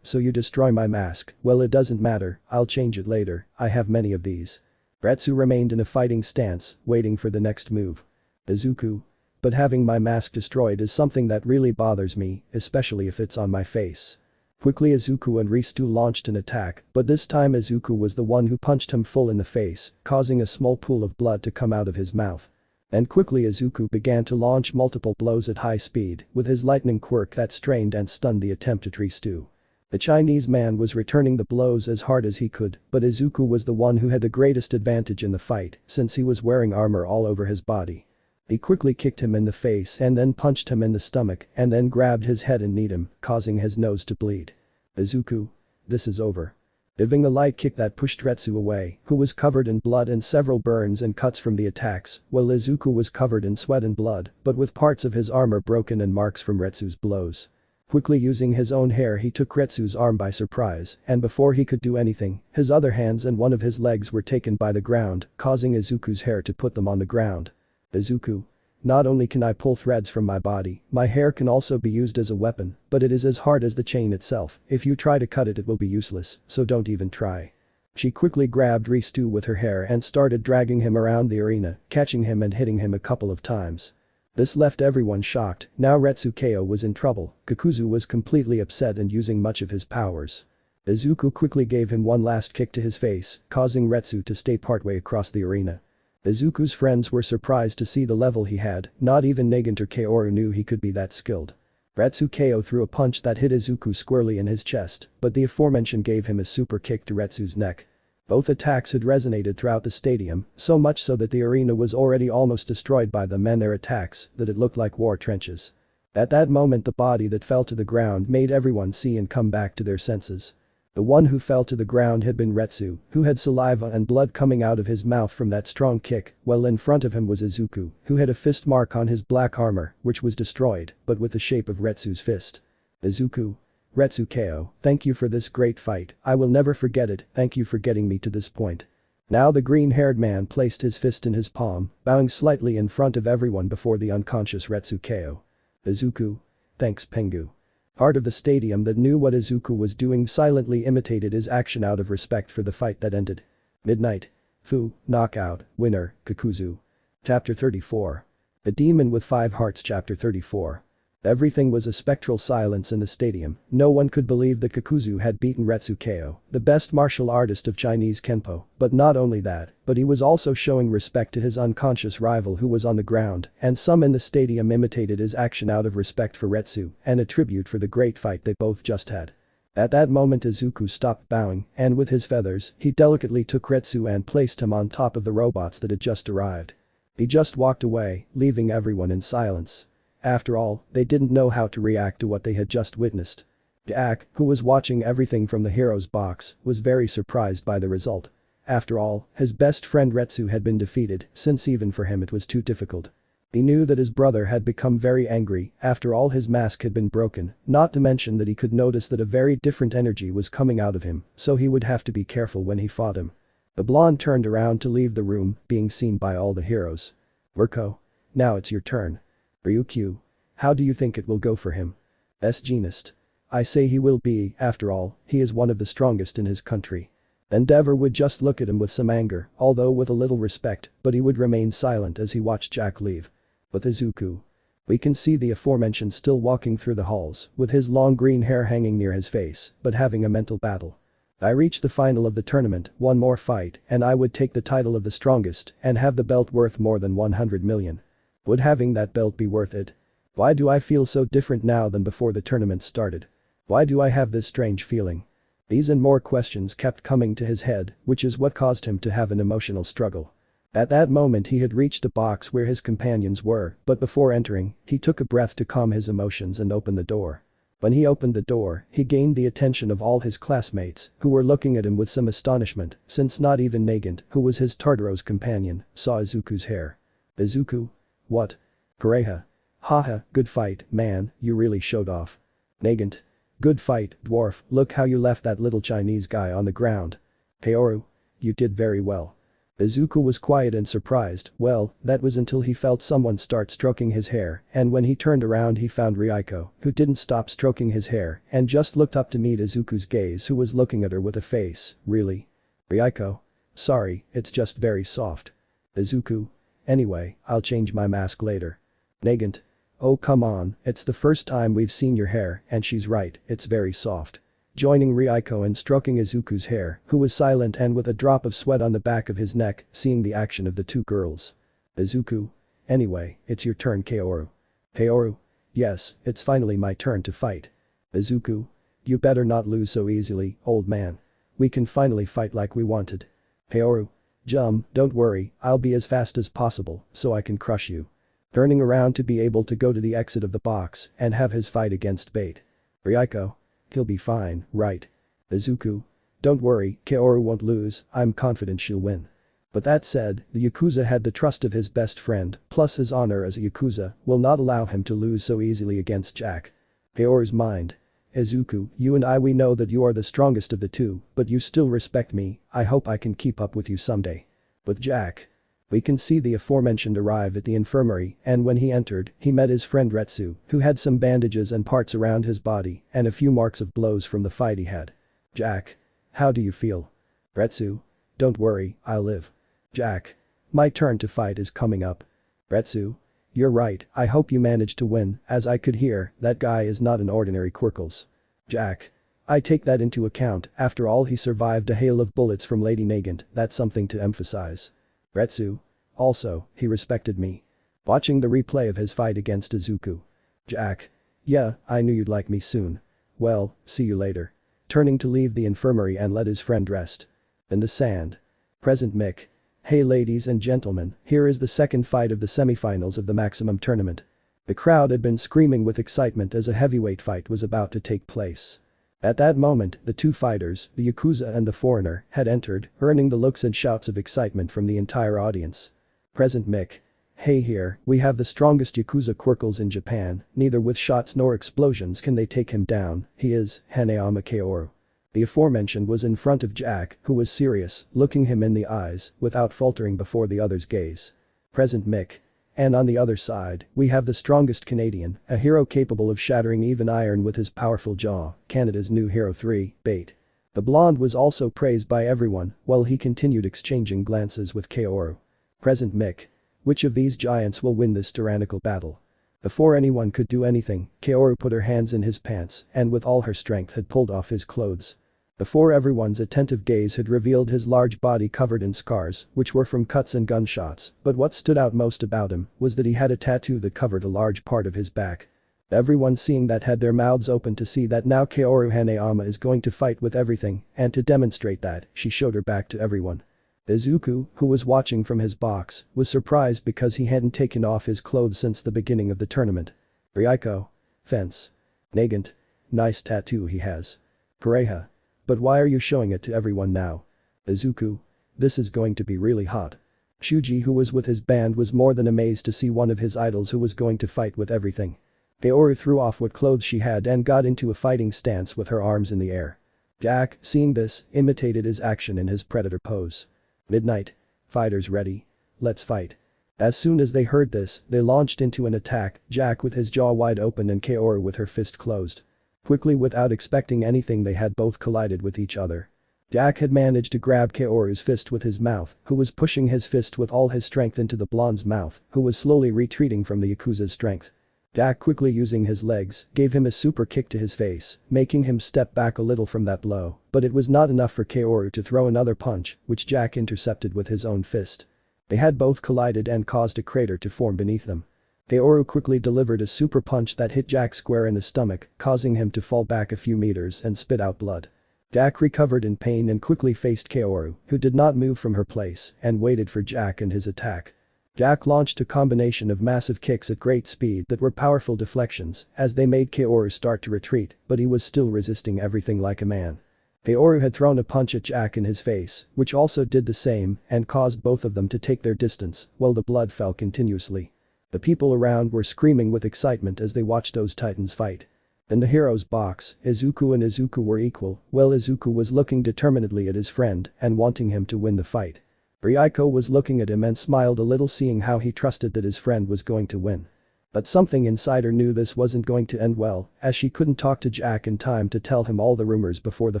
Speaker 2: So you destroy my mask, well it doesn't matter, I'll change it later, I have many of these. Retsu remained in a fighting stance, waiting for the next move. Izuku. But having my mask destroyed is something that really bothers me, especially if it's on my face. Quickly Izuku and Ristu launched an attack, but this time Izuku was the one who punched him full in the face, causing a small pool of blood to come out of his mouth. And quickly Izuku began to launch multiple blows at high speed, with his lightning quirk that strained and stunned the attempt at Ristu. The Chinese man was returning the blows as hard as he could, but Izuku was the one who had the greatest advantage in the fight, since he was wearing armor all over his body. He quickly kicked him in the face and then punched him in the stomach and then grabbed his head and kneed him, causing his nose to bleed. Izuku. This is over. Giving a light kick that pushed Retsu away, who was covered in blood and several burns and cuts from the attacks, while Izuku was covered in sweat and blood, but with parts of his armor broken and marks from Retsu's blows. Quickly using his own hair he took Retsu's arm by surprise, and before he could do anything, his other hands and one of his legs were taken by the ground, causing Izuku's hair to put them on the ground. Izuku. Not only can I pull threads from my body, my hair can also be used as a weapon, but it is as hard as the chain itself, if you try to cut it will be useless, so don't even try. She quickly grabbed Ristu with her hair and started dragging him around the arena, catching him and hitting him a couple of times. This left everyone shocked, now Retsu KO was in trouble, Kakuzu was completely upset and using much of his powers. Izuku quickly gave him one last kick to his face, causing Retsu to stay partway across the arena. Izuku's friends were surprised to see the level he had, not even Nagant or Kaoru knew he could be that skilled. Retsu KO threw a punch that hit Izuku squarely in his chest, but the aforementioned gave him a super kick to Retsu's neck. Both attacks had resonated throughout the stadium, so much so that the arena was already almost destroyed by them and their attacks that it looked like war trenches. At that moment the body that fell to the ground made everyone see and come back to their senses. The one who fell to the ground had been Retsu, who had saliva and blood coming out of his mouth from that strong kick, while in front of him was Izuku, who had a fist mark on his black armor, which was destroyed, but with the shape of Retsu's fist. Izuku. Retsu KO, thank you for this great fight, I will never forget it, thank you for getting me to this point. Now the green-haired man placed his fist in his palm, bowing slightly in front of everyone before the unconscious Retsu KO. Izuku. Thanks Pengu. Part of the stadium that knew what Izuku was doing silently imitated his action out of respect for the fight that ended. Midnight. Fu, knockout, winner, Kakuzu. Chapter 34. The Demon with 5 Hearts Chapter 34. Everything was a spectral silence in the stadium, no one could believe that Kakuzu had beaten Retsu KO, the best martial artist of Chinese Kenpo, but not only that, but he was also showing respect to his unconscious rival who was on the ground, and some in the stadium imitated his action out of respect for Retsu and a tribute for the great fight they both just had. At that moment Izuku stopped bowing, and with his feathers, he delicately took Retsu and placed him on top of the robots that had just arrived. He just walked away, leaving everyone in silence. After all, they didn't know how to react to what they had just witnessed. Jack, who was watching everything from the hero's box, was very surprised by the result. After all, his best friend Retsu had been defeated, since even for him it was too difficult. He knew that his brother had become very angry after all his mask had been broken, not to mention that he could notice that a very different energy was coming out of him, so he would have to be careful when he fought him. The blonde turned around to leave the room, being seen by all the heroes. Mirko. Now it's your turn. Ryukyu. How do you think it will go for him? Genist. I say he will be, after all, he is one of the strongest in his country. Endeavor would just look at him with some anger, although with a little respect, but he would remain silent as he watched Jack leave. With Izuku. We can see the aforementioned still walking through the halls, with his long green hair hanging near his face, but having a mental battle. I reached the final of the tournament, one more fight, and I would take the title of the strongest and have the belt worth more than 100 million. Would having that belt be worth it? Why do I feel so different now than before the tournament started? Why do I have this strange feeling? These and more questions kept coming to his head, which is what caused him to have an emotional struggle. At that moment he had reached a box where his companions were, but before entering, he took a breath to calm his emotions and open the door. When he opened the door, he gained the attention of all his classmates, who were looking at him with some astonishment, since not even Nagant, who was his Tartarus companion, saw Izuku's hair. Izuku? What? Pareha. Haha, good fight, man, you really showed off. Nagant. Good fight, dwarf, look how you left that little Chinese guy on the ground. Kaoru. You did very well. Izuku was quiet and surprised, well, that was until he felt someone start stroking his hair, and when he turned around he found Ryuko, who didn't stop stroking his hair and just looked up to meet Izuku's gaze, who was looking at her with a face, really? Ryuko. Sorry, it's just very soft. Izuku. Anyway, I'll change my mask later. Nagant. Oh come on, it's the first time we've seen your hair, and she's right, it's very soft. Joining Ryuko and stroking Izuku's hair, who was silent and with a drop of sweat on the back of his neck, seeing the action of the two girls. Izuku. Anyway, it's your turn Kaoru. Kaoru. Yes, it's finally my turn to fight. Izuku. You better not lose so easily, old man. We can finally fight like we wanted. Kaoru. Don't worry, I'll be as fast as possible, so I can crush you. Turning around to be able to go to the exit of the box and have his fight against Bait. Ryuko. He'll be fine, right? Izuku. Don't worry, Kaoru won't lose, I'm confident she'll win. But that said, the Yakuza had the trust of his best friend, plus his honor as a Yakuza will not allow him to lose so easily against Jack. Kaoru's mind. Izuku, you and we know that you are the strongest of the two, but you still respect me, I hope I can keep up with you someday. With Jack. We can see the aforementioned arrive at the infirmary, and when he entered, he met his friend Retsu, who had some bandages and parts around his body, and a few marks of blows from the fight he had. Jack. How do you feel? Retsu. Don't worry, I'll live. Jack. My turn to fight is coming up. Retsu. You're right, I hope you manage to win, as I could hear, that guy is not an ordinary Quirkless. Jack. I take that into account, after all he survived a hail of bullets from Lady Nagant, that's something to emphasize. Retsu. Also, he respected me. Watching the replay of his fight against Izuku. Jack. Yeah, I knew you'd like me soon. Well, see you later. Turning to leave the infirmary and let his friend rest. In the sand. Present Mick. Hey ladies and gentlemen, here is the second fight of the semifinals of the Maximum Tournament. The crowd had been screaming with excitement as a heavyweight fight was about to take place. At that moment, the two fighters, the Yakuza and the foreigner, had entered, earning the looks and shouts of excitement from the entire audience. Present Mick. Hey here, we have the strongest Yakuza Quirkless in Japan, neither with shots nor explosions can they take him down, he is, Hanayama Kaoru. The aforementioned was in front of Jack, who was serious, looking him in the eyes, without faltering before the other's gaze. Present Mick. And on the other side, we have the strongest Canadian, a hero capable of shattering even iron with his powerful jaw, Canada's new hero 3, Bait. The blonde was also praised by everyone, while he continued exchanging glances with Kaoru. Present Mick. Which of these giants will win this tyrannical battle? Before anyone could do anything, Kaoru put her hands in his pants and with all her strength had pulled off his clothes. Before everyone's attentive gaze had revealed his large body covered in scars, which were from cuts and gunshots, but what stood out most about him was that he had a tattoo that covered a large part of his back. Everyone seeing that had their mouths open to see that now Kaoru Hanayama is going to fight with everything, and to demonstrate that, she showed her back to everyone. Izuku, who was watching from his box, was surprised because he hadn't taken off his clothes since the beginning of the tournament. Ryuko. Fence. Nagant. Nice tattoo he has. Pareha. But why are you showing it to everyone now? Izuku. This is going to be really hot. Shuji, who was with his band, was more than amazed to see one of his idols who was going to fight with everything. Kaoru threw off what clothes she had and got into a fighting stance with her arms in the air. Jack, seeing this, imitated his action in his predator pose. Midnight. Fighters ready. Let's fight. As soon as they heard this, they launched into an attack, Jack with his jaw wide open and Kaoru with her fist closed. Quickly, without expecting anything, they had both collided with each other. Jack had managed to grab Kaoru's fist with his mouth, who was pushing his fist with all his strength into the blonde's mouth, who was slowly retreating from the Yakuza's strength. Jack, quickly using his legs, gave him a super kick to his face, making him step back a little from that blow, but it was not enough for Kaoru to throw another punch, which Jack intercepted with his own fist. They had both collided and caused a crater to form beneath them. Kaoru quickly delivered a super punch that hit Jack square in the stomach, causing him to fall back a few meters and spit out blood. Jack recovered in pain and quickly faced Kaoru, who did not move from her place, and waited for Jack and his attack. Jack launched a combination of massive kicks at great speed that were powerful deflections as they made Kaoru start to retreat, but he was still resisting everything like a man. Kaoru had thrown a punch at Jack in his face, which also did the same and caused both of them to take their distance, while the blood fell continuously. The people around were screaming with excitement as they watched those titans fight. In the hero's box, Izuku and Izuku were equal, while Izuku was looking determinedly at his friend and wanting him to win the fight. Ryuko was looking at him and smiled a little, seeing how he trusted that his friend was going to win. But something inside her knew this wasn't going to end well, as she couldn't talk to Jack in time to tell him all the rumors before the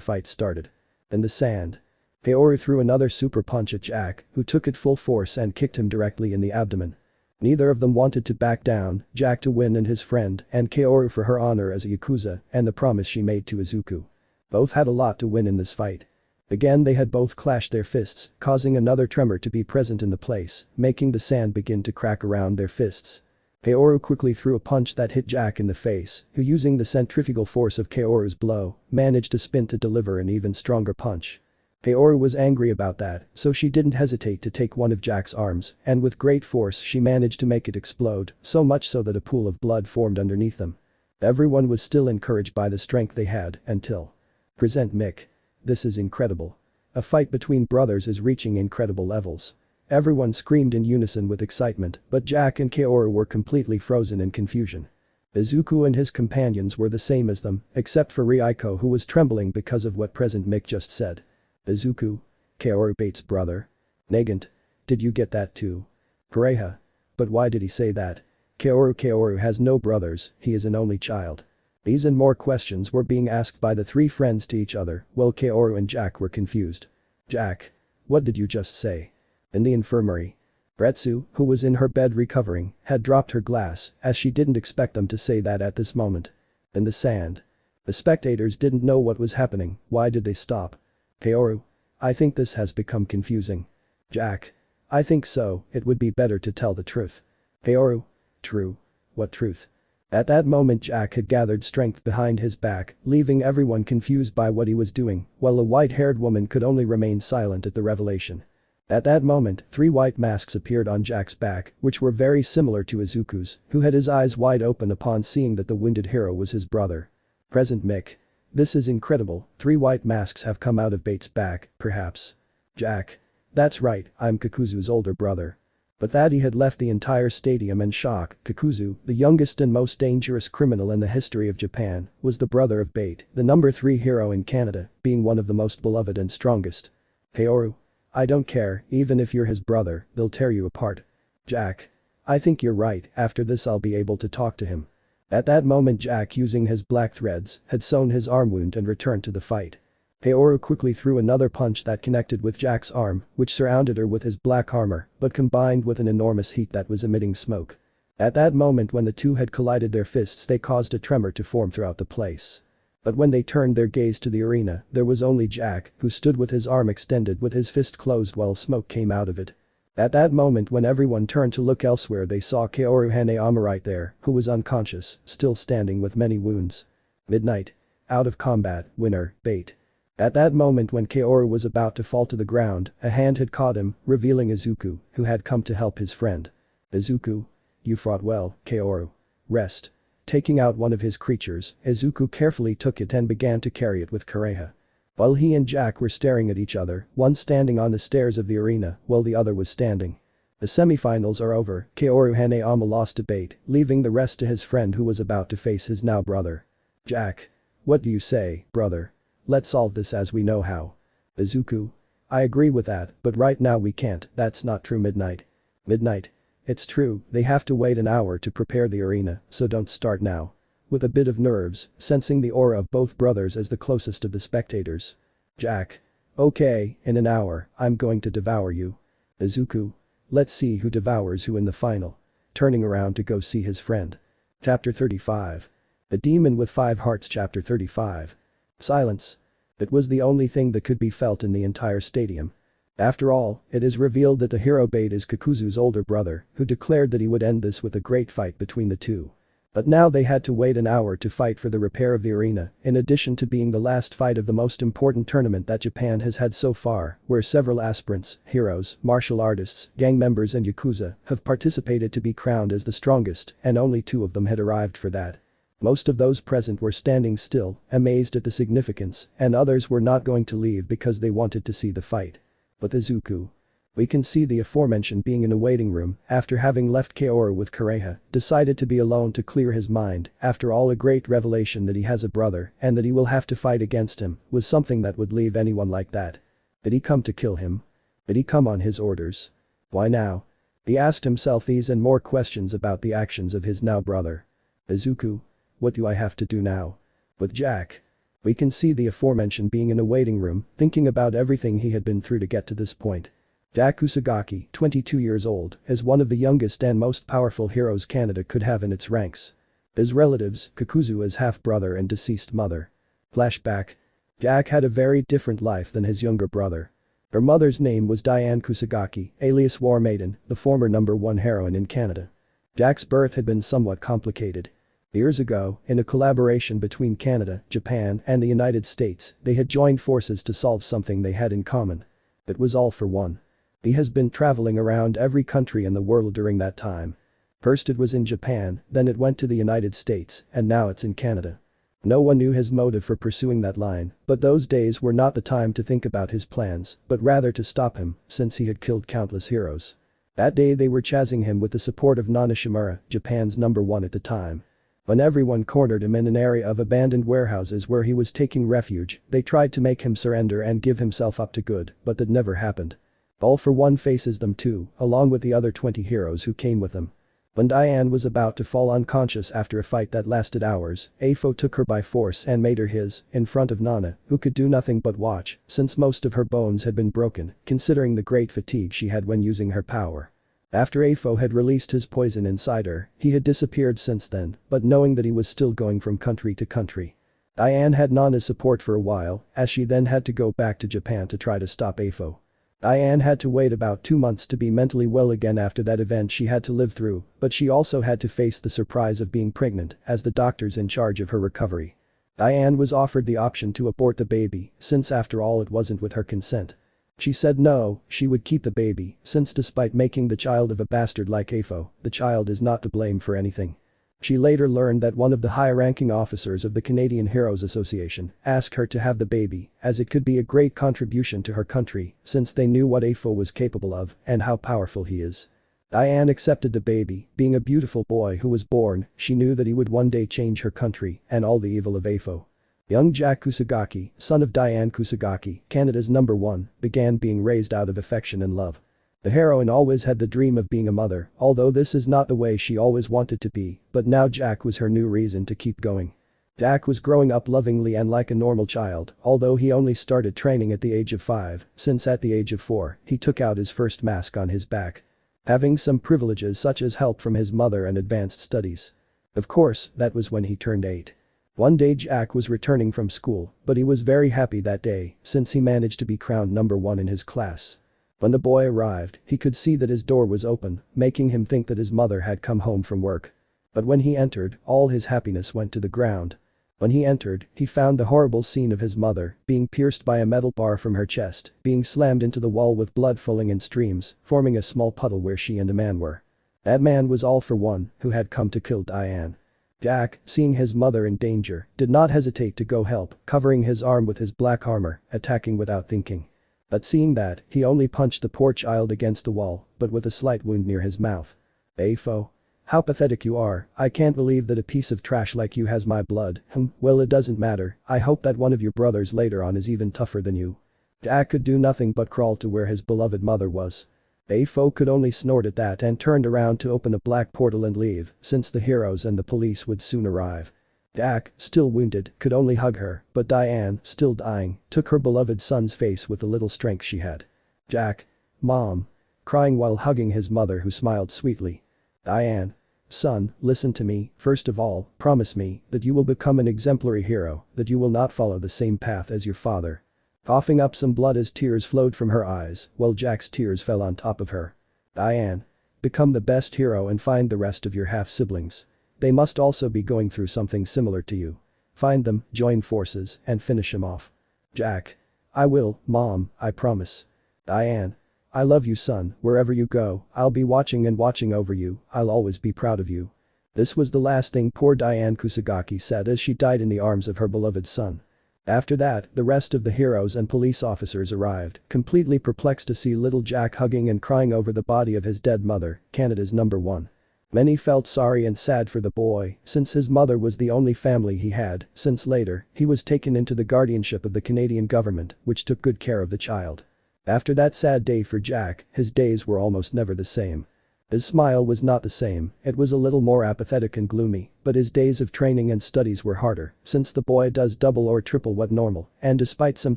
Speaker 2: fight started. In the sand. Kaoru threw another super punch at Jack, who took it full force and kicked him directly in the abdomen. Neither of them wanted to back down, Jack to win and his friend, and Kaoru for her honor as a Yakuza and the promise she made to Izuku. Both had a lot to win in this fight. Again, they had both clashed their fists, causing another tremor to be present in the place, making the sand begin to crack around their fists. Kaoru quickly threw a punch that hit Jack in the face, who, using the centrifugal force of Kaoru's blow, managed to spin to deliver an even stronger punch. Kaoru was angry about that, so she didn't hesitate to take one of Jack's arms, and with great force she managed to make it explode, so much so that a pool of blood formed underneath them. Everyone was still encouraged by the strength they had, until. Present Mick. This is incredible. A fight between brothers is reaching incredible levels. Everyone screamed in unison with excitement, but Jack and Kaoru were completely frozen in confusion. Izuku and his companions were the same as them, except for Ryuko, who was trembling because of what Present Mick just said. Izuku. Kaoru Bates' brother. Nagant. Did you get that too? Pareha. But why did he say that? Kaoru has no brothers, he is an only child. These and more questions were being asked by the three friends to each other, while Kaoru and Jack were confused. Jack. What did you just say? In the infirmary. Retsu, who was in her bed recovering, had dropped her glass, as she didn't expect them to say that at this moment. In the sand. The spectators didn't know what was happening, why did they stop? Kaoru. I think this has become confusing. Jack. I think so, it would be better to tell the truth. Kaoru. True. What truth? At that moment Jack had gathered strength behind his back, leaving everyone confused by what he was doing, while a white-haired woman could only remain silent at the revelation. At that moment, 3 white masks appeared on Jack's back, which were very similar to Izuku's, who had his eyes wide open upon seeing that the wounded hero was his brother. Present Mick. This is incredible, 3 white masks have come out of Bate's back, perhaps. Jack. That's right, I'm Kakuzu's older brother. But that he had left the entire stadium in shock. Kakuzu, the youngest and most dangerous criminal in the history of Japan, was the brother of Bate, the number 3 hero in Canada, being one of the most beloved and strongest. Kaoru. I don't care, even if you're his brother, they'll tear you apart. Jack. I think you're right, after this I'll be able to talk to him. At that moment Jack, using his black threads, had sewn his arm wound and returned to the fight. Kaoru quickly threw another punch that connected with Jack's arm, which surrounded her with his black armor, but combined with an enormous heat that was emitting smoke. At that moment when the two had collided their fists, they caused a tremor to form throughout the place. But when they turned their gaze to the arena, there was only Jack, who stood with his arm extended with his fist closed while smoke came out of it. At that moment when everyone turned to look elsewhere, they saw Kaoru Hanayama right there, who was unconscious, still standing with many wounds. Midnight. Out of combat, winner, Bate. At that moment when Kaoru was about to fall to the ground, a hand had caught him, revealing Izuku, who had come to help his friend. Izuku. You fought well, Kaoru. Rest. Taking out one of his creatures, Izuku carefully took it and began to carry it with Kureha. While he and Jack were staring at each other, one standing on the stairs of the arena while the other was standing. The semifinals are over, Kaoru Hanayama lost to Bate, leaving the rest to his friend who was about to face his now brother. Jack. What do you say, brother? Let's solve this as we know how. Izuku. I agree with that, but right now we can't, that's not true. Midnight. Midnight. It's true, they have to wait an hour to prepare the arena, so don't start now. With a bit of nerves, sensing the aura of both brothers as the closest of the spectators. Jack. Okay, in an hour, I'm going to devour you. Izuku. Let's see who devours who in the final. Turning around to go see his friend. Chapter 35. The Demon with 5 Hearts. Chapter 35. Silence. It was the only thing that could be felt in the entire stadium. After all, it is revealed that the hero Bate is Kakuzu's older brother, who declared that he would end this with a great fight between the two. But now they had to wait an hour to fight for the repair of the arena, in addition to being the last fight of the most important tournament that Japan has had so far, where several aspirants, heroes, martial artists, gang members and yakuza have participated to be crowned as the strongest, and only 2 of them had arrived for that. Most of those present were standing still, amazed at the significance, and others were not going to leave because they wanted to see the fight. But Izuku. We can see the aforementioned being in a waiting room after having left Kaoru with Kureha, decided to be alone to clear his mind. After all, a great revelation that he has a brother and that he will have to fight against him was something that would leave anyone like that. Did he come to kill him? Did he come on his orders? Why now? He asked himself these and more questions about the actions of his now brother. Izuku. What do I have to do now? With Jack. We can see the aforementioned being in a waiting room, thinking about everything he had been through to get to this point. Jack Kusagaki, 22 years old, is one of the youngest and most powerful heroes Canada could have in its ranks. His relatives, Kakuzu is half-brother and deceased mother. Flashback. Jack had a very different life than his younger brother. Her mother's name was Diane Kusagaki, alias War Maiden, the former #1 heroine in Canada. Jack's birth had been somewhat complicated. Years ago, in a collaboration between Canada, Japan, and the United States, they had joined forces to solve something they had in common. It was all for one. He has been traveling around every country in the world during that time. First it was in Japan, then it went to the United States, and now it's in Canada. No one knew his motive for pursuing that line, but those days were not the time to think about his plans, but rather to stop him, since he had killed countless heroes. That day they were chasing him with the support of Nonishimura, Japan's #1 at the time. When everyone cornered him in an area of abandoned warehouses where he was taking refuge, they tried to make him surrender and give himself up to good, but that never happened. All for One faces them too, along with the other 20 heroes who came with him. When Diane was about to fall unconscious after a fight that lasted hours, Afo took her by force and made her his, in front of Nana, who could do nothing but watch, since most of her bones had been broken, considering the great fatigue she had when using her power. After Afo had released his poison inside her, he had disappeared since then, but knowing that he was still going from country to country. Diane had Nana's support for a while, as she then had to go back to Japan to try to stop Afo. Diane had to wait about 2 months to be mentally well again after that event she had to live through, but she also had to face the surprise of being pregnant as the doctors in charge of her recovery. Diane was offered the option to abort the baby, since after all it wasn't with her consent. She said no, she would keep the baby, since despite making the child of a bastard like Afo, the child is not to blame for anything. She later learned that one of the high-ranking officers of the Canadian Heroes Association asked her to have the baby, as it could be a great contribution to her country, since they knew what Afo was capable of and how powerful he is. Diane accepted the baby, being a beautiful boy who was born, she knew that he would one day change her country and all the evil of Afo. Young Jack Kusagaki, son of Diane Kusagaki, Canada's number 1, began being raised out of affection and love. The heroine always had the dream of being a mother, although this is not the way she always wanted to be, but now Jack was her new reason to keep going. Jack was growing up lovingly and like a normal child, although he only started training at the age of 5, since at the age of 4, he took out his first mask on his back. Having some privileges such as help from his mother and advanced studies. Of course, that was when he turned 8. One day Jack was returning from school, but he was very happy that day, since he managed to be crowned number 1 in his class. When the boy arrived, he could see that his door was open, making him think that his mother had come home from work. But when he entered, all his happiness went to the ground. When he entered, he found the horrible scene of his mother being pierced by a metal bar from her chest, being slammed into the wall with blood falling in streams, forming a small puddle where she and a man were. That man was All For One, who had come to kill Diane. Jack, seeing his mother in danger, did not hesitate to go help, covering his arm with his black armor, attacking without thinking. But seeing that, he only punched the poor child against the wall, but with a slight wound near his mouth. Afo. How pathetic you are, I can't believe that a piece of trash like you has my blood, well it doesn't matter, I hope that one of your brothers later on is even tougher than you. Jack could do nothing but crawl to where his beloved mother was. Afo could only snort at that and turned around to open a black portal and leave, since the heroes and the police would soon arrive. Jack, still wounded, could only hug her, but Diane, still dying, took her beloved son's face with the little strength she had. Jack. Mom. Crying while hugging his mother who smiled sweetly. Diane. Son, listen to me, first of all, promise me that you will become an exemplary hero, that you will not follow the same path as your father. Coughing up some blood as tears flowed from her eyes, while Jack's tears fell on top of her. Diane. Become the best hero and find the rest of your half-siblings. They must also be going through something similar to you. Find them, join forces, and finish him off. Jack. I will, Mom, I promise. Diane. I love you son, wherever you go, I'll be watching and watching over you, I'll always be proud of you. This was the last thing poor Diane Kusagaki said as she died in the arms of her beloved son. After that, the rest of the heroes and police officers arrived, completely perplexed to see little Jack hugging and crying over the body of his dead mother, Canada's number 1. Many felt sorry and sad for the boy, since his mother was the only family he had, since later, he was taken into the guardianship of the Canadian government, which took good care of the child. After that sad day for Jack, his days were almost never the same. His smile was not the same, it was a little more apathetic and gloomy, but his days of training and studies were harder, since the boy does double or triple what normal, and despite some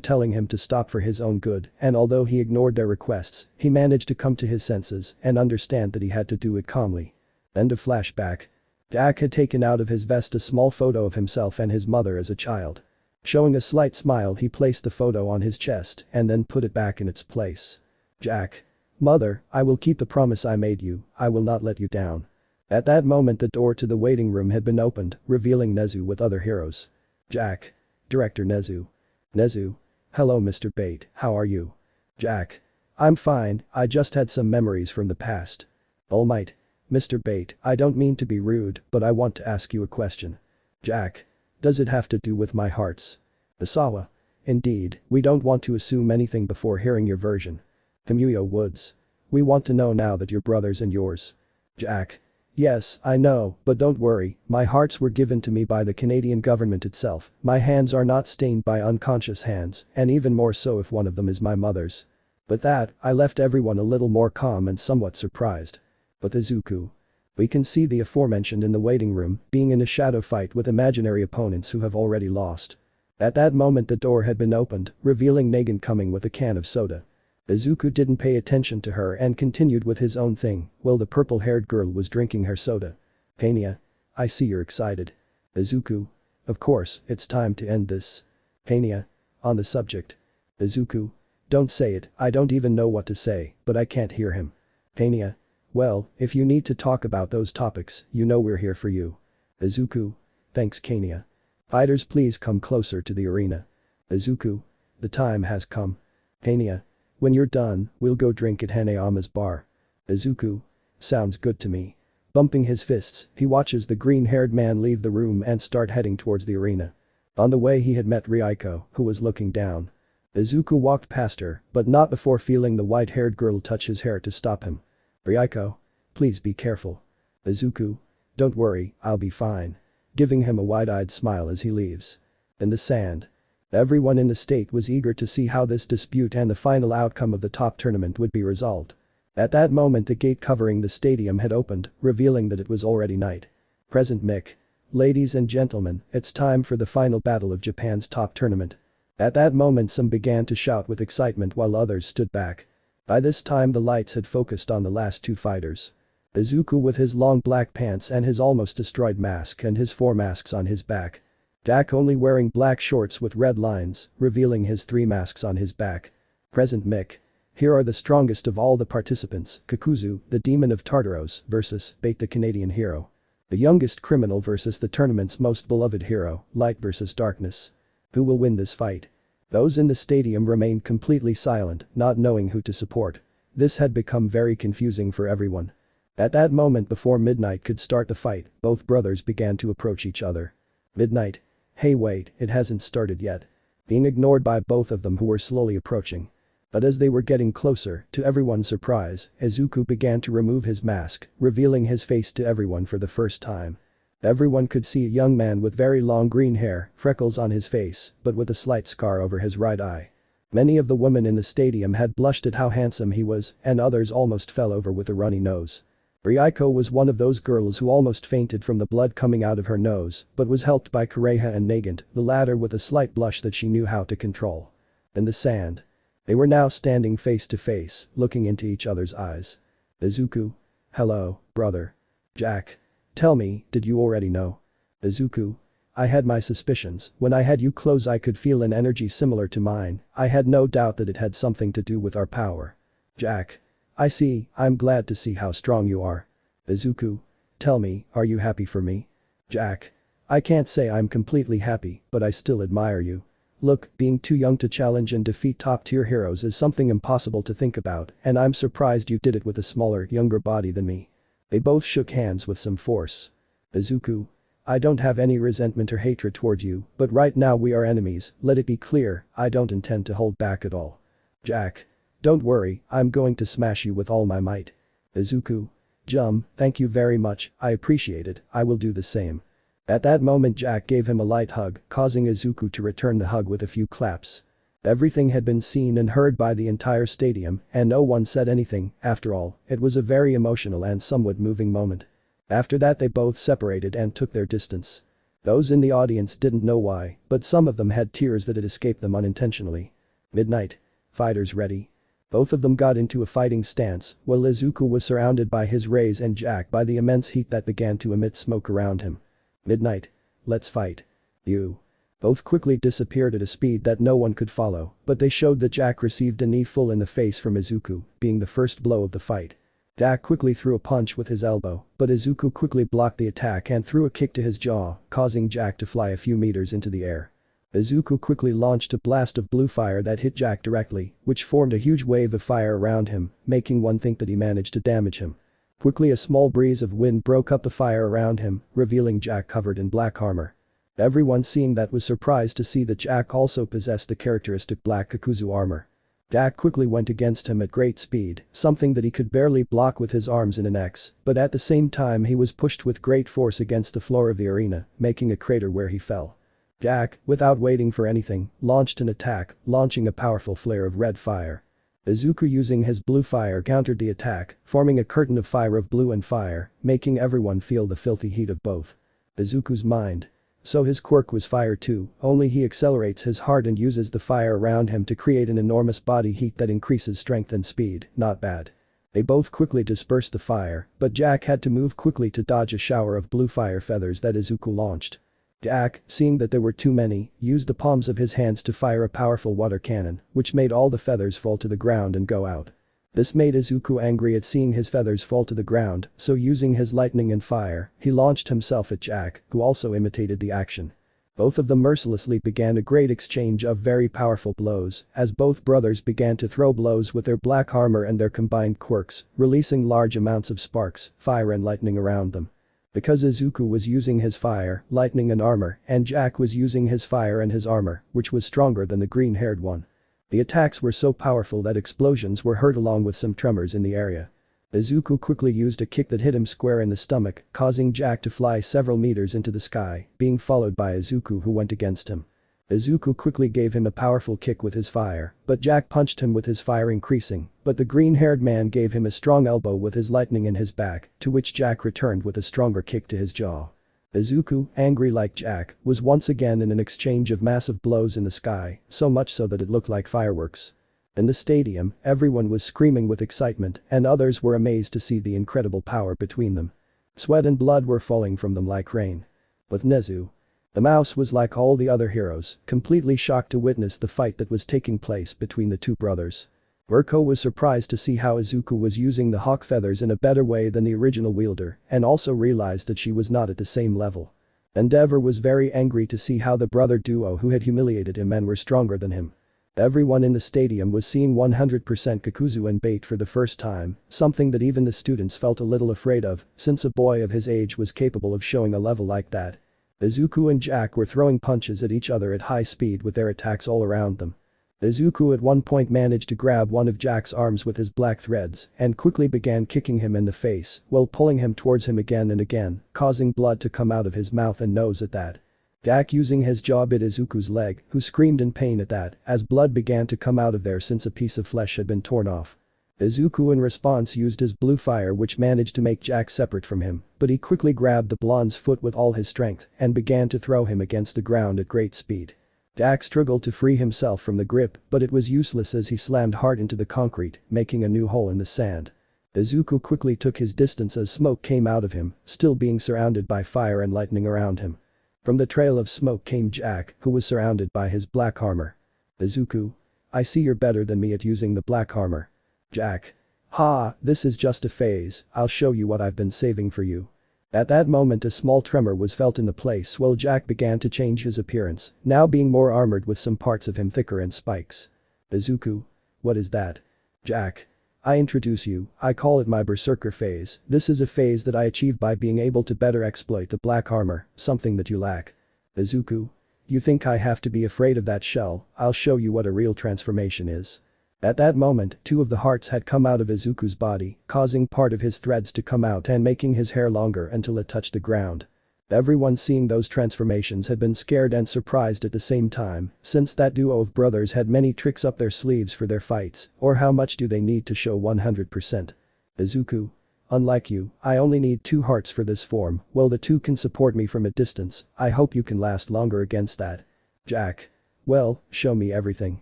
Speaker 2: telling him to stop for his own good, and although he ignored their requests, he managed to come to his senses and understand that he had to do it calmly. End of flashback. Jack had taken out of his vest a small photo of himself and his mother as a child. Showing a slight smile, he placed the photo on his chest and then put it back in its place. Jack. Mother, I will keep the promise I made you, I will not let you down. At that moment the door to the waiting room had been opened, revealing Nezu with other heroes. Jack. Director Nezu. Nezu. Hello Mr. Bate, how are you? Jack. I'm fine, I just had some memories from the past. Almight. Mr. Bate, I don't mean to be rude, but I want to ask you a question. Jack. Does it have to do with my hearts? Asawa. Indeed, we don't want to assume anything before hearing your version. Kamuyo Woods. We want to know now that you're brothers and yours. Jack. Yes, I know, but don't worry, my hearts were given to me by the Canadian government itself, my hands are not stained by unconscious hands, and even more so if one of them is my mother's. With that, I left everyone a little more calm and somewhat surprised. But izuku. We can see the aforementioned in the waiting room, being in a shadow fight with imaginary opponents who have already lost. At that moment the door had been opened, revealing Negan coming with a can of soda. Izuku didn't pay attention to her and continued with his own thing, while the purple-haired girl was drinking her soda. Pania. I see you're excited. Izuku. Of course, it's time to end this. Pania. On the subject. Izuku. Don't say it, I don't even know what to say, but I can't hear him. Pania. Well, if you need to talk about those topics, you know we're here for you. Izuku. Thanks Kania. Fighters please come closer to the arena. Izuku. The time has come. Pania. When you're done, we'll go drink at Hanayama's bar. Izuku. Sounds good to me. Bumping his fists, he watches the green-haired man leave the room and start heading towards the arena. On the way he had met Ryuko, who was looking down. Izuku walked past her, but not before feeling the white-haired girl touch his hair to stop him. Ryuko. Please be careful. Izuku. Don't worry, I'll be fine. Giving him a wide-eyed smile as he leaves. In the sand. Everyone in the state was eager to see how this dispute and the final outcome of the top tournament would be resolved. At that moment the gate covering the stadium had opened, revealing that it was already night. Present Mick. Ladies and gentlemen, it's time for the final battle of Japan's top tournament. At that moment some began to shout with excitement while others stood back. By this time the lights had focused on the last two fighters. Izuku with his long black pants and his almost destroyed mask and his 4 masks on his back. Jack only wearing black shorts with red lines, revealing his 3 masks on his back. Present Mick. Here are the strongest of all the participants, Kakuzu, the demon of Tartarus, versus Bait the Canadian hero. The youngest criminal versus the tournament's most beloved hero, Light versus Darkness. Who will win this fight? Those in the stadium remained completely silent, not knowing who to support. This had become very confusing for everyone. At that moment before Midnight could start the fight, both brothers began to approach each other. Midnight. Hey wait, it hasn't started yet. Being ignored by both of them who were slowly approaching. But as they were getting closer, to everyone's surprise, Izuku began to remove his mask, revealing his face to everyone for the first time. Everyone could see a young man with very long green hair, freckles on his face, but with a slight scar over his right eye. Many of the women in the stadium had blushed at how handsome he was, and others almost fell over with a runny nose. Ryuko was one of those girls who almost fainted from the blood coming out of her nose, but was helped by Kureha and Nagant, the latter with a slight blush that she knew how to control. In the sand. They were now standing face to face, looking into each other's eyes. Izuku. Hello, brother. Jack. Tell me, did you already know? Izuku. I had my suspicions, when I had you close I could feel an energy similar to mine, I had no doubt that it had something to do with our power. Jack. I see, I'm glad to see how strong you are. Izuku. Tell me, are you happy for me? Jack. I can't say I'm completely happy, but I still admire you. Look, being too young to challenge and defeat top-tier heroes is something impossible to think about, and I'm surprised you did it with a smaller, younger body than me. They both shook hands with some force. Izuku. I don't have any resentment or hatred towards you, but right now we are enemies, let it be clear, I don't intend to hold back at all. Jack. Don't worry, I'm going to smash you with all my might. Izuku. Jum, thank you very much, I appreciate it, I will do the same. At that moment Jack gave him a light hug, causing Izuku to return the hug with a few claps. Everything had been seen and heard by the entire stadium, and no one said anything, after all, it was a very emotional and somewhat moving moment. After that they both separated and took their distance. Those in the audience didn't know why, but some of them had tears that had escaped them unintentionally. Midnight. Fighters ready. Both of them got into a fighting stance, while Izuku was surrounded by his rays and Jack by the immense heat that began to emit smoke around him. Midnight. Let's fight. You. Both quickly disappeared at a speed that no one could follow, but they showed that Jack received a knee full in the face from Izuku, being the first blow of the fight. Jack quickly threw a punch with his elbow, but Izuku quickly blocked the attack and threw a kick to his jaw, causing Jack to fly a few meters into the air. Izuku quickly launched a blast of blue fire that hit Jack directly, which formed a huge wave of fire around him, making one think that he managed to damage him. Quickly a small breeze of wind broke up the fire around him, revealing Jack covered in black armor. Everyone seeing that was surprised to see that Jack also possessed the characteristic black Kakuzu armor. Jack quickly went against him at great speed, something that he could barely block with his arms in an X, but at the same time he was pushed with great force against the floor of the arena, making a crater where he fell. Jack, without waiting for anything, launched an attack, launching a powerful flare of red fire. Izuku using his blue fire countered the attack, forming a curtain of fire of blue and fire, making everyone feel the filthy heat of both. Izuku's mind. So his quirk was fire too, only he accelerates his heart and uses the fire around him to create an enormous body heat that increases strength and speed, not bad. They both quickly dispersed the fire, but Jack had to move quickly to dodge a shower of blue fire feathers that Izuku launched. Jack, seeing that there were too many, used the palms of his hands to fire a powerful water cannon, which made all the feathers fall to the ground and go out. This made Izuku angry at seeing his feathers fall to the ground, so using his lightning and fire, he launched himself at Jack, who also imitated the action. Both of them mercilessly began a great exchange of very powerful blows as both brothers began to throw blows with their black armor and their combined quirks, releasing large amounts of sparks, fire and lightning around them. Because Izuku was using his fire, lightning and armor, and Jack was using his fire and his armor, which was stronger than the green-haired one. The attacks were so powerful that explosions were heard along with some tremors in the area. Izuku quickly used a kick that hit him square in the stomach, causing Jack to fly several meters into the sky, being followed by Izuku who went against him. Izuku quickly gave him a powerful kick with his fire, but Jack punched him with his fire increasing, but the green-haired man gave him a strong elbow with his lightning in his back, to which Jack returned with a stronger kick to his jaw. Izuku, angry like Jack, was once again in an exchange of massive blows in the sky, so much so that it looked like fireworks. In the stadium, everyone was screaming with excitement and others were amazed to see the incredible power between them. Sweat and blood were falling from them like rain. With Nezu, the mouse was like all the other heroes, completely shocked to witness the fight that was taking place between the two brothers. Urko was surprised to see how Izuku was using the hawk feathers in a better way than the original wielder and also realized that she was not at the same level. Endeavor was very angry to see how the brother duo who had humiliated him and were stronger than him. Everyone in the stadium was seeing 100% Kakuzu and bait for the first time, something that even the students felt a little afraid of, since a boy of his age was capable of showing a level like that. Izuku and Jack were throwing punches at each other at high speed with their attacks all around them. Izuku at one point managed to grab one of Jack's arms with his black threads and quickly began kicking him in the face while pulling him towards him again and again, causing blood to come out of his mouth and nose at that. Jack using his jaw bit Izuku's leg, who screamed in pain at that as blood began to come out of there since a piece of flesh had been torn off. Izuku in response used his blue fire which managed to make Jack separate from him, but he quickly grabbed the blonde's foot with all his strength and began to throw him against the ground at great speed. Jack struggled to free himself from the grip but it was useless as he slammed hard into the concrete, making a new hole in the sand. Izuku quickly took his distance as smoke came out of him, still being surrounded by fire and lightning around him. From the trail of smoke came Jack, who was surrounded by his black armor. Izuku, I see you're better than me at using the black armor. Jack. Ha, this is just a phase, I'll show you what I've been saving for you. At that moment a small tremor was felt in the place while Jack began to change his appearance, now being more armored with some parts of him thicker and spikes. Izuku. What is that? Jack. I introduce you, I call it my berserker phase, this is a phase that I achieved by being able to better exploit the black armor, something that you lack. Izuku. You think I have to be afraid of that shell, I'll show you what a real transformation is. At that moment, two of the hearts had come out of Izuku's body, causing part of his threads to come out and making his hair longer until it touched the ground. Everyone seeing those transformations had been scared and surprised at the same time, since that duo of brothers had many tricks up their sleeves for their fights, or how much do they need to show 100%. Izuku. Unlike you, I only need 2 hearts for this form, well the 2 can support me from a distance, I hope you can last longer against that. Jack. Well, show me everything.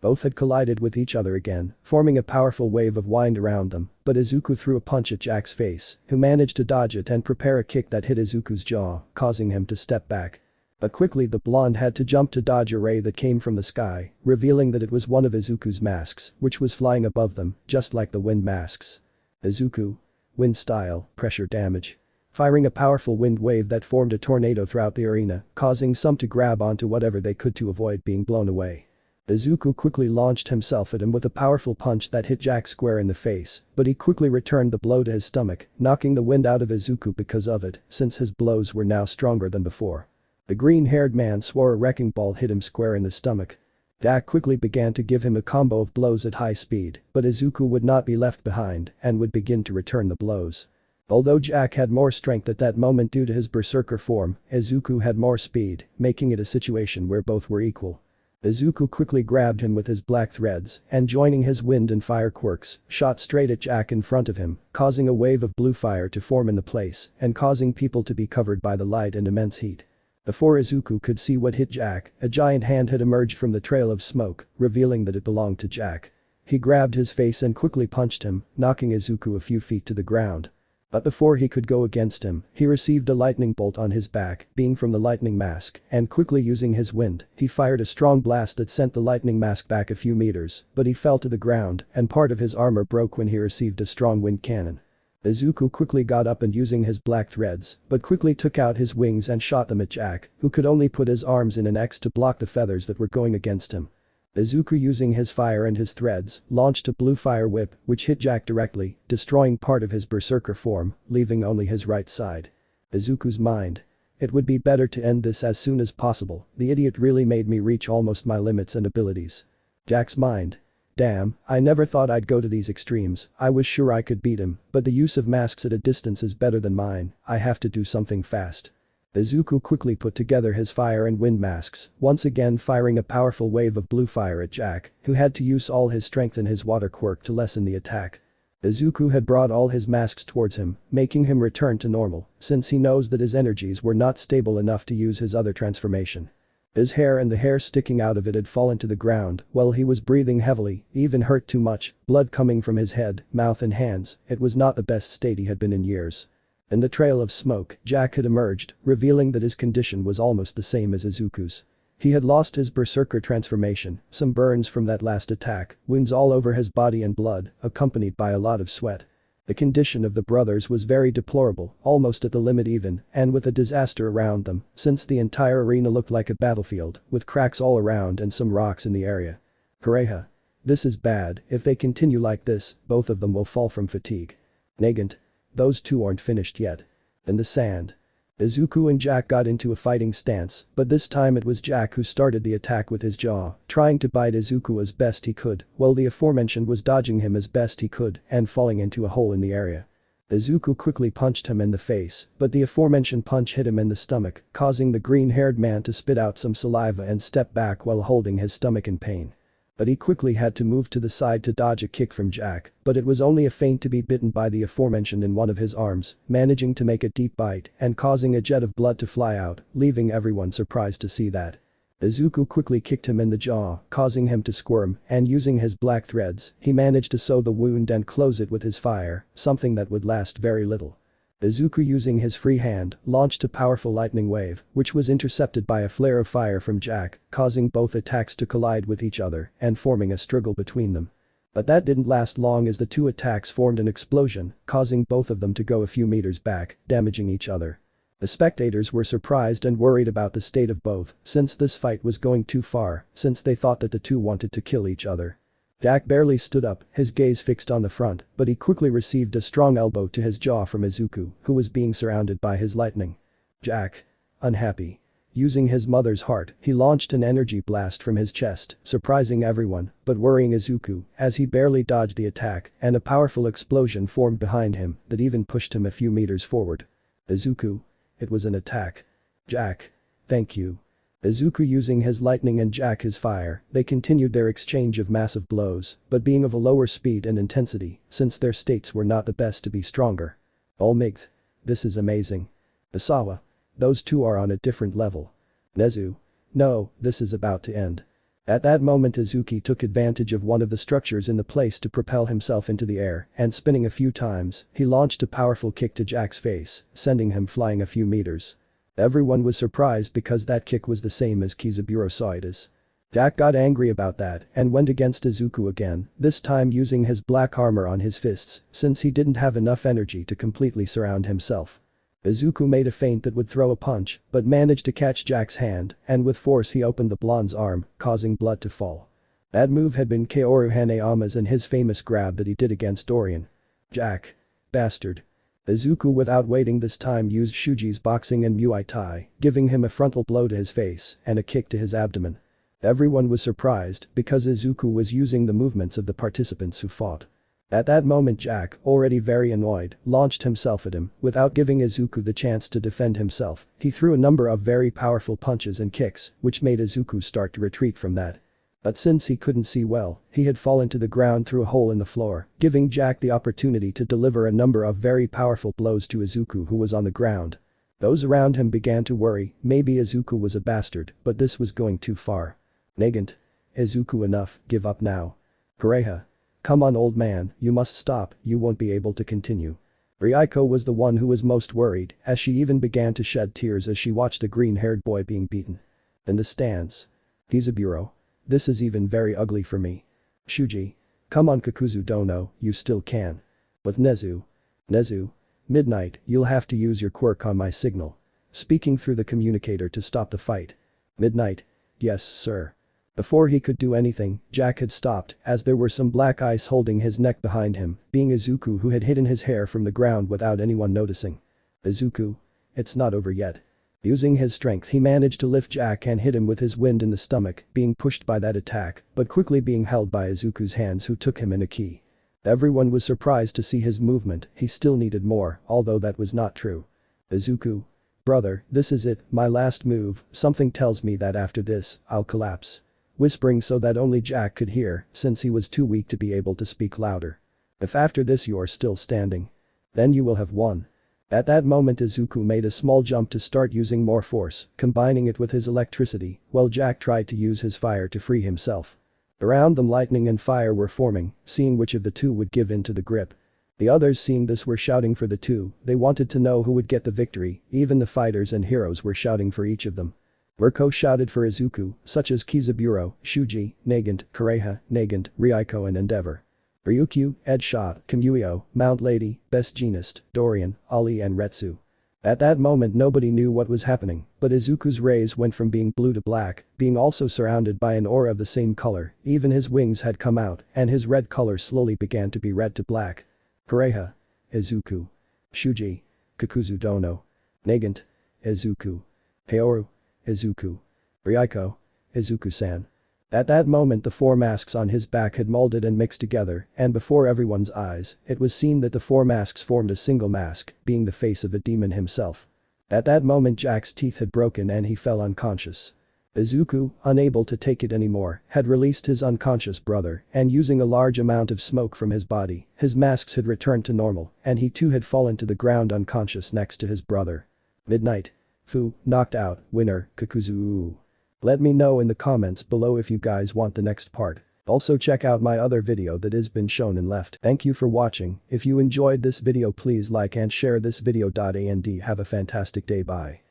Speaker 2: Both had collided with each other again, forming a powerful wave of wind around them, but Izuku threw a punch at Jack's face, who managed to dodge it and prepare a kick that hit Izuku's jaw, causing him to step back. But quickly the blonde had to jump to dodge a ray that came from the sky, revealing that it was one of Izuku's masks, which was flying above them, just like the wind masks. Izuku. Wind style, pressure damage. Firing a powerful wind wave that formed a tornado throughout the arena, causing some to grab onto whatever they could to avoid being blown away. Izuku quickly launched himself at him with a powerful punch that hit Jack square in the face, but he quickly returned the blow to his stomach, knocking the wind out of Izuku because of it, since his blows were now stronger than before. The green-haired man swore a wrecking ball hit him square in the stomach. Jack quickly began to give him a combo of blows at high speed, but Izuku would not be left behind and would begin to return the blows. Although Jack had more strength at that moment due to his berserker form, Izuku had more speed, making it a situation where both were equal. Izuku quickly grabbed him with his black threads and joining his wind and fire quirks, shot straight at Jack in front of him, causing a wave of blue fire to form in the place and causing people to be covered by the light and immense heat. Before Izuku could see what hit Jack, a giant hand had emerged from the trail of smoke, revealing that it belonged to Jack. He grabbed his face and quickly punched him, knocking Izuku a few feet to the ground. But before he could go against him, he received a lightning bolt on his back, being from the lightning mask, and quickly using his wind, he fired a strong blast that sent the lightning mask back a few meters, but he fell to the ground and part of his armor broke when he received a strong wind cannon. Izuku quickly got up and using his black threads, but quickly took out his wings and shot them at Jack, who could only put his arms in an X to block the feathers that were going against him. Izuku using his fire and his threads, launched a blue fire whip which hit Jack directly, destroying part of his berserker form, leaving only his right side. Izuku's mind. It would be better to end this as soon as possible, the idiot really made me reach almost my limits and abilities. Jack's mind. Damn, I never thought I'd go to these extremes, I was sure I could beat him, but the use of masks at a distance is better than mine, I have to do something fast. Izuku quickly put together his fire and wind masks, once again firing a powerful wave of blue fire at Jack, who had to use all his strength in his water quirk to lessen the attack. Izuku had brought all his masks towards him, making him return to normal, since he knows that his energies were not stable enough to use his other transformation. His hair and the hair sticking out of it had fallen to the ground while he was breathing heavily, even hurt too much, blood coming from his head, mouth and hands, it was not the best state he had been in years. In the trail of smoke, Jack had emerged, revealing that his condition was almost the same as Izuku's. He had lost his berserker transformation, some burns from that last attack, wounds all over his body and blood, accompanied by a lot of sweat. The condition of the brothers was very deplorable, almost at the limit even, and with a disaster around them, since the entire arena looked like a battlefield, with cracks all around and some rocks in the area. Pareja. This is bad, if they continue like this, both of them will fall from fatigue. Nagant. Those two aren't finished yet. In the sand. Izuku and Jack got into a fighting stance, but this time it was Jack who started the attack with his jaw, trying to bite Izuku as best he could, while the aforementioned was dodging him as best he could and falling into a hole in the area. Izuku quickly punched him in the face, but the aforementioned punch hit him in the stomach, causing the green-haired man to spit out some saliva and step back while holding his stomach in pain. But he quickly had to move to the side to dodge a kick from Jack, but it was only a feint to be bitten by the aforementioned in one of his arms, managing to make a deep bite and causing a jet of blood to fly out, leaving everyone surprised to see that. Izuku quickly kicked him in the jaw, causing him to squirm, and using his black threads, he managed to sew the wound and close it with his fire, something that would last very little. Izuku using his free hand, launched a powerful lightning wave, which was intercepted by a flare of fire from Jack, causing both attacks to collide with each other and forming a struggle between them. But that didn't last long as the two attacks formed an explosion, causing both of them to go a few meters back, damaging each other. The spectators were surprised and worried about the state of both, since this fight was going too far, since they thought that the two wanted to kill each other. Jack barely stood up, his gaze fixed on the front, but he quickly received a strong elbow to his jaw from Izuku, who was being surrounded by his lightning. Jack. Unhappy. Using his mother's heart, he launched an energy blast from his chest, surprising everyone, but worrying Izuku, as he barely dodged the attack, and a powerful explosion formed behind him that even pushed him a few meters forward. Izuku. It was an attack. Jack. Thank you. Izuku using his lightning and Jack his fire, they continued their exchange of massive blows, but being of a lower speed and intensity, since their states were not the best to be stronger. Almight. This is amazing. Isawa. Those two are on a different level. Nezu. No, this is about to end. At that moment Izuku took advantage of one of the structures in the place to propel himself into the air, and spinning a few times, he launched a powerful kick to Jack's face, sending him flying a few meters. Everyone was surprised because that kick was the same as Kizaburo saw it as. Jack got angry about that and went against Izuku again, this time using his black armor on his fists, since he didn't have enough energy to completely surround himself. Izuku made a feint that would throw a punch, but managed to catch Jack's hand, and with force he opened the blonde's arm, causing blood to fall. That move had been Kaoru Hanayama's and his famous grab that he did against Dorian. Jack. Bastard. Izuku without waiting this time used Shuji's boxing and Muay Thai, giving him a frontal blow to his face and a kick to his abdomen. Everyone was surprised because Izuku was using the movements of the participants who fought. At that moment Jack, already very annoyed, launched himself at him, without giving Izuku the chance to defend himself, he threw a number of very powerful punches and kicks, which made Izuku start to retreat from that. But since he couldn't see well, he had fallen to the ground through a hole in the floor, giving Jack the opportunity to deliver a number of very powerful blows to Izuku who was on the ground. Those around him began to worry, maybe Izuku was a bastard, but this was going too far. Nagant. Izuku enough, give up now. Pareja. Come on old man, you must stop, you won't be able to continue. Ryuko was the one who was most worried, as she even began to shed tears as she watched the green-haired boy being beaten. In the stands. Kizaburo. This is even very ugly for me. Shuji. Come on Kakuzu Dono, you still can. With Nezu. Nezu. Midnight, you'll have to use your quirk on my signal. Speaking through the communicator to stop the fight. Midnight. Yes, sir. Before he could do anything, Jack had stopped as there were some black ice holding his neck behind him, being Izuku who had hidden his hair from the ground without anyone noticing. Izuku. It's not over yet. Using his strength he managed to lift Jack and hit him with his wind in the stomach, being pushed by that attack, but quickly being held by Izuku's hands who took him in a key. Everyone was surprised to see his movement, he still needed more, although that was not true. Izuku. Brother, this is it, my last move, something tells me that after this, I'll collapse. Whispering so that only Jack could hear, since he was too weak to be able to speak louder. If after this you're still standing, then you will have won. At that moment Izuku made a small jump to start using more force, combining it with his electricity, while Jack tried to use his fire to free himself. Around them lightning and fire were forming, seeing which of the two would give in to the grip. The others seeing this were shouting for the two, they wanted to know who would get the victory, even the fighters and heroes were shouting for each of them. Mirko shouted for Izuku, such as Kizaburo, Shuji, Nagant, Kureha, Nagant, Ryuko and Endeavor. Ryukyu, Edshot, Kamuyo, Mount Lady, Best Jeanist, Dorian, Ali and Retsu. At that moment nobody knew what was happening, but Izuku's rays went from being blue to black, being also surrounded by an aura of the same color, even his wings had come out, and his red color slowly began to be red to black. Kureha. Izuku. Shuji. Kakuzu Dono. Nagant. Izuku. Haoru. Izuku. Ryuko. Izuku-san. At that moment the four masks on his back had molded and mixed together, and before everyone's eyes, it was seen that the four masks formed a single mask, being the face of a demon himself. At that moment Jack's teeth had broken and he fell unconscious. Izuku, unable to take it anymore, had released his unconscious brother, and using a large amount of smoke from his body, his masks had returned to normal, and he too had fallen to the ground unconscious next to his brother. Midnight. Fu, knocked out, winner, Kakuzu. Let me know in the comments below if you guys want the next part. Also check out my other video that has been shown and left. Thank you for watching. If you enjoyed this video please like and share this video. And have a fantastic day. Bye.